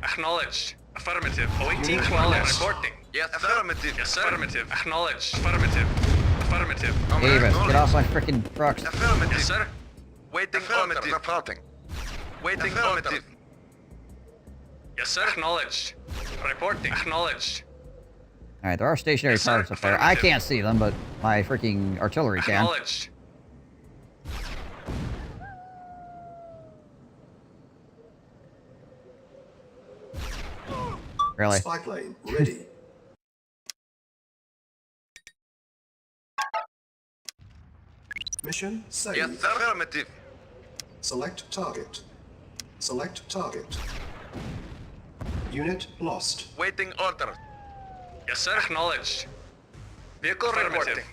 Speaker 10: Acknowledged. Affirmative. Awaiting orders. Reporting.
Speaker 18: Yes, affirmative.
Speaker 10: Yes, sir. Affirmative. Acknowledged. Affirmative. Affirmative.
Speaker 1: Davis, get off my freaking trucks.
Speaker 18: Affirmative.
Speaker 10: Yes, sir.
Speaker 18: Waiting order. Reporting. Waiting affirmative.
Speaker 10: Yes, sir. Acknowledged. Reporting. Acknowledged.
Speaker 1: Alright, there are stationary
Speaker 10: Yes, sir.
Speaker 1: targets up there. I can't see them, but my freaking artillery can.
Speaker 10: Acknowledged.
Speaker 1: Really?
Speaker 2: Spy plane ready. Mission saved.
Speaker 18: Yes, sir. Affirmative.
Speaker 2: Select target. Select target. Unit lost.
Speaker 18: Waiting order.
Speaker 10: Yes, sir. Acknowledged. Vehicle reporting.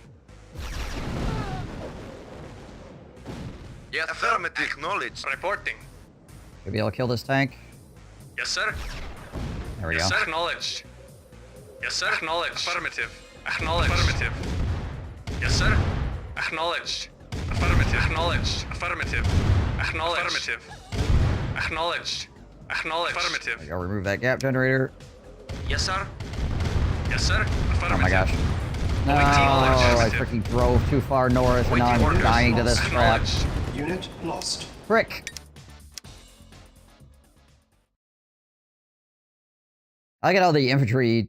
Speaker 18: Yes, affirmative. Acknowledged.
Speaker 10: Reporting.
Speaker 1: Should be able to kill this tank.
Speaker 10: Yes, sir.
Speaker 1: There we
Speaker 10: Yes,
Speaker 1: go.
Speaker 10: sir. Acknowledged. Yes, sir. Acknowledged. Affirmative. Acknowledged. Affirmative. Yes, sir. Acknowledged. Affirmative. Acknowledged. Affirmative. Acknowledged. Affirmative. Acknowledged. Acknowledged. Affirmative.
Speaker 1: There we go, remove that gap generator.
Speaker 10: Yes, sir. Yes, sir. Affirmative.
Speaker 1: Oh my gosh. No, I freaking drove too far north and now I'm dying to this crap.
Speaker 2: Unit lost.
Speaker 1: Frick. I get all the infantry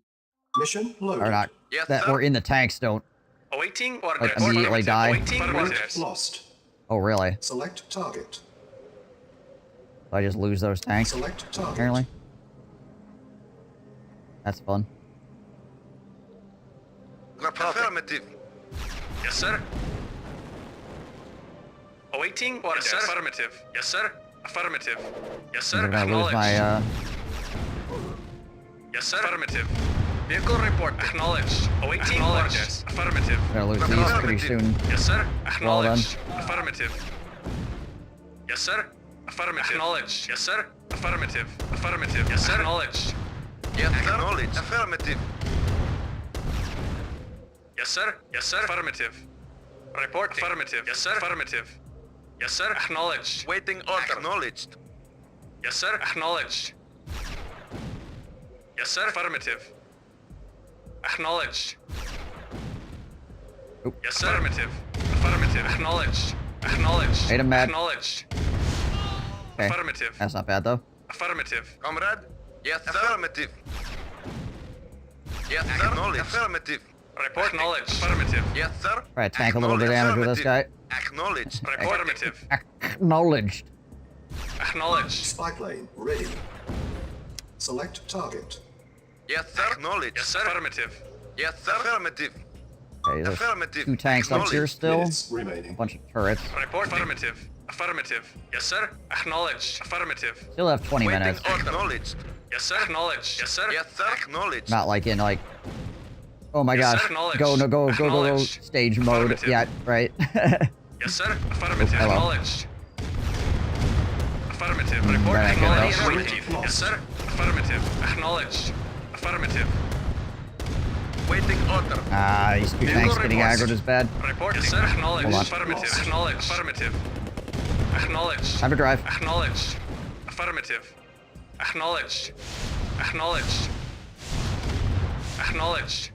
Speaker 2: Mission loaded.
Speaker 1: are not
Speaker 18: Yes,
Speaker 1: that
Speaker 18: sir.
Speaker 1: were in the tanks don't
Speaker 10: Awaiting orders.
Speaker 1: like immediately die.
Speaker 10: Awaiting
Speaker 2: Unit
Speaker 10: orders.
Speaker 2: lost.
Speaker 1: Oh really?
Speaker 2: Select target.
Speaker 1: I just lose those tanks
Speaker 2: Select target.
Speaker 1: apparently. That's fun.
Speaker 18: Affirmative.
Speaker 10: Yes, sir. Awaiting orders. Yes, sir. Affirmative. Yes, sir. Affirmative. Yes, sir.
Speaker 1: I'm gonna lose my,
Speaker 10: Yes, sir. Affirmative. Vehicle report. Acknowledged. Awaiting orders. Affirmative.
Speaker 1: I'm gonna lose these pretty soon.
Speaker 10: Yes, sir.
Speaker 1: Well done.
Speaker 10: Acknowledged. Affirmative. Yes, sir. Affirmative. Acknowledged. Yes, sir. Affirmative. Affirmative. Yes, sir. Acknowledged. Yes, sir. Acknowledged. Affirmative. Yes, sir. Yes, sir. Affirmative. Report. Affirmative. Yes, sir. Affirmative. Yes, sir. Acknowledged. Waiting order. Acknowledged. Yes, sir. Acknowledged. Yes, sir. Affirmative. Acknowledged.
Speaker 1: Oop.
Speaker 10: Yes, sir. Affirmative. Affirmative. Acknowledged. Acknowledged.
Speaker 1: Made him mad.
Speaker 10: Acknowledged.
Speaker 1: Okay.
Speaker 10: Affirmative.
Speaker 1: That's not bad though.
Speaker 10: Affirmative. Comrade? Yes, sir. Affirmative. Yes, sir. Acknowledged. Affirmative. Report knowledge. Affirmative. Yes, sir.
Speaker 1: Try to tank a little bit of damage with this guy.
Speaker 10: Acknowledged. Report. Affirmative.
Speaker 1: Acknowledged.
Speaker 10: Acknowledged.
Speaker 2: Spy plane ready. Select target.
Speaker 10: Yes, sir. Acknowledged. Yes, sir. Affirmative. Yes, sir. Affirmative.
Speaker 1: Okay, there's
Speaker 10: Affirmative.
Speaker 1: 2 tanks up here still.
Speaker 2: Minutes remaining.
Speaker 1: A bunch of turrets.
Speaker 10: Report. Affirmative. Affirmative. Yes, sir. Acknowledged. Affirmative.
Speaker 1: Still have 20 minutes.
Speaker 10: Acknowledged. Yes, sir. Acknowledged. Yes, sir. Yes, sir. Acknowledged.
Speaker 1: Not like in like, oh my
Speaker 10: Yes,
Speaker 1: gosh,
Speaker 10: sir. Acknowledged.
Speaker 1: go stage mode.
Speaker 10: Affirmative.
Speaker 1: Yeah, right.
Speaker 10: Yes, sir. Affirmative.
Speaker 1: Hello.
Speaker 10: Acknowledged. Affirmative. Report.
Speaker 1: That ain't good,
Speaker 10: Acknowledged.
Speaker 2: though.
Speaker 10: Affirmative. Yes, sir. Affirmative. Acknowledged. Affirmative. Waiting order.
Speaker 1: Ah, these 2 tanks getting aggroed is bad.
Speaker 10: Report. Yes, sir. Acknowledged.
Speaker 1: Hold on.
Speaker 10: Affirmative. Acknowledged. Affirmative. Acknowledged.
Speaker 1: Time to drive.
Speaker 10: Acknowledged. Affirmative. Acknowledged. Acknowledged. Acknowledged.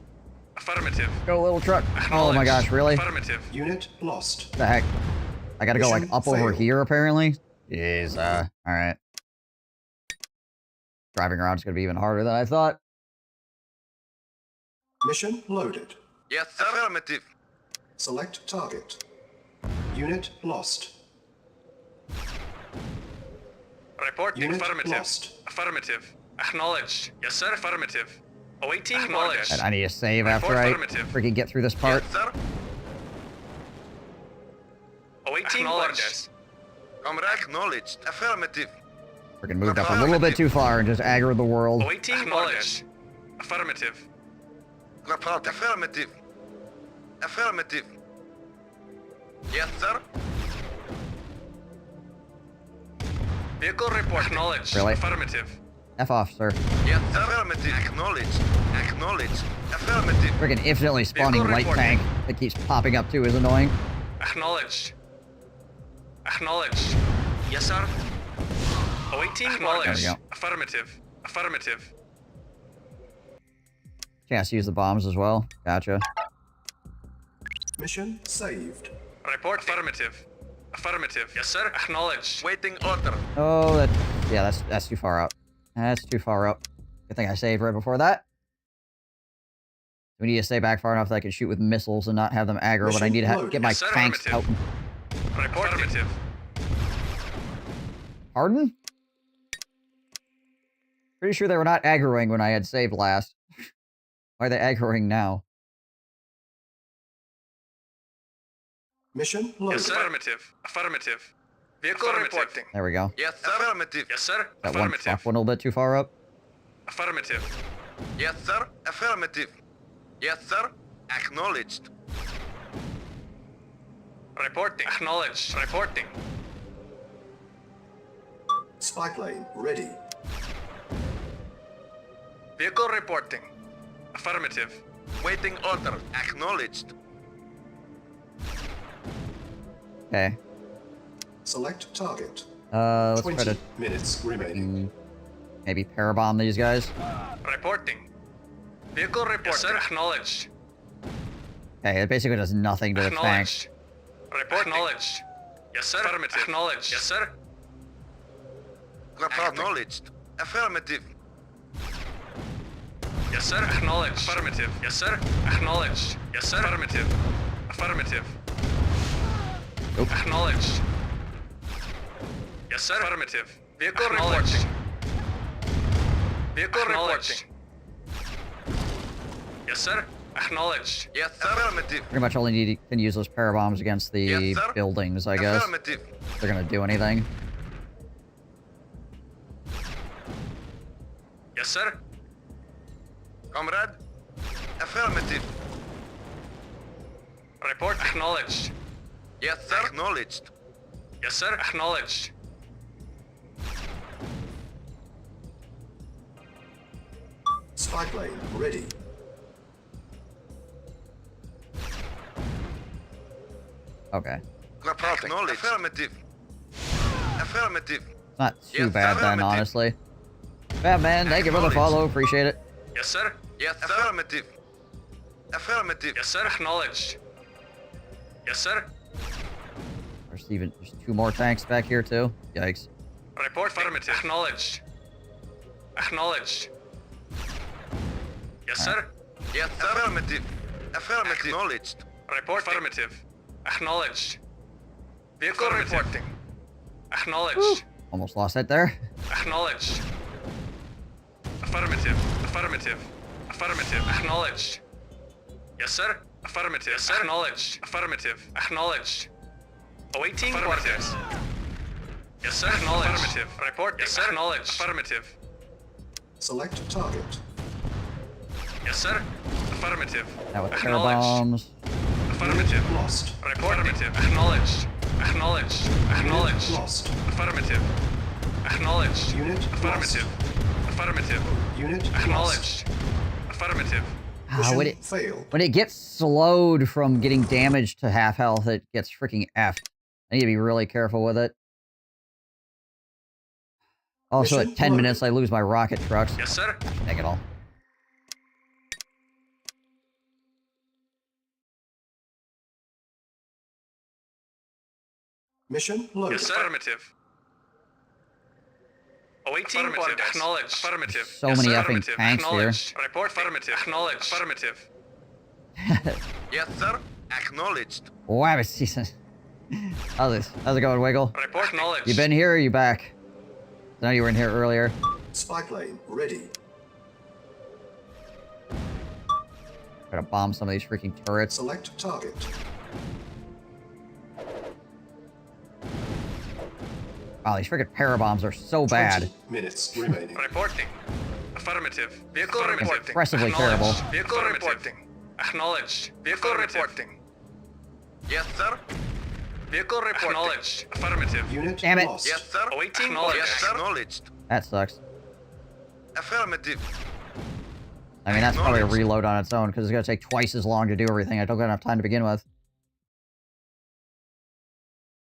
Speaker 10: Affirmative.
Speaker 1: Go, little truck. Oh my gosh, really?
Speaker 10: Affirmative.
Speaker 2: Unit lost.
Speaker 1: The heck? I gotta go like
Speaker 2: Mission
Speaker 1: up over
Speaker 2: failed.
Speaker 1: here apparently. Jeez, alright. Driving around is gonna be even harder than I thought.
Speaker 2: Mission loaded.
Speaker 10: Yes, sir. Affirmative.
Speaker 2: Select target. Unit lost.
Speaker 10: Reporting.
Speaker 2: Unit
Speaker 10: Affirmative.
Speaker 2: lost.
Speaker 10: Affirmative. Acknowledged. Yes, sir. Affirmative. Awaiting orders.
Speaker 1: And I need to save after
Speaker 10: Report
Speaker 1: I
Speaker 10: affirmative.
Speaker 1: freaking get through this part.
Speaker 10: Yes, sir. Awaiting orders. Comrade. Acknowledged. Affirmative.
Speaker 1: Freaking moved up a little bit too far and just aggroed the world.
Speaker 10: Awaiting orders. Affirmative. Affirmative. Affirmative. Yes, sir. Vehicle report. Acknowledged.
Speaker 1: Really?
Speaker 10: Affirmative.
Speaker 1: F off, sir.
Speaker 10: Yes, sir. Affirmative. Acknowledged. Acknowledged. Affirmative.
Speaker 1: Freaking infinitely spawning
Speaker 10: Vehicle
Speaker 1: light
Speaker 10: report.
Speaker 1: tank that keeps popping up too is annoying.
Speaker 10: Acknowledged. Acknowledged. Yes, sir. Awaiting orders.
Speaker 1: There we go.
Speaker 10: Affirmative. Affirmative.
Speaker 1: Chance to use the bombs as well. Gotcha.
Speaker 2: Mission saved.
Speaker 10: Report. Affirmative. Affirmative. Yes, sir. Acknowledged. Waiting order.
Speaker 1: Oh, that's too far up. That's too far up. Good thing I saved right before that. We need to stay back far enough that I can shoot with missiles and not have them aggro, but I need to get my
Speaker 10: Yes, sir.
Speaker 1: tanks out.
Speaker 10: Affirmative. Report. Affirmative.
Speaker 1: Pardon? Pretty sure they were not aggroing when I had saved last. Why are they aggroing now?
Speaker 2: Mission loaded.
Speaker 10: Yes, sir. Affirmative. Affirmative. Vehicle reporting.
Speaker 1: There we go.
Speaker 10: Yes, sir. Affirmative. Yes, sir.
Speaker 1: That one
Speaker 10: Affirmative.
Speaker 1: truck went a little bit too far up.
Speaker 10: Affirmative. Yes, sir. Affirmative. Yes, sir. Acknowledged. Reporting. Acknowledged. Reporting.
Speaker 2: Spy plane ready.
Speaker 10: Vehicle reporting. Affirmative. Waiting order. Acknowledged.
Speaker 1: Okay.
Speaker 2: Select target.
Speaker 1: Let's
Speaker 2: 20
Speaker 1: try to
Speaker 2: minutes remaining.
Speaker 1: maybe parabomb these guys.
Speaker 10: Reporting. Vehicle reporting. Yes, sir. Acknowledged.
Speaker 1: Okay, it basically does nothing to the tank.
Speaker 10: Acknowledged. Report. Acknowledged. Yes, sir. Affirmative. Acknowledged. Yes, sir. Acknowledged. Affirmative. Yes, sir. Acknowledged. Affirmative. Yes, sir. Acknowledged. Yes, sir. Affirmative. Affirmative.
Speaker 1: Nope.
Speaker 10: Acknowledged. Yes, sir. Affirmative. Vehicle reporting. Vehicle reporting. Yes, sir. Acknowledged. Yes, sir. Affirmative.
Speaker 1: Pretty much only can use those parabombs against the
Speaker 10: Yes, sir.
Speaker 1: buildings, I guess.
Speaker 10: Affirmative.
Speaker 1: If they're gonna do anything.
Speaker 10: Yes, sir. Comrade? Affirmative. Report acknowledged. Yes, sir. Acknowledged. Yes, sir. Acknowledged.
Speaker 2: Spy plane ready.
Speaker 1: Okay.
Speaker 10: Acknowledged. Affirmative. Affirmative.
Speaker 1: Not too
Speaker 10: Yes,
Speaker 1: bad then,
Speaker 10: affirmative.
Speaker 1: honestly. Batman, thank you for the follow. Appreciate it.
Speaker 10: Yes, sir. Yes, sir. Affirmative. Affirmative. Yes, sir. Acknowledged. Yes, sir.
Speaker 1: There's 2 more tanks back here, too. Yikes.
Speaker 10: Report affirmative. Acknowledged. Acknowledged. Yes, sir. Yes, sir. Affirmative. Affirmative. Acknowledged. Report affirmative. Acknowledged. Vehicle reporting. Acknowledged.
Speaker 1: Almost lost it there.
Speaker 10: Acknowledged. Affirmative. Affirmative. Affirmative. Acknowledged. Yes, sir. Affirmative. Yes, sir. Acknowledged. Affirmative. Acknowledged. Awaiting orders. Yes, sir. Acknowledged. Affirmative. Report. Yes, sir. Acknowledged. Affirmative.
Speaker 2: Select target.
Speaker 10: Yes, sir. Affirmative.
Speaker 1: Now with pair
Speaker 10: Acknowledged.
Speaker 1: bombs.
Speaker 10: Affirmative.
Speaker 2: Lost.
Speaker 10: Report. Affirmative. Acknowledged. Acknowledged. Acknowledged.
Speaker 2: Lost.
Speaker 10: Affirmative. Acknowledged.
Speaker 2: Unit
Speaker 10: Affirmative. Affirmative.
Speaker 2: Unit
Speaker 10: Acknowledged. Affirmative.
Speaker 1: When
Speaker 2: Mission failed.
Speaker 1: when it gets slowed from getting damaged to half health, it gets freaking effed. I need to be really careful with it. Also,
Speaker 2: Mission
Speaker 1: at 10
Speaker 2: loaded.
Speaker 1: minutes, I lose my rocket trucks.
Speaker 10: Yes, sir.
Speaker 1: Dang it all.
Speaker 2: Mission loaded.
Speaker 10: Yes, sir. Affirmative. Awaiting orders. Acknowledged. Affirmative.
Speaker 1: So
Speaker 10: Yes,
Speaker 1: many
Speaker 10: sir.
Speaker 1: effing
Speaker 10: Affirmative.
Speaker 1: tanks here.
Speaker 10: Acknowledged. Report affirmative. Acknowledged. Affirmative. Yes, sir. Acknowledged.
Speaker 1: Wow, season. How's it going, Wiggle?
Speaker 10: Report acknowledged.
Speaker 1: You been here or you back? I know you were in here earlier.
Speaker 2: Spy plane ready.
Speaker 1: Gotta bomb some of these freaking turrets.
Speaker 2: Select target.
Speaker 1: Wow, these freaking parabombs are so bad.
Speaker 2: 20 minutes remaining.
Speaker 10: Reporting. Affirmative. Vehicle reporting.
Speaker 1: Impressively terrible.
Speaker 10: Vehicle reporting. Acknowledged. Vehicle reporting. Yes, sir. Vehicle reporting. Acknowledged. Affirmative.
Speaker 2: Unit
Speaker 1: Damn it.
Speaker 2: lost.
Speaker 10: Yes, sir. Awaiting orders. Yes, sir. Acknowledged.
Speaker 1: That sucks.
Speaker 10: Affirmative.
Speaker 1: I mean, that's probably a reload on its own, because it's gonna take twice as long to do everything. I don't got enough time to begin with.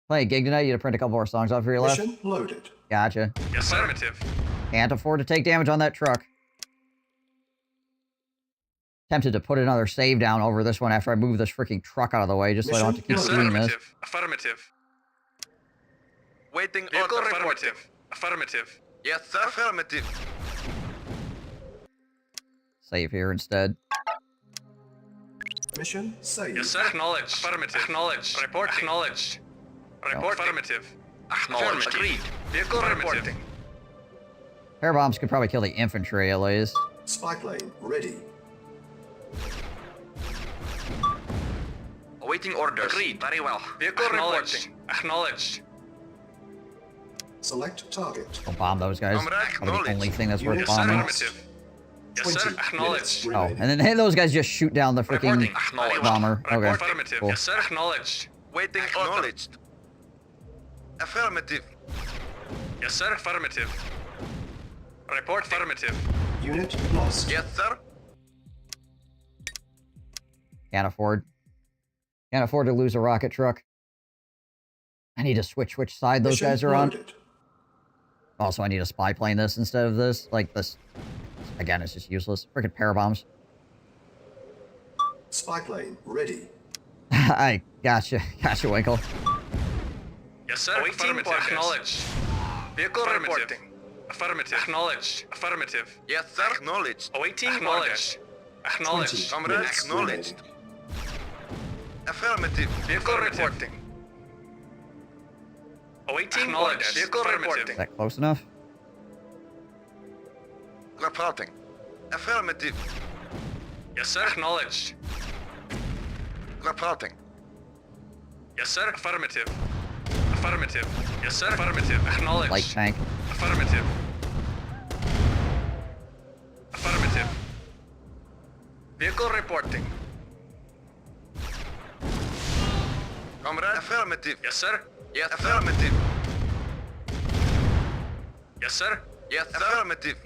Speaker 1: Play a gig tonight, you to print a couple more songs off for your left?
Speaker 2: Mission loaded.
Speaker 1: Gotcha.
Speaker 10: Yes, sir. Affirmative.
Speaker 1: Can't afford to take damage on that truck. Tempted to put another save down over this one after I move this freaking truck out of the way, just so I don't have to keep
Speaker 10: Yes, sir.
Speaker 1: doing this.
Speaker 10: Affirmative. Affirmative. Waiting vehicle order. Affirmative. Affirmative. Yes, sir. Affirmative.
Speaker 1: Save here instead.
Speaker 2: Mission saved.
Speaker 10: Yes, sir. Acknowledged. Affirmative. Acknowledged. Report. Acknowledged. Report. Affirmative. Acknowledged. Agreed. Vehicle reporting.
Speaker 1: Pair bombs could probably kill the infantry at least.
Speaker 2: Spy plane ready.
Speaker 10: Awaiting orders. Agreed. Very well. Vehicle reporting. Acknowledged.
Speaker 2: Select target.
Speaker 1: Don't bomb those guys. Probably the only thing that's worth
Speaker 2: Unit
Speaker 1: bombing.
Speaker 10: Affirmative. Yes, sir.
Speaker 2: 20
Speaker 10: Acknowledged.
Speaker 2: minutes
Speaker 1: Oh,
Speaker 2: remaining.
Speaker 1: and then those guys just shoot down the freaking
Speaker 10: Reporting. Acknowledged.
Speaker 1: bomber.
Speaker 10: Report.
Speaker 1: Okay,
Speaker 10: Affirmative.
Speaker 1: cool.
Speaker 10: Yes, sir. Acknowledged. Waiting. Acknowledged. Affirmative. Yes, sir. Affirmative. Report. Affirmative.
Speaker 2: Unit lost.
Speaker 10: Yes, sir.
Speaker 1: Can't afford to lose a rocket truck. I need to switch which side those
Speaker 2: Mission
Speaker 1: guys are on.
Speaker 2: loaded.
Speaker 1: Also, I need to spy plane this instead of this. Like this. Again, it's just useless. Freaking parabombs.
Speaker 2: Spy plane ready.
Speaker 1: I gotcha. Gotcha, Winkle.
Speaker 10: Yes, sir. Affirmative. Acknowledged. Vehicle reporting. Affirmative. Acknowledged. Affirmative. Yes, sir. Acknowledged. Awaiting acknowledged. Acknowledged.
Speaker 2: 20 minutes
Speaker 10: Acknowledged. Affirmative. Vehicle reporting. Awaiting orders. Vehicle reporting.
Speaker 1: Is that close enough?
Speaker 10: Reporting. Affirmative. Yes, sir. Acknowledged. Reporting. Yes, sir. Affirmative. Affirmative. Yes, sir. Affirmative. Acknowledged.
Speaker 1: Light tank.
Speaker 10: Affirmative. Vehicle reporting. Comrade? Affirmative. Yes, sir. Yes, affirmative. Yes, sir. Yes, sir. Affirmative.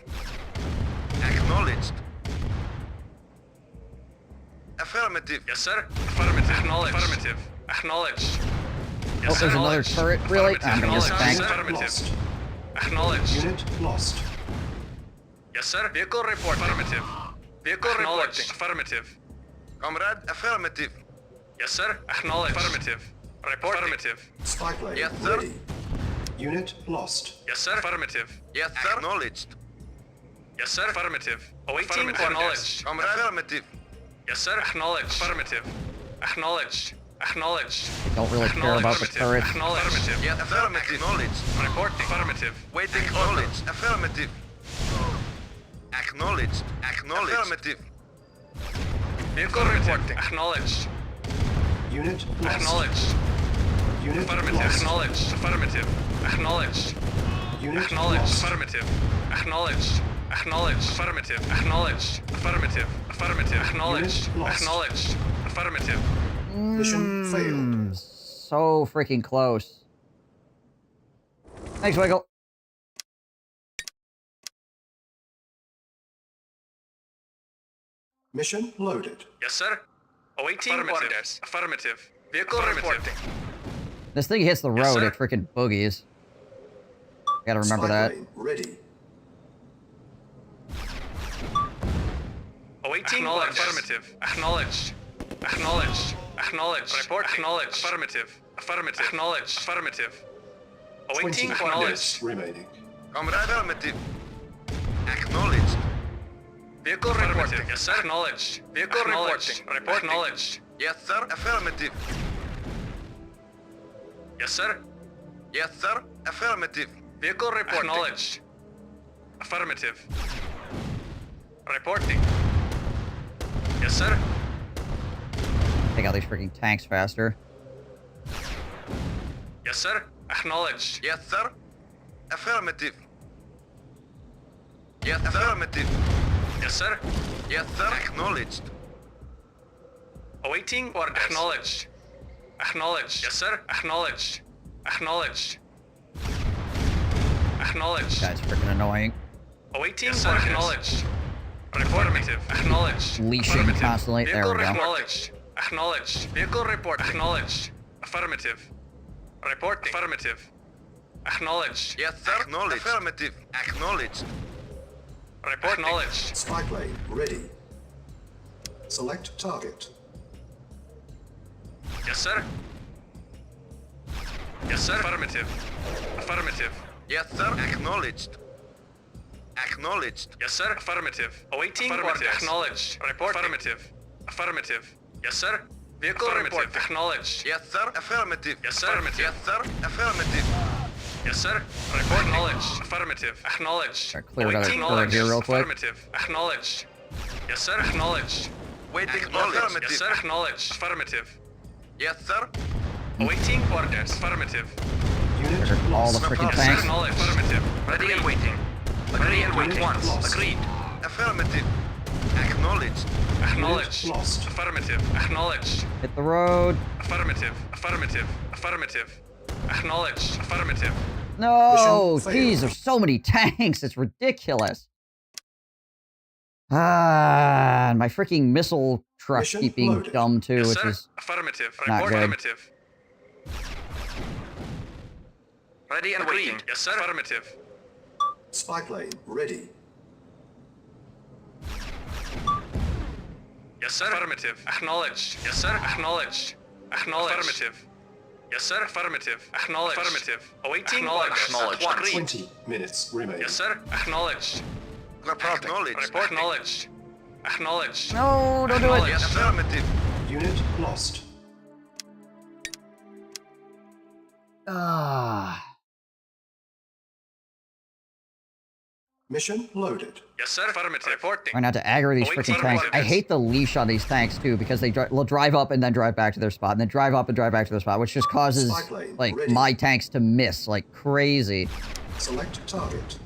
Speaker 10: Acknowledged. Affirmative. Yes, sir. Affirmative. Acknowledged. Affirmative. Acknowledged. Yes,
Speaker 1: Oh, there's another turret, really? I'm gonna use a tank.
Speaker 10: Affirmative. Acknowledged.
Speaker 2: Unit lost.
Speaker 10: Yes, sir. Vehicle report. Affirmative. Vehicle reporting. Affirmative. Comrade. Affirmative. Yes, sir. Acknowledged. Affirmative. Report. Affirmative.
Speaker 2: Spy plane
Speaker 10: Yes, sir.
Speaker 2: ready. Unit lost.
Speaker 10: Yes, sir. Affirmative. Yes, sir. Acknowledged. Yes, sir. Affirmative. Awaiting acknowledged. Comrade. Affirmative. Yes, sir. Acknowledged. Affirmative. Acknowledged. Acknowledged.
Speaker 1: Don't really care about the turrets.
Speaker 10: Acknowledged. Yes, affirmative. Acknowledged. Reporting. Affirmative. Waiting. Acknowledged. Affirmative. Acknowledged. Acknowledged. Affirmative. Vehicle reporting. Acknowledged.
Speaker 2: Unit lost.
Speaker 10: Acknowledged.
Speaker 2: Unit
Speaker 10: Affirmative.
Speaker 2: lost.
Speaker 10: Acknowledged. Affirmative. Acknowledged.
Speaker 2: Unit
Speaker 10: Acknowledged.
Speaker 2: lost.
Speaker 10: Affirmative. Acknowledged. Acknowledged. Affirmative. Acknowledged. Affirmative. Affirmative. Acknowledged.
Speaker 2: Unit lost.
Speaker 10: Acknowledged. Affirmative.
Speaker 2: Mission failed.
Speaker 1: So freaking close. Thanks, Wiggle.
Speaker 2: Mission loaded.
Speaker 10: Yes, sir. Awaiting orders. Affirmative. Vehicle reporting.
Speaker 1: This thing hits the
Speaker 10: Yes,
Speaker 1: road,
Speaker 10: sir.
Speaker 1: it freaking boogies. Gotta remember
Speaker 2: Spy
Speaker 1: that.
Speaker 2: plane ready.
Speaker 10: Awaiting orders. Affirmative. Acknowledged. Acknowledged. Acknowledged. Report. Acknowledged. Affirmative. Affirmative. Acknowledged. Affirmative.
Speaker 2: 20
Speaker 10: Awaiting
Speaker 2: minutes
Speaker 10: acknowledged.
Speaker 2: remaining.
Speaker 10: Comrade. Affirmative. Acknowledged. Vehicle reporting. Yes, sir. Acknowledged. Vehicle reporting. Report. Acknowledged. Yes, sir. Affirmative. Yes, sir. Yes, sir. Affirmative. Vehicle reporting. Acknowledged. Affirmative. Reporting. Yes, sir.
Speaker 1: Take out these freaking tanks faster.
Speaker 10: Yes, sir. Acknowledged. Yes, sir. Affirmative. Yes, affirmative. Yes, sir. Yes, sir. Acknowledged. Awaiting orders. Acknowledged. Acknowledged. Yes, sir. Acknowledged. Acknowledged. Acknowledged.
Speaker 1: Guy's freaking annoying.
Speaker 10: Awaiting orders. Acknowledged. Affirmative. Acknowledged.
Speaker 1: Leashing constantly. There
Speaker 10: Vehicle
Speaker 1: we go.
Speaker 10: Acknowledged. Acknowledged. Vehicle report. Acknowledged. Affirmative. Reporting. Affirmative. Acknowledged. Yes, sir. Acknowledged. Affirmative. Acknowledged. Report. Acknowledged.
Speaker 2: Spy plane ready. Select target.
Speaker 10: Yes, sir. Yes, sir. Affirmative. Affirmative. Yes, sir. Acknowledged. Acknowledged. Yes, sir. Affirmative. Awaiting orders. Acknowledged. Report. Affirmative. Affirmative. Yes, sir. Vehicle report. Acknowledged. Yes, sir. Affirmative. Yes, sir. Affirmative. Yes, sir. Affirmative. Yes, sir. Report. Acknowledged. Affirmative. Acknowledged.
Speaker 1: Clear another turret here real quick.
Speaker 10: Affirmative. Acknowledged. Yes, sir. Acknowledged. Waiting orders. Yes, sir. Acknowledged. Affirmative. Yes, sir. Awaiting orders. Affirmative.
Speaker 2: Unit
Speaker 1: All the
Speaker 2: lost.
Speaker 1: freaking
Speaker 10: Yes,
Speaker 1: tanks.
Speaker 10: acknowledged. Affirmative. Ready and waiting. Ready and waiting. Once. Agreed. Affirmative. Acknowledged. Acknowledged.
Speaker 2: Lost.
Speaker 10: Affirmative. Acknowledged.
Speaker 1: Hit the road.
Speaker 10: Affirmative. Affirmative. Affirmative. Acknowledged. Affirmative.
Speaker 1: No!
Speaker 2: Mission
Speaker 1: Jeez,
Speaker 2: failed.
Speaker 1: there's so many tanks. It's ridiculous. Ah, and my freaking missile trucks
Speaker 2: Mission
Speaker 1: keep being
Speaker 2: loaded.
Speaker 1: dumb too,
Speaker 10: Yes,
Speaker 1: which
Speaker 10: sir.
Speaker 1: is
Speaker 10: Affirmative.
Speaker 1: not
Speaker 10: Report.
Speaker 1: good.
Speaker 10: Affirmative. Ready and waiting. Yes, sir. Affirmative.
Speaker 2: Spy plane ready.
Speaker 10: Yes, sir. Affirmative. Acknowledged. Yes, sir. Acknowledged. Acknowledged. Affirmative. Yes, sir. Affirmative. Acknowledged. Affirmative. Awaiting orders. Acknowledged. Agreed.
Speaker 2: 20 minutes remaining.
Speaker 10: Yes, sir. Acknowledged. Acknowledged. Report. Acknowledged. Acknowledged.
Speaker 1: No, don't do it.
Speaker 10: Yes, affirmative.
Speaker 2: Unit lost.
Speaker 1: Ah.
Speaker 2: Mission loaded.
Speaker 10: Yes, sir. Affirmative. Reporting.
Speaker 1: Try not to aggro these
Speaker 10: Awaiting
Speaker 1: freaking tanks. I
Speaker 10: orders.
Speaker 1: hate the leash on these tanks too, because they'll drive up and then drive back to their spot, and then drive up and drive back to their spot, which just causes
Speaker 2: Spy plane
Speaker 1: like
Speaker 2: ready.
Speaker 1: my tanks to miss like crazy.
Speaker 2: Select target.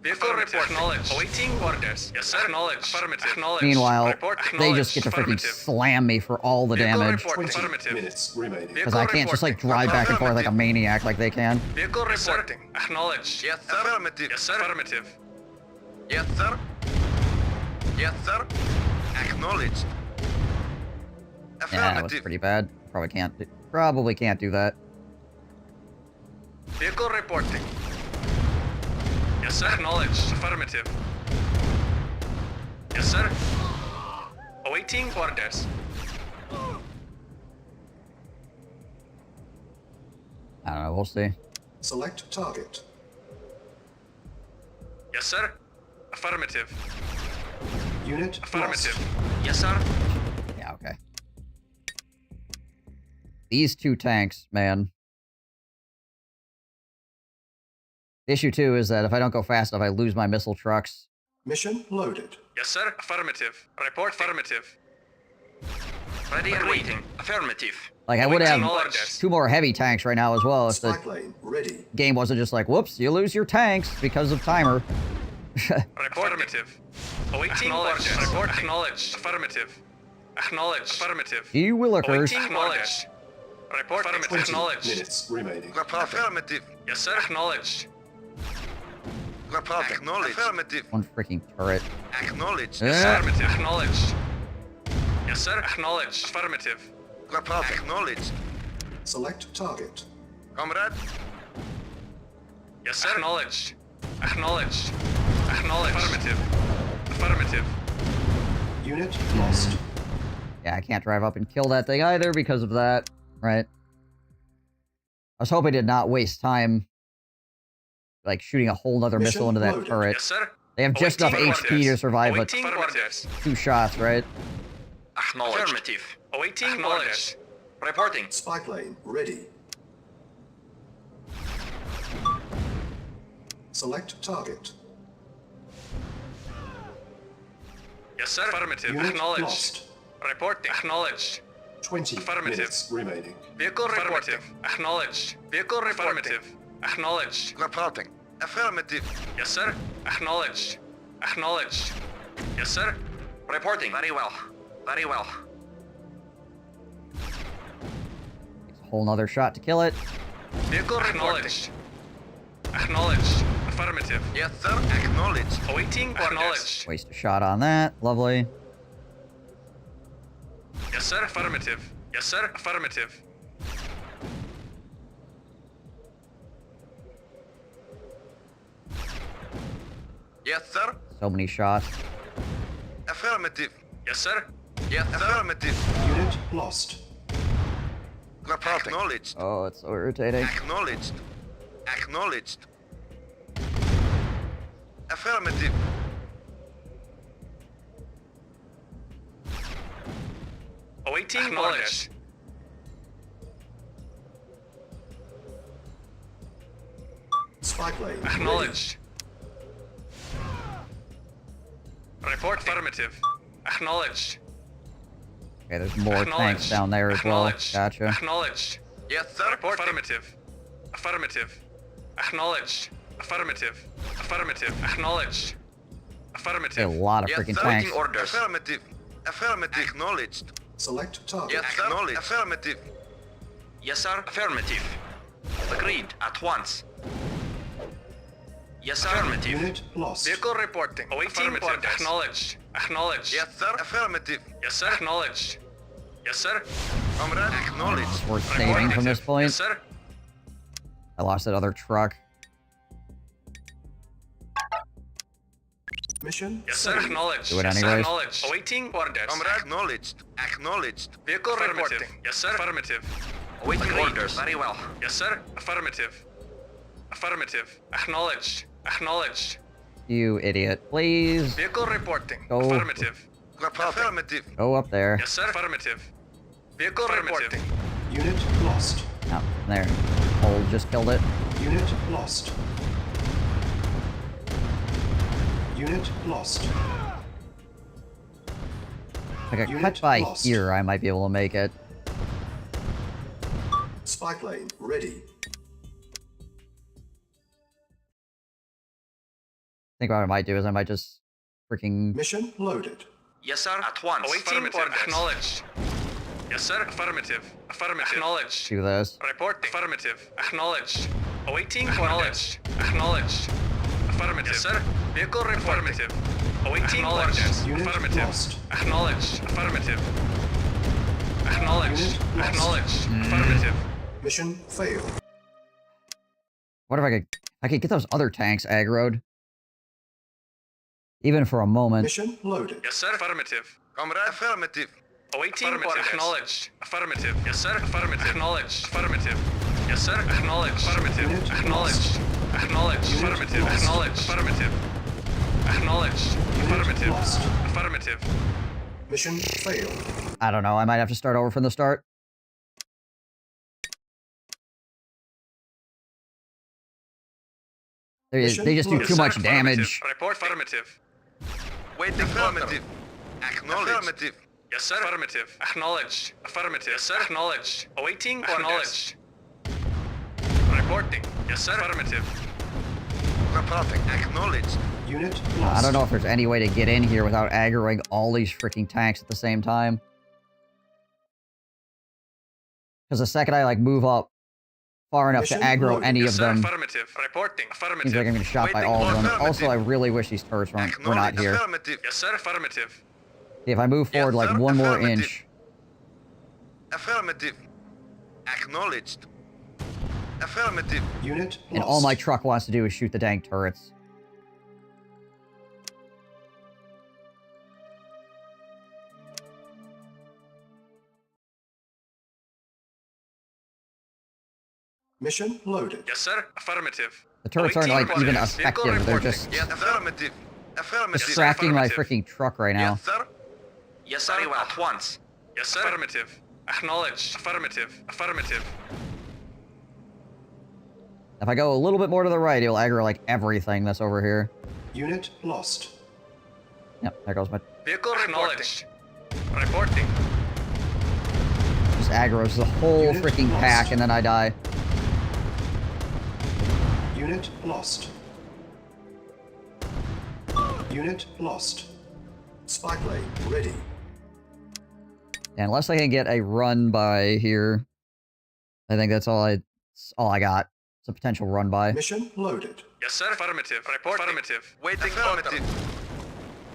Speaker 10: Vehicle report. Acknowledged. Awaiting orders. Yes, sir. Acknowledged. Affirmative. Acknowledged.
Speaker 1: Meanwhile,
Speaker 10: Report.
Speaker 1: they just get to freaking slam me for all the damage.
Speaker 10: Report.
Speaker 2: 20
Speaker 10: Affirmative.
Speaker 2: minutes remaining.
Speaker 1: Because I can't just like drive back and forth like a maniac like they can.
Speaker 10: Vehicle reporting. Acknowledged. Yes, sir. Affirmative. Yes, sir. Affirmative.
Speaker 18: Yes, sir. Yes, sir. Acknowledged.
Speaker 1: Yeah, that was pretty bad. Probably can't do that.
Speaker 10: Vehicle reporting. Yes, sir. Acknowledged. Affirmative. Yes, sir. Awaiting orders.
Speaker 1: I don't know, we'll see.
Speaker 2: Select target.
Speaker 10: Yes, sir. Affirmative.
Speaker 2: Unit
Speaker 10: Affirmative.
Speaker 2: lost.
Speaker 10: Yes, sir.
Speaker 1: Yeah, okay. These two tanks, man. The issue, too, is that if I don't go fast enough, I lose my missile trucks.
Speaker 2: Mission loaded.
Speaker 10: Yes, sir. Affirmative. Report. Affirmative. Ready and waiting. Affirmative.
Speaker 1: Like, I would have two more heavy tanks right now as well if
Speaker 2: Spy
Speaker 1: the
Speaker 2: plane ready.
Speaker 1: game wasn't just like, whoops, you lose your tanks because of timer.
Speaker 10: Report. Affirmative. Awaiting orders. Report. Acknowledged. Affirmative. Acknowledged. Affirmative.
Speaker 1: You will occur.
Speaker 10: Awaiting orders. Report. Affirmative.
Speaker 2: 20
Speaker 10: Acknowledged.
Speaker 2: minutes remaining.
Speaker 18: Affirmative.
Speaker 10: Yes, sir. Acknowledged.
Speaker 18: Acknowledged. Affirmative.
Speaker 1: One freaking turret.
Speaker 18: Acknowledged.
Speaker 10: Yes, sir. Affirmative. Acknowledged. Yes, sir. Acknowledged. Affirmative.
Speaker 18: Acknowledged.
Speaker 2: Select target.
Speaker 18: Comrade.
Speaker 10: Yes, sir. Acknowledged. Acknowledged. Acknowledged. Affirmative. Affirmative.
Speaker 2: Unit lost.
Speaker 1: Yeah, I can't drive up and kill that thing either because of that, right? I was hoping to not waste time, like, shooting a whole nother missile into that turret.
Speaker 10: Yes, sir.
Speaker 1: They have just enough HP to survive like
Speaker 10: Awaiting orders.
Speaker 1: 2 shots, right?
Speaker 10: Acknowledged. Affirmative. Awaiting orders. Reporting.
Speaker 2: Spy plane ready. Select target.
Speaker 10: Yes, sir. Affirmative.
Speaker 2: Unit
Speaker 10: Acknowledged.
Speaker 2: lost.
Speaker 10: Reporting. Acknowledged.
Speaker 2: 20
Speaker 10: Affirmative.
Speaker 2: minutes remaining.
Speaker 10: Vehicle reporting. Acknowledged. Vehicle affirmative. Acknowledged.
Speaker 18: Reporting. Affirmative.
Speaker 10: Yes, sir. Acknowledged. Acknowledged. Yes, sir. Reporting. Very well. Very well.
Speaker 1: A whole nother shot to kill it.
Speaker 10: Vehicle acknowledged. Acknowledged. Affirmative.
Speaker 18: Yes, sir. Acknowledged.
Speaker 10: Awaiting acknowledged.
Speaker 1: Waste a shot on that. Lovely.
Speaker 10: Yes, sir. Affirmative. Yes, sir. Affirmative.
Speaker 18: Yes, sir.
Speaker 1: So many shots.
Speaker 18: Affirmative.
Speaker 10: Yes, sir.
Speaker 18: Yes, sir. Affirmative.
Speaker 2: Unit lost.
Speaker 18: Reporting. Acknowledged.
Speaker 1: Oh, it's so irritating.
Speaker 18: Acknowledged. Acknowledged. Affirmative.
Speaker 10: Awaiting orders.
Speaker 2: Spy plane.
Speaker 10: Acknowledged. Report affirmative. Acknowledged.
Speaker 1: Okay, there's more tanks down there as well. Gotcha.
Speaker 10: Acknowledged. Yes, sir. Report affirmative. Affirmative. Acknowledged. Affirmative. Affirmative. Acknowledged. Affirmative.
Speaker 1: A lot of freaking tanks.
Speaker 18: Orders. Affirmative. Affirmative. Acknowledged.
Speaker 2: Select target.
Speaker 18: Yes, sir. Acknowledged. Affirmative.
Speaker 10: Yes, sir. Affirmative. Agreed. At once. Yes, sir. Affirmative.
Speaker 2: Unit lost.
Speaker 10: Vehicle reporting. Awaiting orders. Acknowledged. Acknowledged.
Speaker 18: Yes, sir. Affirmative.
Speaker 10: Yes, sir. Acknowledged. Yes, sir.
Speaker 18: Comrade. Acknowledged.
Speaker 1: It's worth saving from this point.
Speaker 10: Yes, sir.
Speaker 1: I lost that other truck.
Speaker 2: Mission.
Speaker 10: Yes, sir. Acknowledged.
Speaker 1: Do it
Speaker 10: Yes, sir.
Speaker 1: anyways.
Speaker 10: Acknowledged. Awaiting orders.
Speaker 18: Comrade. Acknowledged. Acknowledged.
Speaker 10: Vehicle reporting. Yes, sir. Affirmative. Awaiting orders. Very well. Yes, sir. Affirmative. Affirmative. Acknowledged. Acknowledged.
Speaker 1: You idiot. Please.
Speaker 10: Vehicle reporting.
Speaker 1: Go.
Speaker 10: Affirmative.
Speaker 18: Affirmative.
Speaker 1: Go up there.
Speaker 10: Yes, sir. Affirmative. Vehicle reporting.
Speaker 2: Unit lost.
Speaker 1: Oh, there. Hole just killed it.
Speaker 2: Unit lost. Unit lost.
Speaker 1: If I got
Speaker 2: Unit
Speaker 1: cut by
Speaker 2: lost.
Speaker 1: here, I might be able to make it.
Speaker 2: Spy plane ready.
Speaker 1: think what I might do is I might just freaking...
Speaker 2: Mission loaded.
Speaker 10: Yes, sir. At once. Awaiting orders. Acknowledged. Yes, sir. Affirmative. Affirmative. Acknowledged.
Speaker 1: Do this.
Speaker 10: Reporting. Affirmative. Acknowledged. Awaiting orders. Acknowledged. Affirmative. Yes, sir. Vehicle affirmative. Awaiting orders. Affirmative.
Speaker 2: Lost.
Speaker 10: Acknowledged. Affirmative. Acknowledged. Acknowledged. Affirmative.
Speaker 2: Mission failed.
Speaker 1: What if I could get those other tanks aggroed? Even for a moment.
Speaker 2: Mission loaded.
Speaker 10: Yes, sir. Affirmative. Comrade. Affirmative. Awaiting orders. Acknowledged. Affirmative. Yes, sir. Affirmative. Acknowledged. Affirmative. Yes, sir. Acknowledged. Affirmative. Acknowledged. Acknowledged. Affirmative. Acknowledged. Affirmative. Acknowledged. Affirmative. Affirmative.
Speaker 2: Mission failed.
Speaker 1: I don't know. I might have to start over from the start. They just do too much damage.
Speaker 10: Report affirmative. Waiting affirmative. Acknowledged. Affirmative. Yes, sir. Affirmative. Acknowledged. Affirmative. Yes, sir. Acknowledged. Awaiting orders. Reporting. Yes, sir. Affirmative. Reporting. Acknowledged.
Speaker 2: Unit lost.
Speaker 1: I don't know if there's any way to get in here without aggroing all these freaking tanks at the same time. Because the second I, like, move up far enough to aggro any of them,
Speaker 10: affirmative. Reporting. Affirmative.
Speaker 1: seems like I'm going to shot by all of them. Also, I really wish these turrets were not here.
Speaker 10: Affirmative. Yes, sir. Affirmative.
Speaker 1: If I move forward, like, one more inch...
Speaker 18: Affirmative. Acknowledged. Affirmative.
Speaker 2: Unit
Speaker 1: and all my truck wants to do is shoot the dang turrets.
Speaker 2: Mission loaded.
Speaker 10: Yes, sir. Affirmative.
Speaker 1: The turrets aren't, like, even effective. They're just
Speaker 18: Affirmative. Affirmative.
Speaker 1: distracting my freaking truck right now.
Speaker 10: Yes, sir. Yes, sir. At once. Yes, sir. Affirmative. Acknowledged. Affirmative. Affirmative.
Speaker 1: If I go a little bit more to the right, it'll aggro, like, everything that's over here.
Speaker 2: Unit lost.
Speaker 1: Yep, there goes my...
Speaker 10: Vehicle acknowledged. Reporting.
Speaker 1: Just aggroes the whole freaking pack, and then I die.
Speaker 2: Unit lost. Unit lost. Spy plane ready.
Speaker 1: Unless I can get a run by here, I think that's all I got. It's a potential run by.
Speaker 2: Mission loaded.
Speaker 10: Yes, sir. Affirmative. Report. Affirmative. Waiting affirmative.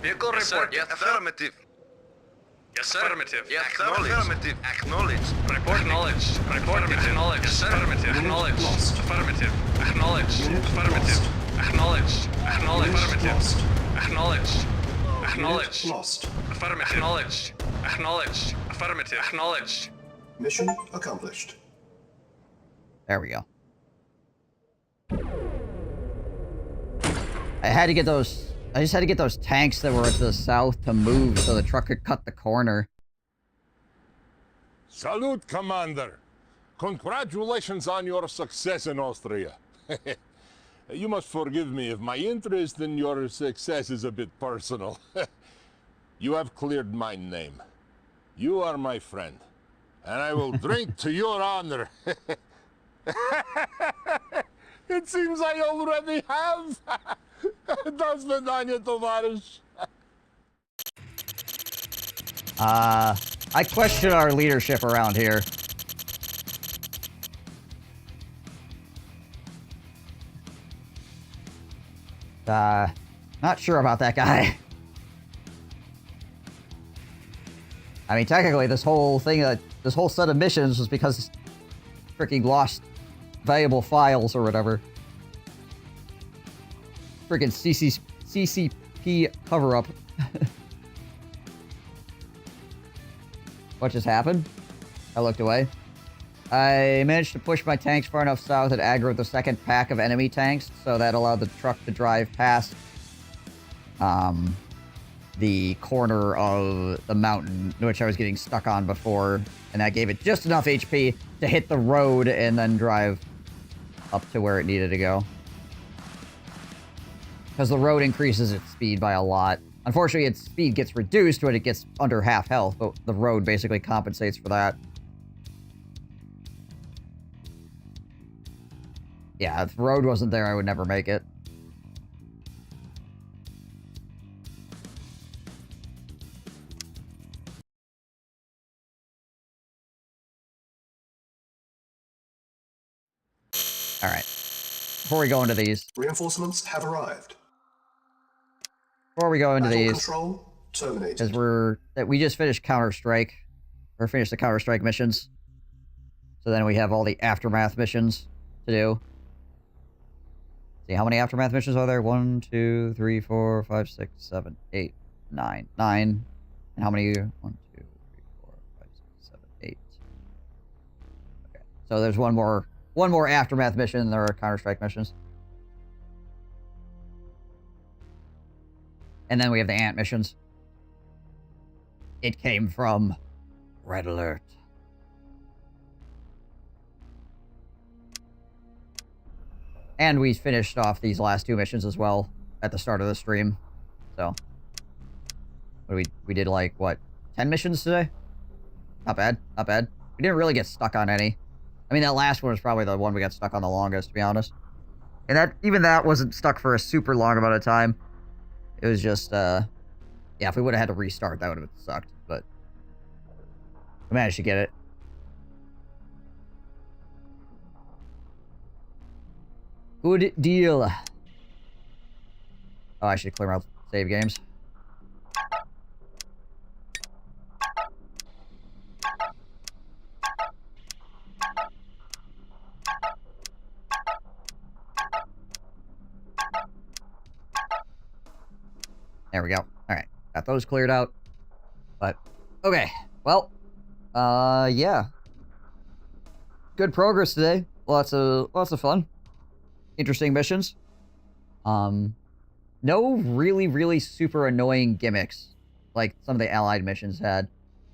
Speaker 10: Vehicle yes, report. Yes, affirmative. Yes, sir. Affirmative. Yes, acknowledged. Affirmative. Acknowledged. Report acknowledged. Report acknowledged. Yes, sir. Affirmative. Acknowledged. Affirmative. Acknowledged. Affirmative. Acknowledged. Acknowledged. Affirmative. Acknowledged. Acknowledged.
Speaker 2: Lost.
Speaker 10: Affirmative. Acknowledged. Acknowledged. Affirmative. Acknowledged.
Speaker 2: Mission accomplished.
Speaker 1: There we go. I just had to get those tanks that were to the south to move so the truck could cut the corner.
Speaker 12: Salute, Commander. Congratulations on your success in Austria. You must forgive me if my interest in your success is a bit personal. You have cleared my name. You are my friend, and I will drink to your honor. It seems I already have. До свидания, товарищ.
Speaker 1: I question our leadership around here. Not sure about that guy. I mean, technically, this whole thing, this whole set of missions was because freaking lost valuable files or whatever. Freaking CCP cover-up. What just happened? I looked away. I managed to push my tanks far enough south and aggro the second pack of enemy tanks, so that allowed the truck to drive past the corner of the mountain, which I was getting stuck on before, and that gave it just enough HP to hit the road and then drive up to where it needed to go. Because the road increases its speed by a lot. Unfortunately, its speed gets reduced when it gets under half health, but the road basically compensates for that. Yeah, if the road wasn't there, I would never make it. All right. Before we go into these,
Speaker 2: Reinforcements have arrived.
Speaker 1: Battle
Speaker 2: these, control terminated.
Speaker 1: because we just finished Counter-Strike, or finished the Counter-Strike missions. So then we have all the Aftermath missions to do. See, how many Aftermath missions are there? 1, 2, 3, 4, 5, 6, 7, 8, 9. 9. And how many? 1, 2, 3, 4, 5, 6, 7, 8. Okay. So there's one more Aftermath mission than there are Counter-Strike missions. And then we have the Ant missions. It came from Red Alert. And we finished off these last 2 missions as well at the start of the stream. So we did like, what, 10 missions today? Not bad, not bad. We didn't really get stuck on any. I mean, that last one was probably the one we got stuck on the longest, to be honest. And even that wasn't stuck for a super long amount of time. It was just, yeah, if we would have had to restart, that would have sucked. But we managed to get it. Good deal. Oh, I should clear out save games. There we go. All right. Got those cleared out. But, okay. Well, yeah. Good progress today. Lots of fun. Interesting missions. No really super annoying gimmicks like some of the allied missions had.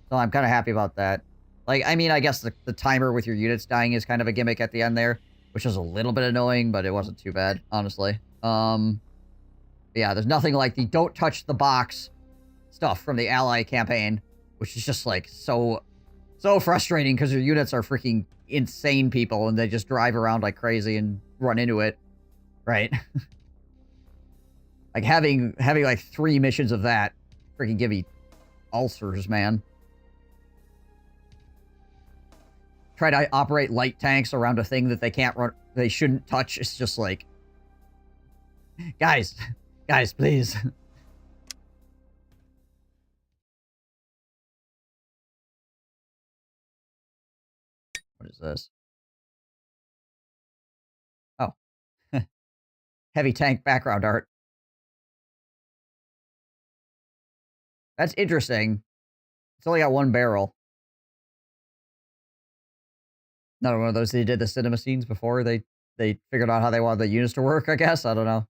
Speaker 1: So I'm kind of happy about that. Like, I mean, I guess the timer with your units dying is kind of a gimmick at the end there, which is a little bit annoying, but it wasn't too bad, honestly. Yeah, there's nothing like the don't touch the box stuff from the ally campaign, which is just like so frustrating because your units are freaking insane people and they just drive around like crazy and run into it, right? Like having like 3 missions of that freaking give me ulcers, man. Try to operate light tanks around a thing that they can't run, they shouldn't touch. It's just like, guys, please. What is this? Oh. Heavy tank background art. That's interesting. It's only got 1 barrel. Not one of those they did the cinema scenes before they figured out how they wanted the units to work, I guess. I don't know.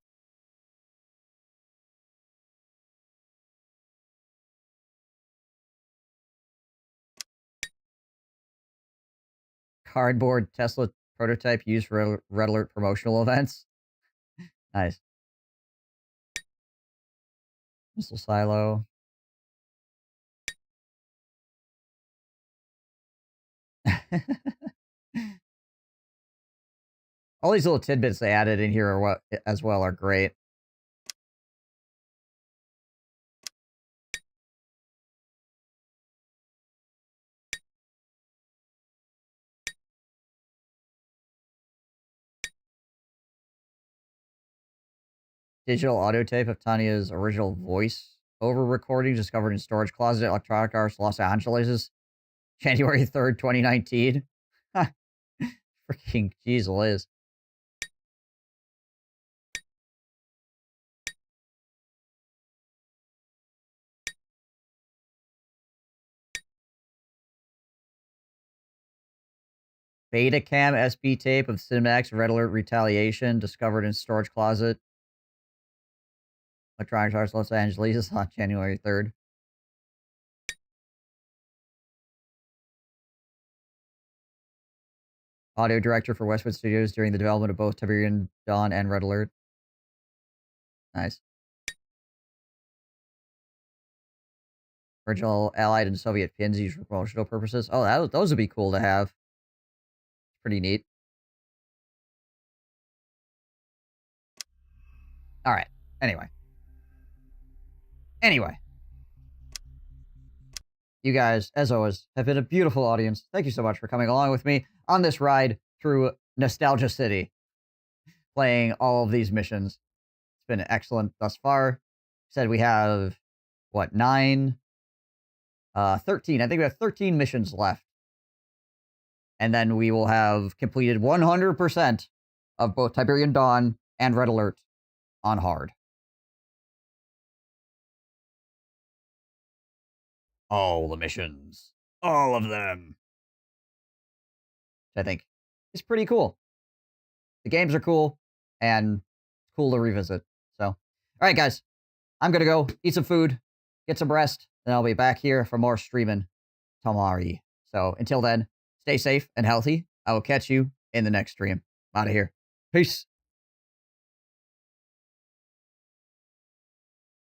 Speaker 1: Cardboard Tesla prototype used for Red Alert promotional events. Nice. Missile silo. All these little tidbits they added in here are as well are great. Digital audio tape of Tanya's original voice over recording discovered in storage closet at Electronic Arts Los Angeles, January 3rd, 2019. Freaking jeez Liz. Betacam SB tape of Cinemax Red Alert Retaliation discovered in storage closet. Electronic Arts Los Angeles on January 3rd. Audio director for Westwood Studios during the development of both Tiberian Dawn and Red Alert. Nice. Original Allied and Soviet pins used for promotional purposes. Oh, those would be cool to have. Pretty neat. All right. Anyway. You guys, as always, have been a beautiful audience. Thank you so much for coming along with me on this ride through Nostalgia City. playing all of these missions. It's been excellent thus far. Said we have, what, 9? 13. I think we have 13 missions left. And then we will have completed 100% of both Tiberian Dawn and Red Alert on hard. All the missions. All of them. Which I think is pretty cool. The games are cool, and it's cool to revisit. So, all right, guys. I'm going to go eat some food, get some rest, and I'll be back here for more streaming tomorrow. So, until then, stay safe and healthy. I will catch you in the next stream. I'm out of here. Peace.